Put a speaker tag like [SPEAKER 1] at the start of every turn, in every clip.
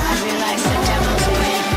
[SPEAKER 1] I realize the devil's plan.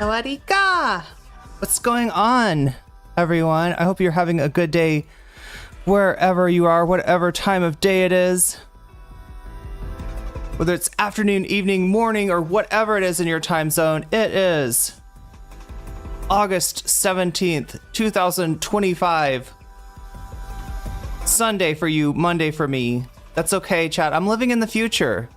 [SPEAKER 1] Sawadika! What's going on, everyone? I hope you're having a good day wherever you are, whatever time of day it is. Whether it's afternoon, evening, morning, or whatever it is in your time zone, it is August 17th, 2025. Sunday for you, Monday for me. That's okay, chat. I'm living in the future.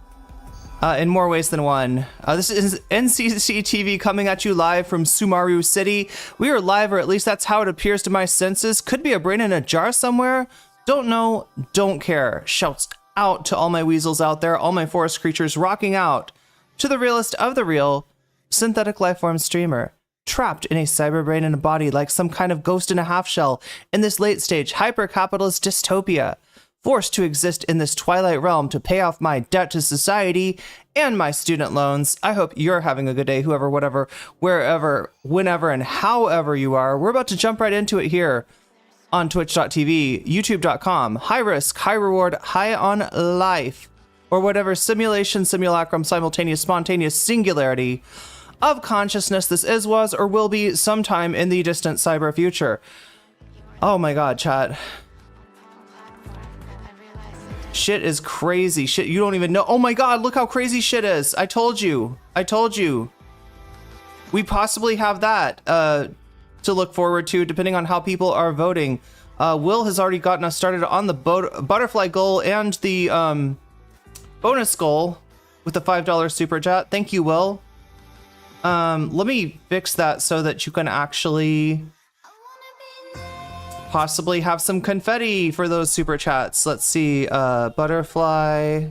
[SPEAKER 1] In more ways than one. This is NCTTV coming at you live from Sumaru City. We are live, or at least that's how it appears to my senses. Could be a brain in a jar somewhere. Don't know, don't care. Shouts out to all my weasels out there, all my forest creatures rocking out to the realest of the real, synthetic lifeform streamer, trapped in a cyber brain and a body like some kind of ghost in a half shell in this late stage hyper-capitalist dystopia. Forced to exist in this twilight realm to pay off my debt to society and my student loans. I hope you're having a good day, whoever, whatever, wherever, whenever, and however you are. We're about to jump right into it here on Twitch.tv, YouTube.com. High risk, high reward, high on life, or whatever simulation, simulacrum, simultaneous, spontaneous singularity of consciousness this is, was, or will be sometime in the distant cyber future. Oh my god, chat. Shit is crazy. Shit, you don't even know. Oh my god, look how crazy shit is. I told you. I told you. We possibly have that to look forward to, depending on how people are voting. Will has already gotten us started on the butterfly goal and the bonus goal with the $5 super chat. Thank you, Will. Let me fix that so that you can actually possibly have some confetti for those super chats. Let's see, butterfly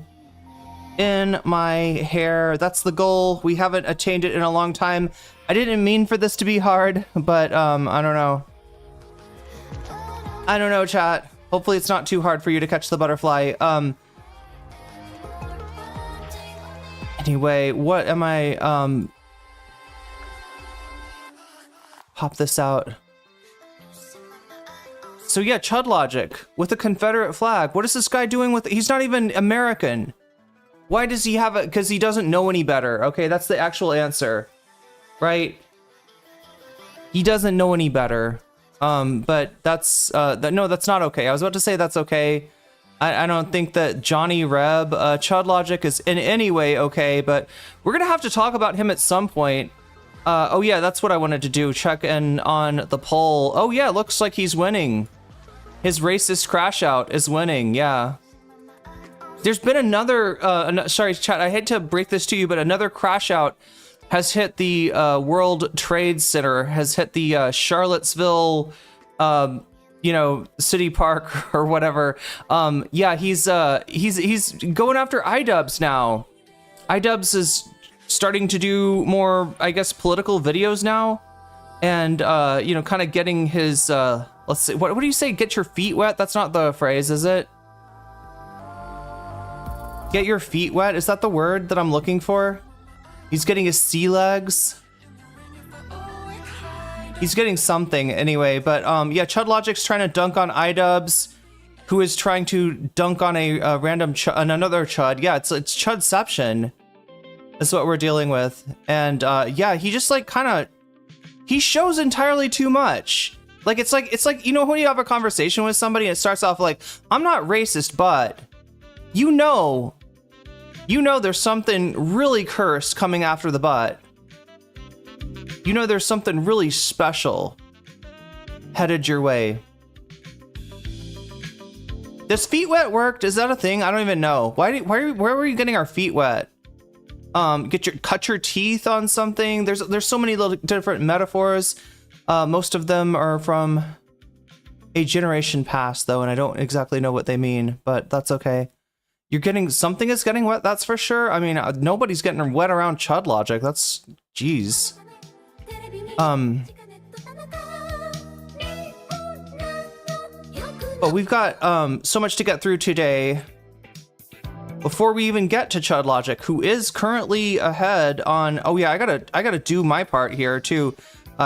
[SPEAKER 1] in my hair. That's the goal. We haven't attained it in a long time. I didn't mean for this to be hard, but I don't know. I don't know, chat. Hopefully it's not too hard for you to catch the butterfly. Anyway, what am I, pop this out. So yeah, chud logic with a Confederate flag. What is this guy doing with it? He's not even American. Why does he have it? Because he doesn't know any better. Okay, that's the actual answer, right? He doesn't know any better. But that's no, that's not okay. I was about to say that's okay. I don't think that Johnny Reb chud logic is in any way okay, but we're gonna have to talk about him at some point. Oh yeah, that's what I wanted to do. Check in on the poll. Oh yeah, looks like he's winning. His racist crash out is winning, yeah. There's been another, sorry chat, I hate to break this to you, but another crash out has hit the World Trade Center, has hit the Charlottesville, you know, City Park or whatever. Yeah, he's going after iDubbbz now. iDubbbz is starting to do more, I guess, political videos now, and you know, kind of getting his let's see, what do you say, get your feet wet? That's not the phrase, is it? Get your feet wet, is that the word that I'm looking for? He's getting his sea legs. He's getting something anyway, but yeah, chud logic's trying to dunk on iDubbbz, who is trying to dunk on a random another chud. Yeah, it's chudception. That's what we're dealing with. And yeah, he just like kind of, he shows entirely too much. Like it's like, you know, when you have a conversation with somebody and it starts off like, I'm not racist, but you know there's something really cursed coming after the butt. You know there's something really special headed your way. Does feet wet work? Is that a thing? I don't even know. Where were you getting our feet wet? Cut your teeth on something. There's so many little different metaphors. Most of them are from a generation past though, and I don't exactly know what they mean, but that's okay. You're getting, something is getting wet, that's for sure. I mean, nobody's getting wet around chud logic. That's, jeez. But we've got so much to get through today. Before we even get to chud logic, who is currently ahead on, oh yeah, I gotta do my part here too.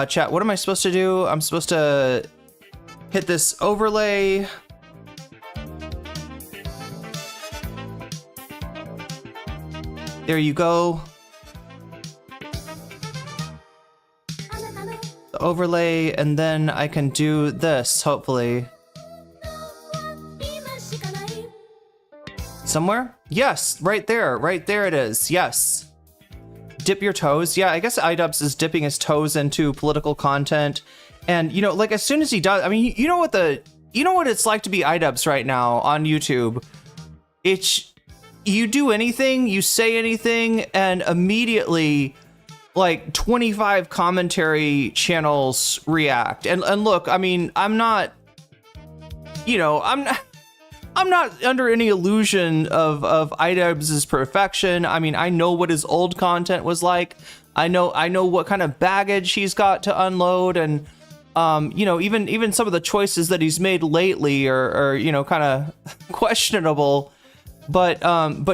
[SPEAKER 1] Chat, what am I supposed to do? I'm supposed to hit this overlay. There you go. overlay, and then I can do this, hopefully. Somewhere? Yes, right there it is, yes. Dip your toes. Yeah, I guess iDubbbz is dipping his toes into political content. And, you know, like, as soon as he does, I mean, you know what it's like to be iDubbbz right now on YouTube. It's, you do anything, you say anything, and immediately, like, 25 commentary channels react. And look, I mean, I'm not under any illusion of iDubbbz's perfection. I mean, I know what his old content was like. I know what kind of baggage he's got to unload, and you know, even some of the choices that he's made lately are you know, kind of questionable. But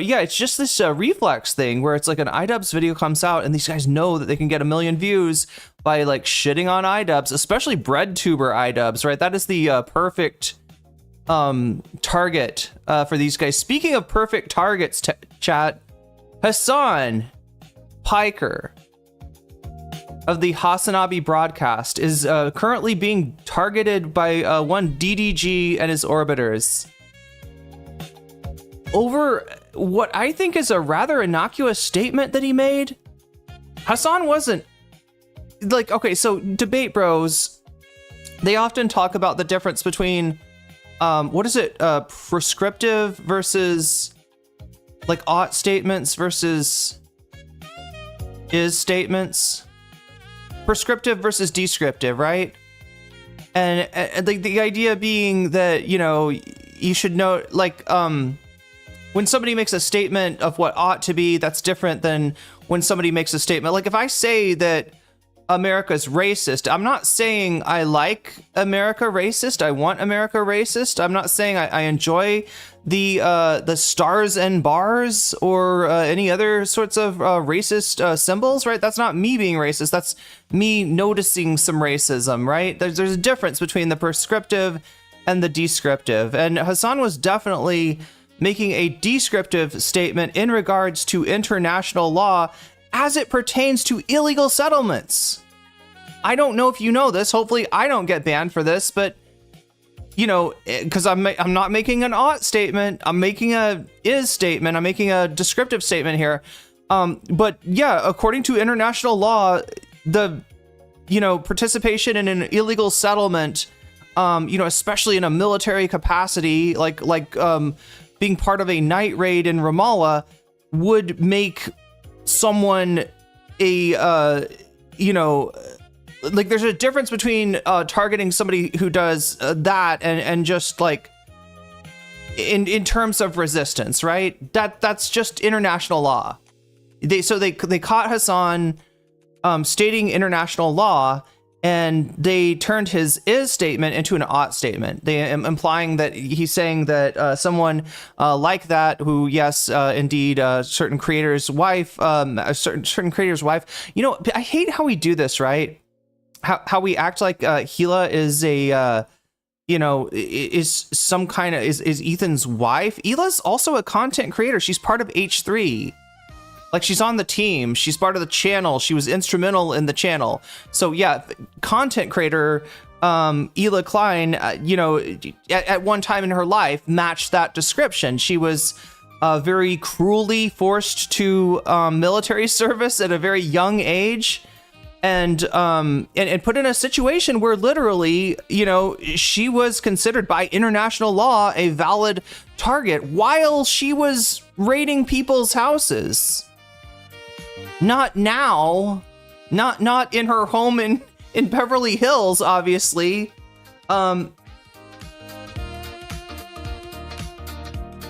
[SPEAKER 1] yeah, it's just this reflex thing where it's like an iDubbbz video comes out and these guys know that they can get 1 million views by like shitting on iDubbbz, especially breadtuber iDubbbz, right? That is the perfect target for these guys. Speaking of perfect targets, chat, Hasan Piker of the Hasanabi broadcast is currently being targeted by one DDG and his orbiters over what I think is a rather innocuous statement that he made. Hasan wasn't like, okay, so debate bros, they often talk about the difference between what is it, prescriptive versus like ought statements versus is statements, prescriptive versus descriptive, right? And the idea being that, you know, you should know, like, when somebody makes a statement of what ought to be, that's different than when somebody makes a statement. Like, if I say that America's racist, I'm not saying I like America racist. I want America racist. I'm not saying I enjoy the stars and bars or any other sorts of racist symbols, right? That's not me being racist. That's me noticing some racism, right? There's a difference between the prescriptive and the descriptive. And Hasan was definitely making a descriptive statement in regards to international law as it pertains to illegal settlements. I don't know if you know this. Hopefully I don't get banned for this, but you know, because I'm not making an ought statement. I'm making a is statement. I'm making a descriptive statement here. But yeah, according to international law, the, you know, participation in an illegal settlement, you know, especially in a military capacity, like being part of a night raid in Ramallah, would make someone a, you know, like there's a difference between targeting somebody who does that and just like in terms of resistance, right? That's just international law. They caught Hasan stating international law, and they turned his is statement into an ought statement. They implying that he's saying that someone like that, who, yes, indeed, certain creator's wife, certain creator's wife. You know, I hate how we do this, right? How we act like Gila is a, you know, is some kind of is Ethan's wife. Hila's also a content creator. She's part of H3. Like, she's on the team. She's part of the channel. She was instrumental in the channel. So yeah, content creator Hila Klein, you know, at one time in her life matched that description. She was very cruelly forced to military service at a very young age, and put in a situation where literally, you know, she was considered by international law a valid target while she was raiding people's houses. Not now, not in her home in Beverly Hills, obviously. And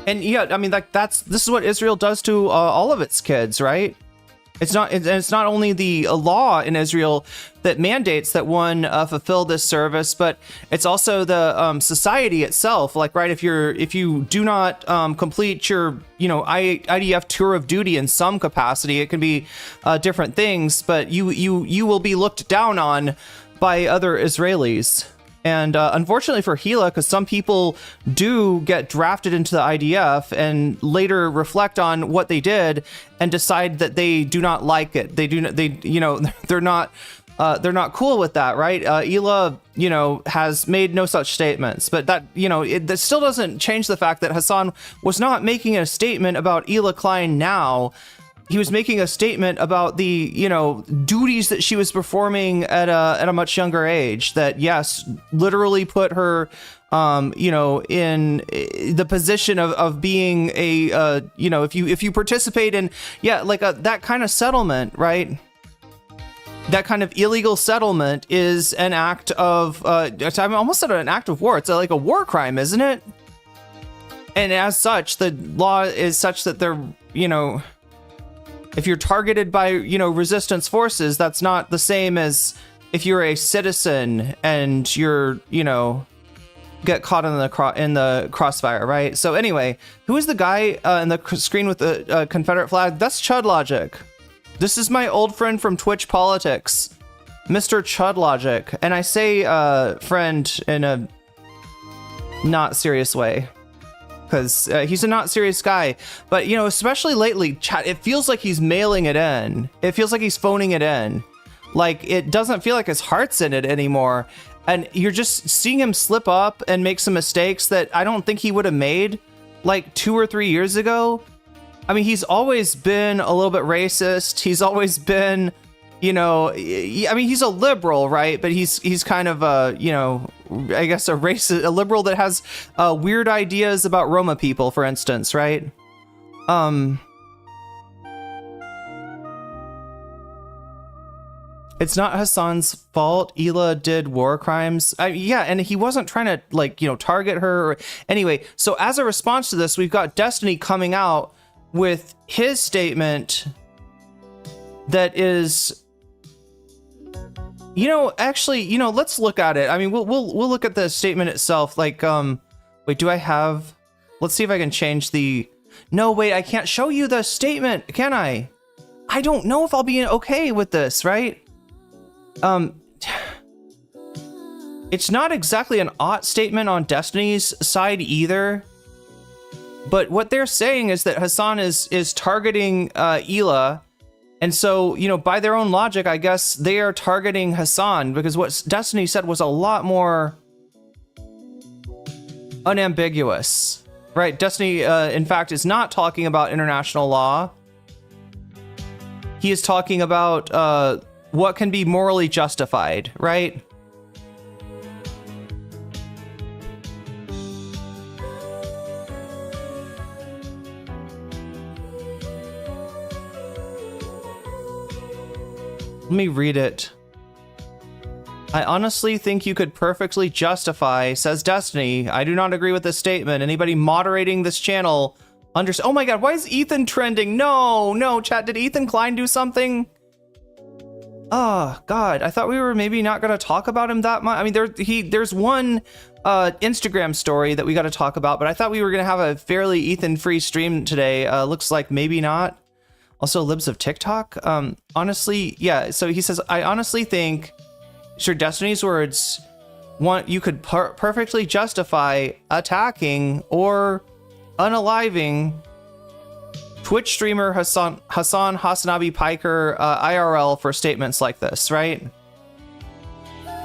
[SPEAKER 1] yeah, I mean, like this is what Israel does to all of its kids, right? It's not only the law in Israel that mandates that one fulfill this service, but it's also the society itself. Like, right, if you do not complete your, you know, IDF tour of duty in some capacity, it can be different things, but you will be looked down on by other Israelis. And unfortunately for Gila, because some people do get drafted into the IDF and later reflect on what they did and decide that they do not like it. They you know, they're not they're not cool with that, right? Ela, you know, has made no such statements, but that, you know, that still doesn't change the fact that Hasan was not making a statement about Ela Klein now. He was making a statement about the, you know, duties that she was performing at a much younger age that, yes, literally put her, you know, in the position of being a, you know, if you participate in, yeah, like that kind of settlement, right? That kind of illegal settlement is an act of, I'm almost at an act of war. It's like a war crime, isn't it? And as such, the law is such that they're, you know, if you're targeted by, you know, resistance forces, that's not the same as if you're a citizen and you're, you know, get caught in the crossfire, right? So anyway, who is the guy in the screen with the Confederate flag? That's Chud Logic. This is my old friend from Twitch Politics, Mr. Chud Logic. And I say friend in a not serious way, because he's a not serious guy. But, you know, especially lately, chat, it feels like he's mailing it in. It feels like he's phoning it in. Like, it doesn't feel like his heart's in it anymore. And you're just seeing him slip up and make some mistakes that I don't think he would have made like 2 or 3 years ago. I mean, he's always been a little bit racist. He's always been, you know, I mean, he's a liberal, right? But he's kind of a, you know, I guess a liberal that has weird ideas about Roma people, for instance, right? It's not Hasan's fault. Ela did war crimes. Yeah, and he wasn't trying to, like, you know, target her. Anyway, so as a response to this, we've got Destiny coming out with his statement that is, you know, actually, you know, let's look at it. I mean, we'll look at the statement itself. Like, wait, do I have? Let's see if I can change the. No, wait, I can't show you the statement, can I? I don't know if I'll be okay with this, right? It's not exactly an ought statement on Destiny's side either. But what they're saying is that Hasan is targeting Ela. And so, you know, by their own logic, I guess they are targeting Hasan, because what Destiny said was a lot more unambiguous, right? Destiny, in fact, is not talking about international law. He is talking about what can be morally justified, right? Let me read it. I honestly think you could perfectly justify, says Destiny. I do not agree with this statement. Anybody moderating this channel oh my god, why is Ethan trending? No, chat, did Ethan Klein do something? Oh god, I thought we were maybe not gonna talk about him that much. I mean, there's one Instagram story that we gotta talk about, but I thought we were gonna have a fairly Ethan-free stream today. Looks like maybe not. Also, libs of TikTok. Honestly, yeah. So he says, I honestly think, sure, Destiny's words, you could perfectly justify attacking or unaliving Twitch streamer Hasan Piker IRL for statements like this, right?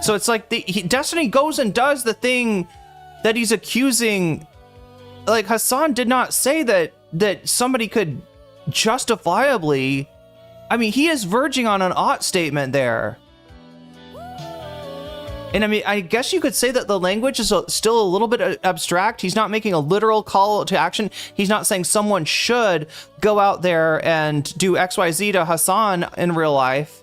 [SPEAKER 1] So it's like Destiny goes and does the thing that he's accusing. Like, Hasan did not say that somebody could justifiably, I mean, he is verging on an ought statement there. And I mean, I guess you could say that the language is still a little bit abstract. He's not making a literal call to action. He's not saying someone should go out there and do XYZ to Hasan in real life.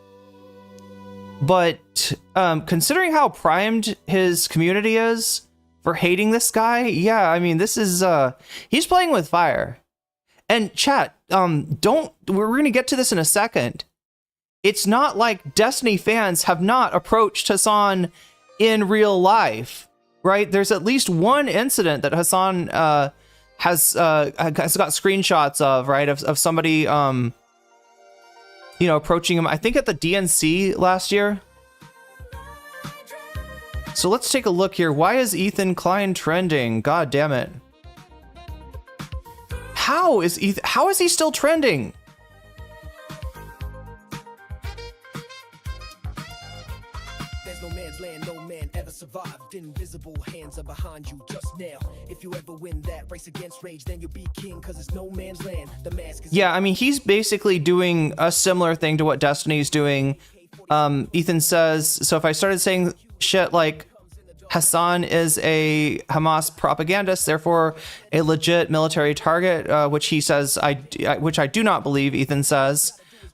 [SPEAKER 1] But considering how primed his community is for hating this guy, yeah, I mean, this is, he's playing with fire. And chat, we're gonna get to this in a second. It's not like Destiny fans have not approached Hasan in real life, right? There's at least one incident that Hasan has got screenshots of, right? Of somebody, you know, approaching him, I think at the DNC last year. So let's take a look here. Why is Ethan Klein trending? God damn it. How is he still trending?
[SPEAKER 2] man ever survived. Invisible hands are behind you just now. If you ever win that race against rage, then you'll be king, cause it's no man's land. The mask is...
[SPEAKER 1] Yeah, I mean, he's basically doing a similar thing to what Destiny's doing. Ethan says, so if I started saying shit like Hasan is a Hamas propagandist, therefore a legit military target, which he says, which I do not believe, Ethan says,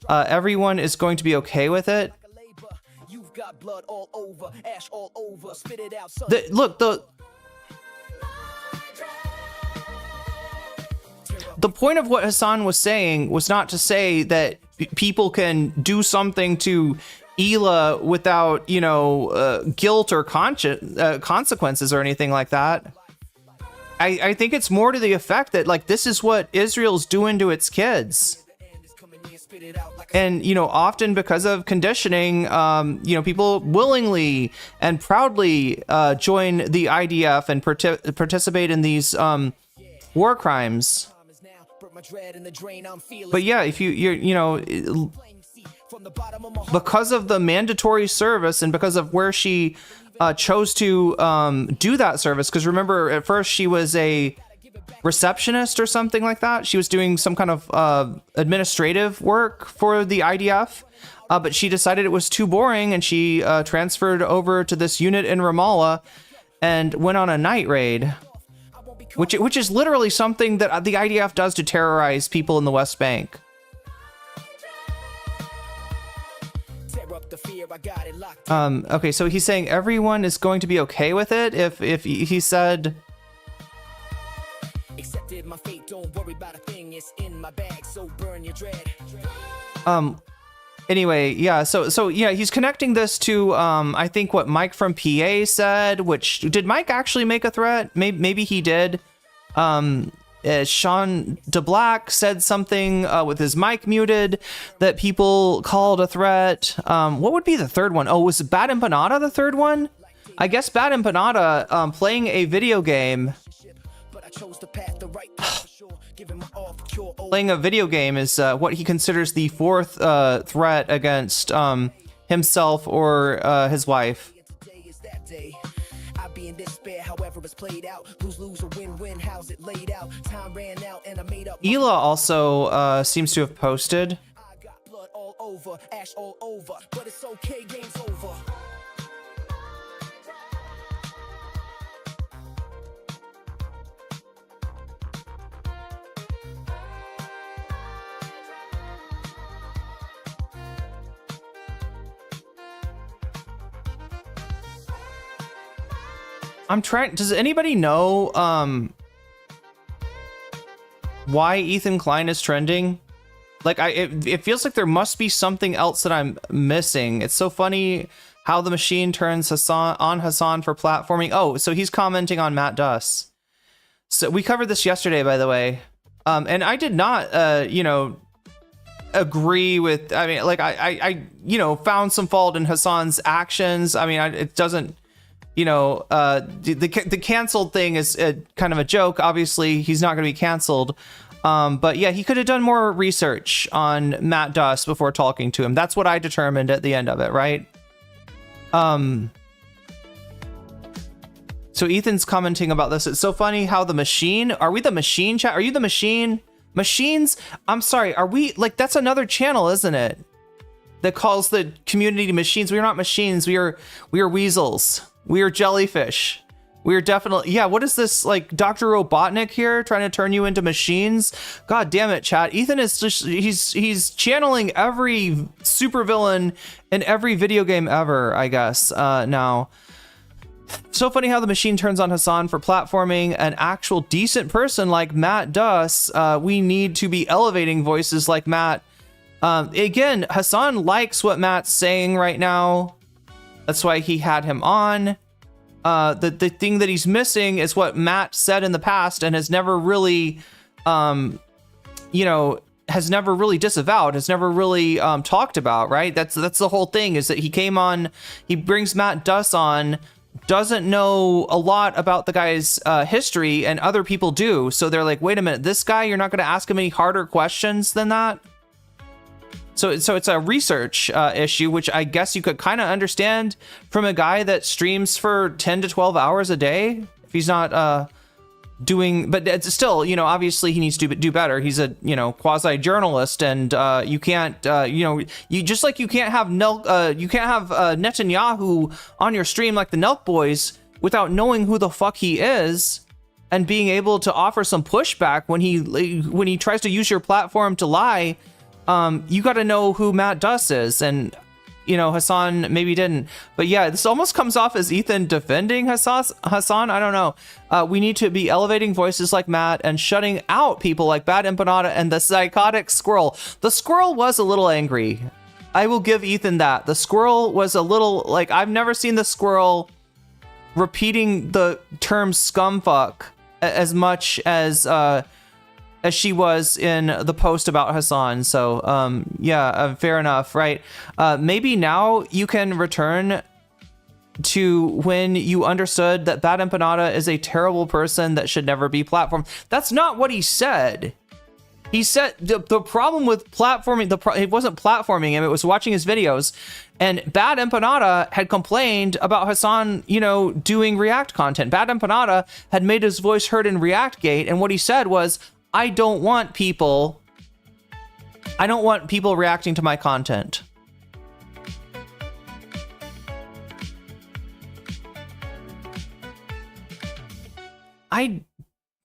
[SPEAKER 1] everyone is going to be okay with it.
[SPEAKER 2] Got blood all over, ash all over, spit it out.
[SPEAKER 1] Look, the point of what Hasan was saying was not to say that people can do something to Hila without, you know, guilt or consequences or anything like that. I think it's more to the effect that, like, this is what Israel's doing to its kids. And, you know, often because of conditioning, you know, people willingly and proudly join the IDF and participate in these war crimes. But yeah, if you know, because of the mandatory service and because of where she chose to do that service, because remember, at first she was a receptionist or something like that. She was doing some kind of administrative work for the IDF, but she decided it was too boring, and she transferred over to this unit in Ramallah and went on a night raid, which is literally something that the IDF does to terrorize people in the West Bank. Okay, so he's saying everyone is going to be okay with it. If he said, accepted my fate, don't worry about a thing, it's in my bag, so burn your dread. Anyway, yeah, so yeah, he's connecting this to I think what Mike from PA said, which, did Mike actually make a threat? Maybe he did. Sean DeBlack said something with his mic muted that people called a threat. What would be the third one? Oh, was Bad Empanada the third one? I guess Bad Empanada playing a video game. Playing a video game is what he considers the fourth threat against himself or his wife. Hila also seems to have posted. I'm trying. Does anybody know why Ethan Klein is trending? Like, it feels like there must be something else that I'm missing. It's so funny how the machine turns Hasan for platforming. Oh, so he's commenting on Matt Duss. So we covered this yesterday, by the way, and I did not, you know, agree with. I mean, like, I you know, found some fault in Hasan's actions. I mean, it doesn't. You know, the canceled thing is kind of a joke. Obviously, he's not going to be canceled. But yeah, he could have done more research on Matt Duss before talking to him. That's what I determined at the end of it, right? So Ethan's commenting about this. It's so funny how the machine... Are we the machine chat? Are you the machine? Machines? I'm sorry. Are we... Like, that's another channel, isn't it? That calls the community machines. We are not machines. We are weasels. We are jellyfish. We are definitely... Yeah, what is this, like, Dr. Robotnik here trying to turn you into machines? God damn it, chat. Ethan is just... He's channeling every supervillain in every video game ever, I guess, now. So funny how the machine turns on Hasan for platforming. An actual decent person like Matt Duss. We need to be elevating voices like Matt. Again, Hasan likes what Matt's saying right now. That's why he had him on. The thing that he's missing is what Matt said in the past and has never really, you know, has never really disavowed, has never really talked about, right? That's the whole thing, is that he came on, he brings Matt Duss on, doesn't know a lot about the guy's history, and other people do. So they're like, wait a minute, this guy, you're not going to ask him any harder questions than that? So it's a research issue, which I guess you could kind of understand from a guy that streams for 10 to 12 hours a day. If he's not doing, but it's still, you know, obviously he needs to do better. He's a, you know, quasi journalist, and you can't, you know, you just like you can't have Netanyahu on your stream like the Nelk Boys without knowing who the fuck he is and being able to offer some pushback when he tries to use your platform to lie. You got to know who Matt Duss is, and you know, Hasan maybe didn't, but yeah, this almost comes off as Ethan defending Hasan. I don't know. We need to be elevating voices like Matt and shutting out people like Bad Empanada and the psychotic squirrel. The squirrel was a little angry. I will give Ethan that. The squirrel was a little, like, I've never seen the squirrel repeating the term scumfuck as much as she was in the post about Hasan. So yeah, fair enough, right? Maybe now you can return to when you understood that Bad Empanada is a terrible person that should never be platformed. That's not what he said. He said the problem with platforming, it wasn't platforming him, it was watching his videos. And Bad Empanada had complained about Hasan, you know, doing React content. Bad Empanada had made his voice heard in ReactGate, and what he said was, I don't want people reacting to my content. I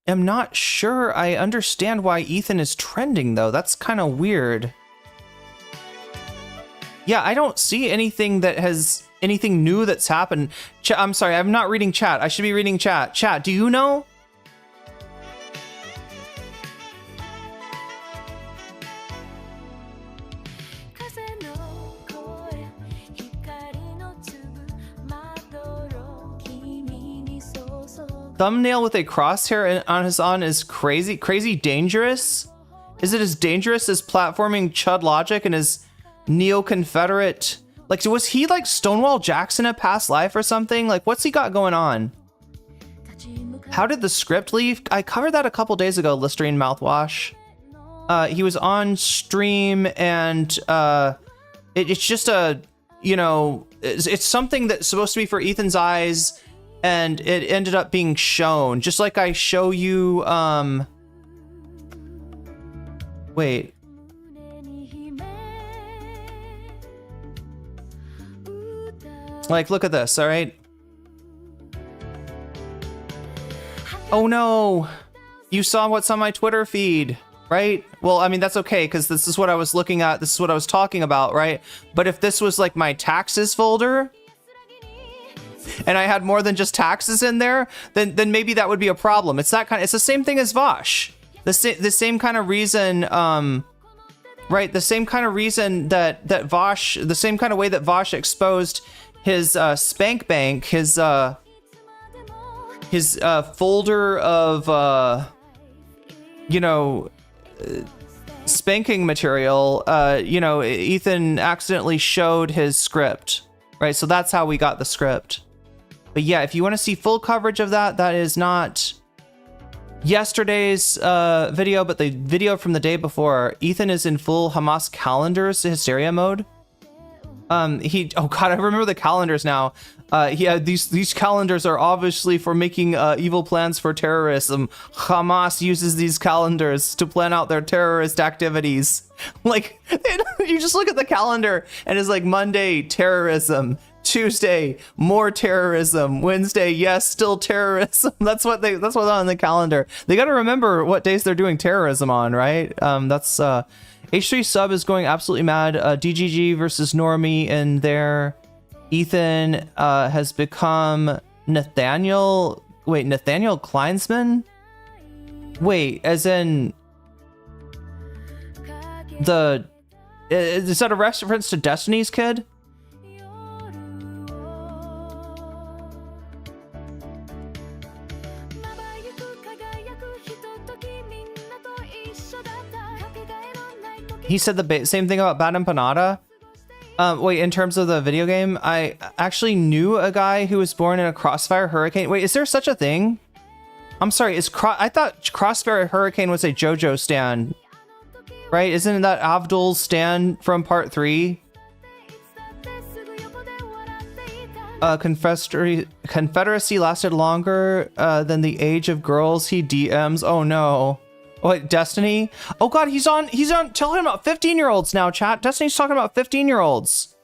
[SPEAKER 1] am not sure I understand why Ethan is trending, though. That's kind of weird. Yeah, I don't see anything new that's happened. I'm sorry, I'm not reading chat. I should be reading chat. Chat, do you know? Thumbnail with a crosshair on Hasan is crazy dangerous. Is it as dangerous as platforming Chud Logic and his neo-Confederate? Like, was he like Stonewall Jackson in a past life or something? Like, what's he got going on? How did the script leave? I covered that a couple days ago, Listerine mouthwash. He was on stream, and it's just a, you know, it's something that's supposed to be for Ethan's eyes, and it ended up being shown, just like I show you, wait. Like, look at this, all right? Oh no, you saw what's on my Twitter feed, right? Well, I mean, that's okay, because this is what I was looking at, this is what I was talking about, right? But if this was like my taxes folder, and I had more than just taxes in there, then maybe that would be a problem. It's that kind of, it's the same thing as Vosh. The same kind of reason, right? The same kind of reason that Vosh, the same kind of way that Vosh exposed his spank bank, his folder of you know, spanking material. You know, Ethan accidentally showed his script, right? So that's how we got the script. But yeah, if you want to see full coverage of that, that is not yesterday's video, but the video from the day before. Ethan is in full Hamas calendars hysteria mode. Oh god, I remember the calendars now. Yeah, these calendars are obviously for making evil plans for terrorism. Hamas uses these calendars to plan out their terrorist activities. Like, you just look at the calendar and it's like Monday, terrorism. Tuesday, more terrorism. Wednesday, yes, still terrorism. That's what's on the calendar. They got to remember what days they're doing terrorism on, right? That's H3 sub is going absolutely mad. DGG versus Normie in there. Ethan has become Nathaniel Kleinsman? Wait, as in is that a reference to Destiny's Kid? He said the same thing about Bad Empanada. Wait, in terms of the video game, I actually knew a guy who was born in a Crossfire Hurricane. Wait, is there such a thing? I'm sorry, I thought Crossfire Hurricane was a JoJo stan. Right? Isn't that Abdul's stand from part 3? Confederacy lasted longer than the age of girls he DMs. Oh no. Oh, wait, Destiny? Oh god, he's on talking about 15-year-olds now, chat. Destiny's talking about 15-year-olds.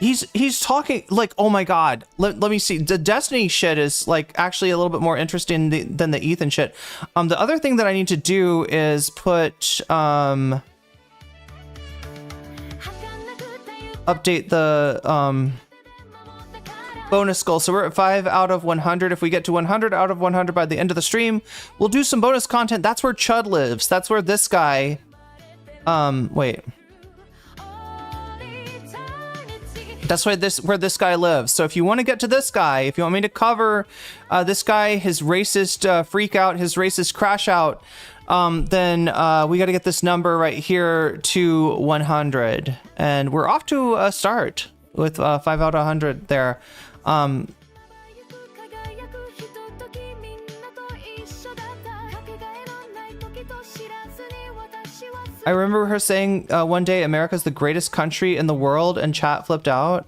[SPEAKER 1] He's talking like, oh my god. Let me see. The Destiny shit is like actually a little bit more interesting than the Ethan shit. The other thing that I need to do is put update the bonus goal. So we're at 5 out of 100. If we get to 100 out of 100 by the end of the stream, we'll do some bonus content. That's where Chud lives. That's where this guy wait. That's where this guy lives. So if you want to get to this guy, if you want me to cover this guy, his racist freak out, his racist crash out, then we got to get this number right here to 100. And we're off to a start with 5 out of 100 there. I remember her saying one day America's the greatest country in the world, and chat flipped out.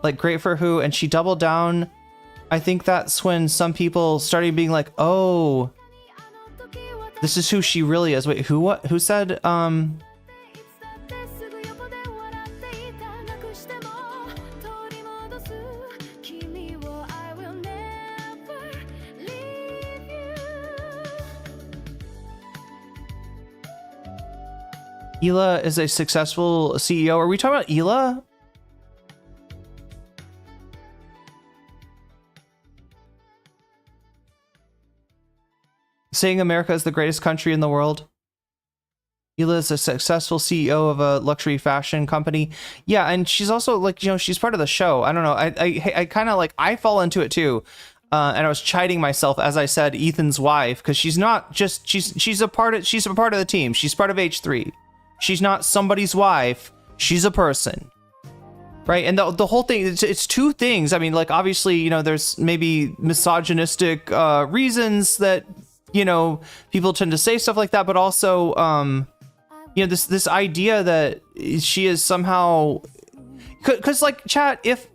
[SPEAKER 1] Like, great for who? And she doubled down. I think that's when some people started being like, oh, this is who she really is. Wait, who? What? Who said? Hila is a successful CEO. Are we talking about Hila? Saying America is the greatest country in the world. Hila is a successful CEO of a luxury fashion company. Yeah, and she's also like, you know, she's part of the show. I don't know. I kind of like, I fall into it too. And I was chiding myself as I said Ethan's wife, because she's not just she's a part of the team. She's part of H3. She's not somebody's wife. She's a person, right? And the whole thing, it's two things. I mean, like, obviously, you know, there's maybe misogynistic reasons that, you know, people tend to say stuff like that, but also, you know, this idea that she is somehow, because like, chat, if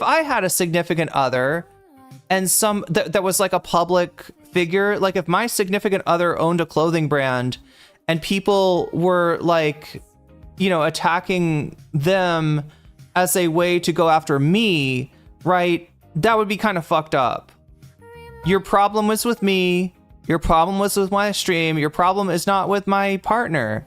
[SPEAKER 1] I had a significant other and that was like a public figure, like if my significant other owned a clothing brand and people were like, you know, attacking them as a way to go after me, right? That would be kind of fucked up. Your problem was with me. Your problem was with my stream. Your problem is not with my partner.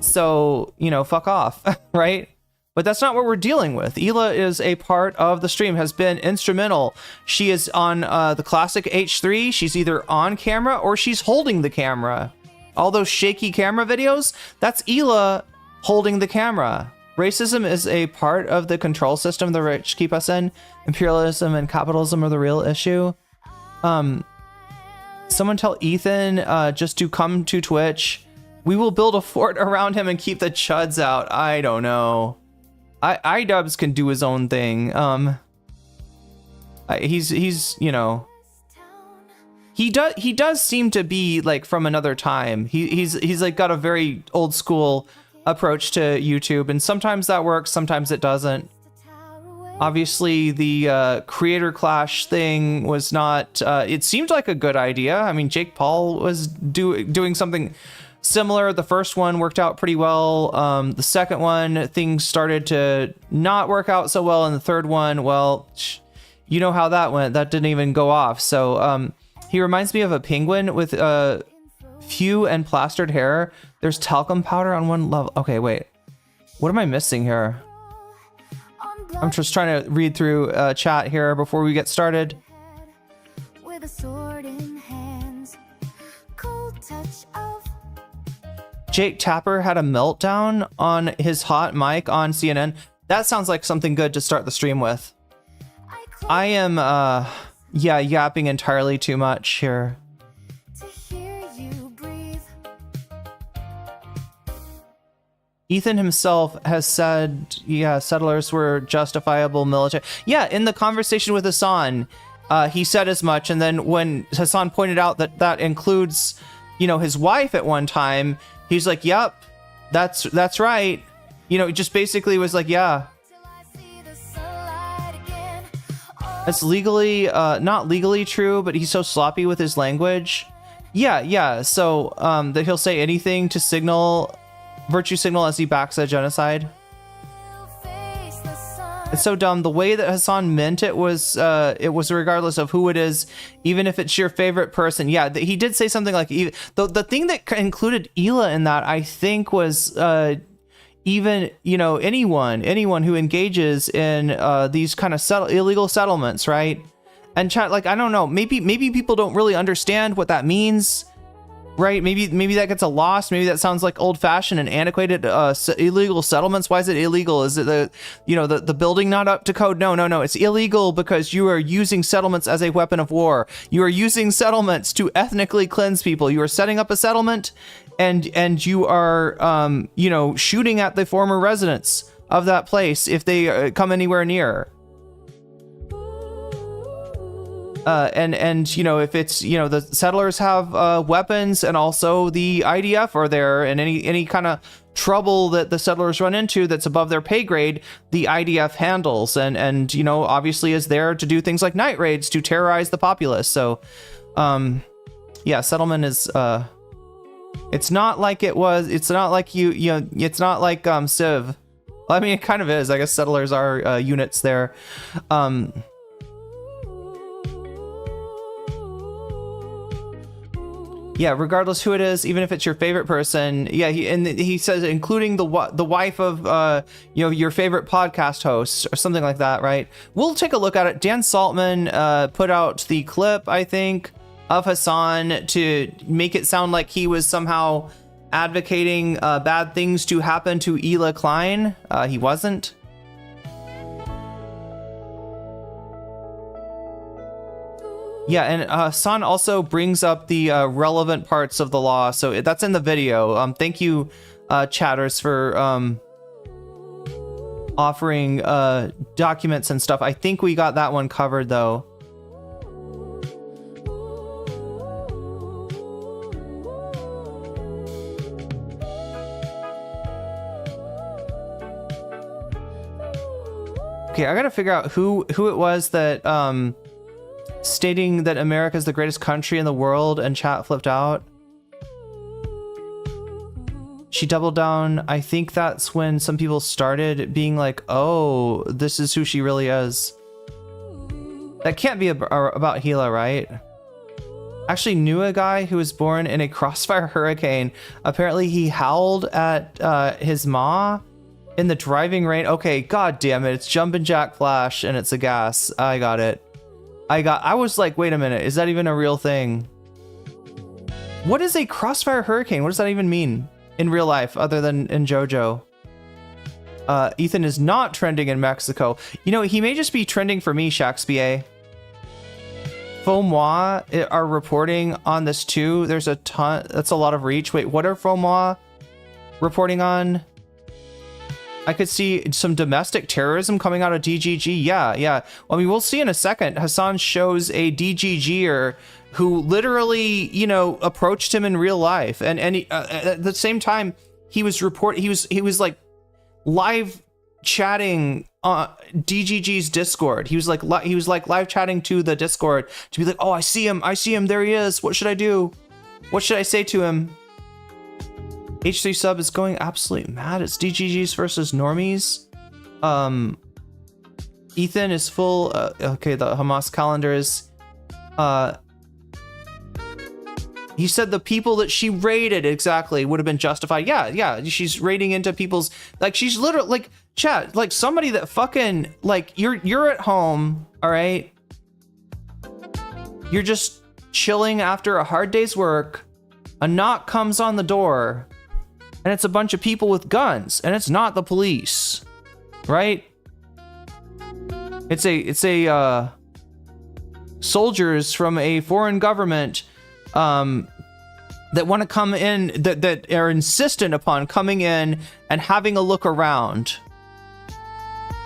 [SPEAKER 1] So, you know, fuck off, right? But that's not what we're dealing with. Hila is a part of the stream, has been instrumental. She is on the classic H3. She's either on camera or she's holding the camera. All those shaky camera videos, that's Hila holding the camera. Racism is a part of the control system the rich keep us in. Imperialism and capitalism are the real issue. Someone tell Ethan just to come to Twitch. We will build a fort around him and keep the chuds out. I don't know. iDubbbz can do his own thing. He's you know, he does seem to be like from another time. He's like got a very old school approach to YouTube, and sometimes that works, sometimes it doesn't. Obviously, the creator clash thing was not. It seemed like a good idea. I mean, Jake Paul was doing something similar. The first one worked out pretty well. The second one, things started to not work out so well, and the third one, well, you know how that went. That didn't even go off. So he reminds me of a penguin with few and plastered hair. There's talcum powder on one level. Okay, wait. What am I missing here? I'm just trying to read through chat here before we get started. With a sword in hands, cold touch of... Jake Tapper had a meltdown on his hot mic on CNN. That sounds like something good to start the stream with. I am, yeah, yapping entirely too much here. Ethan himself has said, yeah, settlers were justifiable military. Yeah, in the conversation with Hasan, he said as much. And then when Hasan pointed out that that includes, you know, his wife at one time, He's like, yep, that's right. You know, it just basically was like, yeah. It's legally, not legally true, but he's so sloppy with his language. Yeah. So, that he'll say anything to signal, virtue signal as he backs a genocide. It's so dumb. The way that Hasan meant it was regardless of who it is, even if it's your favorite person. Yeah, he did say something like, the thing that included Hila in that, I think, was, even, you know, anyone who engages in these kind of illegal settlements, right? And chat, like, I don't know, maybe people don't really understand what that means, right? Maybe that gets a lost. Maybe that sounds like old-fashioned and antiquated illegal settlements. Why is it illegal? Is it the building not up to code? No. It's illegal because you are using settlements as a weapon of war. You are using settlements to ethnically cleanse people. You are setting up a settlement, and you are shooting at the former residents of that place if they come anywhere near. And you know, if it's, you know, the settlers have weapons, and also the IDF are there, and any kind of trouble that the settlers run into that's above their pay grade, the IDF handles, and you know, obviously is there to do things like night raids to terrorize the populace. So yeah, settlement is it's not like it was, it's not like it's not like Civ. Well, I mean, it kind of is. I guess settlers are units there. Yeah, regardless who it is, even if it's your favorite person. Yeah, he says including the wife of your favorite podcast host or something like that, right? We'll take a look at it. Dan Saltman put out the clip, I think, of Hasan to make it sound like he was somehow advocating bad things to happen to Hila Klein. He wasn't. Yeah, and Hasan also brings up the relevant parts of the law, so that's in the video. Thank you, chatters, for offering documents and stuff. I think we got that one covered, though. Okay, I gotta figure out who it was that stating that America is the greatest country in the world, and chat flipped out. She doubled down. I think that's when some people started being like, oh, this is who she really is. That can't be about Hila, right? Actually knew a guy who was born in a crossfire hurricane. Apparently he howled at his ma in the driving rain. Okay, god damn it, it's Jumpin' Jack Flash and it's a gas. I got it. I was like, wait a minute, is that even a real thing? What is a crossfire hurricane? What does that even mean in real life other than in JoJo? Ethan is not trending in Mexico. You know, he may just be trending for me, Shaxpia. Fomois are reporting on this too. There's a ton, that's a lot of reach. Wait, what are Fomois reporting on? I could see some domestic terrorism coming out of DGG. Yeah. I mean, we'll see in a second. Hasan shows a DGGer who literally, you know, approached him in real life, and he, at the same time, he was like live chatting on DGG's Discord. He was like live chatting to the Discord to be like, oh, I see him, there he is. What should I do? What should I say to him? H3 sub is going absolutely mad. It's DGGs versus normies. Ethan is full. Okay, the Hamas calendar is. He said the people that she raided exactly would have been justified. Yeah. She's raiding into people's, like, she's literally like, chat, like somebody that fucking, like, you're at home, all right? You're just chilling after a hard day's work. A knock comes on the door. And it's a bunch of people with guns, and it's not the police, right? It's a soldiers from a foreign government that want to come in, that are insistent upon coming in and having a look around.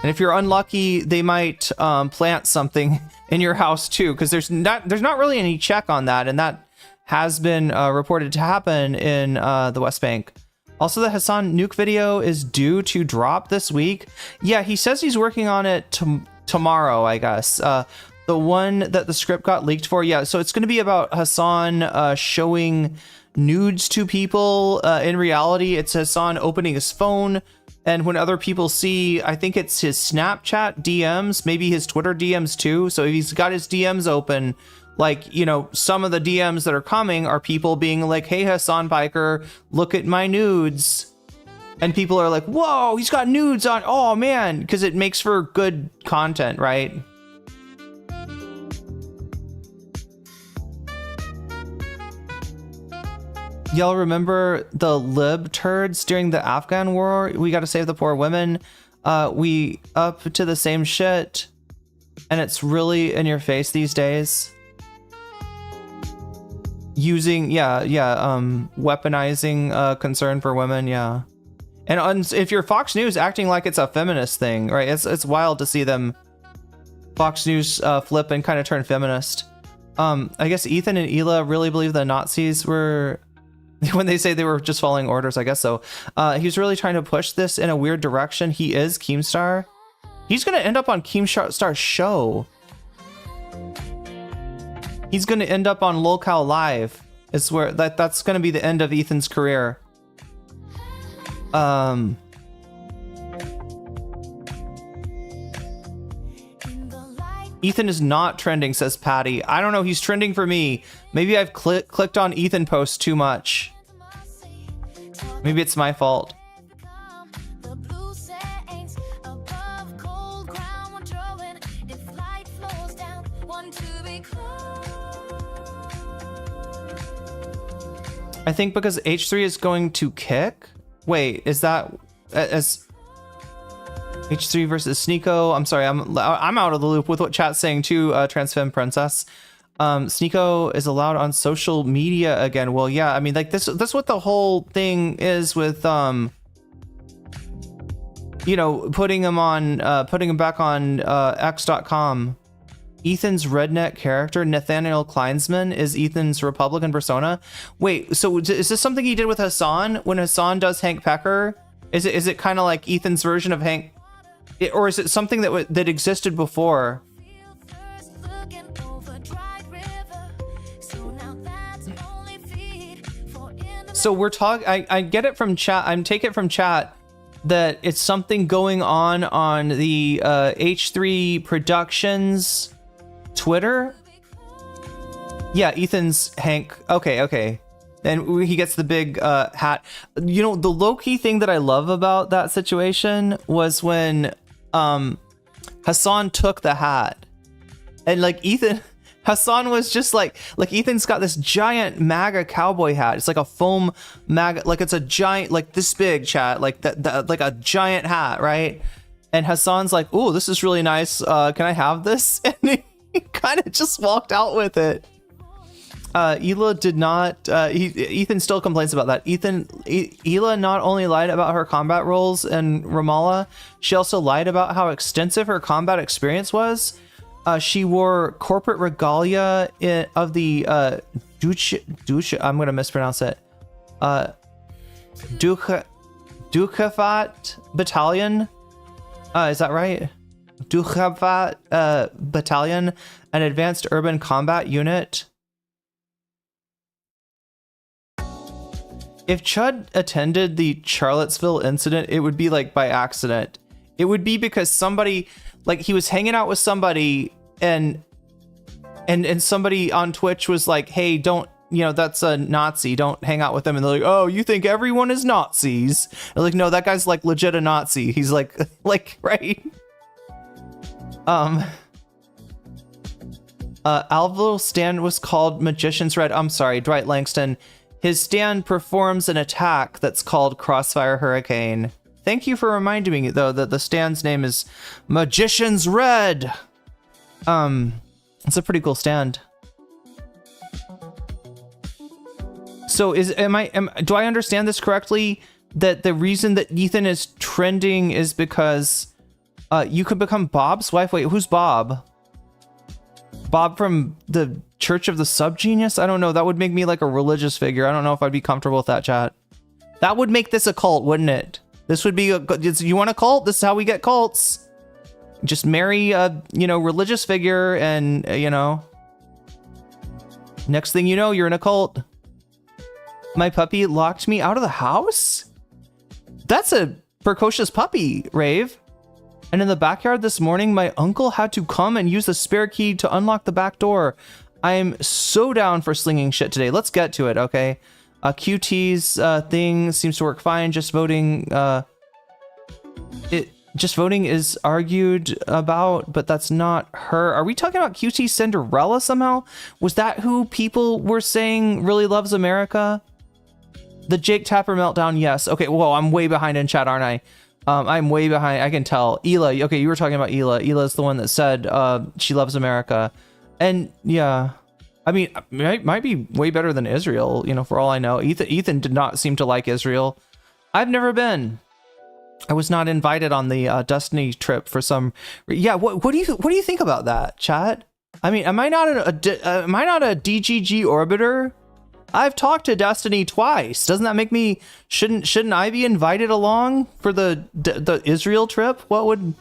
[SPEAKER 1] And if you're unlucky, they might plant something in your house too, because there's not really any check on that, and that has been reported to happen in the West Bank. Also, the Hasan nuke video is due to drop this week. Yeah, he says he's working on it tomorrow, I guess. The one that the script got leaked for, yeah, so it's going to be about Hasan showing nudes to people. In reality, it's Hasan opening his phone, and when other people see, I think it's his Snapchat DMs, maybe his Twitter DMs too. So if he's got his DMs open, like, you know, some of the DMs that are coming are people being like, hey, Hasan Piker, look at my nudes. And people are like, whoa, he's got nudes on. Oh, man, because it makes for good content, right? Y'all remember the lib turds during the Afghan war? We got to save the poor women. We up to the same shit. And it's really in your face these days. Using, weaponizing concern for women, yeah. And if you're Fox News acting like it's a feminist thing, right? It's wild to see them, Fox News, flip and kind of turn feminist. I guess Ethan and Hila really believe the Nazis were... when they say they were just following orders, I guess so. He's really trying to push this in a weird direction. He is Keemstar. He's going to end up on Keemstar's show. He's going to end up on Lolcow Live. Is where that's going to be the end of Ethan's career. Ethan is not trending, says Patty. I don't know. He's trending for me. Maybe I've clicked on Ethan posts too much. Maybe it's my fault. I think because H3 is going to kick. Wait, is that as H3 versus Sneeko? I'm sorry, I'm out of the loop with what chat's saying too. Transfem Princess. Sneeko is allowed on social media again. Well, yeah, I mean, like that's what the whole thing is with you know, putting him back on X.com. Ethan's redneck character, Nathaniel Kleinsman, is Ethan's Republican persona. Wait, so is this something he did with Hasan when Hasan does Hank Pecker? Is it kind of like Ethan's version of Hank, or is it something that existed before? So we're talking. I get it from chat. I'm taking it from chat that it's something going on the H3 Productions Twitter. Yeah, Ethan's Hank. Okay. And he gets the big hat. You know, the low-key thing that I love about that situation was when Hasan took the hat, and like Hasan was just like Ethan's got this giant MAGA cowboy hat. It's like a foam MAGA, like it's a giant, like this big, chat, like that, like a giant hat, right? And Hasan's like, "Ooh, this is really nice. Can I have this?" And he kind of just walked out with it. Hila did not. Ethan still complains about that. Hila not only lied about her combat roles in Ramallah, she also lied about how extensive her combat experience was. She wore corporate regalia of the Duch. I'm gonna mispronounce it. Duchafat Battalion. Is that right? Duchafat Battalion, an advanced urban combat unit. If Chud attended the Charlottesville incident, it would be like by accident. It would be because somebody, like, he was hanging out with somebody and somebody on Twitch was like, hey, don't, you know, that's a Nazi, don't hang out with them. And they're like, oh, you think everyone is Nazis? They're like, no, that guy's like legit a Nazi. He's like right. Alvo's stand was called Magician's Red. I'm sorry, Dwight Langston. His stand performs an attack that's called Crossfire Hurricane. Thank you for reminding me, though, that the stand's name is Magician's Red. It's a pretty cool stand. So do I understand this correctly? That the reason that Ethan is trending is because you could become Bob's wife. Wait, who's Bob? Bob from the Church of the Subgenius? I don't know. That would make me like a religious figure. I don't know if I'd be comfortable with that, chat. That would make this a cult, wouldn't it? This would be a, you want a cult? This is how we get cults. Just marry a, you know, religious figure and, you know, next thing you know, you're in a cult. My puppy locked me out of the house? That's a precocious puppy, Rave. And in the backyard this morning, my uncle had to come and use the spare key to unlock the back door. I am so down for slinging shit today. Let's get to it, okay? QT's thing seems to work fine. Just voting is argued about, but that's not her. Are we talking about QT Cinderella somehow? Was that who people were saying really loves America? The Jake Tapper meltdown, yes. Okay, whoa, I'm way behind in chat, aren't I? I'm way behind, I can tell. Ela, okay, you were talking about Ela. Ela's the one that said she loves America. And yeah, I mean, it might be way better than Israel, you know, for all I know. Ethan did not seem to like Israel. I've never been. I was not invited on the Destiny trip for some. Yeah, what do you think about that, chat? I mean, am I not a DGG orbiter? I've talked to Destiny twice. Doesn't that make me shouldn't I be invited along for the Israel trip? What would?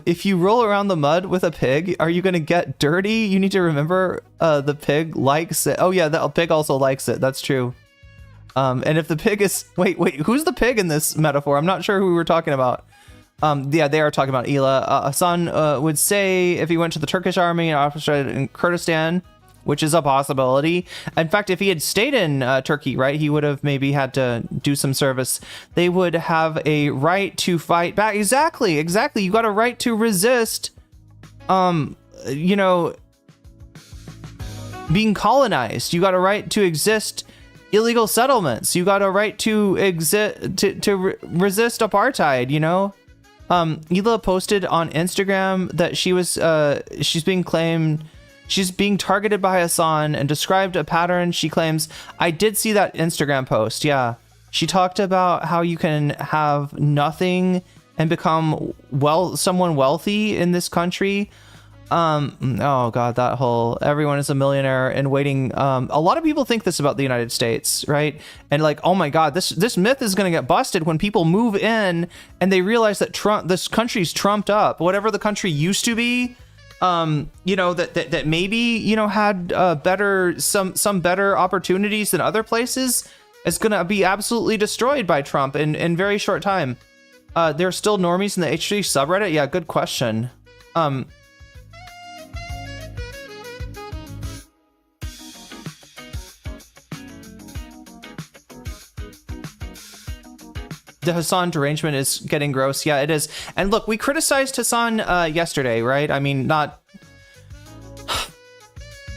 [SPEAKER 1] If you roll around the mud with a pig, are you going to get dirty? You need to remember the pig likes it. Oh yeah, the pig also likes it. That's true. And if the pig is... Wait, who's the pig in this metaphor? I'm not sure who we were talking about. Yeah, they are talking about Ela. Hasan would say if he went to the Turkish army and operated in Kurdistan, which is a possibility. In fact, if he had stayed in Turkey, right, he would have maybe had to do some service. They would have a right to fight back. Exactly. You got a right to resist, you know, being colonized. You got a right to exist illegal settlements. You got a right to resist apartheid, you know? Ela posted on Instagram that she's being targeted by Hasan and described a pattern. She claims, I did see that Instagram post. Yeah. She talked about how you can have nothing and become someone wealthy in this country. Oh God, that whole, everyone is a millionaire and waiting. A lot of people think this about the United States, right? And like, oh my God, this myth is going to get busted when people move in and they realize that this country's trumped up. Whatever the country used to be, you know, that maybe, you know, had some better opportunities than other places is going to be absolutely destroyed by Trump in very short time. There are still normies in the H3 subreddit. Yeah, good question. The Hasan derangement is getting gross. Yeah, it is. And look, we criticized Hasan yesterday, right? I mean, not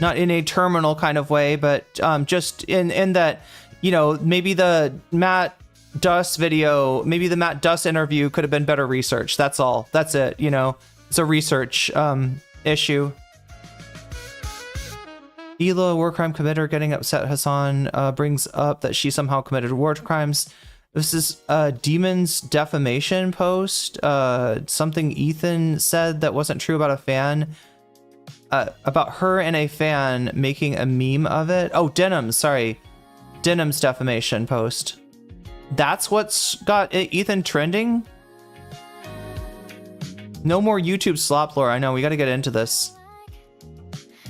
[SPEAKER 1] in a terminal kind of way, but just in that, you know, maybe the Matt Duss video, maybe the Matt Duss interview could have been better research. That's all. That's it. You know, it's a research issue. Ela, war crime committer, getting upset. Hasan brings up that she somehow committed war crimes. This is Demon's defamation post. Something Ethan said that wasn't true about a fan. About her and a fan making a meme of it. Oh, Denims, sorry. Denims defamation post. That's what's got Ethan trending? No more YouTube slop lore. I know, we gotta get into this.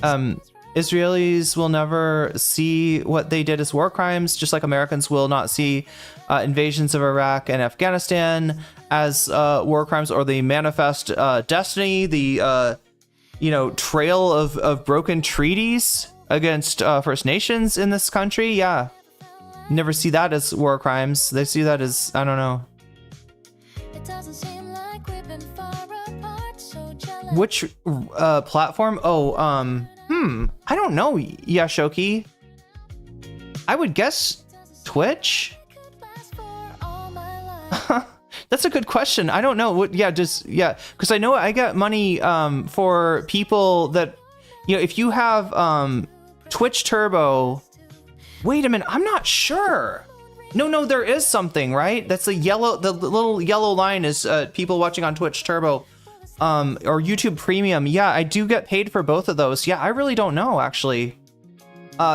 [SPEAKER 1] Israelis will never see what they did as war crimes, just like Americans will not see invasions of Iraq and Afghanistan as war crimes, or the manifest destiny, the you know, trail of broken treaties against First Nations in this country. Yeah, never see that as war crimes. They see that as, I don't know. It doesn't seem like we've been far apart, so jealous. Which platform? Oh, I don't know, Yashoki. I would guess Twitch. That's a good question. I don't know. What? Yeah, because I know I got money for people that, you know, if you have Twitch Turbo. Wait a minute, I'm not sure. No, there is something, right? That's the little yellow line is people watching on Twitch Turbo. or YouTube Premium. Yeah, I do get paid for both of those. Yeah, I really don't know, actually.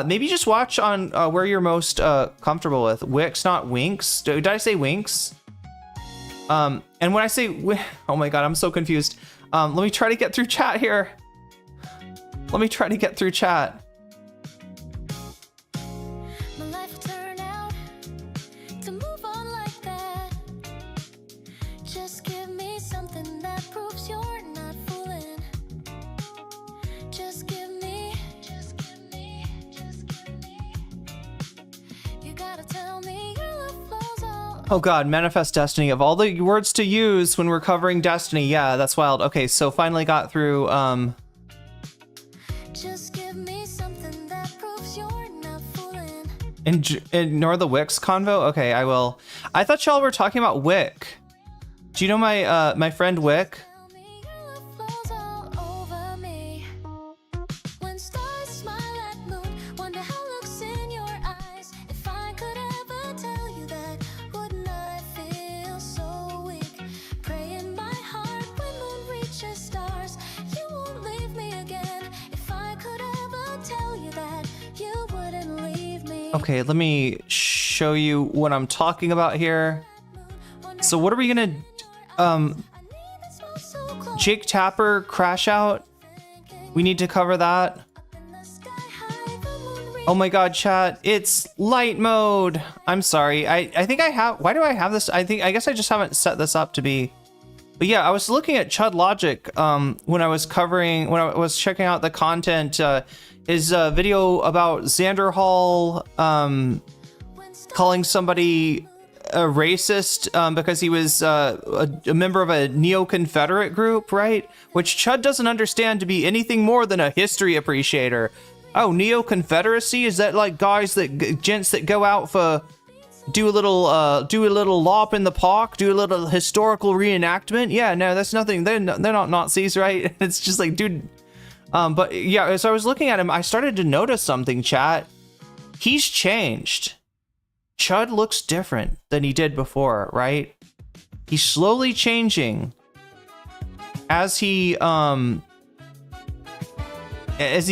[SPEAKER 1] Maybe just watch on where you're most comfortable with. Wix, not Winks. Did I say Winks? And when I say, oh my God, I'm so confused. Let me try to get through chat here. Let me try to get through chat. Oh God, Manifest Destiny. Of all the words to use when we're covering Destiny, yeah, that's wild. Okay, so finally got through,
[SPEAKER 3] Just give me something that proves you're not fooling.
[SPEAKER 1] Ignore the Wix convo? Okay, I will. I thought y'all were talking about Wick. Do you know my, my friend Wick?
[SPEAKER 3] Tell me your love flows all over me. When stars smile at moon, wonder how looks in your eyes. If I could ever tell you that, wouldn't I feel so weak? Pray in my heart when moon reaches stars, you won't leave me again. If I could ever tell you that, you wouldn't leave me.
[SPEAKER 1] Okay, let me show you what I'm talking about here. So what are we gonna, Jake Tapper crash out? We need to cover that. Oh my God, chat, it's light mode. I'm sorry, I think I have, why do I have this? I guess I just haven't set this up to be. But yeah, I was looking at Chud Logic when I was checking out the content, his video about Xander Hall calling somebody a racist because he was a member of a neo-Confederate group, right? Which Chud doesn't understand to be anything more than a history appreciator. Oh, neo-Confederacy? Is that like guys that gents that go out for do a little lop in the park, do a little historical reenactment? Yeah, no, that's nothing. They're not Nazis, right? It's just like, dude. But yeah, as I was looking at him, I started to notice something, chat. He's changed. Chud looks different than he did before, right? He's slowly changing as he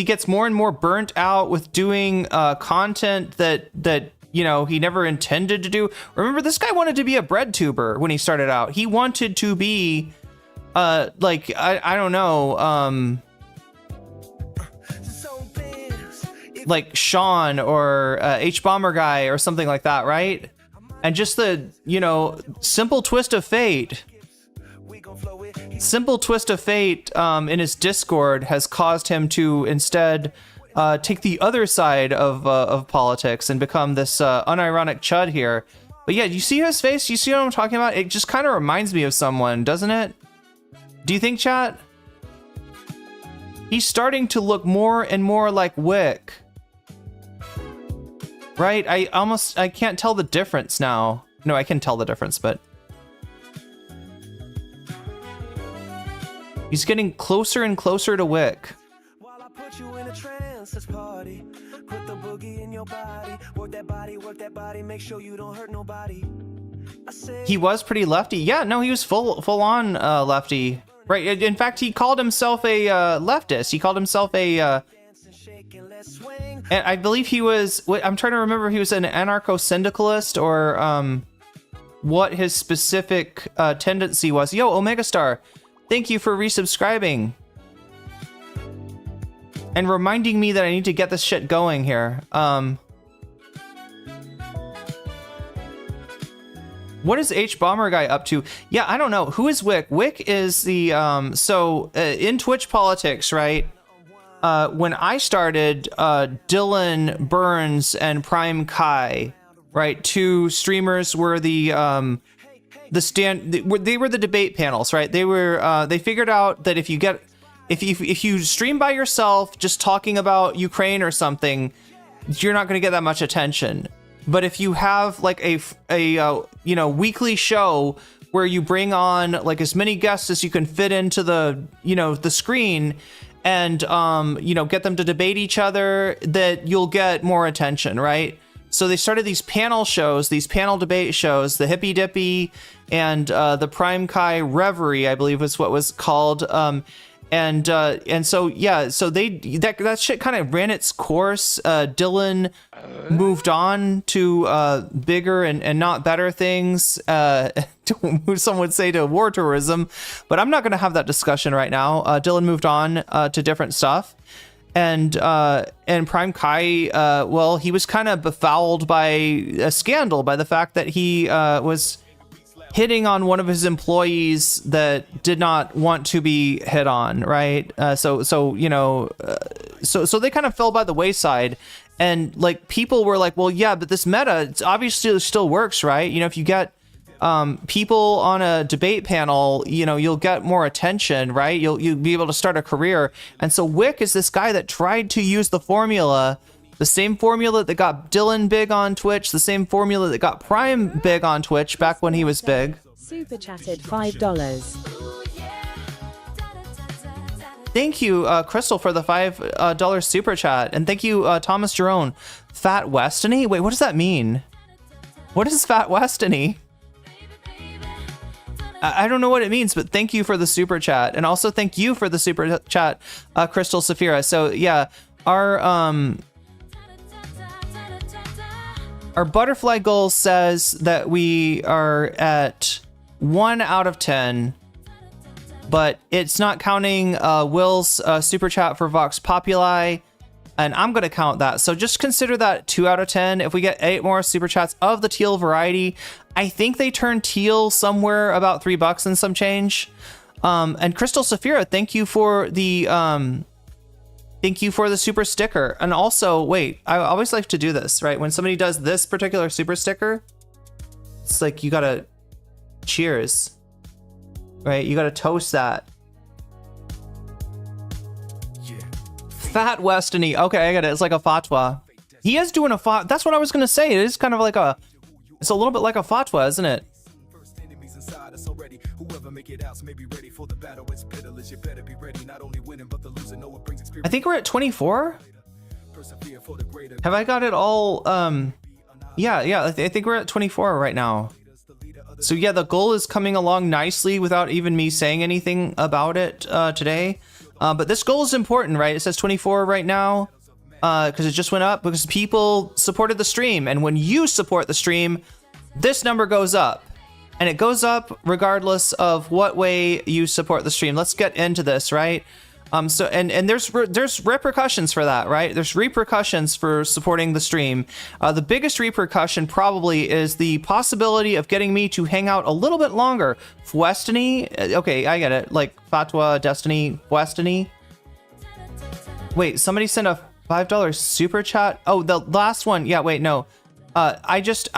[SPEAKER 1] gets more and more burnt out with doing content that you know he never intended to do. Remember, this guy wanted to be a bread tuber when he started out. He wanted to be like I don't know, like Sean or H-Bomber guy or something like that, right? And just the, you know, simple twist of fate in his Discord has caused him to instead take the other side of politics and become this unironic chud here. But yeah, you see his face? You see what I'm talking about? It just kind of reminds me of someone, doesn't it? Do you think, chat? He's starting to look more and more like Wick. Right? I can't tell the difference now. No, I can tell the difference, but he's getting closer and closer to Wick.
[SPEAKER 2] While I put you in a trance, let's party. Put the boogie in your body. Work that body, make sure you don't hurt nobody.
[SPEAKER 1] He was pretty lefty. Yeah, no, he was full on lefty. Right. In fact, he called himself a leftist. He called himself a and I believe he was, I'm trying to remember if he was an anarcho-syndicalist or what his specific tendency was. Yo, Omega Star, thank you for resubscribing. And reminding me that I need to get this shit going here. What is H-Bomber guy up to? Yeah, I don't know. Who is Wick? Wick is the, in Twitch politics, right? When I started, Dylan Burns and Prime Kai, right, two streamers were they were the debate panels, right? They figured out that if you stream by yourself, just talking about Ukraine or something, you're not going to get that much attention. But if you have like a weekly show where you bring on like as many guests as you can fit into the screen, and get them to debate each other, that you'll get more attention, right? So they started these panel shows, these panel debate shows, the Hippy Dippy and the Prime Kai Reverie, I believe was what was called. And so yeah, so that shit kind of ran its course. Dylan moved on to bigger and not better things. Some would say to war tourism, but I'm not going to have that discussion right now. Dylan moved on to different stuff. And Prime Kai, well, he was kind of befouled by a scandal, by the fact that he was hitting on one of his employees that did not want to be hit on, right? So they kind of fell by the wayside, and like people were like, well, yeah, but this meta, it's obviously still works, right? You know, if you get people on a debate panel, you know, you'll get more attention, right? You'll be able to start a career. And so Wick is this guy that tried to use the formula, the same formula that got Dylan big on Twitch, the same formula that got Prime big on Twitch back when he was big.
[SPEAKER 4] Super chatted $5.
[SPEAKER 1] Thank you, Crystal, for the $5 super chat. And thank you, Thomas Jerome. Fat Westony? Wait, what does that mean? What is Fat Westony? I don't know what it means, but thank you for the super chat. And also thank you for the super chat, Crystal Saphira. So yeah, our butterfly goal says that we are at 1 out of 10, but it's not counting Will's super chat for Vox Populi, and I'm going to count that. So just consider that 2 out of 10. If we get 8 more super chats of the teal variety, I think they turn teal somewhere about $3 and some change. And Crystal Saphira, thank you for the super sticker. And also, wait, I always like to do this, right? When somebody does this particular super sticker, it's like you gotta cheers, right? You gotta toast that. Fat Westony. Okay, I get it. It's like a fatwa. He is doing a fatwa. That's what I was gonna say. It is kind of like it's a little bit like a fatwa, isn't it? I think we're at 24. Have I got it all? Yeah, I think we're at 24 right now. So yeah, the goal is coming along nicely without even me saying anything about it today. But this goal is important, right? It says 24 right now because it just went up because people supported the stream. And when you support the stream, this number goes up. And it goes up regardless of what way you support the stream. Let's get into this, right? So there's repercussions for that, right? There's repercussions for supporting the stream. The biggest repercussion probably is the possibility of getting me to hang out a little bit longer. Westony, okay, I get it. Like Fatwa, Destiny, Westony. Wait, somebody sent a $5 super chat. Oh, the last one. Yeah, wait, no. I just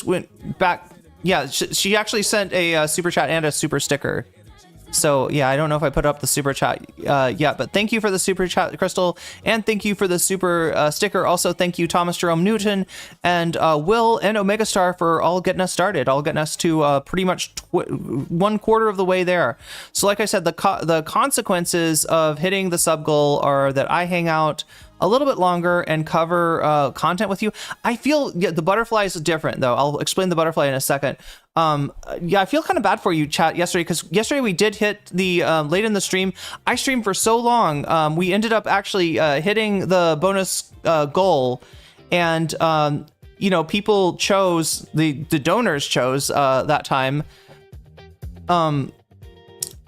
[SPEAKER 1] went back. Yeah, she actually sent a super chat and a super sticker. So yeah, I don't know if I put up the super chat yet, but thank you for the super chat, Crystal, and thank you for the super sticker. Also, thank you, Thomas Jerome Newton and Will and Omega Star for all getting us started, all getting us to pretty much 1/4 of the way there. So like I said, the consequences of hitting the sub goal are that I hang out a little bit longer and cover content with you. I feel the butterfly is different though. I'll explain the butterfly in a second. Yeah, I feel kind of bad for you, chat, yesterday, because yesterday we did hit the late in the stream. I streamed for so long. We ended up actually hitting the bonus goal, and you know, people chose the donors chose that time.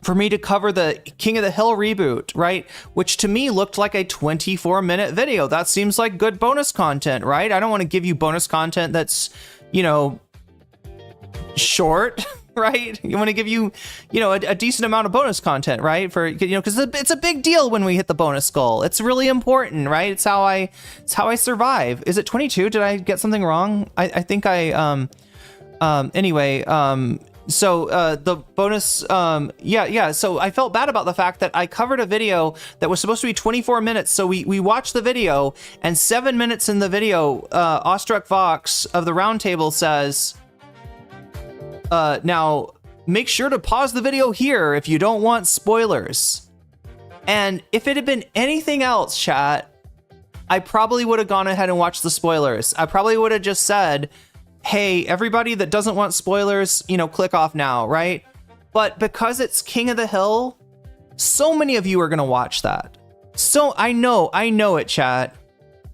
[SPEAKER 1] For me to cover the King of the Hill reboot, right? Which to me looked like a 24-minute video. That seems like good bonus content, right? I don't want to give you bonus content that's, you know, short, right? You want to give you, you know, a decent amount of bonus content, right? For, you know, because it's a big deal when we hit the bonus goal. It's really important, right? It's how I survive. Is it 22? Did I get something wrong? I think anyway, so the bonus, yeah. So I felt bad about the fact that I covered a video that was supposed to be 24 minutes. So we watched the video, and 7 minutes in the video, Awestruck Vox of the Roundtable says, now make sure to pause the video here if you don't want spoilers. And if it had been anything else, chat, I probably would have gone ahead and watched the spoilers. I probably would have just said, hey, everybody that doesn't want spoilers, you know, click off now, right? But because it's King of the Hill, so many of you are going to watch that. So I know it, chat.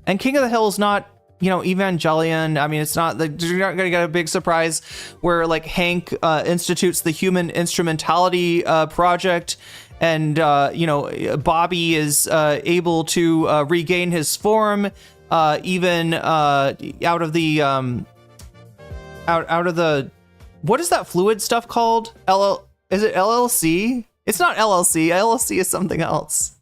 [SPEAKER 1] And King of the Hill is not, you know, Evangelion. I mean, it's not, you're not going to get a big surprise where like Hank institutes the human instrumentality project, and you know, Bobby is able to regain his form, even out of the what is that fluid stuff called? Is it LLC? It's not LLC. LLC is something else.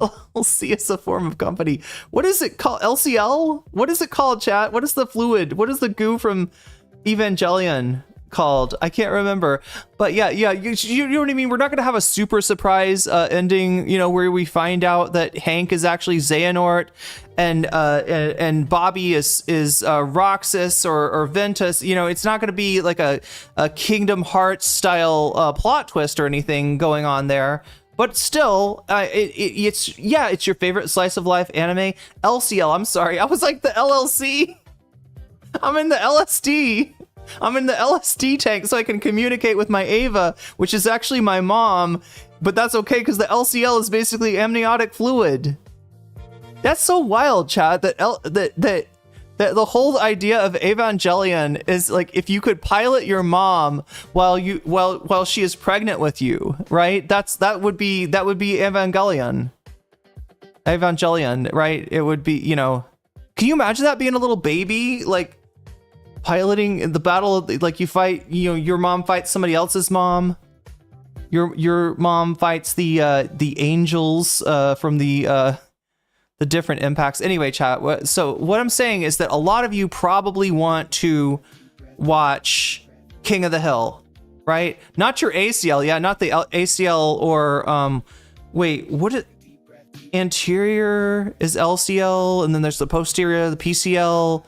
[SPEAKER 1] LLC is a form of company. What is it called? LCL? What is it called, chat? What is the fluid? What is the goo from Evangelion called? I can't remember. But yeah, you know what I mean? We're not going to have a super surprise ending, you know, where we find out that Hank is actually Xehanort and Bobby is Roxas or Ventus. You know, it's not going to be like a Kingdom Hearts style plot twist or anything going on there. But still, it's your favorite slice of life anime. LCL, I'm sorry. I was like the LLC. I'm in the LSD. I'm in the LSD tank so I can communicate with my Ava, which is actually my mom. But that's okay because the LCL is basically amniotic fluid. That's so wild, chat, that the whole idea of Evangelion is like if you could pilot your mom while she is pregnant with you, right? That would be Evangelion. Evangelion, right? It would be, you know. Can you imagine that being a little baby, like piloting the battle? Like you fight, you know, your mom fights somebody else's mom. Your mom fights the angels from the different impacts. Anyway, chat. So what I'm saying is that a lot of you probably want to watch King of the Hill, right? Not your ACL, yeah, not the ACL or wait, what is anterior is LCL, and then there's the posterior, the PCL,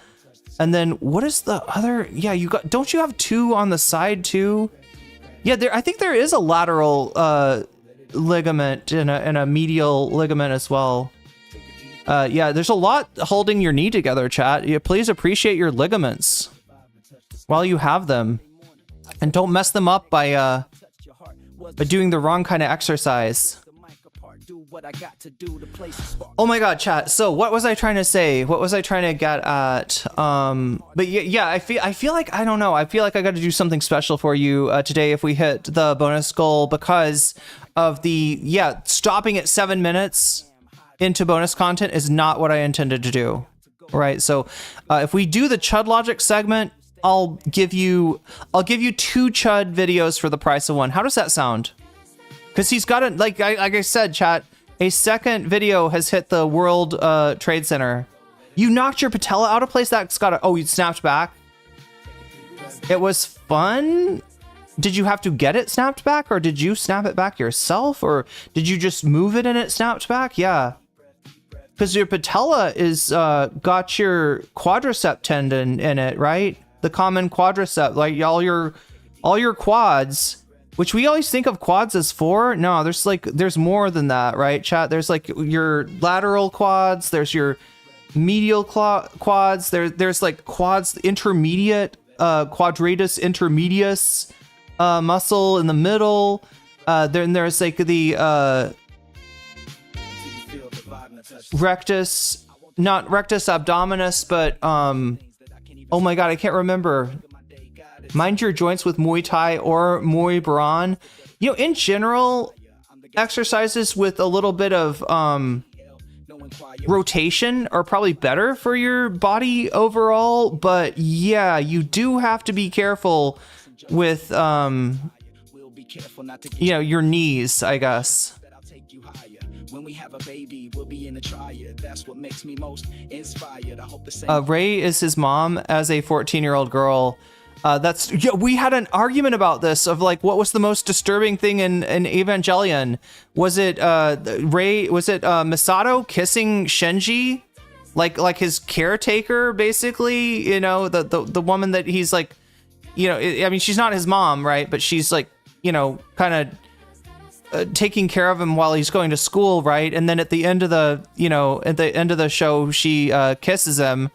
[SPEAKER 1] and then what is the other? Yeah, you got. Don't you have two on the side too? Yeah, I think there is a lateral ligament and a medial ligament as well. Yeah, there's a lot holding your knee together, chat. Yeah, please appreciate your ligaments while you have them, and don't mess them up by doing the wrong kind of exercise. Oh my god, chat. So what was I trying to say? What was I trying to get at? But yeah, I feel like, I don't know. I feel like I got to do something special for you today if we hit the bonus goal, because of the stopping at 7 minutes into bonus content is not what I intended to do, right? So if we do the chud logic segment, I'll give you 2 chud videos for the price of 1. How does that sound? Because he's got it, like I said, chat, a second video has hit the World Trade Center. You knocked your patella out of place. That's got you snapped back. It was fun. Did you have to get it snapped back, or did you snap it back yourself, or did you just move it and it snapped back? Yeah. Because your patella is got your quadricep tendon in it, right? The common quadricep, like all your quads, which we always think of quads as 4. No, there's more than that, right, chat? There's like your lateral quads, there's your medial quads, there's like quads intermediate, quadratus intermedius muscle in the middle. Then there's like the rectus, not rectus abdominis, but oh my god, I can't remember. Mind your joints with Muay Thai or Muay Baran. You know, in general, exercises with a little bit of rotation are probably better for your body overall, but yeah, you do have to be careful with you know, your knees, I guess. When we have a baby, we'll be in the triad. That's what makes me most inspired. I hope the same. Ray is his mom as a 14-year-old girl. We had an argument about this of like, what was the most disturbing thing in Evangelion? Was it Ray? Was it Misato kissing Shinji, like his caretaker, basically? You know, the woman that he's like, you know, I mean, she's not his mom, right? But she's like, you know, kind of taking care of him while he's going to school, right? And then at the end of the, at the end of the show, she kisses him.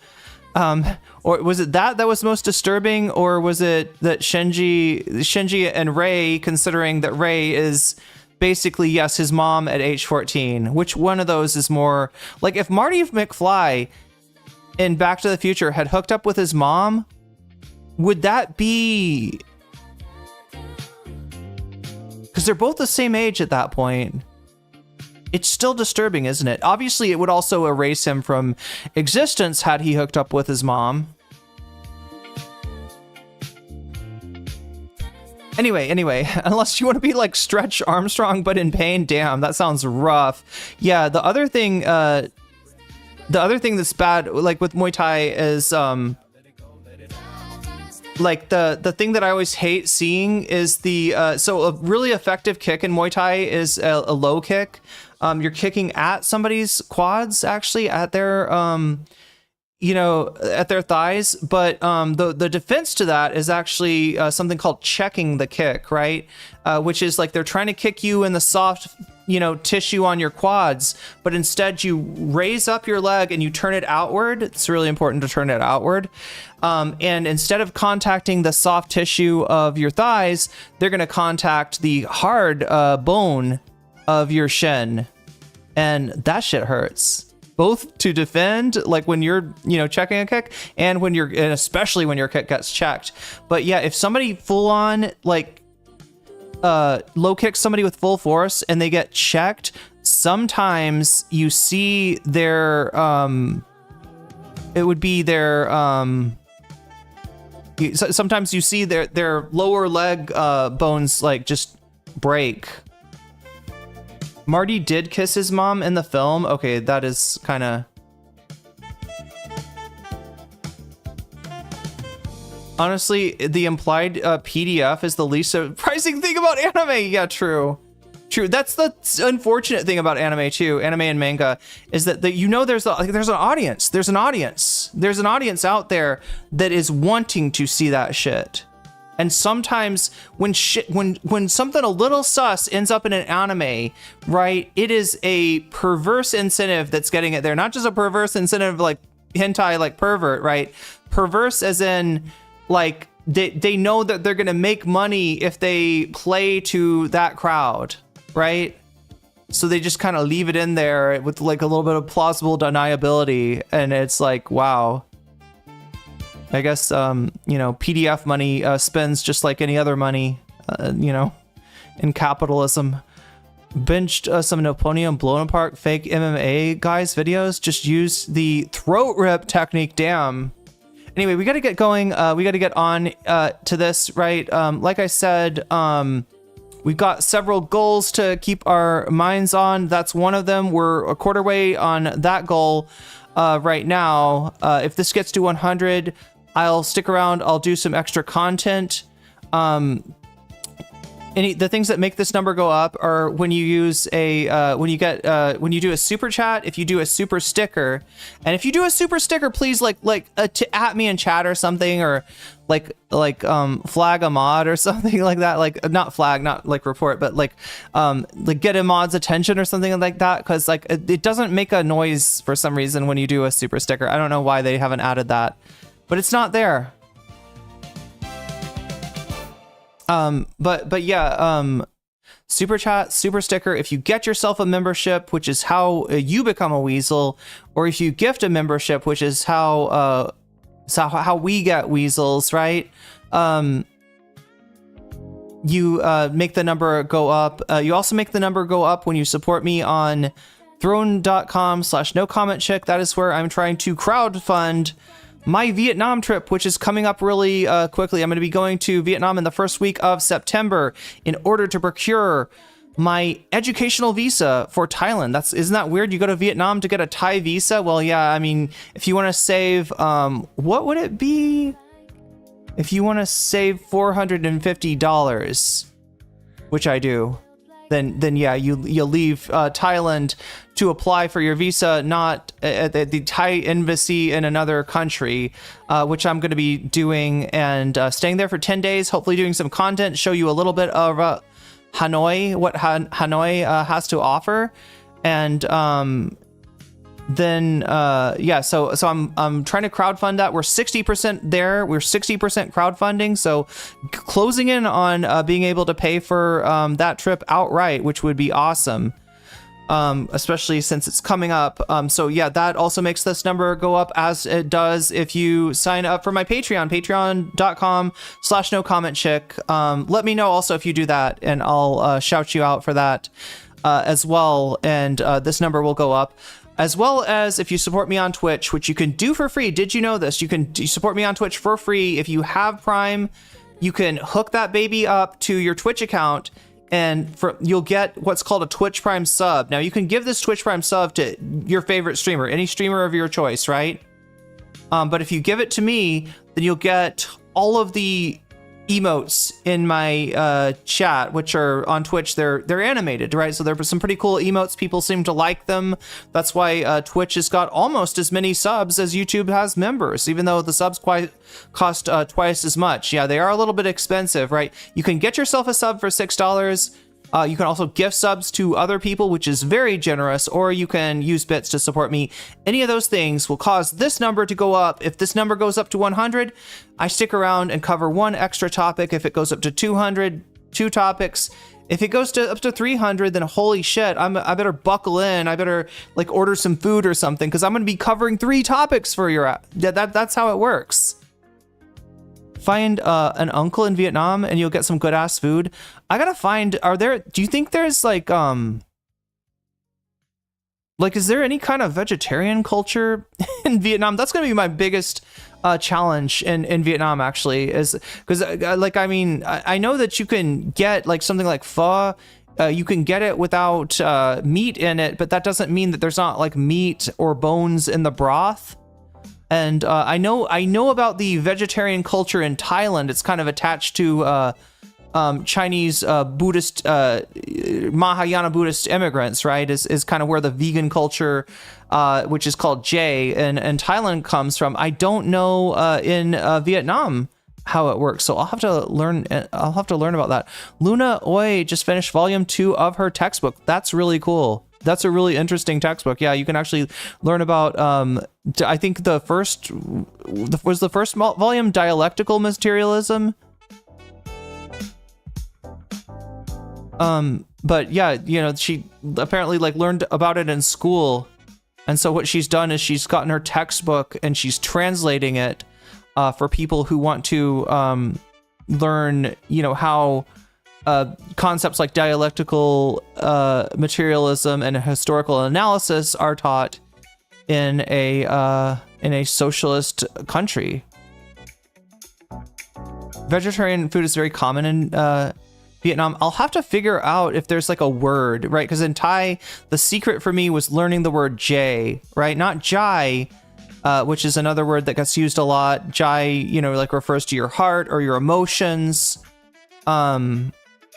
[SPEAKER 1] Or was it that was most disturbing, or was it that Shinji and Rei, considering that Rei is basically, yes, his mom at age 14? Which one of those is more like, if Marty McFly in Back to the Future had hooked up with his mom, would that be, because they're both the same age at that point? It's still disturbing, isn't it? Obviously, it would also erase him from existence had he hooked up with his mom. Anyway, unless you want to be like Stretch Armstrong but in pain, damn, that sounds rough. Yeah, the other thing that's bad, like with Muay Thai, is like the thing that I always hate seeing is the so a really effective kick in Muay Thai is a low kick. You're kicking at somebody's quads, actually, at their at their thighs, but the defense to that is actually something called checking the kick, right? Which is like they're trying to kick you in the soft tissue on your quads, but instead you raise up your leg and you turn it outward. It's really important to turn it outward. And instead of contacting the soft tissue of your thighs, they're going to contact the hard bone of your shin. And that shit hurts. Both to defend, like when you're, checking a kick, and especially when your kick gets checked. But yeah, if somebody full on, like, low kicks somebody with full force and they get checked, sometimes you see their, sometimes you see their lower leg bones like just break. Marty did kiss his mom in the film. Okay, that is kind of... Honestly, the implied PDF is the least surprising thing about anime. Yeah, true. That's the unfortunate thing about anime too. Anime and manga is that there's an audience. There's an audience out there that is wanting to see that shit. And sometimes when something a little sus ends up in an anime, right, it is a perverse incentive that's getting it there. Not just a perverse incentive like hentai, like pervert, right? Perverse as in, like, they know that they're going to make money if they play to that crowd, right? So they just kind of leave it in there with like a little bit of plausible deniability. And it's like, wow. I guess, PDF money spends just like any other money, in capitalism. Binged some Napoleon blown apart fake MMA guys videos. Just use the throat rip technique. Damn. Anyway, we got to get going. We got to get on to this, right? Like I said, we've got several goals to keep our minds on. That's one of them. We're a quarter way on that goal right now. If this gets to 100... I'll stick around. I'll do some extra content. The things that make this number go up are when you use when you do a super chat, if you do a super sticker, and if you do a super sticker, please to at me in chat or something, or flag a mod or something like that. Like not flag, not like report, but like get a mod's attention or something like that. Because like it doesn't make a noise for some reason when you do a super sticker. I don't know why they haven't added that. But it's not there. But yeah, super chat, super sticker. If you get yourself a membership, which is how you become a weasel, or if you gift a membership, which is how we get weasels, right? You make the number go up. You also make the number go up when you support me on throne.com/nocommentchick. That is where I'm trying to crowdfund my Vietnam trip, which is coming up really quickly. I'm going to be going to Vietnam in the first week of September in order to procure my educational visa for Thailand. Isn't that weird? You go to Vietnam to get a Thai visa? Well, yeah, I mean, if you want to save, what would it be? If you want to save $450, which I do, then yeah, you leave Thailand to apply for your visa, not at the Thai embassy in another country, which I'm going to be doing, and staying there for 10 days, hopefully doing some content, show you a little bit of Hanoi, what Hanoi has to offer, and then yeah, so I'm trying to crowdfund that. We're 60% there. We're 60% crowdfunding, so closing in on being able to pay for that trip outright, which would be awesome. Especially since it's coming up. So yeah, that also makes this number go up, as it does if you sign up for my Patreon, patreon.com/nocommentchick. Let me know also if you do that, and I'll shout you out for that as well. And this number will go up, as well as if you support me on Twitch, which you can do for free. Did you know this? You can support me on Twitch for free. If you have Prime, you can hook that baby up to your Twitch account, and you'll get what's called a Twitch Prime sub. Now, you can give this Twitch Prime sub to your favorite streamer, any streamer of your choice, right? But if you give it to me, then you'll get all of the emotes in my chat, which are on Twitch. They're animated, right? So there are some pretty cool emotes. People seem to like them. That's why Twitch has got almost as many subs as YouTube has members, even though the subs cost twice as much. Yeah, they are a little bit expensive, right? You can get yourself a sub for $6. You can also gift subs to other people, which is very generous, or you can use bits to support me. Any of those things will cause this number to go up. If this number goes up to 100, I stick around and cover one extra topic. If it goes up to 200, 2 topics. If it goes up to 300, then holy shit, I better buckle in. I better like order some food or something, because I'm going to be covering 3 topics for your that's how it works. Find an uncle in Vietnam and you'll get some good ass food. I gotta find, do you think there's like is there any kind of vegetarian culture in Vietnam? That's gonna be my biggest challenge in Vietnam, actually, is because I know that you can get like something like pho. You can get it without meat in it, but that doesn't mean that there's not like meat or bones in the broth. And I know about the vegetarian culture in Thailand. It's kind of attached to Chinese Buddhist, Mahayana Buddhist immigrants, right? Is kind of where the vegan culture, which is called J, in Thailand comes from. I don't know in Vietnam how it works, so I'll have to learn about that. Luna Oi just finished volume 2 of her textbook. That's really cool. That's a really interesting textbook. Yeah, you can actually learn about, I think the first volume, dialectical materialism. But yeah, you know, she apparently like learned about it in school. And so what she's done is she's gotten her textbook and she's translating it for people who want to learn, you know, how concepts like dialectical materialism and historical analysis are taught in a socialist country. Vegetarian food is very common in Vietnam. I'll have to figure out if there's like a word, right? Because in Thai, the secret for me was learning the word J, right? Not Jai, which is another word that gets used a lot. Jai, you know, like refers to your heart or your emotions.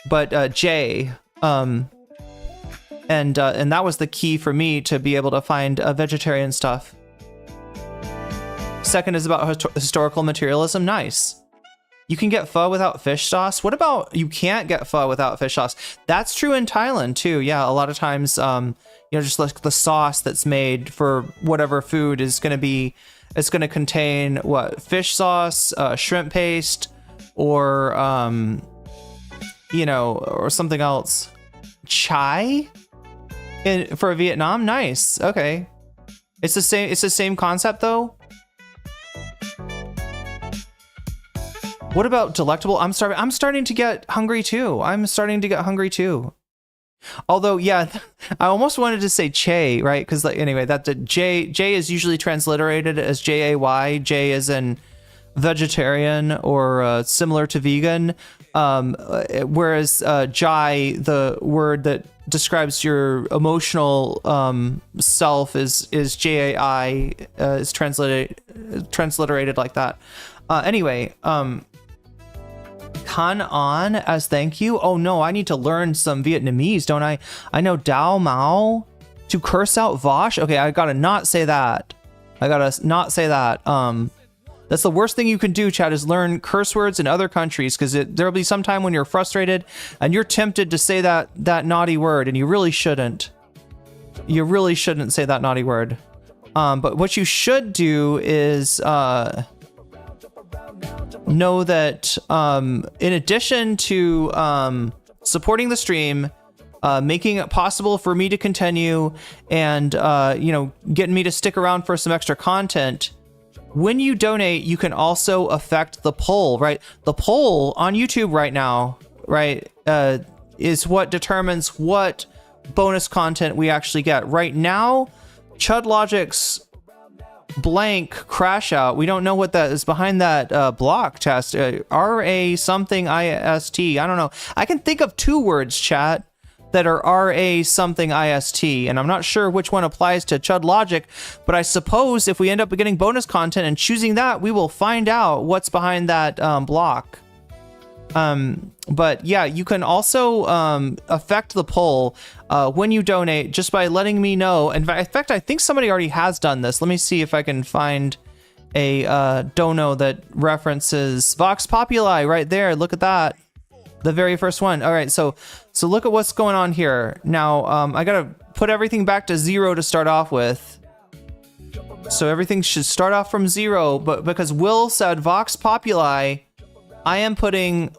[SPEAKER 1] But J, and that was the key for me to be able to find vegetarian stuff. Second is about historical materialism. Nice. You can get pho without fish sauce. What about you can't get pho without fish sauce? That's true in Thailand too. Yeah, a lot of times, you know, just like the sauce that's made for whatever food is going to be, it's going to contain what, fish sauce, shrimp paste, or you know, or something else. Chai for Vietnam. Nice. Okay. It's the same concept though. What about delectable? I'm starting to get hungry too. Although, yeah, I almost wanted to say Che, right? Because like, anyway, that the J is usually transliterated as Jay. J is in vegetarian or similar to vegan. Whereas Jai, the word that describes your emotional self, is Jai, is transliterated like that. Anyway, Kan An as thank you. Oh no, I need to learn some Vietnamese, don't I? I know Dao Mao to curse out Vosh. Okay, I gotta not say that. That's the worst thing you can do, chat, is learn curse words in other countries, because there'll be some time when you're frustrated and you're tempted to say that naughty word, and you really shouldn't. You really shouldn't say that naughty word. But what you should do is know that in addition to supporting the stream, making it possible for me to continue, and you know, getting me to stick around for some extra content, when you donate, you can also affect the poll, right? The poll on YouTube right now, right, is what determines what bonus content we actually get. Right now, Chud Logic's blank crash out, we don't know what that is behind that block test. RA something IST. I don't know. I can think of 2 words, chat, that are RA something IST, and I'm not sure which one applies to Chud Logic, but I suppose if we end up getting bonus content and choosing that, we will find out what's behind that block. But yeah, you can also affect the poll when you donate just by letting me know. In fact, I think somebody already has done this. Let me see if I can find a dono that references Vox Populi right there. Look at that. The very first one. All right, so look at what's going on here. Now, I gotta put everything back to 0 to start off with. So everything should start off from 0, but because Will said Vox Populi, I am putting,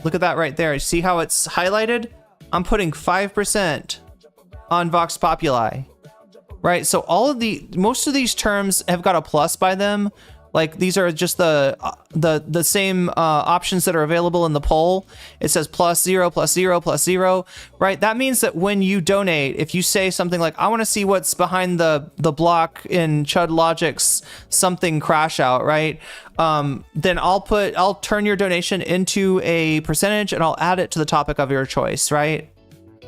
[SPEAKER 1] look at that right there. See how it's highlighted? I'm putting 5% on Vox Populi, right? So most of these terms have got a plus by them. Like, these are just the same options that are available in the poll. It says +0, +0, +0, right? That means that when you donate, if you say something like, I want to see what's behind the block in Chud Logic's something crash out, right? Then I'll turn your donation into a percentage and I'll add it to the topic of your choice, right?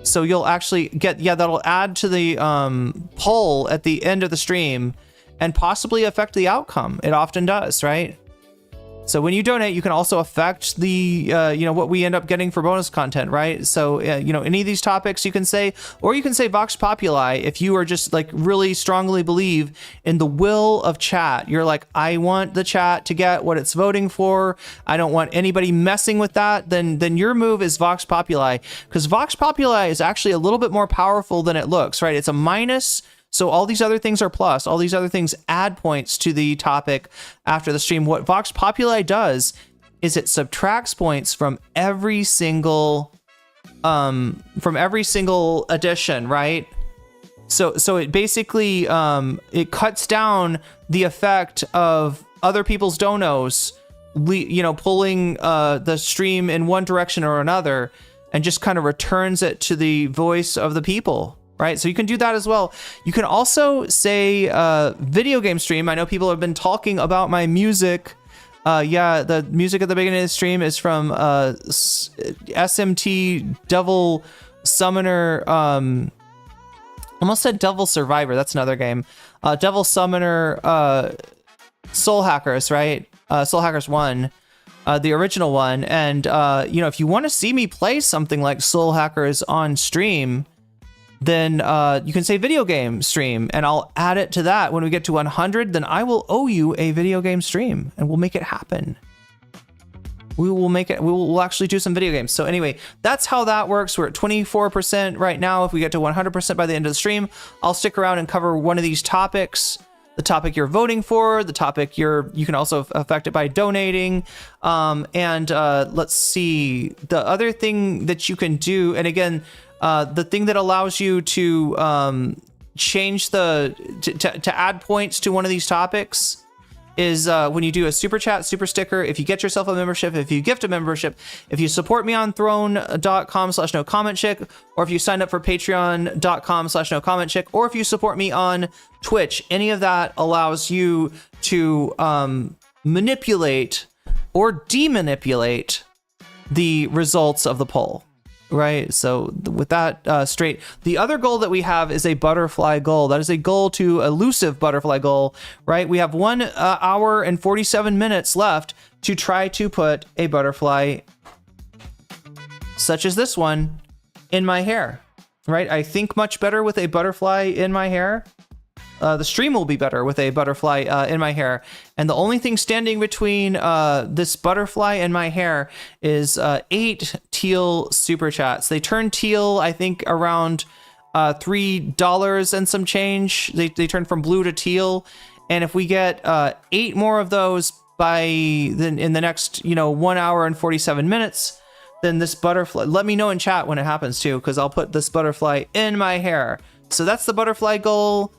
[SPEAKER 1] So you'll actually get, yeah, that'll add to the poll at the end of the stream and possibly affect the outcome. It often does, right? So when you donate, you can also affect the, you know, what we end up getting for bonus content, right? So, you know, any of these topics you can say, or you can say Vox Populi if you are just like really strongly believe in the will of chat. You're like, I want the chat to get what it's voting for. I don't want anybody messing with that. Then your move is Vox Populi, because Vox Populi is actually a little bit more powerful than it looks, right? It's a minus. So all these other things are plus. All these other things add points to the topic after the stream. What Vox Populi does is it subtracts points from every single edition, right? So it basically it cuts down the effect of other people's donos, you know, pulling the stream in one direction or another, and just kind of returns it to the voice of the people. Right, so you can do that as well. You can also say video game stream. I know people have been talking about my music. Yeah, the music at the beginning of the stream is from SMT Devil Summoner. Almost said Devil Survivor. That's another game. Devil Summoner Soul Hackers, right? Soul Hackers 1. The original one. And, you know, if you want to see me play something like Soul Hackers on stream, then you can say video game stream, and I'll add it to that. When we get to 100, then I will owe you a video game stream, and we'll make it happen. We will make it. We'll actually do some video games. So anyway, that's how that works. We're at 24% right now. If we get to 100% by the end of the stream, I'll stick around and cover one of these topics. The topic you're voting for, the topic you can also affect it by donating. And let's see, the other thing that you can do, and again, the thing that allows you to change to add points to one of these topics is when you do a super chat, super sticker, if you get yourself a membership, if you gift a membership, if you support me on throne.com/nocommentchick, or if you sign up for patreon.com/nocommentchick, or if you support me on Twitch, any of that allows you to manipulate or demanipulate the results of the poll. Right, so with that straight, the other goal that we have is a butterfly goal. That is a goal to elusive butterfly goal, right? We have 1 hour and 47 minutes left to try to put a butterfly, such as this one, in my hair, right? I think much better with a butterfly in my hair. The stream will be better with a butterfly in my hair. And the only thing standing between this butterfly and my hair is 8 teal super chats. They turn teal, I think, around $3 and some change. They turn from blue to teal. And if we get 8 more of those in the next 1 hour and 47 minutes, then this butterfly, let me know in chat when it happens too, because I'll put this butterfly in my hair. So that's the butterfly goal.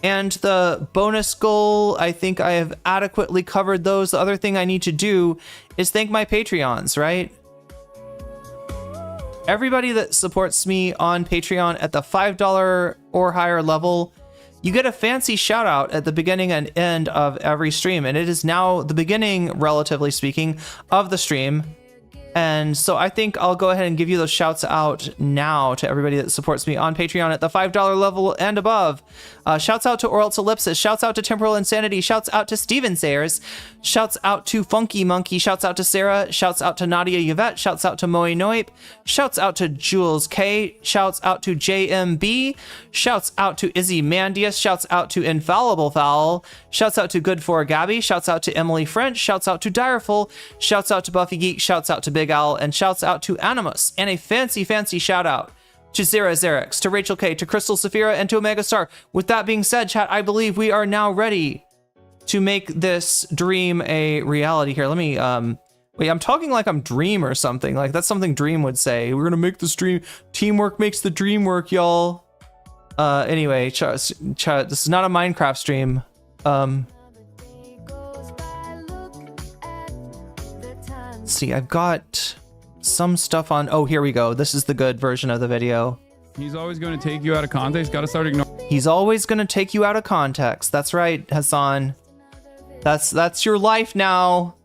[SPEAKER 1] And the bonus goal, I think I have adequately covered those. The other thing I need to do is thank my Patreons, right? Everybody that supports me on Patreon at the $5 or higher level, you get a fancy shout out at the beginning and end of every stream. And it is now the beginning, relatively speaking, of the stream. And so I think I'll go ahead and give you those shouts out now to everybody that supports me on Patreon at the $5 level and above. Shouts out to Oral's Ellipsis. Shouts out to Temporal Insanity. Shouts out to Steven Sayers. Shouts out to Funky Monkey. Shouts out to Sarah. Shouts out to Nadia Yvette. Shouts out to Moe Noip. Shouts out to Jules K. Shouts out to JMB. Shouts out to Izzy Mandius. Shouts out to Infallible Fowl. Shouts out to Good for Gabby. Shouts out to Emily French. Shouts out to Direful. Shouts out to Buffy Geek. Shouts out to Big Owl. And shouts out to Animus. And a fancy shout out to Zara Xerix, to Rachel K, to Crystal Saphira, and to Omega Star. With that being said, chat, I believe we are now ready to make this dream a reality here. Let me, wait, I'm talking like I'm Dream or something. Like, that's something Dream would say. We're gonna make this dream. Teamwork makes the dream work, y'all. Anyway, this is not a Minecraft stream. Let's see, I've got some stuff on. Oh, here we go. This is the good version of the video.
[SPEAKER 5] He's always going to take you out of context. Got to start ignoring.
[SPEAKER 1] He's always going to take you out of context. That's right, Hasan. That's your life now.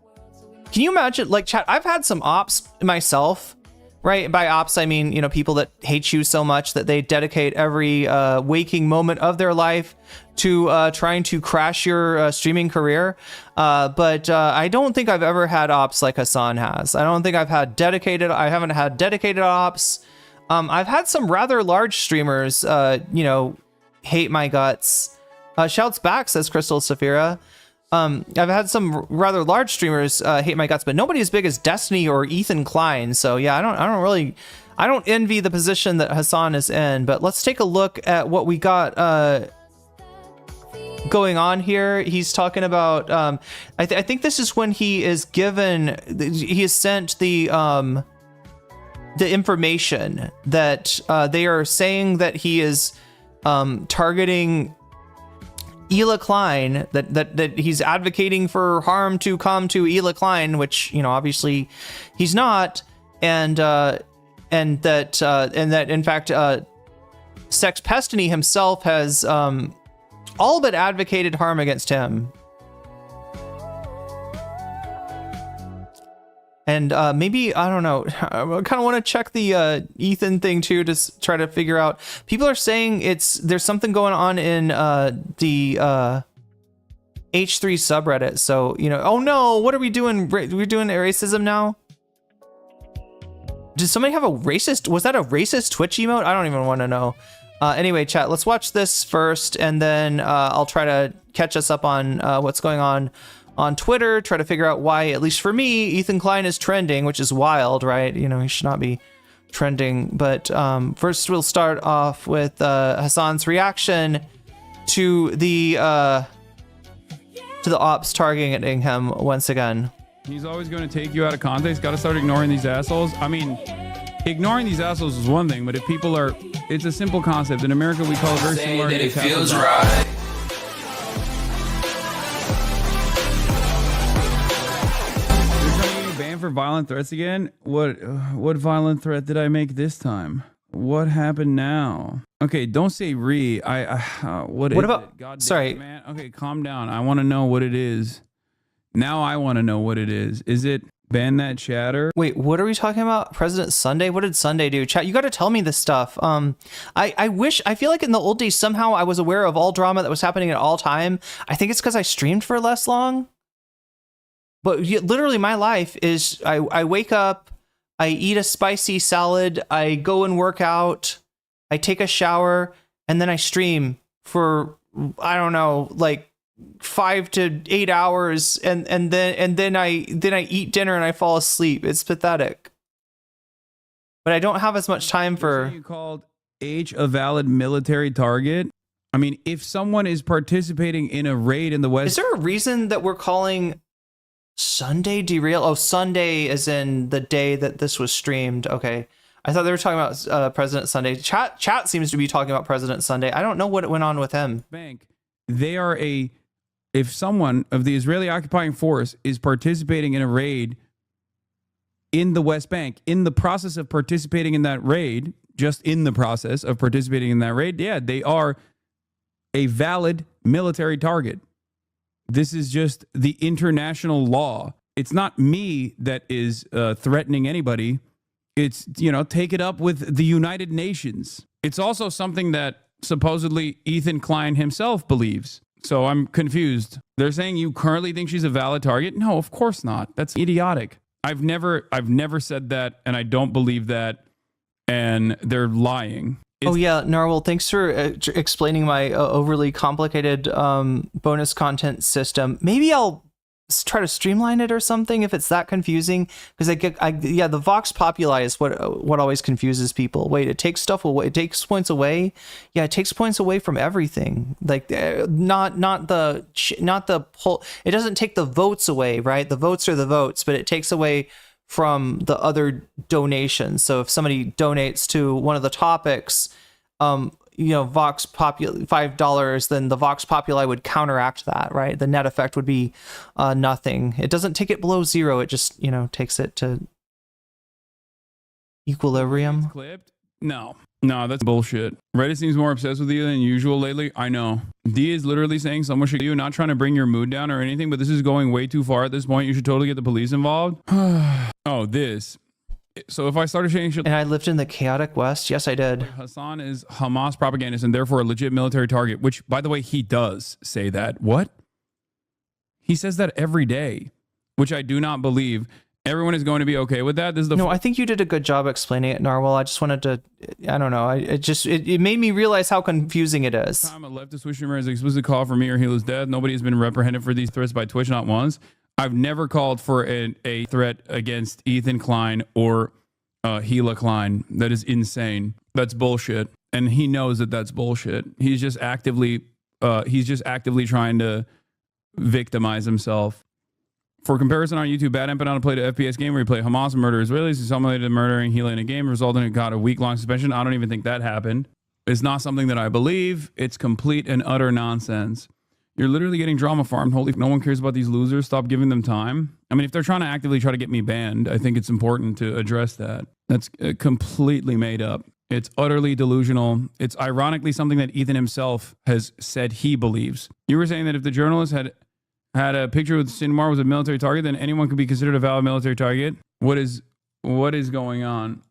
[SPEAKER 1] Can you imagine, like, chat, I've had some ops myself, right? By ops, I mean, people that hate you so much that they dedicate every waking moment of their life to trying to crash your streaming career. But I don't think I've ever had ops like Hasan has. I don't think I haven't had dedicated ops. I've had some rather large streamers, hate my guts. Shouts back, says Crystal Saphira. I've had some rather large streamers hate my guts, but nobody as big as Destiny or Ethan Klein. So yeah, I don't envy the position that Hasan is in. But let's take a look at what we got going on here. He's talking about I think this is when he is sent the information that they are saying that he is targeting Ela Klein, that he's advocating for harm to come to Ela Klein, which obviously he's not, and that in fact Sex Pestany himself has all but advocated harm against him. And maybe, I don't know, I kind of want to check the Ethan thing too to try to figure out. People are saying there's something going on in the H3 subreddit. So, oh no, what are we doing? We're doing racism now? Did somebody have was that a racist Twitch emote? I don't even want to know. Anyway, chat, let's watch this first, and then I'll try to catch us up on what's going on Twitter, try to figure out why, at least for me, Ethan Klein is trending, which is wild, right? He should not be trending. But first, we'll start off with Hasan's reaction to the ops targeting him once again.
[SPEAKER 5] He's always going to take you out of context. Got to start ignoring these assholes. I mean, ignoring these assholes is one thing, but if people are, it's a simple concept. In America, we call it very similar. It feels right. For violent threats again? What violent threat did I make this time? What happened now? Okay, don't say what about God sorry damn, man. Okay, calm down. I want to know what it is. Now I want to know what it is. Is it ban that chatter?
[SPEAKER 1] Wait, what are we talking about? President Sunday? What did Sunday do? Chat, you got to tell me this stuff. I feel like in the old days somehow I was aware of all drama that was happening at all time. I think it's because I streamed for less long. But literally my life is I wake up, I eat a spicy salad, I go and work out, I take a shower, and then I stream for I don't know, like 5 to 8 hours, and then I eat dinner and I fall asleep. It's pathetic. But I don't have as much time for.
[SPEAKER 5] You called H a valid military target? I mean, if someone is participating in a raid in the West,
[SPEAKER 1] is there a reason that we're calling Sunday derail? Oh, Sunday is in the day that this was streamed. Okay. I thought they were talking about President Sunday. Chat seems to be talking about President Sunday. I don't know what went on with him.
[SPEAKER 5] Bank. They are if someone of the Israeli occupying force is participating in a raid in the West Bank, in the process of participating in that raid, just in the process of participating in that raid, yeah, they are a valid military target. This is just the international law. It's not me that is threatening anybody. It's, take it up with the United Nations. It's also something that supposedly Ethan Klein himself believes. So I'm confused. They're saying you currently think she's a valid target? No, of course not. That's idiotic. I've never said that, and I don't believe that, and they're lying.
[SPEAKER 1] Oh yeah, Narwhal, thanks for explaining my overly complicated bonus content system. Maybe I'll try to streamline it or something if it's that confusing, because the Vox Populi is what always confuses people. Wait, it takes stuff away, it takes points away. Yeah, it takes points away from everything. Like not the poll. It doesn't take the votes away, right? The votes are the votes, but it takes away from the other donations. So if somebody donates to one of the topics, Vox Populi $5, then the Vox Populi would counteract that, right? The net effect would be nothing. It doesn't take it below 0. It just, takes it to equilibrium.
[SPEAKER 5] Clipped? No, that's bullshit. Reddit seems more obsessed with you than usual lately. I know. D is literally saying someone should you, not trying to bring your mood down or anything, but this is going way too far at this point. You should totally get the police involved. Oh, this. So if I started saying shit,
[SPEAKER 1] and I lived in the chaotic West, yes, I did.
[SPEAKER 5] Hasan is Hamas propagandist and therefore a legit military target, which, by the way, he does say that. What? He says that every day, which I do not believe. Everyone is going to be okay with that. This is the
[SPEAKER 1] no, I think you did a good job explaining it, Narwhal. I just wanted to, I don't know. It made me realize how confusing it is.
[SPEAKER 5] Time a leftist Twitch streamer has explicit call for me or Hila's death. Nobody has been reprehended for these threats by Twitch, not once. I've never called for a threat against Ethan Klein or Hila Klein. That is insane. That's bullshit. And he knows that that's bullshit. He's just actively trying to victimize himself. For comparison on YouTube, Bad Empanada played an FPS game where he played Hamas and murder Israelis. He simulated murdering Hila in a game, resulting in a week-long suspension. I don't even think that happened. It's not something that I believe. It's complete and utter nonsense. You're literally getting drama farmed. Holy, no one cares about these losers. Stop giving them time. I mean, if they're trying to actively try to get me banned, I think it's important to address that. That's completely made up. It's utterly delusional. It's ironically something that Ethan himself has said he believes. You were saying that if the journalist had a picture with Sinmar was a military target, then anyone could be considered a valid military target. What is going on?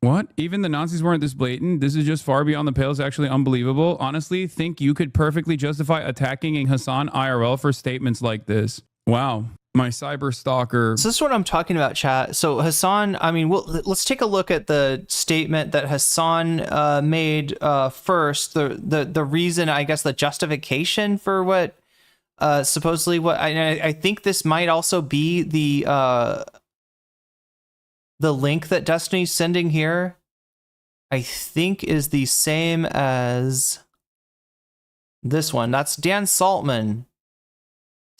[SPEAKER 5] What? Even the Nazis weren't this blatant. This is just far beyond the pale. It's actually unbelievable. Honestly, think you could perfectly justify attacking Hasan IRL for statements like this. Wow. My cyber stalker.
[SPEAKER 1] So this is what I'm talking about, chat. So Hasan, I mean, let's take a look at the statement that Hasan made first. The reason, I guess, the justification for what supposedly what I think this might also be the link that Destiny's sending here, I think is the same as this one. That's Dan Saltman.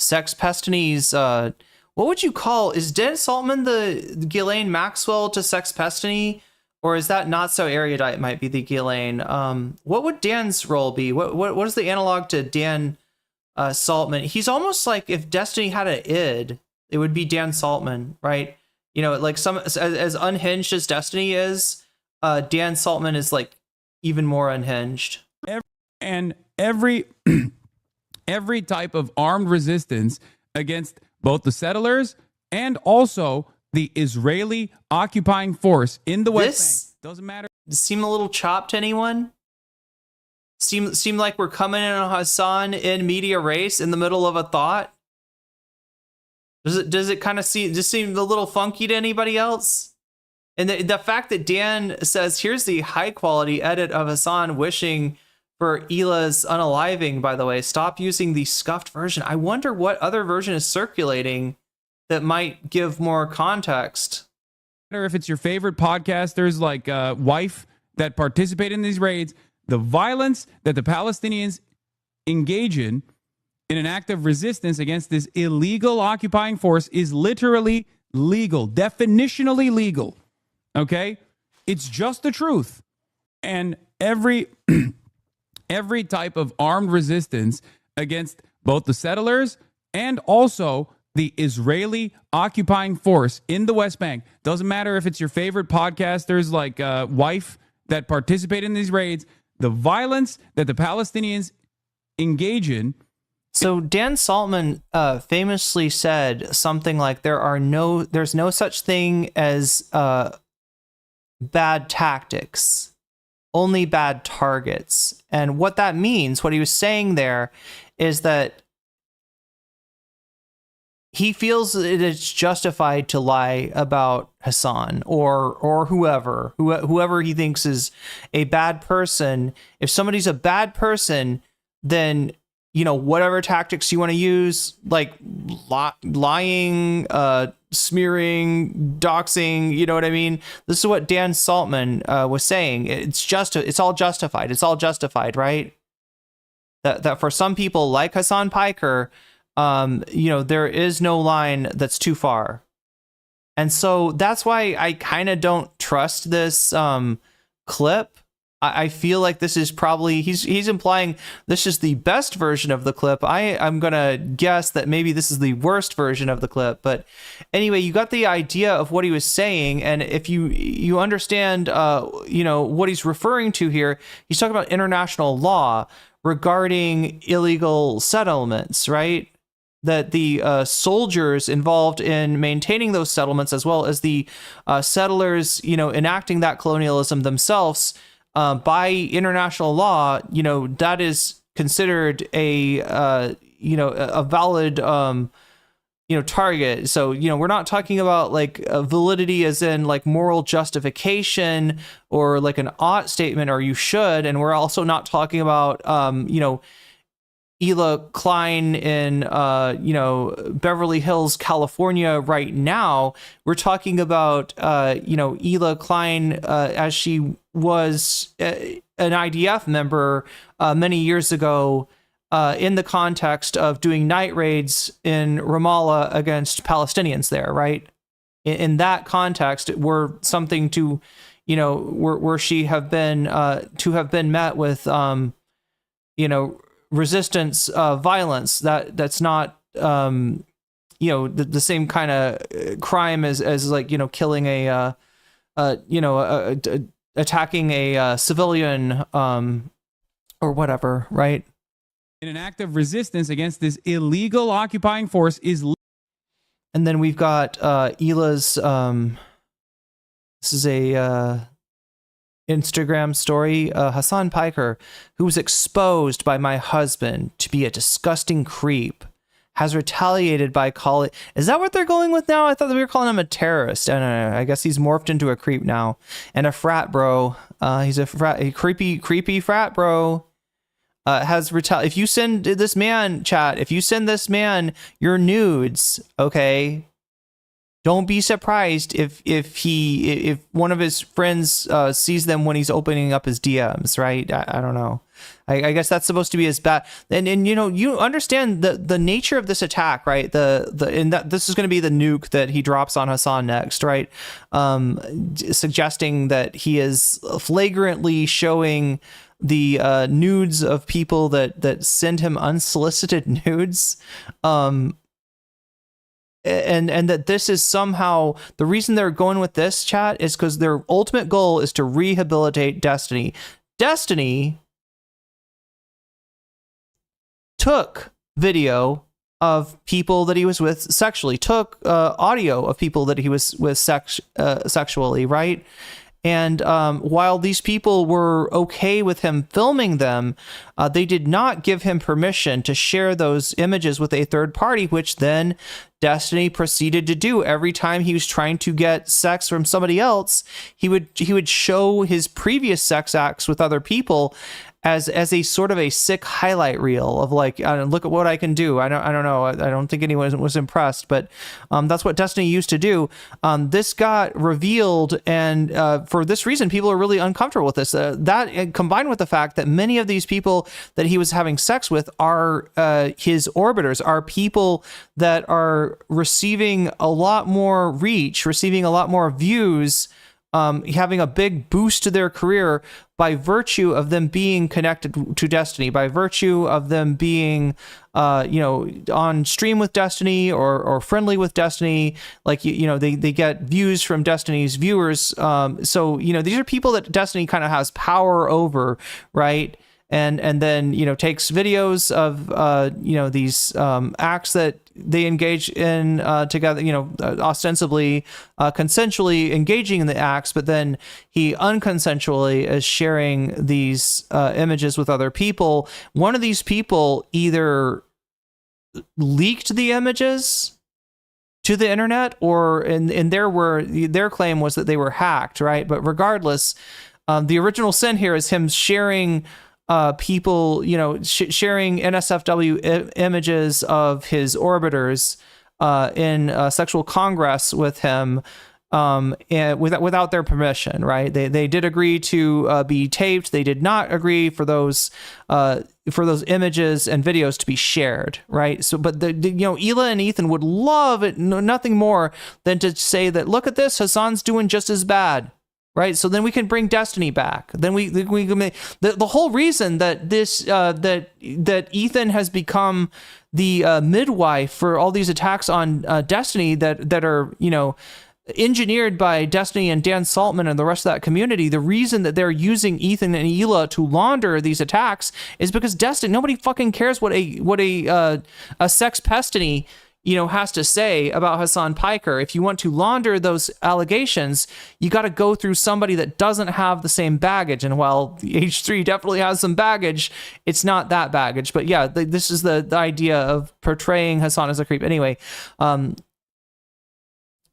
[SPEAKER 1] Sex Pestany's, what would you call, is Dan Saltman the Ghislaine Maxwell to Sex Pestany? Or is that not so erudite might be the Ghislaine? What would Dan's role be? What is the analog to Dan Saltman? He's almost like if Destiny had an id, it would be Dan Saltman, right? Like as unhinged as Destiny is, Dan Saltman is like even more unhinged.
[SPEAKER 5] Every type of armed resistance against both the settlers and also the Israeli occupying force in the West Bank. Doesn't matter.
[SPEAKER 1] Seem a little chopped to anyone? Seem like we're coming in on Hasan in media race in the middle of a thought? Does it kind of seem a little funky to anybody else? And the fact that Dan says, here's the high quality edit of Hasan wishing for Ela's unaliving, by the way. Stop using the scuffed version. I wonder what other version is circulating that might give more context.
[SPEAKER 5] Or if it's your favorite podcasters like Wife that participate in these raids, the violence that the Palestinians engage in an act of resistance against this illegal occupying force is literally legal, definitionally legal. Okay? It's just the truth. And every type of armed resistance against both the settlers and also the Israeli occupying force in the West Bank, doesn't matter if it's your favorite podcasters like Wife that participate in these raids, the violence that the Palestinians engage in.
[SPEAKER 1] So Dan Saltman famously said something like there's no such thing as bad tactics, only bad targets. And what that means, what he was saying there, is that he feels that it's justified to lie about Hasan or whoever he thinks is a bad person. If somebody's a bad person, then, you know, whatever tactics you want to use, like lying, smearing, doxing, you know what I mean? This is what Dan Saltman was saying. It's all justified. It's all justified, right? That for some people like Hasan Piker, you know, there is no line that's too far. And so that's why I kind of don't trust this clip. I feel like this is probably, he's implying this is the best version of the clip. I'm going to guess that maybe this is the worst version of the clip. But anyway, you got the idea of what he was saying. And if you understand, you know, what he's referring to here, he's talking about international law regarding illegal settlements, right? That the soldiers involved in maintaining those settlements, as well as the settlers, you know, enacting that colonialism themselves, by international law, you know, that is considered a you know, a valid you know, target. So, you know, we're not talking about like validity as in like moral justification or like an ought statement or you should, and we're also not talking about you know, Ela Klein in, you know, Beverly Hills, California right now. We're talking about, you know, Ela Klein as she was an IDF member many years ago in the context of doing night raids in Ramallah against Palestinians there, right? In that context, were something to, you know, where she have been to have been met with, you know, resistance violence that's not you know, the same kind of crime as like, you know, killing a you know, attacking a civilian or whatever, right?
[SPEAKER 5] In an act of resistance against this illegal occupying force is.
[SPEAKER 1] And then we've got Ela's this is a Instagram story. Hasan Piker, who was exposed by my husband to be a disgusting creep, has retaliated by calling. Is that what they're going with now? I thought we were calling him a terrorist. I don't know. I guess he's morphed into a creep now, and a frat bro. He's a creepy frat bro. Has if you send this man, chat, if you send this man your nudes, okay, don't be surprised if one of his friends sees them when he's opening up his DMs, right? I don't know. I guess that's supposed to be as bad. And you know, you understand the nature of this attack, right? And that this is going to be the nuke that he drops on Hasan next, right? Suggesting that he is flagrantly showing the nudes of people that send him unsolicited nudes. And that this is somehow the reason they're going with this, chat, is because their ultimate goal is to rehabilitate Destiny. Destiny took video of people that he was with sexually, took audio of people that he was with sexually, right? And while these people were okay with him filming them, they did not give him permission to share those images with a third party, which then Destiny proceeded to do. Every time he was trying to get sex from somebody else, he would show his previous sex acts with other people as a sort of a sick highlight reel of like, look at what I can do. I don't know. I don't think anyone was impressed, but that's what Destiny used to do. This got revealed, and for this reason, people are really uncomfortable with this. That combined with the fact that many of these people that he was having sex with are his orbiters, are people that are receiving a lot more reach, receiving a lot more views, having a big boost to their career by virtue of them being connected to Destiny, by virtue of them being, on stream with Destiny or friendly with Destiny. Like, they get views from Destiny's viewers. So, these are people that Destiny kind of has power over, right? And then, takes videos of, these acts that they engage in together, ostensibly consensually engaging in the acts, but then he unconsensually is sharing these images with other people. One of these people either leaked the images to the internet, or in their claim was that they were hacked, right? But regardless, the original sin here is him sharing people, sharing NSFW images of his orbiters in sexual congress with him, and without their permission, right? They did agree to be taped. They did not agree for those images and videos to be shared, right? So, but Hila and Ethan would love it, nothing more than to say that, look at this, Hasan's doing just as bad. Right, so then we can bring Destiny back. Then we can the whole reason that this that Ethan has become the midwife for all these attacks on Destiny that are engineered by Destiny and Dan Saltman and the rest of that community. The reason that they're using Ethan and Hila to launder these attacks is because Destiny. Nobody fucking cares what a sex pestiny has to say about Hasan Piker. If you want to launder those allegations, you got to go through somebody that doesn't have the same baggage. And while the H3 definitely has some baggage, it's not that baggage. But yeah, this is the idea of portraying Hasan as a creep. Anyway,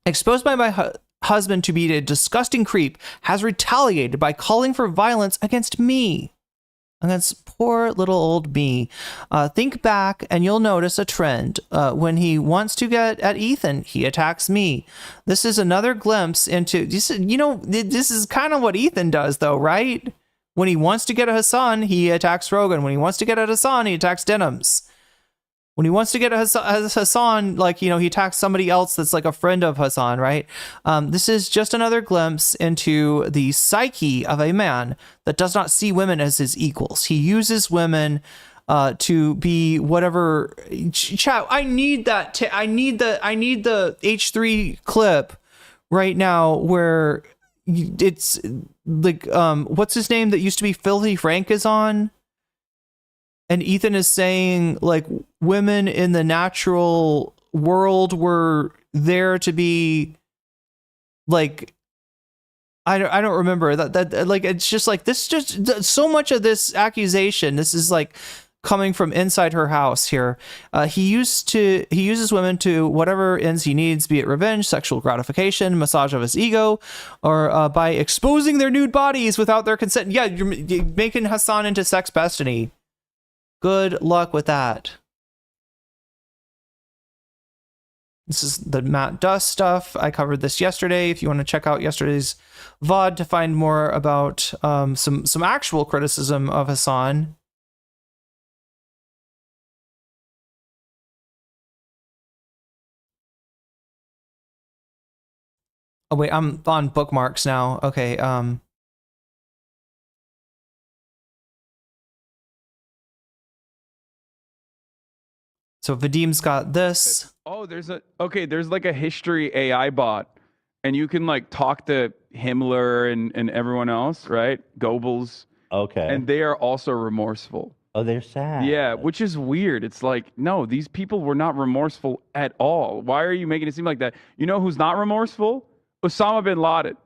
[SPEAKER 1] exposed by my husband to be a disgusting creep, has retaliated by calling for violence against me. Against poor little old me. Think back and you'll notice a trend. When he wants to get at Ethan, he attacks me. This is another glimpse into, this is kind of what Ethan does though, right? When he wants to get at Hasan, he attacks Rogan. When he wants to get at Hasan, he attacks Denims. When he wants to get at Hasan, he attacks somebody else that's like a friend of Hasan, right? This is just another glimpse into the psyche of a man that does not see women as his equals. He uses women to be whatever. Chat, I need that. I need the H3 clip right now where it's like, what's his name that used to be Filthy Frank is on? And Ethan is saying, like, women in the natural world were there to be, like, I don't remember that like, it's just like, this just so much of this accusation. This is like coming from inside her house here. He uses women to whatever ends he needs, be it revenge, sexual gratification, massage of his ego, or by exposing their nude bodies without their consent. Yeah, you're making Hasan into sex destiny. Good luck with that. This is the Matt Dust stuff. I covered this yesterday. If you want to check out yesterday's VOD to find more about some actual criticism of Hasan. Oh wait, I'm on bookmarks now. Okay, so Vadim's got this.
[SPEAKER 5] Oh, there's like a history AI bot, and you can like talk to Himmler and everyone else, right? Goebbels.
[SPEAKER 6] Okay.
[SPEAKER 5] And they are also remorseful.
[SPEAKER 6] Oh, they're sad.
[SPEAKER 5] Yeah, which is weird. It's like, no, these people were not remorseful at all. Why are you making it seem like that? You know who's not remorseful? Osama bin Laden.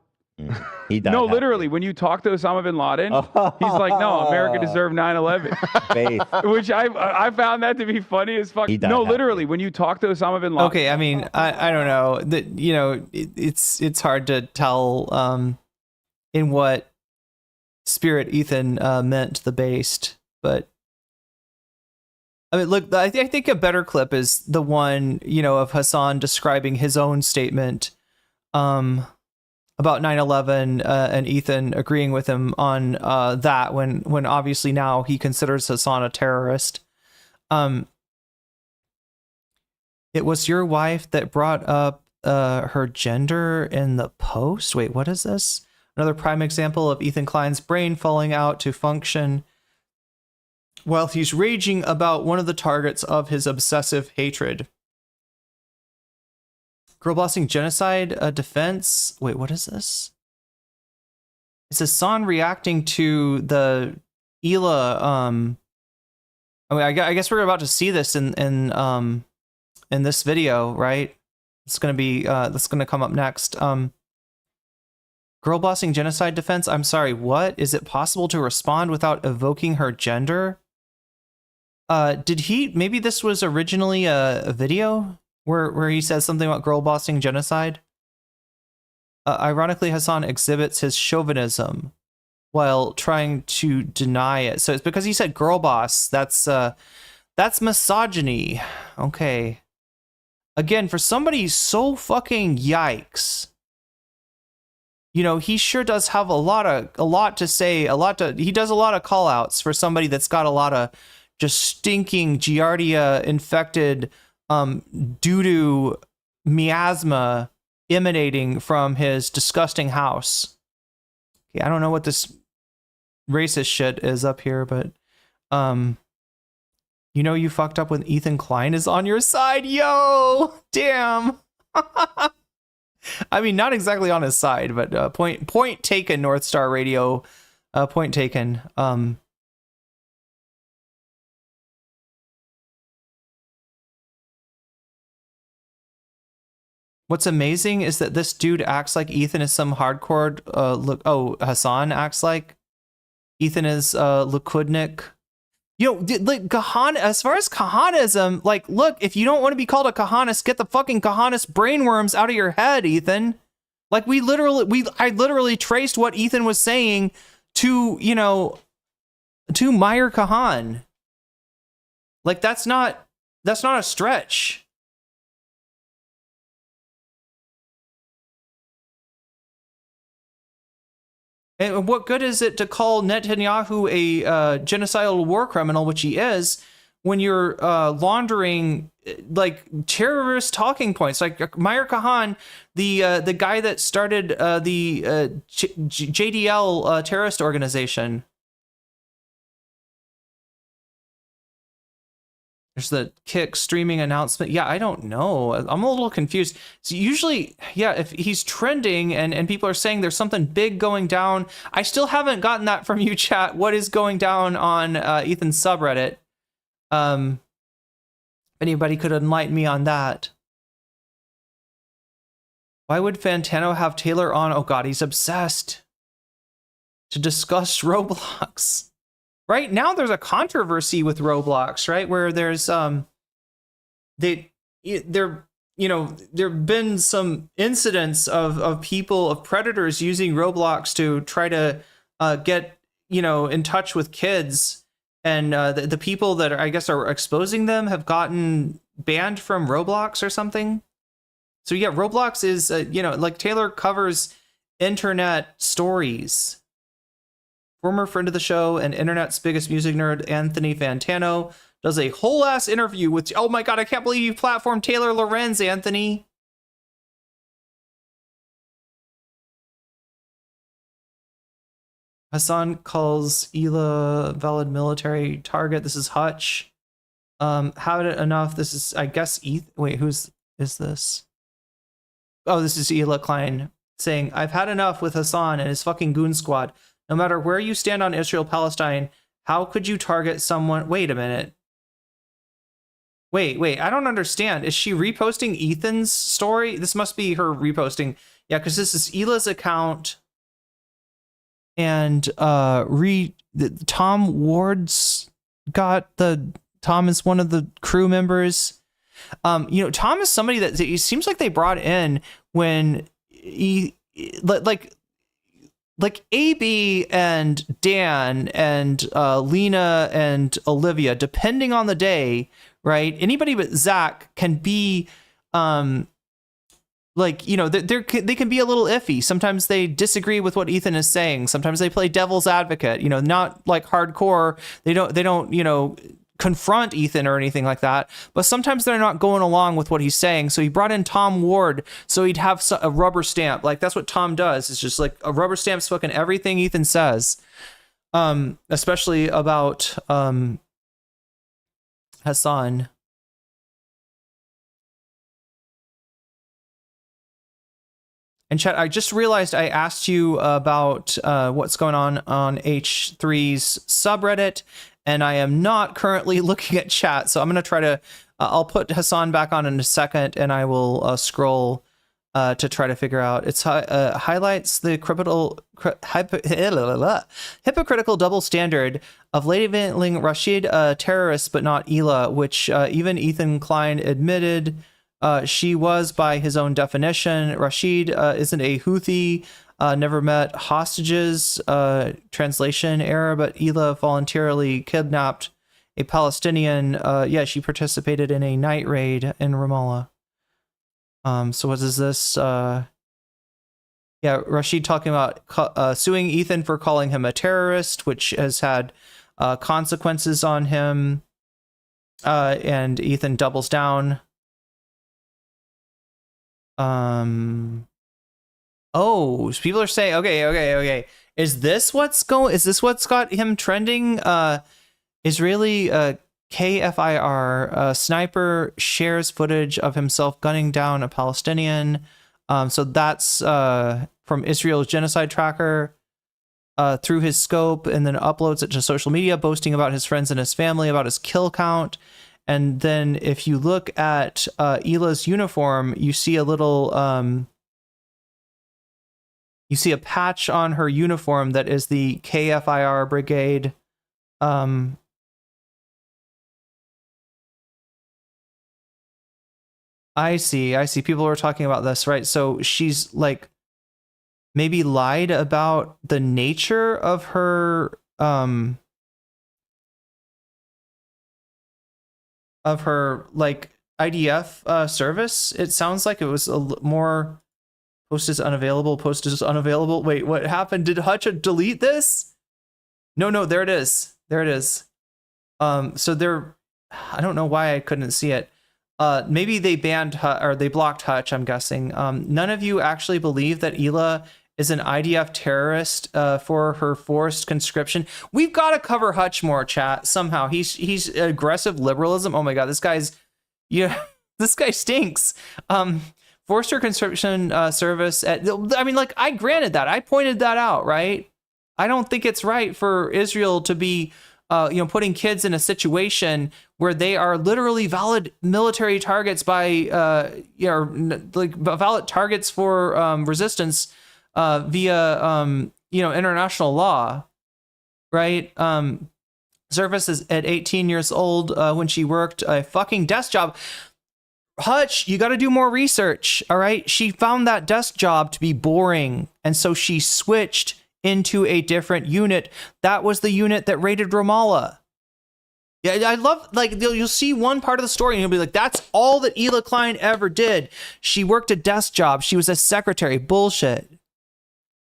[SPEAKER 6] He died.
[SPEAKER 5] No, literally, when you talk to Osama bin Laden, he's like, no, America deserved 9/11. Which I found that to be funny as fuck. No, literally, when you talk to Osama bin Laden.
[SPEAKER 1] Okay, I mean, I don't know. That, you know, it's hard to tell in what spirit Ethan meant the based, but I mean, look, I think a better clip is the one, you know, of Hasan describing his own statement about 9/11 and Ethan agreeing with him on that when obviously now he considers Hasan a terrorist. It was your wife that brought up her gender in the post. Wait, what is this? Another prime example of Ethan Klein's brain falling out to function while he's raging about one of the targets of his obsessive hatred. Girl bossing genocide defense. Wait, what is this? It's Hasan reacting to the Ela. I mean, I guess we're about to see this in this video, right? It's gonna be that's gonna come up next. Girl bossing genocide defense. I'm sorry, what? Is it possible to respond without evoking her gender? Did he, maybe this was originally a video where he says something about girl bossing genocide? Ironically, Hasan exhibits his chauvinism while trying to deny it. So it's because he said girl boss. That's misogyny. Okay. Again, for somebody so fucking yikes, you know, he sure does have a lot to say, he does a lot of call outs for somebody that's got a lot of just stinking Giardia infected doo-doo miasma emanating from his disgusting house. Okay, I don't know what this racist shit is up here, but you know you fucked up when Ethan Klein is on your side. Yo, damn. I mean, not exactly on his side, but point taken, North Star Radio. Point taken. What's amazing is that this dude acts like Ethan is some hardcore Hasan acts like Ethan is Likudnik. You know, like Kahan, as far as Kahanism, like, look, if you don't want to be called a Kahanist, get the fucking Kahanist brainworms out of your head, Ethan. Like, I literally traced what Ethan was saying to, you know, to Meyer Kahan. Like, that's not a stretch. And what good is it to call Netanyahu a genocidal war criminal, which he is, when you're laundering like terrorist talking points? Like Meyer Kahan, the guy that started the JDL terrorist organization. There's the Kick streaming announcement. Yeah, I don't know. I'm a little confused. So usually, yeah, if he's trending and people are saying there's something big going down, I still haven't gotten that from you, chat. What is going down on Ethan's subreddit? If anybody could enlighten me on that. Why would Fantano have Taylor on? Oh God, he's obsessed. To discuss Roblox. Right now, there's a controversy with Roblox, right? Where there's there've been some incidents of predators using Roblox to try to get in touch with kids, and the people that I guess are exposing them have gotten banned from Roblox or something. So yeah, Roblox is like Taylor covers internet stories. Former friend of the show and internet's biggest music nerd, Anthony Fantano, does a whole ass interview with, oh my God, I can't believe you platformed Taylor Lorenz, Anthony. Hasan calls Ela valid military target. This is Hutch. Had it enough. This is, I guess, wait, is this? Oh, this is Ela Klein saying, I've had enough with Hasan and his fucking goon squad. No matter where you stand on Israel-Palestine, how could you target someone? Wait a minute. Wait, I don't understand. Is she reposting Ethan's story? This must be her reposting. Yeah, because this is Ela's account. And Tom Ward's got Tom is one of the crew members. Tom is somebody that it seems like they brought in when like AB and Dan and Lena and Olivia, depending on the day, right? Anybody but Zach can be like, you know, they can be a little iffy. Sometimes they disagree with what Ethan is saying. Sometimes they play devil's advocate, you know, not like hardcore. They don't, you know, confront Ethan or anything like that, but sometimes they're not going along with what he's saying. So he brought in Tom Ward so he'd have a rubber stamp. Like that's what Tom does. It's just like a rubber stamp fucking everything Ethan says, especially about Hasan. And chat, I just realized I asked you about what's going on H3's subreddit, and I am not currently looking at chat. So I'm going to try to, I'll put Hasan back on in a second, and I will scroll to try to figure out. It's highlights the hypocritical double standard of labeling Rashid a terrorist, but not Ela, which even Ethan Klein admitted she was by his own definition. Rashid isn't a Houthi, never met hostages, translation error, but Ela voluntarily kidnapped a Palestinian. Yeah, she participated in a night raid in Ramallah. So what is this? Yeah, Rashid talking about suing Ethan for calling him a terrorist, which has had consequences on him. And Ethan doubles down. Oh, people are saying, okay. Is this what's got him trending? Israeli KFIR sniper shares footage of himself gunning down a Palestinian. So that's from Israel's genocide tracker through his scope, and then uploads it to social media, boasting about his friends and his family, about his kill count. And then if you look at Ela's uniform, you see a little, you see a patch on her uniform that is the KFIR brigade. I see. People were talking about this, right? So she's like maybe lied about the nature of her, like IDF service. It sounds like it was more post is unavailable. Wait, what happened? Did Hutch delete this? No, there it is. So there, I don't know why I couldn't see it. Maybe they banned or they blocked Hutch, I'm guessing. None of you actually believe that Ela is an IDF terrorist for her forced conscription. We've got to cover Hutch more, chat, somehow. He's aggressive liberalism. Oh my god, this guy stinks. Forced her conscription service I mean, like, I granted that. I pointed that out, right? I don't think it's right for Israel to be putting kids in a situation where they are literally valid military targets by valid targets for resistance via international law, right? Service is at 18 years old when she worked a fucking desk job. Hutch, you got to do more research, all right? She found that desk job to be boring, and so she switched into a different unit. That was the unit that raided Ramallah. Yeah, I love, like, you'll see one part of the story and you'll be like, that's all that Ela Klein ever did. She worked a desk job. She was a secretary. Bullshit.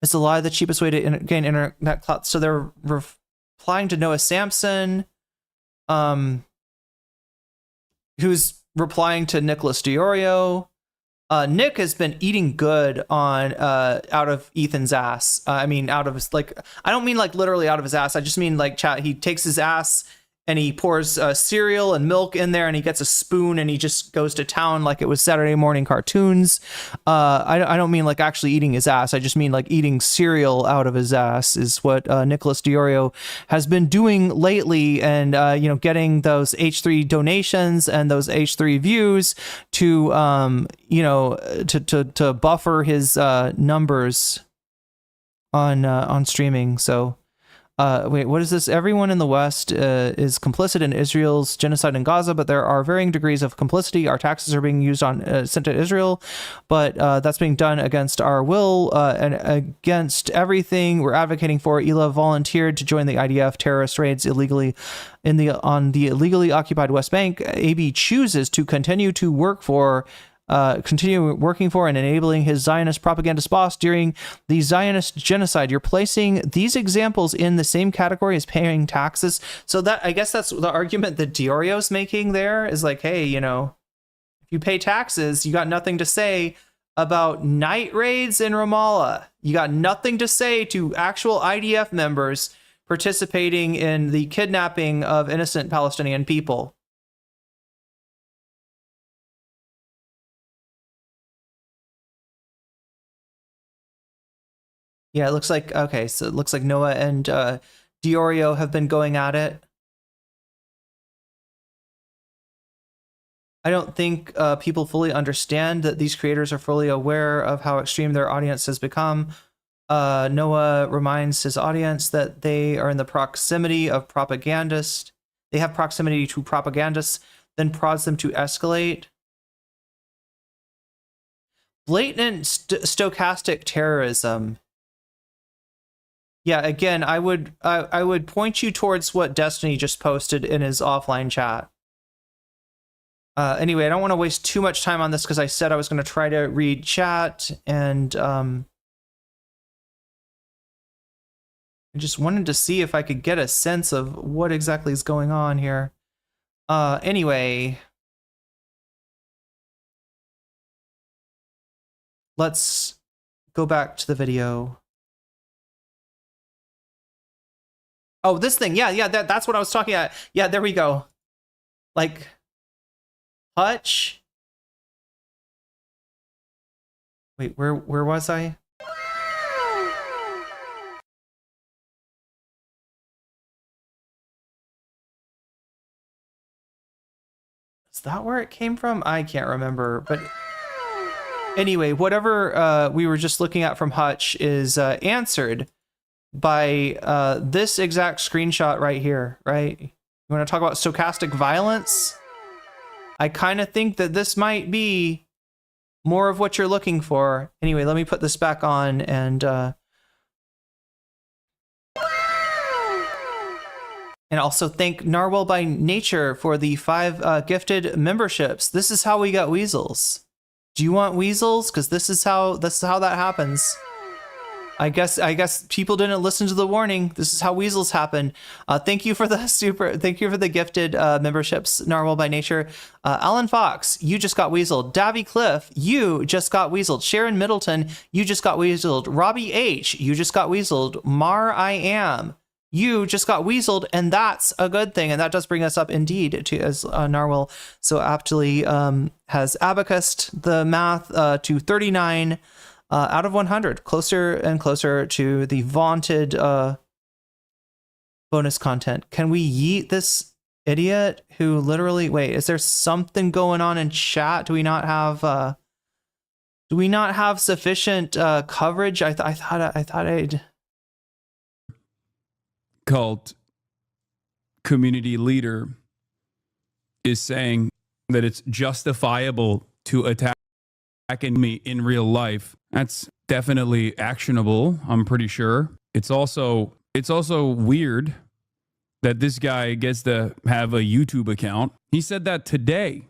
[SPEAKER 1] It's a lie, the cheapest way to gain internet clout. So they're replying to Noah Sampson, who's replying to Nicholas Diorio. Nick has been eating good on out of Ethan's ass. I mean, out of his, like, I don't mean like literally out of his ass. I just mean like, chat, he takes his ass and he pours cereal and milk in there and he gets a spoon and he just goes to town like it was Saturday morning cartoons. I don't mean like actually eating his ass. I just mean like eating cereal out of his ass is what Nicholas Diorio has been doing lately, and getting those H3 donations and those H3 views to to buffer his numbers on streaming. So Wait, what is this? Everyone in the West is complicit in Israel's genocide in Gaza, but there are varying degrees of complicity. Our taxes are being used on sent to Israel, but that's being done against our will and against everything we're advocating for. Ela volunteered to join the IDF terrorist raids illegally on the illegally occupied West Bank. AB chooses to continue working for and enabling his Zionist propagandist boss during the Zionist genocide. You're placing these examples in the same category as paying taxes. So that, I guess that's the argument that Diorio's making there, is like, hey, you know, if you pay taxes, you got nothing to say about night raids in Ramallah. You got nothing to say to actual IDF members participating in the kidnapping of innocent Palestinian people. Yeah, it looks like, okay, so it looks like Noah and Diorio have been going at it. I don't think people fully understand that these creators are fully aware of how extreme their audience has become. Noah reminds his audience that they are in the proximity of propagandists. They have proximity to propagandists, then prods them to escalate. Blatant stochastic terrorism. Yeah, again, I would point you towards what Destiny just posted in his offline chat. Anyway, I don't want to waste too much time on this because I said I was going to try to read chat, and I just wanted to see if I could get a sense of what exactly is going on here. Anyway, let's go back to the video. Oh, this thing. Yeah, that's what I was talking about. Yeah, there we go. Like, Hutch. Wait, where was I? Is that where it came from? I can't remember, but anyway, whatever we were just looking at from Hutch is answered by this exact screenshot right here, right? You want to talk about stochastic violence? I kind of think that this might be more of what you're looking for. Anyway, let me put this back on and also thank Narwhal by Nature for the 5 gifted memberships. This is how we got weasels. Do you want weasels? Because this is how that happens. I guess people didn't listen to the warning. This is how weasels happen. Thank you for the gifted memberships, Narwhal by Nature. Alan Fox, you just got weaseled. Davy Cliff, you just got weaseled. Sharon Middleton, you just got weaseled. Robbie H, you just got weaseled. Mar I Am, you just got weaseled, and that's a good thing. And that does bring us up indeed to, as Narwhal so aptly has abacused the math to 39 out of 100, closer and closer to the vaunted bonus content. Can we yeet this idiot who literally, wait, is there something going on in chat? Do we not have sufficient coverage? I thought I'd
[SPEAKER 5] cult community leader is saying that it's justifiable to attack me in real life. That's definitely actionable, I'm pretty sure. It's also weird that this guy gets to have a YouTube account. He said that today.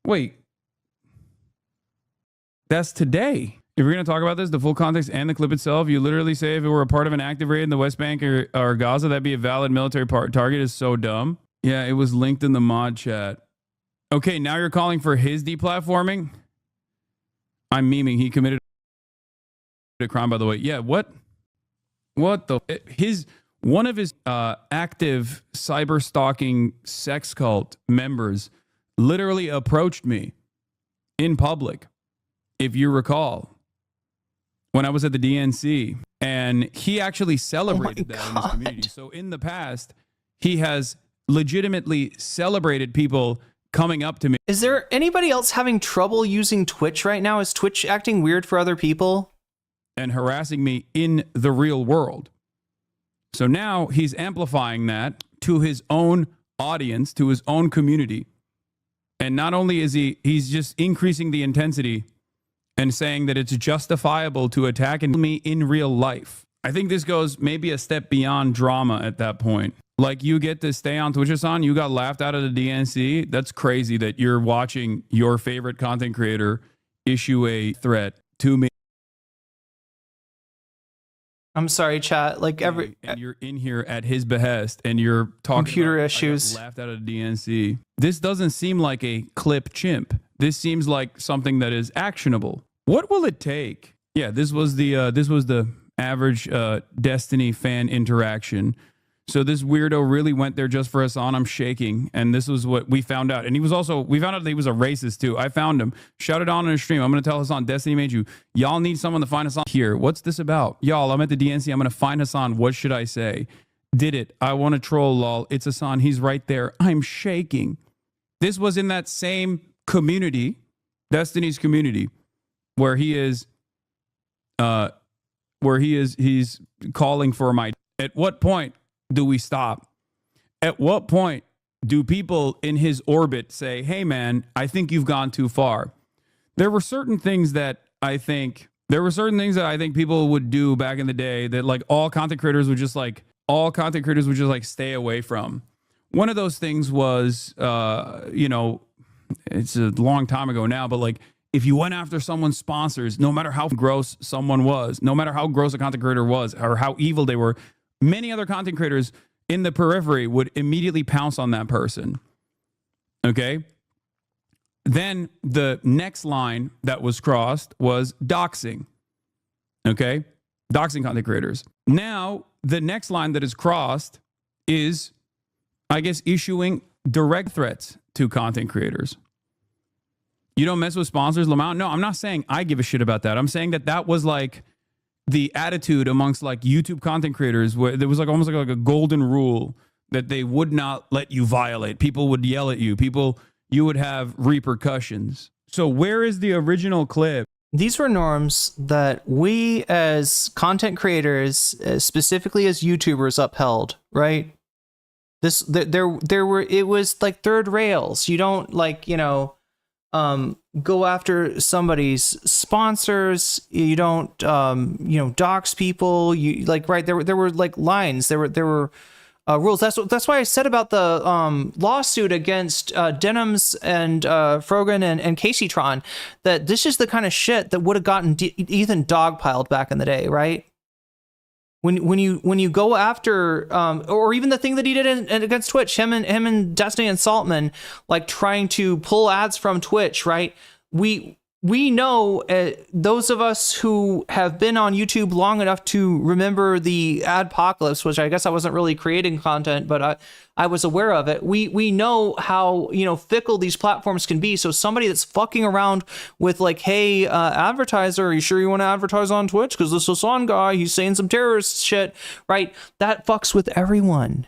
[SPEAKER 5] Wait. That's today. If we're going to talk about this, the full context and the clip itself, you literally say if it were a part of an active raid in the West Bank or Gaza, that'd be a valid military target. Is so dumb. Yeah, it was linked in the mod chat. Okay, now you're calling for his deplatforming? I'm memeing. He committed a crime, by the way. Yeah, what the? One of his active cyber stalking sex cult members literally approached me in public, if you recall, when I was at the DNC, and he actually celebrated that in his community. So in the past, he has legitimately celebrated people coming up to me.
[SPEAKER 1] Is there anybody else having trouble using Twitch right now? Is Twitch acting weird for other people?
[SPEAKER 5] And harassing me in the real world. So now he's amplifying that to his own audience, to his own community. And not only is he's just increasing the intensity and saying that it's justifiable to attack me in real life. I think this goes maybe a step beyond drama at that point. Like, you get to stay on Twitch, Hasan, you got laughed out of the DNC. That's crazy that you're watching your favorite content creator issue a threat to me.
[SPEAKER 1] I'm sorry, chat. Like,
[SPEAKER 5] and you're in here at his behest and you're talking
[SPEAKER 1] computer
[SPEAKER 5] about,
[SPEAKER 1] issues.
[SPEAKER 5] I got laughed out of the DNC. This doesn't seem like a clip chimp. This seems like something that is actionable. What will it take? Yeah, this was the average Destiny fan interaction. So this weirdo really went there just for Hasan. I'm shaking. And this was what we found out. And we found out that he was a racist too. I found him. Shouted on his stream. I'm going to tell Hasan, Destiny made you. Y'all need someone to find Hasan here. What's this about? Y'all, I'm at the DNC. I'm going to find Hasan. What should I say? Did it. I want to troll, lol. It's Hasan. He's right there. I'm shaking. This was in that same community, Destiny's community, where he's calling for my. At what point do we stop? At what point do people in his orbit say, hey man, I think you've gone too far? There were certain things that I think people would do back in the day that like all content creators would just like stay away from. One of those things was, it's a long time ago now, but like, if you went after someone's sponsors, no matter how gross someone was, no matter how gross a content creator was or how evil they were, many other content creators in the periphery would immediately pounce on that person. Okay? Then the next line that was crossed was doxing. Okay? Doxing content creators. Now, the next line that is crossed is, I guess, issuing direct threats to content creators. You don't mess with sponsors, Lamont? No, I'm not saying I give a shit about that. I'm saying that was like the attitude amongst like YouTube content creators, where there was like almost like a golden rule that they would not let you violate. People would yell at you. You would have repercussions. So where is the original clip?
[SPEAKER 1] These were norms that we as content creators, specifically as YouTubers, upheld, right? It was like third rails. You don't go after somebody's sponsors. You don't dox people. You right, there were like lines. There were rules. That's why I said about the lawsuit against Denims and Frogan and Caseytron, that this is the kind of shit that would have gotten Ethan dogpiled back in the day, right? When you go after or even the thing that he did against Twitch, him and Destiny and Saltman, like trying to pull ads from Twitch, right? We know, those of us who have been on YouTube long enough to remember the adpocalypse, which I guess I wasn't really creating content, but I was aware of it. We know how, fickle these platforms can be. So somebody that's fucking around with like, hey, advertiser, are you sure you want to advertise on Twitch? Because this Hasan guy, he's saying some terrorist shit, right? That fucks with everyone.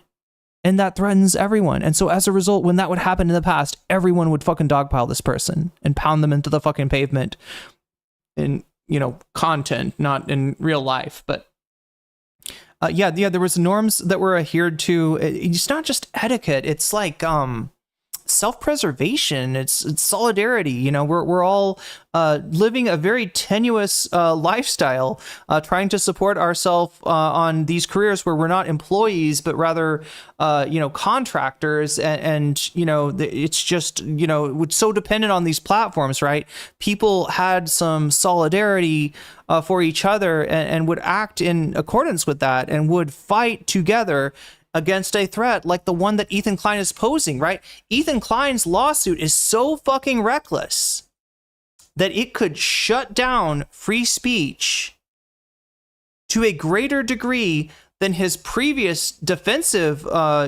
[SPEAKER 1] And that threatens everyone. And so as a result, when that would happen in the past, everyone would fucking dogpile this person and pound them into the fucking pavement in, content, not in real life. But there was norms that were adhered to. It's not just etiquette. It's like self-preservation. It's solidarity. We're all living a very tenuous lifestyle, trying to support ourselves on these careers where we're not employees, but rather contractors, and it's just it's so dependent on these platforms, right? People had some solidarity for each other and would act in accordance with that and would fight together against a threat like the one that Ethan Klein is posing, right? Ethan Klein's lawsuit is so fucking reckless that it could shut down free speech to a greater degree than his previous defense of a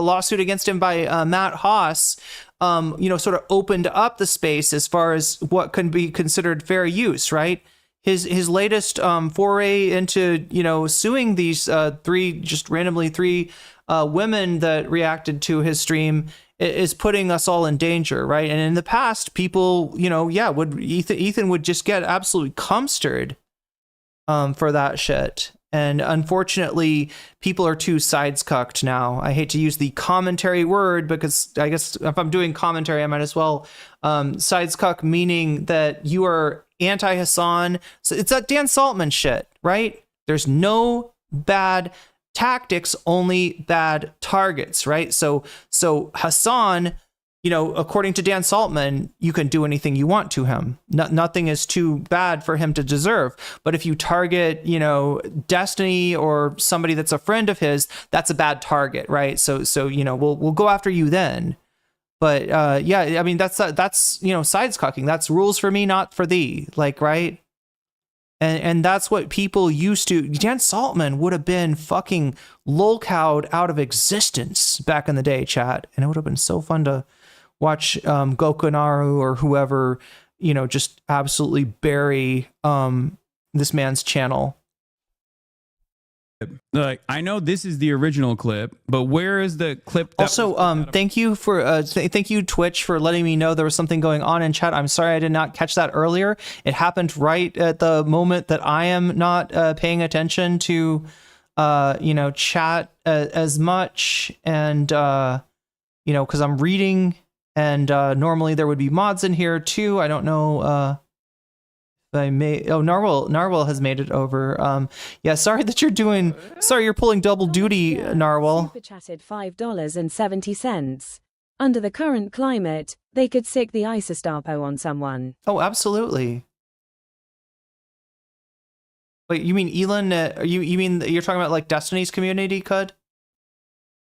[SPEAKER 1] lawsuit against him by Matt Haas, sort of opened up the space as far as what can be considered fair use, right? His latest foray into suing these three women that reacted to his stream is putting us all in danger, right? And in the past, people Ethan would just get absolutely cumstered for that shit. And unfortunately, people are too sides cucked now. I hate to use the commentary word because I guess if I'm doing commentary, I might as well. Sides cuck meaning that you are anti-Hasan. So it's that Dan Saltman shit, right? There's no bad tactics, only bad targets, right? So Hasan, you know, according to Dan Saltman, you can do anything you want to him. Nothing is too bad for him to deserve. But if you target, you know, Destiny or somebody that's a friend of his, that's a bad target, right? So you know, we'll go after you then. But yeah, I mean, that's you know, sides cocking. That's rules for me, not for thee. Like, right? And that's what people used to. Dan Saltman would have been fucking lolcowed out of existence back in the day, chat. And it would have been so fun to watch Gokunaru or whoever, you know, just absolutely bury this man's channel.
[SPEAKER 5] Like, I know this is the original clip, but where is the clip? That
[SPEAKER 1] also, thank you for thank you Twitch for letting me know there was something going on in chat. I'm sorry I did not catch that earlier. It happened right at the moment that I am not paying attention to you know, chat as much, and you know, because I'm reading, and normally there would be mods in here too. I don't know. I may. Oh, Narwhal has made it over. Yeah, sorry that you're doing. Sorry, you're pulling double duty, Narwhal.
[SPEAKER 4] Super chatted $5.70. Under the current climate, they could sick the Isostapo on someone.
[SPEAKER 1] Oh, absolutely. Wait, you mean Elon? You mean you're talking about like Destiny's community, Cud?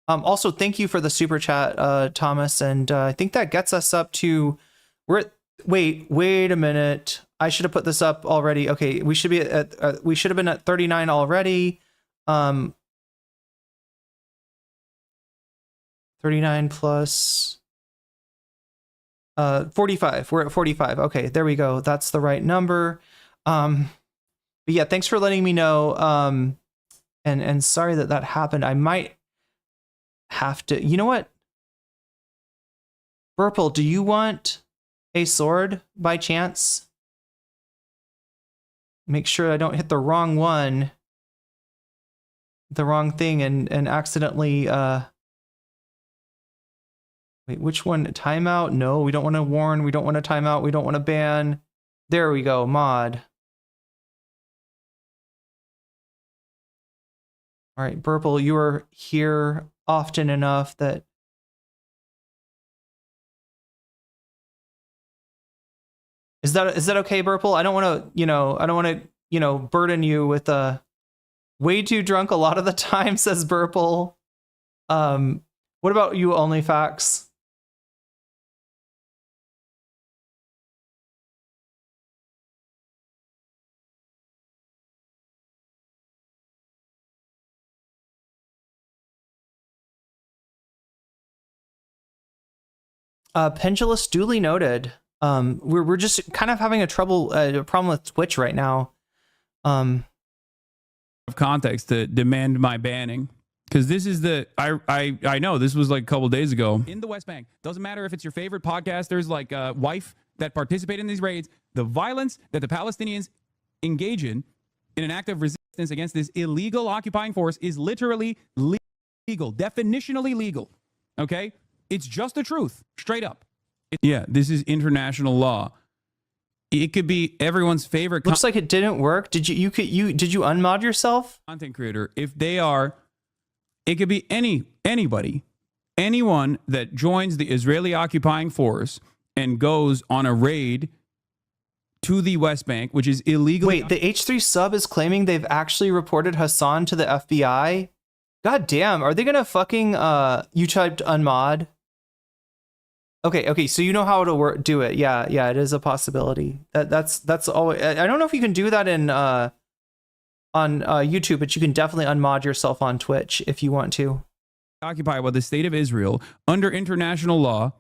[SPEAKER 1] Also, thank you for the super chat, Thomas, and I think that gets us up to. We're at. Wait a minute. I should have put this up already. Okay, we should be at we should have been at 39 already. 39 plus 45. We're at 45. Okay, there we go. That's the right number. But yeah, thanks for letting me know. And sorry that happened. I might have to. You know what? Burple, do you want a sword by chance? Make sure I don't hit the wrong one, the wrong thing, and accidentally wait, which one? Timeout? No, we don't want to warn, we don't want to timeout, we don't want to ban. There we go, mod. All right, Burple, you are here often enough that Is that okay, Burple? I don't want to, burden you with way too drunk a lot of the time, says Burple. What about you, OnlyFacts? Pendulous duly noted. We're just kind of having a problem with Twitch right now.
[SPEAKER 5] Of context to demand my banning, because this is the I know this was like a couple days ago in the West Bank. Doesn't matter if it's your favorite podcasters like wife that participate in these raids. The violence that the Palestinians engage in an act of resistance against this illegal occupying force is literally legal, definitionally legal. Okay, it's just the truth, straight up. Yeah, this is international law. It could be everyone's favorite.
[SPEAKER 1] Looks like it didn't work. Did you unmod yourself?
[SPEAKER 5] Content creator, if they are, it could be anybody, anyone that joins the Israeli occupying force and goes on a raid to the West Bank, which is illegal.
[SPEAKER 1] Wait, the H3 sub is claiming they've actually reported Hasan to the FBI. God damn, are they gonna fucking you typed unmod? Okay, so you know how to do it. Yeah, it is a possibility. That's always. I don't know if you can do that in on YouTube, but you can definitely unmod yourself on Twitch if you want to.
[SPEAKER 5] Occupied by the state of Israel under international law,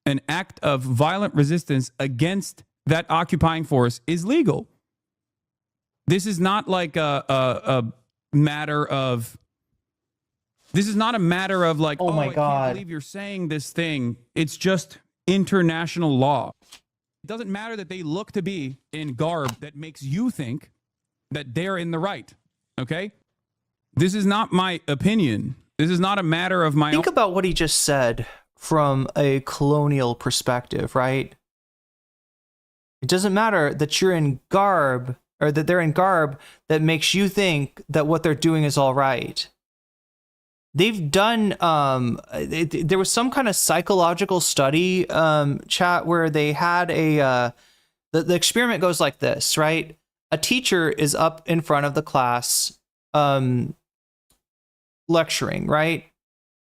[SPEAKER 5] an act of violent resistance against that occupying force is legal. This is not like a matter of. This is not a matter of like,
[SPEAKER 1] oh my God,
[SPEAKER 5] I can't believe you're saying this thing. It's just international law. It doesn't matter that they look to be in garb that makes you think that they're in the right. Okay? This is not my opinion. This is not a matter of my
[SPEAKER 1] Think about what he just said from a colonial perspective, right? It doesn't matter that you're in garb, or that they're in garb, that makes you think that what they're doing is all right. They've done, there was some kind of psychological study, chat, where they had the experiment goes like this, right? A teacher is up in front of the class, lecturing, right?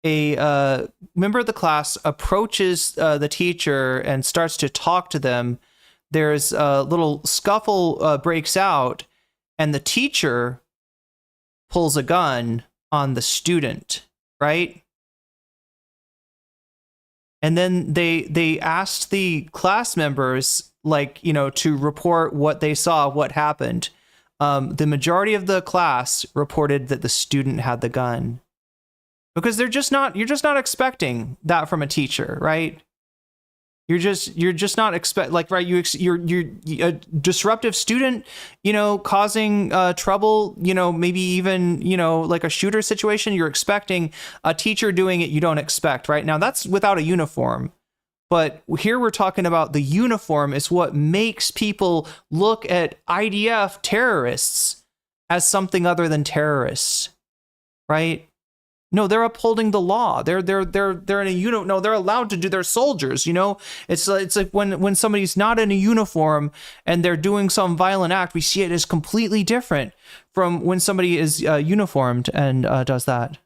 [SPEAKER 1] A member of the class approaches the teacher and starts to talk to them. There's a little scuffle breaks out, and the teacher pulls a gun on the student, right? And then they asked the class members, like, you know, to report what they saw, what happened. The majority of the class reported that the student had the gun, because you're just not expecting that from a teacher, right? You're just not right. You're a disruptive student, you know, causing trouble, you know, maybe even, you know, like a shooter situation. You're expecting a teacher doing it you don't expect, right? Now that's without a uniform. But here we're talking about the uniform is what makes people look at IDF terrorists as something other than terrorists, right? No, they're upholding the law. They're in a unit. No, they're allowed to do. They're soldiers. You know, it's like when somebody's not in a uniform and they're doing some violent act, we see it as completely different from when somebody is uniformed and does that.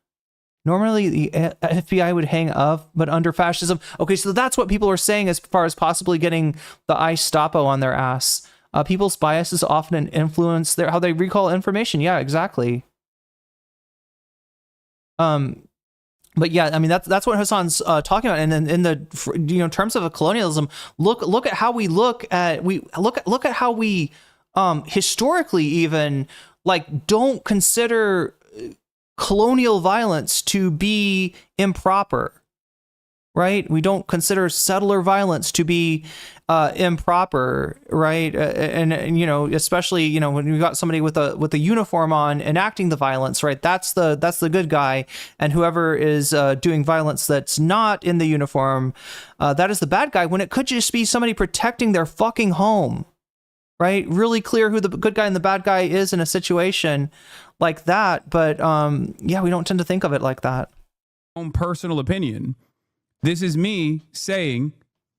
[SPEAKER 1] Normally, the FBI would hang up, but under fascism. Okay, so that's what people are saying as far as possibly getting the Gestapo on their ass. People's biases often influence how they recall information. Yeah, exactly. But yeah, I mean that's what Hasan's talking about, and then in the terms of a colonialism, look at how we look at how we historically even like don't consider colonial violence to be improper, right? We don't consider settler violence to be improper, right? And you know, especially, you know, when you got somebody with a uniform on enacting the violence, right? That's the good guy, and whoever is doing violence that's not in the uniform, that is the bad guy. When it could just be somebody protecting their fucking home, right? Really clear who the good guy and the bad guy is in a situation like that. But yeah, we don't tend to think of it like that.
[SPEAKER 5] Own personal opinion. This is me saying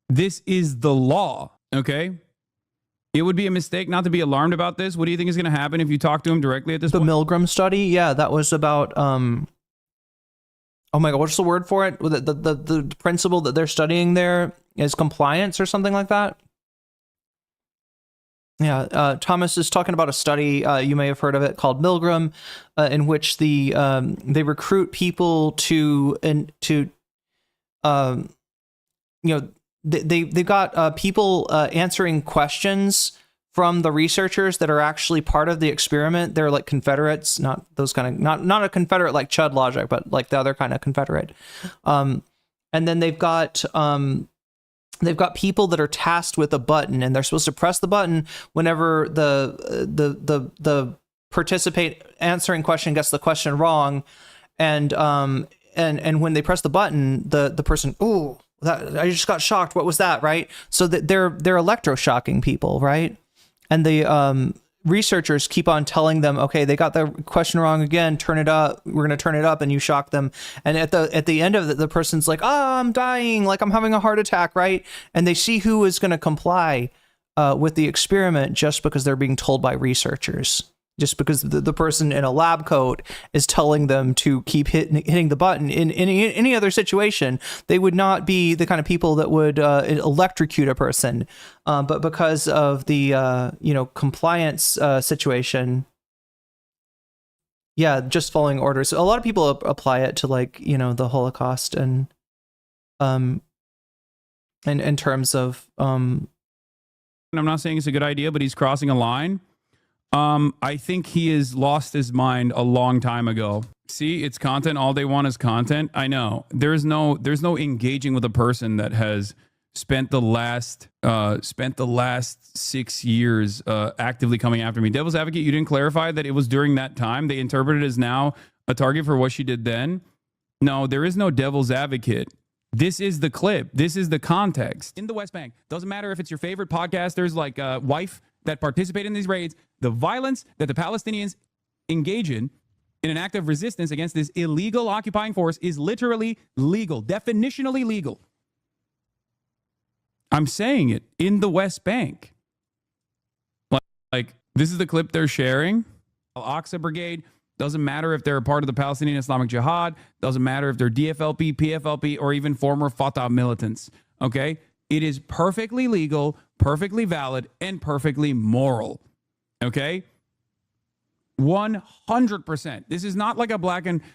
[SPEAKER 5] this is the law, okay? It would be a mistake not to be alarmed about this. What do you think is going to happen if you talk to him directly at this point?
[SPEAKER 1] The Milgram study, yeah, that was about, oh my God, what's the word for it? The principle that they're studying there is compliance or something like that? Yeah, Thomas is talking about a study, you may have heard of it, called Milgram, in which they recruit people to you know, they've got people answering questions from the researchers that are actually part of the experiment. They're like Confederates, not those kind of, not a Confederate like Chud logic, but like the other kind of Confederate. And then they've got people that are tasked with a button, and they're supposed to press the button whenever the participant answering question gets the question wrong, and when they press the button, the person, ooh, I just got shocked. What was that, right? So that they're electroshocking people, right? And the researchers keep on telling them, okay, they got the question wrong again. Turn it up. We're gonna turn it up, and you shock them. And at the end of it, the person's like, oh, I'm dying, like I'm having a heart attack, right? And they see who is going to comply with the experiment just because they're being told by researchers. Just because the person in a lab coat is telling them to keep hitting the button. In any other situation, they would not be the kind of people that would electrocute a person. But because of the compliance situation, yeah, just following orders. A lot of people apply it to, like, you know, the Holocaust and in terms of I'm
[SPEAKER 5] not saying it's a good idea, but he's crossing a line. I think he has lost his mind a long time ago. See, it's content. All they want is content. I know. There's no engaging with a person that has spent the last 6 years actively coming after me. Devil's Advocate, you didn't clarify that it was during that time. They interpreted it as now a target for what she did then. No, there is no Devil's Advocate. This is the clip. This is the context. In the West Bank, doesn't matter if it's your favorite podcasters like Wife that participate in these raids, the violence that the Palestinians engage in an act of resistance against this illegal occupying force is literally legal, definitionally legal. I'm saying it, in the West Bank. Like this is the clip they're sharing. Al-Aqsa Brigade, doesn't matter if they're a part of the Palestinian Islamic Jihad, doesn't matter if they're DFLP, PFLP, or even former Fatah militants, okay? It is perfectly legal, perfectly valid, and perfectly moral, okay? 100%. This is not like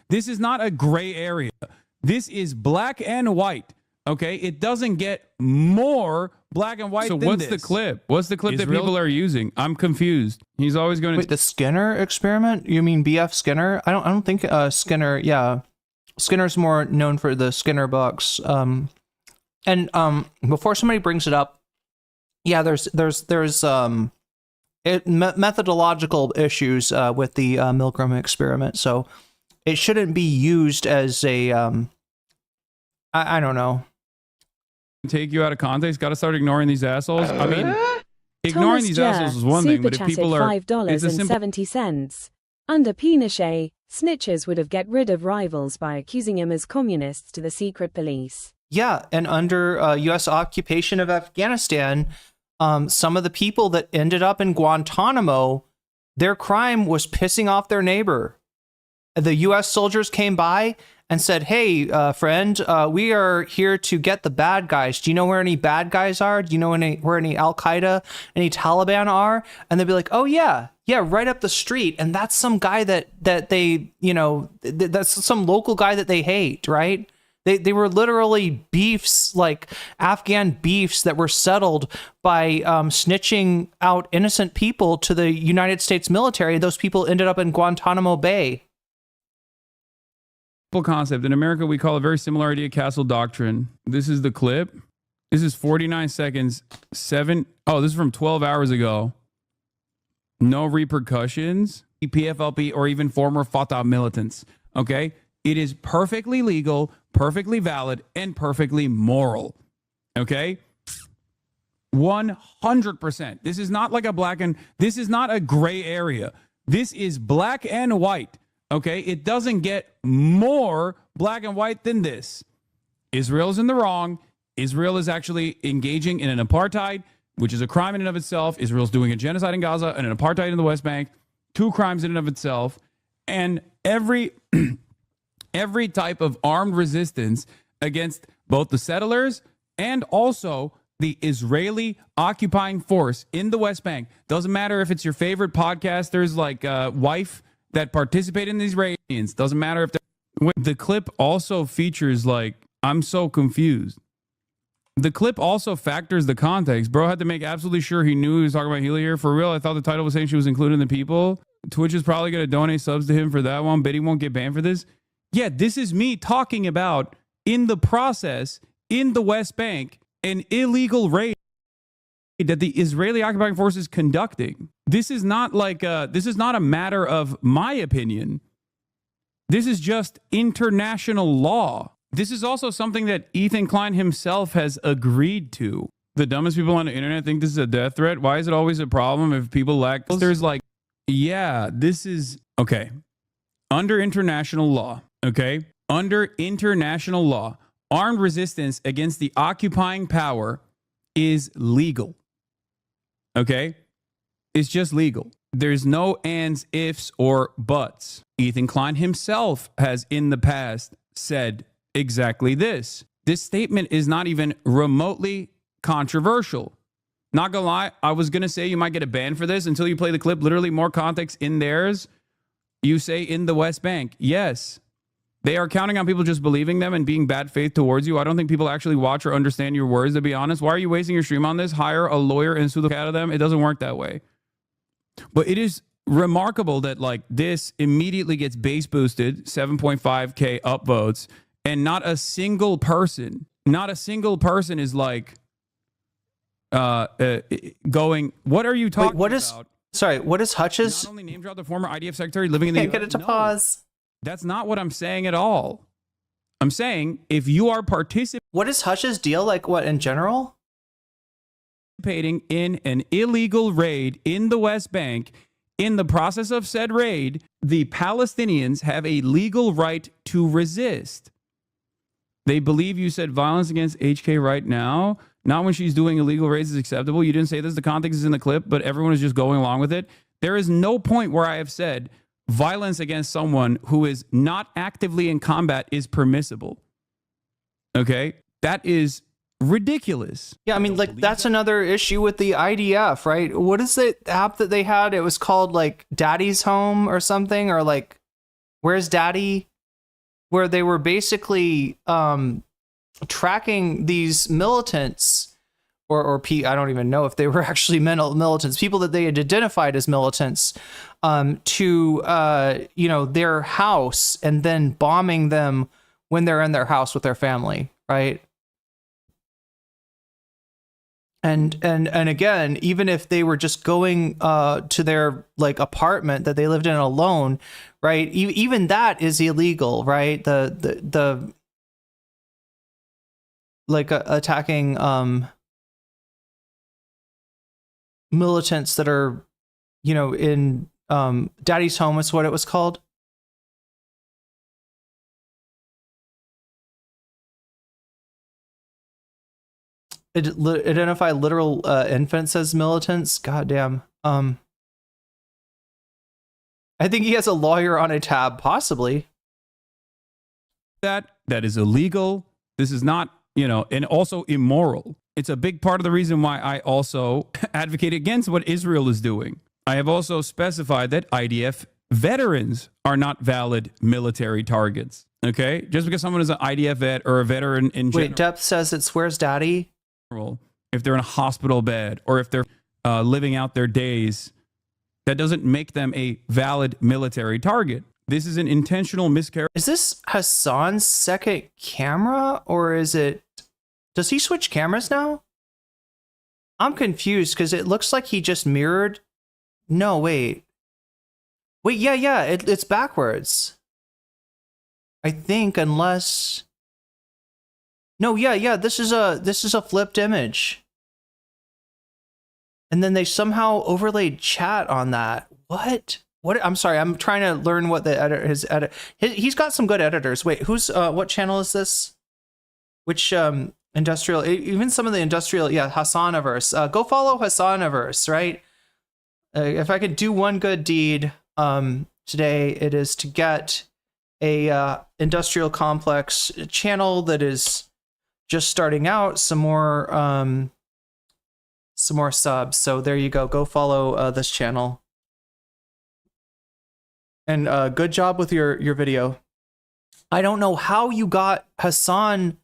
[SPEAKER 5] this is not a gray area. This is black and white. Okay, it doesn't get more black and white. So than what's the clip? What's the clip that people are using? I'm confused. He's always going to.
[SPEAKER 1] Wait, the Skinner experiment? You mean BF Skinner? I don't think Skinner. Yeah, Skinner's more known for the Skinner books. Before somebody brings it up, yeah, there's methodological issues with the Milgram experiment, so it shouldn't be used as a I don't know.
[SPEAKER 5] Take you out of context. Got to start ignoring these assholes. I mean, ignoring these assholes is one thing, but if people are
[SPEAKER 4] $5.70. Under Pinochet, snitches would have get rid of rivals by accusing him as communists to the secret police.
[SPEAKER 1] Yeah, and under U.S. occupation of Afghanistan, some of the people that ended up in Guantanamo, their crime was pissing off their neighbor. The U.S. soldiers came by and said, hey, friend, we are here to get the bad guys. Do you know where any bad guys are? Do you know where any Al-Qaeda, any Taliban are? And they'd be like, oh, yeah, right up the street. And that's some guy that they, that's some local guy that they hate, right? They were literally beefs, like Afghan beefs that were settled by snitching out innocent people to the United States military. Those people ended up in Guantanamo Bay.
[SPEAKER 5] Concept. In America, we call a very similar idea castle doctrine. This is the clip. This is 49 seconds. This is from 12 hours ago. No repercussions. PFLP or even former Fatah militants. Okay? It is perfectly legal, perfectly valid, and perfectly moral. Okay? 100%. This is not like this is not a gray area. This is black and white. Okay, it doesn't get more black and white than this. Israel is in the wrong. Israel is actually engaging in an apartheid, which is a crime in and of itself. Israel's doing a genocide in Gaza and an apartheid in the West Bank. 2 crimes in and of itself. And every type of armed resistance against both the settlers and also the Israeli occupying force in the West Bank. Doesn't matter if it's your favorite podcasters like Wife that participate in these raids. Doesn't matter if the clip also features I'm so confused. The clip also factors the context. Bro had to make absolutely sure he knew he was talking about Healy here. For real, I thought the title was saying she was including the people. Twitch is probably going to donate subs to him for that one. Bet he won't get banned for this. Yeah, this is me talking about, in the process, in the West Bank, an illegal raid that the Israeli occupying force is conducting. This is not this is not a matter of my opinion. This is just international law. This is also something that Ethan Klein himself has agreed to. The dumbest people on the internet think this is a death threat. Why is it always a problem if people lack? There's yeah, this is okay. Under international law, okay? Under international law, armed resistance against the occupying power is legal. Okay? It's just legal. There's no ands, ifs, or buts. Ethan Klein himself has in the past said exactly this. This statement is not even remotely controversial. Not gonna lie, I was gonna say you might get a ban for this until you play the clip. Literally more context in theirs. You say in the West Bank. Yes. They are counting on people just believing them and being bad faith towards you. I don't think people actually watch or understand your words, to be honest. Why are you wasting your stream on this? Hire a lawyer and sue the cat out of them. It doesn't work that way. But it is remarkable that this immediately gets base boosted, 7.5K upvotes, and not a single person is going, what are you talking about?
[SPEAKER 1] Sorry, what is Hutch's?
[SPEAKER 5] Not only name drop the former IDF secretary living in the
[SPEAKER 1] Can't get it to pause.
[SPEAKER 5] That's not what I'm saying at all. I'm saying if you are participating
[SPEAKER 1] What is Hutch's deal? Like what in general?
[SPEAKER 5] In an illegal raid in the West Bank, in the process of said raid, the Palestinians have a legal right to resist. They believe you said violence against HK right now, not when she's doing illegal raids is acceptable. You didn't say this. The context is in the clip, but everyone is just going along with it. There is no point where I have said violence against someone who is not actively in combat is permissible. Okay? That is ridiculous.
[SPEAKER 1] Yeah, I mean, like, that's another issue with the IDF, right? What is the app that they had? It was called, like, Daddy's Home or something, or, like, Where's Daddy? Where they were basically tracking these militants, or I don't even know if they were actually militants, people that they had identified as militants, to, you know, their house and then bombing them when they're in their house with their family, right? And again, even if they were just going to their like apartment that they lived in alone, right? Even that is illegal, right? The like attacking militants that are, you know, in Daddy's Home is what it was called. Identify literal infants as militants. Goddamn. I think he has a lawyer on a tab, possibly.
[SPEAKER 5] That is illegal. This is not, you know, and also immoral. It's a big part of the reason why I also advocate against what Israel is doing. I have also specified that IDF veterans are not valid military targets. Okay? Just because someone is an IDF vet or a veteran in general.
[SPEAKER 1] Wait, Depth says it's Where's Daddy?
[SPEAKER 5] If they're in a hospital bed or if they're living out their days, that doesn't make them a valid military target. This is an intentional miscarriage.
[SPEAKER 1] Is this Hasan's second camera, or is it... Does he switch cameras now? I'm confused because it looks like he just mirrored... No, wait. Wait, yeah, it's backwards. I think, unless... No, yeah, this is a flipped image. And then they somehow overlaid chat on that. What? I'm sorry, I'm trying to learn what the he's got some good editors. Wait, who's what channel is this? Which industrial, even some of the industrial, yeah, Hasaniverse. Go follow Hasaniverse, right? If I could do one good deed today, it is to get a industrial complex channel that is just starting out some more subs. So there you go. Go follow this channel. And good job with your video. I don't know how you got Hasan.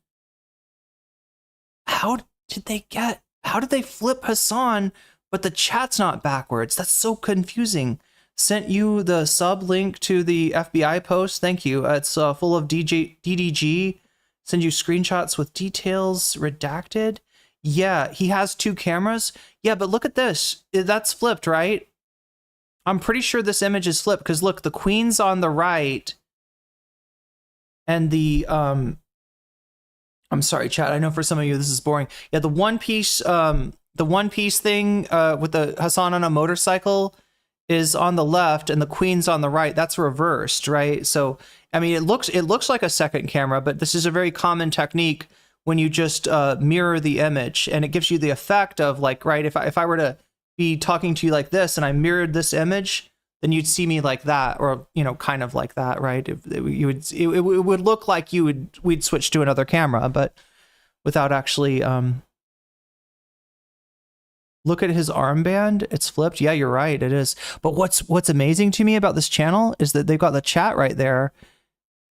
[SPEAKER 1] How did they flip Hasan, but the chat's not backwards? That's so confusing. Sent you the sub link to the FBI post. Thank you. It's full of DDG. Send you screenshots with details redacted. Yeah, he has two cameras. Yeah, but look at this. That's flipped, right? I'm pretty sure this image is flipped because look, the queen's on the right. And the I'm sorry, chat. I know for some of you this is boring. Yeah, the one piece thing with the Hasan on a motorcycle is on the left and the queen's on the right. That's reversed, right? So I mean, it looks like a second camera, but this is a very common technique when you just mirror the image, and it gives you the effect of like, right, if I were to be talking to you like this and I mirrored this image, then you'd see me like that, or you know, kind of like that, right? It would look like we'd switch to another camera, but without actually look at his armband. It's flipped. Yeah, you're right. It is. But what's amazing to me about this channel is that they've got the chat right there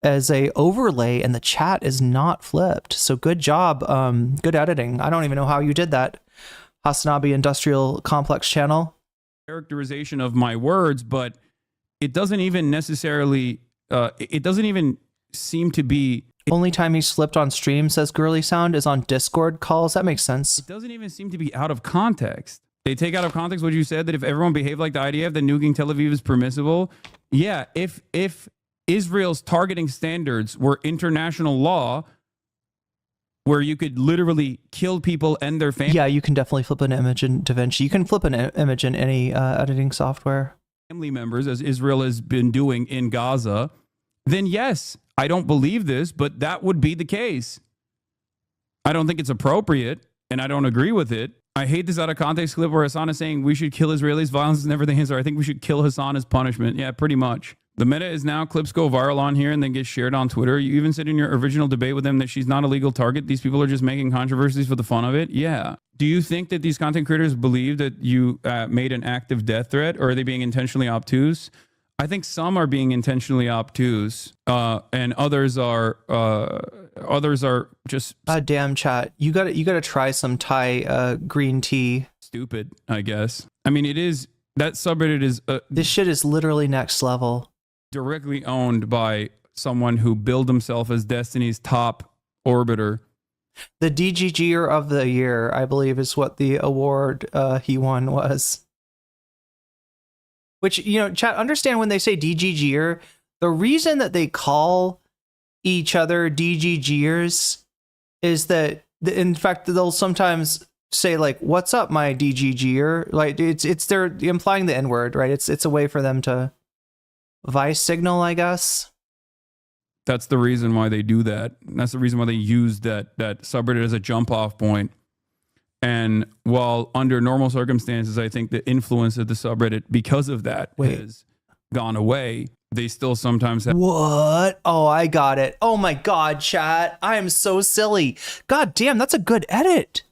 [SPEAKER 1] as a overlay, and the chat is not flipped. So good job. Good editing. I don't even know how you did that. Hasanabi Industrial Complex channel.
[SPEAKER 5] Characterization of my words, but it doesn't even necessarily, it doesn't even seem to be.
[SPEAKER 1] Only time he's flipped on stream, says Girly Sound, is on Discord calls. That makes sense.
[SPEAKER 5] It doesn't even seem to be out of context. They take out of context what you said, that if everyone behaved like the IDF, then nuking Tel Aviv is permissible. Yeah, if Israel's targeting standards were international law, where you could literally kill people and their families.
[SPEAKER 1] Yeah, you can definitely flip an image in DaVinci. You can flip an image in any editing software.
[SPEAKER 5] Family members, as Israel has been doing in Gaza, then yes, I don't believe this, but that would be the case. I don't think it's appropriate, and I don't agree with it. I hate this out of context clip where Hasan is saying we should kill Israelis. Violence is never the answer. I think we should kill Hasan as punishment. Yeah, pretty much. The meta is now clips go viral on here and then get shared on Twitter. You even said in your original debate with them that she's not a legal target. These people are just making controversies for the fun of it. Yeah. Do you think that these content creators believe that you made an active death threat, or are they being intentionally obtuse? I think some are being intentionally obtuse, and others are just
[SPEAKER 1] damn, chat. You gotta try some Thai green tea.
[SPEAKER 5] Stupid, I guess. I mean, it is, that subreddit is
[SPEAKER 1] this shit is literally next level.
[SPEAKER 5] Directly owned by someone who billed himself as Destiny's top orbiter.
[SPEAKER 1] The DGGer of the year, I believe, is what the award he won was. Which, you know, chat, understand when they say DGGer, the reason that they call each other DGGers is that, in fact, they'll sometimes say, like, what's up, my DGGer? Like, they're implying the N-word, right? It's a way for them to vice signal, I guess.
[SPEAKER 5] That's the reason why they do that. That's the reason why they use that subreddit as a jump off point. And while under normal circumstances, I think the influence of the subreddit because of that has gone away, they still sometimes have.
[SPEAKER 1] What? Oh, I got it. Oh my God, chat. I am so silly. God damn, that's a good edit.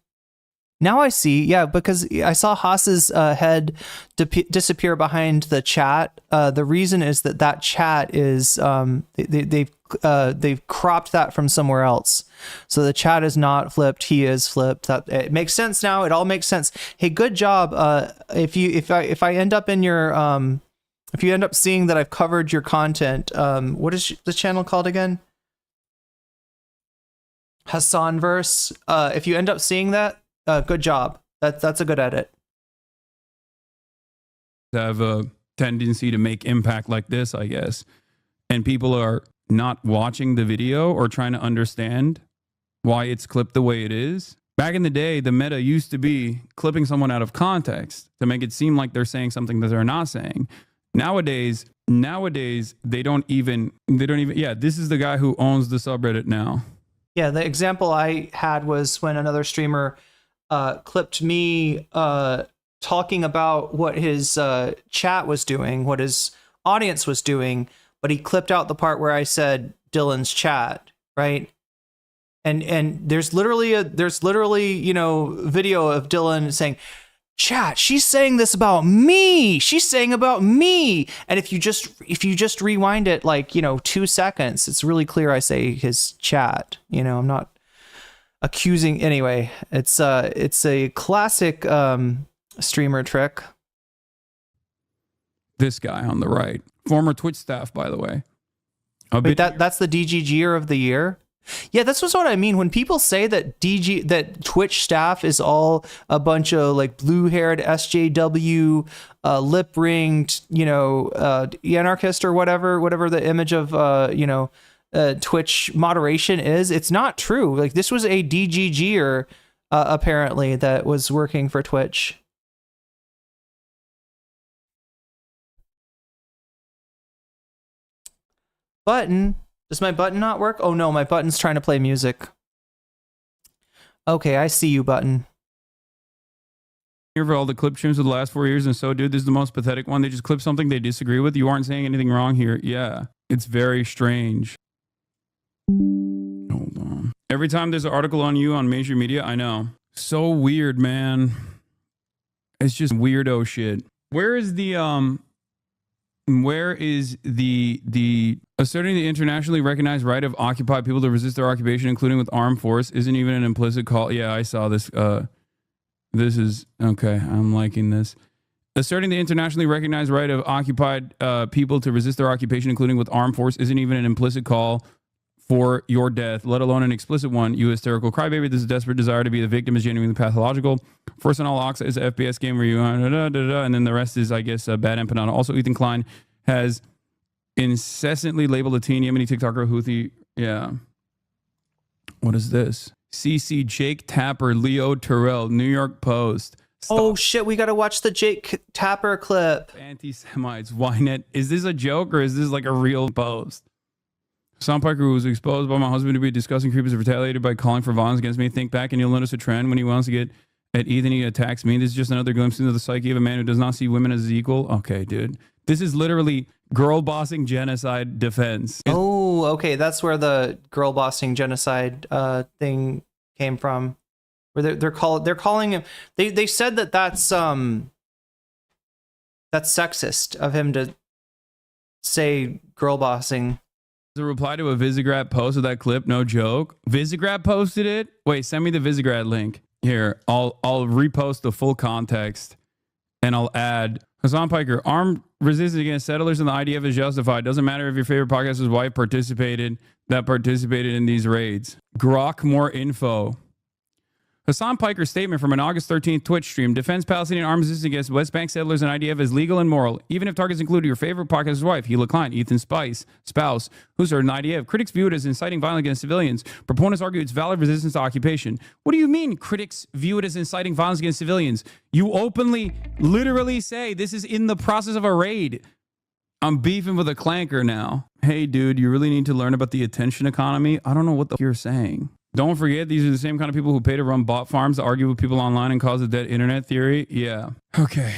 [SPEAKER 1] Now I see. Yeah, because I saw Haas's head disappear behind the chat. The reason is that chat is they've cropped that from somewhere else. So the chat is not flipped. He is flipped. That it makes sense now. It all makes sense. Hey, good job. If I end up in your if you end up seeing that I've covered your content, what is the channel called again? Hasanverse. If you end up seeing that, good job. That's a good edit.
[SPEAKER 5] Have a tendency to make impact like this, I guess. And people are not watching the video or trying to understand why it's clipped the way it is. Back in the day, the meta used to be clipping someone out of context to make it seem like they're saying something that they're not saying. Nowadays, they don't even, yeah, this is the guy who owns the subreddit now.
[SPEAKER 1] Yeah, the example I had was when another streamer clipped me talking about what his chat was doing, what his audience was doing, but he clipped out the part where I said Dylan's chat, right? And there's literally you know, video of Dylan saying, chat, she's saying this about me. She's saying about me. And if you just rewind it like, you know, 2 seconds, it's really clear I say his chat. You know, I'm not accusing anyway. It's a classic streamer trick.
[SPEAKER 5] This guy on the right, former Twitch staff, by the way.
[SPEAKER 1] Wait, that's the DGGer of the year. Yeah, that's what I mean when people say that Twitch staff is all a bunch of like blue-haired SJW, lip-ringed, you know, anarchist or whatever the image of you know, Twitch moderation is. It's not true. Like, this was a DGGer apparently that was working for Twitch. Button. Does my button not work? Oh no, my button's trying to play music. Okay, I see you, button.
[SPEAKER 5] Here for all the clip streams of the last 4 years, and so, dude, this is the most pathetic one. They just clip something they disagree with. You aren't saying anything wrong here. Yeah, it's very strange. Hold on. Every time there's an article on you on major media, I know. So weird, man. It's just weirdo shit. Where is the asserting the internationally recognized right of occupied people to resist their occupation, including with armed force, isn't even an implicit call? Yeah, I saw this. This is okay. I'm liking this. Asserting the internationally recognized right of occupied people to resist their occupation, including with armed force, isn't even an implicit call for your death, let alone an explicit one. You hysterical crybaby. This is desperate desire to be the victim is genuinely pathological. First on all, Oxa is an FPS game where you and then the rest is, I guess, bad empanada. Also, Ethan Klein has incessantly labeled a teen Yemeni TikToker Houthi. Yeah. What is this? CC Jake Tapper, Leo Terrell, New York Post.
[SPEAKER 1] Oh shit, we gotta watch the Jake Tapper clip.
[SPEAKER 5] Anti-Semites, Ynet. Is this a joke or is this like a real post? Hasan Piker was exposed by my husband to be discussing creepers and retaliated by calling for violence against me. Think back and you'll notice a trend. When he wants to get at Ethan, he attacks me. This is just another glimpse into the psyche of a man who does not see women as equal. Okay, dude. This is literally girl bossing genocide defense.
[SPEAKER 1] Oh, okay. That's where the girl bossing genocide thing came from. Where they're calling him. They said that's sexist of him to say girl bossing.
[SPEAKER 5] The reply to a Visegrad post of that clip, no joke. Visegrad posted it. Wait, send me the Visegrad link. Here, I'll repost the full context, and I'll add Hasan Piker. Armed resistance against settlers in the IDF is justified. Doesn't matter if your favorite podcaster's wife participated in these raids. Grok more info. Hasan Piker's statement from an August 13th Twitch stream defends Palestinian armed resistance against West Bank settlers and IDF as legal and moral, even if targets include your favorite podcaster's wife, Hila Klein, Ethan spouse, who's an IDF. Critics view it as inciting violence against civilians. Proponents argue it's valid resistance to occupation. What do you mean critics view it as inciting violence against civilians? You openly, literally say this is in the process of a raid. I'm beefing with a clanker now. Hey, dude, you really need to learn about the attention economy. I don't know what the you're saying. Don't forget, these are the same kind of people who pay to run bot farms to argue with people online and cause a dead internet theory. Yeah. Okay.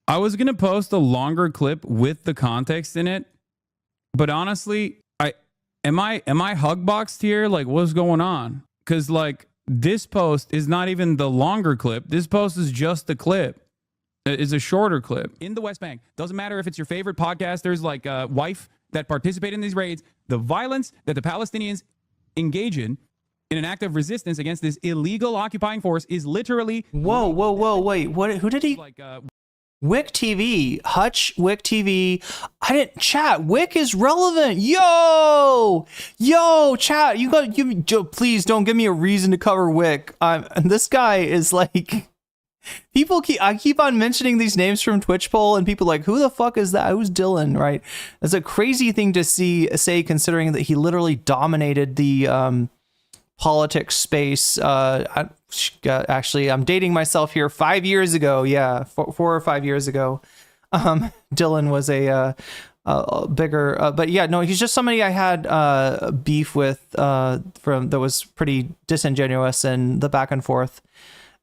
[SPEAKER 5] I was going to post a longer clip with the context in it, but honestly, am I hugboxed here? Like, what's going on? Because, like, this post is not even the longer clip. This post is just the clip. It's a shorter clip. In the West Bank, doesn't matter if it's your favorite podcasters like wife that participate in these raids, the violence that the Palestinians engage in an act of resistance against this illegal occupying force is literally...
[SPEAKER 1] Whoa, wait. What? Who did he...
[SPEAKER 5] Like,
[SPEAKER 1] Wick TV, Hutch, Wick TV. I didn't chat. Wick is relevant. Yo, chat. Please don't give me a reason to cover Wick. This guy is like, I keep on mentioning these names from Twitch poll, and people are like, who the fuck is that? Who's Dylan? Right? It's a crazy thing to say, considering that he literally dominated the politics space. Actually, I'm dating myself here. 5 years ago, yeah, 4 or 5 years ago, Dylan was a bigger, but yeah, no, he's just somebody I had beef with from that was pretty disingenuous and the back and forth,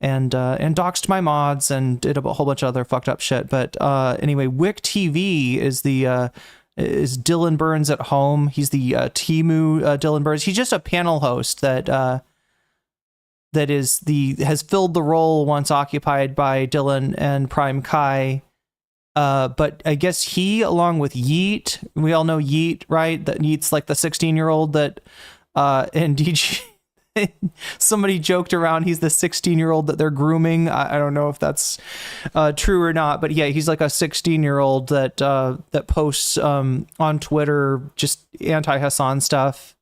[SPEAKER 1] and doxed my mods and did a whole bunch of other fucked up shit. But anyway, Wick TV is is Dylan Burns at home. He's the Timu Dylan Burns. He's just a panel host that has filled the role once occupied by Dylan and Prime Kai. But I guess he, along with Yeet, we all know Yeet, right? That Yeet's like the 16-year-old that and DJ somebody joked around he's the 16-year-old that they're grooming. I don't know if that's true or not, but yeah, he's like a 16-year-old that posts on Twitter just anti-Hasan stuff.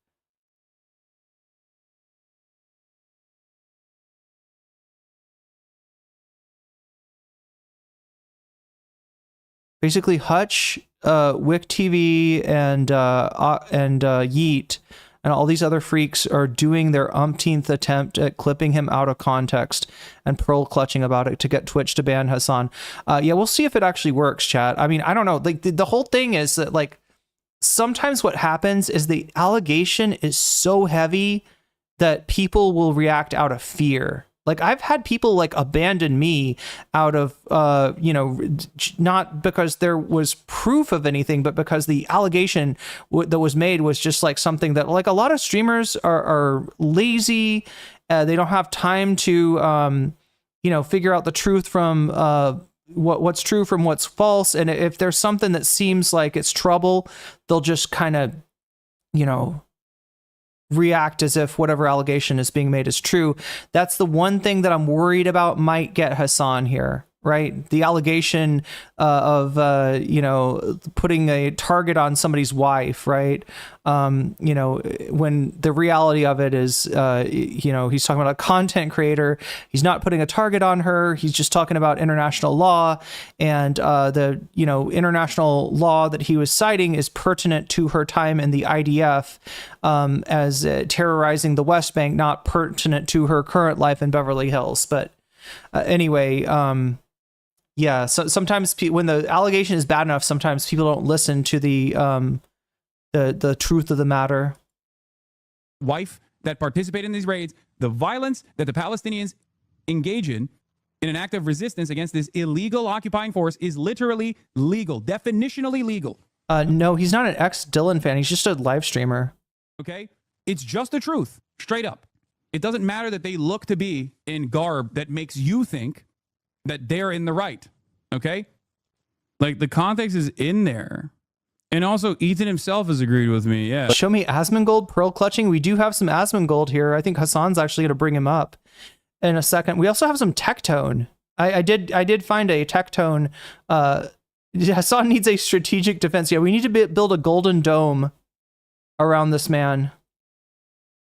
[SPEAKER 1] Basically, Hutch, Wick TV, and Yeet, and all these other freaks are doing their umpteenth attempt at clipping him out of context and pearl clutching about it to get Twitch to ban Hasan. Yeah, we'll see if it actually works, chat. I mean, I don't know. Like the whole thing is that, like, sometimes what happens is the allegation is so heavy that people will react out of fear. Like, I've had people like abandon me out of, not because there was proof of anything, but because the allegation that was made was just like something that, like, a lot of streamers are lazy. They don't have time to, figure out the truth from what's true from what's false. And if there's something that seems like it's trouble, they'll just kind of, react as if whatever allegation is being made is true. That's the one thing that I'm worried about might get Hasan here, right? The allegation of, you know, putting a target on somebody's wife, right? You know, when the reality of it is, you know, he's talking about a content creator. He's not putting a target on her. He's just talking about international law, and the, you know, international law that he was citing is pertinent to her time in the IDF as terrorizing the West Bank, not pertinent to her current life in Beverly Hills. But anyway, yeah, so sometimes when the allegation is bad enough, sometimes people don't listen to the truth of the matter.
[SPEAKER 5] Wife that participate in these raids, the violence that the Palestinians engage in an act of resistance against this illegal occupying force is literally legal, definitionally legal.
[SPEAKER 1] No, he's not an ex-Dylan fan. He's just a live streamer.
[SPEAKER 5] Okay? It's just the truth, straight up. It doesn't matter that they look to be in garb that makes you think that they're in the right. Okay? Like, the context is in there. And also, Ethan himself has agreed with me. Yeah.
[SPEAKER 1] Show me Asmongold pearl clutching. We do have some Asmongold here. I think Hasan's actually going to bring him up in a second. We also have some Tectone. I did find a Tectone. Hasan needs a strategic defense. Yeah, we need to build a golden dome around this man.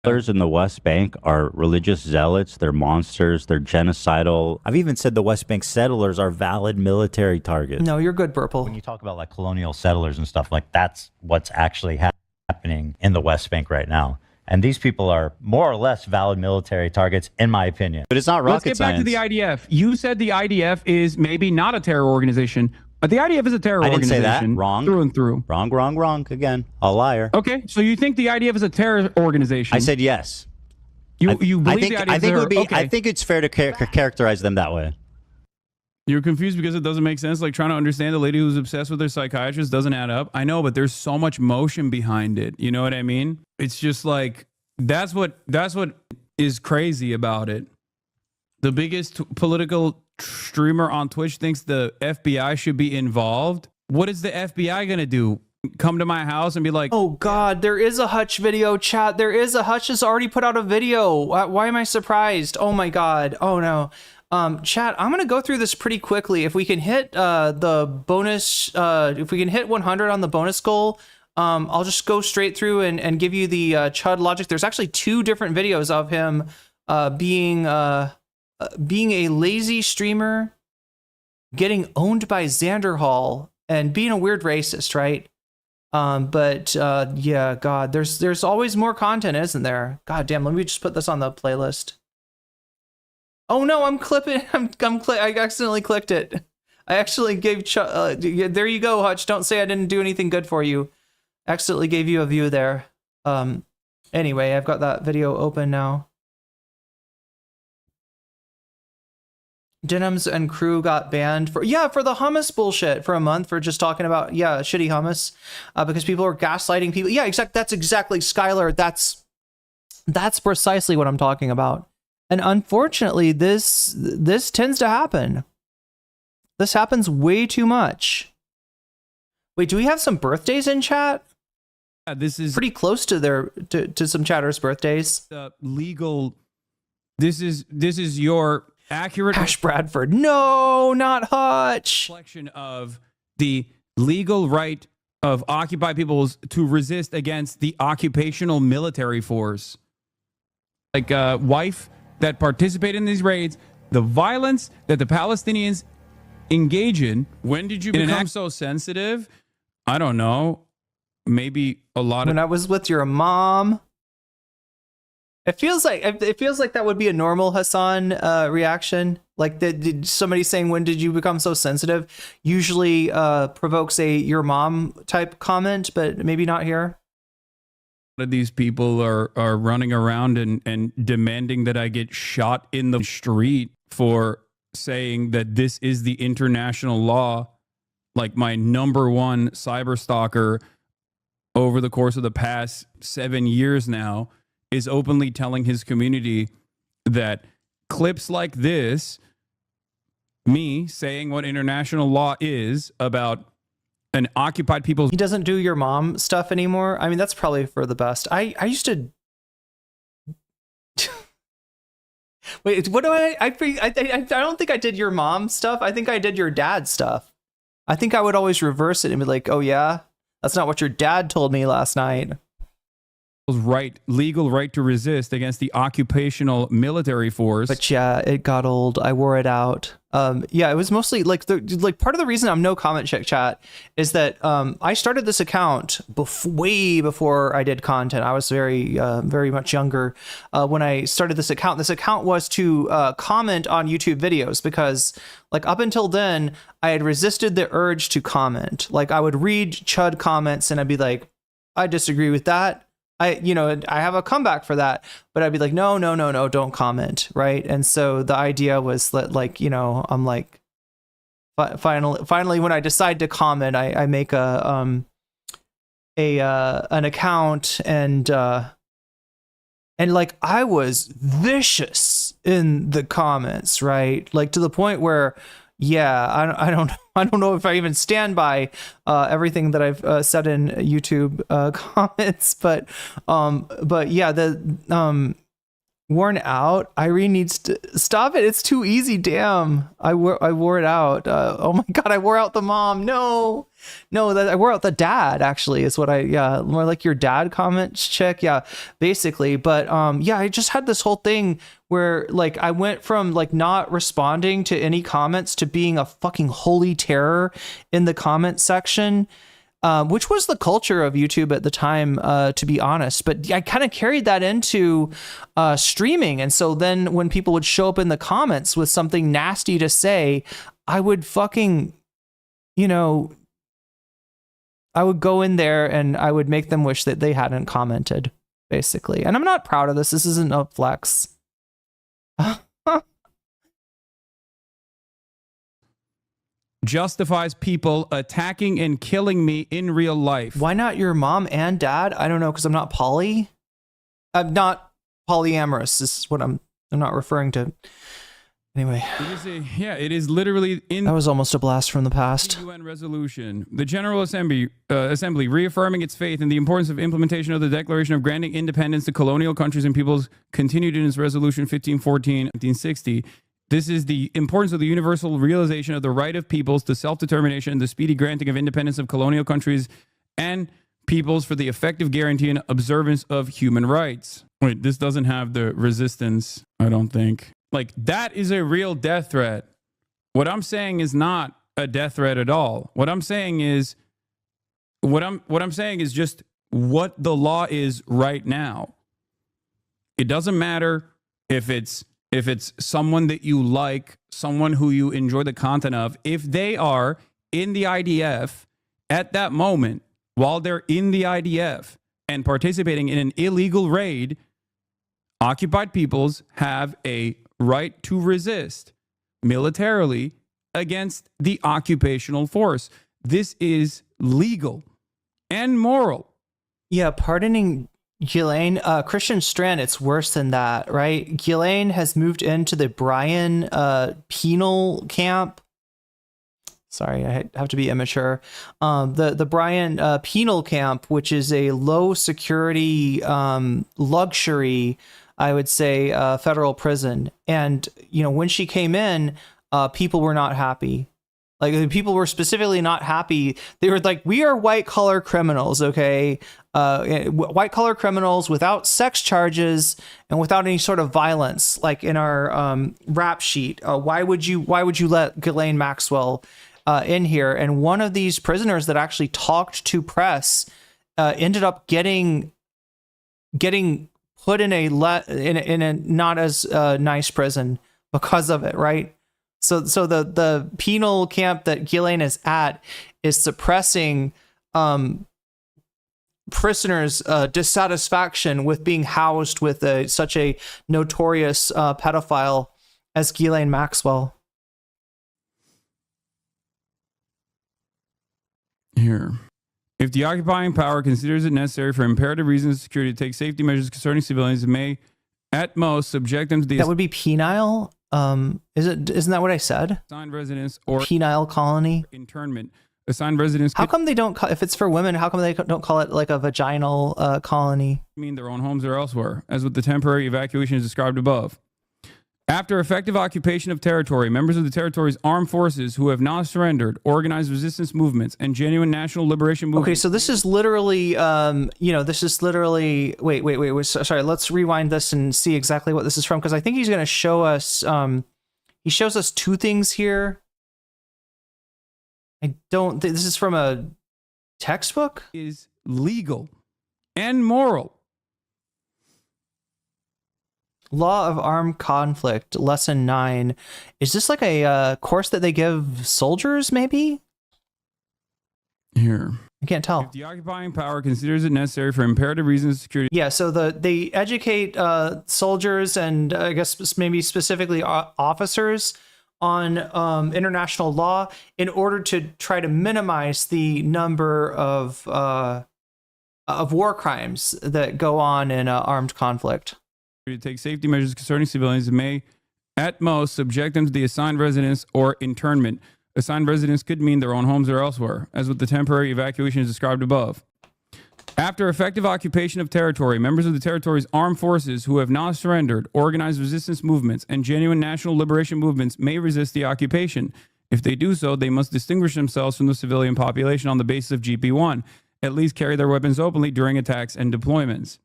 [SPEAKER 6] In the West Bank are religious zealots. They're monsters. They're genocidal. I've even said the West Bank settlers are valid military targets.
[SPEAKER 1] No, you're good, Purple.
[SPEAKER 6] When you talk about like colonial settlers and stuff, like that's what's actually happening in the West Bank right now. And these people are more or less valid military targets, in my opinion. But it's not rocket science.
[SPEAKER 5] Let's get back to the IDF. You said the IDF is maybe not a terror organization. But the IDF is a terror organization.
[SPEAKER 6] I didn't say that. Wrong.
[SPEAKER 5] Through and through.
[SPEAKER 6] Wrong. Again, a liar.
[SPEAKER 5] Okay, so you think the IDF is a terror organization?
[SPEAKER 6] I said yes.
[SPEAKER 5] You believe the IDF
[SPEAKER 6] I think
[SPEAKER 5] is
[SPEAKER 6] it would be.
[SPEAKER 5] okay.
[SPEAKER 6] I think it's fair to characterize them that way.
[SPEAKER 5] You're confused because it doesn't make sense. Like trying to understand the lady who's obsessed with her psychiatrist doesn't add up. I know, but there's so much motion behind it. You know what I mean? It's just like that's what is crazy about it. The biggest political streamer on Twitch thinks the FBI should be involved. What is the FBI gonna do? Come to my house and be like,
[SPEAKER 1] oh God, there is a Hutch video, chat. There is a Hutch has already put out a video. Why am I surprised? Oh my God. Oh no. Chat, I'm gonna go through this pretty quickly. If we can hit the bonus, if we can hit 100 on the bonus goal, I'll just go straight through and give you the chud logic. There's actually 2 different videos of him being a lazy streamer, getting owned by Xander Hall, and being a weird racist, right? But yeah, God, there's always more content, isn't there? God damn, let me just put this on the playlist. Oh no, I'm clipping. I accidentally clicked it. I actually gave. There you go, Hutch. Don't say I didn't do anything good for you. Accidentally gave you a view there. Anyway, I've got that video open now. Denims and crew got banned for the hummus bullshit for a month for just talking about shitty hummus because people are gaslighting people. Yeah, that's exactly Skylar. That's precisely what I'm talking about. And unfortunately, this tends to happen. This happens way too much. Wait, do we have some birthdays in chat?
[SPEAKER 5] Yeah, this is
[SPEAKER 1] pretty close to to some chatters' birthdays.
[SPEAKER 5] Legal. This is your accurate
[SPEAKER 1] Ash Bradford. No, not Hutch.
[SPEAKER 5] Reflection of the legal right of occupied peoples to resist against the occupational military force. Like wife that participate in these raids, the violence that the Palestinians engage in. When did you become so sensitive? I don't know. Maybe a lot
[SPEAKER 1] when I was with your mom. It feels like that would be a normal Hasan reaction. Like did somebody saying, when did you become so sensitive, usually provokes a your mom type comment, but maybe not here.
[SPEAKER 5] A lot of these people are running around and demanding that I get shot in the street for saying that this is the international law. Like my #1 cyber stalker over the course of the past 7 years now is openly telling his community that clips like this, me saying what international law is about an occupied people.
[SPEAKER 1] He doesn't do your mom stuff anymore. I mean, that's probably for the best. I used to Wait, what do I don't think I did your mom's stuff. I think I did your dad's stuff. I think I would always reverse it and be like, oh yeah, that's not what your dad told me last night.
[SPEAKER 5] Legal right to resist against the occupational military force.
[SPEAKER 1] But yeah, it got old. I wore it out. Yeah, it was mostly like part of the reason I'm no comment check chat is that I started this account way before I did content. I was very much younger when I started this account. This account was to comment on YouTube videos because like up until then I had resisted the urge to comment. Like I would read chud comments and I'd be like, I disagree with that. I have a comeback for that, but I'd be like, no, don't comment, right? And so the idea was that, like, I'm like, finally, when I decide to comment, I make an account and like I was vicious in the comments, right? Like to the point where, yeah, I don't know if I even stand by everything that I've said in YouTube comments, but yeah, the worn out. Irene needs to stop it. It's too easy. Damn, I wore it out. Oh my god, I wore out the mom. No, I wore out the dad. Actually, is what more like your dad comments check. Yeah, basically. But yeah, I just had this whole thing where like I went from like not responding to any comments to being a fucking holy terror in the comment section, which was the culture of YouTube at the time, to be honest. But I kind of carried that into streaming. And so then when people would show up in the comments with something nasty to say, I would fucking, I would go in there and I would make them wish that they hadn't commented, basically. And I'm not proud of this. This isn't a flex.
[SPEAKER 5] Justifies people attacking and killing me in real life.
[SPEAKER 1] Why not your mom and dad? I don't know, because I'm not poly. I'm not polyamorous. This is what I'm not referring to. Anyway.
[SPEAKER 5] It is literally in...
[SPEAKER 1] That was almost a blast from the past.
[SPEAKER 5] UN resolution. The General Assembly reaffirming its faith in the importance of implementation of the Declaration of Granting Independence to Colonial Countries and Peoples continued in its Resolution 1514, 1960. This is the importance of the universal realization of the right of peoples to self-determination, the speedy granting of independence of colonial countries and peoples for the effective guarantee and observance of human rights. Wait, this doesn't have the resistance, I don't think. Like, that is a real death threat. What I'm saying is not a death threat at all. What I'm saying is just what the law is right now. It doesn't matter if it's someone that you like, someone who you enjoy the content of, if they are in the IDF at that moment, while they're in the IDF and participating in an illegal raid, occupied peoples have a right to resist militarily against the occupational force. This is legal and moral.
[SPEAKER 1] Yeah, pardoning Ghislaine, Christian Strand, it's worse than that, right? Ghislaine has moved into the Bryan penal camp. Sorry, I have to be immature. The Bryan penal camp, which is a low security luxury, I would say, federal prison. And, when she came in, people were not happy. Like, people were specifically not happy. They were like, we are white collar criminals, okay? White collar criminals without sex charges and without any sort of violence, like in our rap sheet. Why would you let Ghislaine Maxwell in here? And one of these prisoners that actually talked to press ended up getting put in a not as nice prison because of it, right? So the penal camp that Ghislaine is at is suppressing prisoners' dissatisfaction with being housed with such a notorious pedophile as Ghislaine Maxwell.
[SPEAKER 5] Here. If the occupying power considers it necessary for imperative reasons of security to take safety measures concerning civilians, it may at most subject them to the...
[SPEAKER 1] That would be penile? Isn't that what I said?
[SPEAKER 5] Assigned residence or
[SPEAKER 1] penile colony
[SPEAKER 5] internment. Assigned residence.
[SPEAKER 1] How come they don't call, if it's for women, how come they don't call it like a vaginal colony?
[SPEAKER 5] Mean their own homes or elsewhere, as with the temporary evacuation is described above. After effective occupation of territory, members of the territory's armed forces who have not surrendered, organized resistance movements, and genuine national liberation movements.
[SPEAKER 1] Okay, so this is literally, this is literally. Wait. Sorry, let's rewind this and see exactly what this is from, because I think he's going to show us. He shows us two things here. I don't think this is from a textbook.
[SPEAKER 5] Is legal and moral.
[SPEAKER 1] Law of Armed Conflict, Lesson 9. Is this like a course that they give soldiers, maybe?
[SPEAKER 5] Here.
[SPEAKER 1] I can't tell.
[SPEAKER 5] If the occupying power considers it necessary for imperative reasons of security.
[SPEAKER 1] Yeah, so they educate soldiers and I guess maybe specifically officers on international law in order to try to minimize the number of war crimes that go on in armed conflict.
[SPEAKER 5] To take safety measures concerning civilians and may, at most, subject them to the assigned residence or internment. Assigned residence could mean their own homes or elsewhere, as with the temporary evacuation as described above. After effective occupation of territory, members of the territory's armed forces who have not surrendered, organized resistance movements, and genuine national liberation movements may resist the occupation. If they do so, they must distinguish themselves from the civilian population on the basis of GP1, at least carry their weapons openly during attacks and deployments.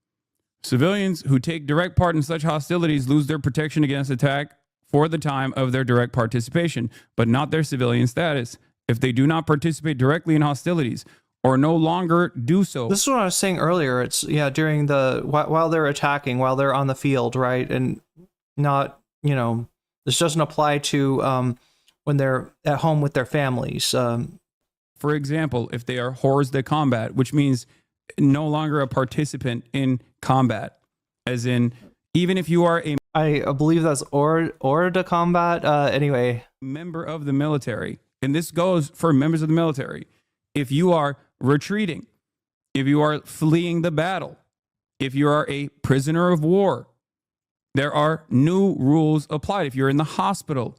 [SPEAKER 5] Civilians who take direct part in such hostilities lose their protection against attack for the time of their direct participation, but not their civilian status. If they do not participate directly in hostilities or no longer do so.
[SPEAKER 1] This is what I was saying earlier. It's during while they're attacking, while they're on the field, right? And not, this doesn't apply to when they're at home with their families.
[SPEAKER 5] For example, if they are hors de combat, which means no longer a participant in combat, as in, even if you are a
[SPEAKER 1] I believe that's hors de combat. Anyway,
[SPEAKER 5] member of the military, and this goes for members of the military. If you are retreating, if you are fleeing the battle, if you are a prisoner of war, there are new rules applied. If you're in the hospital,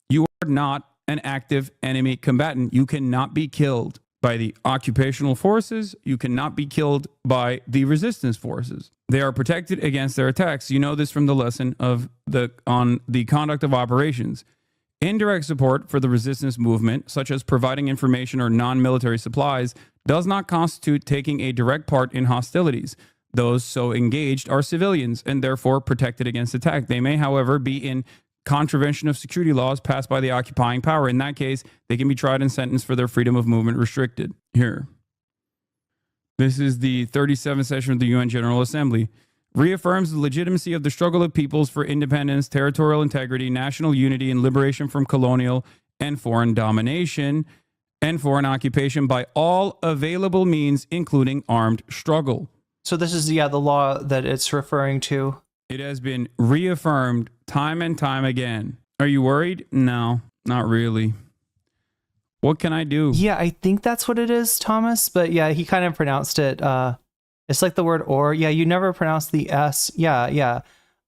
[SPEAKER 5] you are not an active enemy combatant. You cannot be killed by the occupational forces. You cannot be killed by the resistance forces. They are protected against their attacks. You know this from the lesson on the conduct of operations. Indirect support for the resistance movement, such as providing information or non-military supplies, does not constitute taking a direct part in hostilities. Those so engaged are civilians and therefore protected against attack. They may, however, be in contravention of security laws passed by the occupying power. In that case, they can be tried and sentenced for their freedom of movement restricted. Here. This is the 37th session of the UN General Assembly. Reaffirms the legitimacy of the struggle of peoples for independence, territorial integrity, national unity, and liberation from colonial and foreign domination and foreign occupation by all available means, including armed struggle.
[SPEAKER 1] So this is, the law that it's referring to.
[SPEAKER 5] It has been reaffirmed time and time again. Are you worried? No, not really. What can I do?
[SPEAKER 1] Yeah, I think that's what it is, Thomas. But yeah, he kind of pronounced it. It's like the word or. Yeah, you never pronounce the S. Yeah.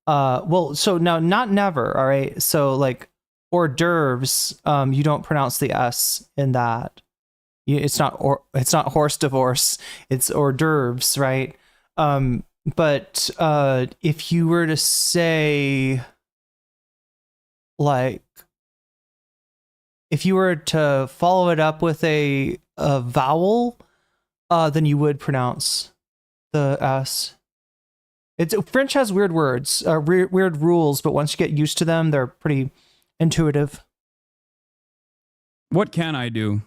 [SPEAKER 1] Well, so no, not never. All right. So like hors d'oeuvres, you don't pronounce the S in that. It's not horse divorce. It's hors d'oeuvres, right? But if you were to say, like, if you were to follow it up with a vowel, then you would pronounce the S. French has weird words, weird rules, but once you get used to them, they're pretty intuitive.
[SPEAKER 5] What can I do?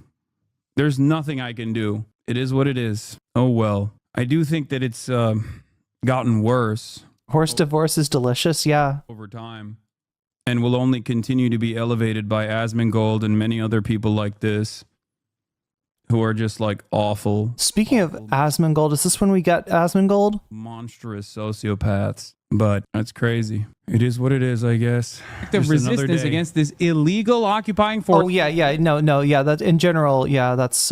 [SPEAKER 5] There's nothing I can do. It is what it is. Oh well. I do think that it's gotten worse.
[SPEAKER 1] Horse divorce is delicious, yeah.
[SPEAKER 5] Over time. And will only continue to be elevated by Asmongold and many other people like this who are just like awful.
[SPEAKER 1] Speaking of Asmongold, is this when we got Asmongold?
[SPEAKER 5] Monstrous sociopaths. But that's crazy. It is what it is, I guess. The resistance against this illegal occupying force.
[SPEAKER 1] Oh, yeah. No, yeah, that in general, yeah, that's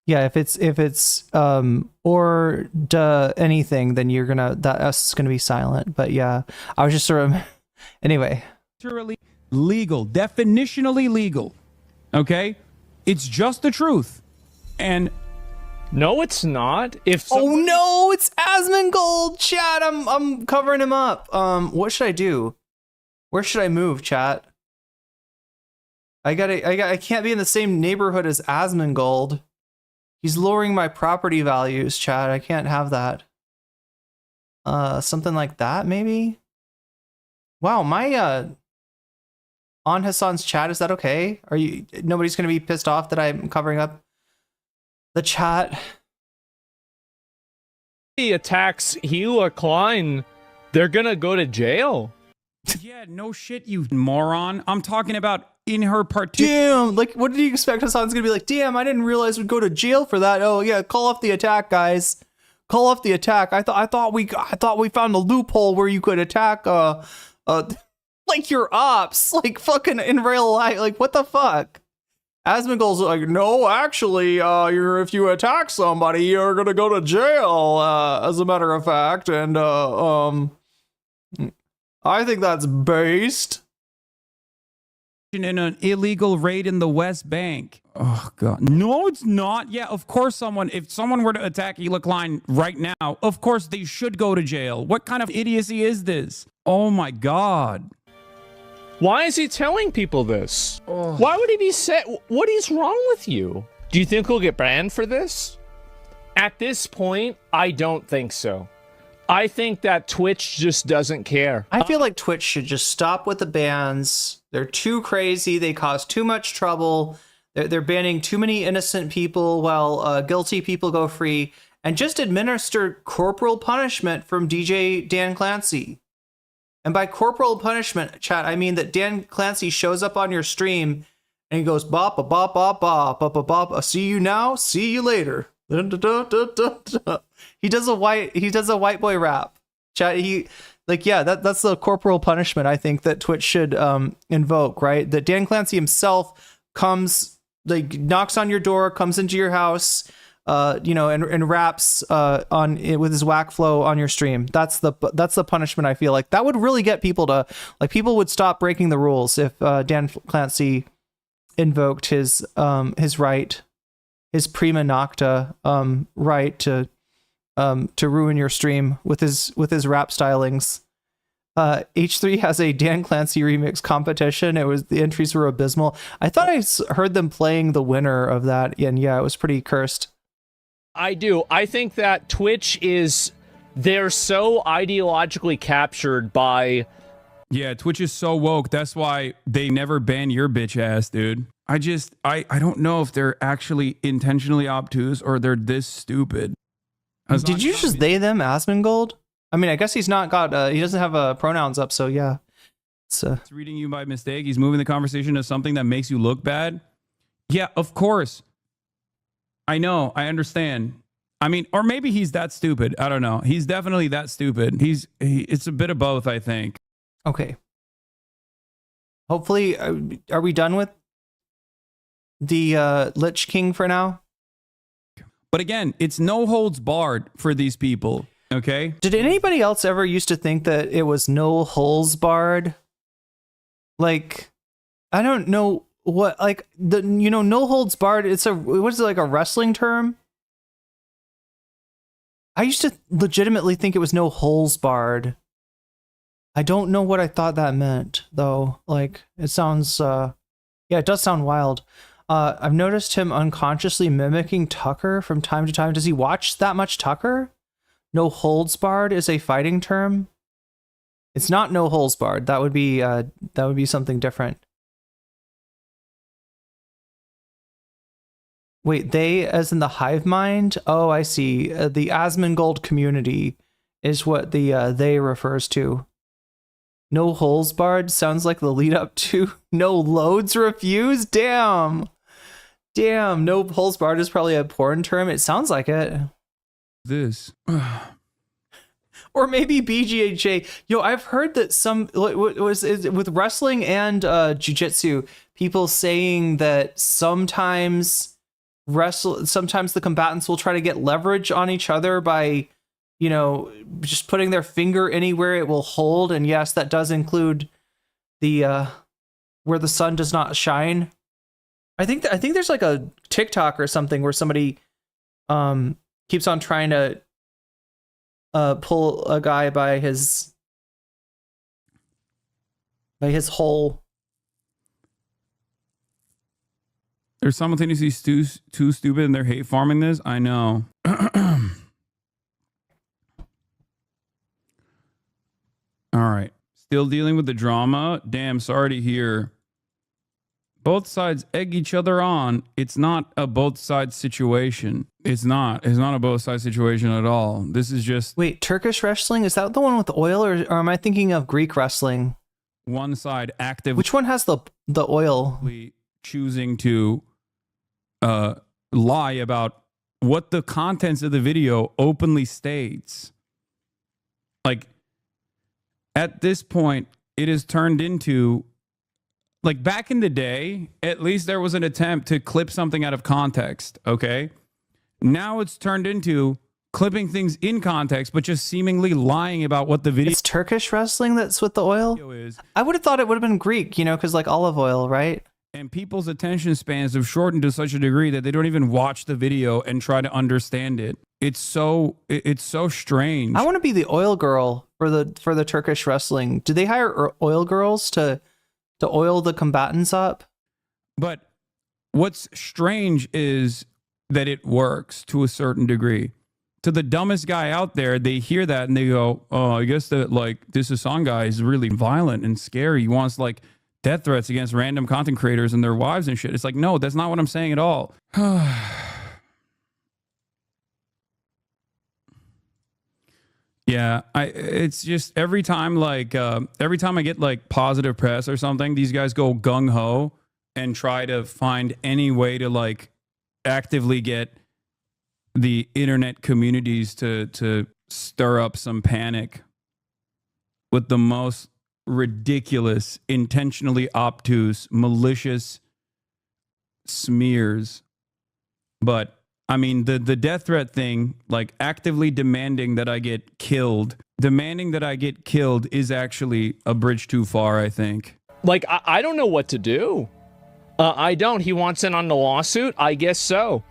[SPEAKER 1] yeah, if it's or anything, then that S is gonna be silent. But yeah, I was just sort of anyway.
[SPEAKER 5] Literally legal, definitionally legal. Okay? It's just the truth. And
[SPEAKER 7] No, it's not.
[SPEAKER 1] Oh no, it's Asmongold, chat. I'm covering him up. What should I do? Where should I move, chat? I can't be in the same neighborhood as Asmongold. He's lowering my property values, chat. I can't have that. Something like that, maybe? Wow, my on Hasan's chat, is that okay? Nobody's gonna be pissed off that I'm covering up the chat?
[SPEAKER 7] He attacks Hila Klein, they're gonna go to jail.
[SPEAKER 5] Yeah, no shit, you moron. I'm talking about in her particular.
[SPEAKER 1] Damn, like, what did you expect? Hasan's gonna be like, damn, I didn't realize we'd go to jail for that. Oh yeah, call off the attack, guys. Call off the attack. I thought we found a loophole where you could attack like your ops, like fucking in real life. Like, what the fuck? Asmongold's like, no, actually, if you attack somebody, you're gonna go to jail, as a matter of fact, and I think that's based
[SPEAKER 5] in an illegal raid in the West Bank. Oh god, no, it's not. Yeah, of course, if someone were to attack Hila Klein right now, of course they should go to jail. What kind of idiocy is this? Oh my god.
[SPEAKER 7] Why is he telling people this? Oh. Why would he be what is wrong with you? Do you think he'll get banned for this? At this point, I don't think so. I think that Twitch just doesn't care.
[SPEAKER 1] I feel like Twitch should just stop with the bans. They're too crazy. They cause too much trouble. They're banning too many innocent people while guilty people go free. And just administer corporal punishment from DJ Dan Clancy. And by corporal punishment, chat, I mean that Dan Clancy shows up on your stream and he goes bop, bop, bop, bop, bop, bop, bop, bop. See you now, see you later. He does a white boy rap. Chat, that's the corporal punishment I think that Twitch should invoke, right? That Dan Clancy himself comes, like, knocks on your door, comes into your house, and raps with his whack flow on your stream. That's the punishment. I feel like that would really get people to, like, people would stop breaking the rules if Dan Clancy invoked his right, his prima nocta right to ruin your stream with his rap stylings. H3 has a Dan Clancy remix competition. The entries were abysmal. I thought I heard them playing the winner of that, and yeah, it was pretty cursed.
[SPEAKER 7] I do. I think that Twitch they're so ideologically captured by...
[SPEAKER 5] Yeah, Twitch is so woke. That's why they never ban your bitch ass, dude. I don't know if they're actually intentionally obtuse or they're this stupid.
[SPEAKER 1] Did you just they them Asmongold? I mean, I guess he's not got he doesn't have pronouns up, so yeah. It's
[SPEAKER 5] reading you by mistake. He's moving the conversation to something that makes you look bad. Yeah, of course. I know, I understand. I mean, or maybe he's that stupid. I don't know. He's definitely that stupid. It's a bit of both, I think.
[SPEAKER 1] Okay. Hopefully, are we done with the Lich King for now?
[SPEAKER 5] But again, it's no holds barred for these people, okay?
[SPEAKER 1] Did anybody else ever used to think that it was no holes barred? Like, I don't know what, like, no holds barred, what is it, like a wrestling term? I used to legitimately think it was no holes barred. I don't know what I thought that meant, though. Like, it sounds, yeah, it does sound wild. I've noticed him unconsciously mimicking Tucker from time to time. Does he watch that much Tucker? No holds barred is a fighting term. It's not no holes barred. That would be something different. Wait, they as in the hive mind? Oh, I see. The Asmongold community is what the they refers to. No holes barred sounds like the lead up to no loads refused. Damn, no holes barred is probably a porn term. It sounds like it.
[SPEAKER 5] This.
[SPEAKER 1] Or maybe BGHA. Yo, I've heard that some with wrestling and jiu-jitsu, people saying that sometimes the combatants will try to get leverage on each other by, just putting their finger anywhere it will hold. And yes, that does include the where the sun does not shine. I think there's like a TikTok or something where somebody keeps on trying to pull a guy by his hole.
[SPEAKER 5] They're simultaneously too stupid and they're hate farming this. I know. All right. Still dealing with the drama. Damn, sorry to hear. Both sides egg each other on. It's not a both sides situation. It's not a both sides situation at all. This is just...
[SPEAKER 1] Wait, Turkish wrestling? Is that the one with the oil, or am I thinking of Greek wrestling?
[SPEAKER 5] One side actively...
[SPEAKER 1] Which one has the oil?
[SPEAKER 5] Choosing to lie about what the contents of the video openly states. Like, at this point, it is turned into... Like, back in the day, at least there was an attempt to clip something out of context, okay? Now it's turned into clipping things in context, but just seemingly lying about what the video...
[SPEAKER 1] It's Turkish wrestling that's with the oil?
[SPEAKER 5] Is.
[SPEAKER 1] I would have thought it would have been Greek, you know, because like olive oil, right?
[SPEAKER 5] And people's attention spans have shortened to such a degree that they don't even watch the video and try to understand it. It's so strange.
[SPEAKER 1] I want to be the oil girl for the Turkish wrestling. Do they hire oil girls to oil the combatants up?
[SPEAKER 5] But what's strange is that it works to a certain degree. To the dumbest guy out there, they hear that and they go, "Oh, I guess that like this Hasan guy is really violent and scary. He wants like death threats against random content creators and their wives and shit." It's like, no, that's not what I'm saying at all. Yeah, it's just every time I get like positive press or something, these guys go gung ho and try to find any way to like actively get the internet communities to stir up some panic with the most ridiculous, intentionally obtuse, malicious smears. But I mean, the death threat thing, like actively demanding that I get killed is actually a bridge too far, I think.
[SPEAKER 7] Like, I don't know what to do. I don't. He wants in on the lawsuit? I guess so.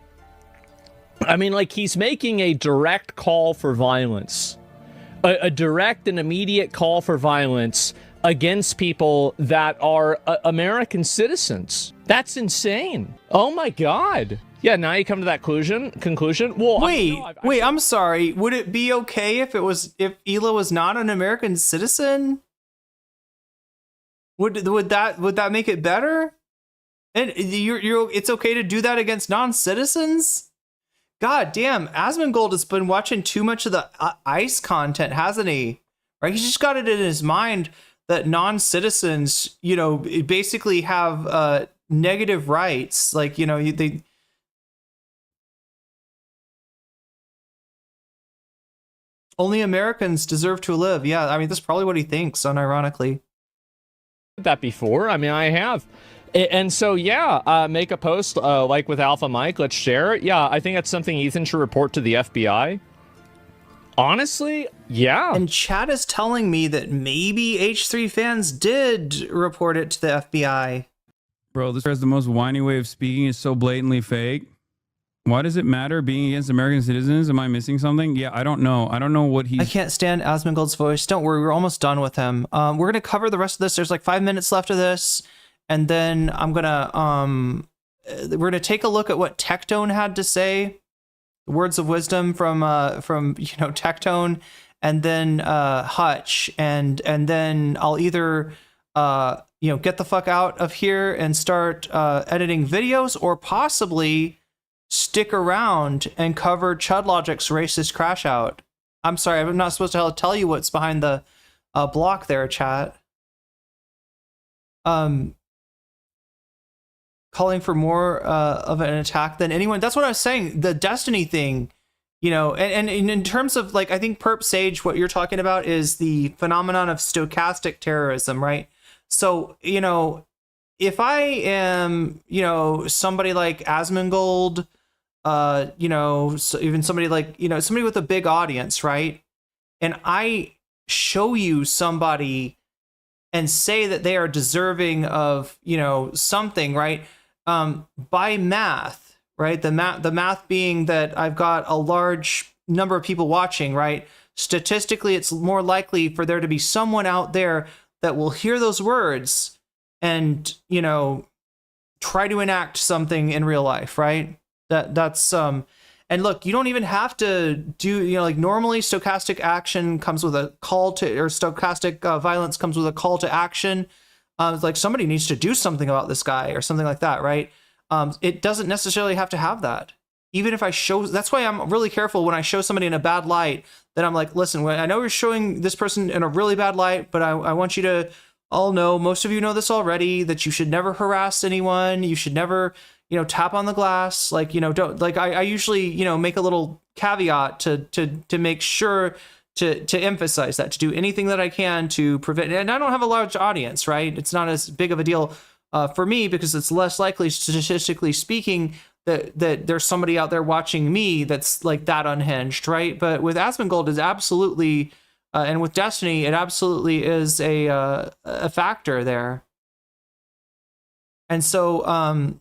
[SPEAKER 7] I mean, like, he's making a direct call for violence. A direct and immediate call for violence against people that are American citizens. That's insane. Oh my God. Yeah, now you come to that conclusion. Well,
[SPEAKER 1] wait, I'm sorry. Would it be okay if Hila was not an American citizen? Would that make it better? And it's okay to do that against non-citizens? God damn, Asmongold has been watching too much of the ICE content, hasn't he? Right? He's just got it in his mind that non-citizens, you know, basically have negative rights. Like, you know, they... Only Americans deserve to live. Yeah, I mean, that's probably what he thinks, unironically.
[SPEAKER 7] That before. I mean, I have. And so, yeah, make a post like with Alpha Mike. Let's share it. Yeah, I think that's something Ethan should report to the FBI. Honestly, yeah.
[SPEAKER 1] And chat is telling me that maybe H3 fans did report it to the FBI.
[SPEAKER 5] Bro, this is the most whiny way of speaking. Is so blatantly fake. Why does it matter being against American citizens? Am I missing something? Yeah, I don't know. I don't know what he's...
[SPEAKER 1] I can't stand Asmongold's voice. Don't worry, we're almost done with him. We're going to cover the rest of this. There's like 5 minutes left of this. And then we're going to take a look at what Tectone had to say. Words of wisdom from Tectone, and then Hutch. And then I'll either get the fuck out of here and start editing videos, or possibly stick around and cover Chud Logic's racist crash out. I'm sorry, I'm not supposed to tell you what's behind the block there, chat. Calling for more of an attack than anyone. That's what I was saying. The Destiny thing, you know, and in terms of, like, I think Perp Sage, what you're talking about is the phenomenon of stochastic terrorism, right? So, you know, if I am, you know, somebody like Asmongold, so even somebody like, you know, somebody with a big audience, right? And I show you somebody and say that they are deserving of, you know, something, right? By math, right? The math being that I've got a large number of people watching, right? Statistically, it's more likely for there to be someone out there that will hear those words and, you know, try to enact something in real life, right? That's and look, you don't even have to do, you know, like normally stochastic action comes with a call to, or stochastic violence comes with a call to action. It's like somebody needs to do something about this guy or something like that, right? It doesn't necessarily have to have that. Even if I show, that's why I'm really careful when I show somebody in a bad light, that I'm like, listen, I know you're showing this person in a really bad light, but I want you to all know, most of you know this already, that you should never harass anyone. You should never, you know, tap on the glass. Like, you know, don't, like I usually, you know, make a little caveat to make sure to emphasize that, to do anything that I can to prevent, and I don't have a large audience, right? It's not as big of a deal for me because it's less likely, statistically speaking, that there's somebody out there watching me that's like that unhinged, right? But with Asmongold is absolutely, and with Destiny, it absolutely is a factor there. And so,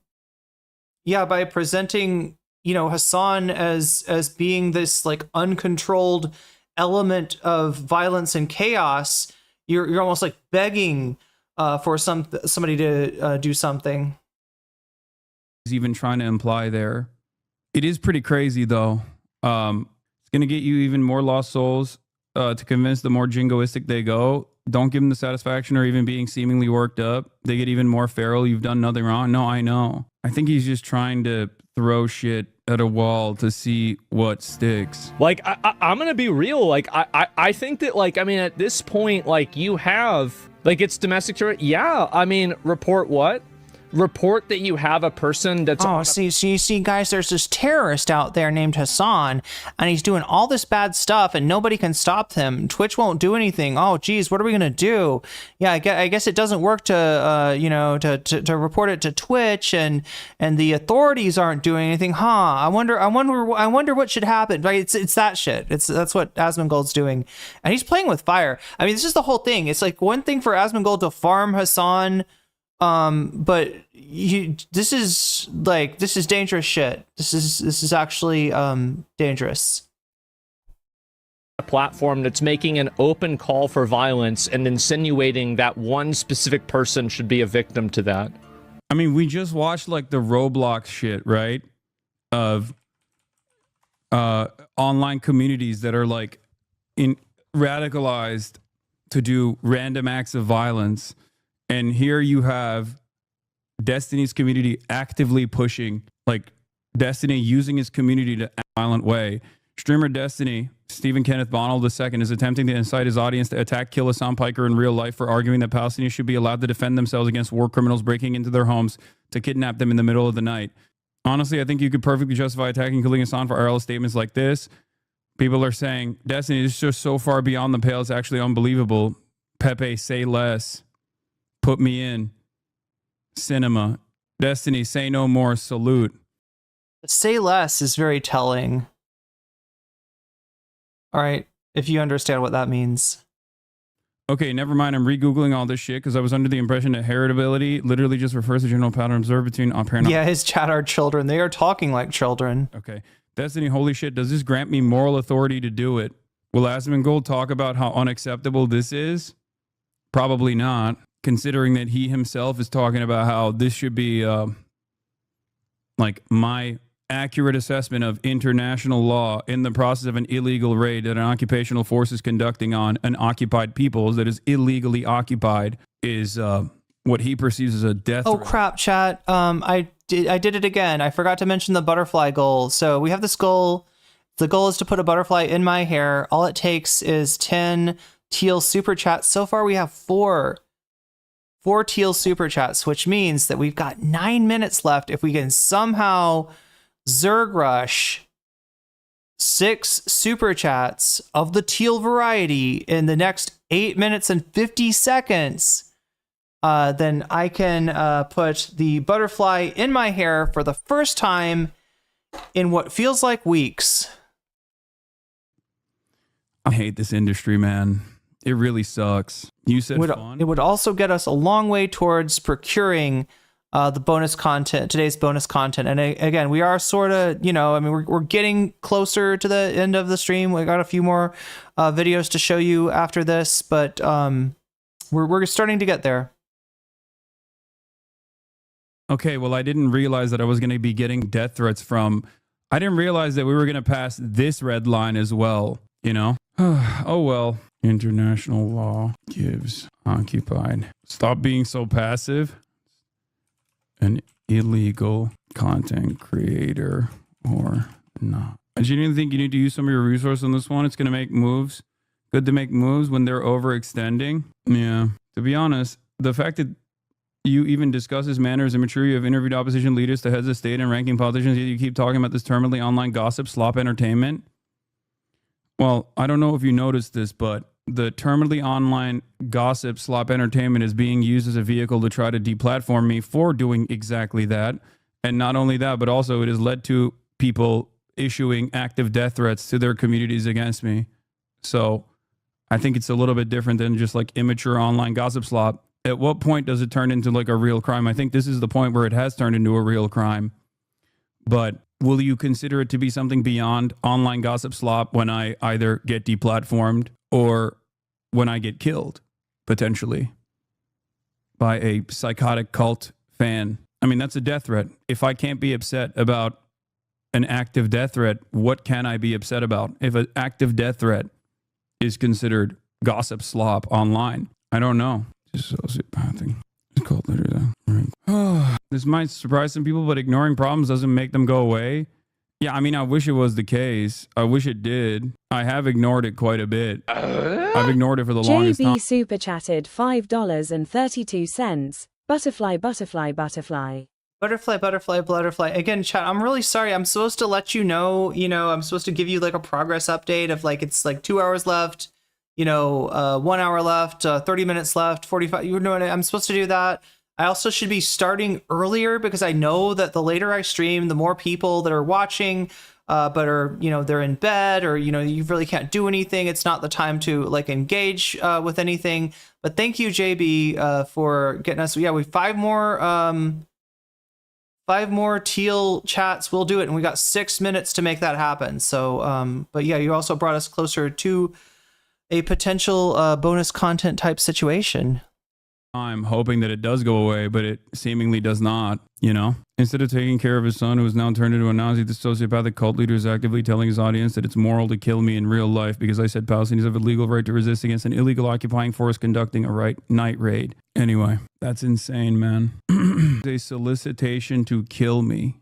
[SPEAKER 1] yeah, by presenting, you know, Hasan as being this like uncontrolled element of violence and chaos, you're almost like begging for somebody to do something.
[SPEAKER 5] He's even trying to imply there. It is pretty crazy though. It's gonna get you even more lost souls to convince the more jingoistic they go. Don't give them the satisfaction or even being seemingly worked up. They get even more feral. You've done nothing wrong. No, I know. I think he's just trying to throw shit at a wall to see what sticks.
[SPEAKER 7] Like, I'm gonna be real. Like, I think that, like, I mean, at this point, like, you have, like, it's domestic terrorism. Yeah, I mean, report what? Report that you have a person that's...
[SPEAKER 1] Oh, see, guys, there's this terrorist out there named Hasan, and he's doing all this bad stuff, and nobody can stop him. Twitch won't do anything. Oh, geez, what are we gonna do? Yeah, I guess it doesn't work to, you know, to report it to Twitch, and the authorities aren't doing anything. Huh? I wonder what should happen. Right? It's that shit. That's what Asmongold's doing, and he's playing with fire. I mean, this is the whole thing. It's like one thing for Asmongold to farm Hasan. But this is dangerous shit. This is actually dangerous.
[SPEAKER 7] A platform that's making an open call for violence and insinuating that one specific person should be a victim to that.
[SPEAKER 5] I mean, we just watched like the Roblox shit, right? Of online communities that are like radicalized to do random acts of violence. And here you have Destiny's community actively pushing, like Destiny using his community to act in a violent way. Streamer Destiny, Stephen Kenneth Bonnell II, is attempting to incite his audience to attack, kill Hasan Piker in real life for arguing that Palestinians should be allowed to defend themselves against war criminals breaking into their homes to kidnap them in the middle of the night. Honestly, I think you could perfectly justify attacking and killing Hasan for IRL statements like this. People are saying, Destiny, this is just so far beyond the pale, it's actually unbelievable. Pepe, say less. Put me in. Cinema. Destiny, say no more. Salute.
[SPEAKER 1] Say less is very telling. All right, if you understand what that means.
[SPEAKER 5] Okay, never mind. I'm re-googling all this shit because I was under the impression that heritability literally just refers to general pattern observed between parent.
[SPEAKER 1] Yeah, his chat are children. They are talking like children.
[SPEAKER 5] Okay. Destiny, holy shit, does this grant me moral authority to do it? Will Asmongold talk about how unacceptable this is? Probably not. Considering that he himself is talking about how this should be like my accurate assessment of international law in the process of an illegal raid that an occupational force is conducting on an occupied peoples that is illegally occupied is what he perceives as a death threat.
[SPEAKER 1] Crap, chat. I did it again. I forgot to mention the butterfly goal. So we have this goal. The goal is to put a butterfly in my hair. All it takes is 10 teal super chats. So far we have 4 teal super chats, which means that we've got 9 minutes left. If we can somehow Zerg rush 6 super chats of the teal variety in the next 8 minutes and 50 seconds, then I can put the butterfly in my hair for the first time in what feels like weeks.
[SPEAKER 5] I hate this industry, man. It really sucks. You said fun?
[SPEAKER 1] It would also get us a long way towards procuring the bonus content, today's bonus content. And again, we are sort of, you know, I mean, we're getting closer to the end of the stream. We got a few more videos to show you after this, but we're starting to get there.
[SPEAKER 5] Okay, well, I didn't realize that I was going to be getting death threats from... I didn't realize that we were going to pass this red line as well, you know? Oh, well. International law gives occupied. Stop being so passive. An illegal content creator or not. Do you even think you need to use some of your resources on this one? It's going to make moves. Good to make moves when they're overextending. Yeah. To be honest, the fact that you even discuss his manner is immature. You have interviewed opposition leaders to heads of state and ranking politicians, yet you keep talking about this terminally online gossip, slop entertainment. Well, I don't know if you noticed this, but the terminally online gossip, slop entertainment is being used as a vehicle to try to deplatform me for doing exactly that. And not only that, but also it has led to people issuing active death threats to their communities against me. So I think it's a little bit different than just like immature online gossip slop. At what point does it turn into like a real crime? I think this is the point where it has turned into a real crime. But will you consider it to be something beyond online gossip slop when I either get deplatformed or when I get killed, potentially, by a psychotic cult fan? I mean, that's a death threat. If I can't be upset about an active death threat, what can I be upset about? If an active death threat is considered gossip slop online, I don't know. Sociopathic. It's called literally that. This might surprise some people, but ignoring problems doesn't make them go away. Yeah, I mean, I wish it was the case. I wish it did. I have ignored it quite a bit. I've ignored it for the longest time.
[SPEAKER 4] JB super chatted $5.32. Butterfly, butterfly, butterfly.
[SPEAKER 1] Butterfly, butterfly, butterfly. Again, chat, I'm really sorry. I'm supposed to let you know, I'm supposed to give you like a progress update of like, it's like 2 hours left. 1 hour left, 30 minutes left, 45. You know what? I'm supposed to do that. I also should be starting earlier because I know that the later I stream, the more people that are watching, but are, they're in bed or, you really can't do anything. It's not the time to like engage with anything. But thank you, JB, for getting us. Yeah, we have 5 more teal chats. We'll do it. And we got 6 minutes to make that happen. So, but yeah, you also brought us closer to a potential bonus content type situation.
[SPEAKER 5] I'm hoping that it does go away, but it seemingly does not, Instead of taking care of his son, who has now turned into a Nazi, the sociopathic cult leader is actively telling his audience that it's moral to kill me in real life because I said Palestinians have a legal right to resist against an illegal occupying force conducting a night raid. Anyway, that's insane, man. A solicitation to kill me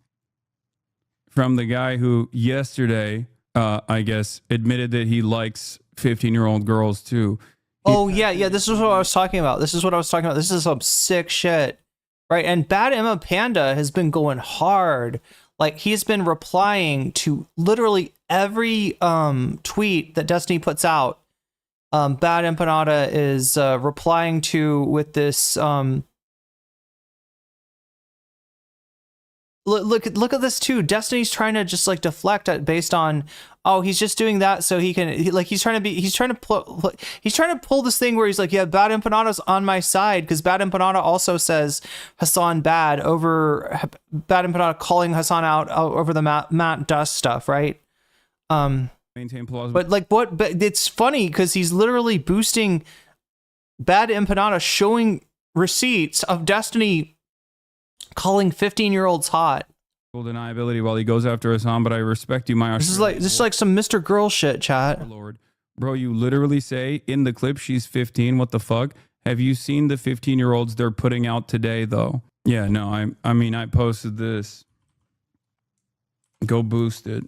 [SPEAKER 5] from the guy who yesterday, I guess, admitted that he likes 15-year-old girls too.
[SPEAKER 1] Oh, yeah. This is what I was talking about. This is some sick shit, right? And Bad Emma Panda has been going hard. Like, he's been replying to literally every tweet that Destiny puts out. Bad Empanada is replying to with this... Look at this too. Destiny's trying to just like deflect it based on, oh, he's just doing that so he can he's trying to pull this thing where he's like, yeah, Bad Empanada's on my side because Bad Empanada also says Hasan bad over Bad Empanada calling Hasan out over the Matt Dust stuff, right?
[SPEAKER 5] Maintain plausible.
[SPEAKER 1] But it's funny because he's literally boosting Bad Empanada, showing receipts of Destiny calling 15-year-olds hot.
[SPEAKER 5] Deniability while he goes after Hasan, but I respect you, my
[SPEAKER 1] This is like some Mr. Girl shit, chat.
[SPEAKER 5] Lord. Bro, you literally say in the clip she's 15. What the fuck? Have you seen the 15-year-olds they're putting out today, though? Yeah, no, I mean, I posted this. Go boost it.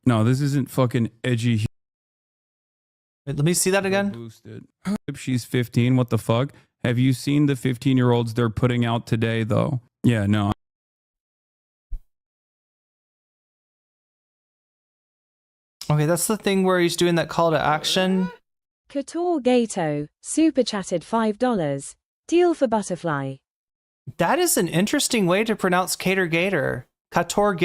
[SPEAKER 5] No, this isn't fucking edgy.
[SPEAKER 1] Wait, let me see that again.
[SPEAKER 5] Boosted. She's 15. What the fuck? Have you seen the 15-year-olds they're putting out today, though? Yeah, no.
[SPEAKER 1] Okay, that's the thing where he's doing that call to action.
[SPEAKER 4] Kator Gato, super chatted $5. Deal for butterfly.
[SPEAKER 1] That is an interesting way to pronounce Cater Gator. Kator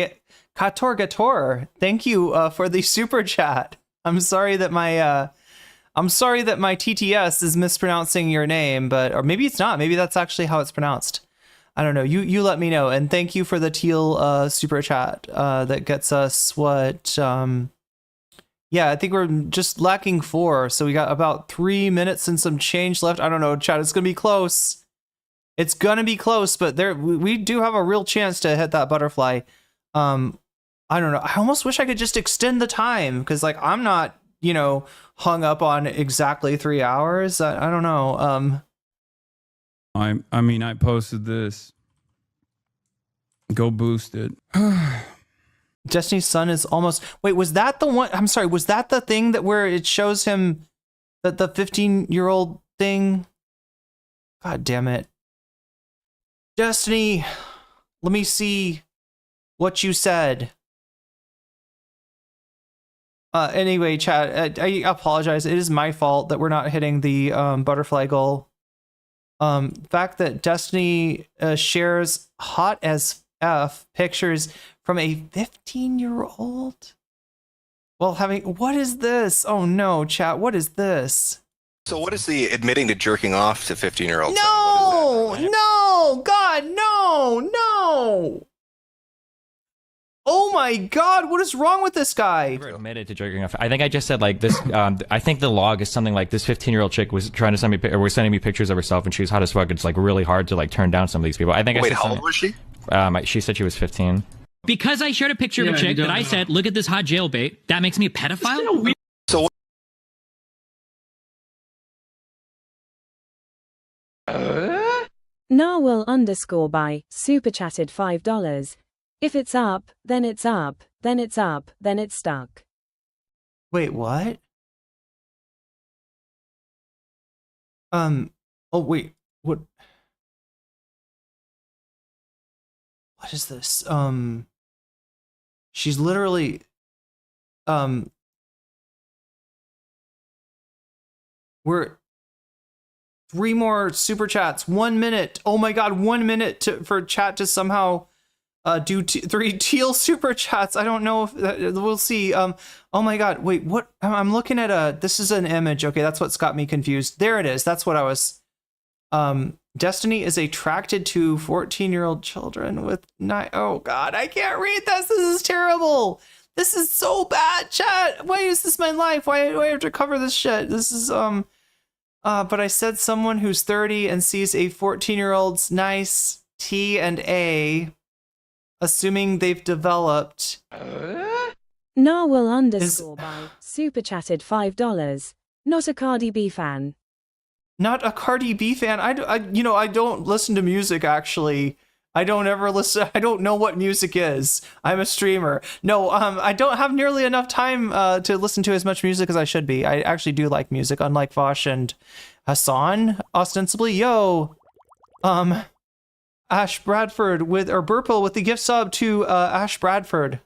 [SPEAKER 1] Gator. Thank you for the super chat. I'm sorry that my I'm sorry that my TTS is mispronouncing your name, or maybe it's not. Maybe that's actually how it's pronounced. I don't know. You let me know. And thank you for the teal super chat that gets us what? Yeah, I think we're just lacking 4. So we got about 3 minutes and some change left. I don't know, chat. It's gonna be close. It's gonna be close, but we do have a real chance to hit that butterfly. I don't know. I almost wish I could just extend the time because, like, I'm not, hung up on exactly 3 hours. I don't know.
[SPEAKER 5] I mean, I posted this. Go boost it.
[SPEAKER 1] Destiny's Son is almost. Wait, was that the one? I'm sorry. Was that the thing where it shows him that the 15-year-old thing? God damn it. Destiny, let me see what you said. Anyway, chat, I apologize. It is my fault that we're not hitting the butterfly goal. Fact that Destiny shares hot as F pictures from a 15-year-old. Well, what is this? Oh no, chat, what is this?
[SPEAKER 8] So what is the admitting to jerking off to 15-year-olds?
[SPEAKER 1] No, God, no. Oh my God, what is wrong with this guy?
[SPEAKER 9] Never admitted to jerking off. I think I just said like this. I think the log is something like this 15-year-old chick was trying to send me, or was sending me pictures of herself, and she was hot as fuck. It's like really hard to like turn down some of these people. I think.
[SPEAKER 8] Wait, how old was she?
[SPEAKER 9] She said she was 15.
[SPEAKER 10] Because I shared a picture of a chick that I said, "Look at this hot jailbait." That makes me a pedophile.
[SPEAKER 8] So.
[SPEAKER 4] Narwhal _ super chatted $5. If it's up, then it's up, then it's up, then it's stuck.
[SPEAKER 1] Wait, what? Oh wait, what? What is this? She's literally, we're 3 more super chats. 1 minute. Oh my God, 1 minute for chat to somehow do 3 teal super chats. I don't know if we'll see. Oh my God, wait, what? I'm looking at this is an image. Okay, that's what's got me confused. There it is. That's what I was. Destiny is attracted to 14-year-old children with 9. Oh God, I can't read this. This is terrible. This is so bad, chat. Why is this my life? Why do I have to cover this shit? This is but I said someone who's 30 and sees a 14-year-old's nice T and A, assuming they've developed.
[SPEAKER 4] Narwhal _ super chatted $5. Not a Cardi B fan.
[SPEAKER 1] Not a Cardi B fan. I don't listen to music actually. I don't ever listen. I don't know what music is. I'm a streamer. No, I don't have nearly enough time to listen to as much music as I should be. I actually do like music, unlike Vosh and Hasan, ostensibly. Yo, Ash Bradford Burple with the gift sub to Ash Bradford.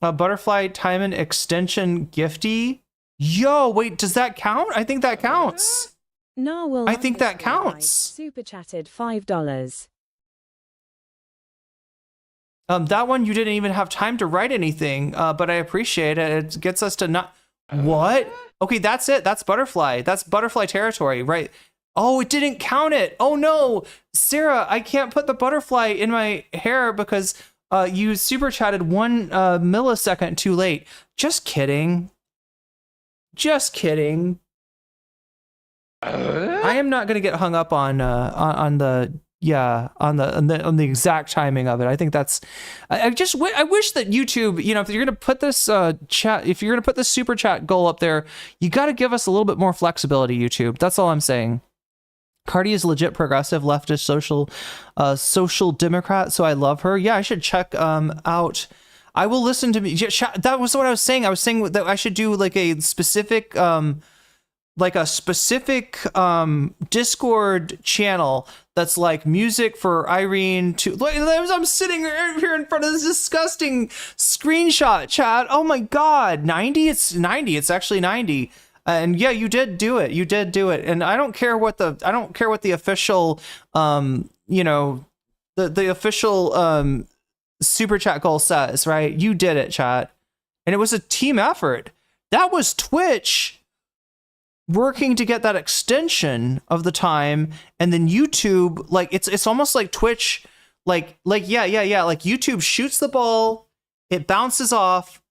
[SPEAKER 1] Butterfly Timon extension gifty. Yo, wait, does that count? I think that counts.
[SPEAKER 4] Narwhal
[SPEAKER 1] I think that counts.
[SPEAKER 4] Super chatted $5.
[SPEAKER 1] That one you didn't even have time to write anything, but I appreciate it. It gets us to not. What? Okay, that's it. That's butterfly. That's butterfly territory, right? Oh, it didn't count it. Oh no, Sarah, I can't put the butterfly in my hair because you super chatted 1 millisecond too late. Just kidding. Just kidding. I am not gonna get hung up on the exact timing of it. I think that's. I wish that YouTube, if you're gonna put this if you're gonna put this super chat goal up there, you got to give us a little bit more flexibility. YouTube. That's all I'm saying. Cardi is legit progressive, leftist, social democrat. So I love her. Yeah, I should check out. I will listen to me. That was what I was saying. I was saying that I should do like a specific. Discord channel that's like music for Irene to like. I'm sitting here in front of this disgusting screenshot, chat. Oh my God, 90. It's 90. It's actually 90. And yeah, you did do it. You did do it. And I don't care what the official the official super chat goal says, right? You did it, chat. And it was a team effort. That was Twitch working to get that extension of the time, and then YouTube, like it's almost like Twitch, like yeah, like YouTube shoots the ball, it bounces off,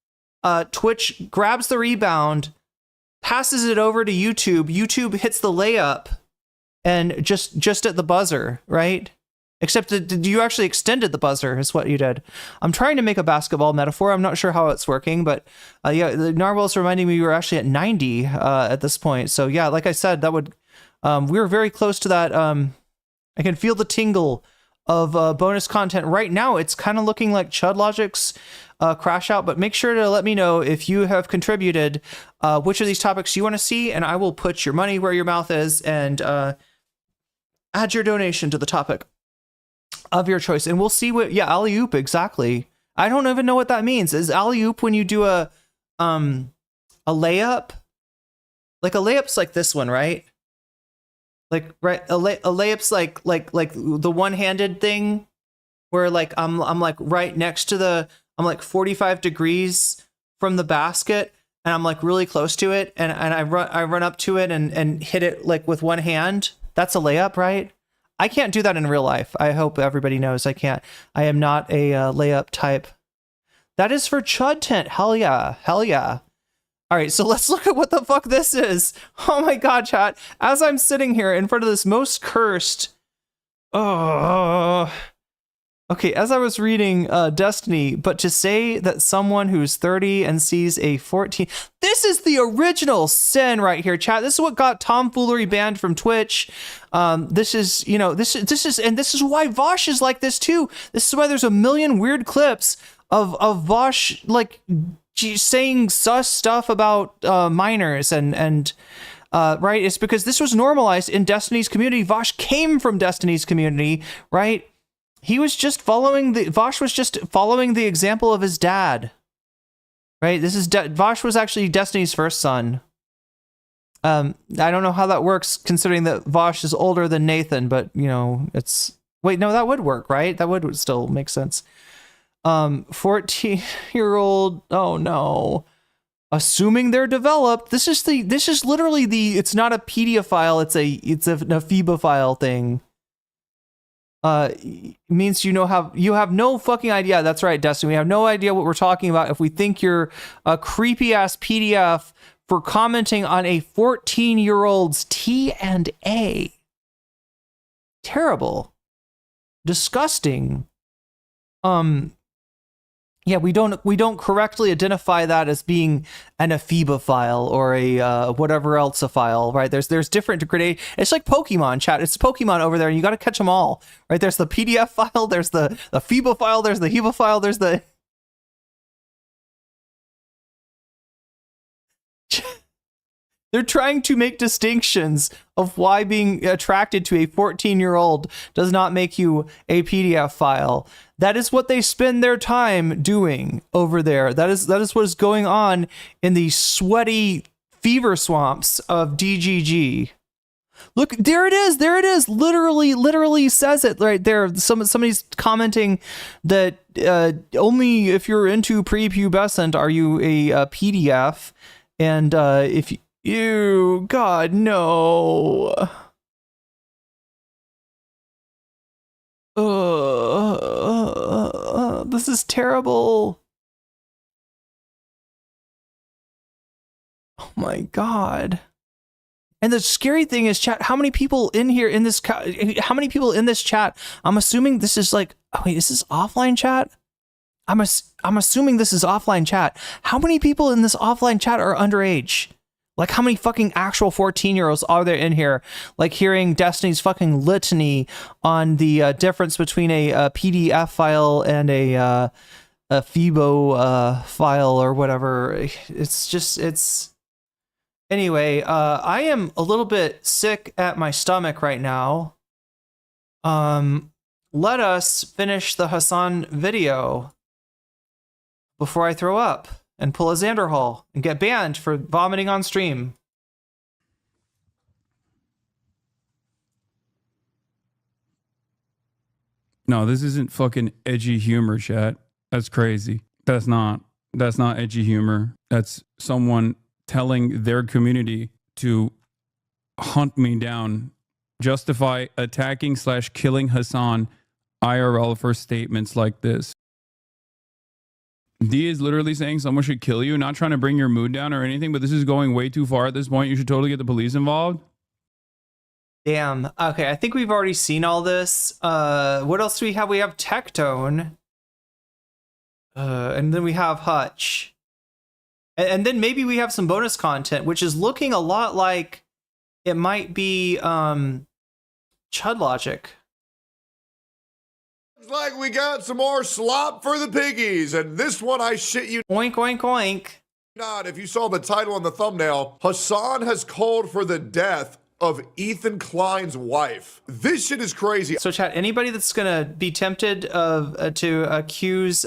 [SPEAKER 1] Twitch grabs the rebound, passes it over to YouTube, YouTube hits the layup, and just at the buzzer, right? Except that you actually extended the buzzer is what you did. I'm trying to make a basketball metaphor. I'm not sure how it's working, but yeah, the Narwhal's reminding me we were actually at 90 at this point. So yeah, like I said, that would we were very close to that. I can feel the tingle of bonus content right now. It's kind of looking like Chud Logic's crash out, but make sure to let me know if you have contributed which of these topics you want to see, and I will put your money where your mouth is and add your donation to the topic of your choice, and we'll see what. Yeah, alley oop, exactly. I don't even know what that means. Is alley oop when you do a layup? Like a layup's like this one, right? Like right, a layup's like the one-handed thing, where like I'm like right next to the, I'm like 45 degrees from the basket, and I'm like really close to it, and I run up to it and hit it like with one hand. That's a layup, right? I can't do that in real life. I hope everybody knows I can't. I am not a layup type. That is for Chud Tent. Hell yeah. Hell yeah. All right, so let's look at what the fuck this is. Oh my god, chat. As I'm sitting here in front of this most cursed... Okay, as I was reading Destiny, but to say that someone who's 30 and sees a 14... This is the original sin right here, chat. This is what got tomfoolery banned from Twitch. This is, you know, this is why Vosh is like this too. This is why there's a million weird clips of Vosh, like, saying sus stuff about minors and right? It's because this was normalized in Destiny's community. Vosh came from Destiny's community, right? He was just following Vosh was just following the example of his dad, right? This is Vosh was actually Destiny's first son. I don't know how that works, considering that Vosh is older than Nathan, but you know, it's wait, no, that would work, right? That would still make sense. 14-year-old. Oh no. Assuming they're developed. This is literally it's not a pedophile. It's a nephibophile thing. Means you have no fucking idea. That's right, Destiny. We have no idea what we're talking about if we think you're a creepy ass PDF for commenting on a 14-year-old's T&A. Terrible. Disgusting. Yeah, we don't correctly identify that as being an ephemophile or a whatever else a file, right? There's different degrade. It's like Pokemon, chat. It's Pokemon over there, and you got to catch them all, right? There's the PDF file, there's the phebophile, there's the hemophile, there's the. They're trying to make distinctions of why being attracted to a 14-year-old does not make you a PDF file. That is what they spend their time doing over there. That is what is going on in the sweaty fever swamps of DGG. Look, there it is. There it is. Literally says it right there. Somebody's commenting that only if you're into prepubescent are you a PDF, and if you, God, no. This is terrible. Oh my God. And the scary thing is, chat, how many people in here in this how many people in this chat? I'm assuming this is like, oh wait, is this offline chat? I'm assuming this is offline chat. How many people in this offline chat are underage? Like, how many fucking actual 14-year-olds are there in here, like, hearing Destiny's fucking litany on the difference between a PDF file and a Phebo file or whatever? It's anyway. I am a little bit sick at my stomach right now. Let us finish the Hasan video before I throw up and pull a Xander Hall and get banned for vomiting on stream.
[SPEAKER 5] No, this isn't fucking edgy humor, chat. That's crazy. That's not edgy humor. That's someone telling their community to hunt me down. Justify attacking / killing Hasan IRL for statements like this. D is literally saying someone should kill you, not trying to bring your mood down or anything, but this is going way too far at this point. You should totally get the police involved.
[SPEAKER 1] Damn. Okay, I think we've already seen all this. What else do we have? We have Tectone. And then we have Hutch. And then maybe we have some bonus content, which is looking a lot like it might be Chud Logic.
[SPEAKER 11] Like we got some more slop for the piggies, and this one I shit you
[SPEAKER 1] oink oink oink
[SPEAKER 11] not. If you saw the title on the thumbnail, Hasan has called for the death of Ethan Klein's wife. This shit is crazy.
[SPEAKER 1] So chat, anybody that's gonna be tempted to accuse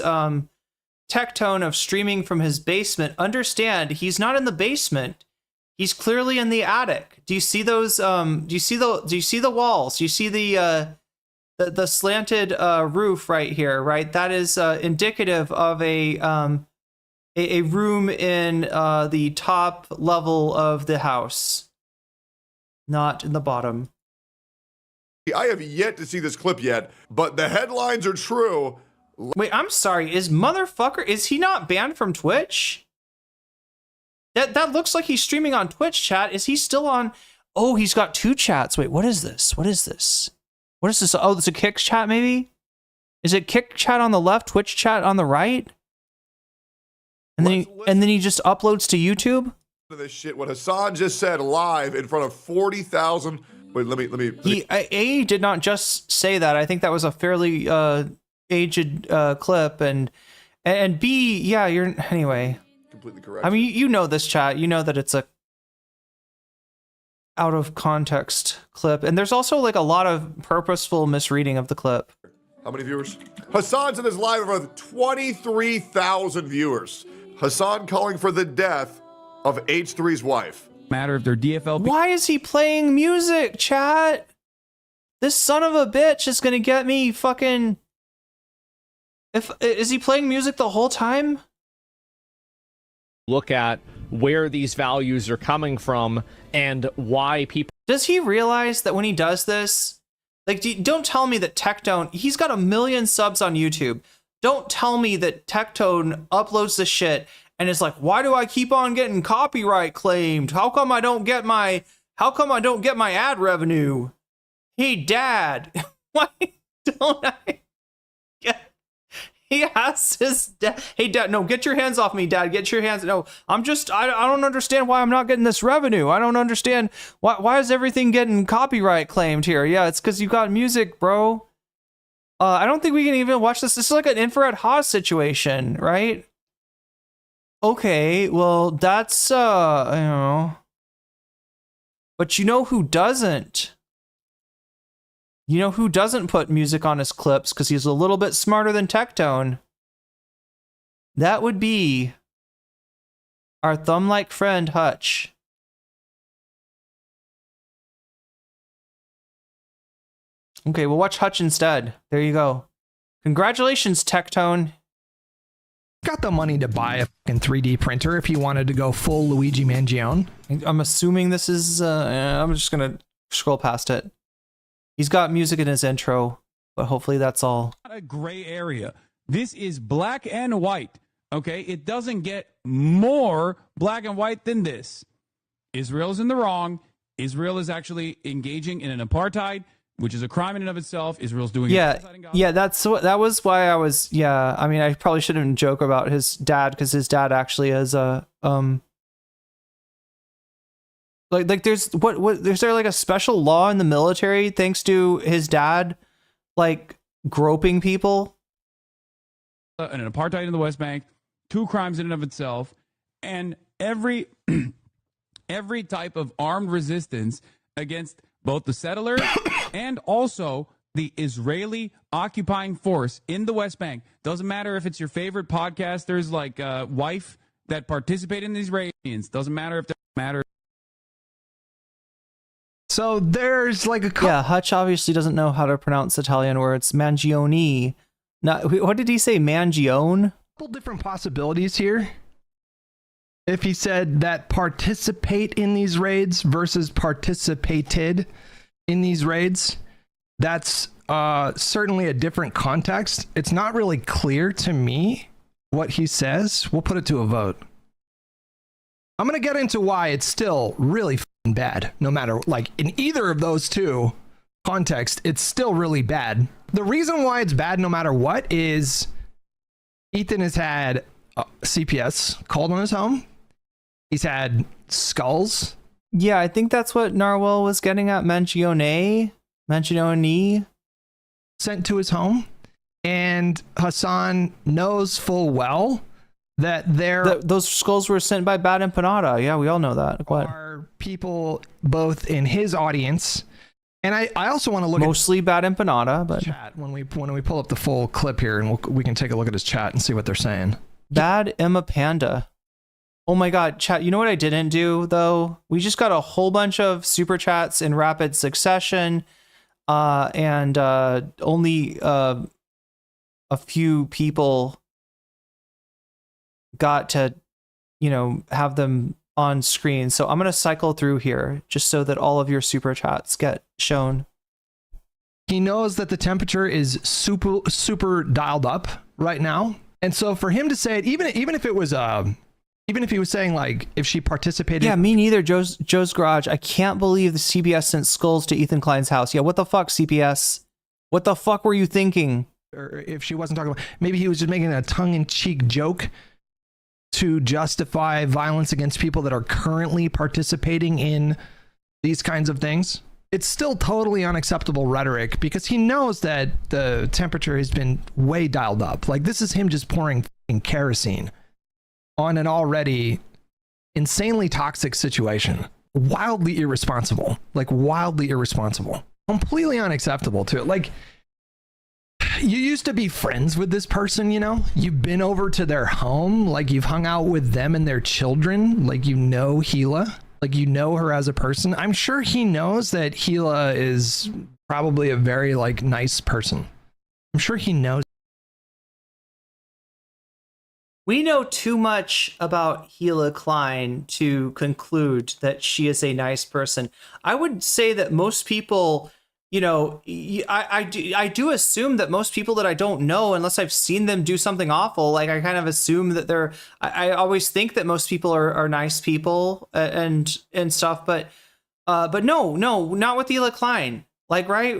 [SPEAKER 1] Tectone of streaming from his basement, understand he's not in the basement. He's clearly in the attic. Do you see those do you see the walls? Do you see the slanted roof right here, right? That is indicative of a room in the top level of the house, not in the bottom.
[SPEAKER 11] I have yet to see this clip yet, but the headlines are true.
[SPEAKER 1] Wait, I'm sorry. Is he not banned from Twitch? That looks like he's streaming on Twitch, chat. Is he still on? Oh, he's got 2 chats. Wait, what is this? What is this? What is this? Oh, it's a Kick chat, maybe? Is it Kick chat on the left, Twitch chat on the right? And then he just uploads to YouTube?
[SPEAKER 11] This shit, what Hasan just said live in front of 40,000. Wait, let me.
[SPEAKER 1] He did not just say that. I think that was a fairly aged clip, and B, yeah, you're anyway.
[SPEAKER 11] Completely correct.
[SPEAKER 1] I mean, you know this, chat. You know that it's a out of context clip, and there's also like a lot of purposeful misreading of the clip.
[SPEAKER 11] How many viewers? Hasan's in this live in front of 23,000 viewers. Hasan calling for the death of H3's wife.
[SPEAKER 5] Matter if they're DFL.
[SPEAKER 1] Why is he playing music, chat? This son of a bitch is gonna get me fucking. Is he playing music the whole time?
[SPEAKER 7] Look at where these values are coming from and why people.
[SPEAKER 1] Does he realize that when he does this, like, don't tell me that Tectone, he's got 1 million subs on YouTube. Don't tell me that Tectone uploads this shit and is like, why do I keep on getting copyright claimed? How come I don't get my ad revenue? Hey, Dad, why don't I get? He has his dad. Hey, Dad, no, get your hands off me, Dad. Get your hands. No, I don't understand why I'm not getting this revenue. I don't understand why is everything getting copyright claimed here? Yeah, it's because you got music, bro. I don't think we can even watch this. This is like an infrared Haas situation, right? Okay, well, that's, you know. But you know who doesn't? You know who doesn't put music on his clips because he's a little bit smarter than Tectone? That would be our thumb-like friend, Hutch. Okay, we'll watch Hutch instead. There you go. Congratulations, Tectone.
[SPEAKER 12] Got the money to buy a fucking 3D printer if you wanted to go full Luigi Mangione.
[SPEAKER 1] I'm assuming this is, I'm just gonna scroll past it. He's got music in his intro, but hopefully that's all.
[SPEAKER 5] Not a gray area. This is black and white, okay? It doesn't get more black and white than this. Israel's in the wrong. Israel is actually engaging in an apartheid, which is a crime in and of itself. Israel's doing
[SPEAKER 1] that was why I was, I mean, I probably shouldn't joke about his dad because his dad actually is a like there's is there like a special law in the military thanks to his dad like groping people?
[SPEAKER 5] An apartheid in the West Bank, 2 crimes in and of itself, and every type of armed resistance against both the settlers and also the Israeli occupying force in the West Bank. Doesn't matter if it's your favorite podcasters like wife that participate in the Israelis. Doesn't matter if they matter.
[SPEAKER 12] So there's like a
[SPEAKER 1] Hutch obviously doesn't know how to pronounce Italian words. Mangione. What did he say? Mangione?
[SPEAKER 12] Couple different possibilities here. if he said that participate in these raids versus participated in these raids. That's certainly a different context. It's not really clear to me what he says. We'll put it to a vote. I'm going to get into why it's still really bad. No matter, like, in either of those two contexts, it's still really bad. The reason why it's bad no matter what is Ethan has had CPS called on his home. He's had skulls.
[SPEAKER 1] Yeah, I think that's what Narwhal was getting at. Menchione
[SPEAKER 12] sent to his home. And Hasan knows full well that
[SPEAKER 1] those skulls were sent by Bad Empanada. Yeah, we all know that. What?
[SPEAKER 12] Are people both in his audience, and I also want to look
[SPEAKER 1] mostly
[SPEAKER 12] at
[SPEAKER 1] Bad Empanada, but
[SPEAKER 12] chat when we pull up the full clip here, and we can take a look at his chat and see what they're saying.
[SPEAKER 1] Bad Emma Panda. Oh my God, chat. You know what I didn't do though? We just got a whole bunch of super chats in rapid succession, and only a few people got to, have them on screen. So I'm going to cycle through here just so that all of your super chats get shown.
[SPEAKER 12] He knows that the temperature is super dialed up right now. And so for him to say it, even if it was, even if he was saying like, if she participated.
[SPEAKER 1] Yeah, me neither. Joe's Garage. I can't believe the CBS sent skulls to Ethan Klein's house. Yeah. What the fuck, CPS? What the fuck were you thinking?
[SPEAKER 12] Or if she wasn't talking about, maybe he was just making a tongue-in-cheek joke to justify violence against people that are currently participating in these kinds of things. It's still totally unacceptable rhetoric because he knows that the temperature has been way dialed up. Like, this is him just pouring kerosene on an already insanely toxic situation. Wildly irresponsible. Like, wildly irresponsible. Completely unacceptable too. Like, you used to be friends with this person, you've been over to their home, like you've hung out with them and their children, like Gila, like her as a person. I'm sure he knows that Gila is probably a very nice person. I'm sure he knows.
[SPEAKER 1] We know too much about Gila Klein to conclude that she is a nice person. I would say that most people, I do assume that most people that I don't know, unless I've seen them do something awful, I kind of assume that I always think that most people are nice people and stuff, but no, not with Gila Klein. Right?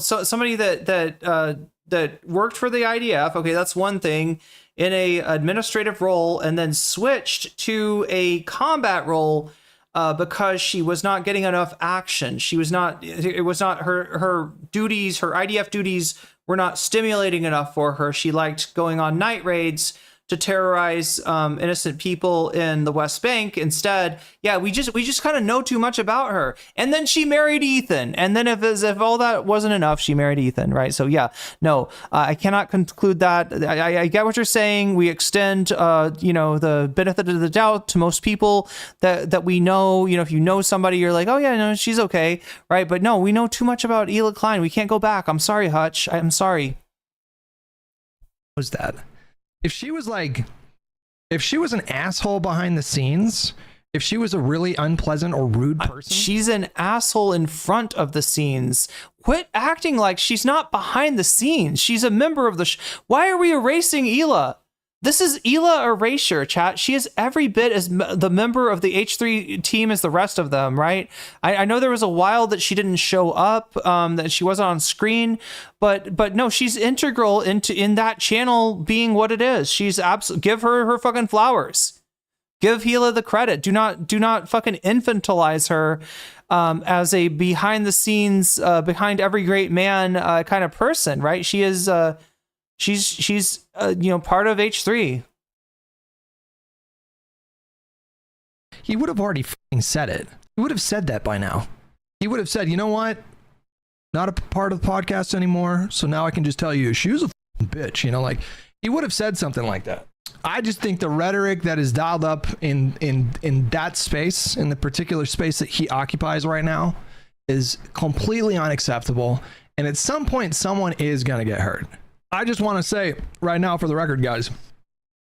[SPEAKER 1] So somebody that worked for the IDF. Okay, that's one thing, in a administrative role, and then switched to a combat role. Because she was not getting enough action. It was not her duties, her IDF duties were not stimulating enough for her. She liked going on night raids to terrorize innocent people in the West Bank instead. Yeah, we just kind of know too much about her. And then she married Ethan. And then if all that wasn't enough, she married Ethan, right? So yeah, no, I cannot conclude that. I get what you're saying. We extend, the benefit of the doubt to most people that we know. If you know somebody, you're like, oh yeah, no, she's okay, right? But no, we know too much about Gila Klein. We can't go back. I'm sorry, Hutch. I'm sorry.
[SPEAKER 12] What was that? If she was an asshole behind the scenes, if she was a really unpleasant or rude person.
[SPEAKER 1] She's an asshole in front of the scenes. Quit acting like she's not behind the scenes. She's a member of the Why are we erasing Hila? This is Hila erasure, chat. She is every bit as the member of the H3 team as the rest of them, right? I know there was a while that she didn't show up, that she wasn't on screen, but no, she's integral in that channel being what it is. She's give her fucking flowers. Give Hila the credit. Do not fucking infantilize her as a behind the scenes, behind every great man kind of person, right? She is. She's part of H3.
[SPEAKER 12] He would have already said it. He would have said that by now. He would have said, you know what? Not a part of the podcast anymore. So now I can just tell you she was a bitch. He would have said something like that. I just think the rhetoric that is dialed up in that space, in the particular space that he occupies right now, is completely unacceptable. And at some point, someone is going to get hurt. I just want to say right now, for the record, guys,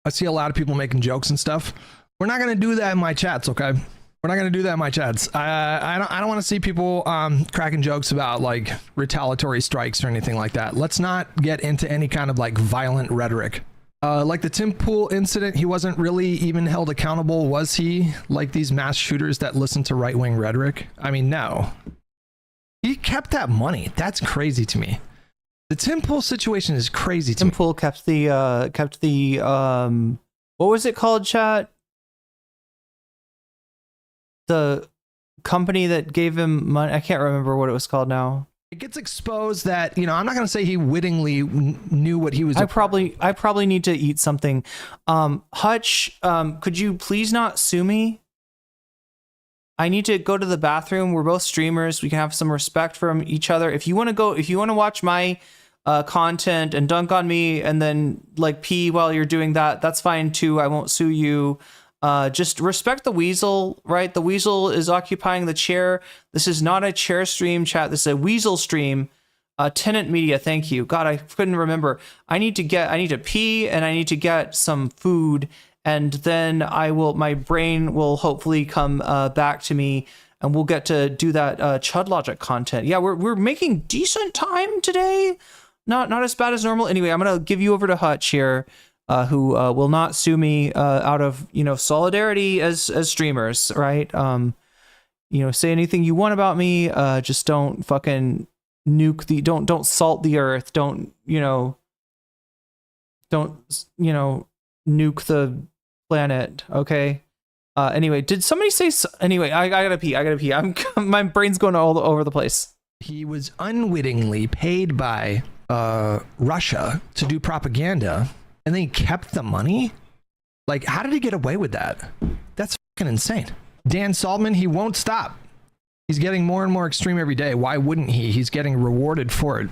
[SPEAKER 12] I see a lot of people making jokes and stuff We're not gonna do that in my chats, okay? We're not gonna do that in my chats. I don't want to see people cracking jokes about like retaliatory strikes or anything like that. Let's not get into any kind of like violent rhetoric. Like the Tim Pool incident, he wasn't really even held accountable, was he? Like these mass shooters that listen to right-wing rhetoric? I mean, no. He kept that money. That's crazy to me. The Tim Pool situation is crazy to me.
[SPEAKER 1] Tim Pool kept the what was it called, chat? The company that gave him money. I can't remember what it was called now.
[SPEAKER 12] It gets exposed that, you know, I'm not going to say he wittingly knew what he was doing.
[SPEAKER 1] I probably need to eat something. Hutch, could you please not sue me? I need to go to the bathroom. We're both streamers. We can have some respect from each other. If you want to watch my content and dunk on me and then like pee while you're doing that, that's fine too. I won't sue you. Just respect the weasel, right? The weasel is occupying the chair. This is not a chair stream, chat. This is a weasel stream. Tenant Media, thank you. God, I couldn't remember. I need to pee and I need to get some food, and then my brain will hopefully come back to me and we'll get to do that chud logic content. Yeah, we're making decent time today. Not as bad as normal. Anyway, I'm gonna give you over to Hutch here. Who will not sue me out of, you know, solidarity as streamers, right? You know, say anything you want about me, just don't fucking don't salt the earth, don't nuke the planet, okay? Anyway, did somebody say anyway, I gotta pee. My brain's going all over the place.
[SPEAKER 12] He was unwittingly paid by Russia to do propaganda. And then he kept the money? Like, how did he get away with that? That's fucking insane. Dan Saltman, he won't stop. He's getting more and more extreme every day. Why wouldn't he? He's getting rewarded for it.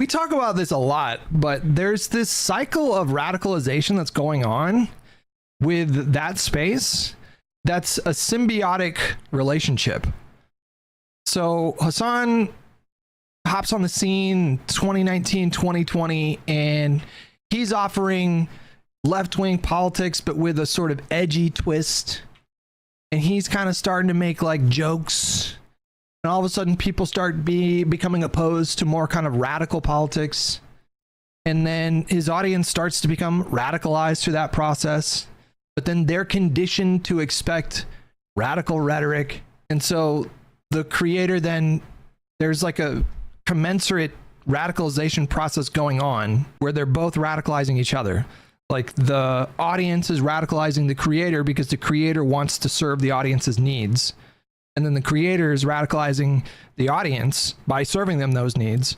[SPEAKER 12] We talk about this a lot, but there's this cycle of radicalization that's going on with that space. That's a symbiotic relationship. So Hasan hops on the scene 2019, 2020, and he's offering left-wing politics, but with a sort of edgy twist. And he's kind of starting to make like jokes. And all of a sudden people start becoming opposed to more kind of radical politics. And then his audience starts to become radicalized through that process. But then they're conditioned to expect radical rhetoric. And so the creator then, there's like a commensurate radicalization process going on where they're both radicalizing each other. Like the audience is radicalizing the creator because the creator wants to serve the audience's needs, and then the creator is radicalizing the audience by serving them those needs,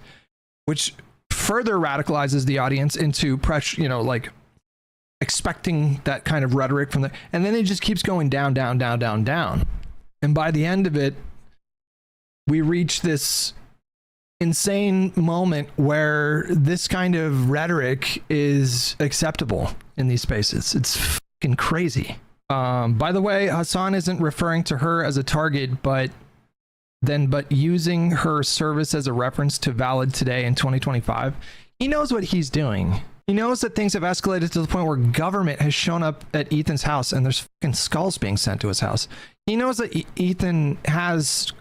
[SPEAKER 12] which further radicalizes the audience into pressure, like expecting that kind of rhetoric from and then it just keeps going down, down, down, down, down. And by the end of it, we reach this insane moment where this kind of rhetoric is acceptable in these spaces. It's fucking crazy. By the way, Hasan isn't referring to her as a target, but using her service as a reference to Valid today in 2025. He knows what he's doing. He knows that things have escalated to the point where government has shown up at Ethan's house and there's fucking skulls being sent to his house. He knows that Ethan has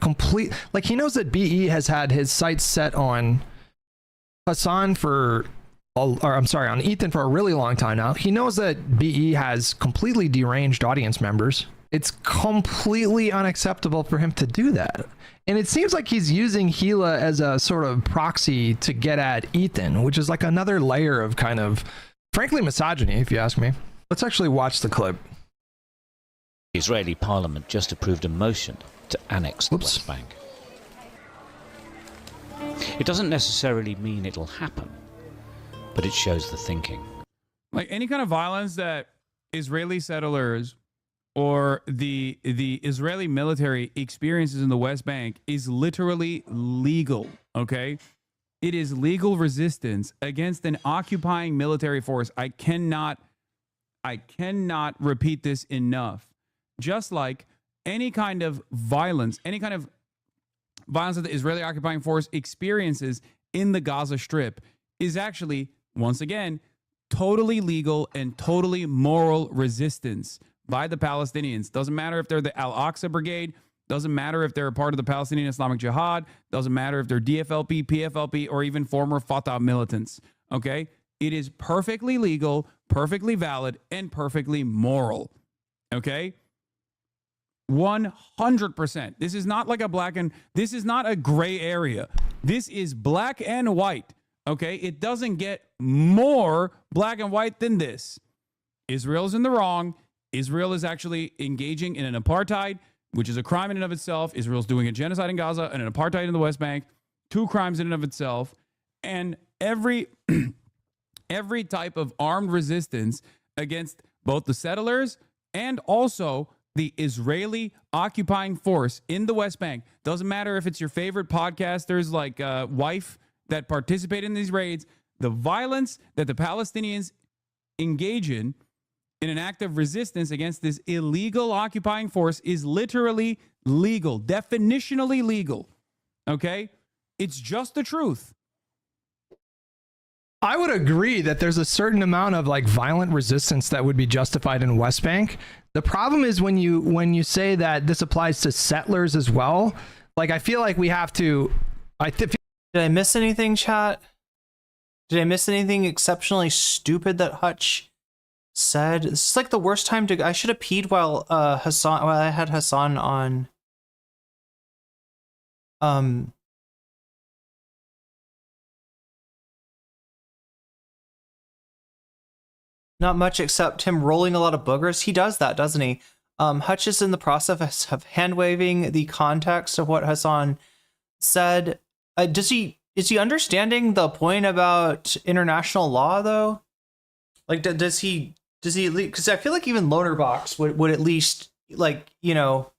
[SPEAKER 12] he knows that BE has had his sights set on Hasan on Ethan for a really long time now. He knows that BE has completely deranged audience members. It's completely unacceptable for him to do that. And it seems like he's using Gila as a sort of proxy to get at Ethan, which is like another layer of kind of, frankly, misogyny, if you ask me. Let's actually watch the clip.
[SPEAKER 13] The Israeli parliament just approved a motion to annex the West Bank. It doesn't necessarily mean it'll happen, but it shows the thinking.
[SPEAKER 5] Like any kind of violence that Israeli settlers or the Israeli military experiences in the West Bank is literally legal, okay? It is legal resistance against an occupying military force. I cannot repeat this enough. Just like any kind of violence that the Israeli occupying force experiences in the Gaza Strip is actually, once again, totally legal and totally moral resistance by the Palestinians. Doesn't matter if they're the Al-Aqsa Brigade. Doesn't matter if they're a part of the Palestinian Islamic Jihad. Doesn't matter if they're DFLP, PFLP, or even former Fatah militants. Okay? It is perfectly legal, perfectly valid, and perfectly moral. Okay? 100%. This is not like this is not a gray area. This is black and white. Okay? It doesn't get more black and white than this. Israel's in the wrong. Israel is actually engaging in an apartheid, which is a crime in and of itself. Israel's doing a genocide in Gaza and an apartheid in the West Bank. 2 crimes in and of itself. And every type of armed resistance against both the settlers and also the Israeli occupying force in the West Bank. Doesn't matter if it's your favorite podcasters like Wife that participate in these raids. The violence that the Palestinians engage in an act of resistance against this illegal occupying force is literally legal, definitionally legal. Okay? It's just the truth.
[SPEAKER 12] I would agree that there's a certain amount of like violent resistance that would be justified in West Bank. The problem is when you say that this applies to settlers as well. Like I feel like we have to.
[SPEAKER 1] Did I miss anything, chat? Did I miss anything exceptionally stupid that Hutch said? This is like the worst time to. I should have peed while I had Hasan on. Not much except him rolling a lot of boogers. He does that, doesn't he? Hutch is in the process of hand waving the context of what Hasan said. Is he understanding the point about international law though? Like, does he? Because I feel like even Loaderbox would at least, like, you know,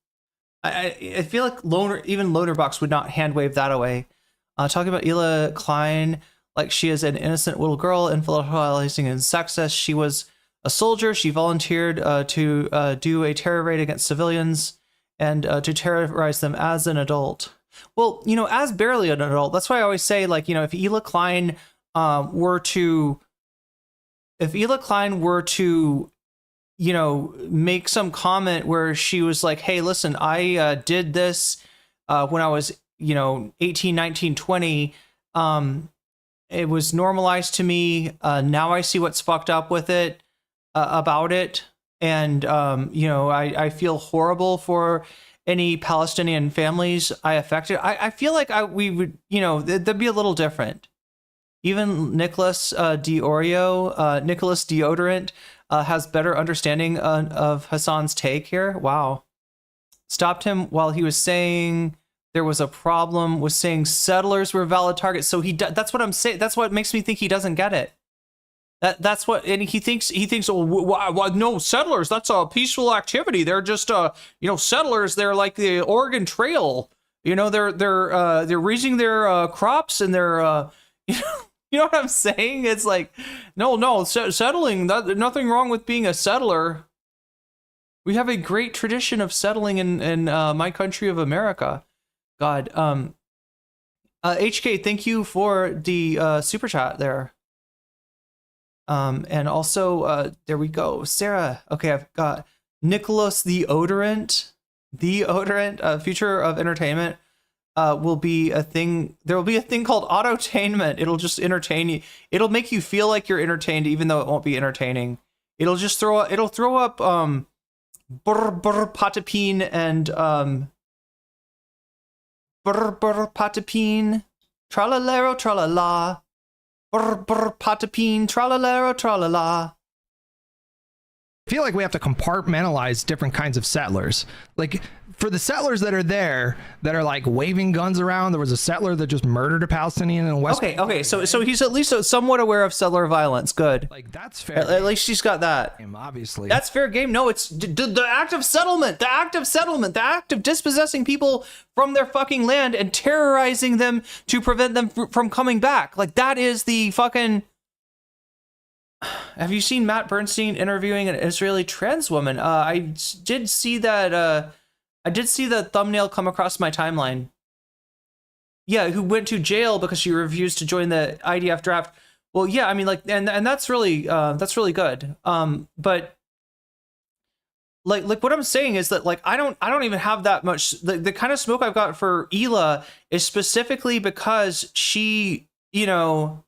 [SPEAKER 1] I feel like even Loaderbox would not hand wave that away. Talking about Ela Klein, like she is an innocent little girl, infantilizing and sexist. She was a soldier. She volunteered to do a terror raid against civilians and to terrorize them as an adult. Well, you know, as barely an adult. That's why I always say, like, you know, if Ela Klein were to, you know, make some comment where she was like, hey, listen, I did this when I was, you know, 18, 19, 20. It was normalized to me. Now I see what's fucked up with it, about it. And, you know, I feel horrible for any Palestinian families I affected. I feel like we would, you know, that'd be a little different. Even Nicholas Nicholas Deodorant has better understanding of Hasan's take here. Wow. Stopped him while he was saying there was a problem with saying settlers were valid targets. So that's what I'm saying. That's what makes me think he doesn't get it. That's what, and he thinks, oh, no, settlers, that's a peaceful activity. They're just, you know, settlers, they're like the Oregon Trail. You know, they're raising their crops and they're, you know what I'm saying? It's like, no, settling, nothing wrong with being a settler. We have a great tradition of settling in my country of America. God, HK, thank you for the super chat there. And also, there we go, Sarah. Okay, I've got Nicholas the Odorant, future of entertainment. Will be a thing. There will be a thing called autotainment. It'll just entertain you. It'll make you feel like you're entertained, even though it won't be entertaining. It'll just throw up patapine and patapine, tralalero tralala, patapine, tralalero tralala.
[SPEAKER 12] I feel like we have to compartmentalize different kinds of settlers. Like, for the settlers that are there, that are like waving guns around, there was a settler that just murdered a Palestinian in West.
[SPEAKER 1] Okay, so he's at least somewhat aware of settler violence. Good.
[SPEAKER 12] Like, that's fair.
[SPEAKER 1] At least she's got that.
[SPEAKER 12] Obviously,
[SPEAKER 1] that's fair game. No, it's the act of settlement, the act of dispossessing people from their fucking land and terrorizing them to prevent them from coming back. Like, that is the fucking. Have you seen Matt Bernstein interviewing an Israeli trans woman? I did see that. I did see the thumbnail come across my timeline. Yeah, who went to jail because she refused to join the IDF draft. Well, yeah, I mean, like, and that's really good. But like what I'm saying is that like I don't even have that much. The kind of smoke I've got for Hila is specifically because she, you know,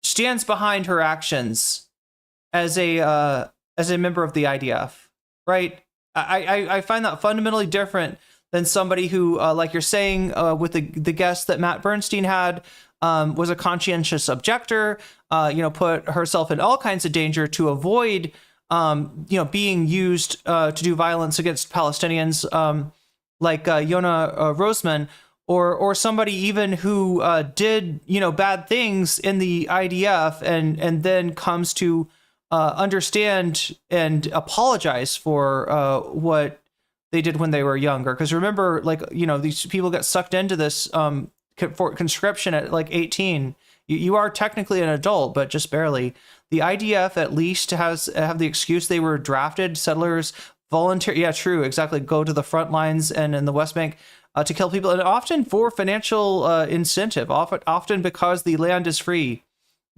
[SPEAKER 1] stands behind her actions as a member of the IDF, right? I find that fundamentally different than somebody who, like you're saying, with the guest that Matt Bernstein had, was a conscientious objector, you know, put herself in all kinds of danger to avoid, you know, being used to do violence against Palestinians, like Yona Roseman, or somebody even who did, you know, bad things in the IDF and then comes to understand and apologize for what they did when they were younger. Because remember, like, you know, these people get sucked into this for conscription at like 18. You are technically an adult, but just barely. The IDF at least have the excuse they were drafted. Settlers volunteer. Yeah, true. Exactly. Go to the front lines and in the West Bank to kill people, and often for financial incentive, often because the land is free.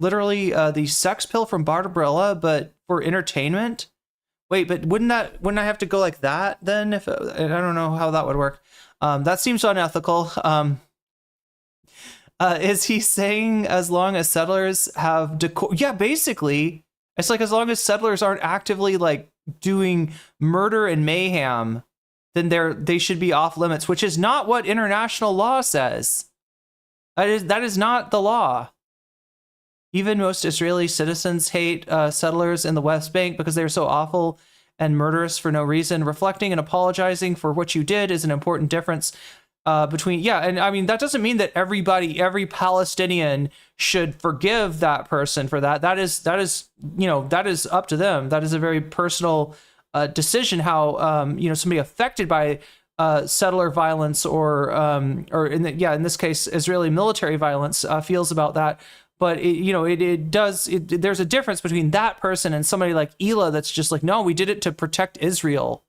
[SPEAKER 1] Literally the sex pill from Barbarella, but for entertainment. Wait, but wouldn't I have to go like that then? If I don't know how that would work. That seems unethical. Is he saying as long as settlers have yeah, basically, it's like as long as settlers aren't actively like doing murder and mayhem, then they should be off limits, which is not what international law says. That is not the law. Even most Israeli citizens hate settlers in the West Bank because they're so awful and murderous for no reason. Reflecting and apologizing for what you did is an important difference between, yeah, and I mean, that doesn't mean that every Palestinian should forgive that person for that. That is, you know, that is up to them. That is a very personal decision how, you know, somebody affected by settler violence or in this case, Israeli military violence feels about that. But there's a difference between that person and somebody like Hila that's just like, no, we did it to protect Israel.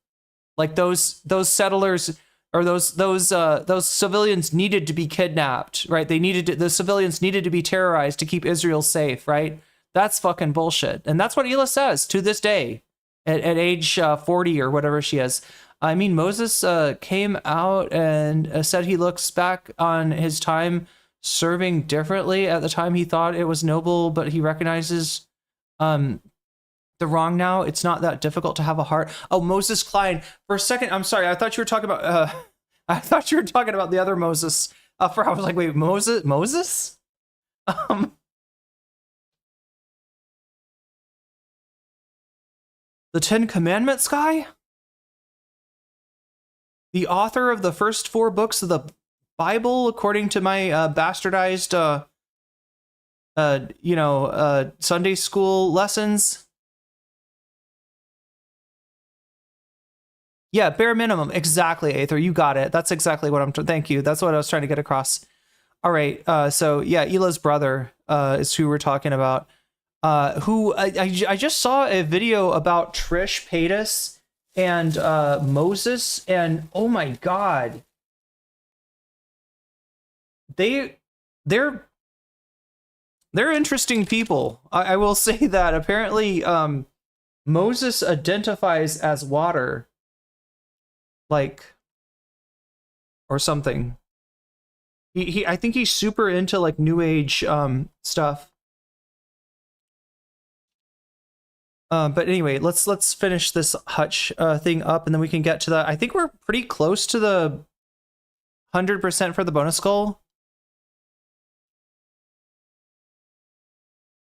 [SPEAKER 1] Like those settlers or those civilians needed to be kidnapped, right? The civilians needed to be terrorized to keep Israel safe, right? That's fucking bullshit. And that's what Hila says to this day at age 40 or whatever she is. I mean, Moses came out and said he looks back on his time serving differently. At the time he thought it was noble, but he recognizes the wrong now. It's not that difficult to have a heart. Oh, Moses Klein. For a second, I'm sorry, I thought you were talking about the other Moses. I was like, wait, Moses? The Ten Commandments guy? The author of the first 4 books of the Bible, according to my bastardized, Sunday school lessons. Yeah, bare minimum. Exactly, Aether. You got it. That's exactly what thank you. That's what I was trying to get across. All right. So yeah, Hila's brother is who we're talking about. Who I just saw a video about Trish Paytas and Moses, and oh my God. They're interesting people. I will say that. Apparently, Moses identifies as water, like, or something. I think he's super into like New Age stuff. But anyway, let's finish this Hutch thing up, and then we can get to the. I think we're pretty close to the 100% for the bonus skull.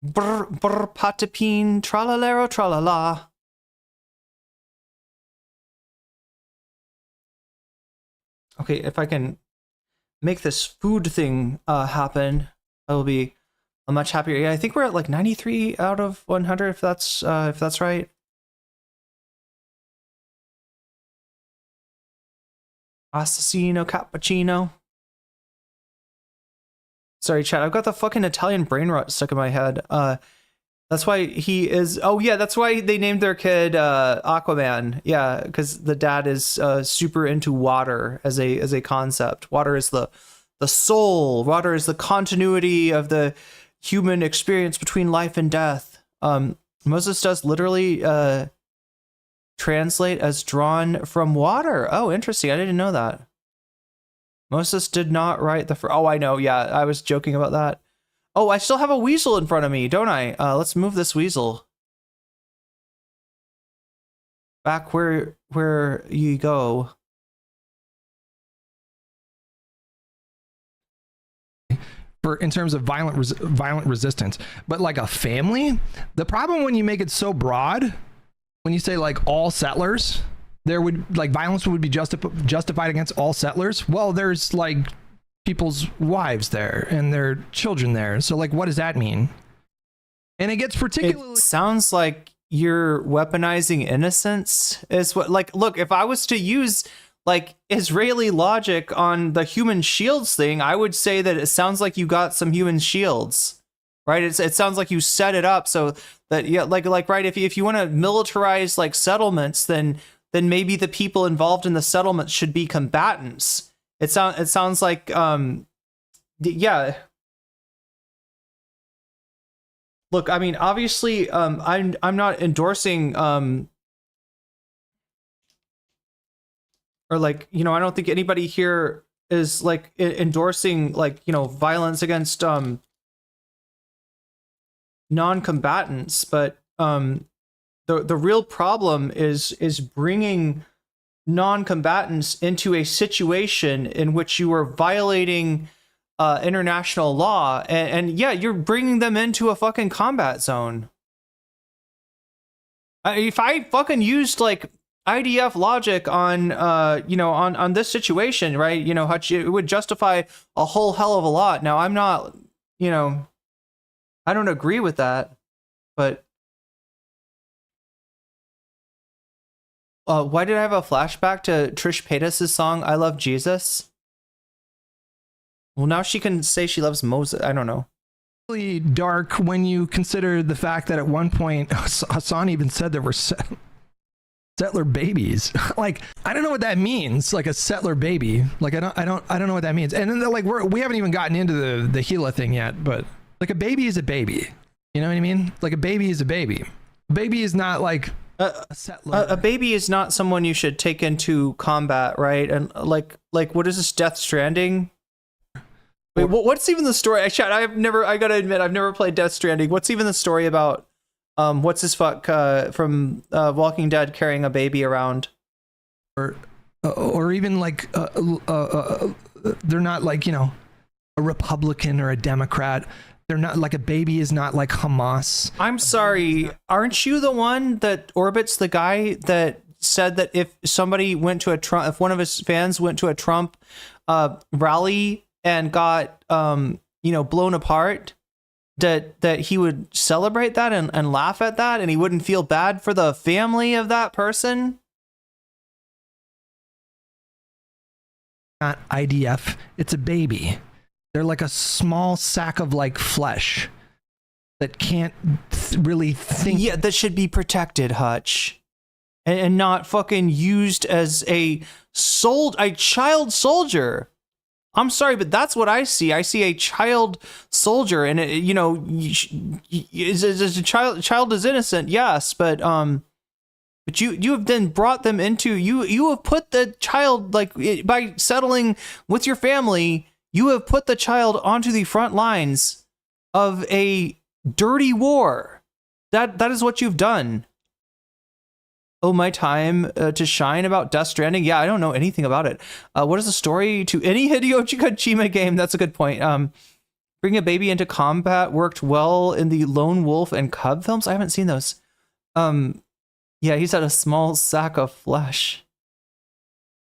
[SPEAKER 1] Brr, brr, patapine, tralalero, tralala. Okay, if I can make this food thing happen, I will be much happier. Yeah, I think we're at like 93 out of 100, if that's right. Assassino cappuccino. Sorry, chat. I've got the fucking Italian brain rot stuck in my head. That's why he is. Oh yeah, that's why they named their kid Aquaman. Yeah, because the dad is super into water as a concept. Water is the soul. Water is the continuity of the human experience between life and death. Moses does literally translate as drawn from water. Oh, interesting. I didn't know that. Moses did not write the... Oh, I know. Yeah, I was joking about that. Oh, I still have a weasel in front of me, don't I? Let's move this weasel back where you go.
[SPEAKER 12] In terms of violent resistance, but like a family, the problem when you make it so broad, when you say like all settlers, there would like violence would be justified against all settlers. Well, there's like people's wives there and their children there. So like, what does that mean? And it gets particularly...
[SPEAKER 1] It sounds like you're weaponizing innocence is what, like, look, if I was to use like Israeli logic on the human shields thing, I would say that it sounds like you got some human shields, right? It sounds like you set it up so that, yeah, like right, if you want to militarize like settlements, then maybe the people involved in the settlements should be combatants. It sounds like yeah. Look, I mean, obviously, I'm not endorsing or like, you know, I don't think anybody here is like endorsing like, you know, violence against non-combatants, but the real problem is bringing non-combatants into a situation in which you are violating international law, and yeah, you're bringing them into a fucking combat zone. If I fucking used like IDF logic on you know, on this situation, right, you know, Hutch, it would justify a whole hell of a lot. Now I'm not, you know, I don't agree with that, but why did I have a flashback to Trish Paytas' song I Love Jesus? Well, now she can say she loves Moses. I don't know.
[SPEAKER 12] Really dark when you consider the fact that at one point Hasan even said there were settler babies. Like, I don't know what that means. Like a settler baby. Like I don't know what that means. And then like we haven't even gotten into the Gila thing yet, but like a baby is a baby. You know what I mean? Like a baby is a baby. A baby is not like a settler.
[SPEAKER 1] A baby is not someone you should take into combat, right? And like what is this, Death Stranding? Wait, what's even the story? I gotta admit, I've never played Death Stranding. What's even the story about what's his fuck from Walking Dead carrying a baby around?
[SPEAKER 12] Or even like they're not like, you know, a Republican or a Democrat. They're not like, a baby is not like Hamas.
[SPEAKER 1] I'm sorry, aren't you the one that orbits the guy that said that if somebody went to a Trump, if one of his fans went to a Trump rally and got you know, blown apart, that he would celebrate that and laugh at that, and he wouldn't feel bad for the family of that person?
[SPEAKER 12] Not IDF, it's a baby. They're like a small sack of like flesh that can't really think.
[SPEAKER 1] Yeah, that should be protected, Hutch, and not fucking used as a child soldier. I'm sorry, but that's what I see. I see a child soldier, and it, you know, is a child is innocent, yes, but you have then brought them into you have put the child, like, by settling with your family, you have put the child onto the front lines of a dirty war. That is what you've done. Oh, my time to shine about Death Stranding. Yeah, I don't know anything about it. What is the story to any Hideo Kojima game? That's a good point. Bring a baby into combat worked well in the Lone Wolf and Cub films. I haven't seen those. Yeah, he's had a small sack of flesh.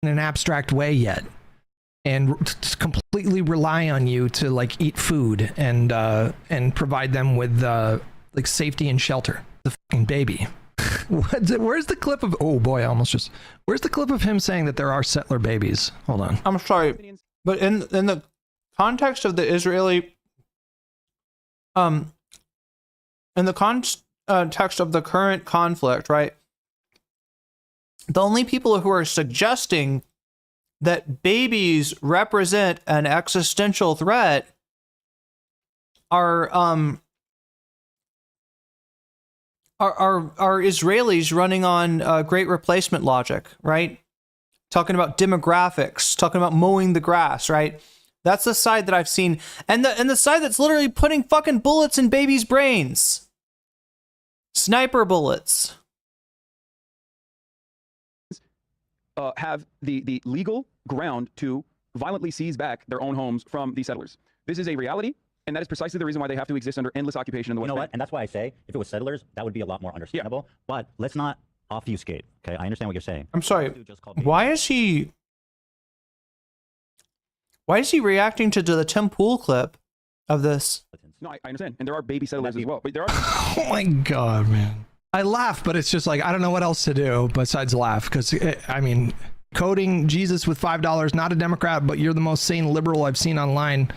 [SPEAKER 12] In an abstract way yet. And completely rely on you to like eat food and provide them with like safety and shelter. The fucking baby. Where's the clip of? Oh boy, I almost just. Where's the clip of him saying that there are settler babies? Hold on.
[SPEAKER 1] I'm sorry, but in the context of the Israeli, in the context of the current conflict, right? The only people who are suggesting that babies represent an existential threat are are Israelis running on great replacement logic, right? Talking about demographics, talking about mowing the grass, right? That's the side that I've seen, and the side that's literally putting fucking bullets in babies' brains, sniper bullets.
[SPEAKER 14] Have the legal ground to violently seize back their own homes from these settlers. This is a reality, and that is precisely the reason why they have to exist under endless occupation in the West Bank.
[SPEAKER 6] And that's why I say, if it was settlers, that would be a lot more understandable. Yeah. But let's not obfuscate, okay? I understand what you're saying.
[SPEAKER 1] I'm sorry. Why is he reacting to the Tim Pool clip of this?
[SPEAKER 14] No, I understand. And there are baby settlers as well. But there are...
[SPEAKER 12] Oh my God, man. I laugh, but it's just like, I don't know what else to do besides laugh. Because, I mean, coding Jesus with $5, not a Democrat, but you're the most sane liberal I've seen online.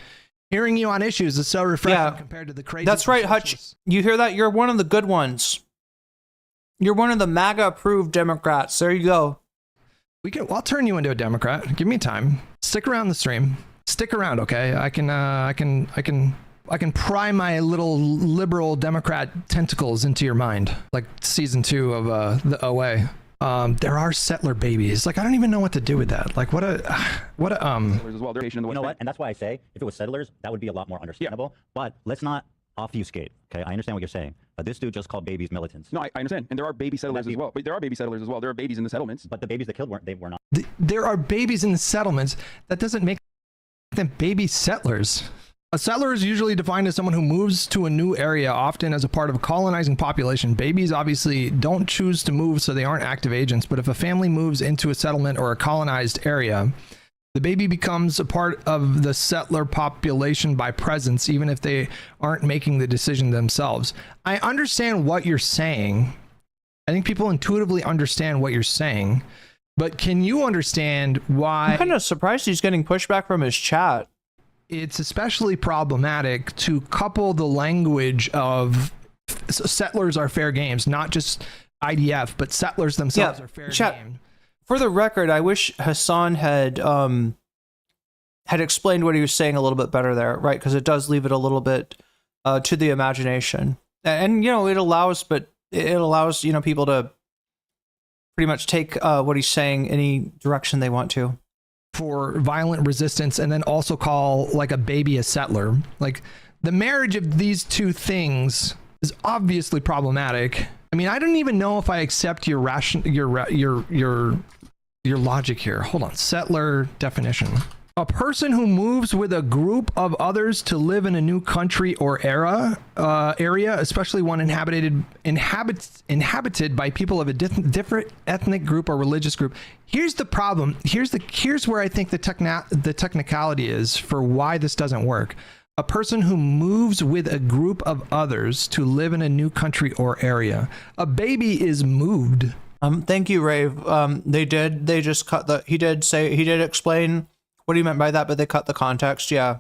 [SPEAKER 12] Hearing you on issues is so refreshing compared to the crazy.
[SPEAKER 1] That's right, Hutch. You hear that? You're one of the good ones. You're one of the MAGA-approved Democrats. There you go.
[SPEAKER 12] I'll turn you into a Democrat. Give me time. Stick around the stream. Stick around, okay? I can pry my little liberal Democrat tentacles into your mind, like season 2 of the OA. There are settler babies. Like, I don't even know what to do with that. Like, what a
[SPEAKER 6] You know what? And that's why I say, if it was settlers, that would be a lot more understandable. Yeah. But let's not obfuscate, okay? I understand what you're saying, but this dude just called babies militants.
[SPEAKER 14] No, I understand. And there are baby settlers as well. But there are baby settlers as well. There are babies in the settlements.
[SPEAKER 6] But the babies that killed were not.
[SPEAKER 12] There are babies in the settlements. That doesn't make them baby settlers. A settler is usually defined as someone who moves to a new area, often as a part of a colonizing population. Babies obviously don't choose to move, so they aren't active agents. But if a family moves into a settlement or a colonized area, the baby becomes a part of the settler population by presence, even if they aren't making the decision themselves. I understand what you're saying. I think people intuitively understand what you're saying. But can you understand why...
[SPEAKER 1] I'm kind of surprised he's getting pushback from his chat.
[SPEAKER 12] It's especially problematic to couple the language of settlers are fair games, not just IDF, but settlers themselves are fair game.
[SPEAKER 1] For the record, I wish Hasan had explained what he was saying a little bit better there, right? Because it does leave it a little bit to the imagination, and you know, it allows you know, people to pretty much take what he's saying any direction they want to.
[SPEAKER 12] For violent resistance, and then also call like a baby a settler. Like, the marriage of these two things is obviously problematic. I mean, I don't even know if I accept your logic here. Hold on. Settler definition. A person who moves with a group of others to live in a new country or area, especially one inhabited by people of a different ethnic group or religious group. Here's the problem. Here's where I think the technicality is for why this doesn't work. A person who moves with a group of others to live in a new country or area. A baby is moved.
[SPEAKER 1] Thank you, Rave. He did explain what he meant by that, but they cut the context, yeah.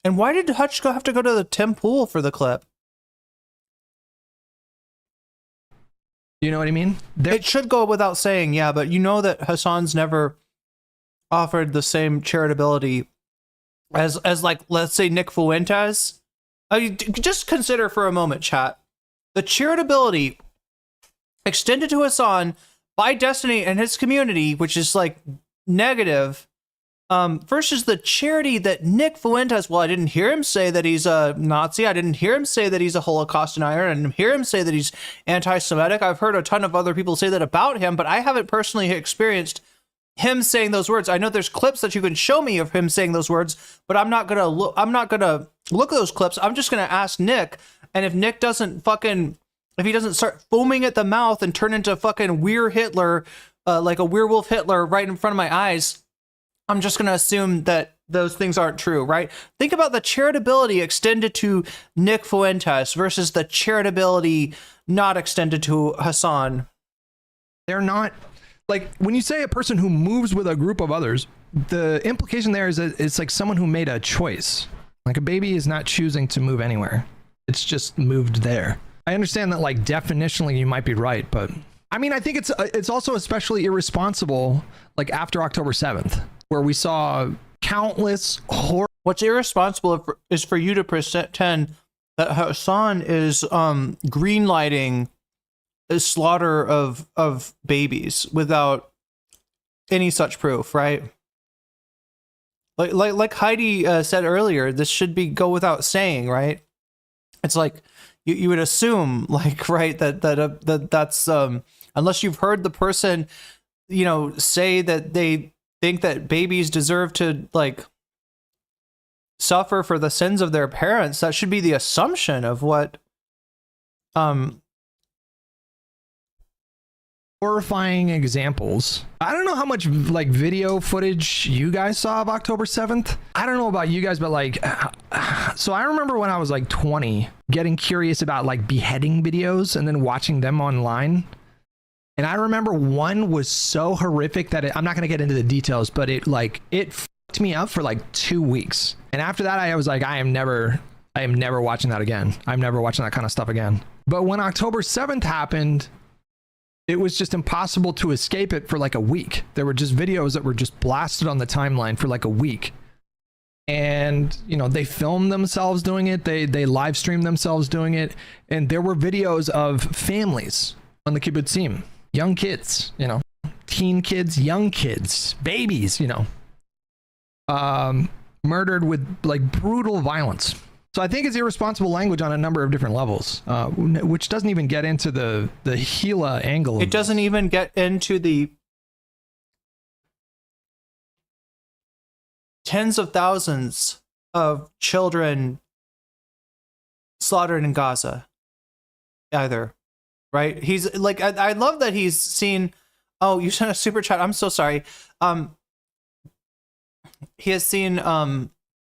[SPEAKER 1] And why did Hutch have to go to the Tim Pool for the clip?
[SPEAKER 12] You know what I mean?
[SPEAKER 1] It should go without saying, yeah, but you know that Hasan's never offered the same charitability as like, let's say, Nick Fuentes. Just consider for a moment, chat, the charitability extended to Hasan by Destiny and his community, which is like negative, versus the charity that Nick Fuentes, well, I didn't hear him say that he's a Nazi. I didn't hear him say that he's a Holocaust denier. I didn't hear him say that he's anti-Semitic. I've heard a ton of other people say that about him, but I haven't personally experienced him saying those words. I know there's clips that you can show me of him saying those words, but I'm not gonna look at those clips. I'm just gonna ask Nick, and if Nick doesn't if he doesn't start foaming at the mouth and turn into fucking Weir Hitler, like a werewolf Hitler right in front of my eyes, I'm just going to assume that those things aren't true, right? Think about the charitability extended to Nick Fuentes versus the charitability not extended to Hasan.
[SPEAKER 12] They're not, like, when you say a person who moves with a group of others, the implication there is that it's like someone who made a choice. Like, a baby is not choosing to move anywhere. It's just moved there. I understand that, like, definitionally you might be right, but I mean, I think it's also especially irresponsible, like, after October 7th, where we saw countless
[SPEAKER 1] What's irresponsible is for you to pretend that Hasan is greenlighting the slaughter of babies without any such proof, right? Like Heidi said earlier, this should go without saying, right? It's like you would assume, like, right, that's unless you've heard the person, you know, say that they think that babies deserve to like suffer for the sins of their parents, that should be the assumption of what
[SPEAKER 12] horrifying examples. I don't know how much like video footage you guys saw of October 7th. I don't know about you guys, but like, so I remember when I was like 20 getting curious about like beheading videos and then watching them online. And I remember one was so horrific that I'm not going to get into the details, but it fucked me up for like 2 weeks. And after that, I was like, I am never watching that again. I'm never watching that kind of stuff again. But when October 7th happened, it was just impossible to escape it for like a week. There were just videos that were just blasted on the timeline for like a week. And, you know, they filmed themselves doing it. They live streamed themselves doing it. And there were videos of families on the kibbutzim, young kids, you know, teen kids, young kids, babies, you know, murdered with like brutal violence. So I think it's irresponsible language on a number of different levels, which doesn't even get into the Gila angle.
[SPEAKER 1] It doesn't even get into the tens of thousands of children slaughtered in Gaza either, right? He's like, I love that he's seen, oh, you sent a super chat. I'm so sorry. He has seen,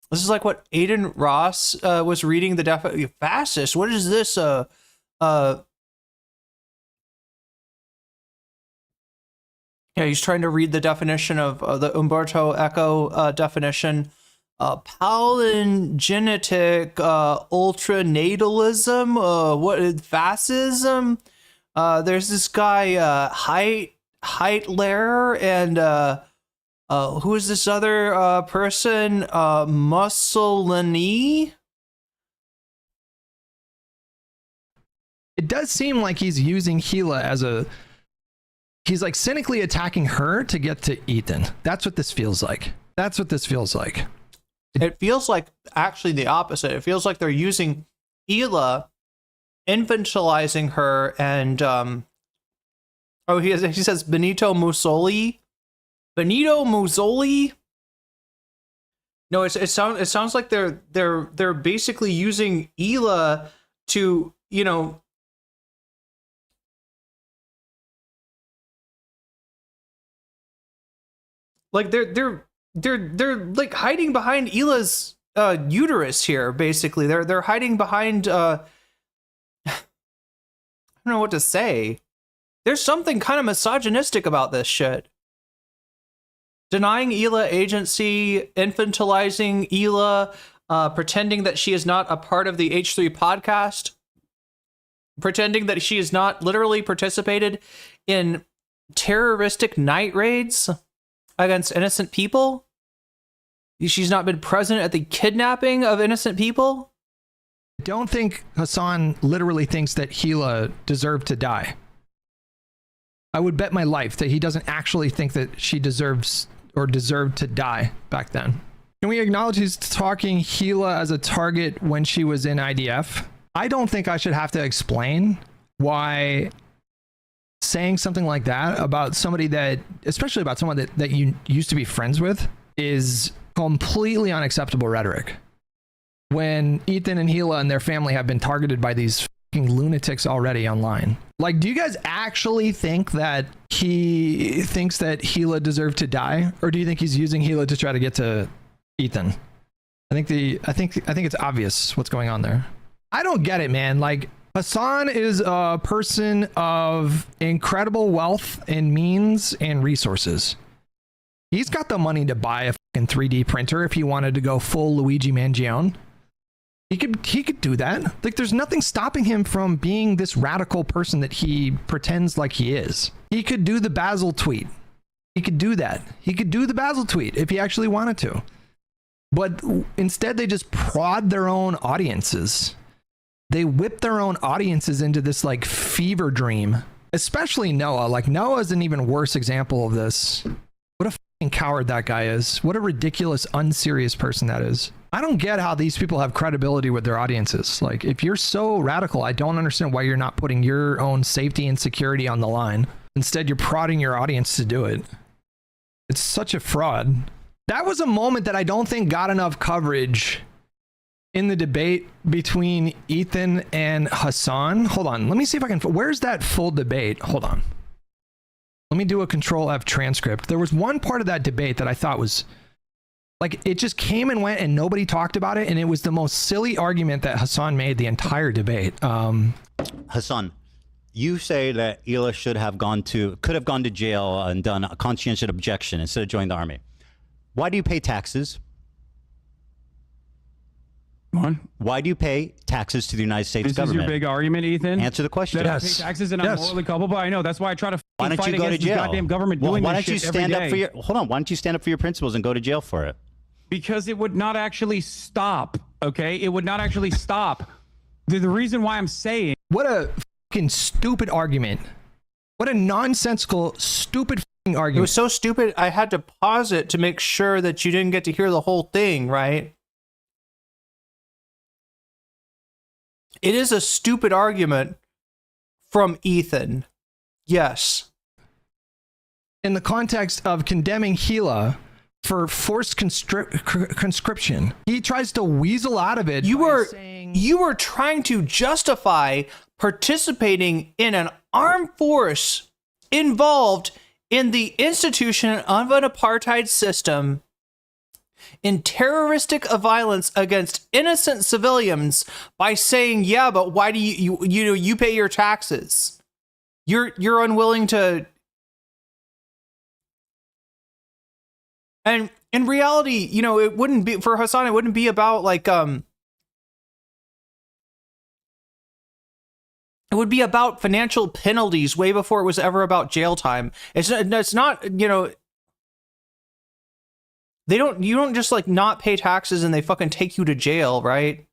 [SPEAKER 1] this is like what Aiden Ross was reading the fascist. What is this? Yeah, he's trying to read the definition of the Umberto Eco definition. Palingenetic ultranatalism. What fascism? There's this guy Heitler and who is this other person? Mussolini?
[SPEAKER 12] It does seem like he's using Gila as he's like cynically attacking her to get to Ethan. That's what this feels like. That's what this feels like.
[SPEAKER 1] It feels like actually the opposite. It feels like they're using Gila, infantilizing her, and he says Benito Mussolini. Benito Mussolini. No, it sounds like they're basically using Hila to, you know, like they're like hiding behind Hila's uterus here. Basically, they're hiding behind. I don't know what to say. There's something kind of misogynistic about this shit. Denying Hila agency, infantilizing Hila, pretending that she is not a part of the H3 podcast, pretending that she has not literally participated in terroristic night raids against innocent people. She's not been present at the kidnapping of innocent people.
[SPEAKER 12] I don't think Hasan literally thinks that Hila deserved to die. I would bet my life that he doesn't actually think that she deserved to die back then. Can we acknowledge he's talking Hila as a target when she was in IDF? I don't think I should have to explain why saying something like that about somebody that, especially about someone that you used to be friends with, is completely unacceptable rhetoric. When Ethan and Hila and their family have been targeted by these fucking lunatics already online. Like, do you guys actually think that he thinks that Hila deserved to die, or do you think he's using Hila to try to get to Ethan? I think it's obvious what's going on there. I don't get it, man. Like, Hasan is a person of incredible wealth and means and resources. He's got the money to buy a fucking 3D printer if he wanted to go full Luigi Mangione. He could do that. Like, there's nothing stopping him from being this radical person that he pretends like he is. He could do the Basil tweet. He could do that. He could do the Basil tweet if he actually wanted to. But instead, they just prod their own audiences they whip their own audiences into this like fever dream, especially Noah. Like Noah's an even worse example of this. What a fucking coward that guy is. What a ridiculous, unserious person that is. I don't get how these people have credibility with their audiences. Like, if you're so radical, I don't understand why you're not putting your own safety and security on the line. Instead, you're prodding your audience to do it. It's such a fraud. That was a moment that I don't think got enough coverage in the debate between Ethan and Hasan. Hold on. Let me see if I can. Where's that full debate? Hold on. Let me do a Control F transcript. There was one part of that debate that I thought was like, it just came and went and nobody talked about it. And it was the most silly argument that Hasan made the entire debate.
[SPEAKER 6] Hasan, you say that Hila could have gone to jail and done a conscientious objection instead of joining the army. Why do you pay taxes? Why do you pay taxes to the United States government?
[SPEAKER 5] This is your big argument, Ethan?
[SPEAKER 6] Answer the question.
[SPEAKER 5] That I pay taxes and I'm morally culpable? I know. That's why I try to
[SPEAKER 6] why don't
[SPEAKER 5] fight
[SPEAKER 6] you go to
[SPEAKER 5] against
[SPEAKER 6] jail?
[SPEAKER 5] the goddamn government doing
[SPEAKER 6] why
[SPEAKER 5] this
[SPEAKER 6] don't you
[SPEAKER 5] shit
[SPEAKER 6] stand
[SPEAKER 5] every
[SPEAKER 6] up for
[SPEAKER 5] day.
[SPEAKER 6] your hold on? Why don't you stand up for your principles and go to jail for it?
[SPEAKER 5] Because it would not actually stop. Okay, it would not actually stop. The reason why I'm saying
[SPEAKER 12] what a fucking stupid argument. What a nonsensical, stupid fucking argument.
[SPEAKER 1] It was so stupid, I had to pause it to make sure that you didn't get to hear the whole thing, right? It is a stupid argument from Ethan. Yes.
[SPEAKER 12] In the context of condemning Hila for forced conscription, he tries to weasel out of it.
[SPEAKER 1] You were trying to justify participating in an armed force involved in the institution of an apartheid system in terroristic violence against innocent civilians by saying, yeah, but why do you pay your taxes? You're unwilling to. And in reality, it wouldn't be for Hasan. It wouldn't be about like it would be about financial penalties way before it was ever about jail time. It's not. You don't just like not pay taxes and they fucking take you to jail, right?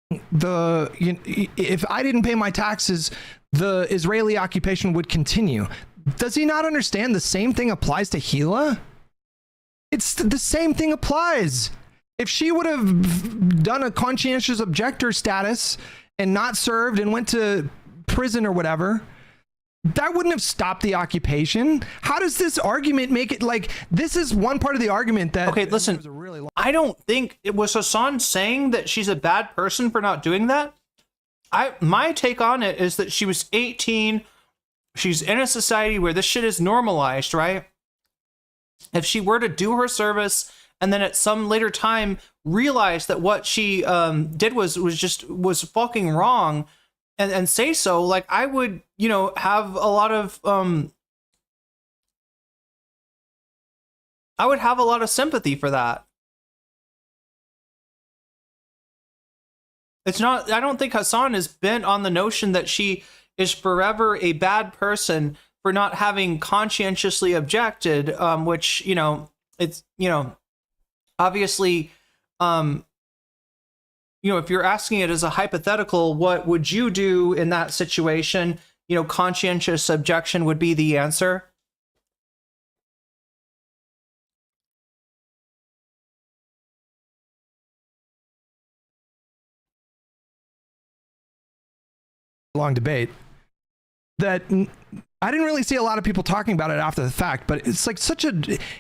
[SPEAKER 12] If I didn't pay my taxes, the Israeli occupation would continue. Does he not understand the same thing applies to Hila? It's the same thing applies. If she would have done a conscientious objector status and not served and went to prison or whatever, that wouldn't have stopped the occupation. How does this argument make it like this is one part of the argument that
[SPEAKER 1] okay, listen, I don't think it was Hasan saying that she's a bad person for not doing that. My take on it is that she was 18. She's in a society where this shit is normalized, right? If she were to do her service and then at some later time realize that what she did was fucking wrong and say so, like I would, have a lot of I would have a lot of sympathy for that. It's not, I don't think Hasan is bent on the notion that she is forever a bad person for not having conscientiously objected, which, it's, obviously, if you're asking it as a hypothetical, what would you do in that situation? Conscientious objection would be the answer.
[SPEAKER 12] Long debate that I didn't really see a lot of people talking about it after the fact, but it's like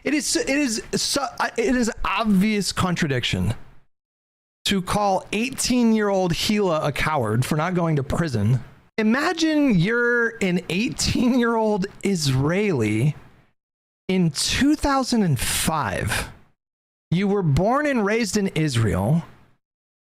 [SPEAKER 12] it is obvious contradiction to call 18-year-old Hila a coward for not going to prison. Imagine you're an 18-year-old Israeli in 2005. You were born and raised in Israel.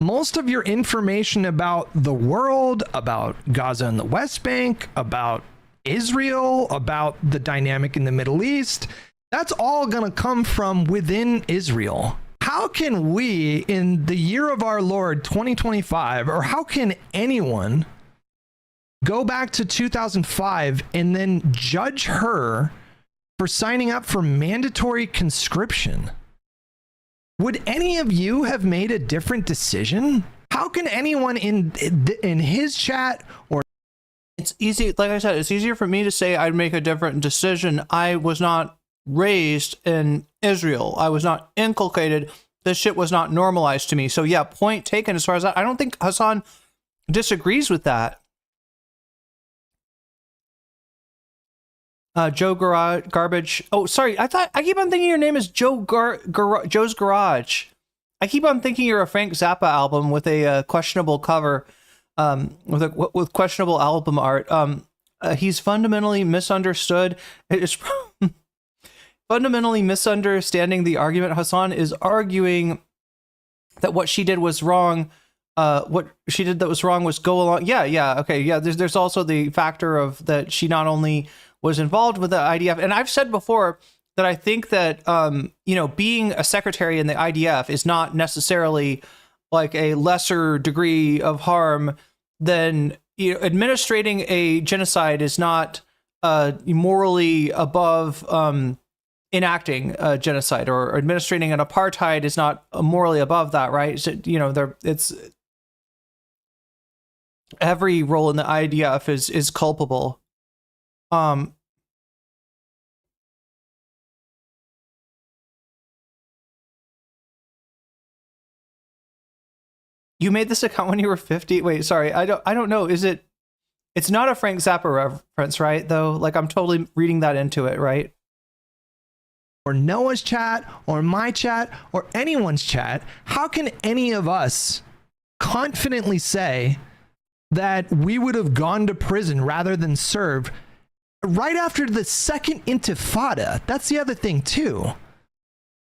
[SPEAKER 12] Most of your information about the world, about Gaza and the West Bank, about Israel, about the dynamic in the Middle East, that's all going to come from within Israel. How can we, in the year of our Lord 2025, or how can anyone go back to 2005 and then judge her for signing up for mandatory conscription? Would any of you have made a different decision? How can anyone in his chat or...
[SPEAKER 1] It's easy, like I said, it's easier for me to say I'd make a different decision. I was not raised in Israel. I was not inculcated. This shit was not normalized to me. So yeah, point taken as far as that. I don't think Hasan disagrees with that. Joe Garbage. Oh, sorry. I keep on thinking your name is Joe's Garage. I keep on thinking you're a Frank Zappa album with a questionable cover, with questionable album art. He's fundamentally misunderstood. It's fundamentally misunderstanding the argument. Hasan is arguing that what she did was wrong. What she did that was wrong was go along. Yeah. Okay. Yeah. There's also the factor of that she not only was involved with the IDF, and I've said before that I think that being a secretary in the IDF is not necessarily like a lesser degree of harm than administrating a genocide is not morally above enacting a genocide, or administrating an apartheid is not morally above that, right? So, it's every role in the IDF is culpable. You made this account when you were 50? Wait, sorry, I don't know. It's not a Frank Zappa reference, right? Though, like, I'm totally reading that into it, right?
[SPEAKER 12] Or Noah's chat, or my chat, or anyone's chat, how can any of us confidently say that we would have gone to prison rather than serve right after the second intifada? That's the other thing, too.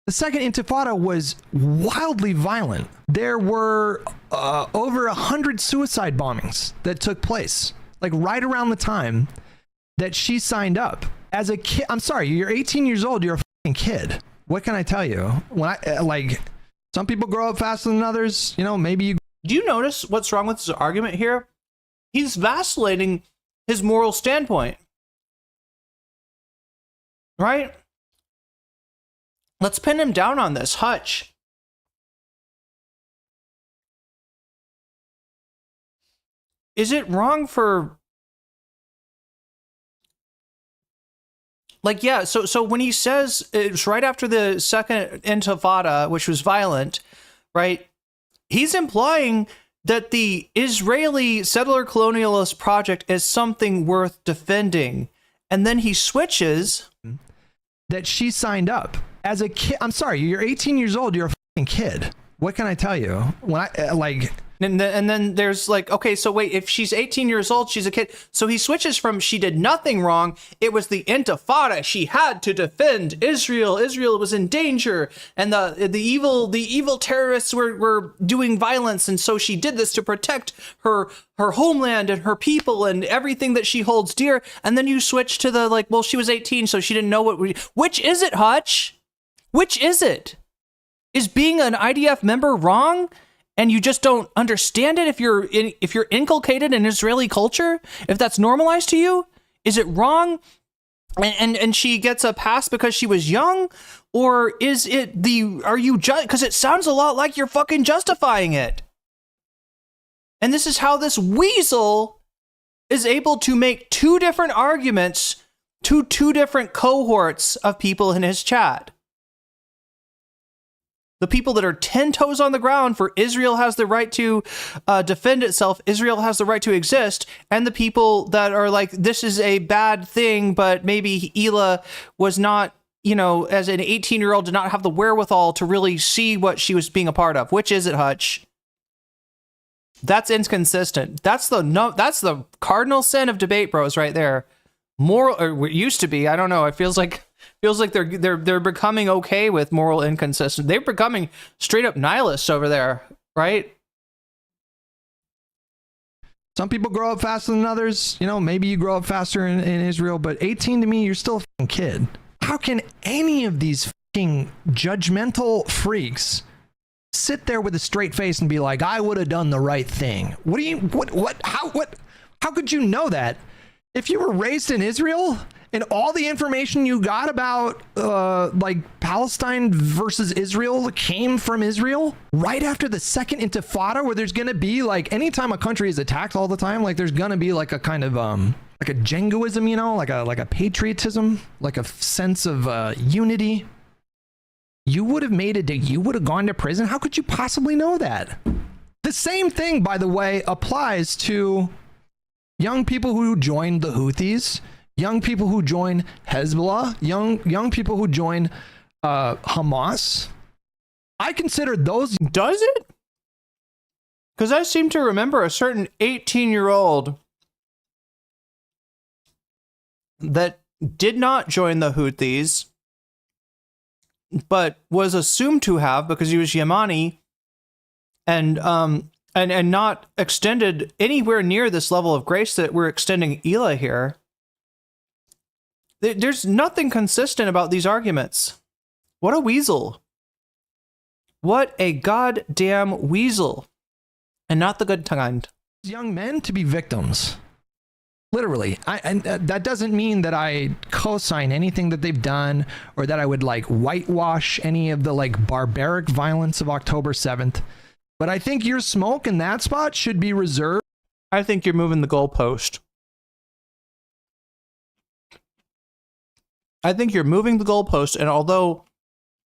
[SPEAKER 12] The second intifada was wildly violent. There were over 100 suicide bombings that took place, like right around the time that she signed up. As a kid, I'm sorry, you're 18 years old, you're a fucking kid. What can I tell you? When some people grow up faster than others, maybe you...
[SPEAKER 1] Do you notice what's wrong with this argument here? He's vacillating his moral standpoint. Right? Let's pin him down on this. Hutch. Is it wrong for... Like, yeah, so when he says it's right after the second intifada, which was violent, right? He's implying that the Israeli settler colonialist project is something worth defending. And then he switches...
[SPEAKER 12] that she signed up. As a kid, I'm sorry, you're 18 years old, you're a fucking kid. What can I tell you? When I
[SPEAKER 1] and then there's like, okay, so wait, if she's 18 years old, she's a kid. So he switches from she did nothing wrong. It was the intifada. She had to defend Israel. Israel was in danger, and the evil terrorists were doing violence, and so she did this to protect her homeland and her people and everything that she holds dear. And then you switch to the well, she was 18, so she didn't know which is it, Hutch? Which is it? Is being an IDF member wrong, and you just don't understand it if you're inculcated in Israeli culture? If that's normalized to you, is it wrong? And she gets a pass because she was young, or is it are you just because it sounds a lot like you're fucking justifying it? And this is how this weasel is able to make two different arguments to two different cohorts of people in his chat. The people that are 10 toes on the ground for Israel has the right to defend itself, Israel has the right to exist, and the people that are like, this is a bad thing, but maybe Hila was not, as an 18-year-old, did not have the wherewithal to really see what she was being a part of. Which is it, Hutch? That's inconsistent. That's the cardinal sin of debate bros right there. Moral, or it used to be, I don't know, it feels like they're becoming okay with moral inconsistency. They're becoming straight up nihilists over there, right?
[SPEAKER 12] Some people grow up faster than others. Maybe you grow up faster in Israel, but 18 to me, you're still a fucking kid. How can any of these fucking judgmental freaks sit there with a straight face and be like, I would have done the right thing? How could you know that If you were raised in Israel and all the information you got about like Palestine versus Israel came from Israel right after the second intifada, where there's going to be like, anytime a country is attacked all the time, like there's going to be like a kind of like a jingoism, you know, like a patriotism, like a sense of unity. You would have made it. You would have gone to prison. How could you possibly know that? The same thing, by the way, applies to young people who joined the Houthis, young people who join Hezbollah, young people who join Hamas. I consider those.
[SPEAKER 1] Does it? Because I seem to remember a certain 18-year-old that did not join the Houthis, but was assumed to have because he was Yemeni, and not extended anywhere near this level of grace that we're extending Ela here. There's nothing consistent about these arguments. What a weasel. What a goddamn weasel. And not the good kind.
[SPEAKER 12] Young men to be victims. Literally. And that doesn't mean that I co-sign anything that they've done, or that I would like whitewash any of the like barbaric violence of October 7th. But I think your smoke in that spot should be reserved.
[SPEAKER 1] I think you're moving the goalpost. I think you're moving the goalpost, and although,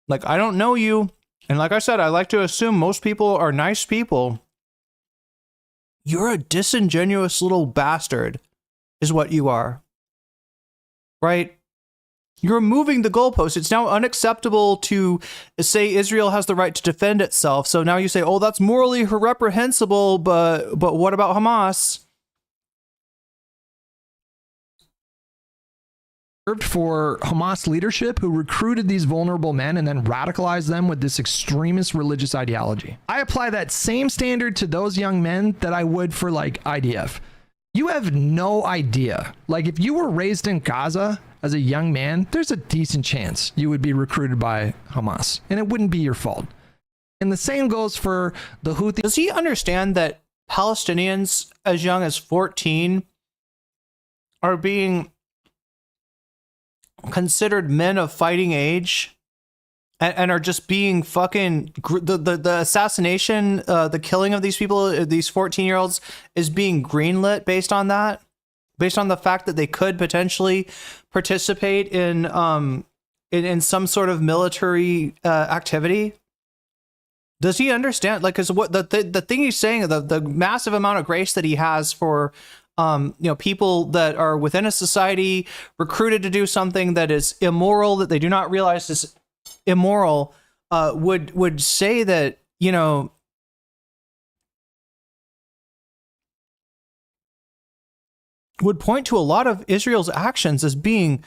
[SPEAKER 1] like, I don't know you, and like I said, I like to assume most people are nice people, you're a disingenuous little bastard, is what you are. Right? You're moving the goalpost. It's now unacceptable to say Israel has the right to defend itself. So now you say, oh, that's morally reprehensible, but what about Hamas?
[SPEAKER 12] For Hamas leadership, who recruited these vulnerable men and then radicalized them with this extremist religious ideology. I apply that same standard to those young men that I would for like IDF. You have no idea. Like, if you were raised in Gaza as a young man, there's a decent chance you would be recruited by Hamas, and it wouldn't be your fault. And the same goes for the Houthis.
[SPEAKER 1] Does he understand that Palestinians as young as 14 are being considered men of fighting age and are just being fucking the assassination, the killing of these people, these 14-year-olds, is being greenlit based on that, based on the fact that they could potentially participate in some sort of military activity? Does he understand? Like, because what the thing he's saying, the massive amount of grace that he has for people that are within a society recruited to do something that is immoral, that they do not realize is immoral, would say that, would point to a lot of Israel's actions as being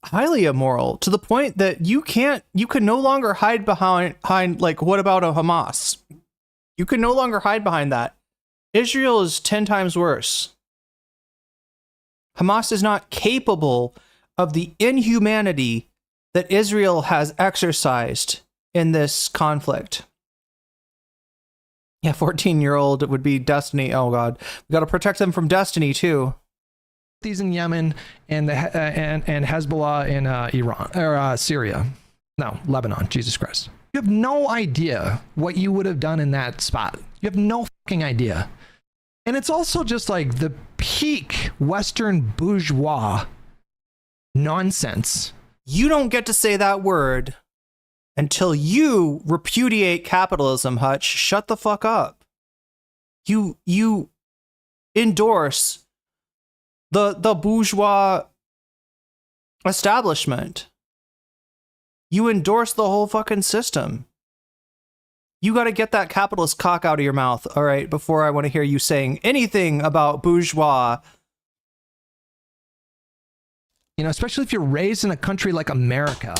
[SPEAKER 1] highly immoral, to the point that you can no longer hide behind like, what about a Hamas? You can no longer hide behind that. Israel is 10 times worse. Hamas is not capable of the inhumanity that Israel has exercised in this conflict. Yeah, 14-year-old would be Destiny. Oh God, we got to protect them from Destiny too.
[SPEAKER 12] These in Yemen and and Hezbollah in Iran or Syria, no, Lebanon. Jesus Christ, you have no idea what you would have done in that spot. You have no fucking idea. And it's also just like the peak Western bourgeois nonsense.
[SPEAKER 1] You don't get to say that word until you repudiate capitalism, Hutch. Shut the fuck up. You endorse the bourgeois establishment. You endorse the whole fucking system. You got to get that capitalist cock out of your mouth, all right, before I want to hear you saying anything about bourgeois.
[SPEAKER 12] Especially if you're raised in a country like America,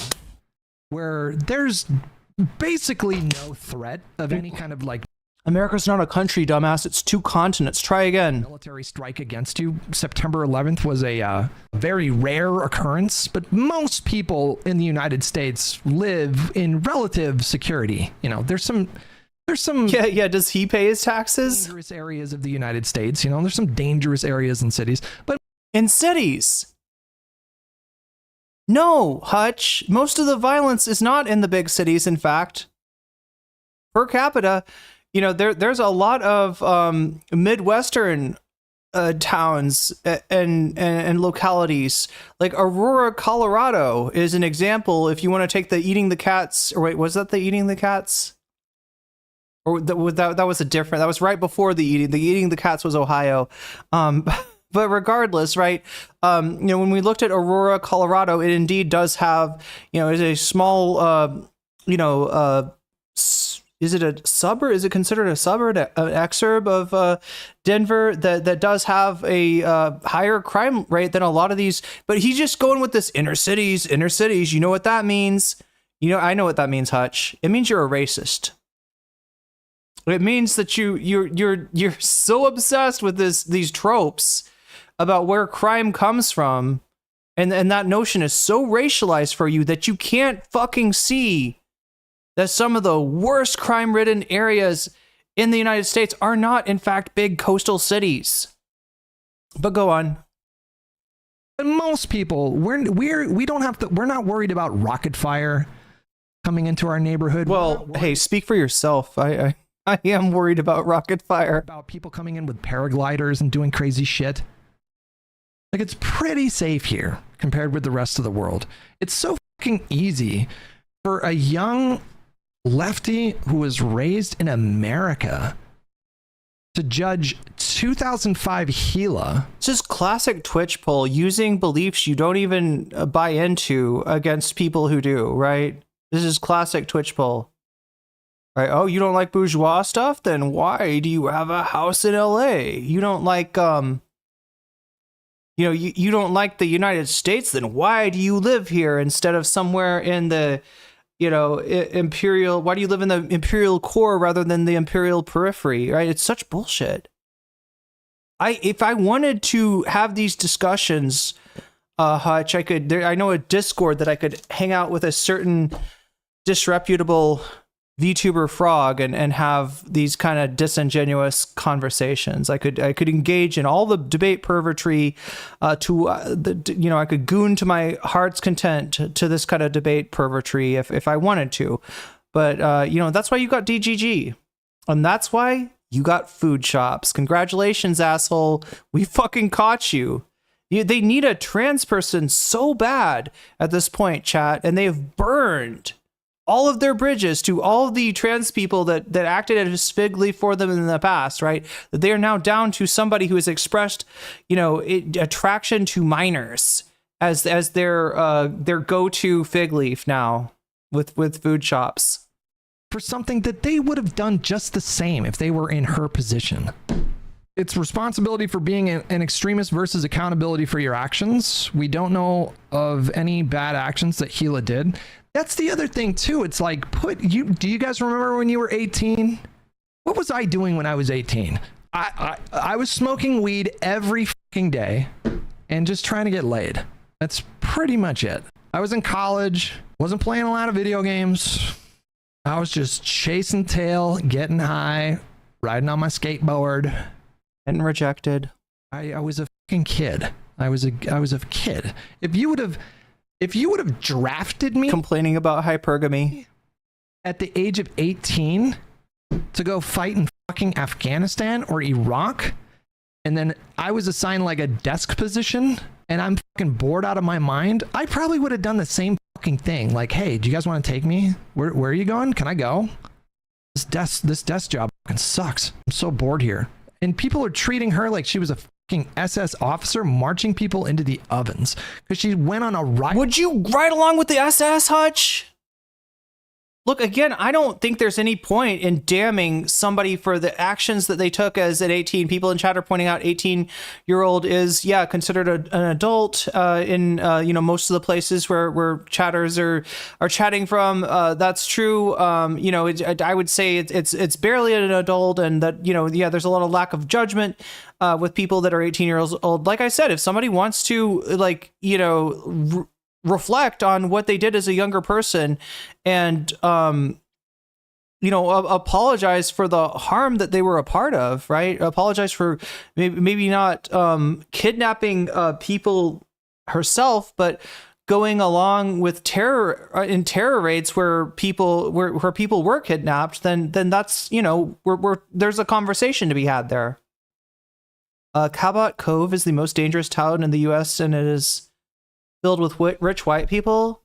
[SPEAKER 12] where there's basically no threat of any kind of like...
[SPEAKER 1] America's not a country, dumbass. It's 2 continents. Try again.
[SPEAKER 12] Military strike against you. September 11th was a very rare occurrence, but most people in the United States live in relative security. There's some
[SPEAKER 1] yeah. Does he pay his taxes?
[SPEAKER 12] Dangerous areas of the United States. There's some dangerous areas in cities, but
[SPEAKER 1] in cities. No, Hutch, most of the violence is not in the big cities, in fact. Per capita, you know, there's a lot of Midwestern towns and localities. Like Aurora, Colorado is an example. If you want to take the eating the cats, or wait, was that the eating the cats? Or that was a different, that was right before the eating the cats was Ohio. But regardless, right, you know, when we looked at Aurora, Colorado, it indeed does have, you know, is a small, you know, is it a suburb? Is it considered a suburb, an exurb of Denver that does have a higher crime rate than a lot of these? But he's just going with this inner cities. You know what that means? You know, I know what that means, Hutch. It means you're a racist. It means that you're so obsessed with these tropes about where crime comes from, and that notion is so racialized for you that you can't fucking see that some of the worst crime-ridden areas in the United States are not, in fact, big coastal cities. But go on.
[SPEAKER 12] But most people, we're not worried about rocket fire coming into our neighborhood.
[SPEAKER 1] Well, hey, speak for yourself. I am worried about rocket fire.
[SPEAKER 12] About people coming in with paragliders and doing crazy shit. Like, it's pretty safe here compared with the rest of the world. It's so fucking easy for a young lefty who was raised in America to judge 2005 Gila.
[SPEAKER 1] It's just classic Twitch poll, using beliefs you don't even buy into against people who do, right? This is classic Twitch poll. Right? Oh, you don't like bourgeois stuff? Then why do you have a house in LA? You don't like, you know, you don't like the United States? Then why do you live here instead of somewhere in the, you know, imperial? Why do you live in the imperial core rather than the imperial periphery? Right? It's such bullshit. If I wanted to have these discussions, Hutch, I could. I know a Discord that I could hang out with a certain disreputable VTuber frog and have these kind of disingenuous conversations. I could engage in all the debate pervertry you know, I could goon to my heart's content to this kind of debate pervertry if I wanted to. But you know, that's why you got DGG, and that's why you got food shops. Congratulations, asshole. We fucking caught you. They need a trans person so bad at this point, chat, and they've burned all of their bridges to all of the trans people that acted as fig leaf for them in the past, right? That they are now down to somebody who has expressed, you know, attraction to minors as their go-to fig leaf now with food shops.
[SPEAKER 12] For something that they would have done just the same if they were in her position. It's responsibility for being an extremist versus accountability for your actions. We don't know of any bad actions that Gila did. That's the other thing too. It's like, do you guys remember when you were 18? What was I doing when I was 18? I was smoking weed every fucking day and just trying to get laid. That's pretty much it. I was in college, wasn't playing a lot of video games. I was just chasing tail, getting high, riding on my skateboard.
[SPEAKER 1] And rejected.
[SPEAKER 12] I was a fucking kid. I was a kid. If you would have drafted me,
[SPEAKER 1] complaining about hypergamy
[SPEAKER 12] at the age of 18 to go fight in fucking Afghanistan or Iraq, and then I was assigned like a desk position and I'm fucking bored out of my mind, I probably would have done the same fucking thing. Like, hey, do you guys want to take me? Where are you going? Can I go? This desk job fucking sucks. I'm so bored here. And people are treating her like she was a fucking SS officer marching people into the ovens because she went on a ride.
[SPEAKER 1] Would you ride along with the SS, Hutch? Look, again, I don't think there's any point in damning somebody for the actions that they took as an 18. People in chat are pointing out 18-year-old is, yeah, considered an adult in, you know, most of the places where chatters are chatting from. That's true. You know, I would say it's barely an adult, and that, you know, yeah, there's a lot of lack of judgment with people that are 18 years old. Like I said, if somebody wants to, like, you know, reflect on what they did as a younger person and apologize for the harm that they were a part of, right? Apologize for maybe not kidnapping people herself, but going along with terror in terror raids where people were kidnapped. Then that's there's a conversation to be had there. Cabot Cove is the most dangerous town in the U.S. and it is filled with rich white people.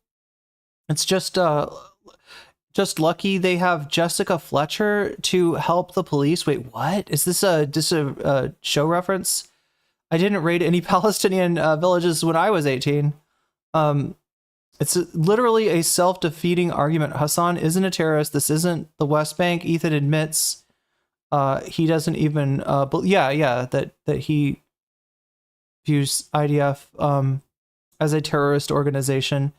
[SPEAKER 1] It's just lucky they have Jessica Fletcher to help the police. Wait, what? Is this a show reference? I didn't raid any Palestinian villages when I was 18. It's literally a self-defeating argument. Hasan isn't a terrorist. This isn't the West Bank. Ethan admits he doesn't even that he views IDF as a terrorist organization.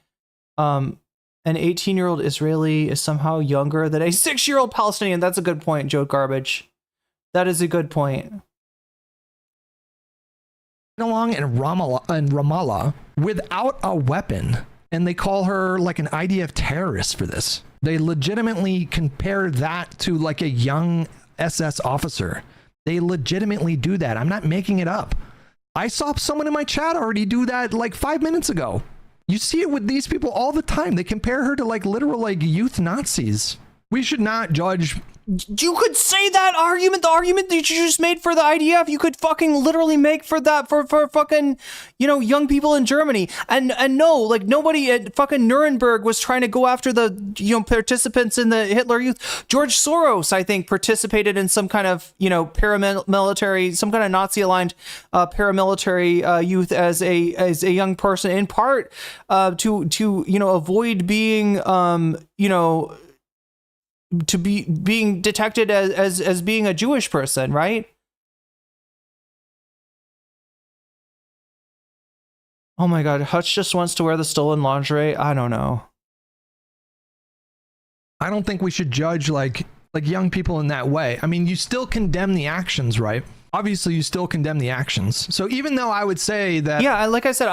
[SPEAKER 1] An 18-year-old Israeli is somehow younger than a 6-year-old Palestinian. That's a good point, Joe Garbage. That is a good point.
[SPEAKER 12] Along in Ramallah without a weapon, and they call her like an IDF terrorist for this. They legitimately compare that to like a young SS officer. They legitimately do that. I'm not making it up. I saw someone in my chat already do that like 5 minutes ago. You see it with these people all the time. They compare her to like literal like youth Nazis. We should not judge.
[SPEAKER 1] You could say that argument, the argument that you just made for the IDF, you could fucking literally make for that for fucking, young people in Germany. And no, like nobody at fucking Nuremberg was trying to go after the, participants in the Hitler Youth. George Soros, I think, participated in some kind of, paramilitary, some kind of Nazi aligned paramilitary youth as a young person, in part to avoid being, to be being detected as being a Jewish person, right? Oh my God, Hutch just wants to wear the stolen lingerie. I don't know.
[SPEAKER 12] I don't think we should judge like young people in that way. I mean, you still condemn the actions, right? Obviously, you still condemn the actions. So even though I would say that,
[SPEAKER 1] yeah, like I said,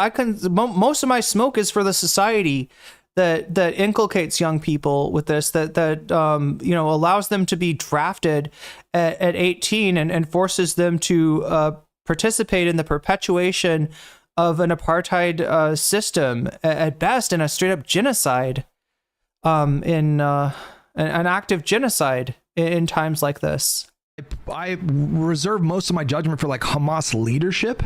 [SPEAKER 1] most of my smoke is for the society that inculcates young people with this, that allows them to be drafted at 18 and forces them to participate in the perpetuation of an apartheid system, at best, in a straight up genocide, in an active genocide in times like this.
[SPEAKER 12] I reserve most of my judgment for like Hamas leadership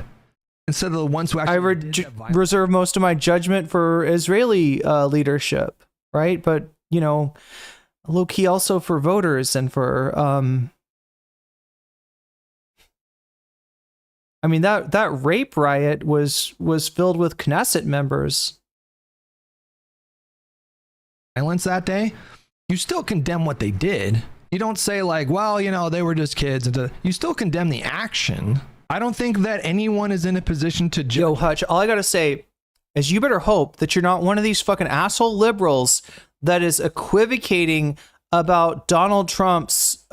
[SPEAKER 12] instead of the ones who actually
[SPEAKER 1] reserve most of my judgment for Israeli leadership, right? But low key also for voters and for I mean that rape riot was filled with Knesset members.
[SPEAKER 12] Violence that day. You still condemn what they did. You don't say like, well, they were just kids. You still condemn the action. I don't think that anyone is in a position to judge.
[SPEAKER 1] Yo, Hutch, all I gotta say is you better hope that you're not one of these fucking asshole liberals that is equivocating about Donald Trump's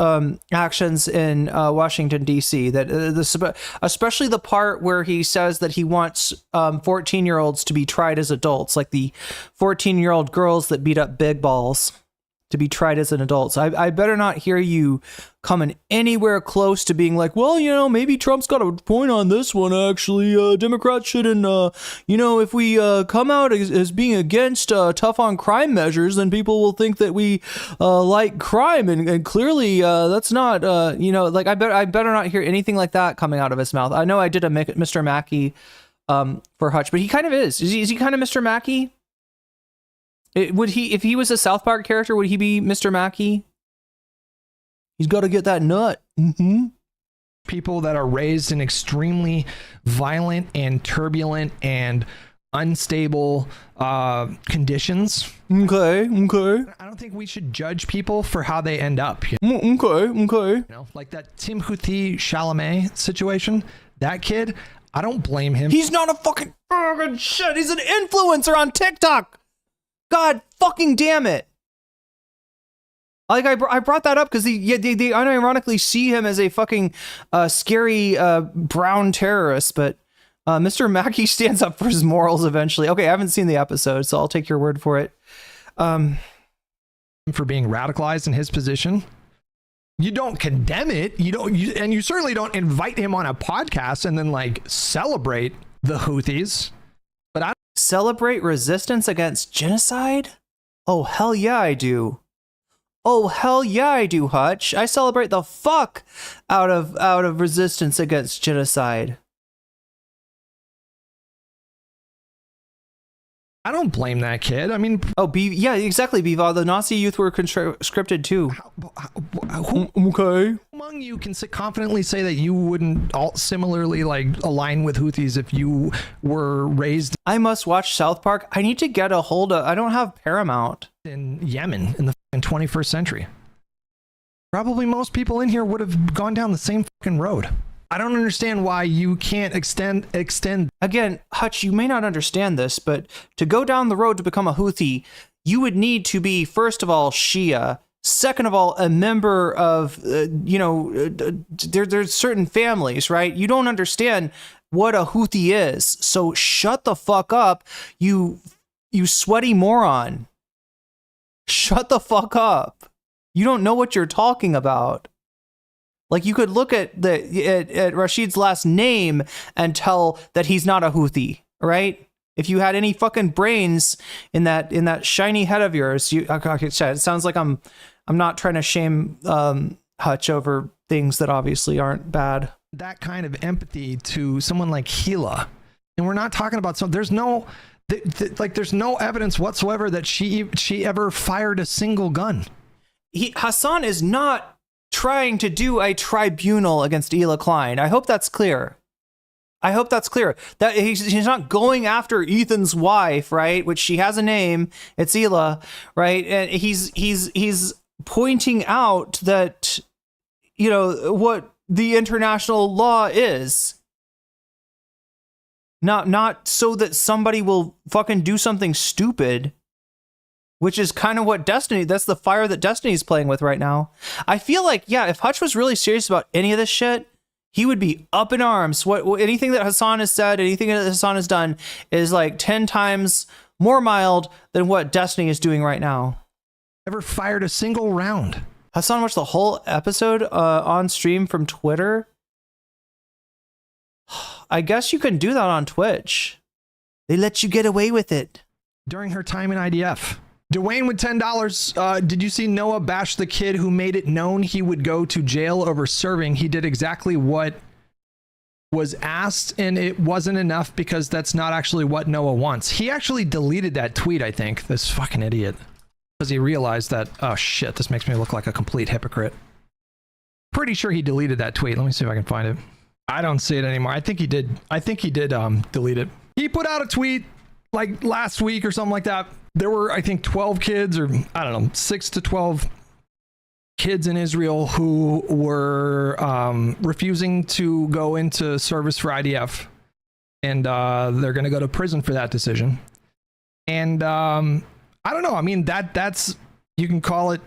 [SPEAKER 1] actions in Washington, D.C. That especially the part where he says that he wants 14-year-olds to be tried as adults, like the 14-year-old girls that beat up big balls, to be tried as an adult. So I better not hear you coming anywhere close to being like, well, maybe Trump's got a point on this one, actually. Democrats shouldn't, if we come out as being against tough on crime measures, then people will think that we like crime. And clearly that's not, I better not hear anything like that coming out of his mouth. I know I did a Mr. Mackey for Hutch, but he kind of is. Is he kind of Mr. Mackey? Would he, if he was a South Park character, would he be Mr. Mackey? He's got to get that nut. Mm-hmm.
[SPEAKER 12] People that are raised in extremely violent and turbulent and unstable conditions.
[SPEAKER 1] Okay.
[SPEAKER 12] I don't think we should judge people for how they end up.
[SPEAKER 1] Okay.
[SPEAKER 12] Like that Timothée Chalamet situation. That kid, I don't blame him.
[SPEAKER 1] He's not a fucking shit. He's an influencer on TikTok. God fucking damn it. Like I brought that up because they unironically see him as a fucking scary brown terrorist, but Mr. Mackey stands up for his morals eventually. Okay, I haven't seen the episode, so I'll take your word for it.
[SPEAKER 12] for being radicalized in his position. You don't condemn it. And you certainly don't invite him on a podcast and then like celebrate the Houthis. But I
[SPEAKER 1] celebrate resistance against genocide? Oh, hell yeah, I do. Oh, hell yeah, I do, Hutch. I celebrate the fuck out of resistance against genocide.
[SPEAKER 12] I don't blame that kid. I mean,
[SPEAKER 1] yeah, exactly, Biva. The Nazi youth were conscripted too.
[SPEAKER 12] Okay. Among you can confidently say that you wouldn't similarly like align with Houthis if you were raised.
[SPEAKER 1] I must watch South Park. I need to get a hold of. I don't have Paramount
[SPEAKER 12] in Yemen in the 21st century. Probably most people in here would have gone down the same fucking road. I don't understand why you can't extend.
[SPEAKER 1] Again, Hutch, you may not understand this, but to go down the road to become a Houthi, you would need to be, first of all, Shia. Second of all, a member of, there's certain families, right? You don't understand what a Houthi is. So shut the fuck up, you sweaty moron. Shut the fuck up. You don't know what you're talking about. Like, you could look at Rashid's last name and tell that he's not a Houthi, right? If you had any fucking brains in that shiny head of yours, okay, it sounds like I'm not trying to shame Hutch over things that obviously aren't bad.
[SPEAKER 12] That kind of empathy to someone like Hila, and we're not talking about there's no evidence whatsoever that she ever fired a single gun.
[SPEAKER 1] Hasan is not trying to do a tribunal against Hila Klein. I hope that's clear. That he's not going after Ethan's wife, right? Which she has a name. It's Hila, right? And he's pointing out that, what the international law is. Not so that somebody will fucking do something stupid. Which is kind of what that's the fire that Destiny's playing with right now. I feel like, yeah, if Hutch was really serious about any of this shit, he would be up in arms. Anything that Hasan has said, anything that Hasan has done is like 10 times more mild than what Destiny is doing right now.
[SPEAKER 12] Never fired a single round.
[SPEAKER 1] Hasan watched the whole episode on stream from Twitter. I guess you can do that on Twitch. They let you get away with it.
[SPEAKER 12] During her time in IDF. Dwayne with $10. Did you see Noah bash the kid who made it known he would go to jail over serving? He did exactly what was asked, and it wasn't enough because that's not actually what Noah wants. He actually deleted that tweet, I think. This fucking idiot. Because he realized that, oh shit, this makes me look like a complete hypocrite. Pretty sure he deleted that tweet. Let me see if I can find it. I don't see it anymore. I think he did delete it. He put out a tweet like last week or something like that. There were, I think, 12 kids, or I don't know, 6 to 12 kids in Israel who were refusing to go into service for IDF. And they're going to go to prison for that decision. And I don't know. I mean, that's, you can call it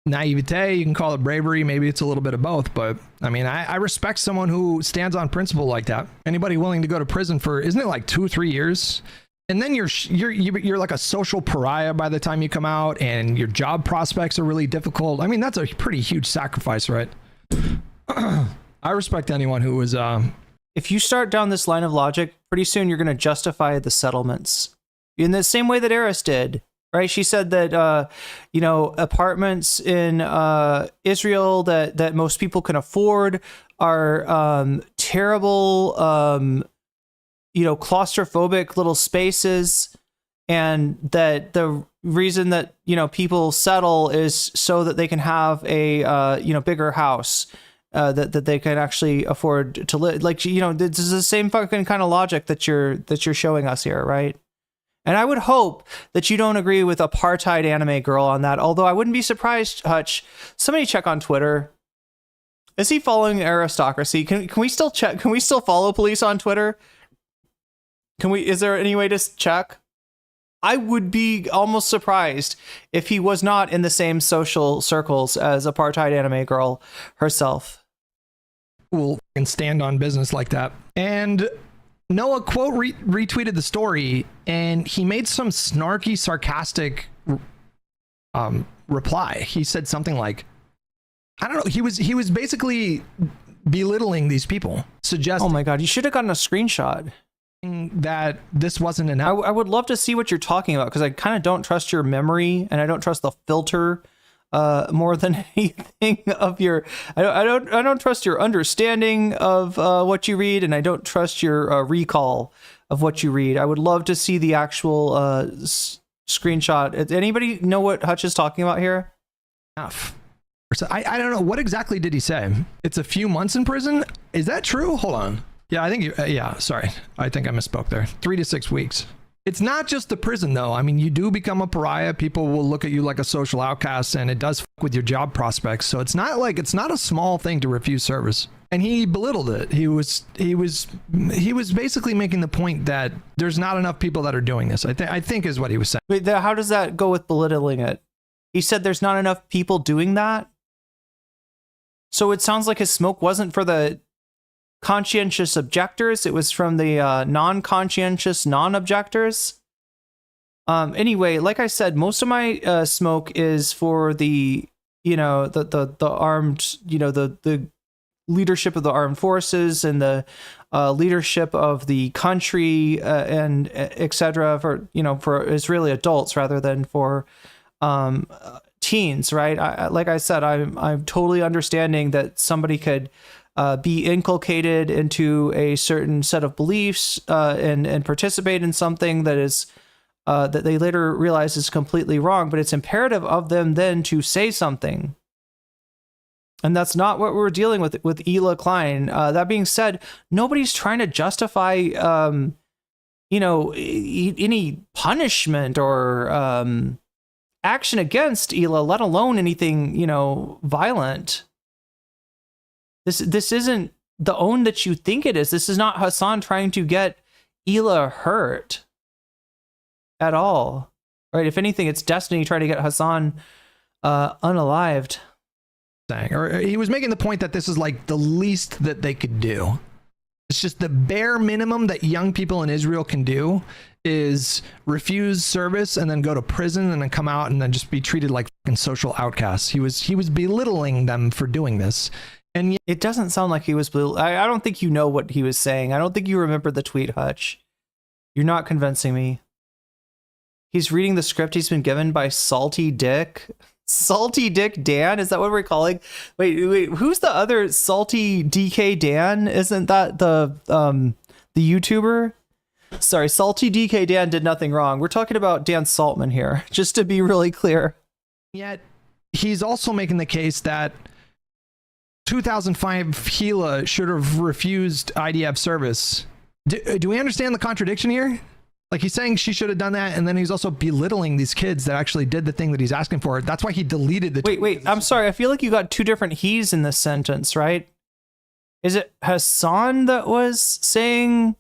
[SPEAKER 12] naivete, you can call it bravery. Maybe it's a little bit of both. But I mean, I respect someone who stands on principle like that. Anybody willing to go to prison for, isn't it like 2 or 3 years? And then you're like a social pariah by the time you come out, and your job prospects are really difficult. I mean, that's a pretty huge sacrifice, right? I respect anyone who is.
[SPEAKER 1] If you start down this line of logic, pretty soon you're going to justify the settlements in the same way that Eris did, right? She said that apartments in Israel that most people can afford are terrible. Claustrophobic little spaces, and that the reason that, people settle is so that they can have a, bigger house, that they can actually afford to live. Like, this is the same fucking kind of logic that you're showing us here, right? And I would hope that you don't agree with apartheid anime girl on that. Although I wouldn't be surprised, Hutch. Somebody check on Twitter. Is he following aristocracy? Can we still check? Can we still follow police on Twitter? Is there any way to check? I would be almost surprised if he was not in the same social circles as apartheid anime girl herself.
[SPEAKER 12] Will stand on business like that. And Noah retweeted the story, and he made some snarky, sarcastic reply. He said something like, I don't know. He was basically belittling these people, suggesting.
[SPEAKER 1] Oh my God, you should have gotten a screenshot.
[SPEAKER 12] That this wasn't an.
[SPEAKER 1] I would love to see what you're talking about, because I kind of don't trust your memory, and I don't trust the filter more than anything of your. I don't trust your understanding of what you read, and I don't trust your recall of what you read. I would love to see the actual screenshot. Anybody know what Hutch is talking about here?
[SPEAKER 12] Enough. So I don't know. What exactly did he say? It's a few months in prison. Is that true? Hold on. Yeah, I think you, yeah, sorry. I think I misspoke there. 3 to 6 weeks. It's not just the prison though. I mean, you do become a pariah. People will look at you like a social outcast, and it does fuck with your job prospects. So it's not a small thing to refuse service. And he belittled it. He was basically making the point that there's not enough people that are doing this. I think is what he was saying.
[SPEAKER 1] Wait, how does that go with belittling it? He said there's not enough people doing that. So it sounds like his smoke wasn't for the conscientious objectors. It was from the non-conscientious non-objectors. Anyway, like I said, most of my smoke is for the, the armed, the leadership of the armed forces and the leadership of the country and etc. for Israeli adults rather than for teens, right? Like I said, I'm totally understanding that somebody could be inculcated into a certain set of beliefs and participate in something that is that they later realize is completely wrong, but it's imperative of them then to say something. And that's not what we're dealing with Ela Klein. That being said, nobody's trying to justify any punishment or action against Ela, let alone anything, violent. This isn't the own that you think it is. This is not Hasan trying to get Ela hurt at all, right? If anything, it's Destiny trying to get Hasan unalived.
[SPEAKER 12] Or he was making the point that this is like the least that they could do. It's just the bare minimum that young people in Israel can do is refuse service and then go to prison and then come out and then just be treated like fucking social outcasts. He was belittling them for doing this. And yet,
[SPEAKER 1] it doesn't sound like he was I don't think you know what he was saying. I don't think you remember the tweet, Hutch. You're not convincing me. He's reading the script he's been given by Salty Dick. Salty Dick Dan? Is that what we're calling? Wait, who's the other Salty DK Dan? Isn't that the YouTuber? Sorry, Salty DK Dan did nothing wrong. We're talking about Dan Saltman here, just to be really clear.
[SPEAKER 12] Yet he's also making the case that 2005 Gila should have refused IDF service. Do we understand the contradiction here? Like, he's saying she should have done that, and then he's also belittling these kids that actually did the thing that he's asking for. That's why he deleted the tweet.
[SPEAKER 1] Wait, I'm sorry. I feel like you got two different he's in this sentence, right? Is it Hasan that was saying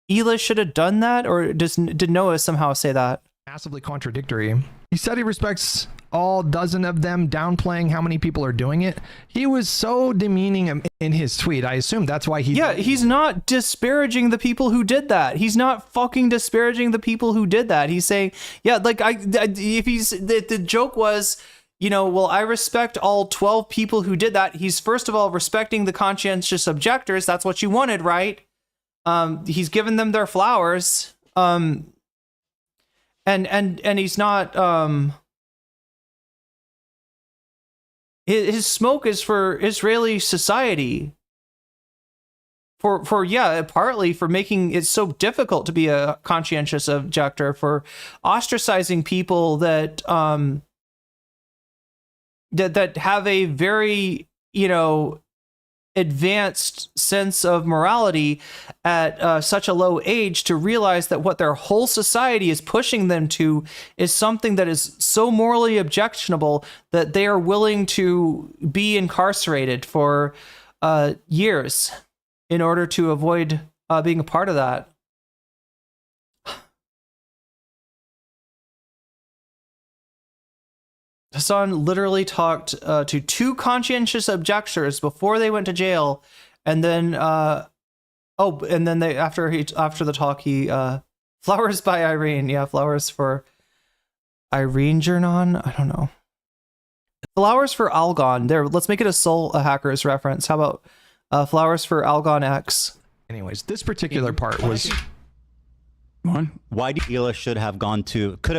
[SPEAKER 1] Ela should have done that, or did Noah somehow say that?
[SPEAKER 12] Massively contradictory. He said he respects all dozen of them, downplaying how many people are doing it. He was so demeaning in his tweet. I assume that's why he...
[SPEAKER 1] Yeah, he's not disparaging the people who did that. He's not fucking disparaging the people who did that. He's saying, yeah, like, if he's... The joke was, well, I respect all 12 people who did that. He's, first of all, respecting the conscientious objectors. That's what you wanted, right? He's given them their flowers. And he's not... His smoke is for Israeli society. Partly for making it so difficult to be a conscientious objector, for ostracizing people that that have a very, advanced sense of morality at such a low age, to realize that what their whole society is pushing them to is something that is so morally objectionable that they are willing to be incarcerated for years in order to avoid being a part of that. Hasan literally talked to two conscientious objectors before they went to jail, and then after the talk, he flowers by Irene, flowers for Irene Jernon? I don't know. Flowers for Algon. There, let's make it a Soul Hackers reference. How about Flowers for Algon X?
[SPEAKER 12] Anyways, this particular part was...
[SPEAKER 6] Why do Hila could have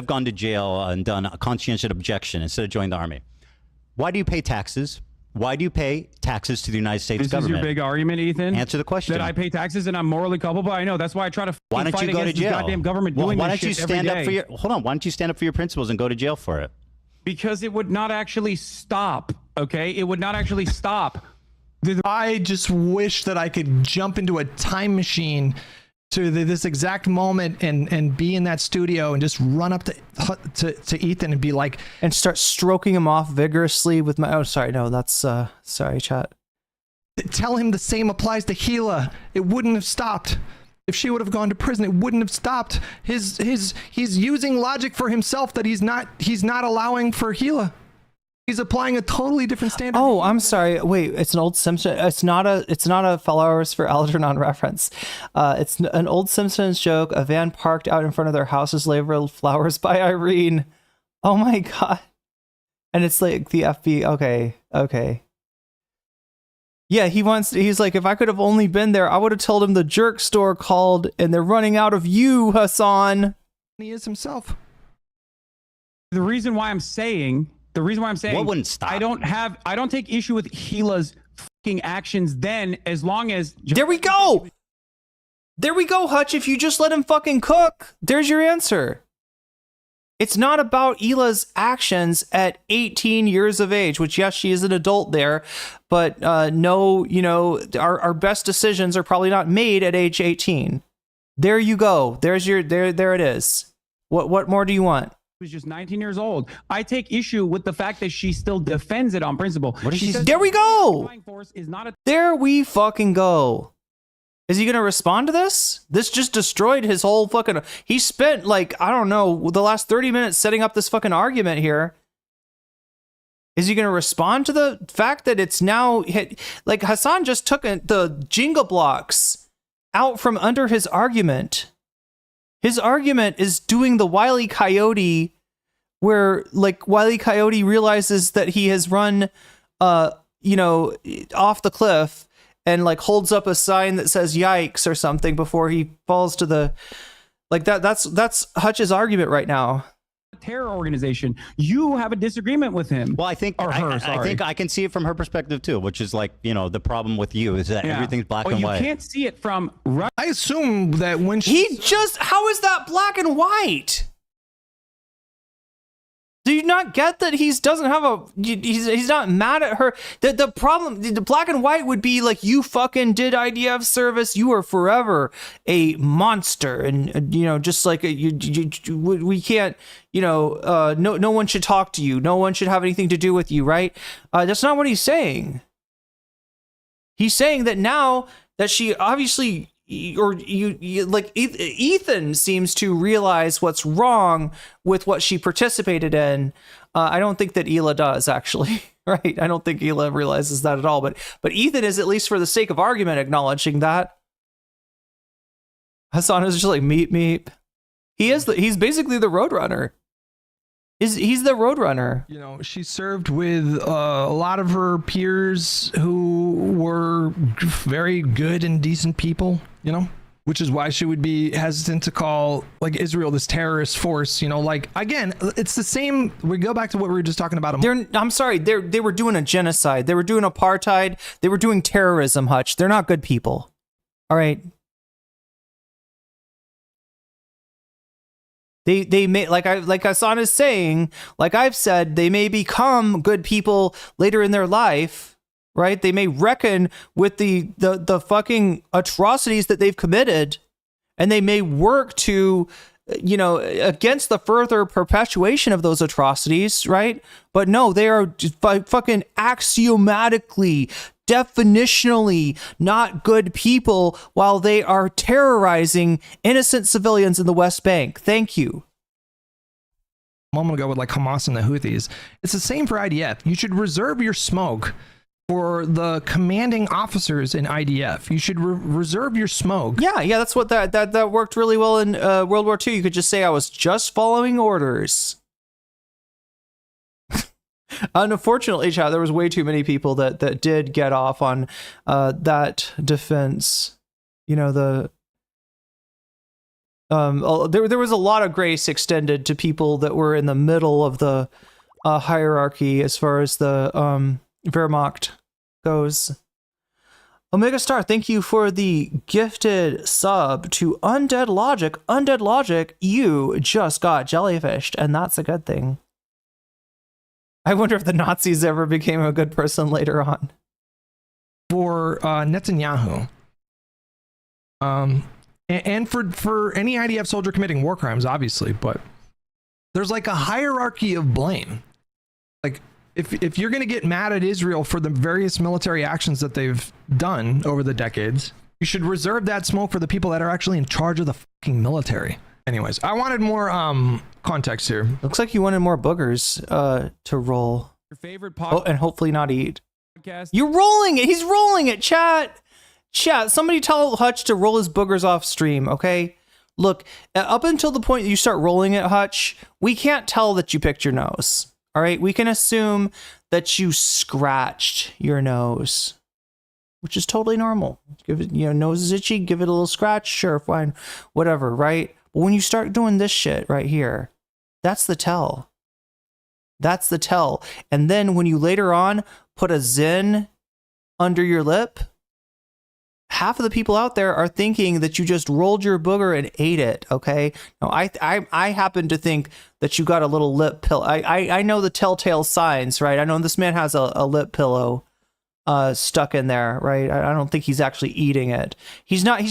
[SPEAKER 6] gone to jail and done a conscientious objection instead of joining the army? Why do you pay taxes? Why do you pay taxes to the United States government?
[SPEAKER 5] This is your big argument, Ethan?
[SPEAKER 6] Answer the question.
[SPEAKER 5] That I pay taxes and I'm morally culpable? I know. That's why I try to
[SPEAKER 6] why don't
[SPEAKER 5] fight
[SPEAKER 6] you go to
[SPEAKER 5] against this
[SPEAKER 6] jail?
[SPEAKER 5] goddamn government doing
[SPEAKER 6] why
[SPEAKER 5] this
[SPEAKER 6] don't you
[SPEAKER 5] shit
[SPEAKER 6] stand
[SPEAKER 5] every
[SPEAKER 6] up for
[SPEAKER 5] day.
[SPEAKER 6] your why don't you stand up for your principles and go to jail for it?
[SPEAKER 5] Because it would not actually stop, okay? It would not actually stop.
[SPEAKER 12] I just wish that I could jump into a time machine to this exact moment and be in that studio and just run up to Ethan and be like,
[SPEAKER 1] and start stroking him off vigorously with my, oh sorry, no, that's sorry, chat.
[SPEAKER 12] Tell him the same applies to Hila. It wouldn't have stopped. If she would have gone to prison, it wouldn't have stopped. He's using logic for himself that he's not allowing for Hila. He's applying a totally different standard.
[SPEAKER 1] Oh, I'm sorry. Wait, it's an old Simpsons. It's not a Flowers for Algernon reference. It's an old Simpsons joke. A van parked out in front of their house is labeled Flowers by Irene. Oh my god. And it's like the FB. Okay. Yeah, he's like, if I could have only been there, I would have told him the jerk store called and they're running out of you, Hasan.
[SPEAKER 12] He is himself.
[SPEAKER 5] The reason why I'm saying
[SPEAKER 6] what wouldn't stop?
[SPEAKER 5] I don't take issue with Hila's fucking actions then, as long as
[SPEAKER 1] there we go, Hutch. If you just let him fucking cook, there's your answer. It's not about Hila's actions at 18 years of age, which yes, she is an adult there, but no, our best decisions are probably not made at age 18. There you go. There's your there it is. What more do you want?
[SPEAKER 5] Was just 19 years old. I take issue with the fact that she still defends it on principle.
[SPEAKER 1] There we go. There we fucking go. Is he gonna respond to this? This just destroyed his whole fucking. He spent like, I don't know, the last 30 minutes setting up this fucking argument here. Is he gonna respond to the fact that it's now hit? Like Hasan just took the Jenga blocks out from under his argument. His argument is doing the Wile E. Coyote, where like Wile E. Coyote realizes that he has run, off the cliff, and like holds up a sign that says "Yikes" or something before he falls to the, like that. That's Hutch's argument right now.
[SPEAKER 5] Terror organization. You have a disagreement with him.
[SPEAKER 6] Well, I think I think I can see it from her perspective too, which is like, the problem with you is that everything's black and white.
[SPEAKER 5] You can't see it from.
[SPEAKER 12] I assume that when
[SPEAKER 1] how is that black and white? Do you not get that he's not mad at her? The problem, the black and white would be like, you fucking did IDF service, you are forever a monster, and just like we can't, no one should talk to you, no one should have anything to do with you, right? That's not what he's saying. He's saying that now that she obviously, or Ethan seems to realize what's wrong with what she participated in. I don't think that Hila does, actually, right? I don't think Hila realizes that at all, but Ethan is, at least for the sake of argument, acknowledging that. Hasan is just like, meep. He's basically the Roadrunner. He's the Roadrunner.
[SPEAKER 12] She served with a lot of her peers who were very good and decent people, which is why she would be hesitant to call like Israel this terrorist force. Like, again, it's the same. We go back to what we were just talking about.
[SPEAKER 1] I'm sorry. They were doing a genocide. They were doing apartheid. They were doing terrorism, Hutch. They're not good people. All right. They may, like Hasan is saying, like I've said, they may become good people later in their life, right? They may reckon with the fucking atrocities that they've committed, and they may work to, against the further perpetuation of those atrocities, right? But no, they are fucking axiomatically, definitionally not good people while they are terrorizing innocent civilians in the West Bank. Thank you.
[SPEAKER 12] A moment ago with like Hamas and the Houthis. It's the same for IDF. You should reserve your smoke for the commanding officers in IDF. You should reserve your smoke.
[SPEAKER 1] Yeah, that's what that worked really well in World War II. You could just say, I was just following orders. Unfortunately, chat, there was way too many people that did get off on that defense. You know, there was a lot of grace extended to people that were in the middle of the hierarchy as far as the Wehrmacht goes. Omega Star, thank you for the gifted sub to Undead Logic. Undead Logic, you just got jellyfished, and that's a good thing. I wonder if the Nazis ever became a good person later on.
[SPEAKER 12] For Netanyahu, and for any IDF soldier committing war crimes, obviously, but there's like a hierarchy of blame. Like, if you're going to get mad at Israel for the various military actions that they've done over the decades, you should reserve that smoke for the people that are actually in charge of the fucking military. Anyways, I wanted more context here.
[SPEAKER 1] Looks like you wanted more boogers to roll.
[SPEAKER 5] Your favorite
[SPEAKER 1] and hopefully not eat.
[SPEAKER 5] podcast.
[SPEAKER 1] You're rolling it. He's rolling it, chat. Chat, somebody tell Hutch to roll his boogers off stream, okay? Look, up until the point that you start rolling it, Hutch, we can't tell that you picked your nose. All right, we can assume that you scratched your nose, which is totally normal. Give it, nose is itchy, give it a little scratch, sure, fine, whatever, right? But when you start doing this shit right here, that's the tell. That's the tell. And then when you later on put a Zen under your lip, half of the people out there are thinking that you just rolled your booger and ate it, okay? No, I happen to think that you got a little lip pillow. I know the telltale signs, right? I know this man has a lip pillow stuck in there, right? I don't think he's actually eating it. He's not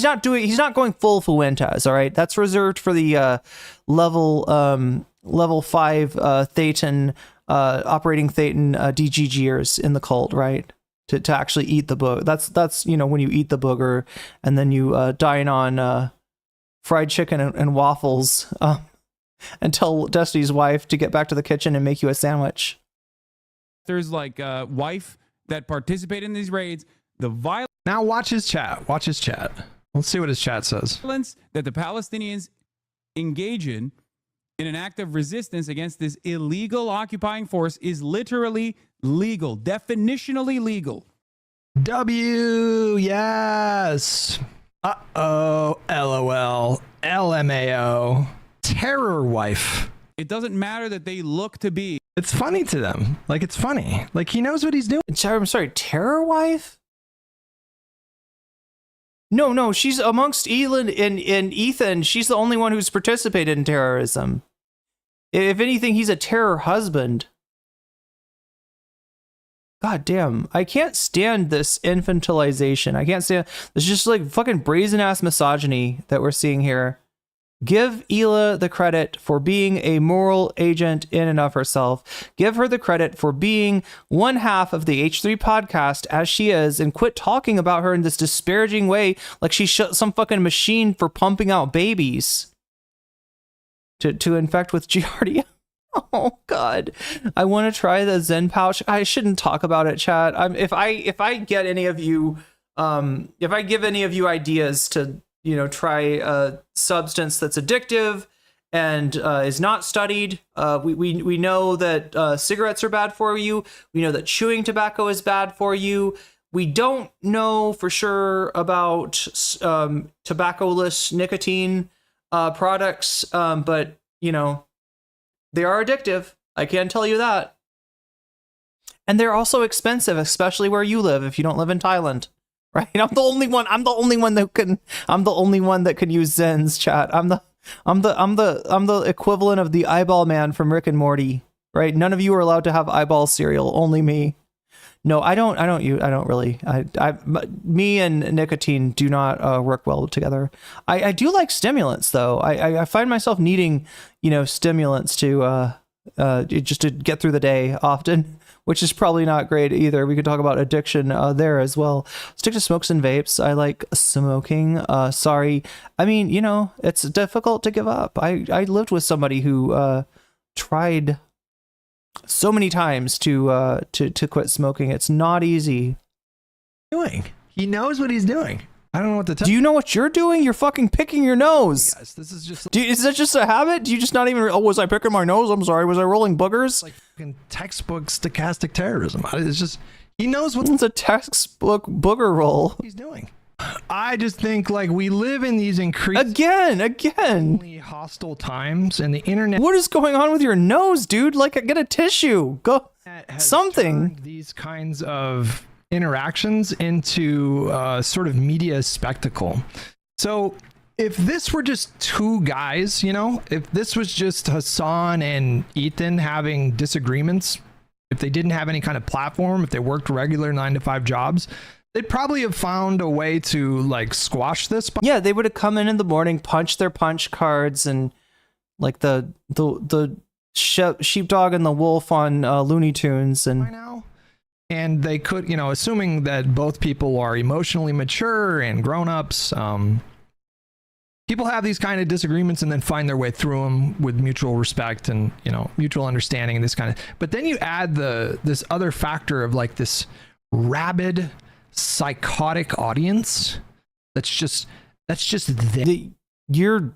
[SPEAKER 1] going full Fuentes, all right? That's reserved for the level 5 Thetan operating Thetan DGGers in the cult, right? To actually eat the booger. That's when you eat the booger and then you dine on fried chicken and waffles and tell Destiny's wife to get back to the kitchen and make you a sandwich.
[SPEAKER 5] There's like a wife that participate in these raids. The violence.
[SPEAKER 12] Now watch his chat. Watch his chat. Let's see what his chat says.
[SPEAKER 5] Violence that the Palestinians engage in an act of resistance against this illegal occupying force is literally legal, definitionally legal.
[SPEAKER 12] W, yes. Uh-oh, LOL, LMAO, terror wife.
[SPEAKER 5] It doesn't matter that they look to be.
[SPEAKER 12] It's funny to them. Like, it's funny. Like, he knows what he's doing.
[SPEAKER 1] I'm sorry, terror wife? No, she's amongst Elon and Ethan. She's the only one who's participated in terrorism. If anything, he's a terror husband. God damn, I can't stand this infantilization. I can't stand this. Just like fucking brazen ass misogyny that we're seeing here. Give Hila the credit for being a moral agent in and of herself. Give her the credit for being one half of the H3 podcast as she is, and quit talking about her in this disparaging way like she's some fucking machine for pumping out babies to infect with Giardia. Oh God, I want to try the Zen pouch. I shouldn't talk about it, chat. If I get any of you, if I give any of you ideas to try a substance that's addictive and is not studied, we know that cigarettes are bad for you. We know that chewing tobacco is bad for you. We don't know for sure about tobacco-less nicotine products, but they are addictive. I can tell you that. And they're also expensive, especially where you live if you don't live in Thailand. Right? I'm the only one that can use Zens, chat. I'm the equivalent of the eyeball man from Rick and Morty. Right? None of you are allowed to have eyeball cereal, only me. No, me and nicotine do not work well together. I do like stimulants though. I find myself needing, stimulants to just to get through the day often, which is probably not great either. We could talk about addiction there as well. Stick to smokes and vapes. I like smoking. Sorry. I mean, it's difficult to give up. I lived with somebody who tried so many times to quit smoking. It's not easy.
[SPEAKER 12] He knows what he's doing. I don't know what to tell
[SPEAKER 1] you. Do you know what you're doing? You're fucking picking your nose.
[SPEAKER 12] Yes, this is just.
[SPEAKER 1] Is that just a habit? Do you just not even? Oh, was I picking my nose? I'm sorry. Was I rolling boogers?
[SPEAKER 12] Like fucking textbook stochastic terrorism. It's just he knows what.
[SPEAKER 1] It's a textbook booger roll.
[SPEAKER 12] He's doing. I just think like we live in these increasingly
[SPEAKER 1] again
[SPEAKER 12] hostile times, and the internet.
[SPEAKER 1] What is going on with your nose, dude? Like, get a tissue. Go something.
[SPEAKER 12] These kinds of interactions into sort of media spectacle. So if this were just two guys, you know, if this was just Hasan and Ethan having disagreements, if they didn't have any kind of platform, if they worked regular 9-to-5 jobs, they'd probably have found a way to like squash this.
[SPEAKER 1] Yeah, they would have come in the morning, punched their punch cards, and like the sheepdog and the wolf on Looney Tunes,
[SPEAKER 12] and they could, you know, assuming that both people are emotionally mature and grown-ups, people have these kind of disagreements and then find their way through them with mutual respect and, you know, mutual understanding and this kind of. But then you add this other factor of like this rabid, psychotic audience that's just there.
[SPEAKER 1] You're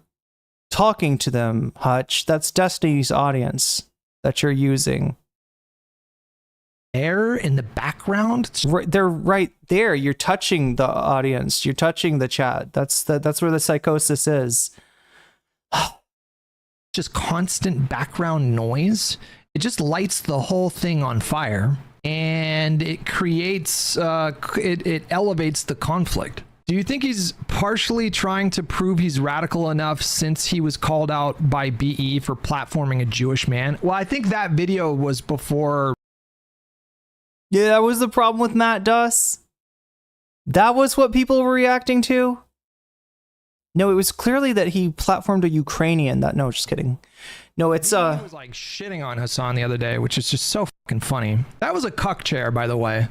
[SPEAKER 1] talking to them, Hutch. That's Destiny's audience that you're using.
[SPEAKER 12] There in the background,
[SPEAKER 1] they're right there. You're touching the audience. You're touching the chat. That's where the psychosis is.
[SPEAKER 12] Just constant background noise. It just lights the whole thing on fire, and it creates it elevates the conflict. Do you think he's partially trying to prove he's radical enough since he was called out by BE for platforming a Jewish man? Well, I think that video was before.
[SPEAKER 1] Yeah, that was the problem with Matt Duss. That was what people were reacting to. No, it was clearly that he platformed a Ukrainian. No, just kidding. No, it's
[SPEAKER 12] He was like shitting on Hasan the other day, which is just so fucking funny. That was a cuck chair, by the way.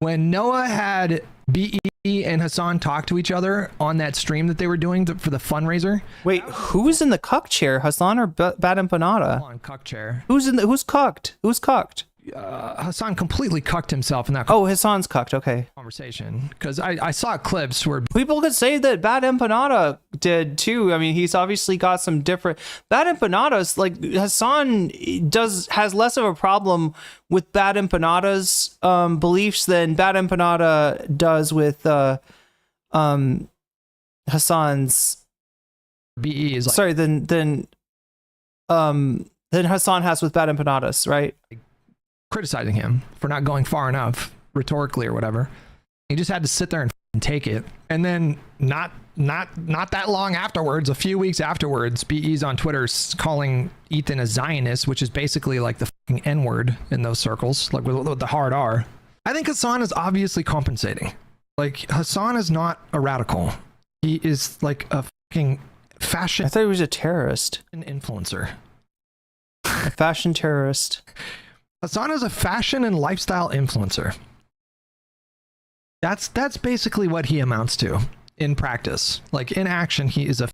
[SPEAKER 12] When Noah had BE and Hasan talk to each other on that stream that they were doing for the fundraiser.
[SPEAKER 1] Wait, who's in the cuck chair? Hasan or Bad Empanada?
[SPEAKER 12] On cuck chair.
[SPEAKER 1] Who's cucked? Who's cucked?
[SPEAKER 12] Hasan completely cucked himself in that.
[SPEAKER 1] Oh, Hasan's cucked. Okay.
[SPEAKER 12] Conversation, because I saw clips where
[SPEAKER 1] people could say that Bad Empanada did too. I mean, he's obviously got some different. Bad Empanadas, like Hasan has less of a problem with Bad Empanada's beliefs than Bad Empanada does with Hasan's.
[SPEAKER 12] BE is like,
[SPEAKER 1] sorry. Then Hasan has with Bad Empanadas, right?
[SPEAKER 12] Criticizing him for not going far enough rhetorically or whatever. He just had to sit there and take it. And then not that long afterwards, a few weeks afterwards, BE's on Twitter calling Ethan a Zionist, which is basically like the fucking N-word in those circles, like with the hard R. I think Hasan is obviously compensating. Like, Hasan is not a radical. He is like a fucking fashion.
[SPEAKER 1] I thought he was a terrorist.
[SPEAKER 12] An influencer.
[SPEAKER 1] A fashion terrorist.
[SPEAKER 12] Hasan is a fashion and lifestyle influencer. That's basically what he amounts to in practice. Like, in action, he is a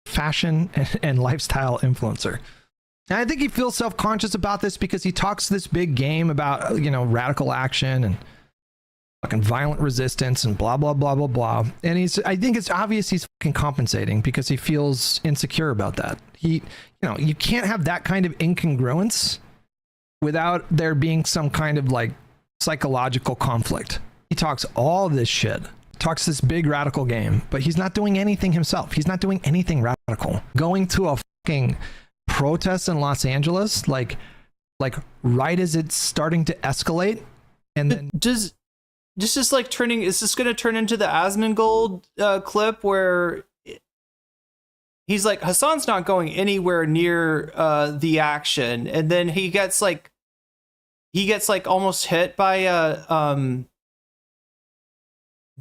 [SPEAKER 12] fashion and lifestyle influencer. And I think he feels self-conscious about this because he talks this big game about, you know, radical action and fucking violent resistance and blah, blah, blah, blah, blah. And I think it's obvious he's fucking compensating because he feels insecure about that. You know, you can't have that kind of incongruence without there being some kind of like psychological conflict. He talks all this shit, talks this big radical game, but he's not doing anything himself. He's not doing anything radical. Going to a fucking protest in Los Angeles, like right as it's starting to escalate, and then
[SPEAKER 1] is this going to turn into the Asmongold clip where he's like, Hasan's not going anywhere near the action, and then he gets like almost hit by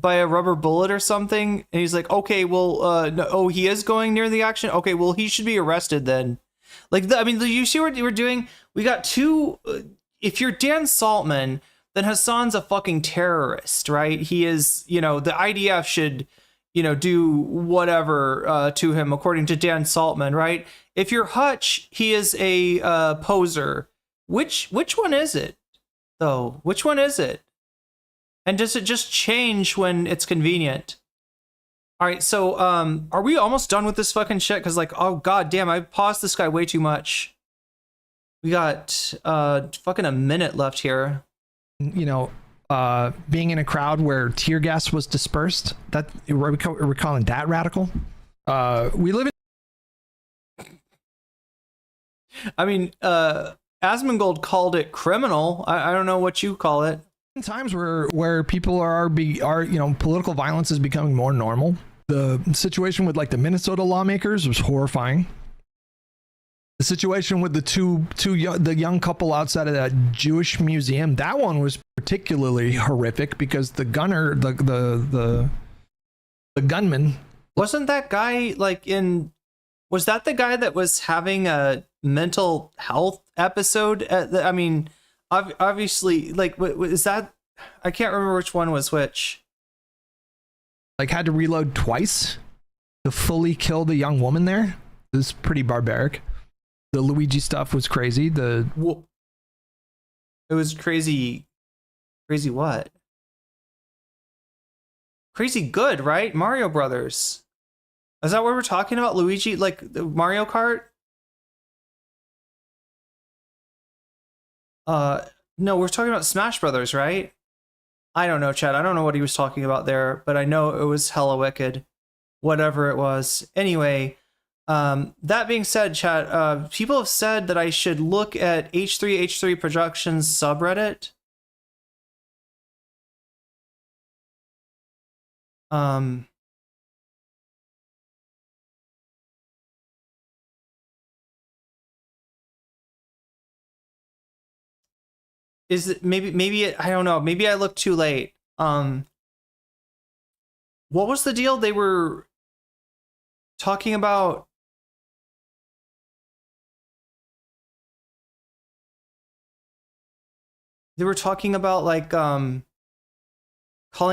[SPEAKER 1] a rubber bullet or something, and he's like, okay, well, no, oh, he is going near the action. Okay, well, he should be arrested then. Like, I mean, you see what we're doing? We got two. If you're Dan Saltman, then Hasan's a fucking terrorist, right? He is, you know, the IDF should, you know, do whatever to him, according to Dan Saltman, right? If you're Hutch, he is a poser. Which one is it, though? Which one is it? And does it just change when it's convenient? All right, so are we almost done with this fucking shit? Because like, oh god damn, I paused this guy way too much. We got fucking a minute left here.
[SPEAKER 12] You know, being in a crowd where tear gas was dispersed. That are we calling that radical? We live in.
[SPEAKER 1] I mean, Asmongold called it criminal. I don't know what you call it.
[SPEAKER 12] Times where people are you know, political violence is becoming more normal. The situation with like the Minnesota lawmakers was horrifying. The situation with the young couple outside of that Jewish museum, that one was particularly horrific because the gunman.
[SPEAKER 1] Wasn't that guy like was that the guy that was having a mental health episode? I mean, obviously, like, is that? I can't remember which one was which.
[SPEAKER 12] Like, had to reload twice to fully kill the young woman there. It was pretty barbaric. The Luigi stuff was crazy. It
[SPEAKER 1] was crazy. Crazy what? Crazy good, right? Mario Brothers. Is that what we're talking about? Luigi, like the Mario Kart? No, we're talking about Smash Brothers, right? I don't know, Chad. I don't know what he was talking about there, but I know it was hella wicked. Whatever it was. Anyway, that being said, Chad, people have said that I should look at H3H3 Productions subreddit. Is it maybe I don't know, maybe I looked too late. What was the deal? They were talking about like calling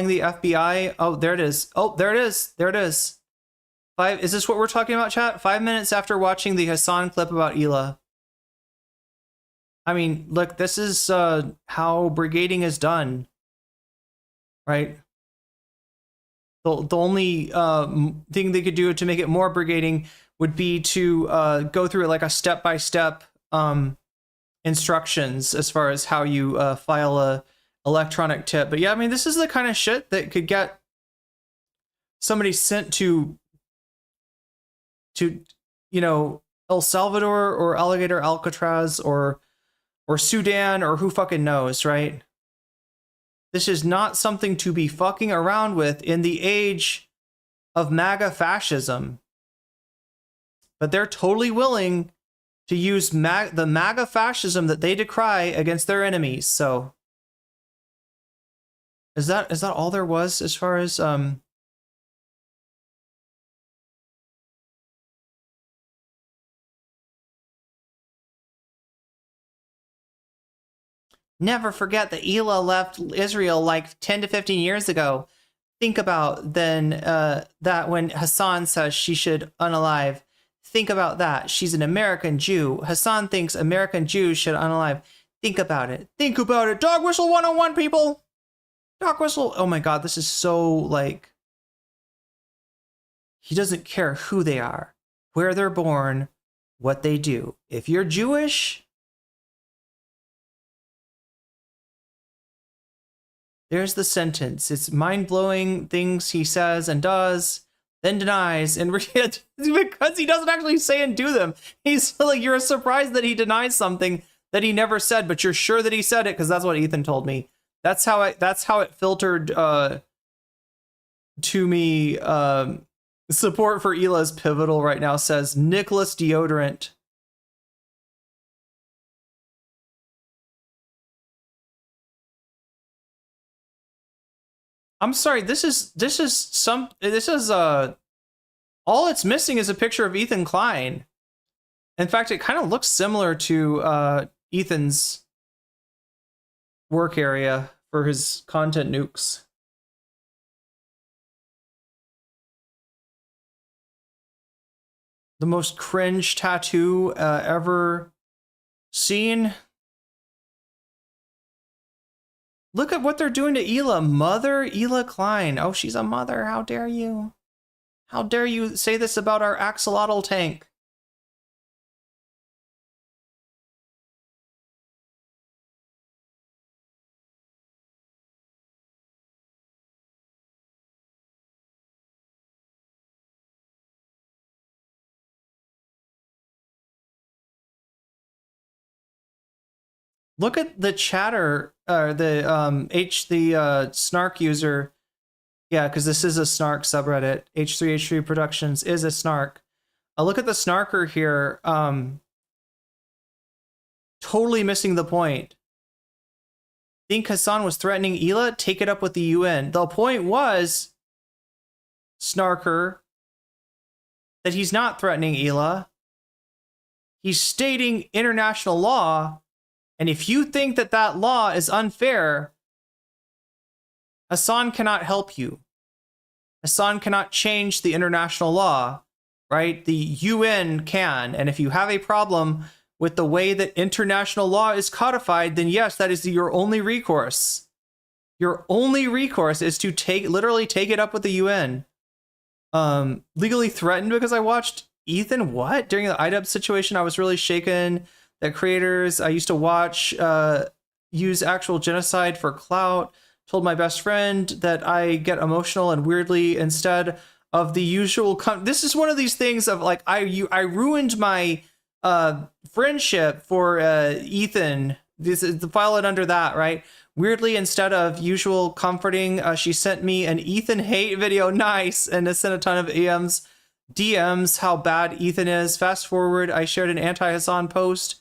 [SPEAKER 1] the FBI. Oh, there it is. Oh, there it is. There it is. Is this what we're talking about, chat? 5 minutes after watching the Hasan clip about Hila. I mean, look, this is how brigading is done, right? The only thing they could do to make it more brigading would be to go through like a step-by-step instructions as far as how you file a electronic tip. But yeah, I mean, this is the kind of shit that could get somebody sent to you know, El Salvador or Alligator Alcatraz or Sudan or who fucking knows, right? This is not something to be fucking around with in the age of MAGA fascism. But they're totally willing to use the MAGA fascism that they decry against their enemies. So is that all there was as far as Never forget that Hila left Israel like 10 to 15 years ago. Think about then that when Hasan says she should unalive. Think about that. She's an American Jew. Hasan thinks American Jews should unalive. Think about it. Think about it. Dog Whistle 101, people. Dog Whistle. Oh my God, this is so like... He doesn't care who they are, where they're born, what they do. If you're Jewish... There's the sentence. It's mind-blowing things he says and does, then denies, and because he doesn't actually say and do them. He's like, you're surprised that he denies something that he never said, but you're sure that he said it because that's what Ethan told me. That's how it filtered to me. Support for Hila's pivotal right now, says Nicholas Deodorant. I'm sorry, this is all it's missing is a picture of Ethan Klein. In fact, it kind of looks similar to Ethan's work area for his content nukes. The most cringe tattoo ever seen. Look at what they're doing to Hila. Mother Hila Klein. Oh, she's a mother. How dare you? How dare you say this about our axolotl tank? Look at the chatter, the snark user. Yeah, because this is a snark subreddit. H3H3 Productions is a snark. Look at the snarker here. Totally missing the point. Think Hasan was threatening Hila? Take it up with the UN. The point was, snarker, that he's not threatening Hila. He's stating international law. And if you think that that law is unfair, Hasan cannot help you. Hasan cannot change the international law, right? The UN can. And if you have a problem with the way that international law is codified, then yes, that is your only recourse. Your only recourse is to literally take it up with the UN. Legally threatened because I watched Ethan, what? During the IDub situation, I was really shaken that creators I used to watch use actual genocide for clout. Told my best friend that I get emotional and weirdly instead of the usual. This is one of these things of like I ruined my friendship for Ethan. This is the file it under that, right? Weirdly, instead of usual comforting, she sent me an Ethan hate video. Nice, and it sent a ton of DMs how bad Ethan is. Fast forward, I shared an anti-Hasan post.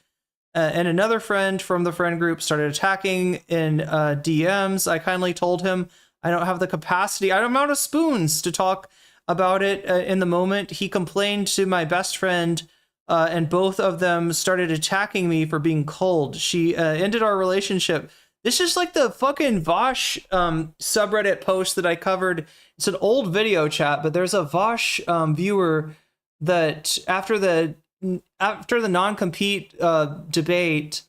[SPEAKER 1] And another friend from the friend group started attacking in DMs. I kindly told him I don't have the capacity. I don't have spoons to talk about it in the moment. He complained to my best friend, and both of them started attacking me for being cold. She ended our relationship. This is like the fucking Vosh subreddit post that I covered. It's an old video chat, but there's a Vosh viewer that after the non-compete debate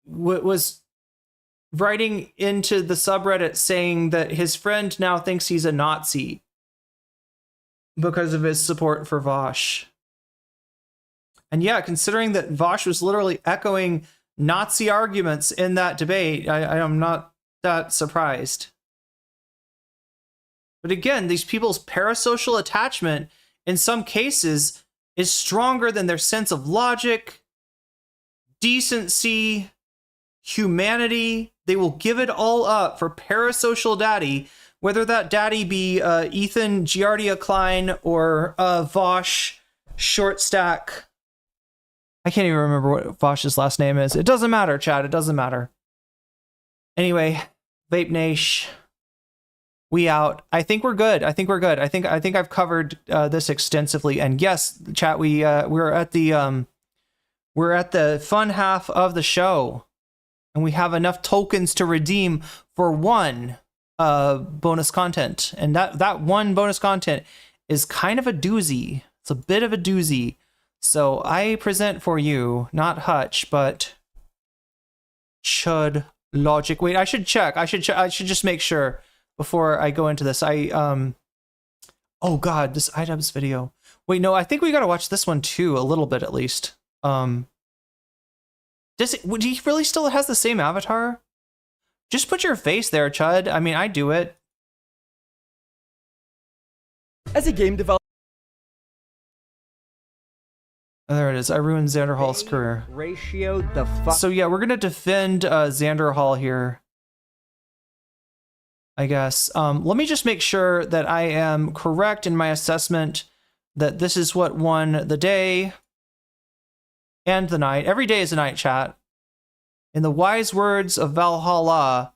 [SPEAKER 1] was writing into the subreddit saying that his friend now thinks he's a Nazi because of his support for Vosh. And yeah, considering that Vosh was literally echoing Nazi arguments in that debate, I am not that surprised. But again, these people's parasocial attachment in some cases is stronger than their sense of logic, decency, humanity. They will give it all up for parasocial daddy, whether that daddy be Ethan Giardia Klein or Vosh Short Stack. I can't even remember what Vosh's last name is. It doesn't matter, Chad. It doesn't matter. Anyway, Vape Nash, we out. I think we're good. I think we're good. I think I've covered this extensively. And yes, chat, we're at the fun half of the show, and we have enough tokens to redeem for one bonus content. And that one bonus content is kind of a doozy. It's a bit of a doozy. So I present for you, not Hutch, but Chud Logic. Wait, I should check. I should just make sure before I go into this. Oh god, this items video. Wait, no, I think we gotta watch this one too, a little bit at least. Would he really still has the same avatar? Just put your face there, Chud. I mean, I do it.
[SPEAKER 15] As a game developer.
[SPEAKER 1] Oh, there it is. I ruined Xander Hall's career.
[SPEAKER 15] Ratio the fuck.
[SPEAKER 1] So yeah, we're gonna defend Xander Hall here, I guess. Let me just make sure that I am correct in my assessment that this is what won the day and the night. Every day is a night, chat. In the wise words of Valhalla,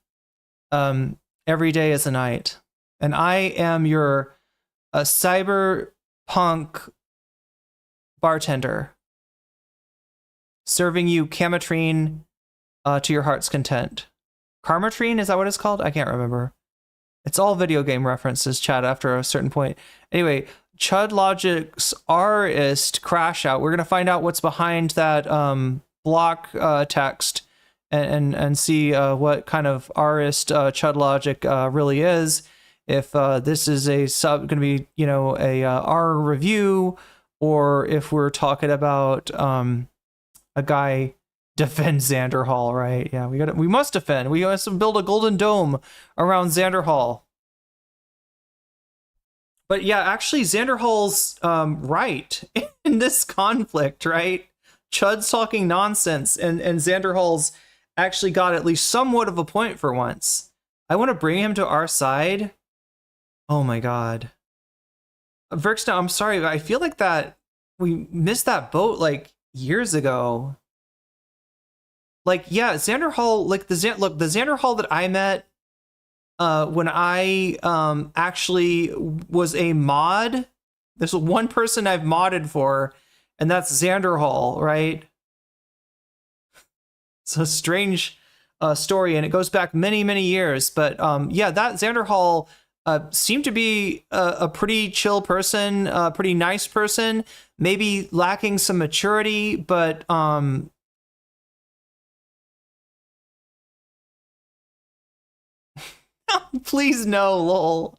[SPEAKER 1] every day is a night. And I am your cyberpunk bartender, serving you Camatrine to your heart's content. Karmatrine, is that what it's called? I can't remember. It's all video game references, chat, after a certain point. Anyway, Chud Logic's artist crash out. We're going to find out what's behind that block text and see what kind of arist chud logic really is. If this is going to be, you know, a R review, or if we're talking about a guy defends Xander Hall, right? Yeah, we must defend. We must build a golden dome around Xander Hall. But yeah, actually, Xander Hall's right in this conflict, right? Chud's talking nonsense, and Xander Hall's actually got at least somewhat of a point for once. I want to bring him to our side. Oh my god. Verkstone, I'm sorry, but I feel like that we missed that boat like years ago. Like, yeah, Xander Hall, like the Xander Hall that I met when I actually was a mod. There's one person I've modded for, and that's Xander Hall, right? It's a strange story, and it goes back many, many years. But yeah, that Xander Hall seemed to be a pretty chill person, a pretty nice person, maybe lacking some maturity, but please no, lol.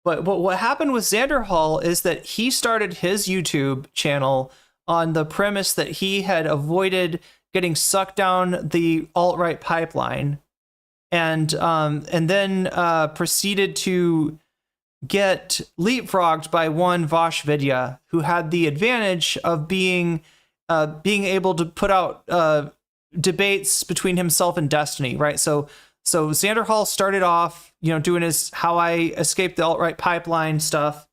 [SPEAKER 1] But what happened with Xander Hall is that he started his YouTube channel on the premise that he had avoided getting sucked down the alt-right pipeline, and then proceeded to get leapfrogged by one Vosh Vidya, who had the advantage of being able to put out debates between himself and Destiny, right? So Xander Hall started off, you know, doing his how I escaped the alt-right pipeline stuff.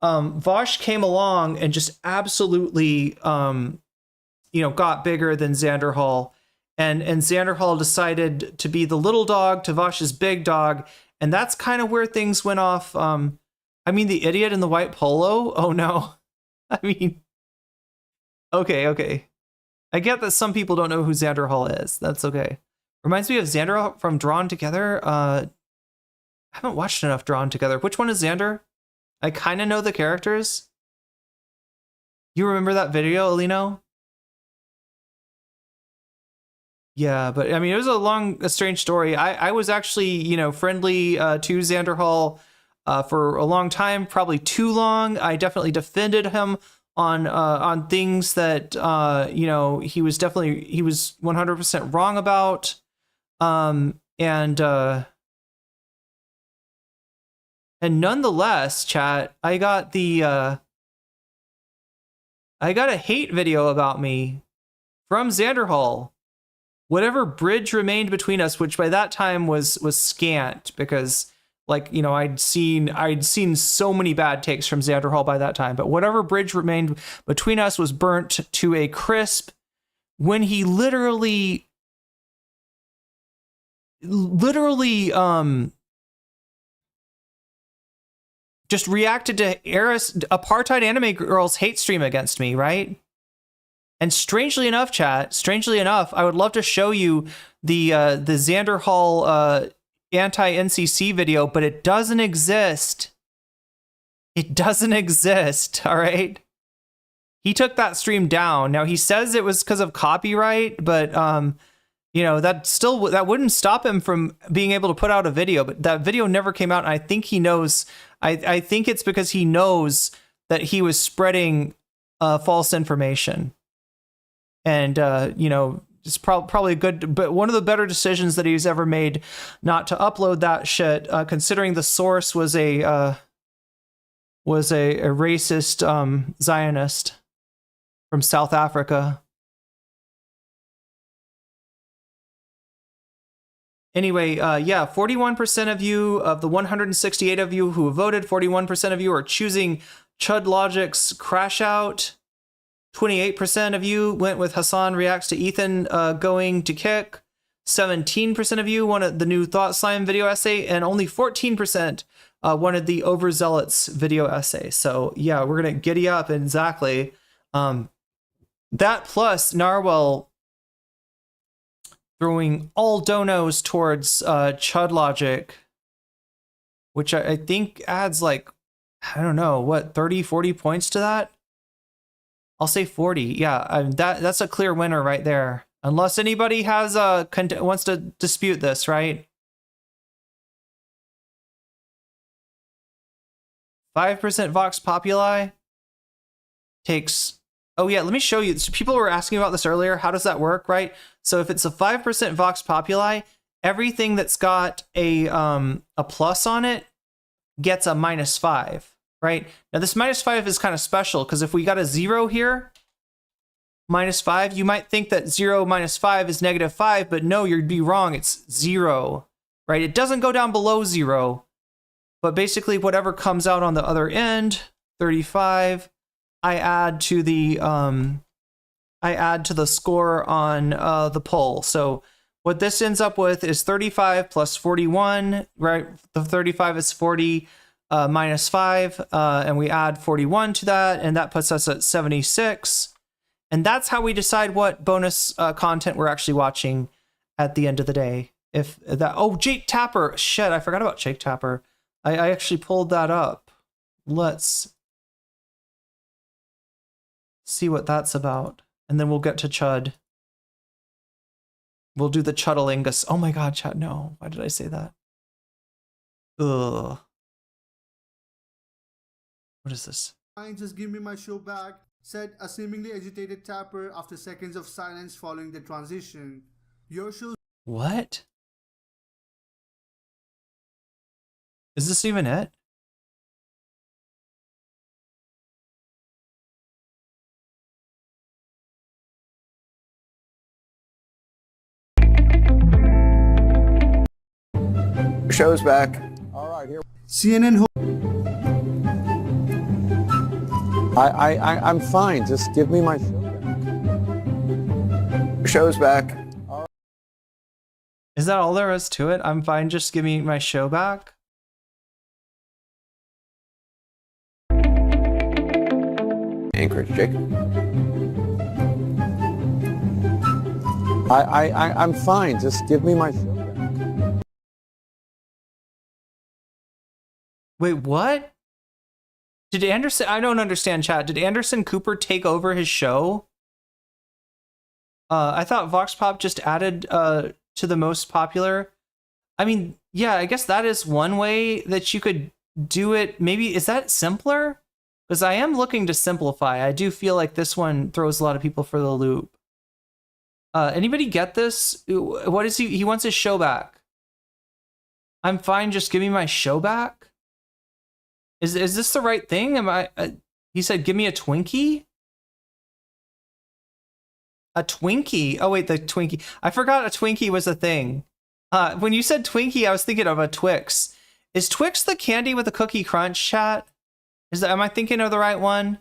[SPEAKER 1] Vosh came along and just absolutely, you know, got bigger than Xander Hall. And Xander Hall decided to be the little dog to Vosh's big dog. And that's kind of where things went off. I mean, the idiot in the white polo? Oh, no. I mean, okay. I get that some people don't know who Xander Hall is. That's okay. Reminds me of Xander from Drawn Together. I haven't watched enough Drawn Together. Which one is Xander? I kind of know the characters. You remember that video, Alino? Yeah, but I mean, it was a strange story. I was actually, you know, friendly to Xander Hall for a long time, probably too long. I definitely defended him on things that, you know, he was 100% wrong about. And nonetheless, chat, I got a hate video about me from Xander Hall. Whatever bridge remained between us, which by that time was scant, because, like, you know, I'd seen so many bad takes from Xander Hall by that time. But whatever bridge remained between us was burnt to a crisp when he literally just reacted to apartheid anime girls hate stream against me, right? And strangely enough, chat, I would love to show you the Xander Hall anti-NCC video, but it doesn't exist. It doesn't exist, all right? He took that stream down. Now, he says it was because of copyright, but you know, that wouldn't stop him from being able to put out a video, but that video never came out, and I think he knows. I think it's because he knows that he was spreading false information. And, you know, it's probably good, but one of the better decisions that he's ever made not to upload that shit, considering the source was a racist Zionist from South Africa. Anyway, yeah, 41% of you, of the 168 of you who voted, 41% of you are choosing Chud Logic's Crash Out. 28% of you went with Hasan Reacts to Ethan going to kick. 17% of you wanted the new Thought Slime video essay, and only 14% wanted the Overzealots video essay. So yeah, we're gonna giddy up, exactly. That plus Narwhal throwing all donos towards Chud Logic, which I think adds like, I don't know, what, 30, 40 points to that? I'll say 40. Yeah, that's a clear winner right there. Unless anybody has wants to dispute this, right? 5% Vox Populi takes... Oh yeah, let me show you. So people were asking about this earlier. How does that work, right? So if it's a 5% Vox Populi, everything that's got a plus on it gets a -5, right? Now this -5 is kind of special because if we got a 0 here, -5, you might think that 0 minus 5 is -5, but no, you'd be wrong. It's 0, right? It doesn't go down below 0, but basically whatever comes out on the other end, 35, I add to the score on the poll. So what this ends up with is 35 plus 41, right? The 35 is 40 minus 5, and we add 41 to that, and that puts us at 76. And that's how we decide what bonus content we're actually watching at the end of the day. If that, oh, Jake Tapper, shit, I forgot about Jake Tapper. I actually pulled that up. Let's see what that's about, and then we'll get to Chud. We'll do the Chudalingus. Oh my god, chat, no. Why did I say that? Ugh. What is this?
[SPEAKER 16] Fine, just give me my show back, said a seemingly agitated Tapper after seconds of silence following the transition. Your show...
[SPEAKER 1] What? Is this even it?
[SPEAKER 16] Show's back. All right, here. CNN.
[SPEAKER 17] I'm fine. Just give me my show back.
[SPEAKER 16] Show's back.
[SPEAKER 1] Is that all there is to it? I'm fine. Just give me my show back.
[SPEAKER 17] Anchorage, Jake. I'm fine. Just give me my show back.
[SPEAKER 1] Wait, what? Did Anderson... I don't understand, chat. Did Anderson Cooper take over his show? I thought Vox Pop just added to the most popular. I mean, yeah, I guess that is one way that you could do it. Maybe, is that simpler? Because I am looking to simplify. I do feel like this one throws a lot of people for the loop. Anybody get this? What is he? He wants his show back. I'm fine, just give me my show back? Is this the right thing? Am I? He said, "Give me a Twinkie." A Twinkie. Oh wait, the Twinkie. I forgot a Twinkie was a thing. When you said Twinkie, I was thinking of a Twix. Is Twix the candy with the cookie crunch, chat? Am I thinking of the right one?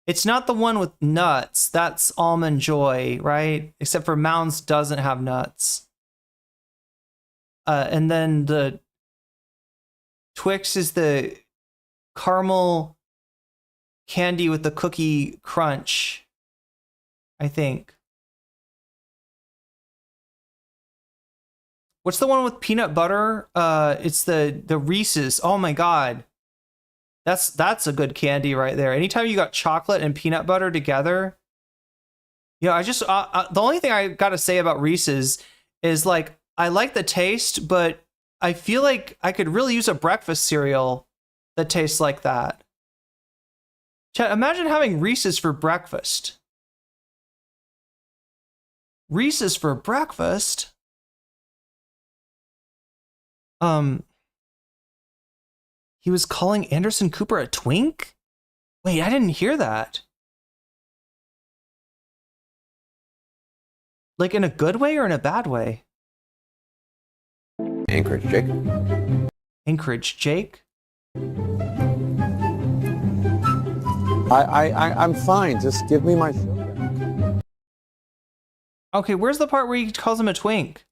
[SPEAKER 1] It's not the one with nuts. That's Almond Joy, right? Except for Mounds doesn't have nuts. And then the Twix is the caramel candy with the cookie crunch, I think. What's the one with peanut butter? It's the Reese's. Oh my god. That's a good candy right there. Anytime you got chocolate and peanut butter together. You know, I just the only thing I got to say about Reese's is like I like the taste, but I feel like I could really use a breakfast cereal that tastes like that. Chat, imagine having Reese's for breakfast. Reese's for breakfast? He was calling Anderson Cooper a twink? Wait, I didn't hear that. Like in a good way or in a bad way?
[SPEAKER 17] Anchorage, Jake.
[SPEAKER 1] Anchorage, Jake?
[SPEAKER 17] I'm fine. Just give me my show back.
[SPEAKER 1] Okay, where's the part where he calls him a twink?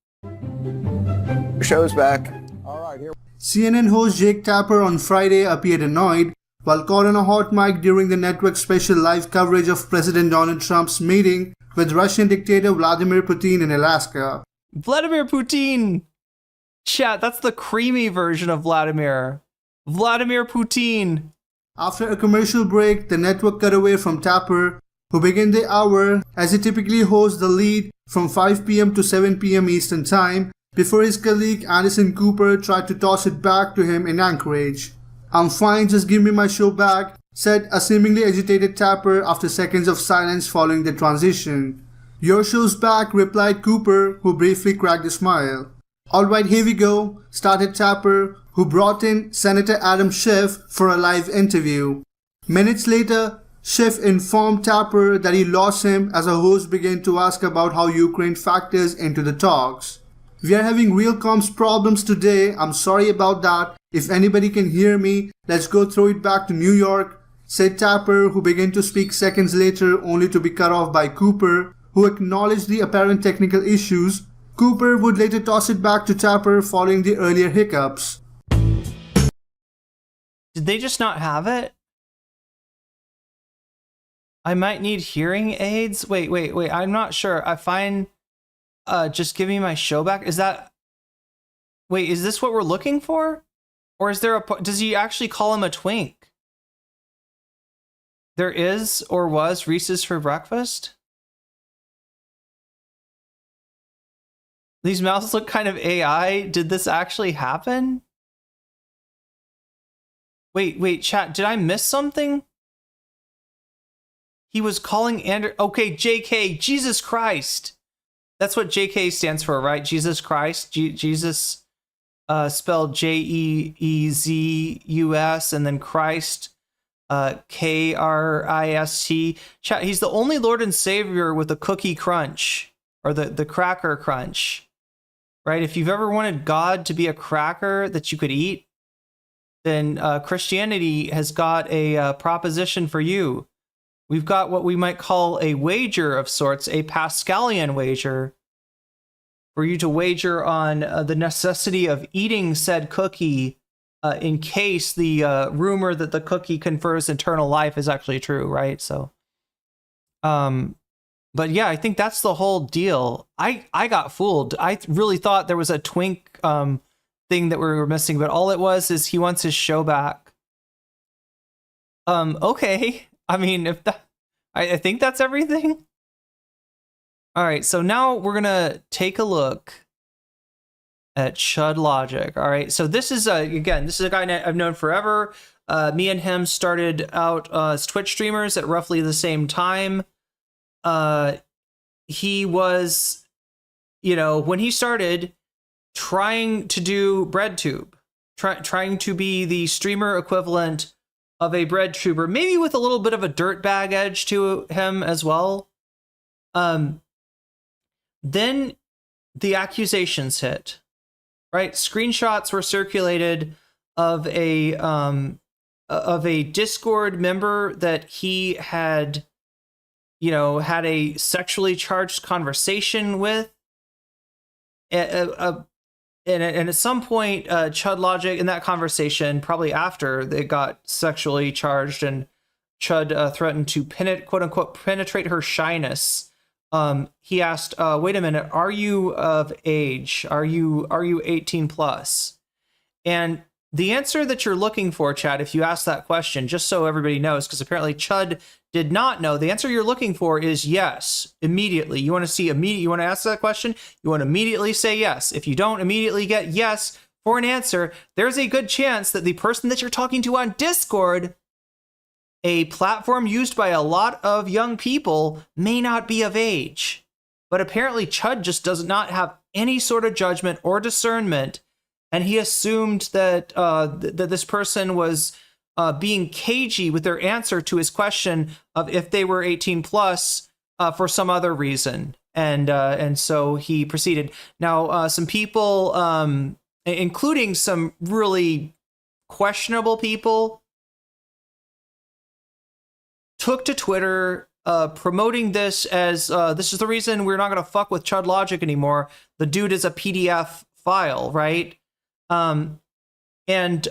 [SPEAKER 16] Show's back.
[SPEAKER 17] All right, here.
[SPEAKER 16] CNN host Jake Tapper on Friday appeared annoyed while caught on a hot mic during the network's special live coverage of President Donald Trump's meeting with Russian dictator Vladimir Putin in Alaska.
[SPEAKER 1] Vladimir Putin! Chat, that's the creamy version of Vladimir. Vladimir Putin.
[SPEAKER 16] After a commercial break, the network cut away from Tapper, who began the hour as he typically hosts the lead from 5 p.m. to 7 p.m. Eastern Time, before his colleague Anderson Cooper tried to toss it back to him in Anchorage. "I'm fine, just give me my show back," said a seemingly agitated Tapper after seconds of silence following the transition. "Your show's back," replied Cooper, who briefly cracked a smile. "Alright, here we go," started Tapper, who brought in Senator Adam Schiff for a live interview. Minutes later, Schiff informed Tapper that he lost him as a host began to ask about how Ukraine factors into the talks. "We are having real comms problems today, I'm sorry about that. If anybody can hear me, let's go throw it back to New York," said Tapper, who began to speak seconds later only to be cut off by Cooper, who acknowledged the apparent technical issues. Cooper would later toss it back to Tapper following the earlier hiccups.
[SPEAKER 1] Did they just not have it? I might need hearing aids. Wait. I'm not sure. I find just give me my show back. Is that... Wait, is this what we're looking for? Or is there a... Does he actually call him a twink? There is or was Reese's for breakfast? These mouths look kind of AI. Did this actually happen? Wait, chat. Did I miss something? He was calling Andrew... Okay, JK. Jesus Christ. That's what JK stands for, right? Jesus Christ. Jesus spelled Jeezus and then Christ. Krist. Chat, he's the only Lord and Savior with a cookie crunch. Or the cracker crunch. Right? If you've ever wanted God to be a cracker that you could eat, then Christianity has got a proposition for you. We've got what we might call a wager of sorts, a Pascalian wager, for you to wager on the necessity of eating said cookie in case the rumor that the cookie confers eternal life is actually true, right? So, but yeah, I think that's the whole deal. I got fooled. I really thought there was a twink thing that we were missing, but all it was is he wants his show back. Okay. I mean, if that, I think that's everything. All right, so now we're gonna take a look at Chud Logic. All right, so this is again, this is a guy I've known forever. Me and him started out as Twitch streamers at roughly the same time. He was, you know, when he started trying to do BreadTube, trying to be the streamer equivalent of a BreadTuber, maybe with a little bit of a dirtbag edge to him as well. Then the accusations hit, right? Screenshots were circulated of a Discord member that he had, you know, had a sexually charged conversation with. And at some point, Chud Logic in that conversation, probably after they got sexually charged and Chud threatened to quote unquote penetrate her shyness. He asked, wait a minute, are you of age? Are you 18 plus? And the answer that you're looking for, Chad, if you ask that question, just so everybody knows, because apparently Chud did not know, the answer you're looking for is yes, immediately. You want to see you want to ask that question, you want to immediately say yes. If you don't immediately get yes for an answer, there's a good chance that the person that you're talking to on Discord, a platform used by a lot of young people, may not be of age. But apparently Chud just does not have any sort of judgment or discernment, and he assumed that that this person was being cagey with their answer to his question of if they were 18 plus for some other reason, and so he proceeded. Now, some people, including some really questionable people, took to Twitter promoting this as this is the reason we're not going to fuck with Chud Logic anymore. The dude is a PDF file, right? And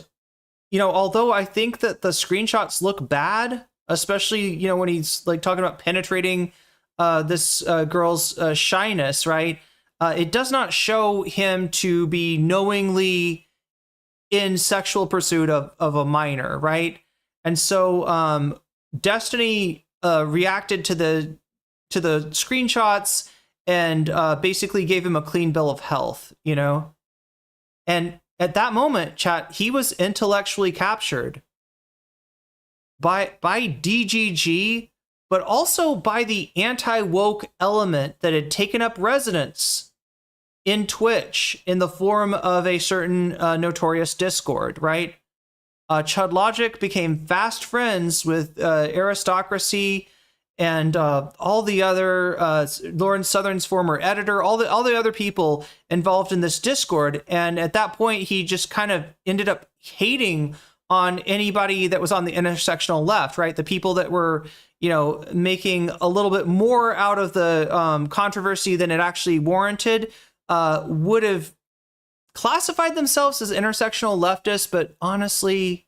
[SPEAKER 1] you know, although I think that the screenshots look bad, especially, you know, when he's like talking about penetrating this girl's shyness, right? It does not show him to be knowingly in sexual pursuit of a minor, right? And so Destiny reacted to the screenshots and basically gave him a clean bill of health, you know? And at that moment, chat, he was intellectually captured by DGG, but also by the anti-woke element that had taken up residence in Twitch in the form of a certain notorious Discord, right? Chud Logic became fast friends with Aristocracy and all the other Lauren Southern's former editor, all the other people involved in this Discord. And at that point, he just kind of ended up hating on anybody that was on the intersectional left, right? The people that were, you know, making a little bit more out of the controversy than it actually warranted, would have classified themselves as intersectional leftists. But honestly,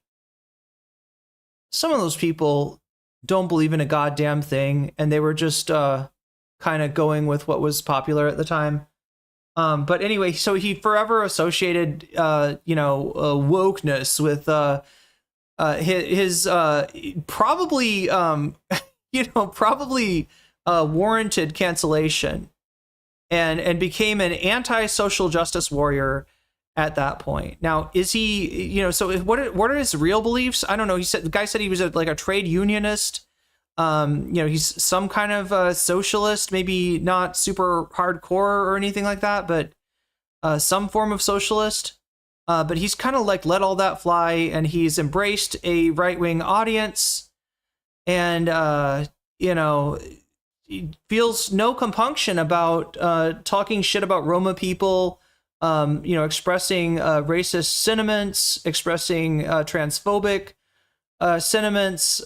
[SPEAKER 1] some of those people don't believe in a goddamn thing, and they were just kind of going with what was popular at the time. But anyway, so he forever associated, wokeness with his probably, warranted cancellation, and became an anti-social justice warrior at that point. Now, is he, so what are his real beliefs? I don't know. The guy said he was like a trade unionist. He's some kind of socialist, maybe not super hardcore or anything like that, but some form of socialist. But he's kind of like let all that fly, and he's embraced a right-wing audience, and he feels no compunction about talking shit about Roma people, expressing racist sentiments, expressing transphobic sentiments,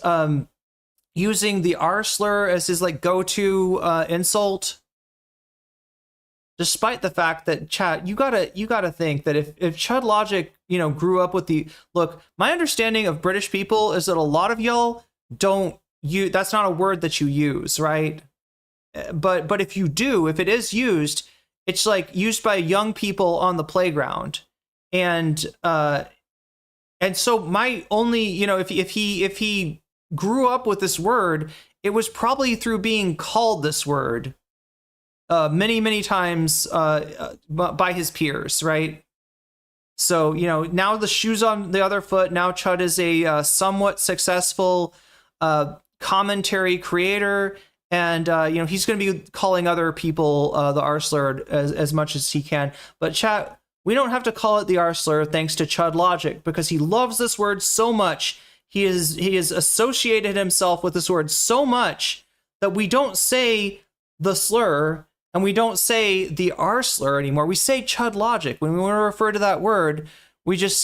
[SPEAKER 1] using the R slur as his like go-to insult. Despite the fact that, chat, you gotta think that if Chud Logic, grew up with look, my understanding of British people is that a lot of y'all that's not a word that you use, right? But if you do, if it is used, it's like used by young people on the playground. And so my only, if he grew up with this word, it was probably through being called this word many times by his peers, right? So, now the shoe's on the other foot. Now Chud is a somewhat successful commentary creator. And, he's going to be calling other people the R slur as much as he can. But chat, we don't have to call it the R slur thanks to Chud Logic, because he loves this word so much. He has associated himself with this word so much that we don't say the slur and we don't say the R slur anymore. We say Chud Logic. When we want to refer to that word, we just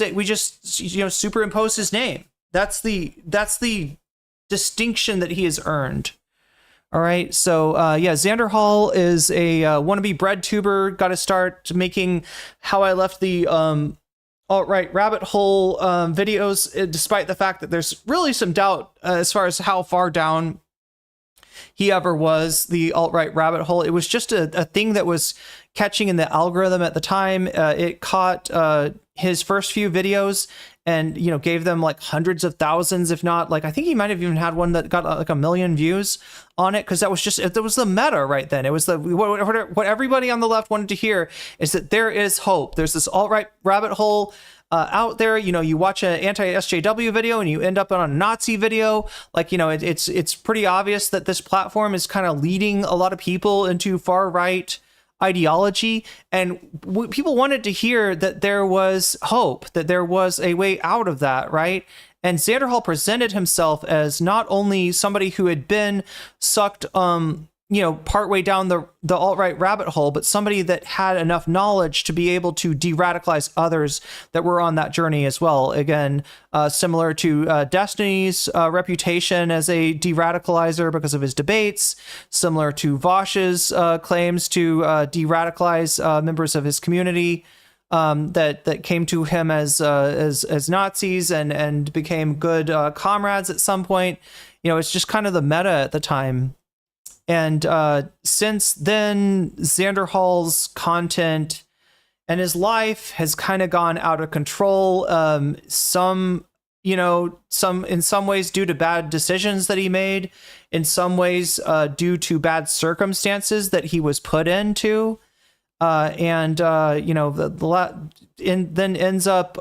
[SPEAKER 1] superimpose his name. That's the distinction that he has earned. All right, so Xander Hall is a wannabe bread tuber. Got to start making How I Left the Alt-Right Rabbit Hole videos, despite the fact that there's really some doubt as far as how far down he ever was the alt-right rabbit hole. It was just a thing that was catching in the algorithm at the time. It caught his first few videos and gave them like hundreds of thousands, if not like, I think he might have even had one that got like 1 million views on it, because that was the meta right then. It was what everybody on the left wanted to hear, is that there is hope. There's this alt-right rabbit hole out there. You watch an anti-SJW video and you end up on a Nazi video. Like, it's pretty obvious that this platform is kind of leading a lot of people into far right ideology, and people wanted to hear that there was hope, that there was a way out of that, right? And Xander Hall presented himself as not only somebody who had been sucked partway down the alt-right rabbit hole, but somebody that had enough knowledge to be able to de-radicalize others that were on that journey as well. Again, similar to Destiny's reputation as a de-radicalizer because of his debates, similar to Vosh's claims to de-radicalize members of his community that came to him as Nazis and became good comrades at some point. It's just kind of the meta at the time. And since then, Xander Hall's content and his life has kind of gone out of control. Some you know, in some ways due to bad decisions that he made, in some ways due to bad circumstances that he was put into, and you know, then ends up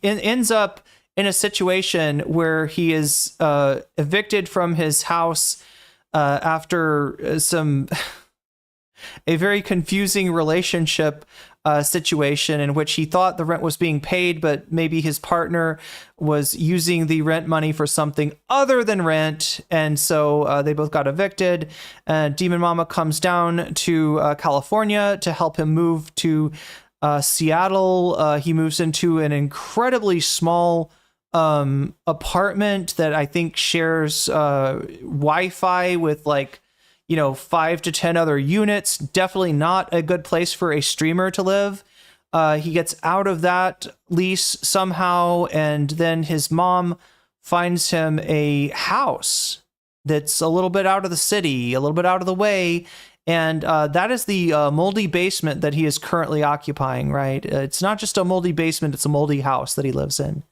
[SPEAKER 1] ends up in a situation where he is evicted from his house after a very confusing relationship situation in which he thought the rent was being paid, but maybe his partner was using the rent money for something other than rent, and so they both got evicted. Demon Mama comes down to California to help him move to Seattle. He moves into an incredibly small apartment that I think shares Wi-Fi with like, you know, 5 to 10 other units. Definitely not a good place for a streamer to live. He gets out of that lease somehow, and then his mom finds him a house that's a little bit out of the city, a little bit out of the way, and that is the moldy basement that he is currently occupying, right? It's not just a moldy basement, it's a moldy house that he lives in.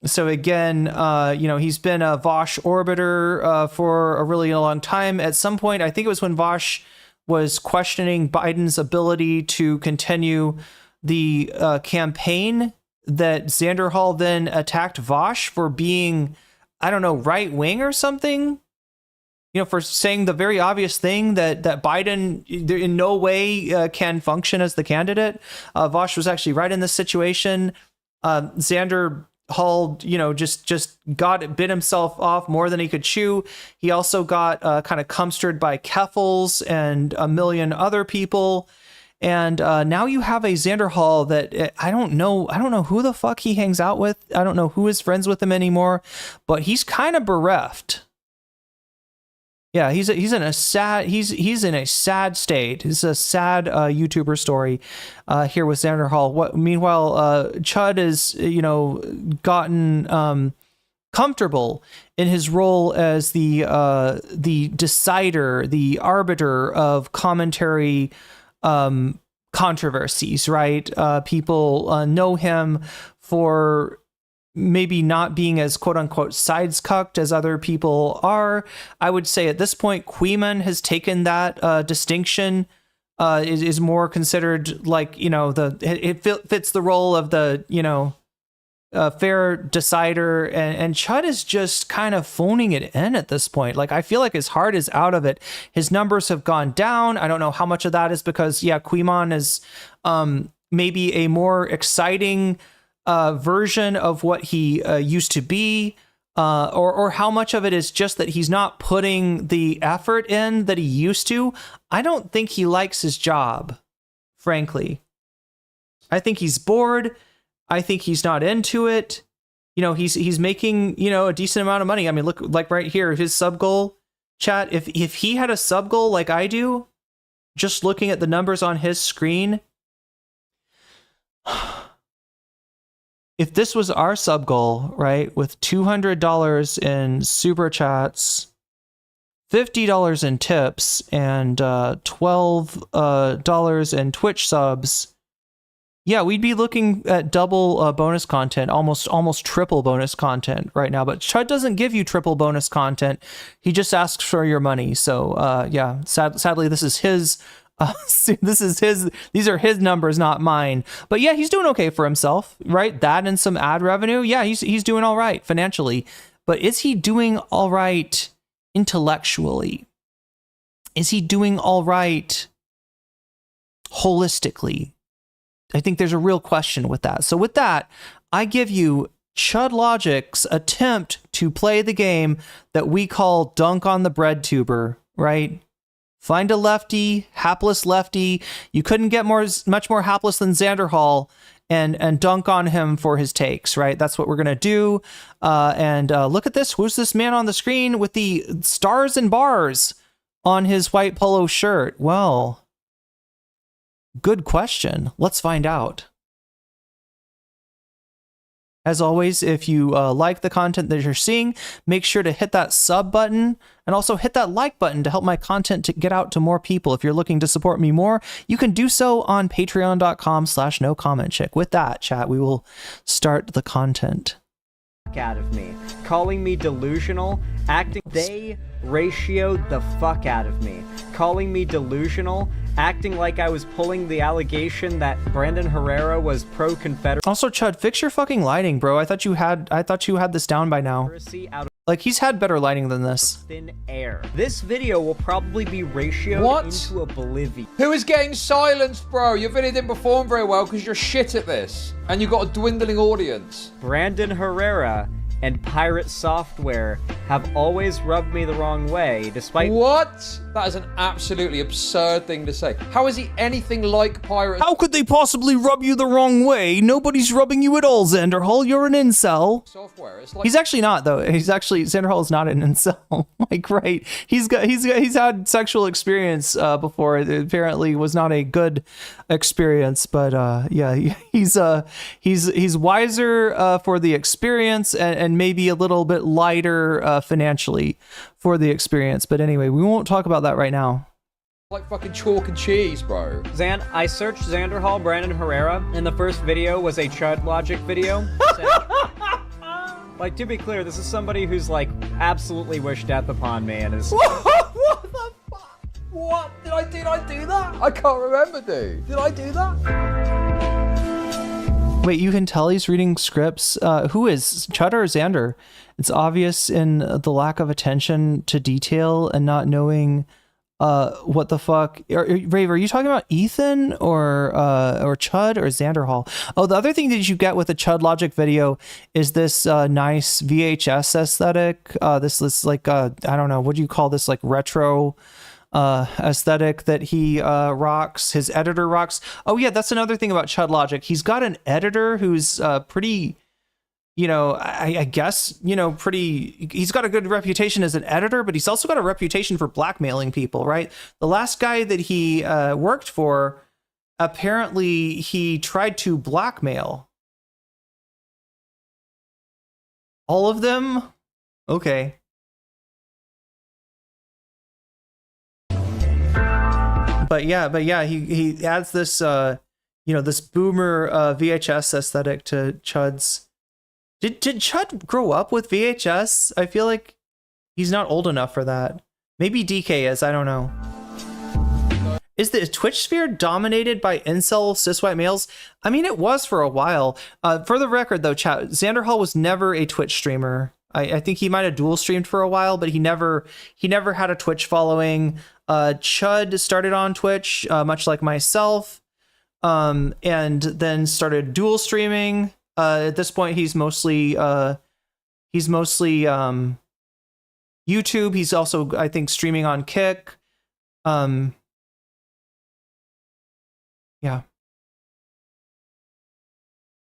[SPEAKER 1] So again, you know, he's been a Vosh orbiter for a really long time. At some point, I think it was when Vosh was questioning Biden's ability to continue the campaign, that Xander Hall then attacked Vosh for being, I don't know, right wing or something. You know, for saying the very obvious thing that Biden in no way can function as the candidate. Vosh was actually right in this situation. Xander Hall, you know, just bit himself off more than he could chew. He also got kind of cumstered by Keffels and a million other people. And now you have a Xander Hall that I don't know who the fuck he hangs out with. I don't know who is friends with him anymore, but he's kind of bereft. Yeah, he's in a sad state. It's a sad YouTuber story here with Xander Hall. Meanwhile, Chud is, you know, gotten comfortable in his role as the decider, the arbiter of commentary controversies. Right? People know him for maybe not being as quote unquote sides cucked as other people are. I would say at this point, Queeman has taken that distinction, is more considered like, you know, it fits the role of the, you know, fair decider, and Chud is just kind of phoning it in at this point. Like, I feel like his heart is out of it. His numbers have gone down. I don't know how much of that is because, yeah, Queeman is maybe a more exciting version of what he used to be, or how much of it is just that he's not putting the effort in that he used to. I don't think he likes his job, frankly. I think he's bored. I think he's not into it. You know, he's making, you know, a decent amount of money. I mean, look, like right here, his sub goal, chat. If he had a sub goal like I do, just looking at the numbers on his screen. If this was our sub goal, right, with $200 in super chats, $50 in tips, and $12 in Twitch subs, yeah, we'd be looking at double bonus content, almost triple bonus content right now. But Chud doesn't give you triple bonus content; he just asks for your money. So yeah, sadly, this is his. These are his numbers, not mine. But yeah, he's doing okay for himself, right? That and some ad revenue. Yeah, he's doing all right financially. But is he doing all right intellectually? Is he doing all right holistically? I think there's a real question with that. So with that, I give you Chud Logic's attempt to play the game that we call Dunk on the Bread Tuber, right? Find a lefty, hapless lefty. You couldn't get much more hapless than Xander Hall, and dunk on him for his takes, right? That's what we're gonna do. And look at this. Who's this man on the screen with the stars and bars on his white polo shirt? Well, good question. Let's find out. As always, if you like the content that you're seeing, make sure to hit that sub button and also hit that like button to help my content to get out to more people. If you're looking to support me more, you can do so on patreon.com/nocommentchick. With that, chat, we will start the content.
[SPEAKER 15] Out of me, calling me delusional, acting. They ratioed the fuck out of me, calling me delusional, acting like I was pulling the allegation that Brandon Herrera was pro-Confederate.
[SPEAKER 1] Also, Chud, fix your fucking lighting, bro. I thought you had this down by now. Like, he's had better lighting than this.
[SPEAKER 15] Thin air. This video will probably be ratioed into oblivion.
[SPEAKER 18] Who is getting silenced, bro? Your video didn't perform very well because you're shit at this. And you've got a dwindling audience.
[SPEAKER 15] Brandon Herrera and Pirate Software have always rubbed me the wrong way, despite—
[SPEAKER 18] What? That is an absolutely absurd thing to say. How is he anything like Pirate?
[SPEAKER 1] How could they possibly rub you the wrong way? Nobody's rubbing you at all, Xanderhall. You're an incel.
[SPEAKER 18] Software. It's like—
[SPEAKER 1] He's actually not, though. Xanderhall is not an incel. Like, right? He's had sexual experience before. It apparently was not a good experience, but yeah, he's wiser for the experience and maybe a little bit lighter financially for the experience. But anyway, we won't talk about that right now.
[SPEAKER 18] Like fucking chalk and cheese, bro.
[SPEAKER 15] I searched Xanderhall Brandon Herrera, and the first video was a chud logic video. Like, to be clear, this is somebody who's like absolutely wished death upon me and is—
[SPEAKER 18] What the fuck? What? Did I do that? I can't remember, dude. Did I do that?
[SPEAKER 1] Wait, you can tell he's reading scripts. Who is Chud or Xander? It's obvious in the lack of attention to detail and not knowing what the fuck. Rave, are you talking about Ethan or Chud or Xanderhall? Oh, the other thing that you get with a Chud Logic video is this nice VHS aesthetic. This like I don't know, what do you call this, like retro aesthetic that he rocks. His editor rocks. Oh yeah, that's another thing about Chud Logic. He's got an editor who's pretty, you know, I guess, you know, pretty, he's got a good reputation as an editor, but he's also got a reputation for blackmailing people, right? The last guy that he worked for, apparently he tried to blackmail all of them. Okay. But yeah, he adds this, you know, this boomer VHS aesthetic to Chud's. Did Chud grow up with VHS? I feel like he's not old enough for that. Maybe DK is, I don't know. Is the Twitch sphere dominated by incel cis white males? I mean, it was for a while. For the record though, chat, Xanderhall was never a Twitch streamer. I think he might have dual streamed for a while, but he never had a Twitch following. Chud started on Twitch, much like myself, and then started dual streaming. At this point, he's mostly YouTube. He's also, I think, streaming on Kick. Yeah.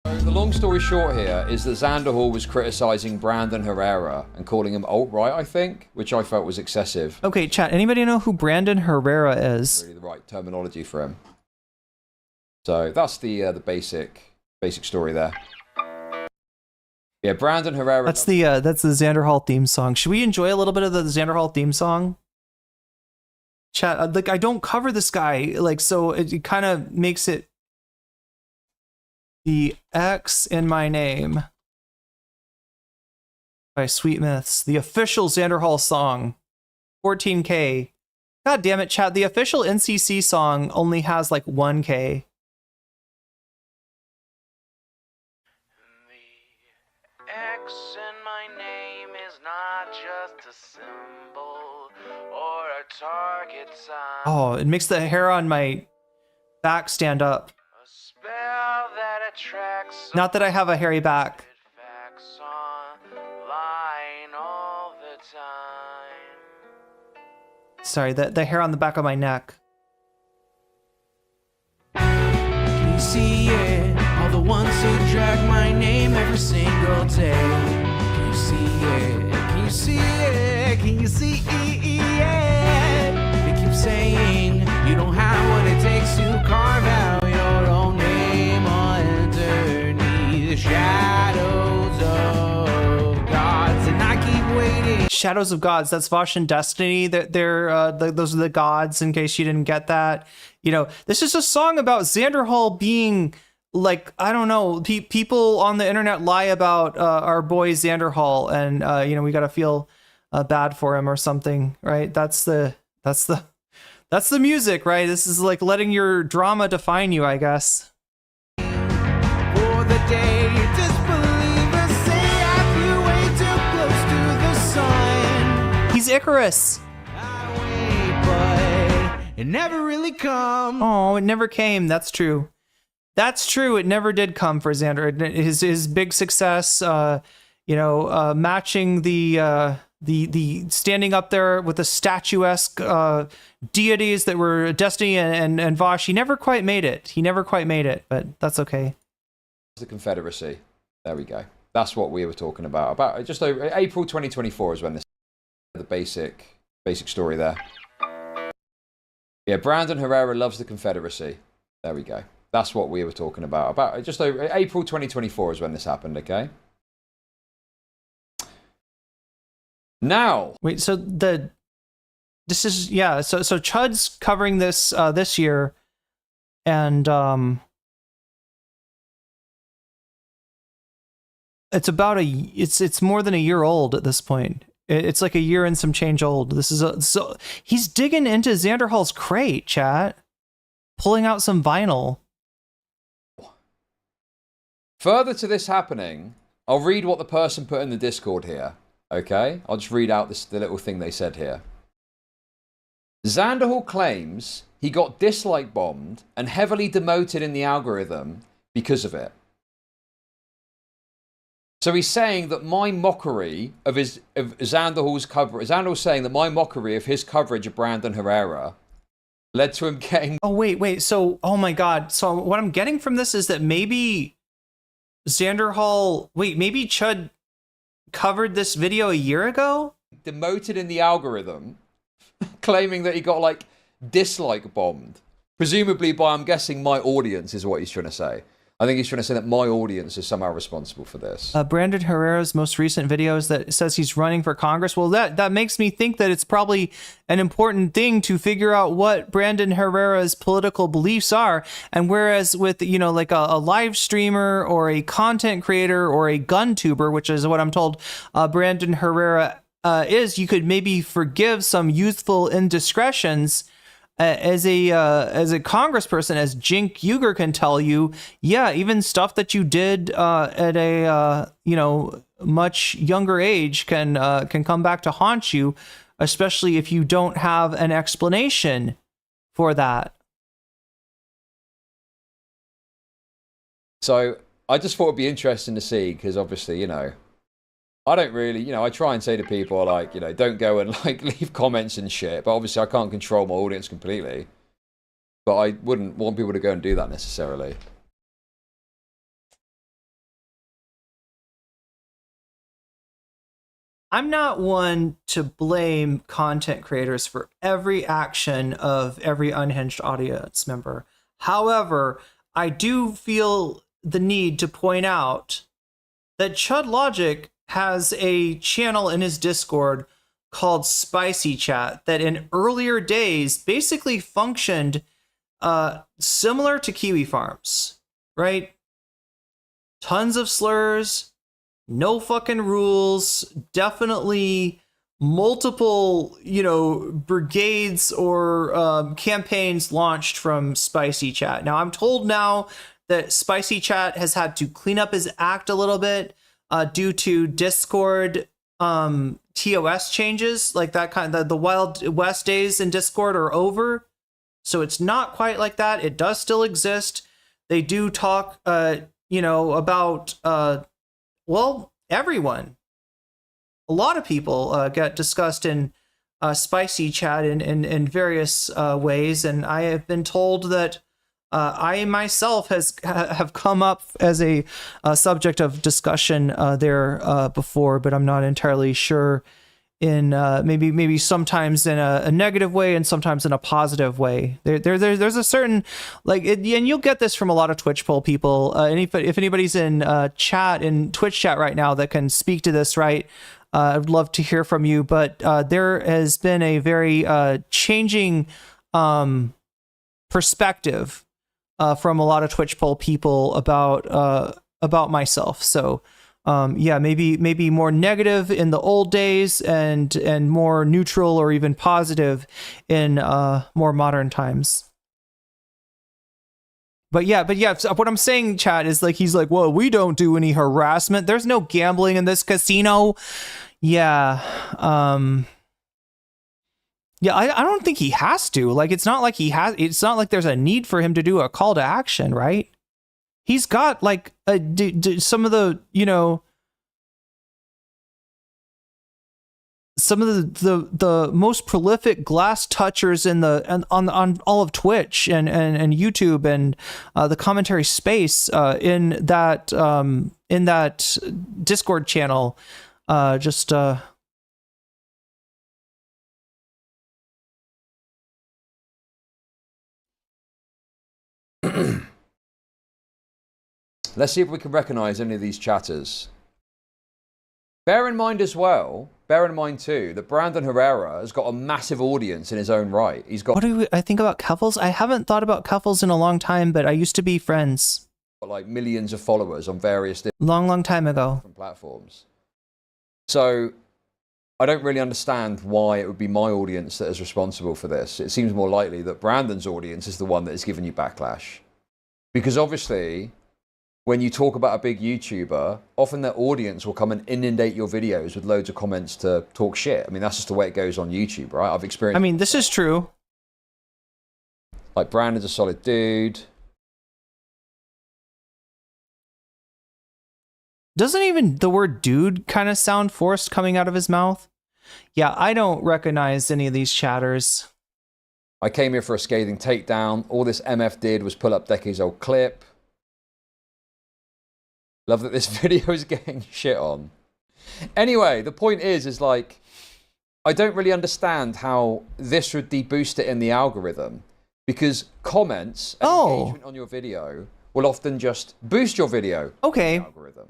[SPEAKER 18] The long story short here is that Xanderhall was criticizing Brandon Herrera and calling him alt-right, I think, which I felt was excessive.
[SPEAKER 1] Okay, chat, anybody know who Brandon Herrera is?
[SPEAKER 18] Really the right terminology for him. So that's the basic story there. Yeah, Brandon Herrera.
[SPEAKER 1] That's the Xanderhall theme song. Should we enjoy a little bit of the Xanderhall theme song? Chat, like, I don't cover this guy, like, so it kind of makes it the X in my name by Sweet Myths, the official Xanderhall song, 14K. God damn it, chat, the official NCC song only has like 1K.
[SPEAKER 19] X in my name is not just a symbol or a target sign.
[SPEAKER 1] Oh, it makes the hair on my back stand up.
[SPEAKER 19] A spell that attracts.
[SPEAKER 1] Not that I have a hairy back.
[SPEAKER 19] Facts online all the time.
[SPEAKER 1] Sorry, the hair on the back of my neck.
[SPEAKER 19] Can you see it? All the ones who drag my name every single day. Can you see it? Can you see it? Can you see it? They keep saying you don't have what it takes to carve out your own name underneath. shadows of gods, and I keep waiting.
[SPEAKER 1] Shadows of Gods, that's Vosh and Destiny. Those are the gods, in case you didn't get that. You know, this is a song about Xander Hall being like, I don't know, people on the internet lie about our boy Xander Hall, and you know, we gotta feel bad for him or something, right? That's the music, right? This is like letting your drama define you, I guess.
[SPEAKER 19] For the day disbelievers say I flew way too close to the sun.
[SPEAKER 1] He's Icarus.
[SPEAKER 19] But it never really come.
[SPEAKER 1] Oh, it never came. That's true. That's true. It never did come for Xander. His big success, you know, matching the standing up there with the statuesque deities that were Destiny and Vosh. He never quite made it. But that's okay.
[SPEAKER 18] The Confederacy. There we go. That's what we were talking about. About just over April 2024 is when this the basic story there. Yeah, Brandon Herrera loves the Confederacy. There we go. That's what we were talking about. About just over April 2024 is when this happened, okay? Now.
[SPEAKER 1] Wait, so this is, yeah, so Chud's covering this this year, and it's about it's more than a year old at this point. It's like a year and some change old. This is so he's digging into Xander Hall's crate, chat, pulling out some vinyl.
[SPEAKER 18] Further to this happening, I'll read what the person put in the Discord here. Okay? I'll just read out the little thing they said here. Xander Hall claims he got dislike bombed and heavily demoted in the algorithm because of it. So he's saying that my mockery of Xander Hall's coverage, Xander Hall's saying that my mockery of his coverage of Brandon Herrera led to him getting...
[SPEAKER 1] Oh, wait. So, oh my God. So what I'm getting from this is that maybe Xander Hall... Wait, maybe Chud covered this video a year ago?
[SPEAKER 18] Demoted in the algorithm, claiming that he got, like, dislike bombed. Presumably by, I'm guessing, my audience is what he's trying to say. I think he's trying to say that my audience is somehow responsible for this.
[SPEAKER 1] Brandon Herrera's most recent videos that says he's running for Congress. Well, that makes me think that it's probably an important thing to figure out what Brandon Herrera's political beliefs are. And whereas with, you know, like a live streamer or a content creator or a gun tuber, which is what I'm told Brandon Herrera is, you could maybe forgive some youthful indiscretions. As a congressperson, as Jink Uger can tell you, yeah, even stuff that you did at a you know, much younger age can come back to haunt you, especially if you don't have an explanation for that.
[SPEAKER 18] So I just thought it'd be interesting to see, because obviously, you know, I don't really, you know, I try and say to people, like, you know, don't go and, like, leave comments and shit. But obviously I can't control my audience completely. But I wouldn't want people to go and do that necessarily.
[SPEAKER 1] I'm not one to blame content creators for every action of every unhinged audience member. However, I do feel the need to point out that Chud Logic has a channel in his Discord called Spicy Chat that in earlier days basically functioned similar to Kiwi Farms, right? Tons of slurs, no fucking rules, definitely multiple, you know, brigades or campaigns launched from Spicy Chat. Now, I'm told now that Spicy Chat has had to clean up his act a little bit due to Discord TOS changes, like that kind of the Wild West days in Discord are over. So it's not quite like that. It does still exist. They do talk, you know, about, well, everyone. A lot of people get discussed in Spicy Chat in various ways. And I have been told that I myself have come up as a subject of discussion there before, but I'm not entirely sure maybe sometimes in a negative way and sometimes in a positive way. There's a certain and you'll get this from a lot of Twitch poll people. If anybody's in chat, in Twitch chat right now that can speak to this, right? I'd love to hear from you. But there has been a very changing perspective from a lot of Twitch poll people about myself. So yeah, maybe more negative in the old days and more neutral or even positive in more modern times. But yeah, what I'm saying, chat, is like, he's like, well, we don't do any harassment. There's no gambling in this casino. Yeah. Yeah, I don't think he has to. Like, it's not like there's a need for him to do a call to action, right? He's got like some of the, some of the most prolific glass touchers on all of Twitch and YouTube and the commentary space in that Discord channel.
[SPEAKER 18] Let's see if we can recognize any of these chatters. Bear in mind too, that Brandon Herrera has got a massive audience in his own right. He's got...
[SPEAKER 1] What do I think about Cuffles? I haven't thought about Cuffles in a long time, but I used to be friends.
[SPEAKER 18] Got like millions of followers on various
[SPEAKER 1] long time ago.
[SPEAKER 18] Different platforms. So I don't really understand why it would be my audience that is responsible for this. It seems more likely that Brandon's audience is the one that is giving you backlash. Because obviously, when you talk about a big YouTuber, often their audience will come and inundate your videos with loads of comments to talk shit. I mean, that's just the way it goes on YouTube, right? I've experienced...
[SPEAKER 1] I mean, this is true.
[SPEAKER 18] Like, Brandon's a solid dude.
[SPEAKER 1] Doesn't even the word dude kind of sound forced coming out of his mouth? Yeah, I don't recognize any of these chatters.
[SPEAKER 18] I came here for a scathing takedown. All this MF did was pull up decades old clip. Love that this video is getting shit on. Anyway, the point is like, I don't really understand how this would deboost it in the algorithm, because comments and engagement on your video will often just boost your video.
[SPEAKER 1] Okay.
[SPEAKER 18] In the algorithm.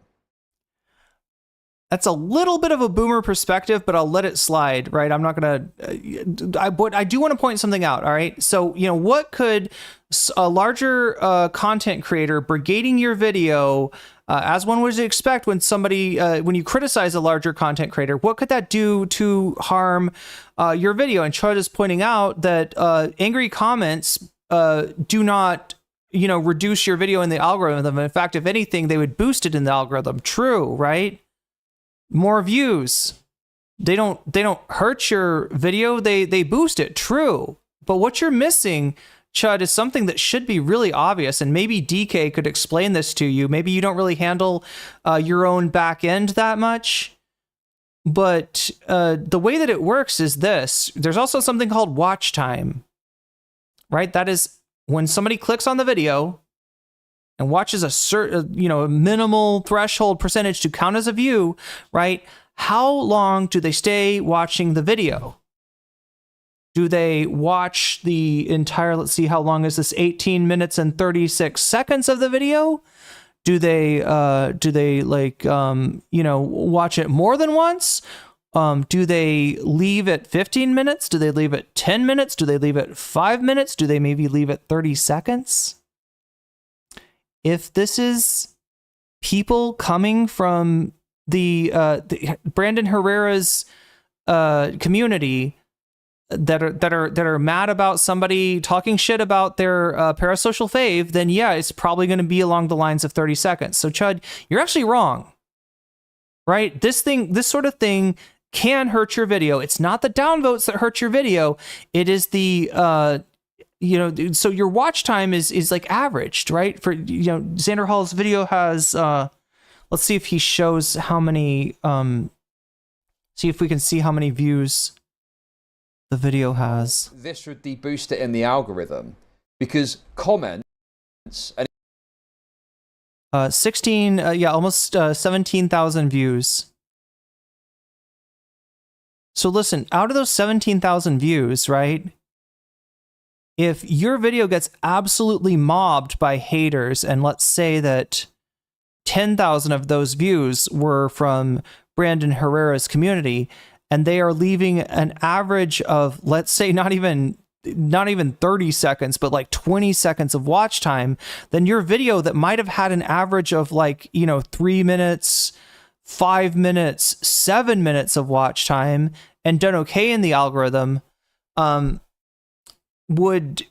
[SPEAKER 1] That's a little bit of a boomer perspective, but I'll let it slide, right? I'm not going to, but I do want to point something out. All right. So, what could a larger content creator brigading your video, as one would expect when when you criticize a larger content creator, what could that do to harm your video? And Chud is pointing out that angry comments do not, reduce your video in the algorithm. In fact, if anything, they would boost it in the algorithm. True, right? More views. They don't hurt your video. They boost it. True. But what you're missing, Chud, is something that should be really obvious, and maybe DK could explain this to you. Maybe you don't really handle your own back end that much, but the way that it works is this. There's also something called watch time, right? That is when somebody clicks on the video and watches a certain, a minimal threshold percentage to count as a view, right? How long do they stay watching the video? Do they watch the entire, let's see, how long is this? 18 minutes and 36 seconds of the video? Do they watch it more than once? Do they leave at 15 minutes? Do they leave at 10 minutes? Do they leave at 5 minutes? Do they maybe leave at 30 seconds? If this is people coming from the Brandon Herrera's community that are mad about somebody talking shit about their parasocial fave, then yeah, it's probably going to be along the lines of 30 seconds. So Chud, you're actually wrong, right? This sort of thing can hurt your video. It's not the downvotes that hurt your video. It is the so your watch time is like averaged, right? For Xander Hall's video has let's see if he shows how many see if we can see how many views the video has.
[SPEAKER 18] This would deboost it in the algorithm, because comments and
[SPEAKER 1] 16 almost 17,000 views. So listen, out of those 17,000 views, right? If your video gets absolutely mobbed by haters, and let's say that 10,000 of those views were from Brandon Herrera's community, and they are leaving an average of, let's say, not even 30 seconds, but like 20 seconds of watch time, then your video that might have had an average of like, 3 minutes, 5 minutes, 7 minutes of watch time and done okay in the algorithm, would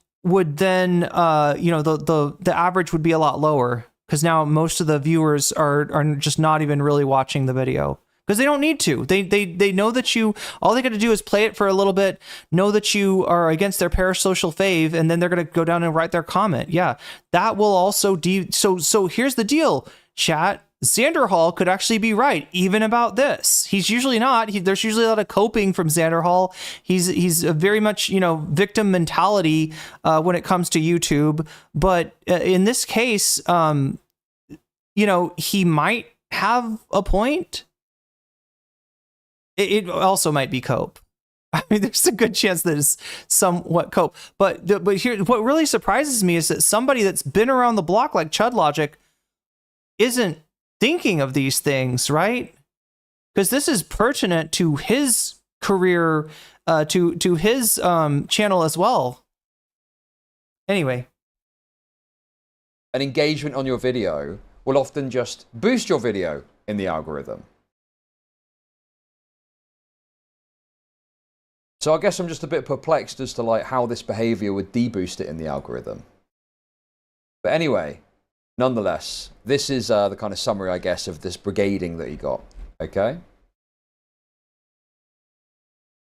[SPEAKER 1] then, the average would be a lot lower, because now most of the viewers are just not even really watching the video. Because they don't need to. They know that all they got to do is play it for a little bit, know that you are against their parasocial fave, and then they're going to go down and write their comment. Yeah, that will also so here's the deal, chat. Xander Hall could actually be right, even about this. He's usually not. There's usually a lot of coping from Xander Hall. He's a very much, victim mentality when it comes to YouTube. But in this case, he might have a point. It also might be cope. I mean, there's a good chance that it's somewhat cope. But here, what really surprises me is that somebody that's been around the block like Chud Logic isn't thinking of these things, right? Because this is pertinent to his career, to his channel as well. Anyway.
[SPEAKER 18] An engagement on your video will often just boost your video in the algorithm. So I guess I'm just a bit perplexed as to like how this behavior would deboost it in the algorithm. But anyway, nonetheless, this is the kind of summary, I guess, of this brigading that he got. Okay?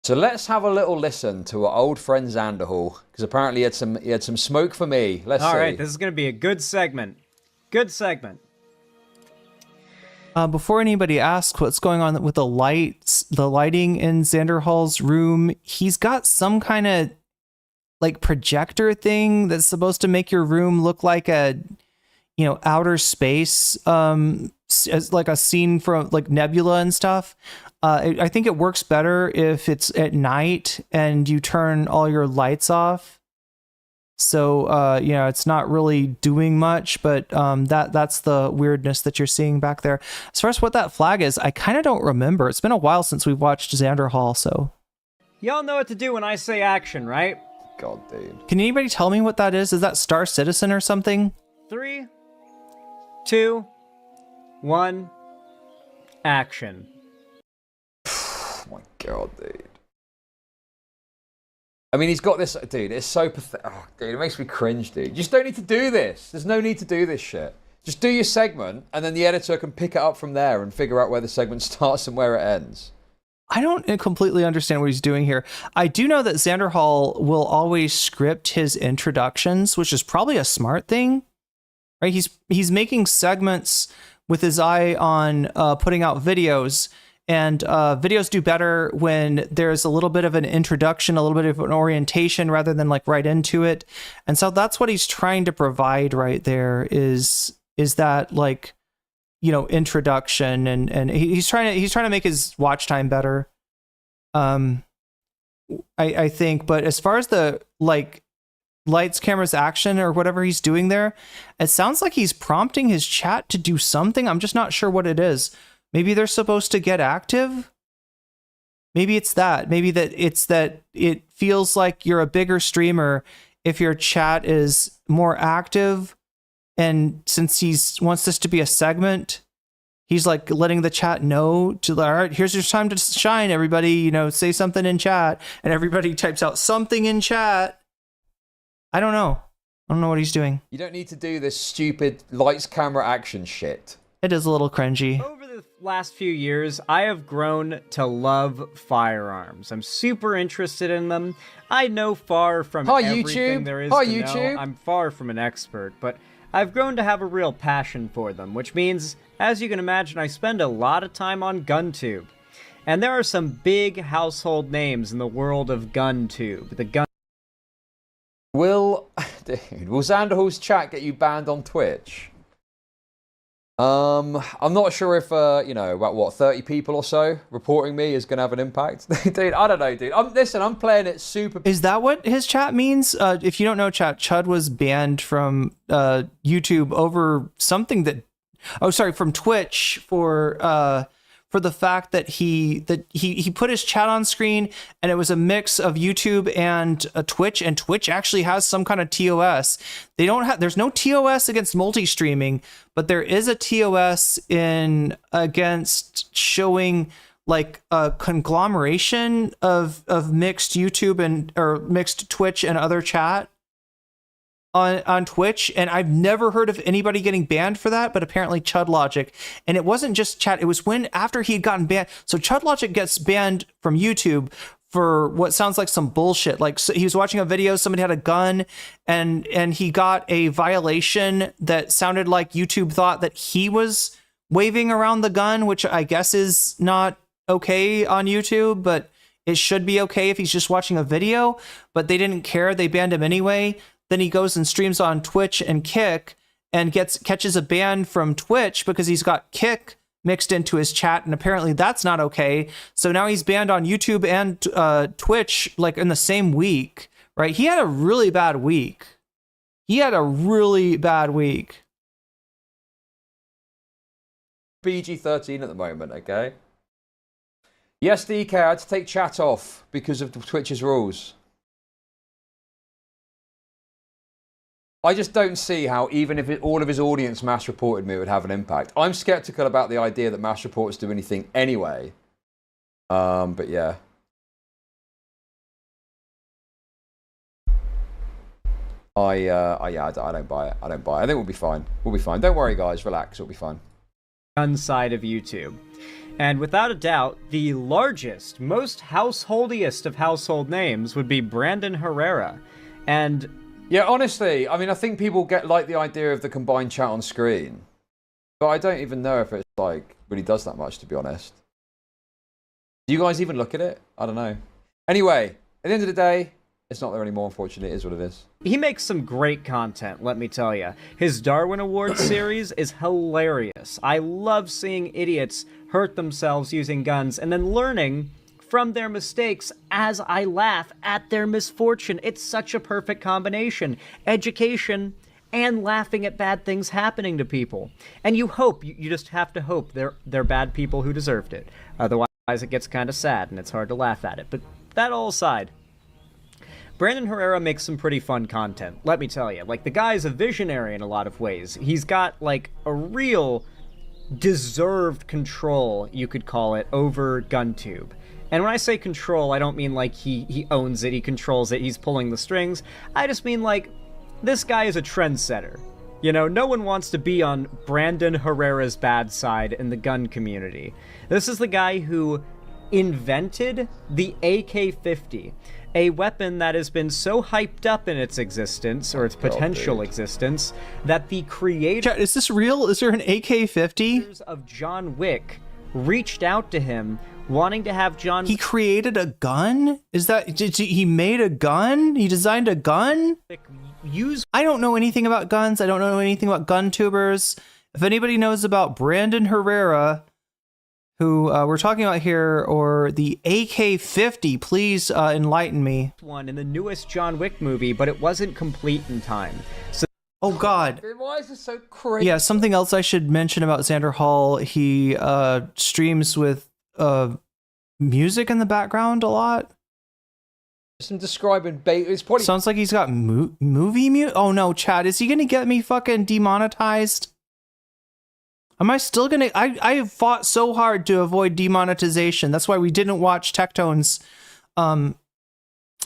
[SPEAKER 18] So let's have a little listen to our old friend Xanderhall, because apparently he had some smoke for me. Let's see.
[SPEAKER 15] All right, this is going to be a good segment. Good segment.
[SPEAKER 1] Before anybody asks what's going on with the lighting in Xander Hall's room, he's got some kind of like projector thing that's supposed to make your room look like a, outer space, as like a scene from like Nebula and stuff. I think it works better if it's at night and you turn all your lights off. So, it's not really doing much, but that's the weirdness that you're seeing back there. As far as what that flag is, I kind of don't remember. It's been a while since we've watched Xander Hall, so.
[SPEAKER 15] Y'all know what to do when I say action, right?
[SPEAKER 18] God, dude.
[SPEAKER 1] Can anybody tell me what that is? Is that Star Citizen or something?
[SPEAKER 15] 3, 2, 1, action.
[SPEAKER 18] Oh my God, dude. I mean, he's got this, dude, it's so pathetic. Oh, dude, it makes me cringe, dude. You just don't need to do this. There's no need to do this shit. Just do your segment, and then the editor can pick it up from there and figure out where the segment starts and where it ends.
[SPEAKER 1] I don't completely understand what he's doing here. I do know that Xander Hall will always script his introductions, which is probably a smart thing, right? He's making segments with his eye on putting out videos. And videos do better when there's a little bit of an introduction, a little bit of an orientation rather than like right into it. And so that's what he's trying to provide right there is that like, introduction and he's trying to make his watch time better. I think, but as far as the like lights, cameras, action or whatever he's doing there, it sounds like he's prompting his chat to do something. I'm just not sure what it is. Maybe they're supposed to get active. Maybe it's that. Maybe it's that it feels like you're a bigger streamer if your chat is more active. And since he wants this to be a segment, he's like letting the chat know to, all right, here's your time to shine, everybody. Say something in chat. And everybody types out something in chat. I don't know. I don't know what he's doing.
[SPEAKER 18] You don't need to do this stupid lights, camera, action shit.
[SPEAKER 1] It is a little cringy.
[SPEAKER 15] Over the last few years, I have grown to love firearms. I'm super interested in them. I know far from everything there is to know. I'm far from an expert, but I've grown to have a real passion for them, which means, as you can imagine, I spend a lot of time on GunTube. And there are some big household names in the world of GunTube.
[SPEAKER 18] Will Xanderhall's chat get you banned on Twitch? I'm not sure if, you know, about what, 30 people or so reporting me is going to have an impact. Dude, I don't know, dude. Listen, I'm playing it super...
[SPEAKER 1] Is that what his chat means? If you don't know, chat, Chud was banned from YouTube over something that... Oh, sorry, from Twitch for the fact that he put his chat on screen and it was a mix of YouTube and Twitch, and Twitch actually has some kind of TOS. They don't have, there's no TOS against multi-streaming, but there is a TOS against showing like a conglomeration of mixed YouTube or mixed Twitch and other chat on Twitch, and I've never heard of anybody getting banned for that, but apparently Chud Logic. And it wasn't just chat, it was after he had gotten banned. So Chud Logic gets banned from YouTube for what sounds like some bullshit. Like, so he was watching a video, somebody had a gun, and he got a violation that sounded like YouTube thought that he was waving around the gun, which I guess is not okay on YouTube, but it should be okay if he's just watching a video. But they didn't care, they banned him anyway. Then he goes and streams on Twitch and Kick and catches a ban from Twitch because he's got Kick mixed into his chat, and apparently that's not okay. So now he's banned on YouTube and Twitch like in the same week, right? He had a really bad week.
[SPEAKER 18] PG-13 at the moment, okay? Yes, DK, I had to take chat off because of Twitch's rules. I just don't see how, even if all of his audience mass reported me, it would have an impact. I'm skeptical about the idea that mass reports do anything anyway. But yeah. I don't buy it. I don't buy it. I think we'll be fine. We'll be fine. Don't worry, guys. Relax. It'll be fine.
[SPEAKER 15] Gun side of YouTube. And without a doubt, the largest, most householdiest of household names would be Brandon Herrera. And...
[SPEAKER 18] yeah, honestly, I mean, I think people like the idea of the combined chat on screen. But I don't even know if it's, like, really does that much, to be honest. Do you guys even look at it? I don't know. Anyway, at the end of the day, it's not there anymore, unfortunately. It is what it is.
[SPEAKER 15] He makes some great content, let me tell you. His Darwin Awards series is hilarious. I love seeing idiots hurt themselves using guns and then learning from their mistakes as I laugh at their misfortune. It's such a perfect combination. Education and laughing at bad things happening to people. And you hope, you just have to hope they're bad people who deserved it. Otherwise it gets kind of sad and it's hard to laugh at it. But that all aside, Brandon Herrera makes some pretty fun content, let me tell you. Like, the guy's a visionary in a lot of ways. He's got, like, a real deserved control, you could call it, over GunTube. And when I say control, I don't mean like he owns it, he controls it, he's pulling the strings. I just mean like, this guy is a trendsetter. You know, no one wants to be on Brandon Herrera's bad side in the gun community. This is the guy who invented the AK-50, a weapon that has been so hyped up in its existence, or its potential existence, that the creator...
[SPEAKER 1] Is this real? Is there an AK-50?
[SPEAKER 15] ...of John Wick reached out to him wanting to have John...
[SPEAKER 1] He created a gun? Is that... he made a gun? He designed a gun? I don't know anything about guns. I don't know anything about gun tubers. If anybody knows about Brandon Herrera, who we're talking about here, or the AK-50, please enlighten me.
[SPEAKER 15] ...one in the newest John Wick movie, but it wasn't complete in time. So...
[SPEAKER 1] Oh, God.
[SPEAKER 18] Why is this so crazy?
[SPEAKER 1] Yeah, something else I should mention about Xander Hall. He streams with music in the background a lot.
[SPEAKER 18] Some describing it's probably
[SPEAKER 1] sounds like he's got movie mute. Oh no, Chad, is he gonna get me fucking demonetized? Am I still gonna? I fought so hard to avoid demonetization. That's why we didn't watch Tectone's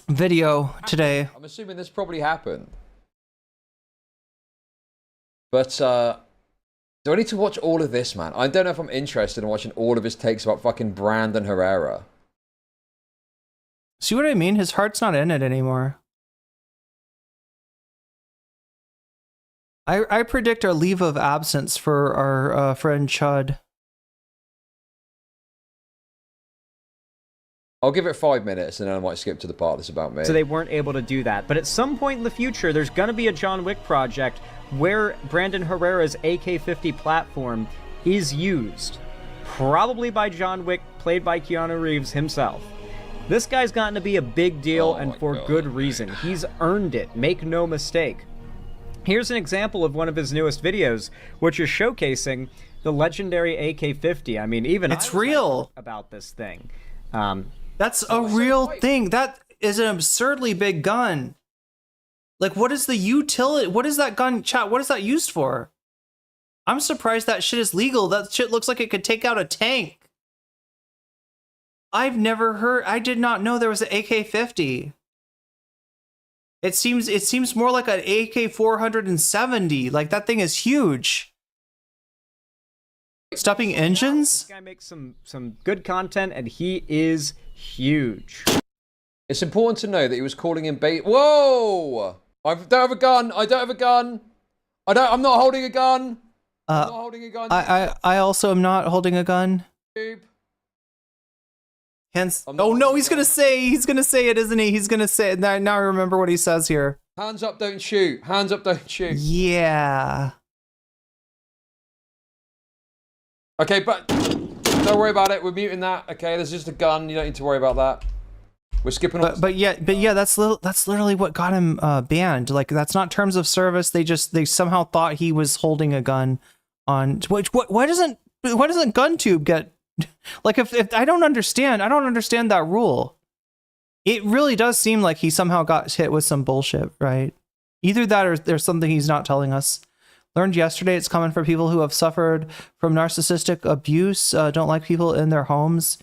[SPEAKER 1] video today.
[SPEAKER 18] I'm assuming this probably happened, but do I need to watch all of this, man? I don't know if I'm interested in watching all of his takes about fucking Brandon Herrera.
[SPEAKER 1] See what I mean? His heart's not in it anymore. I predict a leave of absence for our friend Chud.
[SPEAKER 18] I'll give it 5 minutes and then I might skip to the part that's about me.
[SPEAKER 15] So they weren't able to do that. But at some point in the future, there's going to be a John Wick project where Brandon Herrera's AK-50 platform is used, probably by John Wick, played by Keanu Reeves himself. This guy's gotten to be a big deal, and for good reason. He's earned it, make no mistake. Here's an example of one of his newest videos, which is showcasing the legendary AK-50. I mean, even
[SPEAKER 1] it's real
[SPEAKER 15] about this thing.
[SPEAKER 1] That's a real thing. That is an absurdly big gun. Like, what is the utility? What is that gun, chat? What is that used for? I'm surprised that shit is legal. That shit looks like it could take out a tank. I've never heard. I did not know there was an AK-50. It seems more like an AK-470. Like, that thing is huge. Stopping engines?
[SPEAKER 15] This guy makes some good content, and he is huge.
[SPEAKER 18] It's important to know that he was calling in bait. Whoa! I don't have a gun. I don't have a gun. I'm not holding a gun. I'm not holding a gun.
[SPEAKER 1] I also am not holding a gun. Hence, oh no, he's gonna say it, isn't he? He's gonna say it. Now I remember what he says here.
[SPEAKER 18] Hands up, don't shoot. Hands up, don't shoot.
[SPEAKER 1] Yeah.
[SPEAKER 18] Okay, but don't worry about it. We're muting that. Okay, there's just a gun. You don't need to worry about that. We're skipping.
[SPEAKER 1] But yeah, that's literally what got him banned. Like, that's not terms of service. They somehow thought he was holding a gun on. Why doesn't GunTube get? Like, if I don't understand that rule. It really does seem like he somehow got hit with some bullshit, right? Either that or there's something he's not telling us. Learned yesterday it's common for people who have suffered from narcissistic abuse, don't like people in their homes.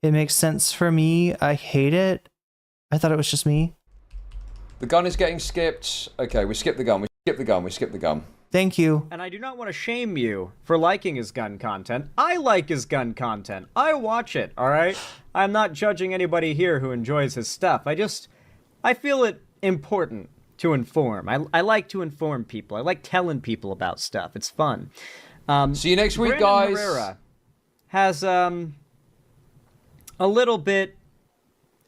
[SPEAKER 1] It makes sense for me. I hate it. I thought it was just me.
[SPEAKER 18] The gun is getting skipped. Okay, we skip the gun. We skip the gun. We skip the gun.
[SPEAKER 1] Thank you.
[SPEAKER 15] And I do not want to shame you for liking his gun content. I like his gun content. I watch it, all right? I'm not judging anybody here who enjoys his stuff. I feel it important to inform. I like to inform people. I like telling people about stuff. It's fun.
[SPEAKER 18] See you next week,
[SPEAKER 15] Brandon
[SPEAKER 18] guys.
[SPEAKER 15] Herrera has a little bit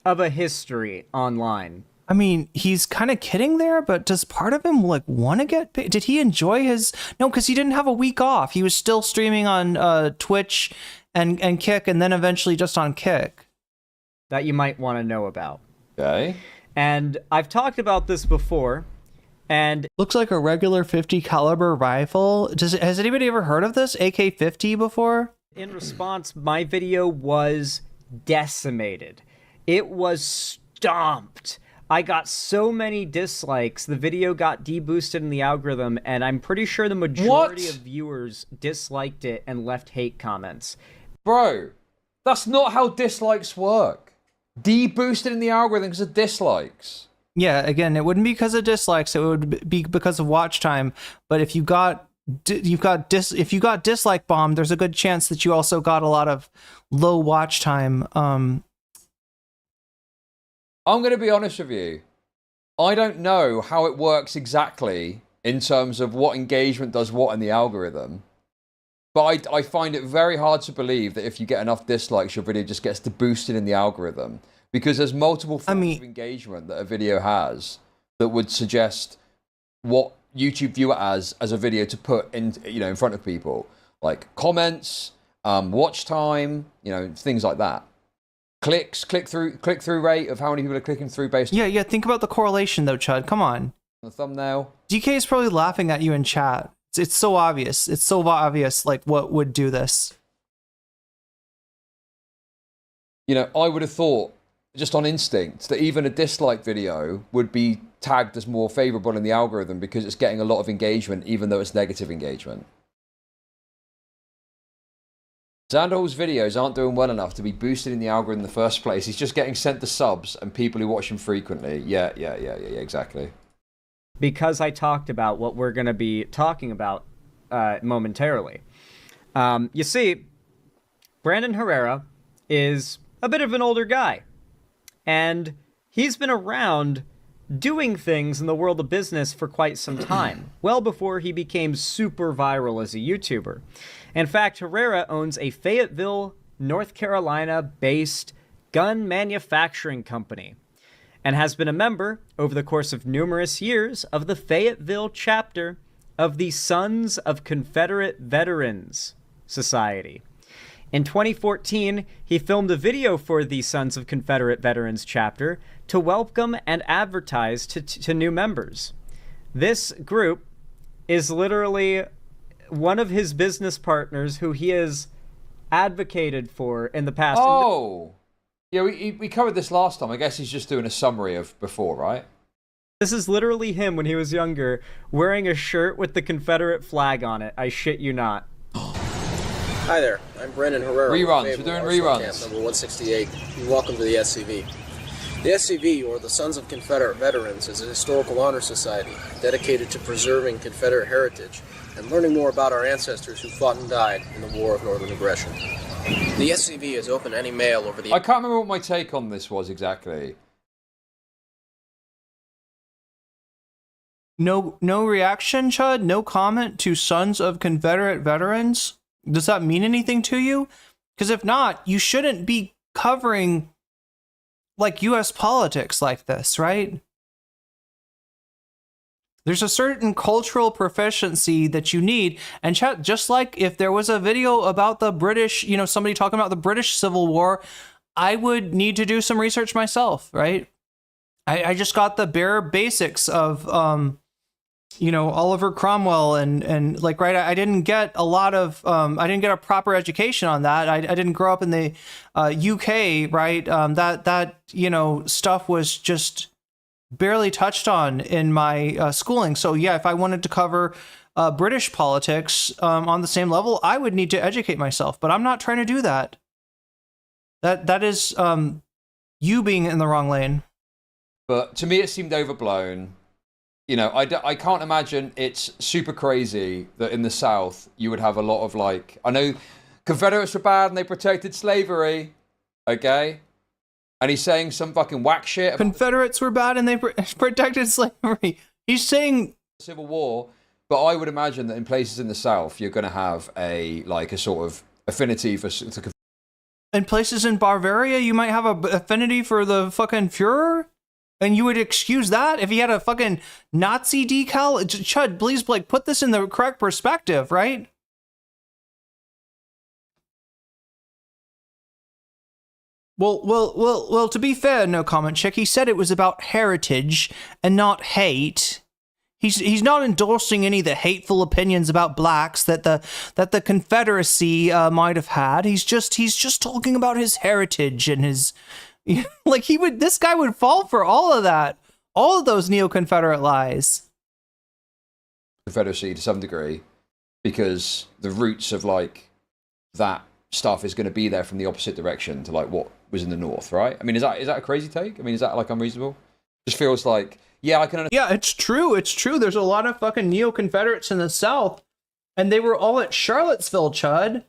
[SPEAKER 15] of a history online.
[SPEAKER 1] I mean, he's kind of kidding there, but does part of him like want to get paid? Did he enjoy his? No, because he didn't have a week off. He was still streaming on Twitch and Kick, and then eventually just on Kick.
[SPEAKER 15] That you might want to know about.
[SPEAKER 18] Okay.
[SPEAKER 15] And I've talked about this before, and
[SPEAKER 1] looks like a regular 50 caliber rifle. Has anybody ever heard of this AK-50 before?
[SPEAKER 15] In response, my video was decimated. It was stomped. I got so many dislikes, the video got deboosted in the algorithm, and I'm pretty sure the majority of viewers disliked it and left hate comments.
[SPEAKER 18] Bro, that's not how dislikes work. Deboosted in the algorithm because of dislikes.
[SPEAKER 1] Yeah, again, it wouldn't be because of dislikes, it would be because of watch time. But if you got dislike bombed, there's a good chance that you also got a lot of low watch time.
[SPEAKER 18] I'm going to be honest with you. I don't know how it works exactly in terms of what engagement does what in the algorithm. But I find it very hard to believe that if you get enough dislikes, your video just gets boosted in the algorithm. Because there's multiple forms of engagement that a video has that would suggest what YouTube view it as a video to put in front of people. Like comments, watch time, things like that. Clicks, click-through rate of how many people are clicking through based on...
[SPEAKER 1] Yeah, think about the correlation though, Chud. Come on.
[SPEAKER 18] The thumbnail.
[SPEAKER 1] DK is probably laughing at you in chat. It's so obvious. It's so obvious, like, what would do this.
[SPEAKER 18] I would have thought, just on instinct, that even a dislike video would be tagged as more favorable in the algorithm because it's getting a lot of engagement, even though it's negative engagement. Zandhol's videos aren't doing well enough to be boosted in the algorithm in the first place. He's just getting sent to subs and people who watch him frequently. Yeah, exactly.
[SPEAKER 15] Because I talked about what we're going to be talking about momentarily. You see, Brandon Herrera is a bit of an older guy. And he's been around doing things in the world of business for quite some time, well before he became super viral as a YouTuber. In fact, Herrera owns a Fayetteville, North Carolina-based gun manufacturing company and has been a member over the course of numerous years of the Fayetteville chapter of the Sons of Confederate Veterans Society. In 2014, he filmed a video for the Sons of Confederate Veterans chapter to welcome and advertise to new members. This group is literally one of his business partners who he has advocated for in the past.
[SPEAKER 18] Oh, yeah, we covered this last time. I guess he's just doing a summary of before, right?
[SPEAKER 15] This is literally him when he was younger, wearing a shirt with the Confederate flag on it. I shit you not.
[SPEAKER 20] Hi there, I'm Brendan Herrera.
[SPEAKER 18] Reruns,
[SPEAKER 20] with
[SPEAKER 18] we're doing
[SPEAKER 20] Arsenal
[SPEAKER 18] reruns.
[SPEAKER 20] Camp number 168, and welcome to the SCV. The SCV, or the Sons of Confederate Veterans, is a historical honor society dedicated to preserving Confederate heritage and learning more about our ancestors who fought and died in the War of Northern Aggression. The SCV is open to any mail over the...
[SPEAKER 18] I can't remember what my take on this was exactly.
[SPEAKER 1] No reaction, Chud? No comment to Sons of Confederate Veterans? Does that mean anything to you? Because if not, you shouldn't be covering, like, U.S. politics like this, right? There's a certain cultural proficiency that you need. And chat, just like if there was a video about the British, you know, somebody talking about the British Civil War, I would need to do some research myself, right? I just got the bare basics of, you know, Oliver Cromwell and like, right, I didn't get a lot of, I didn't get a proper education on that. I didn't grow up in the UK, right? That, you know, stuff was just barely touched on in my schooling. So yeah, if I wanted to cover British politics on the same level, I would need to educate myself, but I'm not trying to do that. That is you being in the wrong lane.
[SPEAKER 18] But to me, it seemed overblown. You know, I can't imagine it's super crazy that in the South you would have a lot of, like, I know Confederates were bad and they protected slavery, okay? And he's saying some fucking whack shit.
[SPEAKER 1] Confederates were bad and they protected slavery. He's saying
[SPEAKER 18] Civil War, but I would imagine that in places in the South you're going to have a sort of affinity for.
[SPEAKER 1] In places in Bavaria, you might have a affinity for the fucking Fuhrer. And you would excuse that if he had a fucking Nazi decal? Chud, please, like, put this in the correct perspective, right? Well, to be fair, no comment, Chick, he said it was about heritage and not hate. He's not endorsing any of the hateful opinions about blacks that the Confederacy might have had. He's just talking about his heritage and his... Like, this guy would fall for all of that. All of those neo-Confederate lies.
[SPEAKER 18] Confederacy to some degree, because the roots of, like, that stuff is going to be there from the opposite direction to, like, what was in the North, right? I mean, is that a crazy take? I mean, is that, like, unreasonable? Just feels like, yeah, I can understand.
[SPEAKER 1] Yeah, it's true. It's true. There's a lot of fucking neo-Confederates in the South, and they were all at Charlottesville, Chud.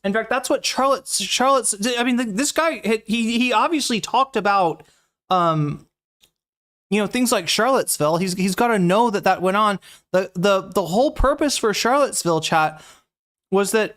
[SPEAKER 1] In fact, that's what Charlotte's. I mean, this guy, he obviously talked about, you know, things like Charlottesville. He's got to know that went on. The whole purpose for Charlottesville, chat, was that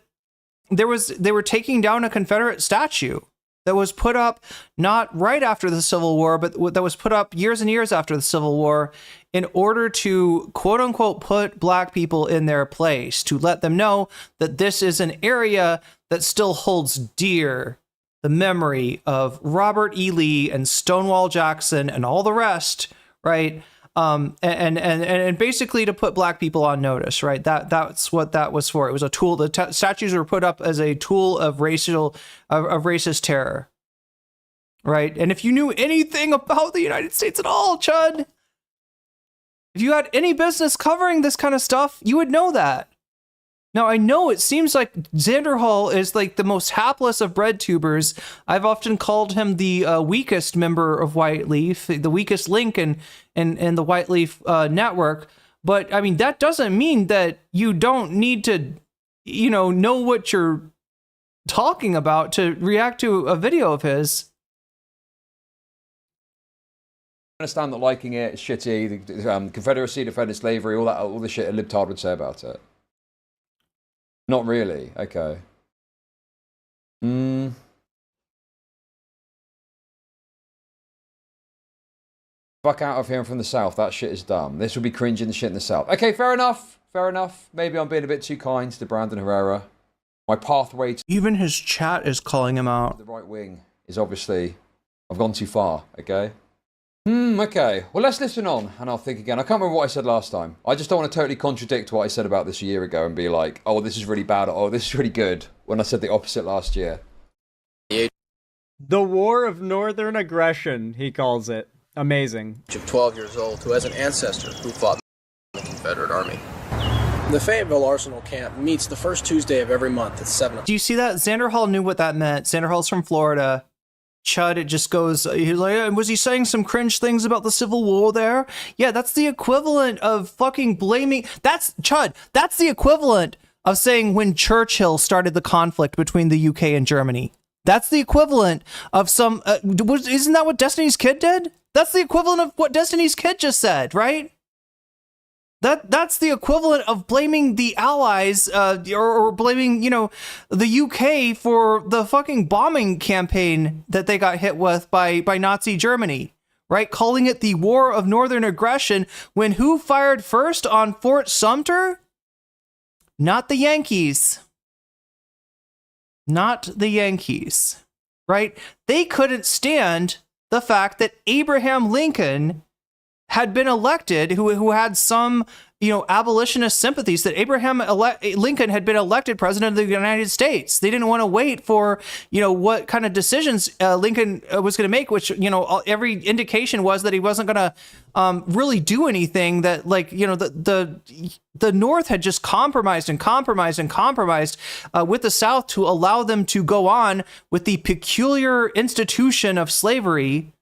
[SPEAKER 1] they were taking down a Confederate statue that was put up not right after the Civil War, but that was put up years and years after the Civil War in order to, quote unquote, put black people in their place, to let them know that this is an area that still holds dear the memory of Robert E. Lee and Stonewall Jackson and all the rest, right? And basically to put black people on notice, right? That's what that was for. It was a tool. The statues were put up as a tool of racist terror, right? And if you knew anything about the United States at all, Chud, if you had any business covering this kind of stuff, you would know that. Now, I know it seems like Xander Hall is like the most hapless of bread tubers. I've often called him the weakest member of White Leaf, the weakest link in the White Leaf network. But I mean, that doesn't mean that you don't need to, you know what you're talking about to react to a video of his.
[SPEAKER 18] I understand that liking it is shitty. The Confederacy defended slavery, all the shit a libtard would say about it. Not really. Okay. Fuck out of here from the South. That shit is dumb. This would be cringing the shit in the South. Okay, fair enough. Fair enough. Maybe I'm being a bit too kind to Brandon Herrera. My pathway to
[SPEAKER 1] even his chat is calling him out.
[SPEAKER 18] The right wing is obviously, I've gone too far, okay? Okay. Well, let's listen on, and I'll think again. I can't remember what I said last time. I just don't want to totally contradict what I said about this a year ago and be like, oh, this is really bad, or oh, this is really good, when I said the opposite last year.
[SPEAKER 15] The War of Northern Aggression, he calls it. Amazing.
[SPEAKER 20] Of 12 years old, who has an ancestor who fought in the Confederate Army. The Fayetteville Arsenal Camp meets the first Tuesday of every month at 7 o'clock.
[SPEAKER 1] Do you see that? Xander Hall knew what that meant. Xander Hall's from Florida. Chud, it just goes, he's like, was he saying some cringe things about the Civil War there? Yeah, that's the equivalent of fucking blaming. That's, Chud, that's the equivalent of saying when Churchill started the conflict between the UK and Germany. That's the equivalent of some, isn't that what Destiny's Kid did? That's the equivalent of what Destiny's Kid just said, right? That's the equivalent of blaming the Allies, or blaming, you know, the UK for the fucking bombing campaign that they got hit with by Nazi Germany, right? Calling it the War of Northern Aggression when who fired first on Fort Sumter? Not the Yankees. Not the Yankees, right? They couldn't stand the fact that Abraham Lincoln had been elected, who had some, you know, abolitionist sympathies, that Abraham Lincoln had been elected president of the United States. They didn't want to wait for, you know, what kind of decisions Lincoln was going to make, which, you know, every indication was that he wasn't going to really do anything, that, like, you know, the North had just compromised and compromised and compromised with the South to allow them to go on with the peculiar institution of slavery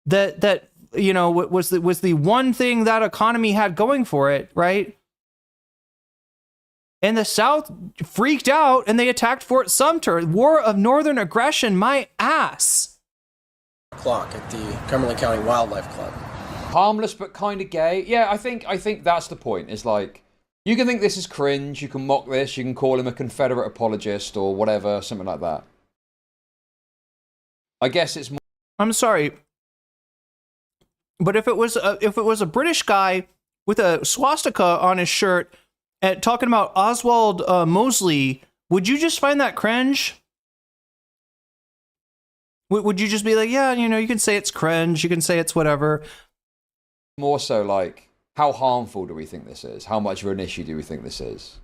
[SPEAKER 1] that you know, was the one thing that economy had going for it, right? And the South freaked out and they attacked Fort Sumter. War of Northern Aggression, my ass.
[SPEAKER 20] O'clock at the Cumberland County Wildlife Club.
[SPEAKER 18] Harmless but kind of gay. Yeah, I think that's the point. It's like, you can think this is cringe, you can mock this, you can call him a Confederate apologist or whatever, something like that. I guess it's more...
[SPEAKER 1] I'm sorry. But if it was a British guy with a swastika on his shirt and talking about Oswald Mosley, would you just find that cringe? Would you just be like, yeah, you know, you can say it's cringe, you can say it's whatever.
[SPEAKER 18] More so like, how harmful do we think this is? How much of an issue do we think this is?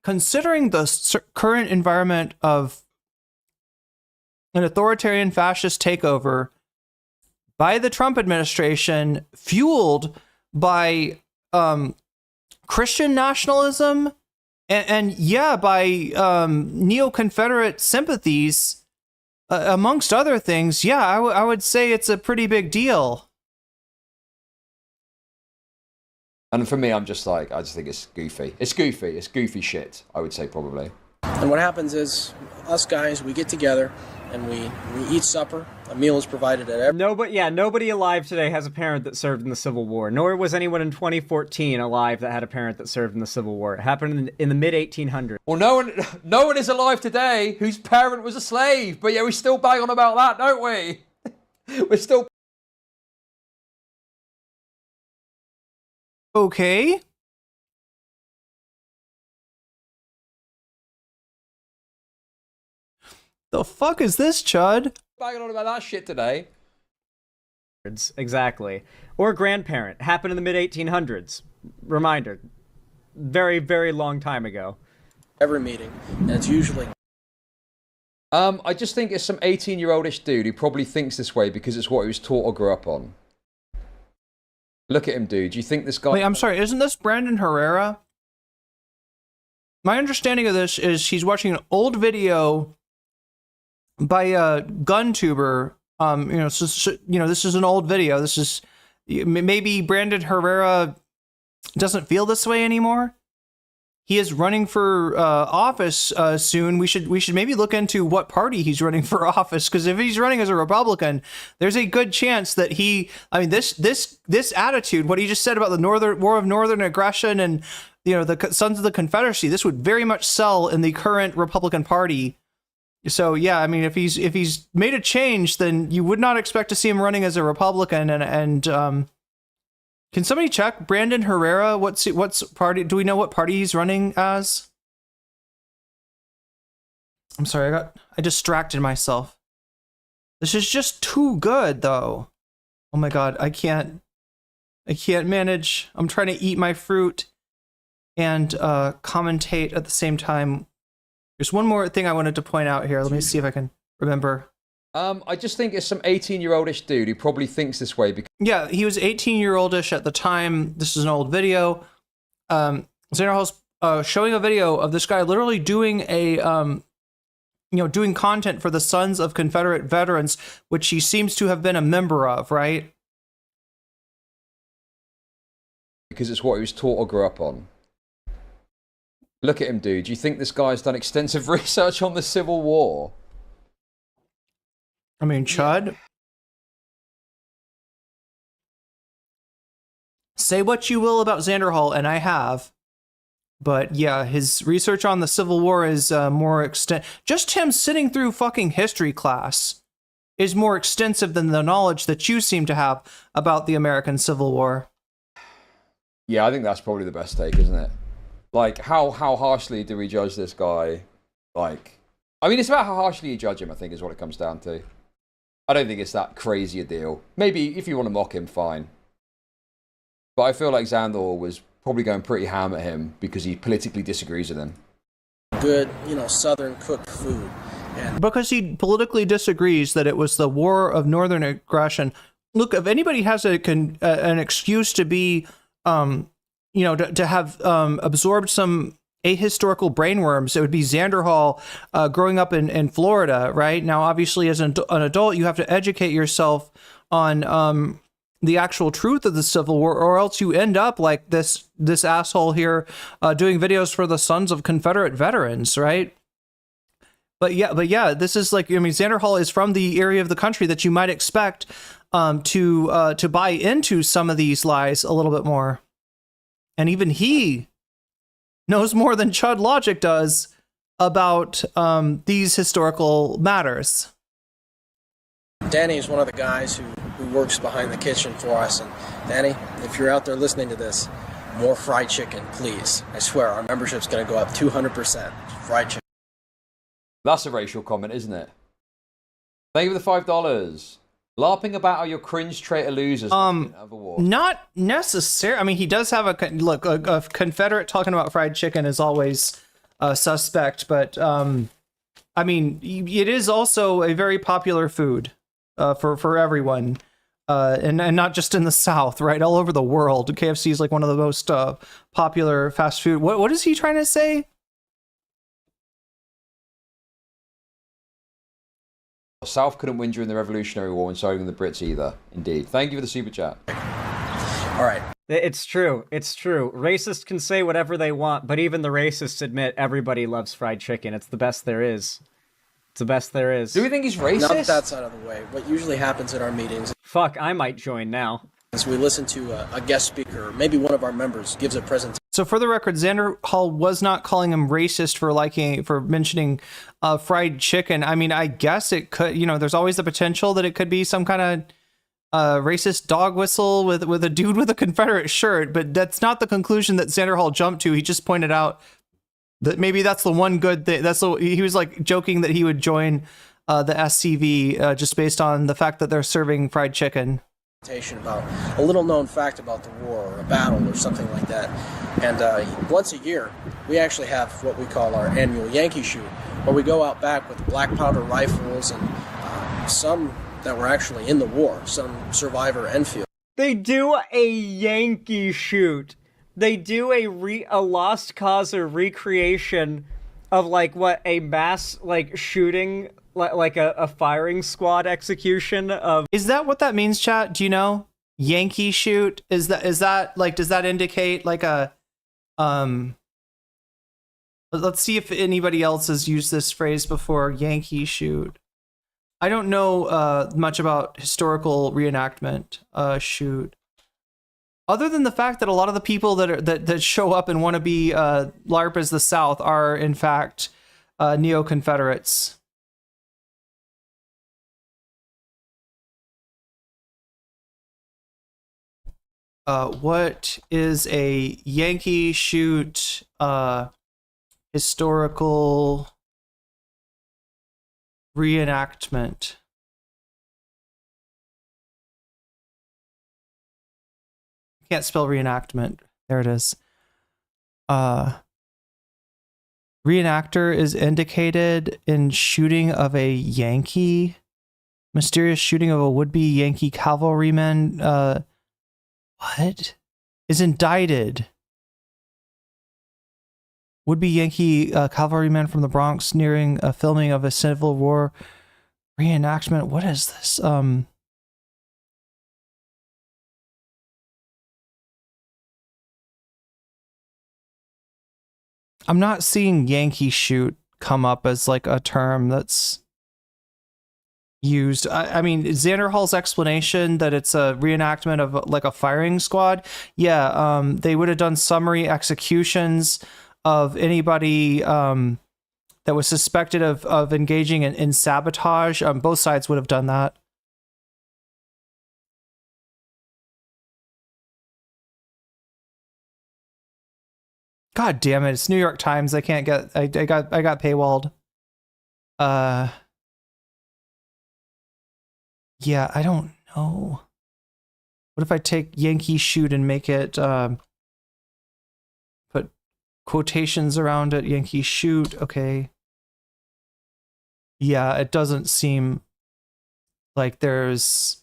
[SPEAKER 1] Considering the current environment of an authoritarian fascist takeover by the Trump administration, fueled by Christian nationalism and yeah, by neo-Confederate sympathies, amongst other things, yeah, I would say it's a pretty big deal.
[SPEAKER 18] And for me, I just think it's goofy. It's goofy shit, I would say, probably.
[SPEAKER 20] And what happens is, us guys, we get together and we eat supper. A meal is provided at every...
[SPEAKER 15] Nobody alive today has a parent that served in the Civil War, nor was anyone in 2014 alive that had a parent that served in the Civil War. It happened in the mid-1800s.
[SPEAKER 18] Well, no one is alive today whose parent was a slave, but yeah, we still bang on about that, don't we? We're still...
[SPEAKER 1] Okay. The fuck is this, Chud?
[SPEAKER 18] Banging on about that shit today.
[SPEAKER 15] Exactly. Or grandparent. Happened in the mid-1800s. Reminder. Very, very long time ago.
[SPEAKER 20] Every meeting. And it's usually...
[SPEAKER 18] I just think it's some 18-year-old-ish dude who probably thinks this way because it's what he was taught or grew up on. Look at him, dude. Do you think this guy...
[SPEAKER 1] Wait, I'm sorry. Isn't this Brandon Herrera? My understanding of this is he's watching an old video by a gun tuber. This is an old video. This is... Maybe Brandon Herrera doesn't feel this way anymore. He is running for office soon. We should maybe look into what party he's running for office, because if he's running as a Republican, there's a good chance that this attitude, what he just said about the War of Northern Aggression and the Sons of the Confederacy. This would very much sell in the current Republican Party. So yeah, I mean, if he's made a change, then you would not expect to see him running as a Republican. And can somebody check Brandon Herrera? What's party? Do we know what party he's running as? I'm sorry, I distracted myself. This is just too good, though. Oh my god, I can't manage. I'm trying to eat my fruit and commentate at the same time. There's one more thing I wanted to point out here. Let me see if I can remember.
[SPEAKER 18] I just think it's some 18-year-oldish dude who probably thinks this way because
[SPEAKER 1] yeah, he was 18-year-oldish at the time. This is an old video. Xander Hall's showing a video of this guy literally doing a doing content for the Sons of Confederate Veterans, which he seems to have been a member of, right?
[SPEAKER 18] Because it's what he was taught or grew up on. Look at him, dude. Do you think this guy's done extensive research on the Civil War?
[SPEAKER 1] I mean, chud. Yeah. Say what you will about Xander Hall, and I have. But yeah, his research on the Civil War is more just him sitting through fucking history class is more extensive than the knowledge that you seem to have about the American Civil War.
[SPEAKER 18] Yeah, I think that's probably the best take, isn't it? Like, how harshly do we judge this guy? Like, I mean, it's about how harshly you judge him, I think, is what it comes down to. I don't think it's that crazy a deal. Maybe if you want to mock him, fine. But I feel like Xander was probably going pretty ham at him because he politically disagrees with him.
[SPEAKER 20] Good, Southern cooked food. And
[SPEAKER 1] because he politically disagrees that it was the War of Northern Aggression. Look, if anybody has an excuse to be, to have absorbed some ahistorical brainworms, it would be Xander Hall growing up in Florida, right? Now, obviously, as an adult, you have to educate yourself on the actual truth of the Civil War, or else you end up like this asshole here doing videos for the Sons of Confederate Veterans, right? But yeah, this is like, I mean, Xander Hall is from the area of the country that you might expect to buy into some of these lies a little bit more. And even he knows more than Chud Logic does about these historical matters.
[SPEAKER 20] Danny is one of the guys who works behind the kitchen for us. And Danny, if you're out there listening to this, more fried chicken, please. I swear, our membership's going to go up 200%. Fried chicken.
[SPEAKER 18] That's a racial comment, isn't it? Thank you for the $5. LARPing about how you're cringe traitor losers.
[SPEAKER 1] Not necessarily. I mean, he does have a Confederate talking about fried chicken is always suspect, but I mean, it is also a very popular food for everyone, and not just in the South, right? All over the world, KFC is like one of the most popular fast food. What is he trying to say?
[SPEAKER 18] South couldn't win during the Revolutionary War, and so didn't the Brits either. Indeed. Thank you for the super chat.
[SPEAKER 15] All right. It's true. It's true. Racists can say whatever they want, but even the racists admit everybody loves fried chicken. It's the best there is. It's the best there is.
[SPEAKER 18] Do we think he's racist?
[SPEAKER 20] Now that that's out of the way, what usually happens at our meetings...
[SPEAKER 15] Fuck, I might join now.
[SPEAKER 20] ...is we listen to a guest speaker, or maybe one of our members gives a presentation.
[SPEAKER 1] So for the record, Xander Hall was not calling him racist for mentioning fried chicken. I mean, I guess it could, there's always the potential that it could be some kind of racist dog whistle with a dude with a Confederate shirt, but that's not the conclusion that Xander Hall jumped to. He just pointed out that maybe that's the one good thing. He was like joking that he would join the SCV just based on the fact that they're serving fried chicken.
[SPEAKER 20] About a little known fact about the war or a battle or something like that. And once a year, we actually have what we call our annual Yankee shoot, where we go out back with black powder rifles and some that were actually in the war, some survivor Enfield.
[SPEAKER 15] They do a Yankee shoot. They do a Lost Cause or recreation of a mass shooting. Like a firing squad execution of...
[SPEAKER 1] Is that what that means, chat? Do you know? Yankee shoot? Is that like, does that indicate like a... Let's see if anybody else has used this phrase before, Yankee shoot. I don't know much about historical reenactment shoot. Other than the fact that a lot of the people that show up and want to be LARP as the South are in fact neo-Confederates. What is a Yankee shoot historical reenactment? Can't spell reenactment. There it is. Reenactor is indicated in shooting of a Yankee. Mysterious shooting of a would-be Yankee cavalryman. What? Is indicted. Would-be Yankee cavalryman from the Bronx nearing a filming of a Civil War reenactment. What is this? I'm not seeing Yankee shoot come up as like a term that's used. I mean, Xander Hall's explanation that it's a reenactment of like a firing squad. Yeah, they would have done summary executions of anybody that was suspected of engaging in sabotage. Both sides would have done that. God damn it! It's New York Times. I can't get. I got paywalled. Yeah, I don't know. What if I take Yankee shoot and make it put quotations around it? Yankee shoot. Okay. Yeah, it doesn't seem like there's.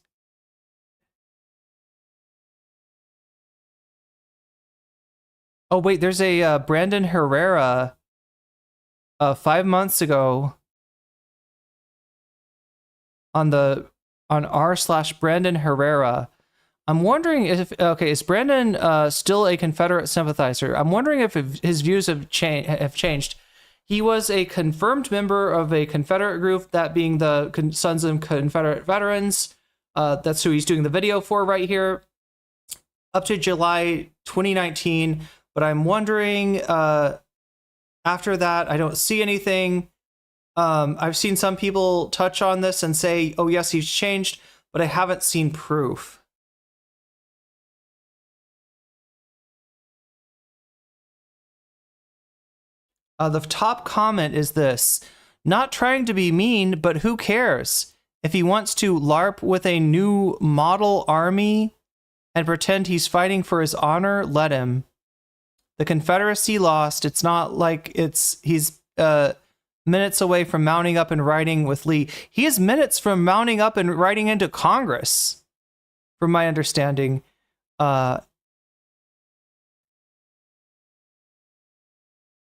[SPEAKER 1] Oh wait, there's a Brandon Herrera 5 months ago on r/Brandon Herrera. I'm wondering if is Brandon still a Confederate sympathizer? I'm wondering if his views have changed. He was a confirmed member of a Confederate group, that being the Sons of Confederate Veterans. That's who he's doing the video for right here, up to July 2019. But I'm wondering, after that, I don't see anything. I've seen some people touch on this and say, oh, yes, he's changed, but I haven't seen proof. The top comment is this: not trying to be mean, but who cares? If he wants to LARP with a new model army and pretend he's fighting for his honor, let him. The Confederacy lost. It's not like he's minutes away from mounting up and riding with Lee. He is minutes from mounting up and riding into Congress, from my understanding.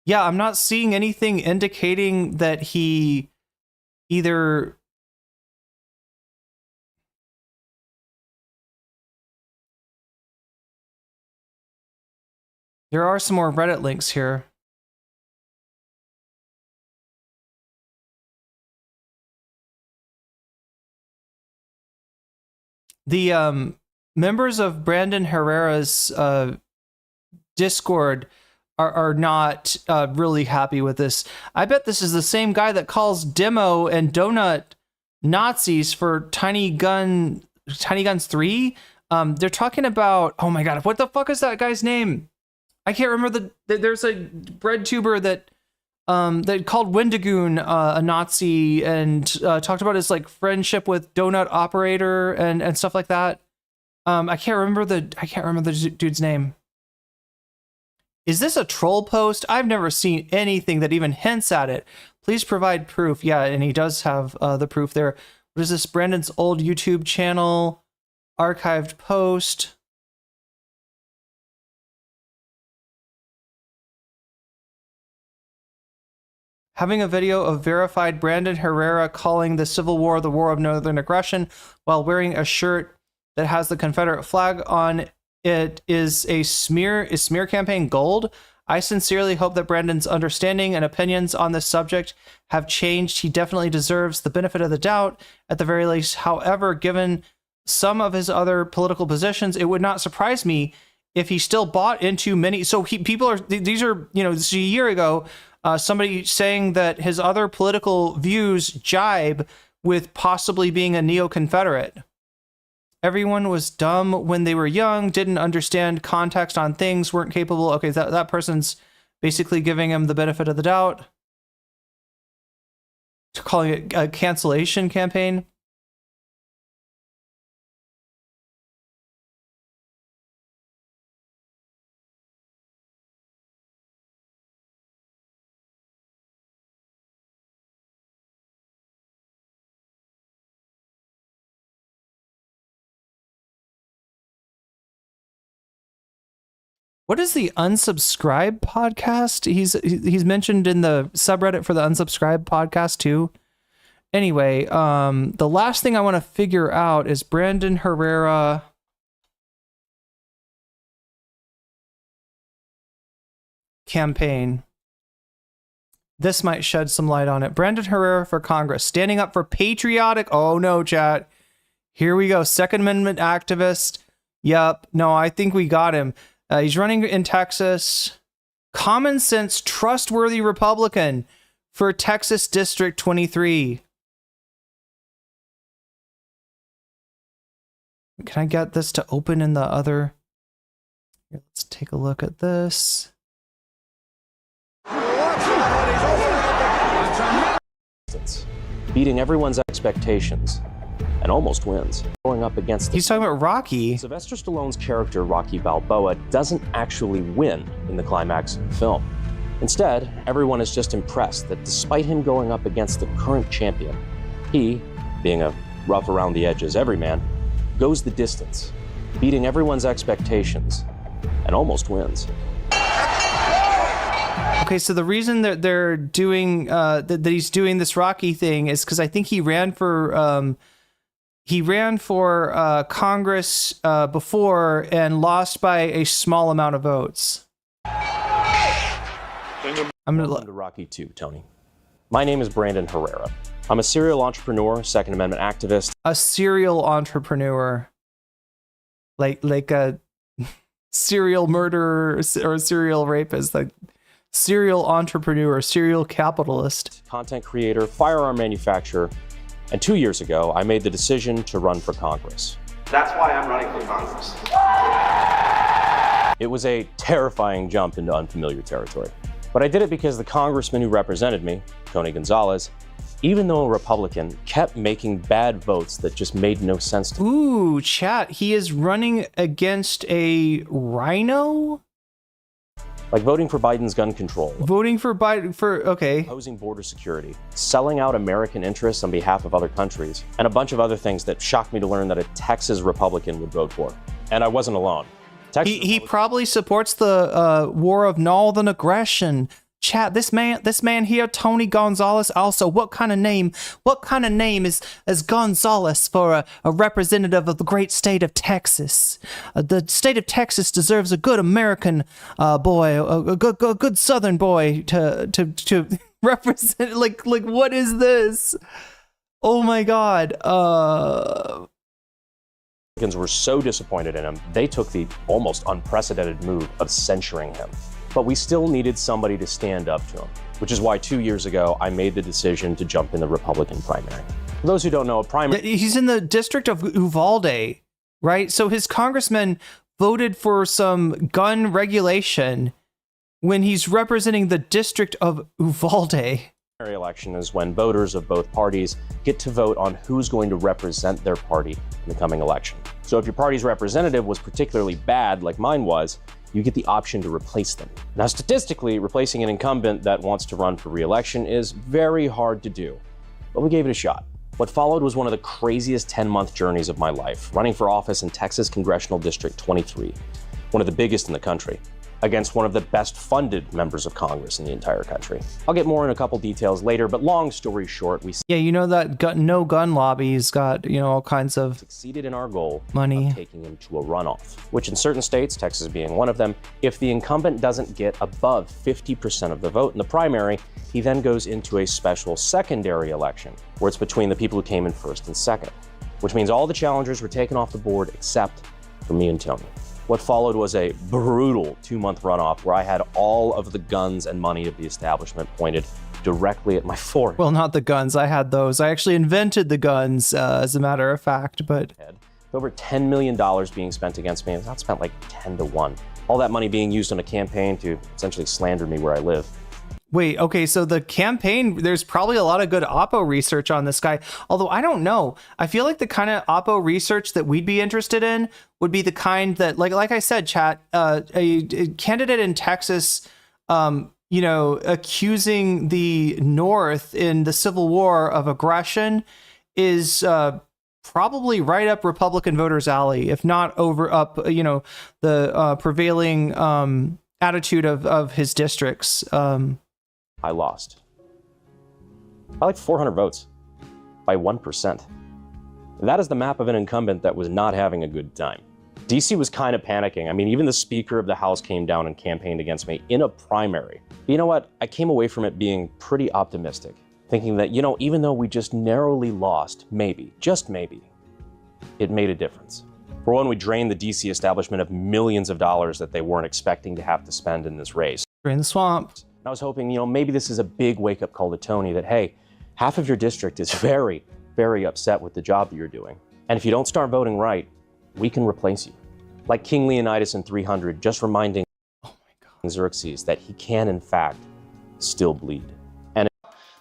[SPEAKER 1] Yeah, I'm not seeing anything indicating that he either... There are some more Reddit links here. The members of Brandon Herrera's Discord are not really happy with this. I bet this is the same guy that calls Demo and Donut Nazis for Tiny Guns 3. They're talking about, oh my god, what the fuck is that guy's name? I can't remember there's a bread tuber that called Wendigoon a Nazi and talked about his like friendship with Donut Operator and stuff like that. I can't remember the dude's name. Is this a troll post? I've never seen anything that even hints at it. Please provide proof. Yeah, and he does have the proof there. What is this? Brandon's old YouTube channel archived post. Having a video of verified Brandon Herrera calling the Civil War the War of Northern Aggression while wearing a shirt that has the Confederate flag on it is a smear. Is smear campaign gold? I sincerely hope that Brandon's understanding and opinions on this subject have changed. He definitely deserves the benefit of the doubt at the very least. However, given some of his other political positions, it would not surprise me if he still bought into many. So people are, these are, you know, this is a year ago, somebody saying that his other political views jibe with possibly being a neo-Confederate. Everyone was dumb when they were young, didn't understand context on things, weren't capable. Okay, that person's basically giving him the benefit of the doubt. Calling it a cancellation campaign. What is the unsubscribe podcast? He's mentioned in the subreddit for the unsubscribe podcast too. Anyway, the last thing I want to figure out is Brandon Herrera campaign. This might shed some light on it. Brandon Herrera for Congress, standing up for patriotic. Oh no, chat. Here we go. Second Amendment activist. Yep. No, I think we got him. He's running in Texas. Common sense, trustworthy Republican for Texas District 23. Can I get this to open in the other? Here, let's take a look at this.
[SPEAKER 21] Beating everyone's expectations and almost wins. Going up against
[SPEAKER 1] He's talking about Rocky.
[SPEAKER 21] Sylvester Stallone's character, Rocky Balboa, doesn't actually win in the climax of the film. Instead, everyone is just impressed that despite him going up against the current champion, he, being a rough around the edges everyman, goes the distance, beating everyone's expectations and almost wins.
[SPEAKER 1] Okay, so the reason that they're doing that he's doing this Rocky thing is because I think he ran for Congress before and lost by a small amount of votes.
[SPEAKER 21] Welcome to Rocky 2, Tony. My name is Brandon Herrera. I'm a serial entrepreneur, Second Amendment activist.
[SPEAKER 1] A serial entrepreneur, like a serial murderer or serial rapist, like serial entrepreneur, serial capitalist,
[SPEAKER 21] content creator, firearm manufacturer. And 2 years ago, I made the decision to run for Congress.
[SPEAKER 22] That's why I'm running for Congress.
[SPEAKER 21] It was a terrifying jump into unfamiliar territory. But I did it because the congressman who represented me, Tony Gonzalez, even though a Republican, kept making bad votes that just made no sense to me.
[SPEAKER 1] Ooh, chat, he is running against a rhino?
[SPEAKER 21] Like voting for Biden's gun control.
[SPEAKER 1] Voting for Biden okay.
[SPEAKER 21] Opposing border security, selling out American interests on behalf of other countries, and a bunch of other things that shocked me to learn that a Texas Republican would vote for. And I wasn't alone.
[SPEAKER 1] He probably supports the war of northern aggression. Chat, this man here, Tony Gonzalez, also, what kind of name is Gonzalez for a representative of the great state of Texas? The state of Texas deserves a good American boy, a good Southern boy to represent. Like what is this? Oh my God.
[SPEAKER 21] Republicans were so disappointed in him, they took the almost unprecedented move of censuring him. But we still needed somebody to stand up to him, which is why 2 years ago, I made the decision to jump in the Republican primary. For those who don't know, a primary...
[SPEAKER 1] He's in the district of Uvalde, right? So his congressman voted for some gun regulation when he's representing the district of Uvalde.
[SPEAKER 21] Primary election is when voters of both parties get to vote on who's going to represent their party in the coming election. So if your party's representative was particularly bad, like mine was, you get the option to replace them. Now, statistically, replacing an incumbent that wants to run for re-election is very hard to do, but we gave it a shot. What followed was one of the craziest 10-month journeys of my life, running for office in Texas Congressional District 23, one of the biggest in the country, against one of the best funded members of Congress in the entire country. I'll get more in a couple details later, but long story short,
[SPEAKER 1] yeah, you know that no gun lobby's got, you know, all kinds of
[SPEAKER 21] succeeded in our goal
[SPEAKER 1] money
[SPEAKER 21] of taking him to a runoff, which in certain states, Texas being one of them, if the incumbent doesn't get above 50% of the vote in the primary, he then goes into a special secondary election, where it's between the people who came in first and second. which means all the challengers were taken off the board except for me and Tony. What followed was a brutal 2-month runoff where I had all of the guns and money of the establishment pointed directly at my forehead.
[SPEAKER 1] Well, not the guns. I had those. I actually invented the guns, as a matter of fact, but...
[SPEAKER 21] Over $10 million being spent against me. It's not spent like 10 to 1. All that money being used on a campaign to essentially slander me where I live.
[SPEAKER 1] Wait, okay, so the campaign, there's probably a lot of good Oppo research on this guy. Although, I don't know. I feel like the kind of Oppo research that we'd be interested in would be the kind that, like I said, chat, a candidate in Texas, you know, accusing the North in the Civil War of aggression is probably right up Republican voters' alley, if not up, you know, the prevailing attitude of his districts.
[SPEAKER 21] I lost by like 400 votes, by 1%. That is the map of an incumbent that was not having a good time. DC was kind of panicking. I mean, even the Speaker of the House came down and campaigned against me in a primary. But you know what? I came away from it being pretty optimistic, thinking that, you know, even though we just narrowly lost, maybe, just maybe, it made a difference. For one, we drained the DC establishment of millions of dollars that they weren't expecting to have to spend in this race.
[SPEAKER 1] Drain the swamp.
[SPEAKER 21] I was hoping, you know, maybe this is a big wake-up call to Tony that, hey, half of your district is very, very upset with the job that you're doing. And if you don't start voting right, we can replace you. Like King Leonidas in 300, just reminding Xerxes that he can, in fact, still bleed. And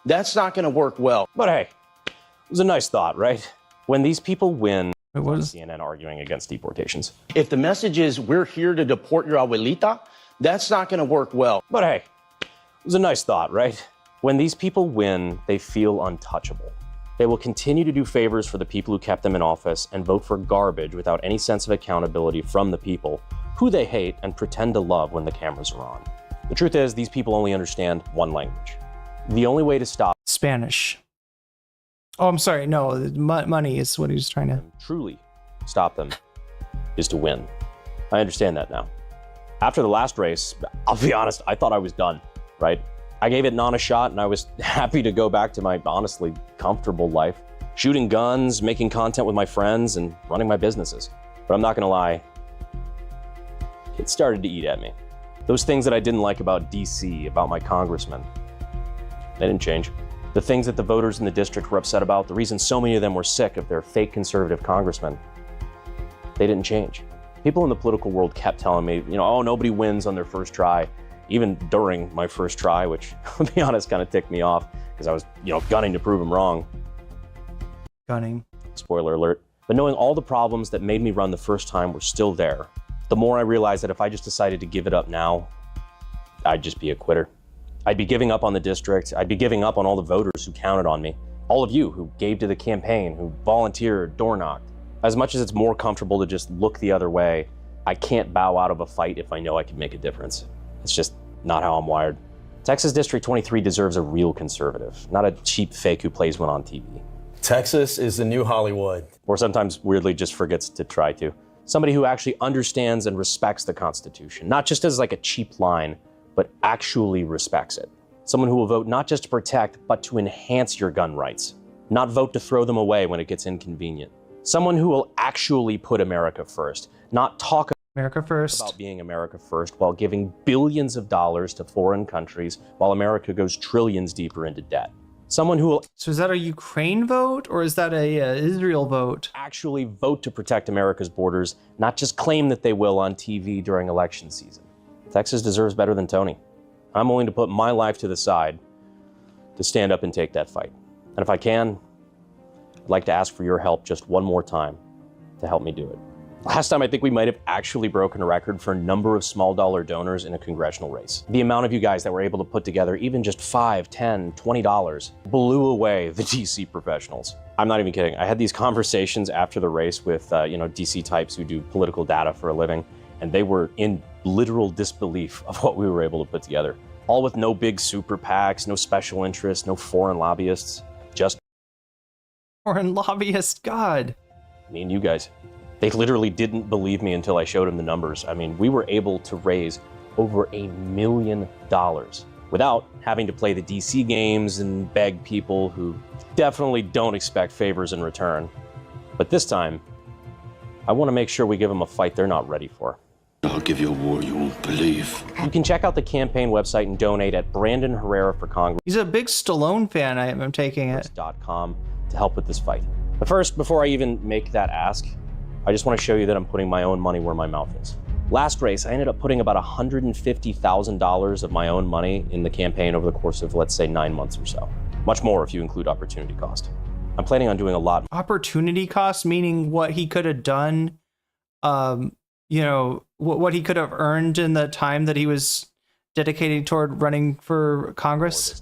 [SPEAKER 2] that's not going to work well.
[SPEAKER 21] But hey, it was a nice thought, right? When these people win, what is CNN arguing against deportations?
[SPEAKER 2] If the message is, we're here to deport your abuelita, that's not going to work well.
[SPEAKER 21] But hey, it was a nice thought, right? When these people win, they feel untouchable. They will continue to do favors for the people who kept them in office and vote for garbage without any sense of accountability from the people who they hate and pretend to love when the cameras are on. The truth is, these people only understand one language. The only way to stop
[SPEAKER 1] Spanish. Oh, I'm sorry. No, money is what he was trying to
[SPEAKER 21] truly stop them is to win. I understand that now. After the last race, I'll be honest, I thought I was done, right? I gave it non a shot and I was happy to go back to my honestly comfortable life, shooting guns, making content with my friends, and running my businesses. But I'm not gonna lie, it started to eat at me. Those things that I didn't like about DC, about my congressman, they didn't change. The things that the voters in the district were upset about, the reason so many of them were sick of their fake conservative congressmen, they didn't change. People in the political world kept telling me, you know, oh, nobody wins on their first try. Even during my first try, which, to be honest, kind of ticked me off because I was, you know, gunning to prove them wrong.
[SPEAKER 1] Gunning.
[SPEAKER 21] Spoiler alert. But knowing all the problems that made me run the first time were still there, the more I realized that if I just decided to give it up now, I'd just be a quitter. I'd be giving up on the district. I'd be giving up on all the voters who counted on me. All of you who gave to the campaign, who volunteered, door knocked. As much as it's more comfortable to just look the other way, I can't bow out of a fight if I know I can make a difference. It's just not how I'm wired. Texas District 23 deserves a real conservative, not a cheap fake who plays one on TV.
[SPEAKER 2] Texas is the new Hollywood.
[SPEAKER 21] Or sometimes weirdly just forgets to try to. Somebody who actually understands and respects the Constitution, not just as like a cheap line, but actually respects it. Someone who will vote not just to protect, but to enhance your gun rights, not vote to throw them away when it gets inconvenient. Someone who will actually put America first, not talk
[SPEAKER 1] America first
[SPEAKER 21] about being America first while giving billions of dollars to foreign countries while America goes trillions deeper into debt. Someone who will...
[SPEAKER 1] So is that a Ukraine vote or is that a Israel vote?
[SPEAKER 21] Actually vote to protect America's borders, not just claim that they will on TV during election season. Texas deserves better than Tony. I'm willing to put my life to the side to stand up and take that fight. And if I can, I'd like to ask for your help just one more time to help me do it. Last time, I think we might have actually broken a record for a number of small dollar donors in a congressional race. The amount of you guys that were able to put together even just $5, $10, $20 blew away the DC professionals. I'm not even kidding. I had these conversations after the race with, you know, DC types who do political data for a living, and they were in literal disbelief of what we were able to put together. All with no big super PACs, no special interests, no foreign lobbyists, just
[SPEAKER 1] foreign lobbyists, God.
[SPEAKER 21] Me and you guys. They literally didn't believe me until I showed them the numbers. I mean, we were able to raise over $1 million without having to play the DC games and beg people who definitely don't expect favors in return. But this time, I want to make sure we give them a fight they're not ready for.
[SPEAKER 3] I'll give you a war you won't believe.
[SPEAKER 21] You can check out the campaign website and donate at Brandon Herrera for Congress.
[SPEAKER 1] He's a big Stallone fan, I'm taking it.
[SPEAKER 21] .com to help with this fight. But first, before I even make that ask, I just want to show you that I'm putting my own money where my mouth is. Last race, I ended up putting about $150,000 of my own money in the campaign over the course of, let's say, 9 months or so. Much more if you include opportunity cost. I'm planning on doing a lot.
[SPEAKER 1] Opportunity cost, meaning what he could have done, you know, what he could have earned in the time that he was dedicating toward running for Congress.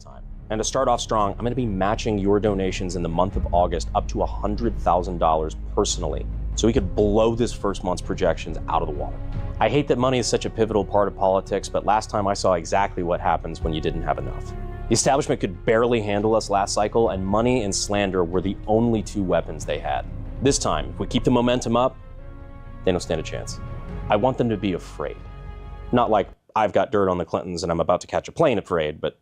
[SPEAKER 21] And to start off strong, I'm going to be matching your donations in the month of August up to $100,000 personally, so we could blow this first month's projections out of the water. I hate that money is such a pivotal part of politics, but last time I saw exactly what happens when you didn't have enough. The establishment could barely handle us last cycle, and money and slander were the only two weapons they had. This time, if we keep the momentum up, they don't stand a chance. I want them to be afraid. Not like I've got dirt on the Clintons and I'm about to catch a plane afraid, but,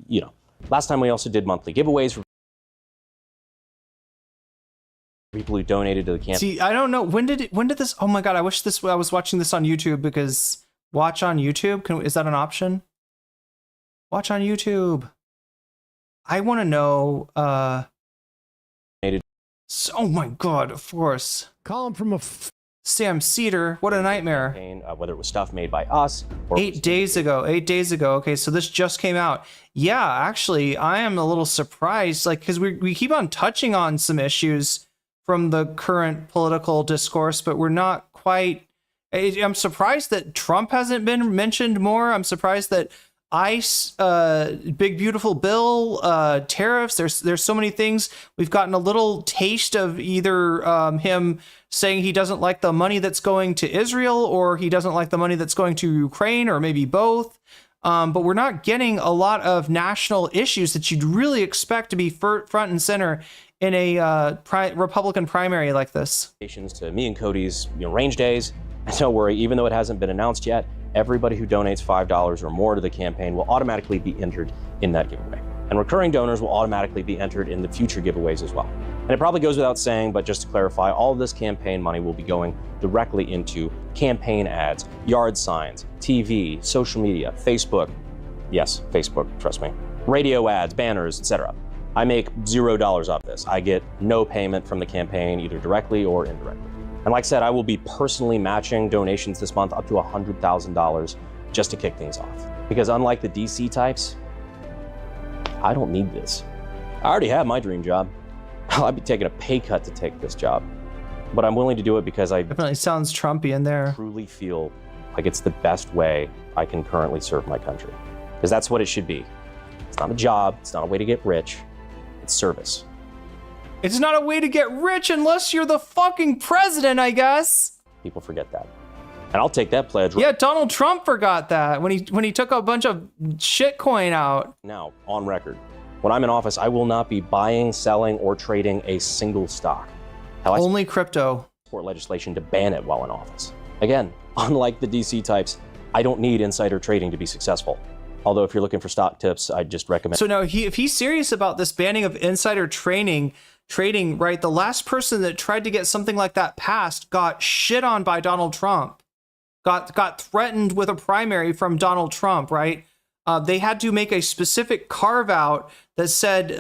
[SPEAKER 21] you know. Last time we also did monthly giveaways for people who donated to the campaign.
[SPEAKER 1] See, I don't know, when did this, oh my God, I wish I was watching this on YouTube, because watch on YouTube, is that an option? Watch on YouTube. I want to know, oh my God, of course.
[SPEAKER 9] Call him from a
[SPEAKER 1] Sam Cedar, what a nightmare.
[SPEAKER 21] Whether it was stuff made by us or
[SPEAKER 1] 8 days ago. Okay, so this just came out. Yeah, actually, I am a little surprised, like, because we keep on touching on some issues from the current political discourse, but we're not quite. I'm surprised that Trump hasn't been mentioned more. I'm surprised that ICE, big beautiful bill, tariffs. There's so many things. We've gotten a little taste of either him saying he doesn't like the money that's going to Israel, or he doesn't like the money that's going to Ukraine, or maybe both. But we're not getting a lot of national issues that you'd really expect to be front and center in a Republican primary like this.
[SPEAKER 21] To me and Cody's range days. And don't worry, even though it hasn't been announced yet, everybody who donates $5 or more to the campaign will automatically be entered in that giveaway. And recurring donors will automatically be entered in the future giveaways as well. And it probably goes without saying, but just to clarify, all of this campaign money will be going directly into campaign ads, yard signs, TV, social media, Facebook. Yes, Facebook, trust me. Radio ads, banners, etc. I make $0 off this. I get no payment from the campaign, either directly or indirectly. And like I said, I will be personally matching donations this month up to $100,000 just to kick things off. Because unlike the DC types, I don't need this. I already have my dream job. I'd be taking a pay cut to take this job. But I'm willing to do it because I
[SPEAKER 1] definitely sounds Trumpy in there.
[SPEAKER 21] Truly feel like it's the best way I can currently serve my country. Because that's what it should be. It's not a job, it's not a way to get rich, it's service.
[SPEAKER 1] It's not a way to get rich unless you're the fucking president, I guess.
[SPEAKER 21] People forget that. And I'll take that pledge.
[SPEAKER 1] Yeah, Donald Trump forgot that when he took a bunch of shitcoin out.
[SPEAKER 21] Now, on record, when I'm in office, I will not be buying, selling, or trading a single stock.
[SPEAKER 1] Only crypto.
[SPEAKER 21] Support legislation to ban it while in office. Again, unlike the DC types, I don't need insider trading to be successful. Although if you're looking for stock tips, I'd just recommend.
[SPEAKER 1] So now, if he's serious about this banning of insider trading, right? The last person that tried to get something like that passed got shit on by Donald Trump. Got threatened with a primary from Donald Trump, right? They had to make a specific carve out that said,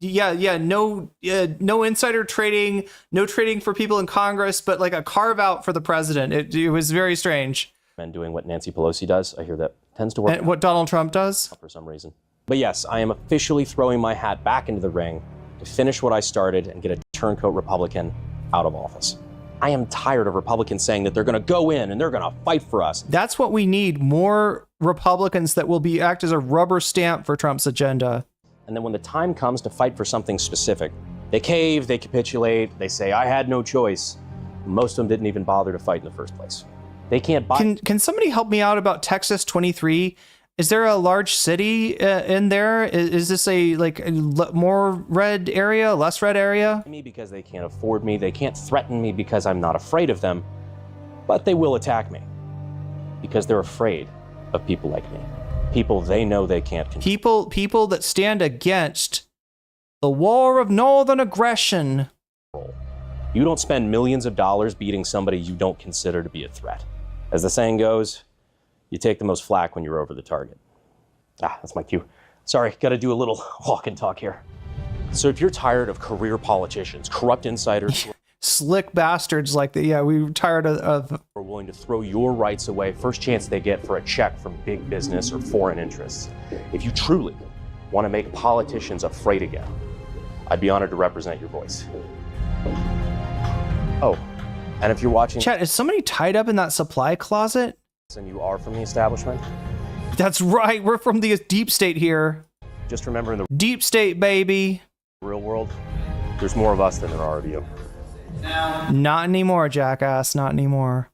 [SPEAKER 1] no insider trading, no trading for people in Congress, but like a carve out for the president. It was very strange.
[SPEAKER 21] And doing what Nancy Pelosi does, I hear that tends to work.
[SPEAKER 1] And what Donald Trump does?
[SPEAKER 21] For some reason. But yes, I am officially throwing my hat back into the ring to finish what I started and get a turncoat Republican out of office. I am tired of Republicans saying that they're going to go in and they're going to fight for us.
[SPEAKER 1] That's what we need, more Republicans that will act as a rubber stamp for Trump's agenda.
[SPEAKER 21] And then when the time comes to fight for something specific, they cave, they capitulate, they say, I had no choice. Most of them didn't even bother to fight in the first place. They can't buy.
[SPEAKER 1] Can somebody help me out about Texas 23? Is there a large city in there? Is this a more red area, less red area?
[SPEAKER 21] Me because they can't afford me. They can't threaten me because I'm not afraid of them, but they will attack me because they're afraid of people like me. People they know they can't control.
[SPEAKER 1] People that stand against the war of northern aggression.
[SPEAKER 21] You don't spend millions of dollars beating somebody you don't consider to be a threat. As the saying goes, you take the most flack when you're over the target. Ah, that's my cue. Sorry, gotta do a little walk and talk here. So if you're tired of career politicians, corrupt insiders,
[SPEAKER 1] slick bastards like that, yeah, we're tired of
[SPEAKER 21] are willing to throw your rights away first chance they get for a check from big business or foreign interests. If you truly want to make politicians afraid again, I'd be honored to represent your voice. Oh, and if you're watching...
[SPEAKER 1] Chat, is somebody tied up in that supply closet?
[SPEAKER 21] And you are from the establishment?
[SPEAKER 1] That's right, we're from the deep state here.
[SPEAKER 21] Just remember in the
[SPEAKER 1] deep state, baby.
[SPEAKER 21] Real world, there's more of us than there are of you.
[SPEAKER 1] Not anymore, jackass, not anymore.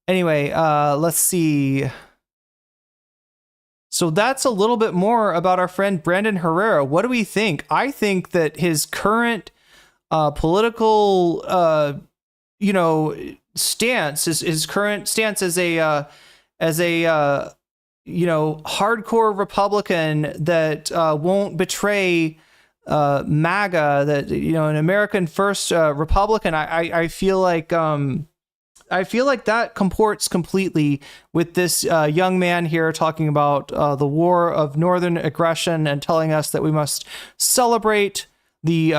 [SPEAKER 1] Anyway, let's see. So that's a little bit more about our friend Brandon Herrera. What do we think? I think that his current political, stance, his current stance as a hardcore Republican that won't betray MAGA, that an American first Republican. I feel like that comports completely with this young man here talking about the war of northern aggression and telling us that we must celebrate the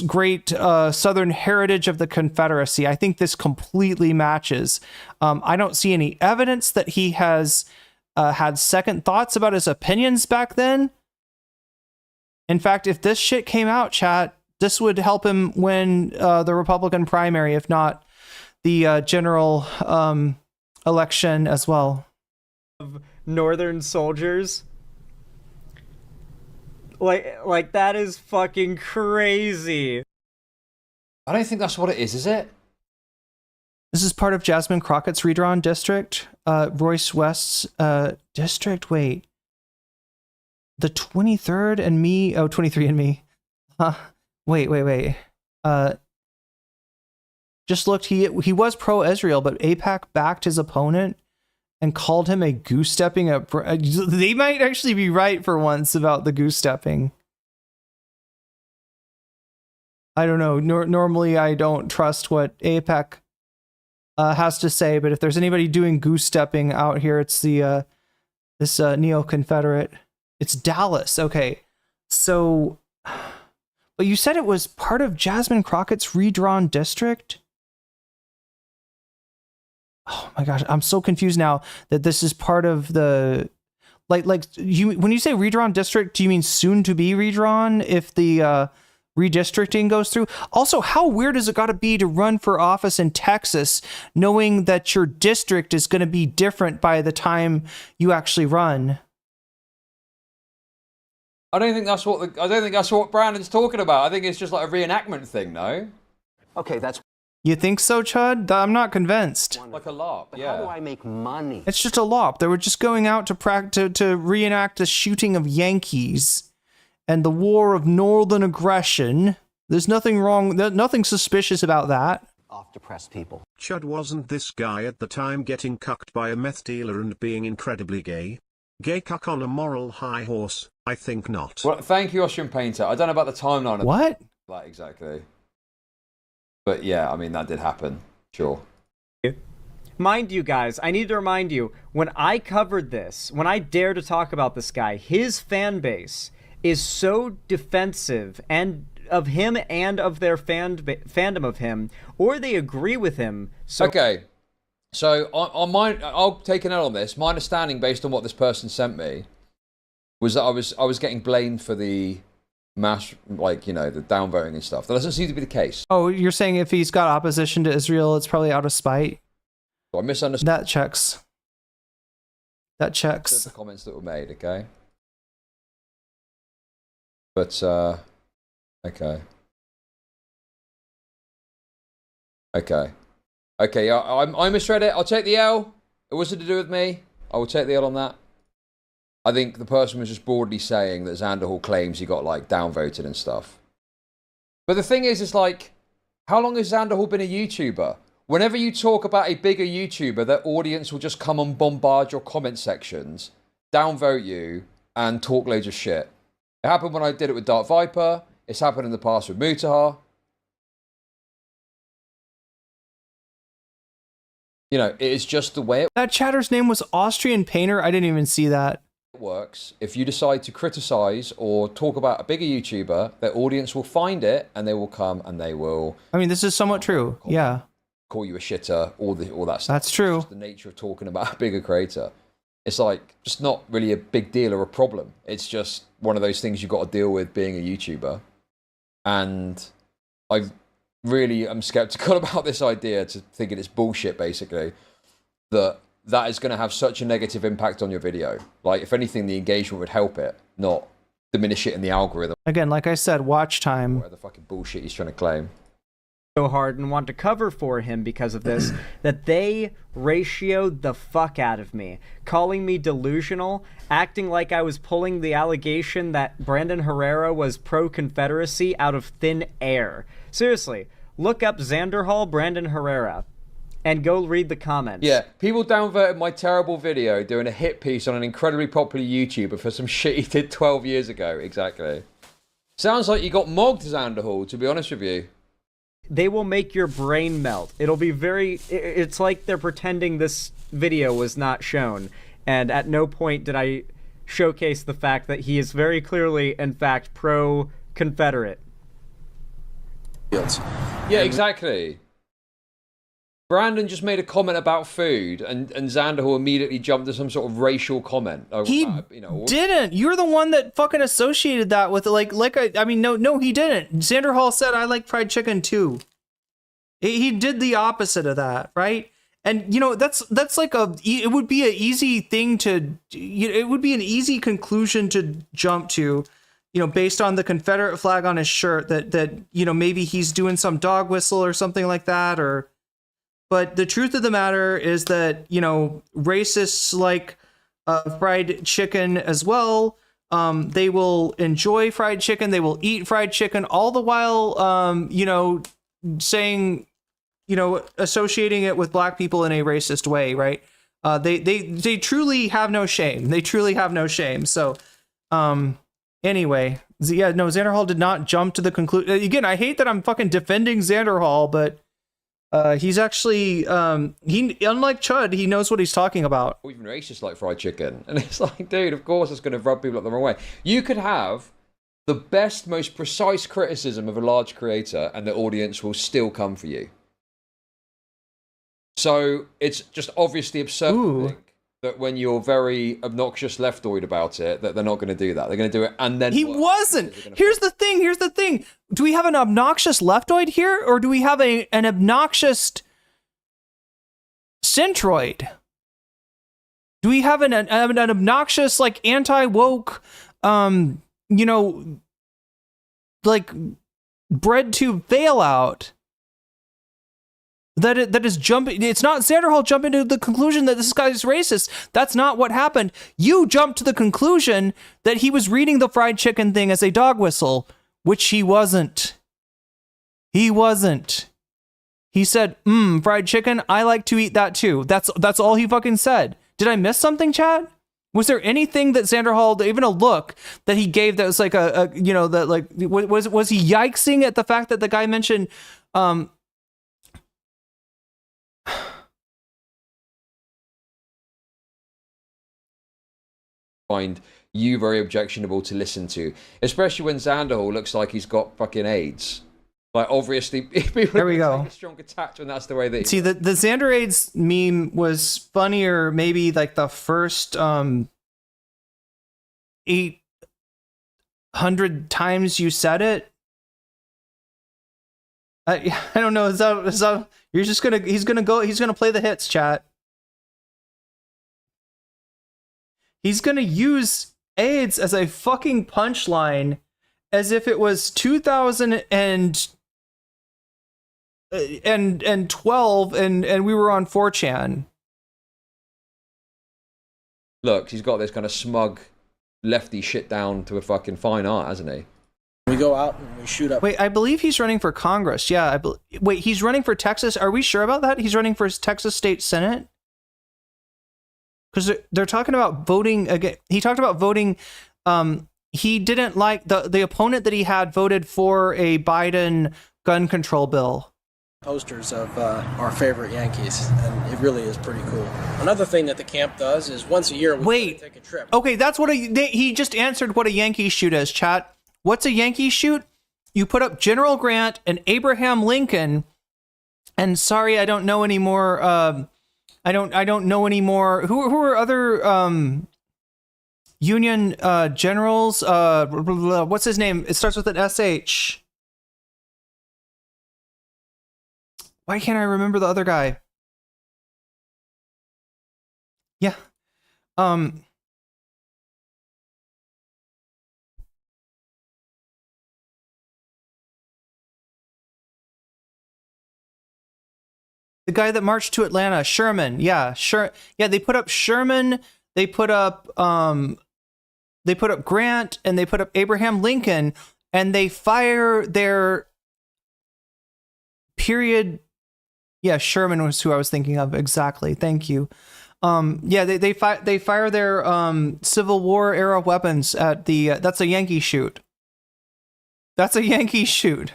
[SPEAKER 1] great southern heritage of the Confederacy. I think this completely matches. I don't see any evidence that he has had second thoughts about his opinions back then. In fact, if this shit came out, chat, this would help him win the Republican primary, if not the general election as well.
[SPEAKER 15] Of Northern soldiers. Like that is fucking crazy.
[SPEAKER 18] I don't think that's what it is it?
[SPEAKER 1] This is part of Jasmine Crockett's redrawn district, Royce West's district. Wait. The 23rd and me. Oh, 23 and me. Wait. Just looked. He was pro-Israel, but AIPAC backed his opponent and called him a goose stepping. They might actually be right for once about the goose stepping. I don't know. Normally, I don't trust what AIPAC has to say, but if there's anybody doing goose stepping out here, it's the this neo-Confederate. It's Dallas. Okay. So, but you said it was part of Jasmine Crockett's redrawn district? Oh my gosh, I'm so confused now that this is part of the like you when you say redrawn district, do you mean soon to be redrawn if the redistricting goes through? Also, how weird has it got to be to run for office in Texas knowing that your district is going to be different by the time you actually run?
[SPEAKER 18] I don't think that's what Brandon's talking about. I think it's just like a reenactment thing, no? Okay, that's...
[SPEAKER 1] You think so, Chud? I'm not convinced.
[SPEAKER 18] Like a LARP, yeah. How do I make money?
[SPEAKER 1] It's just a LARP. They were just going out to reenact the shooting of Yankees and the war of northern aggression. There's nothing wrong, nothing suspicious about that.
[SPEAKER 9] Off depressed people.
[SPEAKER 10] Chud, wasn't this guy at the time getting cucked by a meth dealer and being incredibly gay? Gay cuck on a moral high horse? I think not.
[SPEAKER 18] Well, thank you, Austrian Painter. I don't know about the timeline of
[SPEAKER 1] what?
[SPEAKER 18] That exactly. But yeah, I mean, that did happen. Sure.
[SPEAKER 15] Mind you guys, I need to remind you, when I covered this, when I dare to talk about this guy, his fan base is so defensive and of him and of their fandom of him, or they agree with him. So
[SPEAKER 18] okay. So I'll take a note on this. My understanding, based on what this person sent me, was that I was getting blamed for the mass, the downvoting and stuff. That doesn't seem to be the case.
[SPEAKER 1] Oh, you're saying if he's got opposition to Israel, it's probably out of spite?
[SPEAKER 18] So I misunderstood.
[SPEAKER 1] That checks.
[SPEAKER 18] The comments that were made, okay? But, okay. Okay, I misread it. I'll take the L. It wasn't to do with me. I will take the L on that. I think the person was just broadly saying that Xanderhall claims he got, downvoted and stuff. But the thing is, how long has Xanderhall been a YouTuber? Whenever you talk about a bigger YouTuber, their audience will just come and bombard your comment sections, downvote you, and talk loads of shit. It happened when I did it with Dark Viper. It's happened in the past with Mutahar. You know, it is just the way
[SPEAKER 1] that chatter's name was Austrian Painter. I didn't even see that.
[SPEAKER 18] it works. If you decide to criticize or talk about a bigger YouTuber, their audience will find it and they will come and they will.
[SPEAKER 1] I mean, this is somewhat true. Yeah.
[SPEAKER 18] Call you a shitter, all that stuff.
[SPEAKER 1] That's true.
[SPEAKER 18] It's just the nature of talking about a bigger creator. It's like just not really a big deal or a problem. It's just one of those things you've got to deal with being a YouTuber. And I really am skeptical about this idea, to thinking it's bullshit, basically, that is going to have such a negative impact on your video. Like, if anything, the engagement would help it, not diminish it in the algorithm.
[SPEAKER 1] Again, like I said, watch time.
[SPEAKER 18] Whatever the fucking bullshit he's trying to claim.
[SPEAKER 15] So hard and want to cover for him because of this, that they ratioed the fuck out of me, calling me delusional, acting like I was pulling the allegation that Brandon Herrera was pro-Confederacy out of thin air. Seriously, look up Xander Hall, Brandon Herrera, and go read the comments.
[SPEAKER 18] Yeah, people downvoted my terrible video doing a hit piece on an incredibly popular YouTuber for some shit he did 12 years ago. Exactly. Sounds like you got mogged, Xander Hall, to be honest with you.
[SPEAKER 15] They will make your brain melt. It'll be it's like they're pretending this video was not shown. And at no point did I showcase the fact that he is very clearly, in fact, pro-Confederate.
[SPEAKER 18] Yeah, exactly. Brandon just made a comment about food, and Xander Hall immediately jumped to some sort of racial comment.
[SPEAKER 1] He didn't. You're the one that fucking associated that with no, he didn't. Xander Hall said, I like fried chicken too. He did the opposite of that, right? And that's like it would be an easy thing to, it would be an easy conclusion to jump to, based on the Confederate flag on his shirt, that maybe he's doing some dog whistle or something like that, But the truth of the matter is that, racists like fried chicken as well. They will enjoy fried chicken. They will eat fried chicken, all the while, saying, associating it with black people in a racist way, right? They truly have no shame. They truly have no shame. So, anyway, yeah, no, Xander Hall did not jump to the conclusion. Again, I hate that I'm fucking defending Xander Hall, but he's actually, unlike Chud, he knows what he's talking about.
[SPEAKER 18] Or even racist like fried chicken. And it's like, dude, of course it's going to rub people up the wrong way. You could have the best, most precise criticism of a large creator and the audience will still come for you. So it's just obviously absurd to think that when you're very obnoxious leftoid about it, that they're not going to do that. They're going to do it and then...
[SPEAKER 1] He wasn't! Here's the thing. Do we have an obnoxious leftoid here, or do we have an obnoxious centroid? Do we have an obnoxious, like, anti-woke, like, bread tube bailout? That is jumping. It's not Xander Hall jumping to the conclusion that this guy's racist. That's not what happened. You jumped to the conclusion that he was reading the fried chicken thing as a dog whistle, which he wasn't. He wasn't. He said, fried chicken, I like to eat that too. That's all he fucking said. Did I miss something, Chad? Was there anything that Xander Hall, even a look that he gave that was like was he yikesing at the fact that the guy mentioned,
[SPEAKER 18] find you very objectionable to listen to, especially when Xander Hall looks like he's got fucking AIDS. Like, obviously, people
[SPEAKER 1] there we go.
[SPEAKER 18] Take a strong attachment. That's the way that.
[SPEAKER 1] See, the Xander AIDS meme was funnier. Maybe like the first 800 times you said it. I don't know. Is that you're just gonna? He's gonna play the hits, chat. He's gonna use AIDS as a fucking punchline, as if it was 2012 and we were on 4chan.
[SPEAKER 18] Look, he's got this kind of smug lefty shit down to a fucking fine art, hasn't he?
[SPEAKER 20] We go out and we shoot up.
[SPEAKER 1] Wait, I believe he's running for Congress. Yeah, wait, he's running for Texas. Are we sure about that? He's running for Texas State Senate? Because they're talking about voting again. He talked about voting. He didn't like the opponent that he had voted for a Biden gun control bill.
[SPEAKER 20] posters of our favorite Yankees, and it really is pretty cool. Another thing that the camp does is once a year we take a trip.
[SPEAKER 1] Okay, that's what he just answered what a Yankee shoot is, chat. What's a Yankee shoot? You put up General Grant and Abraham Lincoln, and sorry, I don't know anymore. I don't know anymore. Who are other Union generals? What's his name? It starts with an SH. Why can't I remember the other guy? Yeah. The guy that marched to Atlanta, Sherman. Yeah, sure. Yeah, they put up Sherman, they put up Grant, and they put up Abraham Lincoln, and they fire their period. Yeah, Sherman was who I was thinking of. Exactly. Thank you. Yeah, they fire their Civil War era weapons at the that's a Yankee shoot. That's a Yankee shoot.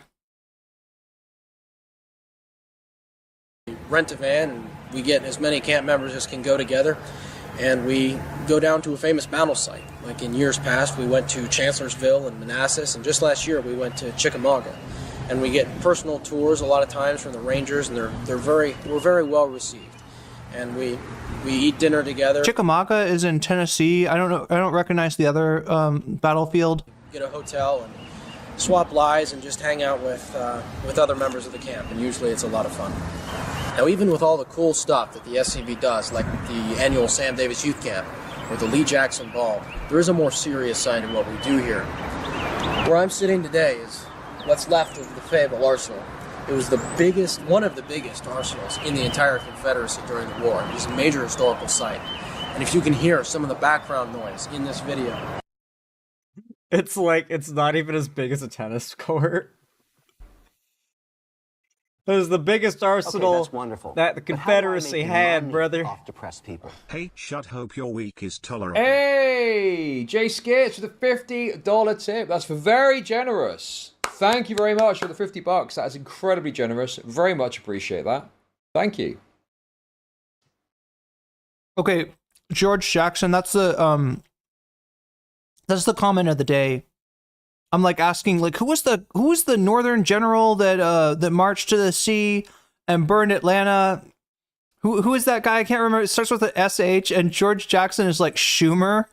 [SPEAKER 20] Rent a van, and we get as many camp members as can go together, and we go down to a famous battle site. Like in years past, we went to Chancellorsville and Manassas, and just last year we went to Chickamauga. And we get personal tours a lot of times from the Rangers, and we're very well received. And we eat dinner together.
[SPEAKER 1] Chickamauga is in Tennessee. I don't recognize the other battlefield.
[SPEAKER 20] Get a hotel and swap lies and just hang out with other members of the camp, and usually it's a lot of fun. Now, even with all the cool stuff that the SCV does, like the annual Sam Davis Youth Camp or the Lee Jackson Ball, there is a more serious side to what we do here. Where I'm sitting today is what's left of the Fayetteville Arsenal. It was one of the biggest arsenals in the entire Confederacy during the war. It was a major historical site. And if you can hear some of the background noise in this video.
[SPEAKER 15] It's like, it's not even as big as a tennis court. It was the biggest arsenal that the Confederacy had, brother.
[SPEAKER 10] Hey, Chud, hope your week is tolerable.
[SPEAKER 18] Hey, Jay Skits with a $50 tip. That's very generous. Thank you very much for the $50. That is incredibly generous. Very much appreciate that. Thank you.
[SPEAKER 1] Okay, George Jackson. That's the comment of the day. I'm like asking, like, who was the Northern general that marched to the sea and burned Atlanta? Who is that guy? I can't remember. It starts with an SH, and George Jackson is like Schumer.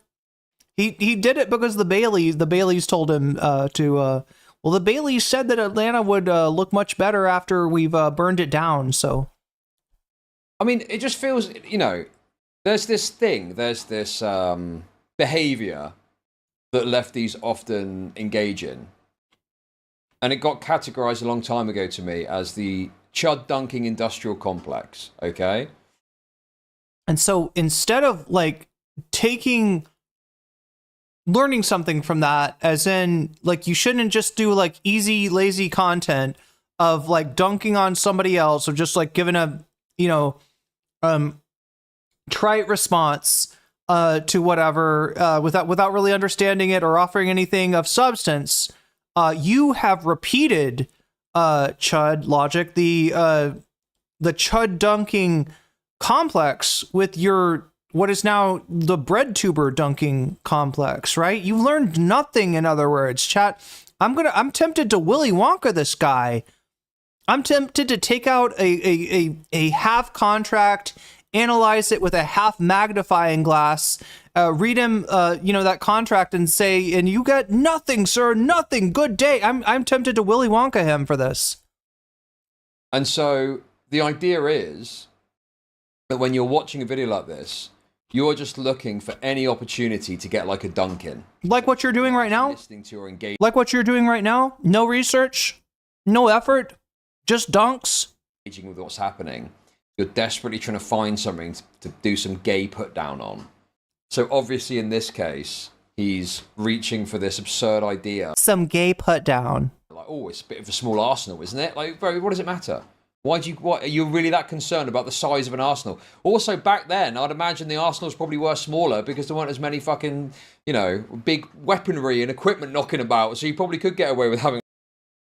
[SPEAKER 1] He did it because the Baileys told him to. Well, the Baileys said that Atlanta would look much better after we've burned it down. So,
[SPEAKER 18] I mean, it just feels, there's this behavior that lefties often engage in. And it got categorized a long time ago to me as the chud dunking industrial complex, okay?
[SPEAKER 1] And so instead of like learning something from that, as in like you shouldn't just do like easy, lazy content of like dunking on somebody else or just like giving a, trite response to whatever without really understanding it or offering anything of substance. You have repeated chud logic, the chud dunking complex with your what is now the bread tuber dunking complex, right? You learned nothing, in other words. Chat, I'm tempted to Willy Wonka this guy. I'm tempted to take out a half contract, analyze it with a half magnifying glass, read him, that contract and say, and you get nothing, sir, nothing, good day. I'm tempted to Willy Wonka him for this.
[SPEAKER 18] And so the idea is that when you're watching a video like this, you're just looking for any opportunity to get like a dunk in.
[SPEAKER 1] Like what you're doing right now?
[SPEAKER 18] Listening to or engaging.
[SPEAKER 1] Like what you're doing right now? No research, no effort, just dunks.
[SPEAKER 18] Engaging with what's happening. You're desperately trying to find something to do some gay put down on. So obviously in this case, he's reaching for this absurd idea.
[SPEAKER 1] Some gay put down.
[SPEAKER 18] Like, oh, it's a bit of a small arsenal, isn't it? Like, bro, what does it matter? What are you really that concerned about the size of an arsenal? Also, back then, I'd imagine the arsenals probably were smaller because there weren't as many fucking, big weaponry and equipment knocking about. So you probably could get away with having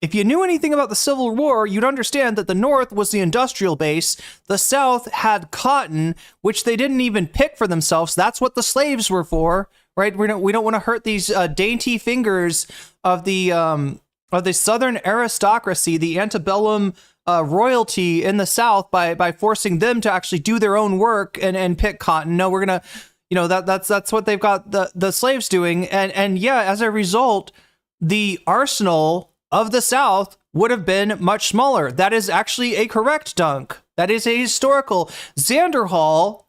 [SPEAKER 1] If you knew anything about the Civil War, you'd understand that the North was the industrial base. The South had cotton, which they didn't even pick for themselves. That's what the slaves were for, right? We don't want to hurt these dainty fingers of the Southern aristocracy, the antebellum royalty in the South by forcing them to actually do their own work and pick cotton. No, we're gonna, that's what they've got the slaves doing, and yeah, as a result, the arsenal of the South would have been much smaller. That is actually a correct dunk. That is a historical. Xanderhall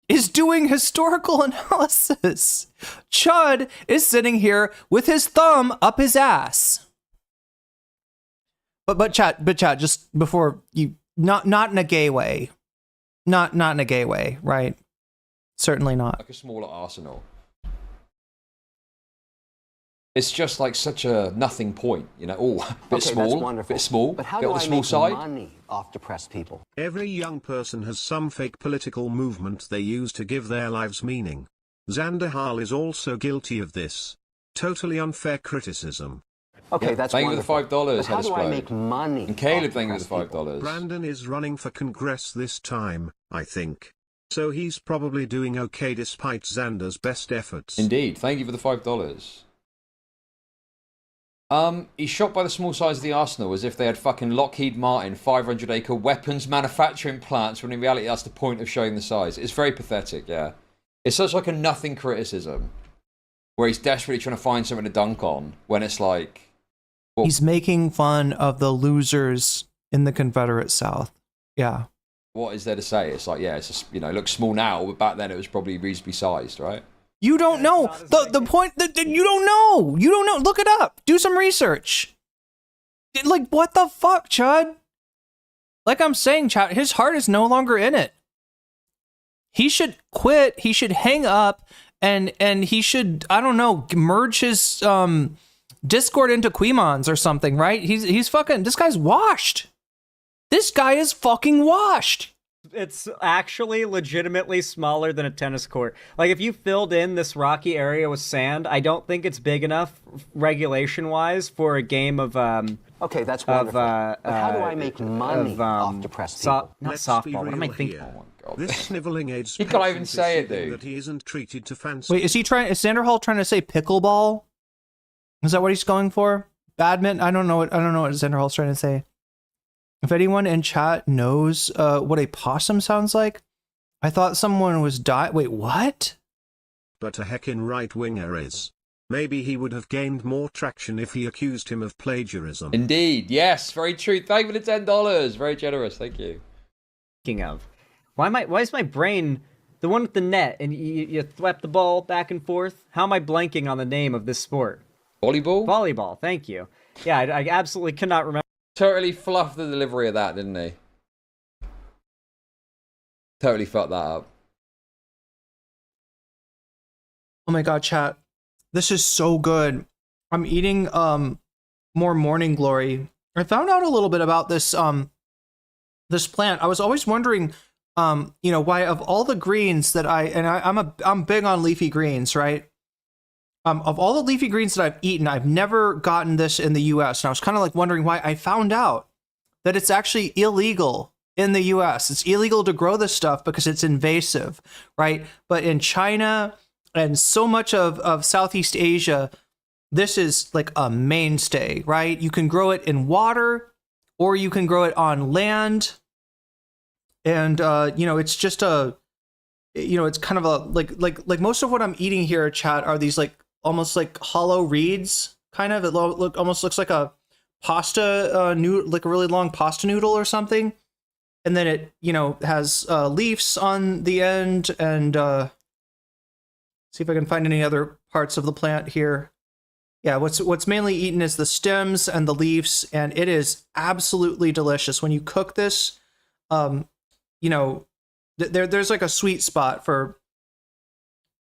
[SPEAKER 1] is doing historical analysis. Chud is sitting here with his thumb up his ass. But chat, just before you, not in a gay way. Not in a gay way, right? Certainly not.
[SPEAKER 18] Like a smaller arsenal. It's just like such a nothing point, Oh, bit small,
[SPEAKER 17] But how
[SPEAKER 18] bit
[SPEAKER 17] do
[SPEAKER 18] on the
[SPEAKER 17] I
[SPEAKER 18] small
[SPEAKER 17] make
[SPEAKER 18] side.
[SPEAKER 17] money off depressed people?
[SPEAKER 10] Every young person has some fake political movement they use to give their lives meaning. Xanderhall is also guilty of this. Totally unfair criticism.
[SPEAKER 17] Okay, that's
[SPEAKER 18] thank you for the $5.
[SPEAKER 17] But how do I make money?
[SPEAKER 18] And Caleb,
[SPEAKER 17] off
[SPEAKER 18] thank you for the
[SPEAKER 17] depressed people?
[SPEAKER 18] $5.
[SPEAKER 10] Brandon is running for Congress this time, I think. So he's probably doing okay despite Xander's best efforts.
[SPEAKER 18] Indeed, thank you for the $5. He's shot by the small size of the arsenal as if they had fucking Lockheed Martin 500-acre weapons manufacturing plants, when in reality that's the point of showing the size. It's very pathetic, yeah. It's such like a nothing criticism, where he's desperately trying to find something to dunk on, when it's like... Well,
[SPEAKER 1] he's making fun of the losers in the Confederate South. Yeah.
[SPEAKER 18] What is there to say? It's like, yeah, it's just, it looks small now, but back then it was probably reasonably sized, right?
[SPEAKER 1] You don't know. The point that you don't know. You don't know. Look it up. Do some research. Like, what the fuck, Chud? Like I'm saying, Chud, his heart is no longer in it. He should quit. He should hang up and he should, I don't know, merge his Discord into Quimons or something, right? He's fucking, this guy's washed. This guy is fucking washed.
[SPEAKER 15] It's actually legitimately smaller than a tennis court. Like, if you filled in this rocky area with sand, I don't think it's big enough regulation-wise for a game of
[SPEAKER 17] okay, that's wonderful. But how do I make money off depressed people?
[SPEAKER 15] Not softball. What am I thinking?
[SPEAKER 10] Oh my God. This sniveling aids
[SPEAKER 18] he can't even say it, dude.
[SPEAKER 10] That he isn't treated to fancy.
[SPEAKER 1] Wait, is Xanderhall trying to say pickleball? Is that what he's going for? Badminton? I don't know what Xanderhall's trying to say. If anyone in chat knows what a possum sounds like, I thought someone was dying. Wait, what?
[SPEAKER 10] But a heckin' right-winger is. Maybe he would have gained more traction if he accused him of plagiarism.
[SPEAKER 18] Indeed, yes, very true. Thank you for the $10. Very generous, thank you.
[SPEAKER 15] Speaking of, why is my brain the one with the net and you thwap the ball back and forth? How am I blanking on the name of this sport?
[SPEAKER 18] Volleyball?
[SPEAKER 15] Volleyball, thank you. Yeah, I absolutely cannot remember.
[SPEAKER 18] Totally fluffed the delivery of that, didn't he? Totally fucked that up.
[SPEAKER 1] Oh my God, chat. This is so good. I'm eating more morning glory. I found out a little bit about this this plant. I was always wondering why of all the greens that I'm big on leafy greens, right? Of all the leafy greens that I've eaten, I've never gotten this in the US. And I was kind of like wondering why. I found out that it's actually illegal in the US. It's illegal to grow this stuff because it's invasive, right? But in China and so much of Southeast Asia, this is like a mainstay, right? You can grow it in water or you can grow it on land. And, it's just it's kind of a, like most of what I'm eating here, chat, are these like, almost like hollow reeds, kind of. It almost looks like a pasta noodle, like a really long pasta noodle or something. And then it, has leaves on the end. And see if I can find any other parts of the plant here. Yeah, what's mainly eaten is the stems and the leaves, and it is absolutely delicious. When you cook this, there's like a sweet spot for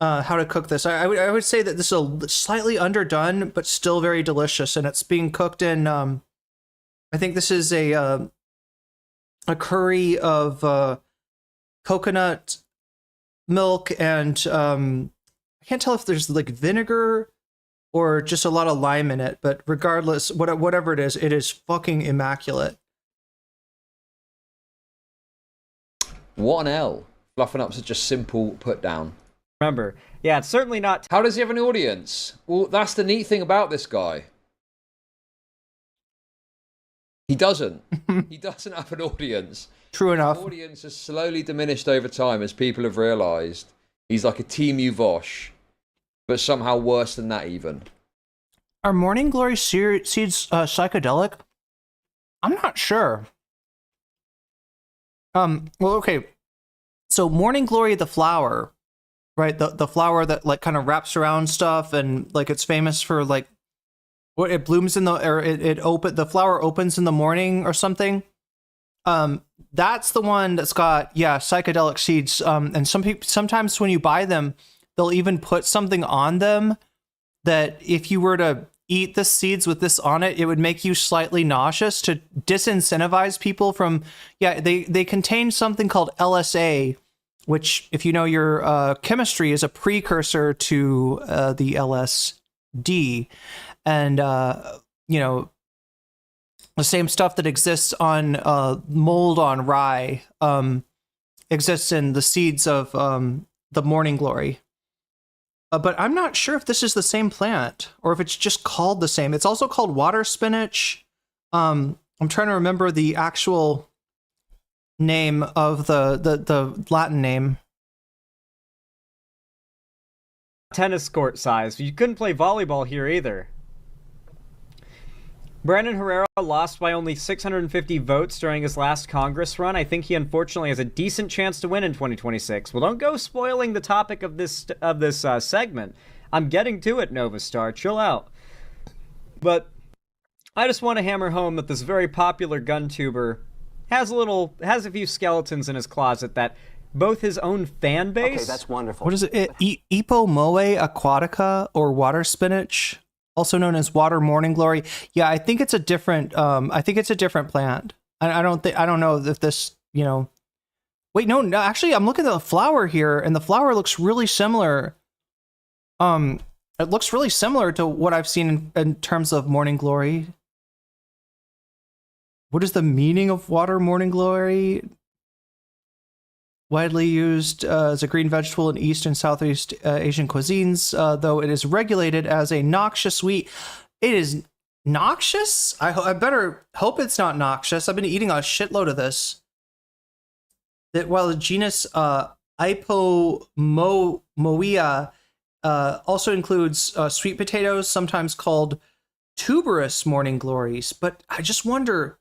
[SPEAKER 1] how to cook this. I would say that this is slightly underdone, but still very delicious, and it's being cooked in. I think this is a curry of coconut milk and I can't tell if there's like vinegar or just a lot of lime in it. But regardless, whatever it is fucking immaculate.
[SPEAKER 18] What an L. Fluffing up such a simple put down.
[SPEAKER 15] Remember, yeah, it's certainly not.
[SPEAKER 18] How does he have an audience? Well, that's the neat thing about this guy. He doesn't. He doesn't have an audience.
[SPEAKER 1] True enough.
[SPEAKER 18] His audience has slowly diminished over time as people have realised he's like a Timu Vosh, but somehow worse than that even.
[SPEAKER 1] Are Morning Glory seeds psychedelic? I'm not sure. Well, okay. So Morning Glory, the flower, right? The flower that like kind of wraps around stuff and like it's famous for like what it blooms in the or the flower opens in the morning or something. That's the one that's got psychedelic seeds. And sometimes when you buy them, they'll even put something on them that if you were to eat the seeds with this on it, it would make you slightly nauseous to disincentivize people from. They contain something called LSA, which, if you know your chemistry, is a precursor to the LSD, and you know, the same stuff that exists on mold on rye exists in the seeds of the Morning Glory. But I'm not sure if this is the same plant or if it's just called the same. It's also called water spinach. I'm trying to remember the actual name of the Latin name.
[SPEAKER 15] Tennis court size. You couldn't play volleyball here either. Brandon Herrera lost by only 650 votes during his last Congress run. I think he unfortunately has a decent chance to win in 2026. Well, don't go spoiling the topic of this segment. I'm getting to it, Nova Star. Chill out. But I just want to hammer home that this very popular gun tuber has a few skeletons in his closet that both his own fan base.
[SPEAKER 17] Okay, that's wonderful.
[SPEAKER 1] What is it? Ipomoe aquatica, or water spinach, also known as water morning glory. Yeah, I think it's a different. I think it's a different plant. I don't know if this. You know, wait, no. Actually, I'm looking at the flower here, and the flower looks really similar. It looks really similar to what I've seen in terms of morning glory. What is the meaning of water morning glory? Widely used as a green vegetable in East and Southeast Asian cuisines, though it is regulated as a noxious wheat. It is noxious? I better hope it's not noxious. I've been eating a shitload of this. While the genus Ipomoea also includes sweet potatoes, sometimes called tuberous morning glories. But I just wonder,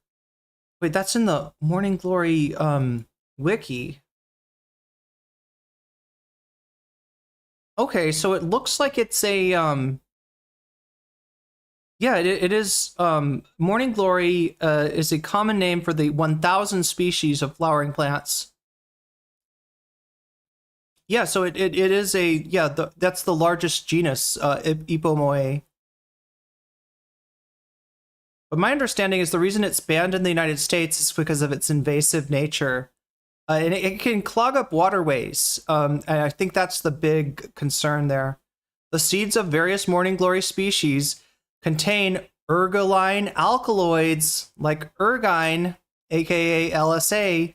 [SPEAKER 1] wait, that's in the Morning Glory wiki. Okay, so it looks like it's a it is Morning Glory is a common name for the 1,000 species of flowering plants. Yeah, so it is that's the largest genus, Ipomoea. But my understanding is the reason it's banned in the United States is because of its invasive nature. And it can clog up waterways. And I think that's the big concern there. The seeds of various Morning Glory species contain ergoline alkaloids like ergine, aka LSA,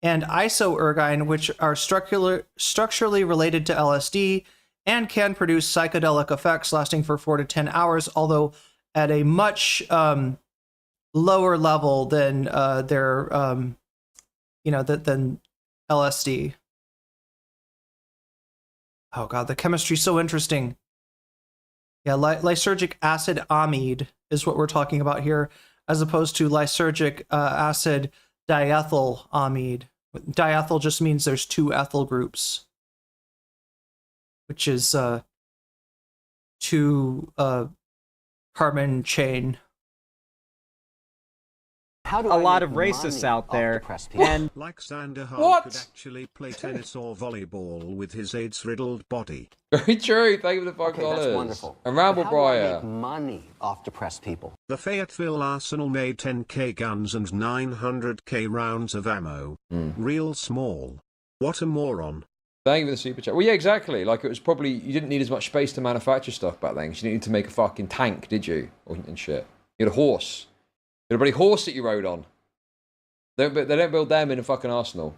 [SPEAKER 1] and isoergine, which are structurally related to LSD and can produce psychedelic effects lasting for 4 to 10 hours, although at a much lower level than than LSD. Oh god, the chemistry's so interesting. Yeah, lysergic acid amide is what we're talking about here, as opposed to lysergic acid diethyl amide. Diethyl just means there's 2 ethyl groups, which is 2 carbon chain.
[SPEAKER 15] A lot of racists out there, and
[SPEAKER 10] like Xander Hall could actually play tennis or volleyball with his AIDS-riddled body.
[SPEAKER 18] Very true. Thank you for the $5.
[SPEAKER 17] That's wonderful.
[SPEAKER 18] And Ramble
[SPEAKER 17] How do I
[SPEAKER 18] Briar.
[SPEAKER 17] make money off depressed people?
[SPEAKER 10] The Fayetteville arsenal made 10k guns and 900k rounds of ammo. Real small. What a moron.
[SPEAKER 18] Thank you for the super chat. Well, yeah, exactly. Like, it was probably, you didn't need as much space to manufacture stuff back then, because you didn't need to make a fucking tank, did you? And shit. You had a horse. You had a bloody horse that you rode on. They don't build them in a fucking arsenal.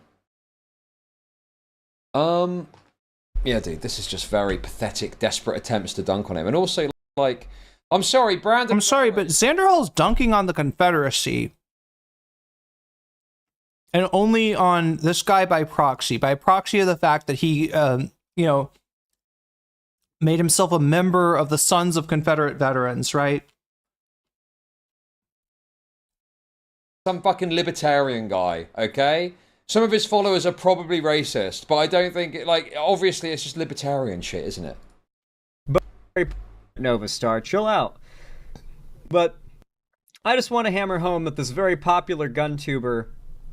[SPEAKER 18] Yeah, dude, this is just very pathetic, desperate attempts to dunk on him. And also, like, I'm sorry, Brandon.
[SPEAKER 1] I'm sorry, but Xanderhall's dunking on the Confederacy. And only on this guy by proxy of the fact that he, you know, made himself a member of the Sons of Confederate Veterans, right?
[SPEAKER 18] Some fucking libertarian guy, okay? Some of his followers are probably racist, but I don't think, like, obviously it's just libertarian shit, isn't it?
[SPEAKER 15] But Nova Star, chill out. But I just want to hammer home that this very popular gun tuber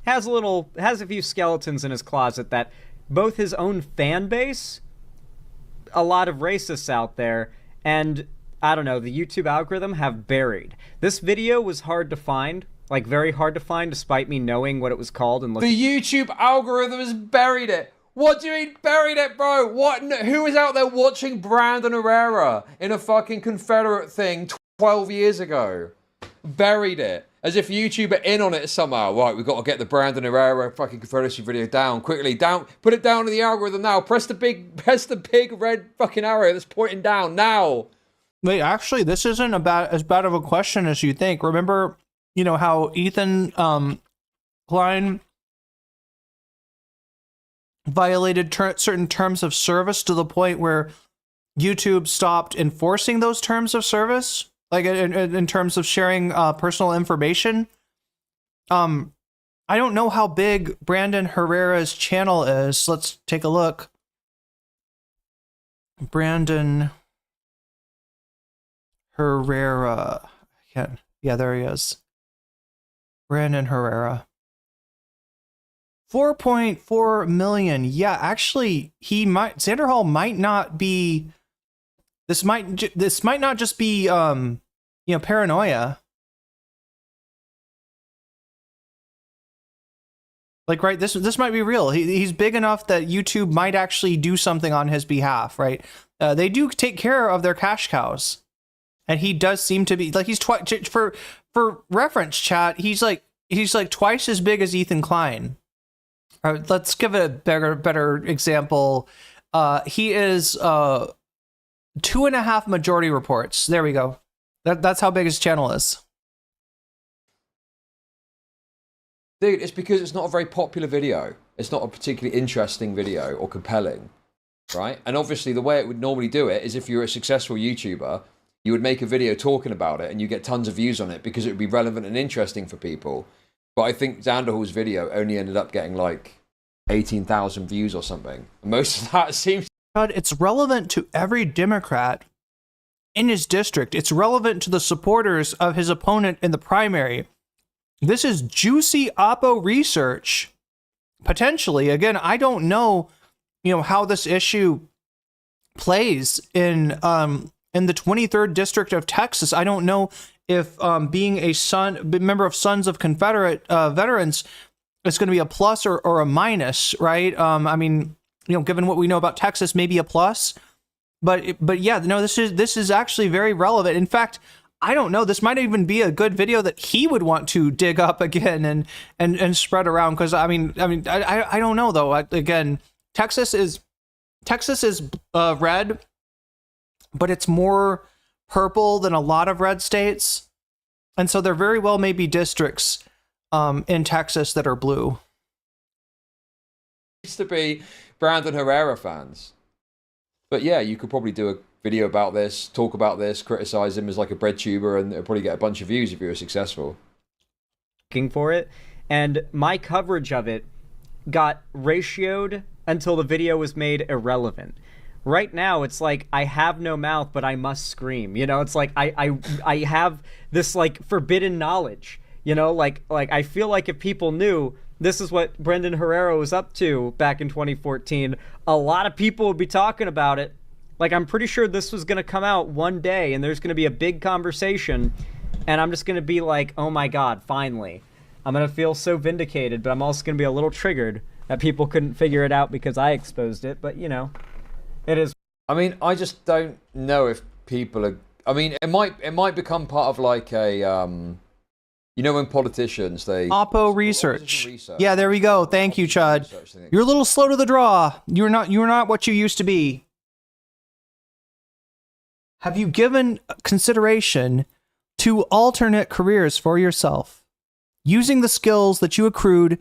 [SPEAKER 15] has a few skeletons in his closet that both his own fan base, a lot of racists out there, and, I don't know, the YouTube algorithm have buried. This video was hard to find, like very hard to find, despite me knowing what it was called and looking.
[SPEAKER 18] The YouTube algorithm has buried it. What do you mean buried it, bro? What? Who is out there watching Brandon Herrera in a fucking Confederate thing 12 years ago? Buried it. As if YouTube are in on it somehow. Right, we've got to get the Brandon Herrera fucking Confederacy video down quickly. Down, put it down in the algorithm now. Press the big red fucking arrow that's pointing down now.
[SPEAKER 1] Wait, actually, this isn't as bad of a question as you think. Remember, you know, how Ethan Klein violated certain terms of service to the point where YouTube stopped enforcing those terms of service? Like in terms of sharing personal information. I don't know how big Brandon Herrera's channel is. Let's take a look. Brandon Herrera. Yeah, there he is. Brandon Herrera. 4.4 million. Yeah, actually, Xanderhall might not be. This might not just be you know, paranoia. Like, right, this might be real. He's big enough that YouTube might actually do something on his behalf, right? They do take care of their cash cows, and he does seem to be like he's for reference, chat. He's like twice as big as Ethan Klein. All right, let's give it a better example. He is 2.5 majority reports. There we go. That's how big his channel is.
[SPEAKER 18] Dude, it's because it's not a very popular video. It's not a particularly interesting video or compelling, right? And obviously the way it would normally do it is if you're a successful YouTuber, you would make a video talking about it and you get tons of views on it because it would be relevant and interesting for people. But I think Xanderhall's video only ended up getting like 18,000 views or something. Most of that seems...
[SPEAKER 1] But it's relevant to every Democrat in his district. It's relevant to the supporters of his opponent in the primary. This is juicy Oppo research. Potentially, again, I don't know, you know, how this issue plays in the 23rd district of Texas. I don't know if being a member of Sons of Confederate Veterans is going to be a plus or a minus, right? I mean, you know, given what we know about Texas, maybe a plus. But yeah, no, this is actually very relevant. In fact, I don't know, this might even be a good video that he would want to dig up again and spread around, because I don't know though. Again, Texas is red, but it's more purple than a lot of red states, and so there very well may be districts in Texas that are blue.
[SPEAKER 18] Used to be Brandon Herrera fans. But yeah, you could probably do a video about this, talk about this, criticize him as like a bread tuber, and it'll probably get a bunch of views if you were successful.
[SPEAKER 15] Looking for it, and my coverage of it got ratioed until the video was made irrelevant. Right now, it's like I have no mouth, but I must scream. You know, it's like I have this like forbidden knowledge. You know, like I feel like if people knew this is what Brandon Herrera was up to back in 2014, a lot of people would be talking about it. Like, I'm pretty sure this was going to come out one day and there's going to be a big conversation, and I'm just going to be like, oh my God, finally. I'm going to feel so vindicated, but I'm also going to be a little triggered that people couldn't figure it out because I exposed it, but you know, it is.
[SPEAKER 18] I mean, I just don't know if people are. I mean, it might become part of like a you know, when politicians they
[SPEAKER 1] Oppo research. Yeah, there we go. Thank you, Chud. You're a little slow to the draw. You're not what you used to be. Have you given consideration to alternate careers for yourself? Using the skills that you accrued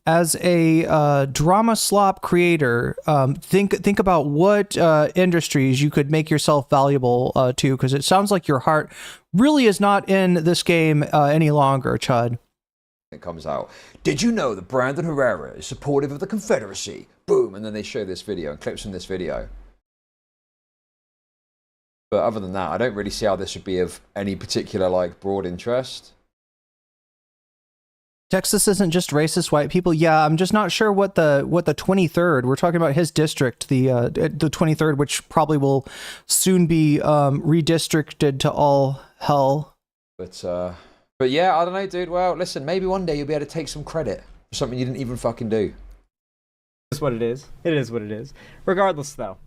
[SPEAKER 1] as a drama slop creator, think about what industries you could make yourself valuable to, because it sounds like your heart really is not in this game any longer, Chud.
[SPEAKER 18] It comes out. Did you know that Brandon Herrera is supportive of the Confederacy? Boom, and then they show this video and clips from this video. But other than that, I don't really see how this would be of any particular like broad interest.
[SPEAKER 1] Texas isn't just racist white people. Yeah, I'm just not sure what the 23rd. We're talking about his district, the 23rd, which probably will soon be redistricted to all hell.
[SPEAKER 18] But yeah, I don't know, dude. Well, listen, maybe one day you'll be able to take some credit for something you didn't even fucking do.
[SPEAKER 15] It's what it is. It is what it is. Regardless, though,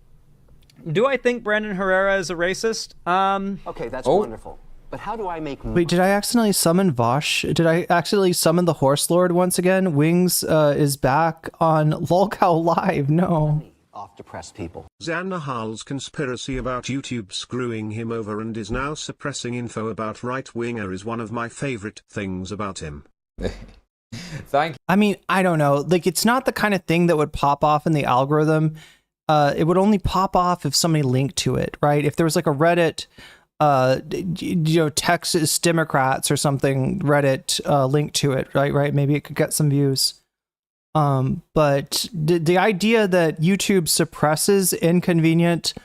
[SPEAKER 15] do I think Brandon Herrera is a racist?
[SPEAKER 17] Okay, that's wonderful. But how do I make money?
[SPEAKER 1] Wait, did I accidentally summon Vosh? Did I accidentally summon the Horse Lord once again? Wings is back on Lolcow Live. No.
[SPEAKER 17] Off depressed people.
[SPEAKER 10] Zannahal's conspiracy about YouTube screwing him over and is now suppressing info about right-winger is one of my favorite things about him.
[SPEAKER 18] Thank you.
[SPEAKER 1] I mean, I don't know. Like, it's not the kind of thing that would pop off in the algorithm. It would only pop off if somebody linked to it, right? If there was like a Reddit... you know, Texas Democrats or something, Reddit link to it, right? Maybe it could get some views. But the idea that YouTube suppresses inconvenient,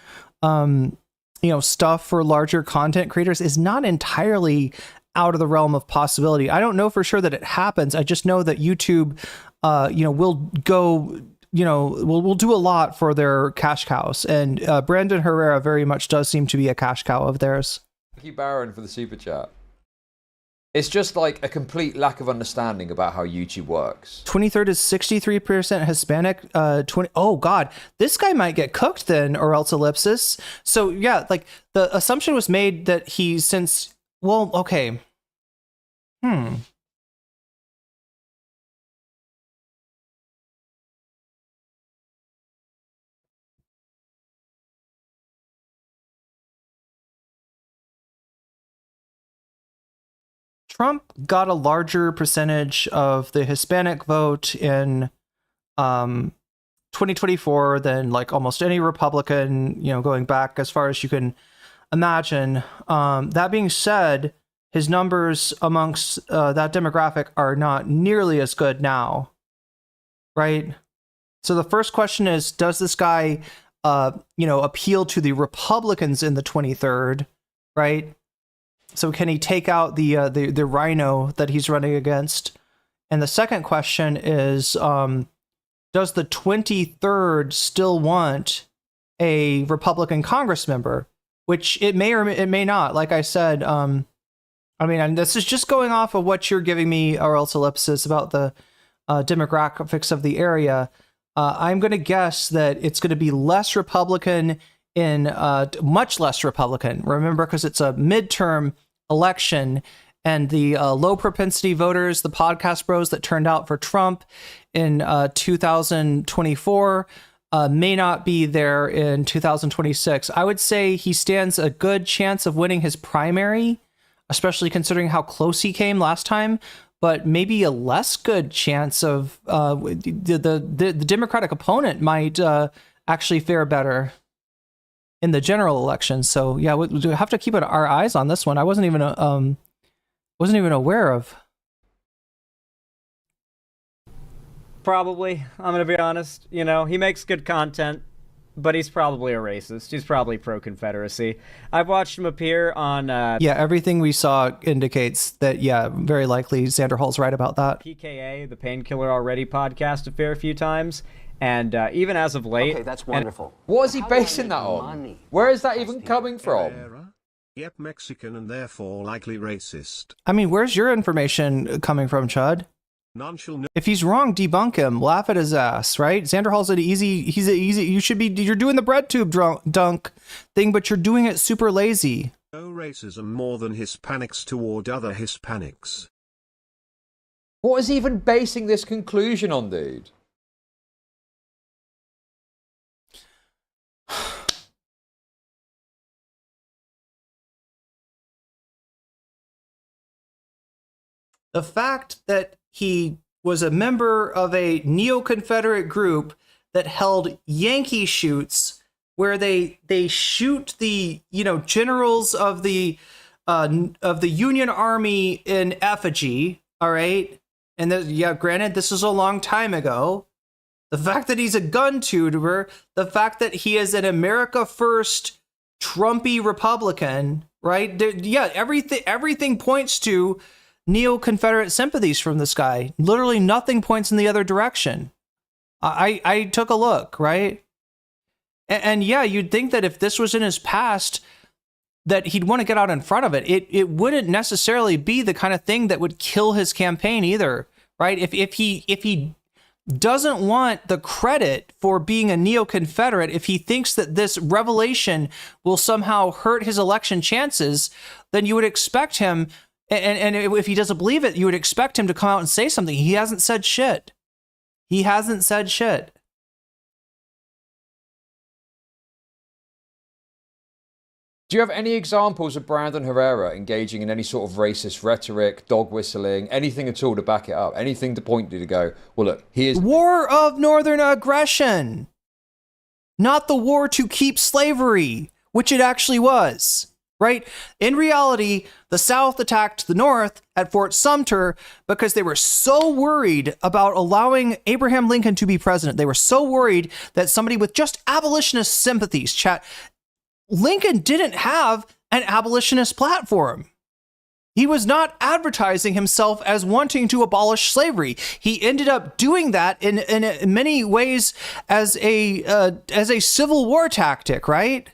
[SPEAKER 1] you know, stuff for larger content creators is not entirely out of the realm of possibility. I don't know for sure that it happens. I just know that YouTube, you know, will go... You know, we'll do a lot for their cash cows, and Brandon Herrera very much does seem to be a cash cow of theirs.
[SPEAKER 18] Thank you, Baron, for the super chat. It's just like a complete lack of understanding about how YouTube works.
[SPEAKER 1] 23rd is 63% Hispanic. 20. Oh God, this guy might get cooked then, or else ellipsis. So yeah, like the assumption was made that he since. Well, okay. Trump got a larger percentage of the Hispanic vote in 2024 than like almost any Republican, you know, going back as far as you can imagine. That being said, his numbers amongst that demographic are not nearly as good now, right? So the first question is, does this guy, you know, appeal to the Republicans in the 23rd, right? So can he take out the rhino that he's running against? And the second question is, does the 23rd still want a Republican Congress member? Which it may or it may not. Like I said, I mean, and this is just going off of what you're giving me, or else ellipsis, about the demographics of the area. I'm going to guess that it's going to be less Republican in much less Republican. Remember, because it's a midterm election, and the low propensity voters, the podcast bros that turned out for Trump in 2024 may not be there in 2026. I would say he stands a good chance of winning his primary, especially considering how close he came last time, but maybe a less good chance of the Democratic opponent might actually fare better in the general election. So yeah, we have to keep our eyes on this one. I wasn't even aware of.
[SPEAKER 15] Probably. I'm gonna be honest. You know, he makes good content, but he's probably a racist. He's probably pro-Confederacy. I've watched him appear on...
[SPEAKER 1] yeah, everything we saw indicates that, yeah, very likely Xander Hall's right about that.
[SPEAKER 15] PKA, the Painkiller Already podcast, a fair few times. And even as of late...
[SPEAKER 17] Okay, that's wonderful.
[SPEAKER 18] What is he basing that on? Where is that even coming from?
[SPEAKER 10] Yep, Mexican and therefore likely racist.
[SPEAKER 1] I mean, where's your information coming from, Chud?
[SPEAKER 10] None shall know.
[SPEAKER 1] If he's wrong, debunk him. Laugh at his ass, right? Xander Hall's an easy. He's an easy. You're doing the bread tube dunk thing, but you're doing it super lazy.
[SPEAKER 10] No racism more than Hispanics toward other Hispanics.
[SPEAKER 18] What is he even basing this conclusion on, dude?
[SPEAKER 1] The fact that he was a member of a neo-Confederate group that held Yankee shoots where they shoot the generals of the Union Army in effigy, all right? And granted, this is a long time ago. The fact that he's a gun tutor, the fact that he is an America First Trumpy Republican, right? Everything points to neo-Confederate sympathies from this guy. Literally nothing points in the other direction. I took a look, right? And yeah, you'd think that if this was in his past, that he'd want to get out in front of it. It wouldn't necessarily be the kind of thing that would kill his campaign either, right? If he doesn't want the credit for being a neo-Confederate, if he thinks that this revelation will somehow hurt his election chances, then you would expect him. And if he doesn't believe it, you would expect him to come out and say something. He hasn't said shit. He hasn't said shit.
[SPEAKER 18] Do you have any examples of Brandon Herrera engaging in any sort of racist rhetoric, dog whistling, anything at all to back it up? Anything to point to go, well, look, here's...
[SPEAKER 1] War of Northern Aggression. Not the war to keep slavery, which it actually was. Right? In reality, the South attacked the North at Fort Sumter because they were so worried about allowing Abraham Lincoln to be president. They were so worried that somebody with just abolitionist sympathies, Lincoln didn't have an abolitionist platform. He was not advertising himself as wanting to abolish slavery. He ended up doing that in many ways as a Civil War tactic, right?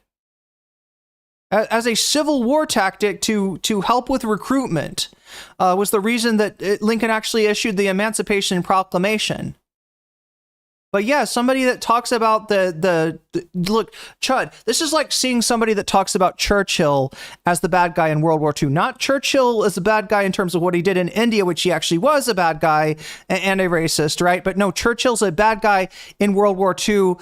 [SPEAKER 1] As a Civil War tactic to help with recruitment, was the reason that Lincoln actually issued the Emancipation Proclamation. But yeah, somebody that talks about look, Chud, this is like seeing somebody that talks about Churchill as the bad guy in World War II. Not Churchill as the bad guy in terms of what he did in India, which he actually was a bad guy and a racist, right? But no, Churchill's a bad guy in World War II.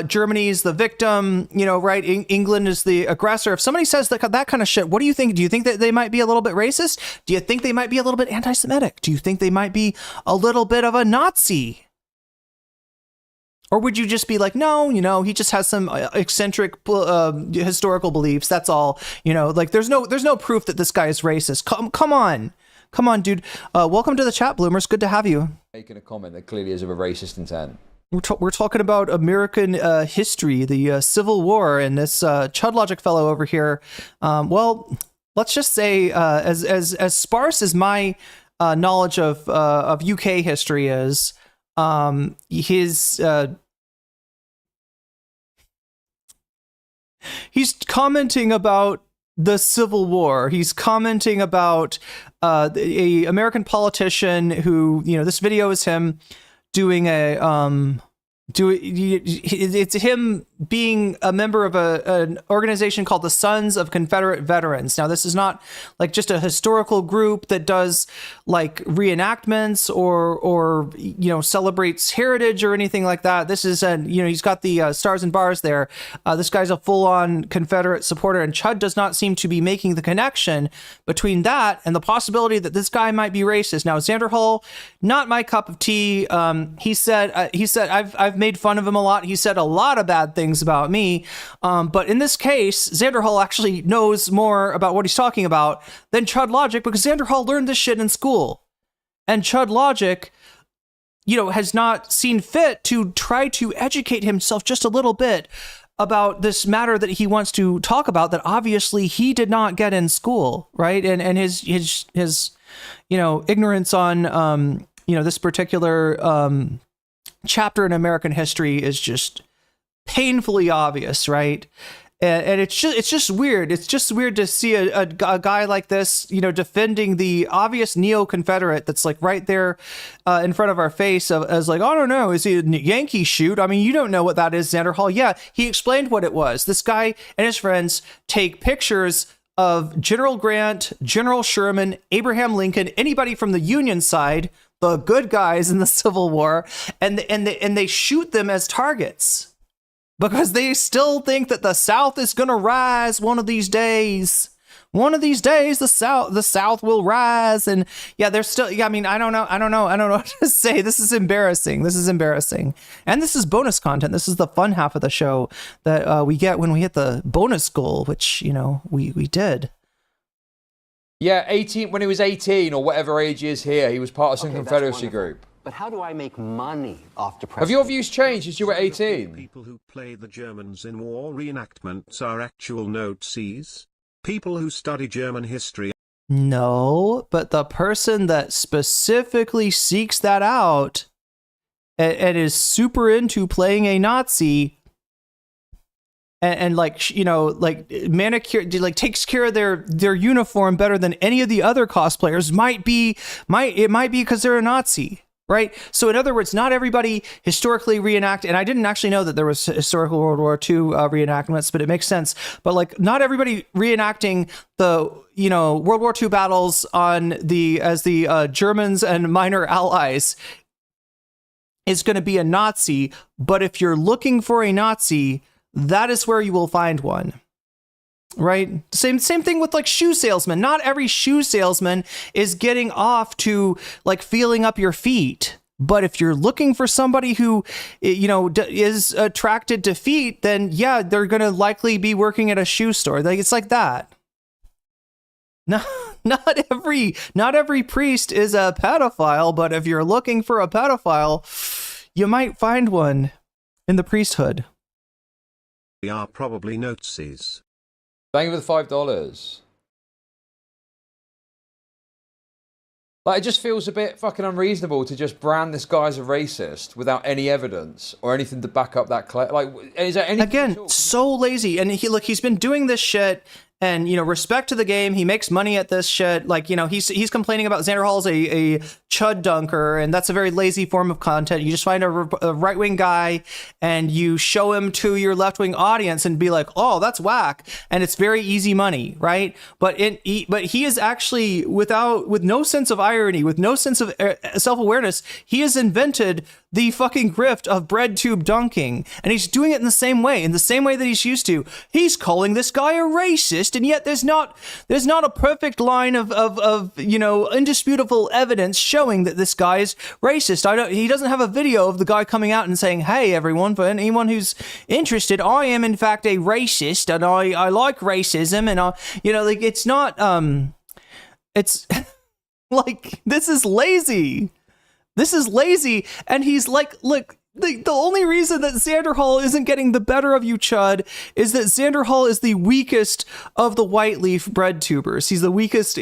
[SPEAKER 1] Germany's the victim, right? England is the aggressor. If somebody says that kind of shit, what do you think? Do you think that they might be a little bit racist? Do you think they might be a little bit anti-Semitic? Do you think they might be a little bit of a Nazi? Or would you just be like, no, he just has some eccentric historical beliefs. That's all. Like there's no proof that this guy is racist. Come on, dude. Welcome to the chat, Bloomers. Good to have you.
[SPEAKER 18] Making a comment that clearly is of a racist intent.
[SPEAKER 1] We're talking about American history, the Civil War, and this Chud Logic fellow over here. Well, let's just say, as sparse as my knowledge of UK history is. He's commenting about the Civil War. He's commenting about a American politician who, this video is him doing it's him being a member of an organization called the Sons of Confederate Veterans. Now, this is not like just a historical group that does like reenactments or celebrates heritage or anything like that. This is he's got the stars and bars there. This guy's a full-on Confederate supporter, and Chud does not seem to be making the connection between that and the possibility that this guy might be racist. Now, Xander Hall, not my cup of tea. He said I've made fun of him a lot. He said a lot of bad things about me. But in this case, Xander Hall actually knows more about what he's talking about than Chud Logic, because Xander Hall learned this shit in school. And Chud Logic, has not seen fit to try to educate himself just a little bit about this matter that he wants to talk about that obviously he did not get in school, right? And his ignorance on, this particular chapter in American history is just painfully obvious, right? And it's just weird. It's just weird to see a guy like this, you know, defending the obvious neo-Confederate that's like right there in front of our face as like, I don't know, is he a Yankee shoot? I mean, you don't know what that is, Xander Hall. Yeah, he explained what it was. This guy and his friends take pictures of General Grant, General Sherman, Abraham Lincoln, anybody from the Union side, the good guys in the Civil War, and they shoot them as targets. Because they still think that the South is going to rise one of these days. One of these days, the South will rise. And yeah, they're still, yeah, I mean, I don't know what to say. This is embarrassing. And this is bonus content. This is the fun half of the show that we get when we hit the bonus goal, which, you know, we did.
[SPEAKER 18] Yeah, 18, when he was 18 or whatever age he is here, he was part of some Confederacy group.
[SPEAKER 17] But how do I make money off depressing?
[SPEAKER 18] Have your views changed since you were 18?
[SPEAKER 10] People who play the Germans in war reenactments are actual Nazis? People who study German history?
[SPEAKER 1] No, but the person that specifically seeks that out and is super into playing a Nazi and like, you know, like manicure, like takes care of their uniform better than any of the other cosplayers might be because they're a Nazi. Right. So in other words, not everybody historically reenact. And I didn't actually know that there was historical World War II reenactments, but it makes sense. But like not everybody reenacting the, you know, World War II battles as the Germans and minor allies is going to be a Nazi. But if you're looking for a Nazi, that is where you will find one. Right. Same thing with like shoe salesmen. Not every shoe salesman is getting off to like feeling up your feet. But if you're looking for somebody who, you know, is attracted to feet, then yeah, they're going to likely be working at a shoe store. Like it's like that. No, not every priest is a pedophile. But if you're looking for a pedophile, you might find one in the priesthood.
[SPEAKER 10] We are probably Nazis.
[SPEAKER 18] Thank you for the $5. Like, it just feels a bit fucking unreasonable to just brand this guy as a racist without any evidence or anything to back up that claim. Like, is there anything?
[SPEAKER 1] Again, so lazy. And he's been doing this shit. And, you know, respect to the game. He makes money at this shit. Like, you know, he's complaining about Xander Hall's a chud dunker, and that's a very lazy form of content. You just find a right-wing guy and you show him to your left-wing audience and be like, oh, that's whack. And it's very easy money, right? But he is actually, with no sense of irony, with no sense of self-awareness, he has invented the fucking grift of bread tube dunking. And he's doing it in the same way that he's used to. He's calling this guy a racist, and yet there's not a perfect line of you know, indisputable evidence showing that this guy is racist. He doesn't have a video of the guy coming out and saying, hey everyone, for anyone who's interested, I am in fact a racist and I like racism, and you know, like it's not it's like this is lazy. And he's like, look, the only reason that Xander Hall isn't getting the better of you, chud, is that Xander Hall is the weakest of the white leaf bread tubers. He's the weakest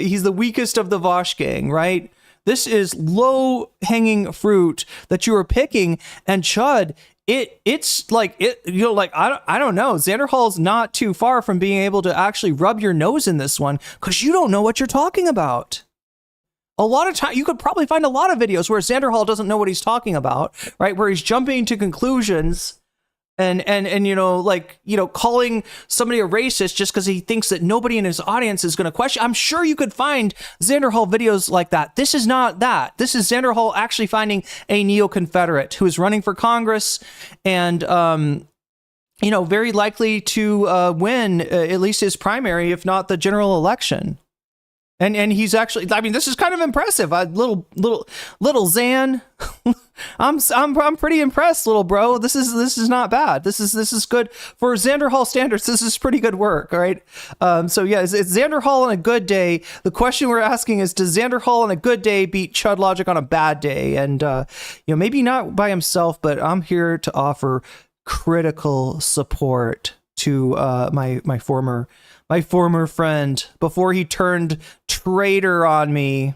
[SPEAKER 1] of the Vosh gang, right? This is low hanging fruit that you are picking, and chud, it's like it, you know, like I don't know. Xander Hall's not too far from being able to actually rub your nose in this one, because you don't know what you're talking about. A lot of time, you could probably find a lot of videos where Xander Hall doesn't know what he's talking about, right? Where he's jumping to conclusions and you know, like, you know, calling somebody a racist just because he thinks that nobody in his audience is going to question. I'm sure you could find Xander Hall videos like that. This is not that. This is Xander Hall actually finding a neo-Confederate who is running for Congress and, you know, very likely to win at least his primary, if not the general election. And he's actually, I mean, this is kind of impressive. Little Xan, I'm pretty impressed, little bro. This is not bad. This is good for Xander Hall standards. This is pretty good work, all right? So yeah, it's Xander Hall on a good day. The question we're asking is, does Xander Hall on a good day beat Chud Logic on a bad day? And you know, maybe not by himself, but I'm here to offer critical support to my former friend before he turned traitor on me.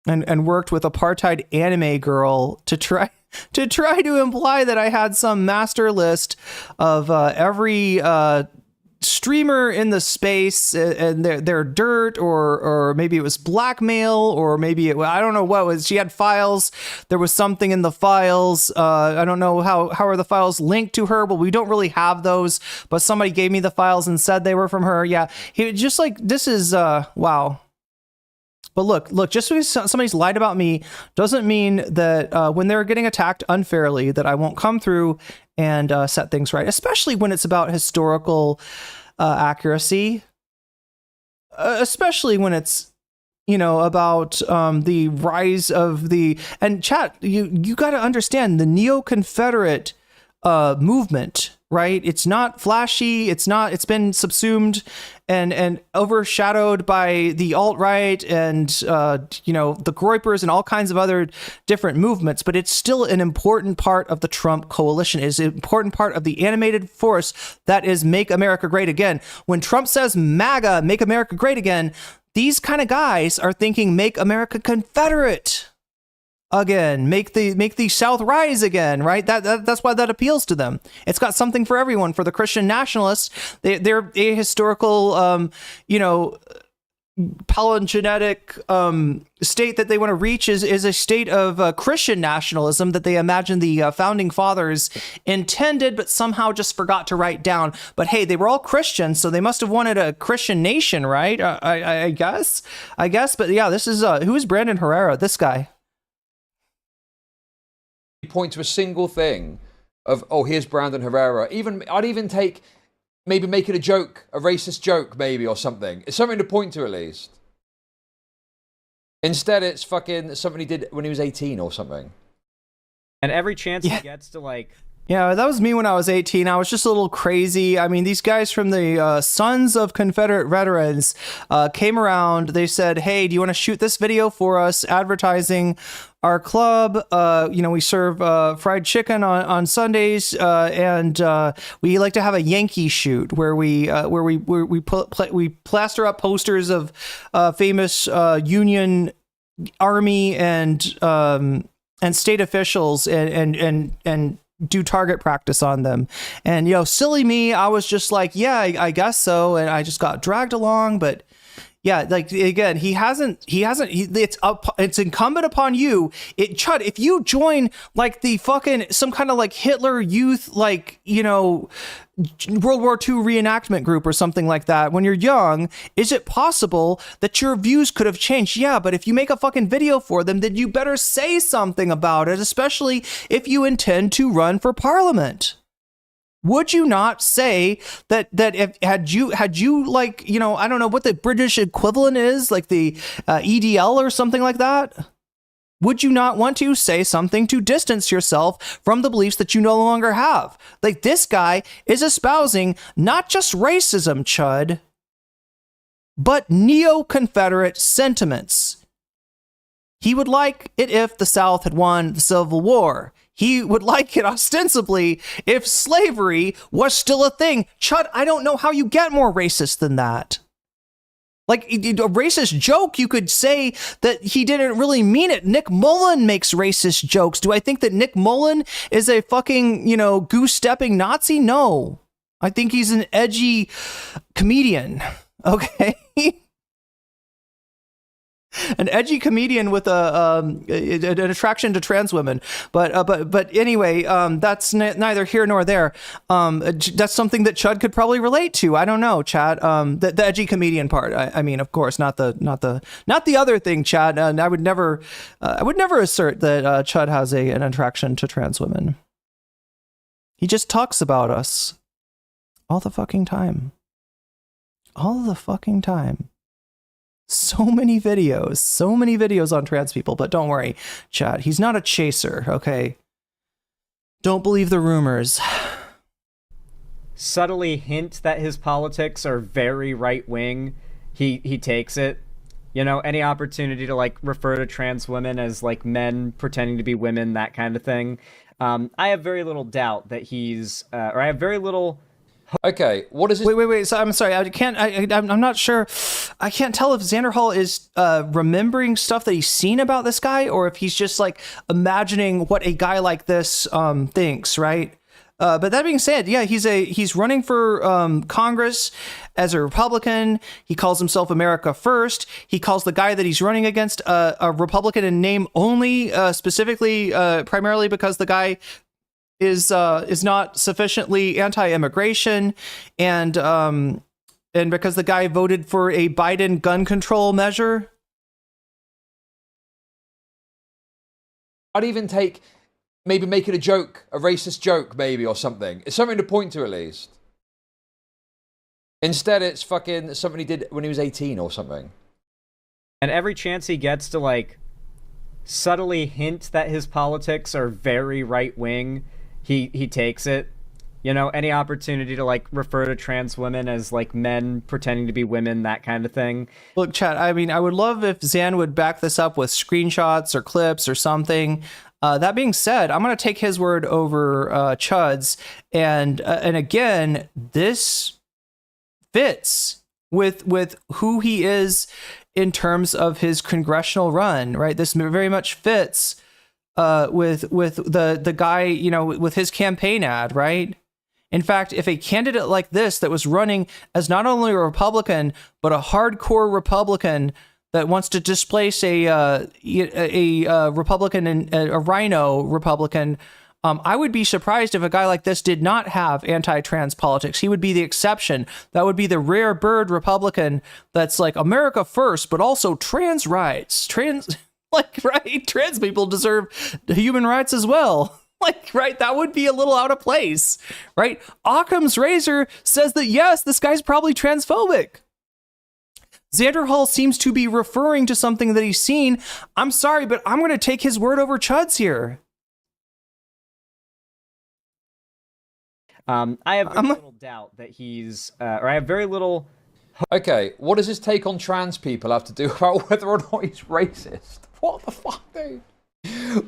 [SPEAKER 1] and worked with apartheid anime girl to try to imply that I had some master list of every streamer in the space and their dirt, or maybe it was blackmail, or maybe I don't know what was. She had files. There was something in the files. I don't know how are the files linked to her. Well, we don't really have those, but somebody gave me the files and said they were from her. Yeah, he just like, this is wow. But look, just because somebody's lied about me doesn't mean that when they're getting attacked unfairly, that I won't come through and set things right, especially when it's about historical accuracy, especially when it's, you know, about the rise of the, and chat, you got to understand the neo-Confederate movement, right? It's not flashy. It's been subsumed and overshadowed by the alt-right and, you know, the Groypers and all kinds of other different movements, but it's still an important part of the Trump coalition. It's an important part of the animated force that is Make America Great Again. When Trump says MAGA, Make America Great Again, these kind of guys are thinking Make America Confederate again, make the South rise again, right? That's why that appeals to them. It's got something for everyone. For the Christian nationalists, they're a historical, you know, palingenetic state that they want to reach is a state of Christian nationalism that they imagine the founding fathers intended, but somehow just forgot to write down. But hey, they were all Christians, so they must have wanted a Christian nation, right? I guess. But yeah, this is who is Brandon Herrera? This guy.
[SPEAKER 18] Point to a single thing of, oh, here's Brandon Herrera. I'd even take, maybe make it a joke, a racist joke maybe, or something. It's something to point to at least. Instead, it's fucking something he did when he was 18 or something.
[SPEAKER 15] And every chance he gets to, like...
[SPEAKER 1] Yeah, that was me when I was 18. I was just a little crazy. I mean, these guys from the Sons of Confederate Veterans came around. They said, hey, do you want to shoot this video for us advertising our club? You know, we serve fried chicken on Sundays, and we like to have a Yankee shoot where we plaster up posters of famous Union Army and state officials and do target practice on them. And, you know, silly me, I was just like, yeah, I guess so. And I just got dragged along. But yeah, like, again, it's incumbent upon you. Chud, if you join like the fucking, some kind of like Hitler Youth, like, you know, World War II reenactment group or something like that, when you're young, is it possible that your views could have changed? Yeah, but if you make a fucking video for them, then you better say something about it, especially if you intend to run for parliament. Would you not say that if had you like, you know, I don't know what the British equivalent is, like the EDL or something like that? Would you not want to say something to distance yourself from the beliefs that you no longer have? Like, this guy is espousing not just racism, chud, but neo-Confederate sentiments. He would like it if the South had won the Civil War. He would like it ostensibly if slavery was still a thing. Chud, I don't know how you get more racist than that. Like, a racist joke, you could say that he didn't really mean it. Nick Mullen makes racist jokes. Do I think that Nick Mullen is a fucking, you know, goose-stepping Nazi? No. I think he's an edgy comedian. Okay? An edgy comedian with an attraction to trans women, but anyway, that's neither here nor there. That's something that Chud could probably relate to. I don't know, Chad. The edgy comedian part. I mean, of course, not the other thing, Chad. I would never assert that Chud has an attraction to trans women. He just talks about us all the fucking time. All the fucking time. So many videos on trans people, but don't worry, chat. He's not a chaser, okay? Don't believe the rumors.
[SPEAKER 15] Subtly hint that his politics are very right-wing. He takes it. You know, any opportunity to, like, refer to trans women as, like, men pretending to be women, that kind of thing. I have very little doubt that I have very little
[SPEAKER 18] Okay, what is this?
[SPEAKER 1] Wait. So I'm sorry. I'm not sure. I can't tell if Xander Hall is remembering stuff that he's seen about this guy, or if he's just like imagining what a guy like this thinks, right? But that being said, yeah, he's running for Congress as a Republican. He calls himself America First. He calls the guy that he's running against a Republican in name only, specifically, primarily because the guy is not sufficiently anti-immigration, and because the guy voted for a Biden gun control measure.
[SPEAKER 18] I'd even take maybe making a joke, a racist joke, maybe, or something. It's something to point to at least. Instead, it's fucking something he did when he was 18 or something.
[SPEAKER 15] And every chance he gets to like subtly hint that his politics are very right wing, he takes it. You know, any opportunity to like refer to trans women as like men pretending to be women, that kind of thing.
[SPEAKER 1] Look, chat, I mean, I would love if Zan would back this up with screenshots or clips or something. That being said, I'm going to take his word over Chud's, and again, this fits with who he is in terms of his congressional run, right? This very much fits with the guy, you know, with his campaign ad, right? In fact, if a candidate like this that was running as not only a Republican but a hardcore Republican that wants to displace a Republican and a rhino Republican, I would be surprised if a guy like this did not have anti-trans politics. He would be the exception. That would be the rare bird Republican that's like America first, but also trans rights. Trans people deserve human rights as well. Like, right, that would be a little out of place, right? Occam's razor says that, yes, this guy's probably transphobic. Xander Hall seems to be referring to something that he's seen. I'm sorry, but I'm going to take his word over Chud's here.
[SPEAKER 15] I have very little doubt that he's, or I have very little...
[SPEAKER 18] Okay, what does his take on trans people have to do about whether or not he's racist? What the fuck, dude?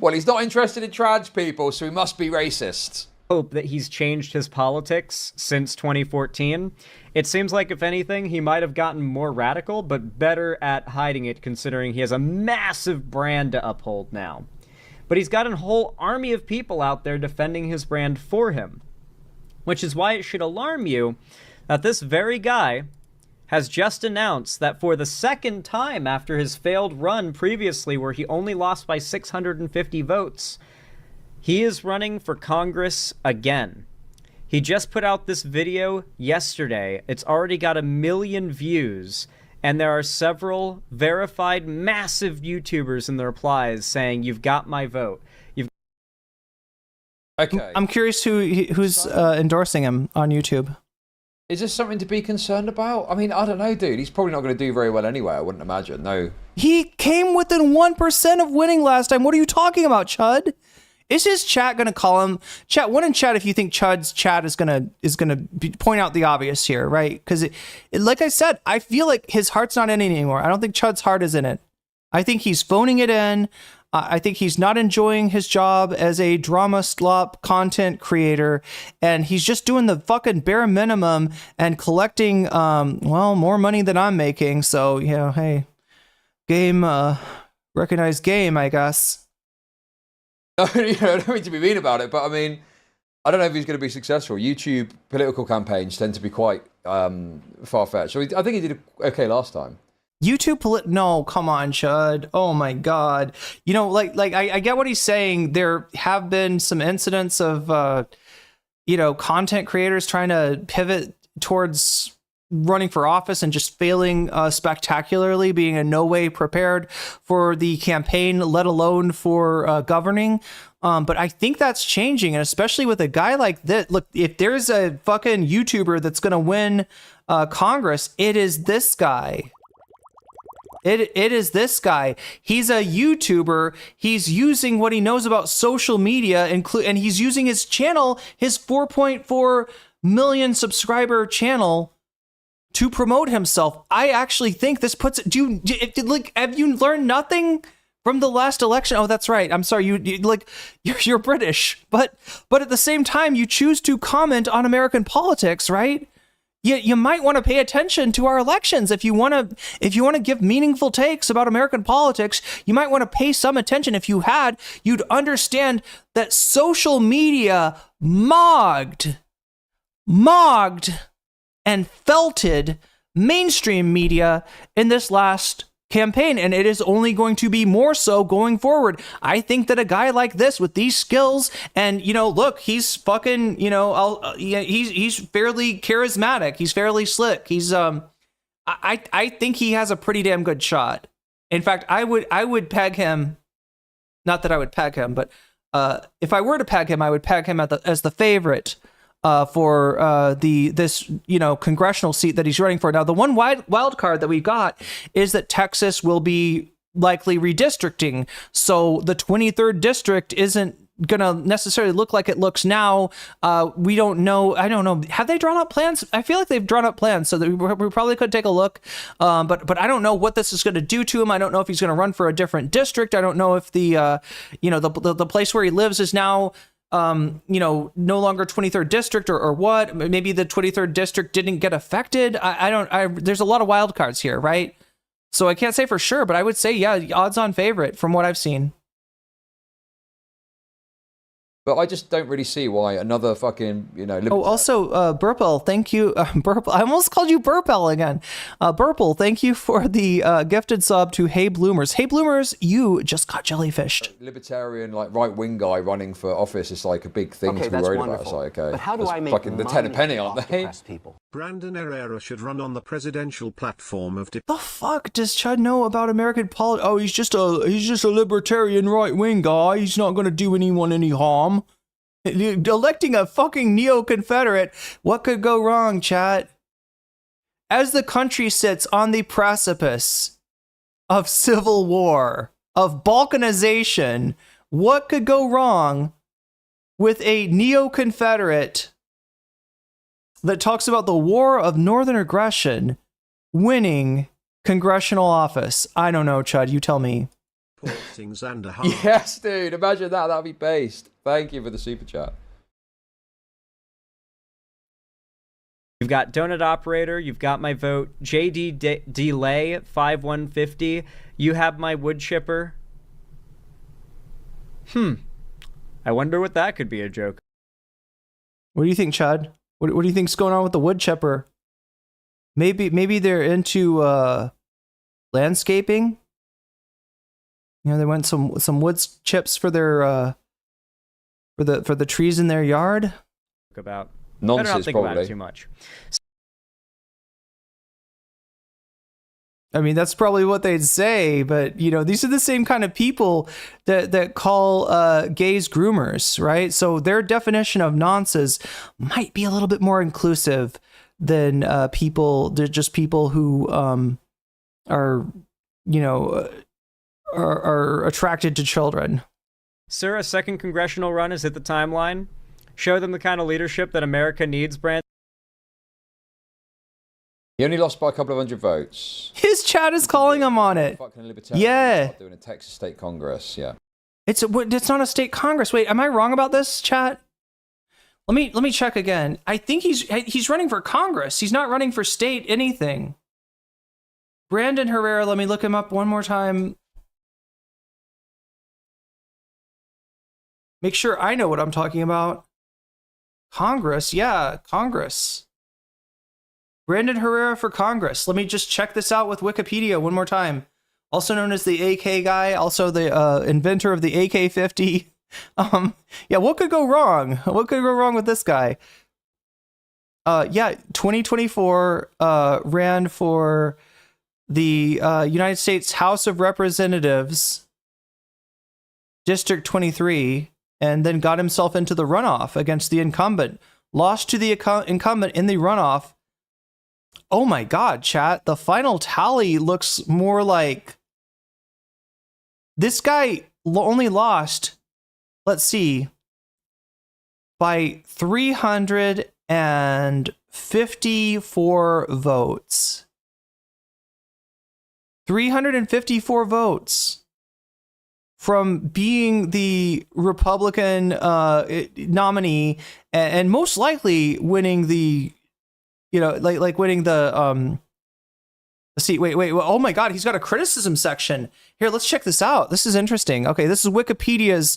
[SPEAKER 18] Well, he's not interested in trans people, so he must be racist.
[SPEAKER 15] Hope that he's changed his politics since 2014. It seems like, if anything, he might have gotten more radical, but better at hiding it, considering he has a massive brand to uphold now. But he's got a whole army of people out there defending his brand for him, which is why it should alarm you that this very guy has just announced that for the second time after his failed run previously, where he only lost by 650 votes, he is running for Congress again. He just put out this video yesterday. It's already got 1 million views, and there are several verified massive YouTubers in the replies saying, "You've got my vote."
[SPEAKER 18] Okay.
[SPEAKER 1] I'm curious who's endorsing him on YouTube.
[SPEAKER 18] Is this something to be concerned about? I mean, I don't know, dude. He's probably not going to do very well anyway, I wouldn't imagine. No.
[SPEAKER 1] He came within 1% of winning last time. What are you talking about, Chud? Is his chat going to call him? Chat, one in chat if you think Chud's chat is going to point out the obvious here, right? Because like I said, I feel like his heart's not in it anymore. I don't think Chud's heart is in it. I think he's phoning it in. I think he's not enjoying his job as a drama slop content creator, and he's just doing the fucking bare minimum and collecting, more money than I'm making. So, you know, hey, game, recognized game, I guess.
[SPEAKER 18] I don't mean to be mean about it, but I mean, I don't know if he's going to be successful. YouTube political campaigns tend to be quite far-fetched. So I think he did okay last time.
[SPEAKER 1] YouTube no, come on, Chud. Oh my God. You know, like I get what he's saying. There have been some incidents of, content creators trying to pivot towards running for office and just failing spectacularly, being in no way prepared for the campaign, let alone for governing. But I think that's changing, and especially with a guy like this. Look, if there's a fucking YouTuber that's going to win Congress, it is this guy. It is this guy. He's a YouTuber. He's using what he knows about social media, and he's using his channel, his 4.4 million subscriber channel, to promote himself. I actually think this puts it. Have you learned nothing from the last election. Oh, that's right. I'm sorry. You're British, but at the same time, you choose to comment on American politics, right? You might want to pay attention to our elections. If you want to give meaningful takes about American politics, you might want to pay some attention. If you had, you'd understand that social media mogged and felted mainstream media in this last campaign, and it is only going to be more so going forward. I think that a guy like this with these skills, and look, he's fucking, he's fairly charismatic, he's fairly slick, he's I think he has a pretty damn good shot. In fact, I would peg him, not that I would peg him, but if I were to peg him, I would peg him as the favorite for this congressional seat that he's running for. Now, the one wild card that we got is that Texas will be likely redistricting, so the 23rd district isn't gonna necessarily look like it looks now. We don't know. I don't know. Have they drawn up plans? I feel like they've drawn up plans, so that we probably could take a look. But I don't know what this is going to do to him. I don't know if he's going to run for a different district. I don't know if the place where he lives is now no longer 23rd district or what. Maybe the 23rd district didn't get affected. There's a lot of wild cards here, right? So I can't say for sure, but I would say, yeah, odds on favorite from what I've seen.
[SPEAKER 18] But I just don't really see why another fucking,
[SPEAKER 1] also, Burple, thank you. Burple, I almost called you Burple again. Burple, thank you for the gifted sub to Hey Bloomers. Hey Bloomers, you just got jellyfished.
[SPEAKER 18] Libertarian, right-wing guy running for office is like a big thing to be worried about. It's like, okay.
[SPEAKER 17] But how do I make
[SPEAKER 18] fucking the 10 a penny, aren't they?
[SPEAKER 17] People?
[SPEAKER 10] Brandon Herrera should run on the presidential platform of...
[SPEAKER 1] The fuck does Chud know about American politics? Oh, he's just a libertarian right-wing guy. He's not going to do anyone any harm. Electing a fucking neo-Confederate, what could go wrong, chat? As the country sits on the precipice of civil war, of balkanization, what could go wrong with a neo-Confederate that talks about the war of northern aggression winning congressional office? I don't know, Chud, you tell me.
[SPEAKER 18] Yes, dude, imagine that. That'd be based. Thank you for the super chat.
[SPEAKER 15] You've got Donut Operator, you've got my vote. JD Delay 5150, you have my wood chipper. I wonder what that could be a joke.
[SPEAKER 1] What do you think, Chud? What do you think's going on with the wood chipper? Maybe they're into landscaping. They want some wood chips for their for the trees in their yard.
[SPEAKER 15] About
[SPEAKER 18] nonsense,
[SPEAKER 15] better not think about it too much.
[SPEAKER 1] I mean, that's probably what they'd say, but these are the same kind of people that call gays groomers, right? So their definition of nonsense might be a little bit more inclusive than people. They're just people who are attracted to children.
[SPEAKER 15] Sir, a second congressional run is at the timeline. Show them the kind of leadership that America needs, Brand.
[SPEAKER 18] He only lost by a couple of hundred votes.
[SPEAKER 1] His chat is calling him on it. Yeah.
[SPEAKER 18] Doing a Texas State Congress, yeah.
[SPEAKER 1] It's not a state Congress. Wait, am I wrong about this, chat? Let me check again. I think he's running for Congress. He's not running for state anything. Brandon Herrera, let me look him up one more time. Make sure I know what I'm talking about. Congress, yeah, Congress. Brandon Herrera for Congress. Let me just check this out with Wikipedia one more time. Also known as the AK guy, also the inventor of the AK-50. Yeah, what could go wrong? What could go wrong with this guy? 2024 ran for the United States House of Representatives, District 23, and then got himself into the runoff against the incumbent. Lost to the incumbent in the runoff. Oh my God, chat. The final tally looks more like this guy only lost, let's see, by 354 votes. 354 votes. from being the Republican nominee and most likely winning the, like winning the see, wait, oh my God, he's got a criticism section. Here, let's check this out. This is interesting. Okay, this is Wikipedia's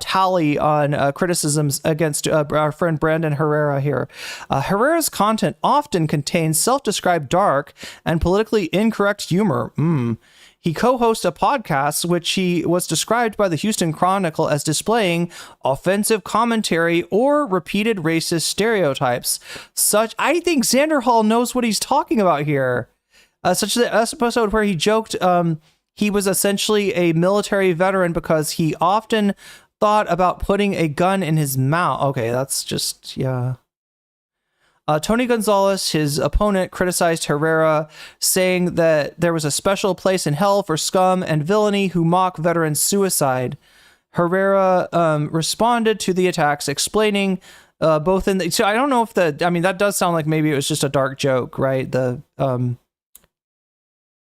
[SPEAKER 1] tally on criticisms against our friend Brandon Herrera here. Herrera's content often contains self-described dark and politically incorrect humor. He co-hosts a podcast which he was described by the Houston Chronicle as displaying offensive commentary or repeated racist stereotypes. I think Xander Hall knows what he's talking about here. Such as the episode where he joked he was essentially a military veteran because he often thought about putting a gun in his mouth. Okay, that's just, yeah. Tony Gonzalez, his opponent, criticized Herrera, saying that there was a special place in hell for scum and villainy who mock veteran suicide. Herrera responded to the attacks, explaining both in the... So I don't know if that does sound like maybe it was just a dark joke, right?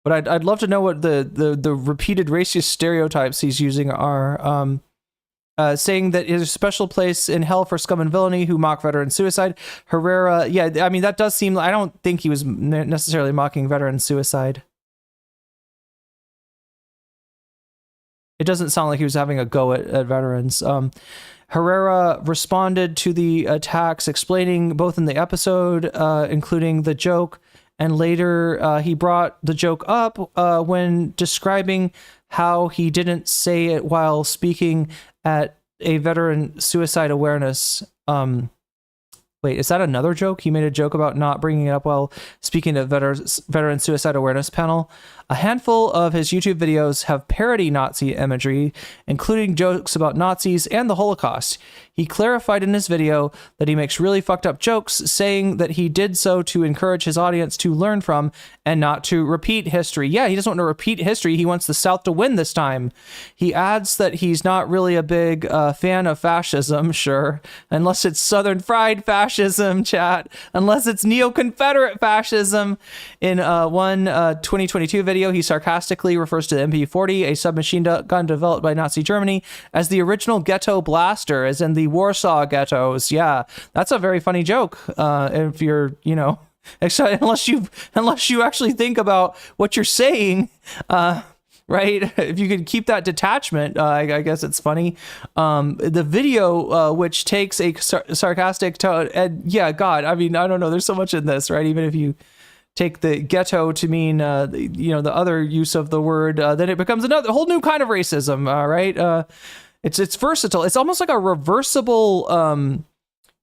[SPEAKER 1] But I'd love to know what the repeated racist stereotypes he's using are. Saying that there's a special place in hell for scum and villainy who mock veteran suicide. Herrera, yeah, I mean, that does seem... I don't think he was necessarily mocking veteran suicide. It doesn't sound like he was having a go at veterans. Herrera responded to the attacks, explaining both in the episode, including the joke, and later he brought the joke up when describing how he didn't say it while speaking at a veteran suicide awareness. Wait, is that another joke? He made a joke about not bringing it up while speaking at veteran suicide awareness panel. A handful of his YouTube videos have parody Nazi imagery, including jokes about Nazis and the Holocaust. He clarified in his video that he makes really fucked up jokes, saying that he did so to encourage his audience to learn from and not to repeat history. Yeah, he doesn't want to repeat history. He wants the South to win this time. He adds that he's not really a big fan of fascism, sure, unless it's Southern fried fascism, chat, unless it's neo-Confederate fascism. In one 2022 video, he sarcastically refers to the MP-40, a submachine gun developed by Nazi Germany, as the original ghetto blaster, as in the Warsaw ghettos. Yeah, that's a very funny joke. If you're, unless you actually think about what you're saying, right? If you could keep that detachment, I guess it's funny. The video, which takes a sarcastic tone, and yeah, God, I mean, I don't know. There's so much in this, right? Even if you take the ghetto to mean, the other use of the word, then it becomes a whole new kind of racism, right? It's versatile. It's almost like a reversible,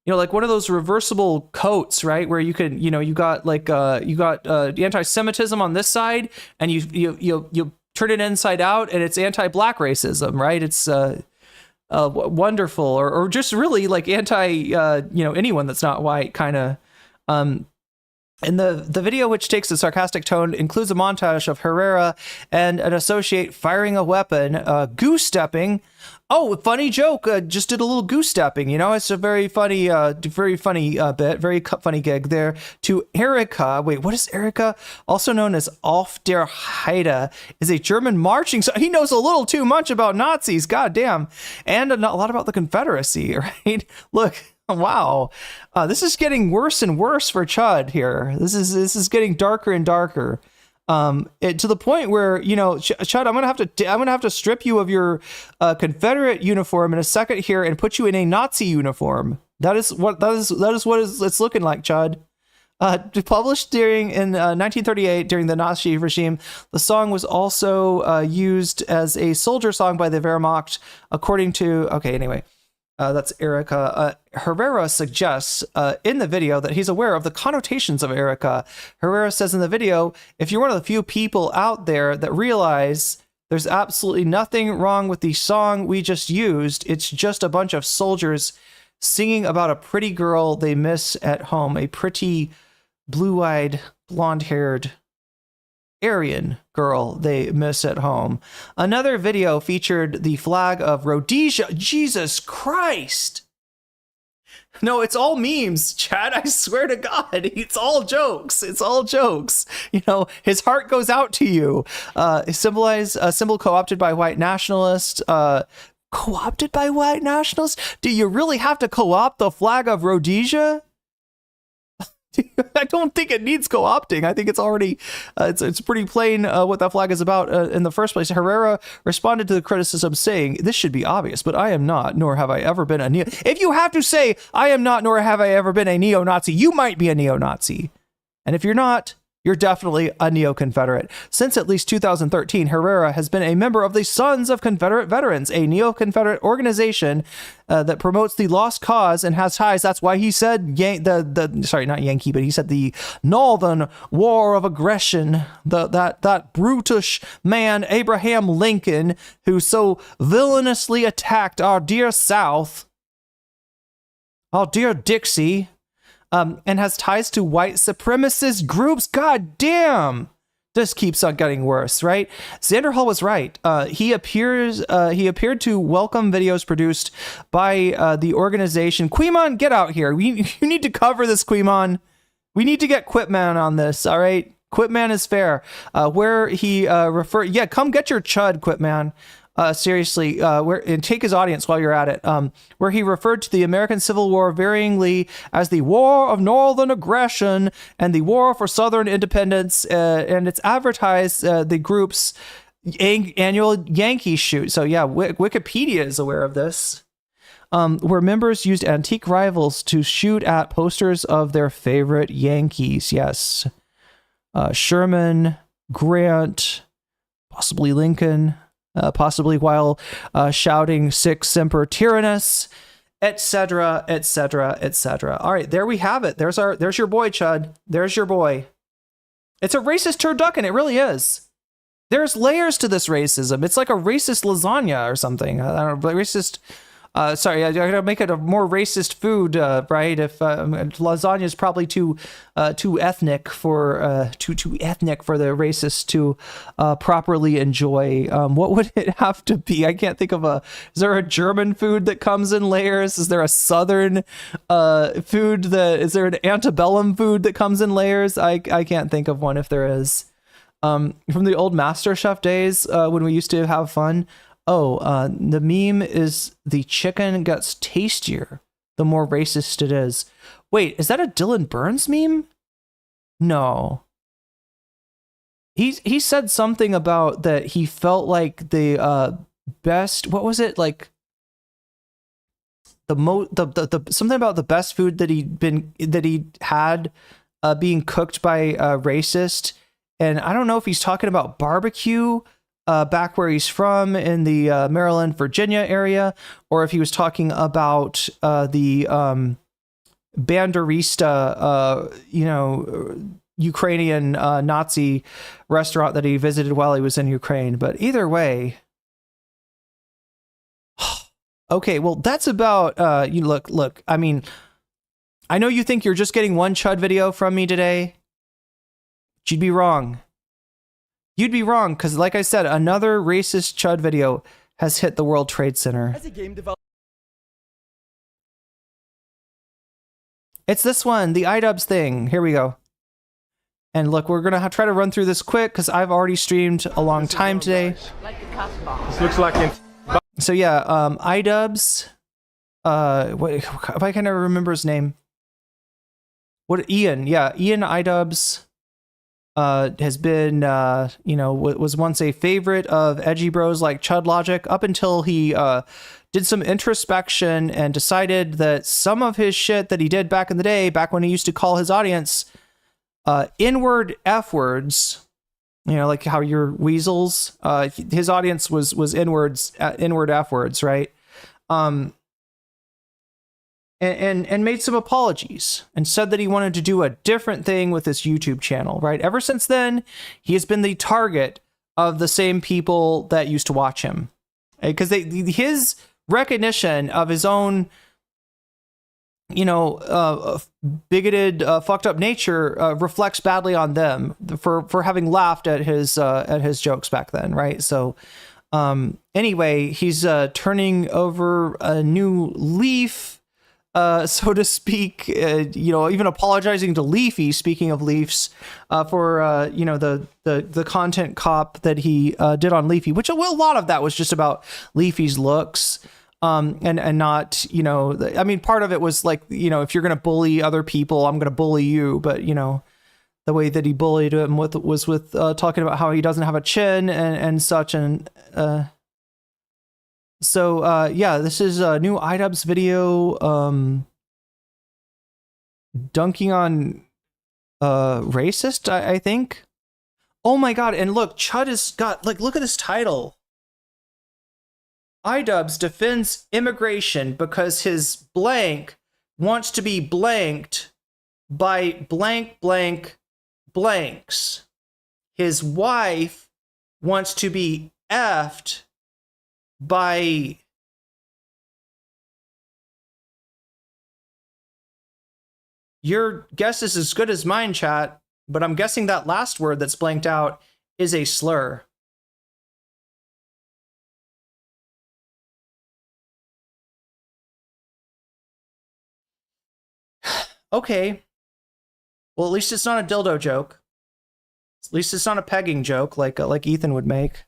[SPEAKER 1] like one of those reversible coats, right? Where you could, you got anti-Semitism on this side, and you turn it inside out, and it's anti-black racism, right? It's wonderful, or just really like anti, anyone that's not white, kind of. And the video, which takes a sarcastic tone, includes a montage of Herrera and an associate firing a weapon, goose-stepping. Oh, funny joke. Just did a little goose-stepping, It's a very funny bit, very funny gig there. To Erica. Wait, what is Erica? Also known as Auf der Heide, is a German marching... So he knows a little too much about Nazis, goddamn. And a lot about the Confederacy, right? Look... Wow, this is getting worse and worse for Chud here. This is getting darker and darker, to the point where Chud, I'm gonna have to strip you of your Confederate uniform in a second here and put you in a Nazi uniform. That is what it's looking like, Chud. Published in 1938 during the Nazi regime, the song was also used as a soldier song by the Wehrmacht, according to. Okay, anyway. That's Erica. Herrera suggests in the video that he's aware of the connotations of Erica. Herrera says in the video, if you're one of the few people out there that realize there's absolutely nothing wrong with the song we just used, it's just a bunch of soldiers singing about a pretty girl they miss at home, a pretty blue-eyed, blonde-haired Aryan girl they miss at home. Another video featured the flag of Rhodesia. Jesus Christ! No, it's all memes, Chad. I swear to God, it's all jokes. It's all jokes. You know, his heart goes out to you. Symbolize a symbol co-opted by white nationalists. Co-opted by white nationalists? Do you really have to co-opt the flag of Rhodesia? I don't think it needs co-opting. I think it's already, it's pretty plain what that flag is about in the first place. Herrera responded to the criticism saying, "This should be obvious, but I am not, nor have I ever been a neo." If you have to say, "I am not, nor have I ever been a neo-Nazi," you might be a neo-Nazi. And if you're not, you're definitely a neo-Confederate. Since at least 2013, Herrera has been a member of the Sons of Confederate Veterans, a neo-Confederate organization that promotes the lost cause and has ties. That's why he said, sorry, not Yankee, but he said the Northern War of Aggression, that brutish man, Abraham Lincoln, who so villainously attacked our dear South, our dear Dixie, and has ties to white supremacist groups. God damn. This keeps on getting worse, right? Xander Hall was right. He appeared to welcome videos produced by the organization. Queemon, get out here. You need to cover this, Queemon. We need to get Quitman on this, all right? Quitman is fair. Where he referred... Yeah, come get your chud, Quitman. Seriously, and take his audience while you're at it, where he referred to the American Civil War varyingly as the War of Northern Aggression and the War for Southern Independence, and it's advertised the group's annual Yankee shoot. So yeah, Wikipedia is aware of this, where members used antique rivals to shoot at posters of their favorite Yankees. Yes, Sherman, Grant, possibly Lincoln. Possibly while shouting "Sic Semper Tyrannis," etc., etc., etc. All right, there we have it. There's your boy, Chud. There's your boy. It's a racist turducken. It really is. There's layers to this racism. It's like a racist lasagna or something. I don't know, racist. Sorry, I gotta make it a more racist food, right? If lasagna is probably too ethnic for too ethnic for the racists to properly enjoy. What would it have to be? I can't think of a. Is there a German food that comes in layers? Is there a Southern food that? Is there an antebellum food that comes in layers? I can't think of one if there is. From the old MasterChef days when we used to have fun. Oh, the meme is the chicken gets tastier the more racist it is. Wait, is that a Dylan Burns meme? No. He said something about that he felt like the best, what was it, like the something about the best food that he had being cooked by a racist, and I don't know if he's talking about barbecue back where he's from in the Maryland, Virginia area, or if he was talking about the Banderista, Ukrainian Nazi restaurant that he visited while he was in Ukraine. But either way, okay, well, that's about, look, I mean, I know you think you're just getting one chud video from me today, but you'd be wrong. You'd be wrong, because like I said, another racist chud video has hit the World Trade Center.
[SPEAKER 8] As a game developer,
[SPEAKER 1] it's this one, the iDubbbz thing. Here we go. And look, we're going to try to run through this quick, because I've already streamed a long time today.
[SPEAKER 8] This looks like it.
[SPEAKER 1] So yeah, iDubbbz. If I can never remember his name. Ian. Yeah, Ian iDubbbz. Has been, was once a favorite of edgy bros like Chud Logic up until he did some introspection and decided that some of his shit that he did back in the day, back when he used to call his audience inward F-words, like how you're weasels, his audience was inward F-words, right? And made some apologies and said that he wanted to do a different thing with his YouTube channel, right? Ever since then, he has been the target of the same people that used to watch him, because his recognition of his own, bigoted, fucked up nature reflects badly on them for having laughed at his jokes back then, right? So anyway, he's turning over a new leaf. so to speak, you know, even apologizing to Leafy, speaking of Leafs, for, you know, the content cop that he did on Leafy, which a lot of that was just about Leafy's looks. And not, you know, I mean, part of it was like, you know, if you're going to bully other people, I'm going to bully you. But, you know, the way that he bullied him was with talking about how he doesn't have a chin and such. And so, yeah, this is a new iDubbbz video dunking on racist, I think. Oh, my God. And look, Chud has got, like, look at this title. iDubbbz defends immigration because his blank wants to be blanked by blank blank blanks. His wife wants to be effed by your guess is as good as mine, chat, but I'm guessing that last word that's blanked out is a slur. Okay. Well, at least it's not a dildo joke. At least it's not a pegging joke like Ethan would make.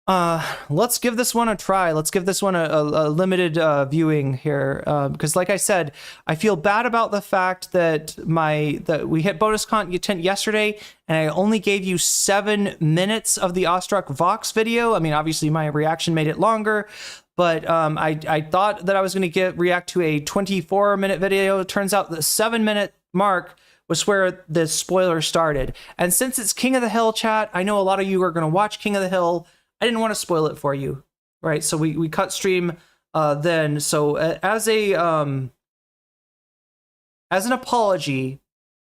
[SPEAKER 1] Let's give this one a try. Let's give this one a limited viewing here, because like I said, I feel bad about the fact that we hit bonus content yesterday, and I only gave you 7 minutes of the Awestruck Vox video. I mean, obviously my reaction made it longer. But I thought that I was going to react to a 24-minute video. It turns out the 7-minute mark was where the spoiler started. And since it's King of the Hill, chat, I know a lot of you are going to watch King of the Hill. I didn't want to spoil it for you, right? So we cut stream then. So as an apology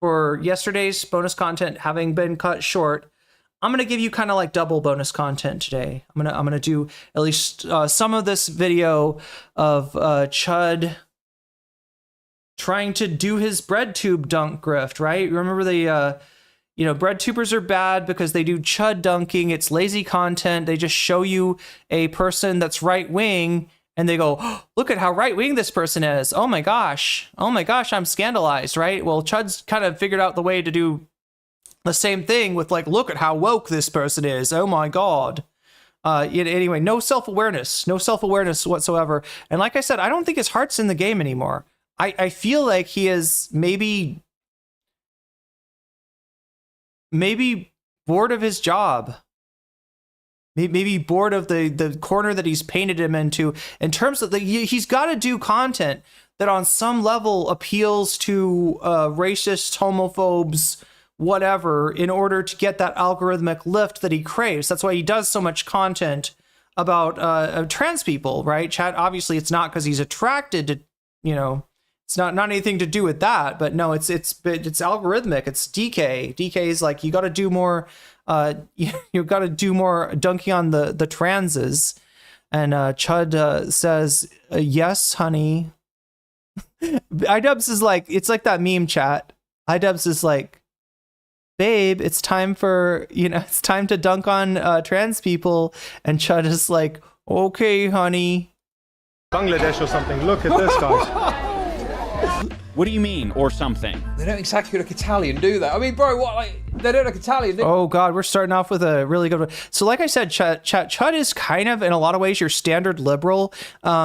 [SPEAKER 1] for yesterday's bonus content having been cut short, I'm gonna give you kind of like double bonus content today. I'm gonna do at least some of this video of Chud trying to do his bread tube dunk grift, right? Remember the you know, bread tubers are bad because they do Chud dunking. It's lazy content. They just show you a person that's right wing and they go, oh, look at how right wing this person is. Oh my gosh, I'm scandalized, right? Well, Chud's kind of figured out the way to do the same thing with like, look at how woke this person is. Oh my God. Anyway, no self-awareness whatsoever. And like I said, I don't think his heart's in the game anymore. I feel like he is maybe bored of his job. Maybe bored of the corner that he's painted him into in terms of he's got to do content that on some level appeals to racists, homophobes, whatever, in order to get that algorithmic lift that he craves. That's why he does so much content about trans people, right? Chat, obviously it's not because he's attracted to, you know, it's not anything to do with that, but no, it's algorithmic. It's DK. DK is like, you got to do more, you got to do more dunking on the transes. And Chud says, yes, honey. iDubbbz is like, it's like that meme, chat. iDubbbz is like, babe, it's time for, you know, it's time to dunk on trans people. And Chud is like, okay, honey.
[SPEAKER 4] Bangladesh or something. Look at this, guys.
[SPEAKER 9] What do you mean, or something?
[SPEAKER 18] They don't exactly look Italian, do they? I mean, bro, what? Like, they don't look Italian.
[SPEAKER 1] Oh God, we're starting off with a really good one. So, like I said, Chud is kind of, in a lot of ways, your standard liberal.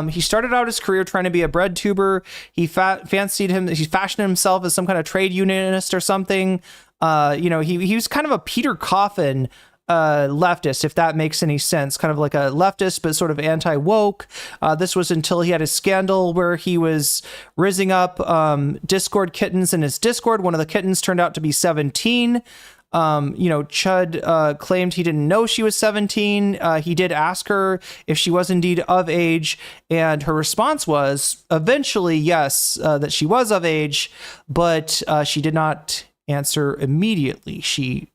[SPEAKER 1] He started out his career trying to be a bread tuber. He fashioned himself as some kind of trade unionist or something. You know, he was kind of a Peter Coffin leftist, if that makes any sense, kind of like a leftist but sort of anti-woke. This was until he had a scandal where he was rizzing up Discord kittens in his Discord. One of the kittens turned out to be 17. You know, Chud claimed he didn't know she was 17. He did ask her if she was indeed of age, and her response was eventually yes, that she was of age, but she did not answer immediately. She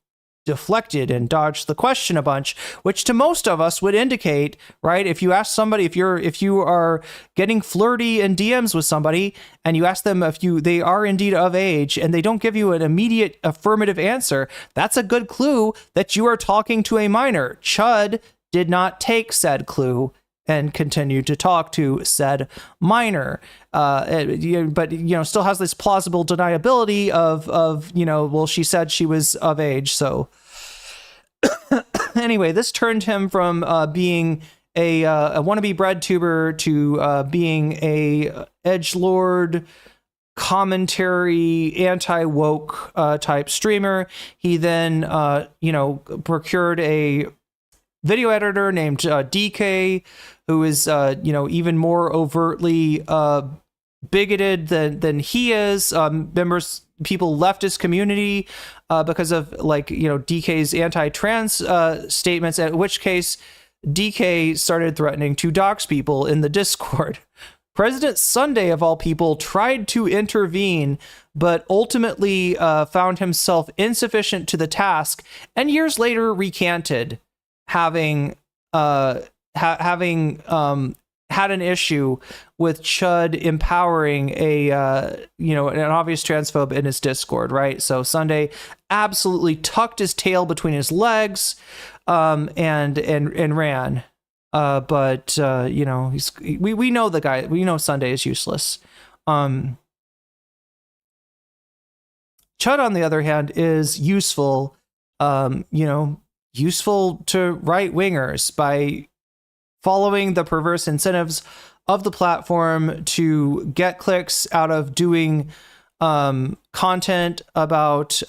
[SPEAKER 1] deflected and dodged the question a bunch, which to most of us would indicate, right? If you ask somebody, if you are getting flirty in DMs with somebody and you ask them if they are indeed of age and they don't give you an immediate affirmative answer, that's a good clue that you are talking to a minor. Chud did not take said clue and continued to talk to said minor. But, you know, still has this plausible deniability of, you know, well, she said she was of age. So anyway, this turned him from being a wannabe bread tuber to being a edgelord commentary anti-woke type streamer. He then you know, procured a video editor named DK, who is you know, even more overtly bigoted than he is. People left his community because of, like, you know, DK's anti-trans statements, at which case DK started threatening to dox people in the Discord. President Sunday, of all people, tried to intervene, but ultimately found himself insufficient to the task, and years later recanted, having had an issue with Chud empowering a you know, an obvious transphobe in his Discord, right? So Sunday absolutely tucked his tail between his legs and ran. But you know, we know the guy. We know Sunday is useless. Chud, on the other hand, is useful. You know, useful to right wingers by following the perverse incentives of the platform to get clicks out of doing content about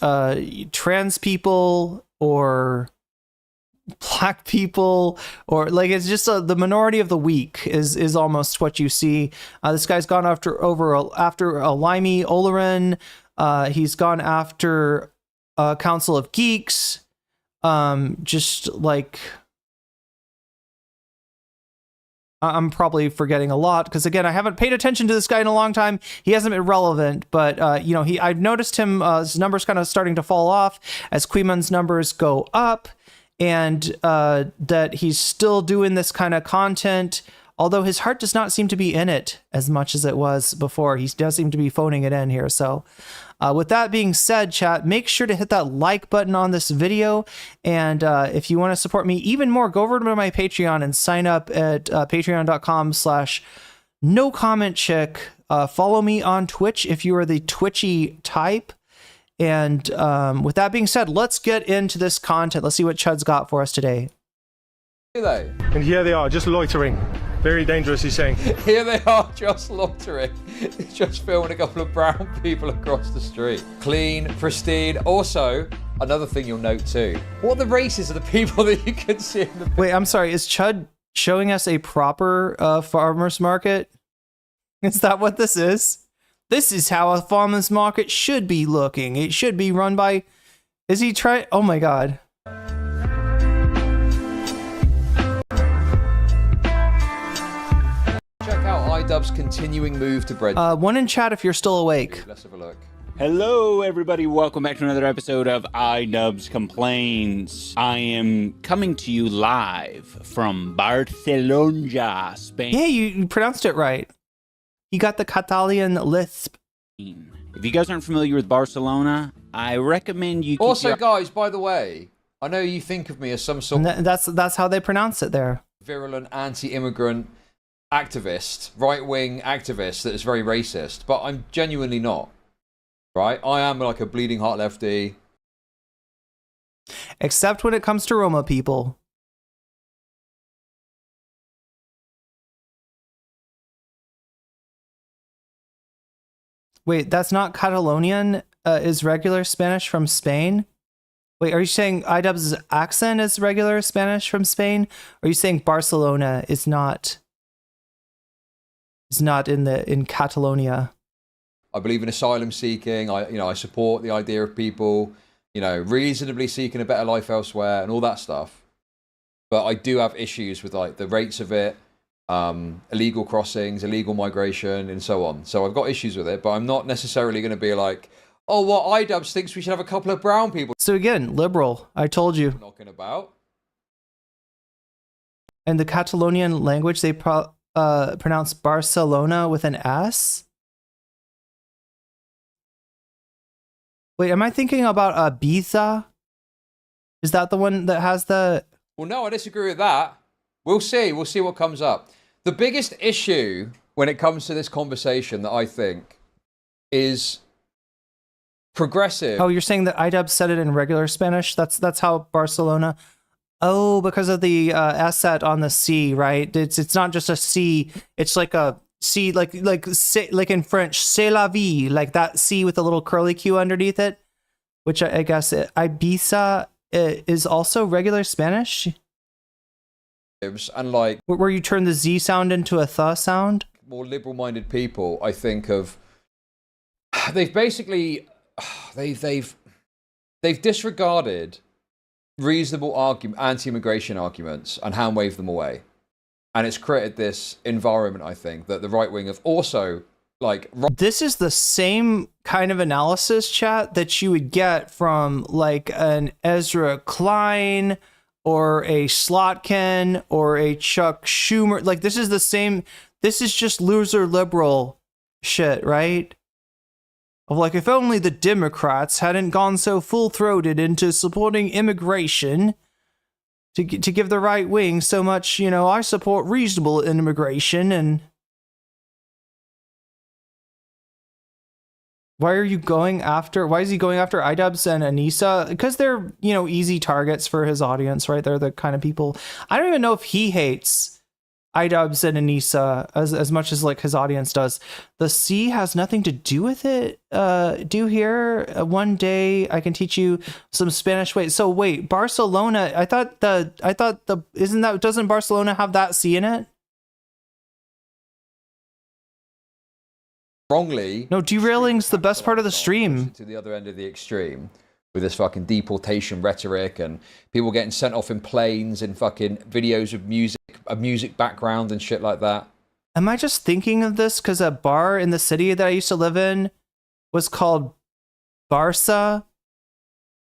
[SPEAKER 1] trans people or black people, or like, it's just the minority of the weak is almost what you see. This guy's gone after Limey Olerin. He's gone after Council of Geeks. Just like, I'm probably forgetting a lot because, again, I haven't paid attention to this guy in a long time. He hasn't been relevant, but you know, I've noticed him his numbers kind of starting to fall off as Queeman's numbers go up. And that he's still doing this kind of content, although his heart does not seem to be in it as much as it was before. He does seem to be phoning it in here. So with that being said, chat, make sure to hit that like button on this video. And if you want to support me even more, go over to my Patreon and sign up at patreon.com/nocommentchick. Follow me on Twitch if you are the Twitchy type. And with that being said, let's get into this content. Let's see what Chud's got for us today.
[SPEAKER 4] And here they are, just loitering. Very dangerous, he's saying.
[SPEAKER 18] Here they are, just loitering. Just filming a couple of brown people across the street. Clean, pristine. Also, another thing you'll note too, what are the races of the people that you can see in the...
[SPEAKER 1] Wait, I'm sorry, is Chud showing us a proper farmer's market? Is that what this is? This is how a farmer's market should be looking. It should be run by... Is he trying... Oh my god.
[SPEAKER 18] Check out iDubbbz's continuing move to bread.
[SPEAKER 1] One in chat if you're still awake.
[SPEAKER 18] Let's have a look.
[SPEAKER 9] Hello, everybody. Welcome back to another episode of iDubbbz Complains. I am coming to you live from Barcelona, Spain.
[SPEAKER 1] Yeah, you pronounced it right. You got the Catalan lisp.
[SPEAKER 9] If you guys aren't familiar with Barcelona, I recommend you...
[SPEAKER 18] Also, guys, by the way, I know you think of me as some sort of...
[SPEAKER 1] That's how they pronounce it there.
[SPEAKER 18] Virulent anti-immigrant activist, right-wing activist that is very racist, but I'm genuinely not. Right? I am like a bleeding heart lefty.
[SPEAKER 1] Except when it comes to Roma people. Wait, that's not Catalonian, is regular Spanish from Spain? Wait, are you saying iDubbbz's accent is regular Spanish from Spain? Or are you saying Barcelona is not in Catalonia?
[SPEAKER 18] I believe in asylum seeking. I support the idea of people, reasonably seeking a better life elsewhere and all that stuff. But I do have issues with like the rates of it. Illegal crossings, illegal migration, and so on. So I've got issues with it, but I'm not necessarily going to be like, oh, what iDubbbz thinks we should have a couple of brown people.
[SPEAKER 1] So again, liberal. I told you.
[SPEAKER 18] Knocking about.
[SPEAKER 1] And the Catalonian language, they pronounce Barcelona with an S. Wait, am I thinking about Ibiza? Is that the one that has the...
[SPEAKER 18] Well, no, I disagree with that. We'll see. We'll see what comes up. The biggest issue when it comes to this conversation that I think is progressive.
[SPEAKER 1] Oh, you're saying that IDub said it in regular Spanish? That's how Barcelona. Oh, because of the asset on the C, right? It's not just a C. It's like a C, like in French, c'est la vie, like that C with a little curly Q underneath it, which I guess Ibiza is also regular Spanish.
[SPEAKER 18] And like
[SPEAKER 1] where you turn the Z sound into a th sound.
[SPEAKER 18] More liberal-minded people, I think, they've basically they've disregarded reasonable anti-immigration arguments and hand-waved them away, and it's created this environment, I think, that the right wing have also like.
[SPEAKER 1] This is the same kind of analysis, chat, that you would get from like an Ezra Klein or a Slotkin or a Chuck Schumer. Like this is the same. This is just loser liberal shit, right? Of like, if only the Democrats hadn't gone so full-throated into supporting immigration to give the right wing so much, you know, I support reasonable immigration. And why is he going after IDubbbz and Anissa? Because they're, you know, easy targets for his audience, right? They're the kind of people. I don't even know if he hates IDubbbz and Anissa as much as like his audience does. The C has nothing to do with it. Do here one day I can teach you some Spanish. Wait, Barcelona. I thought doesn't Barcelona have that C in it?
[SPEAKER 18] Wrongly.
[SPEAKER 1] No, derailing's the best part of the stream.
[SPEAKER 18] To the other end of the extreme with this fucking deportation rhetoric and people getting sent off in planes and fucking videos of music background and shit like that.
[SPEAKER 1] Am I just thinking of this because a bar in the city that I used to live in was called Barca,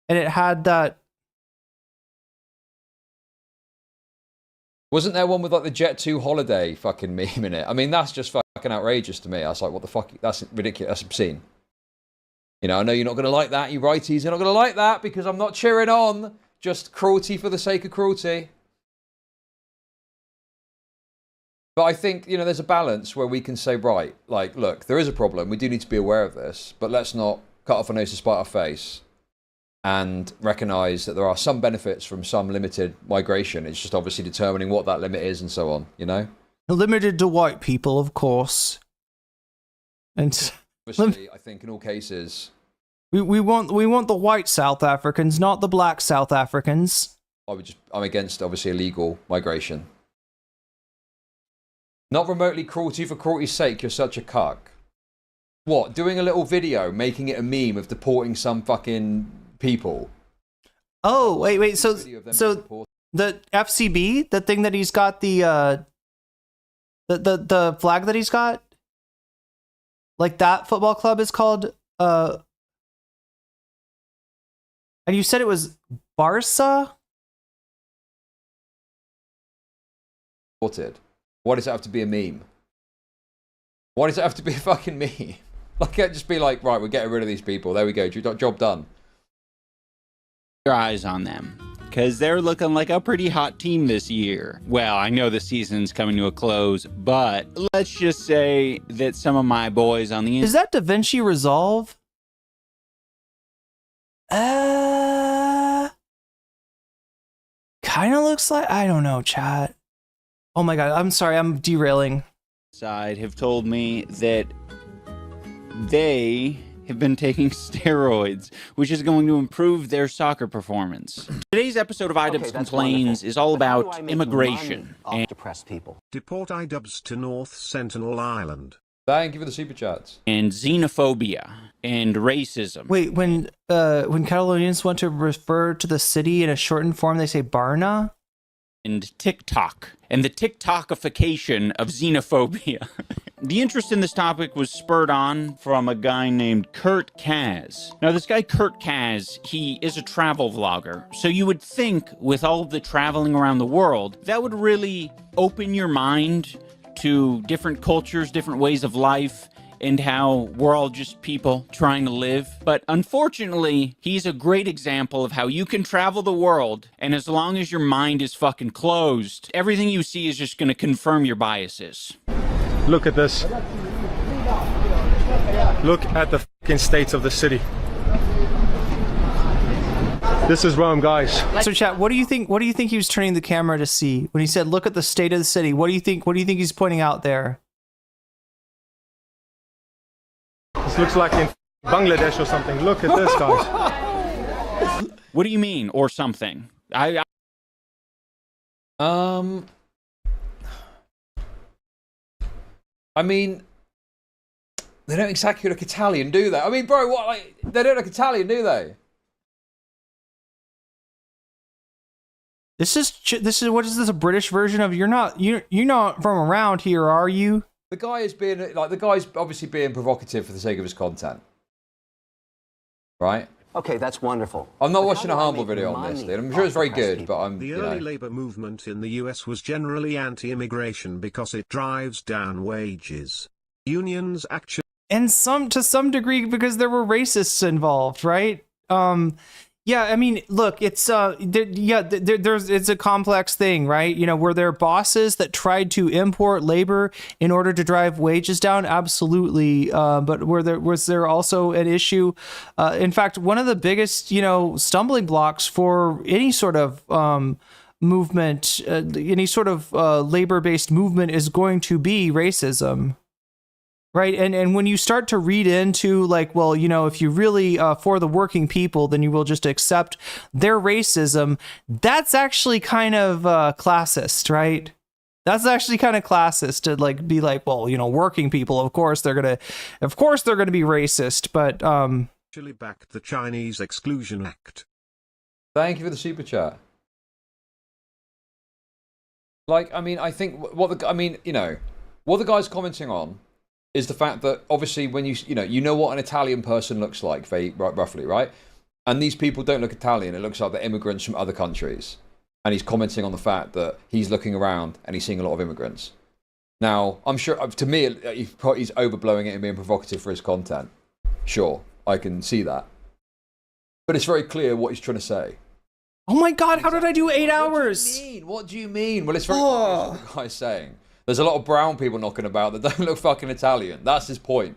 [SPEAKER 1] and it had that.
[SPEAKER 18] Wasn't there one with like the Jet 2 holiday fucking meme in it? I mean, that's just fucking outrageous to me. I was like, what the fuck? That's ridiculous. That's obscene. You know, I know you're not going to like that. You righties are not going to like that because I'm not cheering on just cruelty for the sake of cruelty. But I think, you know, there's a balance where we can say, right, like, look, there is a problem. We do need to be aware of this, but let's not cut off our nose to spite our face and recognise that there are some benefits from some limited migration. It's just obviously determining what that limit is and so on, you know?
[SPEAKER 1] Limited to white people, of course. And
[SPEAKER 18] obviously, I think in all cases,
[SPEAKER 1] we want the white South Africans, not the black South Africans.
[SPEAKER 18] I'm against obviously illegal migration. Not remotely cruelty for cruelty's sake. You're such a cuck. What? Doing a little video, making it a meme of deporting some fucking people.
[SPEAKER 1] Oh wait. So the FCB, the thing that he's got, the flag that he's got. Like that football club is called, and you said it was Barca?
[SPEAKER 18] Why does it have to be a meme? Why does it have to be a fucking meme? Like, can't just be like, right, we're getting rid of these people. There we go. Job done.
[SPEAKER 9] Your eyes on them, because they're looking like a pretty hot team this year. Well, I know the season's coming to a close, but let's just say that some of my boys on the...
[SPEAKER 1] Is that DaVinci Resolve? Kind of looks like... I don't know, chat. Oh my god, I'm sorry, I'm derailing.
[SPEAKER 9] Side have told me that they have been taking steroids, which is going to improve their soccer performance. Today's episode of IDubbbz Complains is all about immigration and
[SPEAKER 10] depressed people. Deport IDubbbz to North Sentinel Island.
[SPEAKER 18] Thank you for the super chats.
[SPEAKER 9] And xenophobia and racism.
[SPEAKER 1] Wait, when Catalonians want to refer to the city in a shortened form, they say Barna?
[SPEAKER 9] And TikTok, and the TikTokification of xenophobia. The interest in this topic was spurred on from a guy named Kurt Kaz. Now, this guy, Kurt Kaz, he is a travel vlogger. So you would think with all of the traveling around the world, that would really open your mind to different cultures, different ways of life, and how we're all just people trying to live. But unfortunately, he's a great example of how you can travel the world, and as long as your mind is fucking closed, everything you see is just gonna confirm your biases.
[SPEAKER 4] Look at this. Look at the fucking state of the city. This is Rome, guys.
[SPEAKER 1] So, chat, what do you think? What do you think he was turning the camera to see when he said, "Look at the state of the city"? What do you think? What do you think he's pointing out there?
[SPEAKER 4] This looks like in Bangladesh or something. Look at this, guys.
[SPEAKER 9] What do you mean, or something? I
[SPEAKER 18] mean, they don't exactly look Italian, do they? I mean, bro, what? Like, they don't look Italian, do they?
[SPEAKER 1] This is what is this, a British version of you're not from around here, are you?
[SPEAKER 18] The guy is being like, the guy's obviously being provocative for the sake of his content, right?
[SPEAKER 17] Okay, that's wonderful.
[SPEAKER 18] I'm not watching a harmful video on this, dude. I'm sure it's very good, but I'm.
[SPEAKER 10] The early labor movement in the US was generally anti-immigration because it drives down wages. Unions actually,
[SPEAKER 1] and to some degree because there were racists involved, right? Yeah, I mean, look, it's it's a complex thing, right? You know, were there bosses that tried to import labor in order to drive wages down? Absolutely. But was there also an issue? In fact, one of the biggest, stumbling blocks for any sort of movement, any sort of labor-based movement is going to be racism. Right. And when you start to read into like, well, if you really for the working people, then you will just accept their racism. That's actually kind of classist. Right. That's actually kind of classist to like be like, well, working people, of course they're going to be racist. But
[SPEAKER 10] actually backed the Chinese Exclusion Act.
[SPEAKER 18] Thank you for the super chat. Like, I mean, I think what the guy's commenting on is the fact that obviously when you know what an Italian person looks like, very roughly, right? And these people don't look Italian. It looks like they're immigrants from other countries. And he's commenting on the fact that he's looking around and he's seeing a lot of immigrants. Now, I'm sure, to me, he's overblowing it and being provocative for his content. Sure, I can see that. But it's very clear what he's trying to say.
[SPEAKER 1] Oh my God, how did I do 8 hours?
[SPEAKER 18] What do you mean? Well, it's very obvious what the guy's saying. There's a lot of brown people knocking about that don't look fucking Italian. That's his point.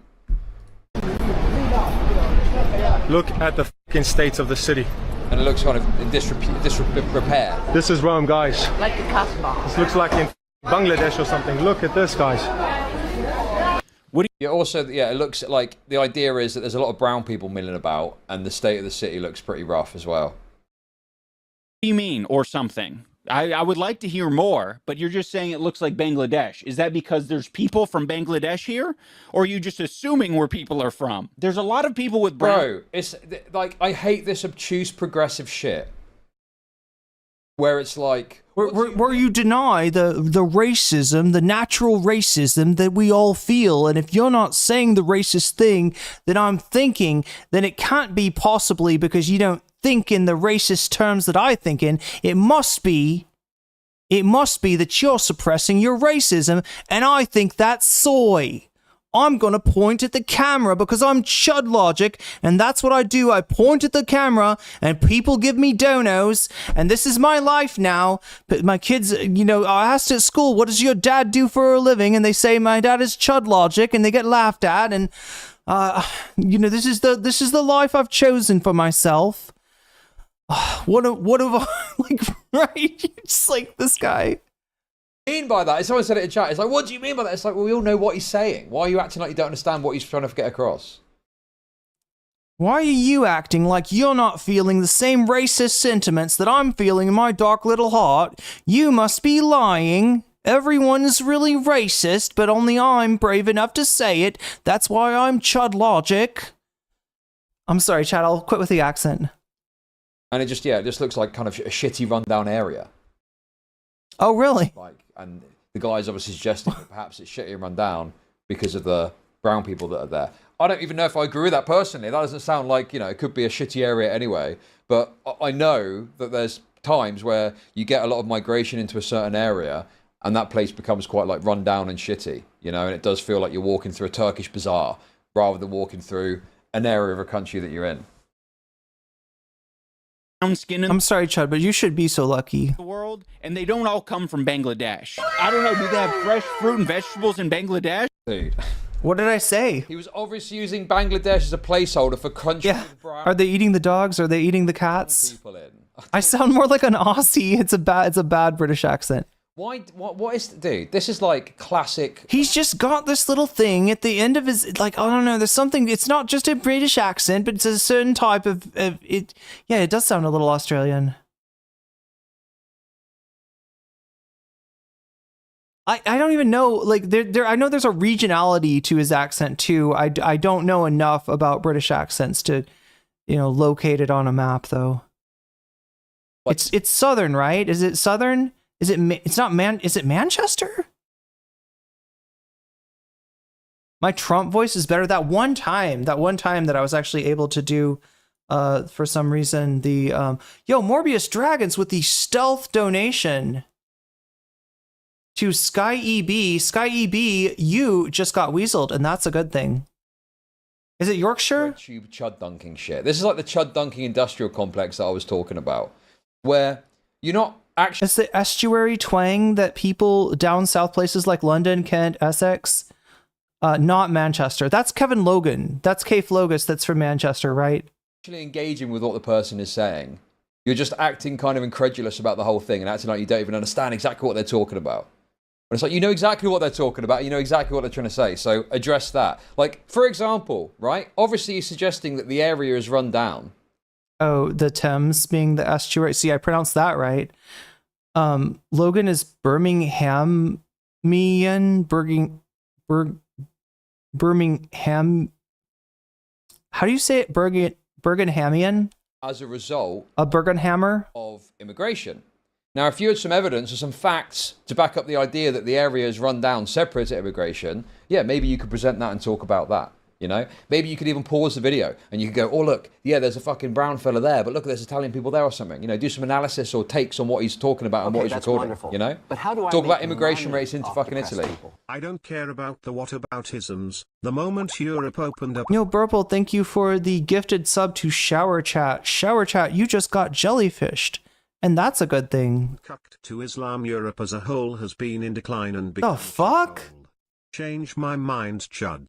[SPEAKER 4] Look at the fucking state of the city.
[SPEAKER 18] And it looks kind of in disrepair.
[SPEAKER 4] This is Rome, guys.
[SPEAKER 8] Like a Casbah.
[SPEAKER 4] This looks like in Bangladesh or something. Look at this, guys.
[SPEAKER 18] It looks like the idea is that there's a lot of brown people milling about, and the state of the city looks pretty rough as well.
[SPEAKER 9] What do you mean, or something? I would like to hear more, but you're just saying it looks like Bangladesh. Is that because there's people from Bangladesh here? Or are you just assuming where people are from? There's a lot of people with brown...
[SPEAKER 18] Bro, it's like, I hate this obtuse progressive shit. Where it's like...
[SPEAKER 1] Where you deny the racism, the natural racism that we all feel. And if you're not saying the racist thing that I'm thinking, then it can't be possibly because you don't think in the racist terms that I think in. It must be that you're suppressing your racism, and I think that's soy. I'm gonna point at the camera because I'm chud logic, and that's what I do. I point at the camera, and people give me donos, and this is my life now. But my kids, I asked at school, what does your dad do for a living? And they say, my dad is chud logic, and they get laughed at, and this is the life I've chosen for myself. What have I, like, right? Just like this guy.
[SPEAKER 18] Mean by that? Someone said it in chat. It's like, what do you mean by that? It's like, well, we all know what he's saying. Why are you acting like you don't understand what he's trying to get across?
[SPEAKER 1] Why are you acting like you're not feeling the same racist sentiments that I'm feeling in my dark little heart? You must be lying. Everyone's really racist, but only I'm brave enough to say it. That's why I'm chud logic. I'm sorry, Chad, I'll quit with the accent.
[SPEAKER 18] And it just looks like kind of a shitty rundown area.
[SPEAKER 1] Oh, really?
[SPEAKER 18] And the guy's obviously suggesting that perhaps it's shitty and run down because of the brown people that are there. I don't even know if I agree with that personally. That doesn't sound like, it could be a shitty area anyway. But I know that there's times where you get a lot of migration into a certain area and that place becomes quite like run down and shitty, you know, and it does feel like you're walking through a Turkish bazaar rather than walking through an area of a country that you're in.
[SPEAKER 9] Skin in
[SPEAKER 1] I'm sorry, Chud, but you should be so lucky.
[SPEAKER 9] the world, and they don't all come from Bangladesh. I don't know, do they have fresh fruit and vegetables in Bangladesh?
[SPEAKER 18] Dude.
[SPEAKER 1] What did I say?
[SPEAKER 18] He was obviously using Bangladesh as a placeholder for country.
[SPEAKER 1] Yeah. Are they eating the dogs? Are they eating the cats? I sound more like an Aussie. It's a bad British accent.
[SPEAKER 18] Why? What is? Dude, this is like classic.
[SPEAKER 1] He's just got this little thing at the end of his, like, I don't know. There's something. It's not just a British accent, but it's a certain type of it. Yeah, it does sound a little Australian. I don't even know. Like there. I know there's a regionality to his accent too. I don't know enough about British accents to, locate it on a map though. It's southern, right? Is it southern? Is it? It's not Is it Manchester? My Trump voice is better. That one time that I was actually able to do, for some reason, the Morbius Dragons with the stealth donation to Sky EB. Sky EB, you just got weaseled, and that's a good thing. Is it Yorkshire?
[SPEAKER 18] Tube chud dunking shit. This is like the chud dunking industrial complex that I was talking about, where you're not actually.
[SPEAKER 1] It's the estuary twang that people down south places like London, Kent, Essex, not Manchester. That's Kevin Logan. That's K Flogus. That's from Manchester, right?
[SPEAKER 18] Actually engaging with what the person is saying. You're just acting kind of incredulous about the whole thing and acting like you don't even understand exactly what they're talking about. But it's like, you know exactly what they're talking about. You know exactly what they're trying to say. So address that. Like, for example, right? Obviously, you're suggesting that the area is run down.
[SPEAKER 1] Oh, the Thames being the estuary. See, I pronounced that right. Logan is Birmingham. How do you say it? Bergenhamian?
[SPEAKER 18] As a result
[SPEAKER 1] a Bergenhammer
[SPEAKER 18] of immigration. Now, if you had some evidence or some facts to back up the idea that the area is run down separate to immigration, yeah, maybe you could present that and talk about that. You know, maybe you could even pause the video and you could go, oh, look, yeah, there's a fucking brown fella there, but look, there's Italian people there or something. You know, do some analysis or takes on what he's talking about and what he's recording. Wonderful. You know,
[SPEAKER 17] but how do I
[SPEAKER 18] talk about immigration rates into fucking Italy.
[SPEAKER 10] People? I don't care about the whataboutisms. The moment Europe opened up.
[SPEAKER 1] Burple, thank you for the gifted sub to Shower Chat. Shower Chat, you just got jellyfished. And that's a good thing.
[SPEAKER 10] To Islam, Europe as a whole has been in decline and
[SPEAKER 1] the fuck?
[SPEAKER 10] Change my mind, Chud.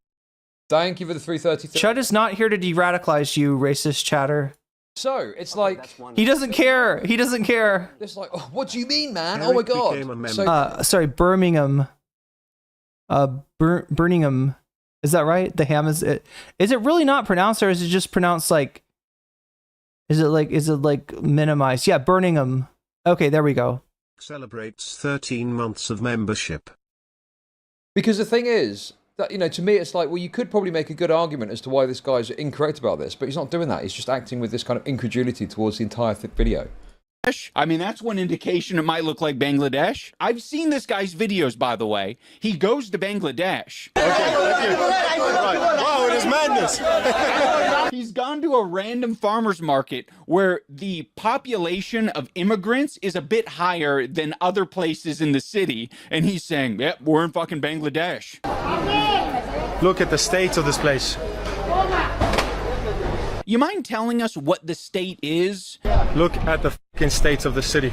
[SPEAKER 18] Thank you for the 333.
[SPEAKER 1] Chud is not here to de-radicalize you, racist chatter.
[SPEAKER 18] So, it's like...
[SPEAKER 1] He doesn't care. He doesn't care.
[SPEAKER 18] It's like, oh, what do you mean, man? Oh my god.
[SPEAKER 1] Sorry, Birmingham. Birmingham. Is that right? The ham is it. Is it really not pronounced, or is it just pronounced like... Is it like minimized? Yeah, Birmingham. Okay, there we go.
[SPEAKER 10] Celebrates 13 months of membership.
[SPEAKER 18] Because the thing is... that, you know, to me, it's like, well, you could probably make a good argument as to why this guy's incorrect about this, but he's not doing that. He's just acting with this kind of incredulity towards the entire video.
[SPEAKER 9] I mean, that's one indication it might look like Bangladesh. I've seen this guy's videos, by the way. He goes to Bangladesh.
[SPEAKER 4] Wow, it is madness.
[SPEAKER 9] He's gone to a random farmer's market where the population of immigrants is a bit higher than other places in the city, and he's saying, yep, we're in fucking Bangladesh.
[SPEAKER 4] Look at the state of this place.
[SPEAKER 9] You mind telling us what the state is?
[SPEAKER 4] Look at the fucking state of the city.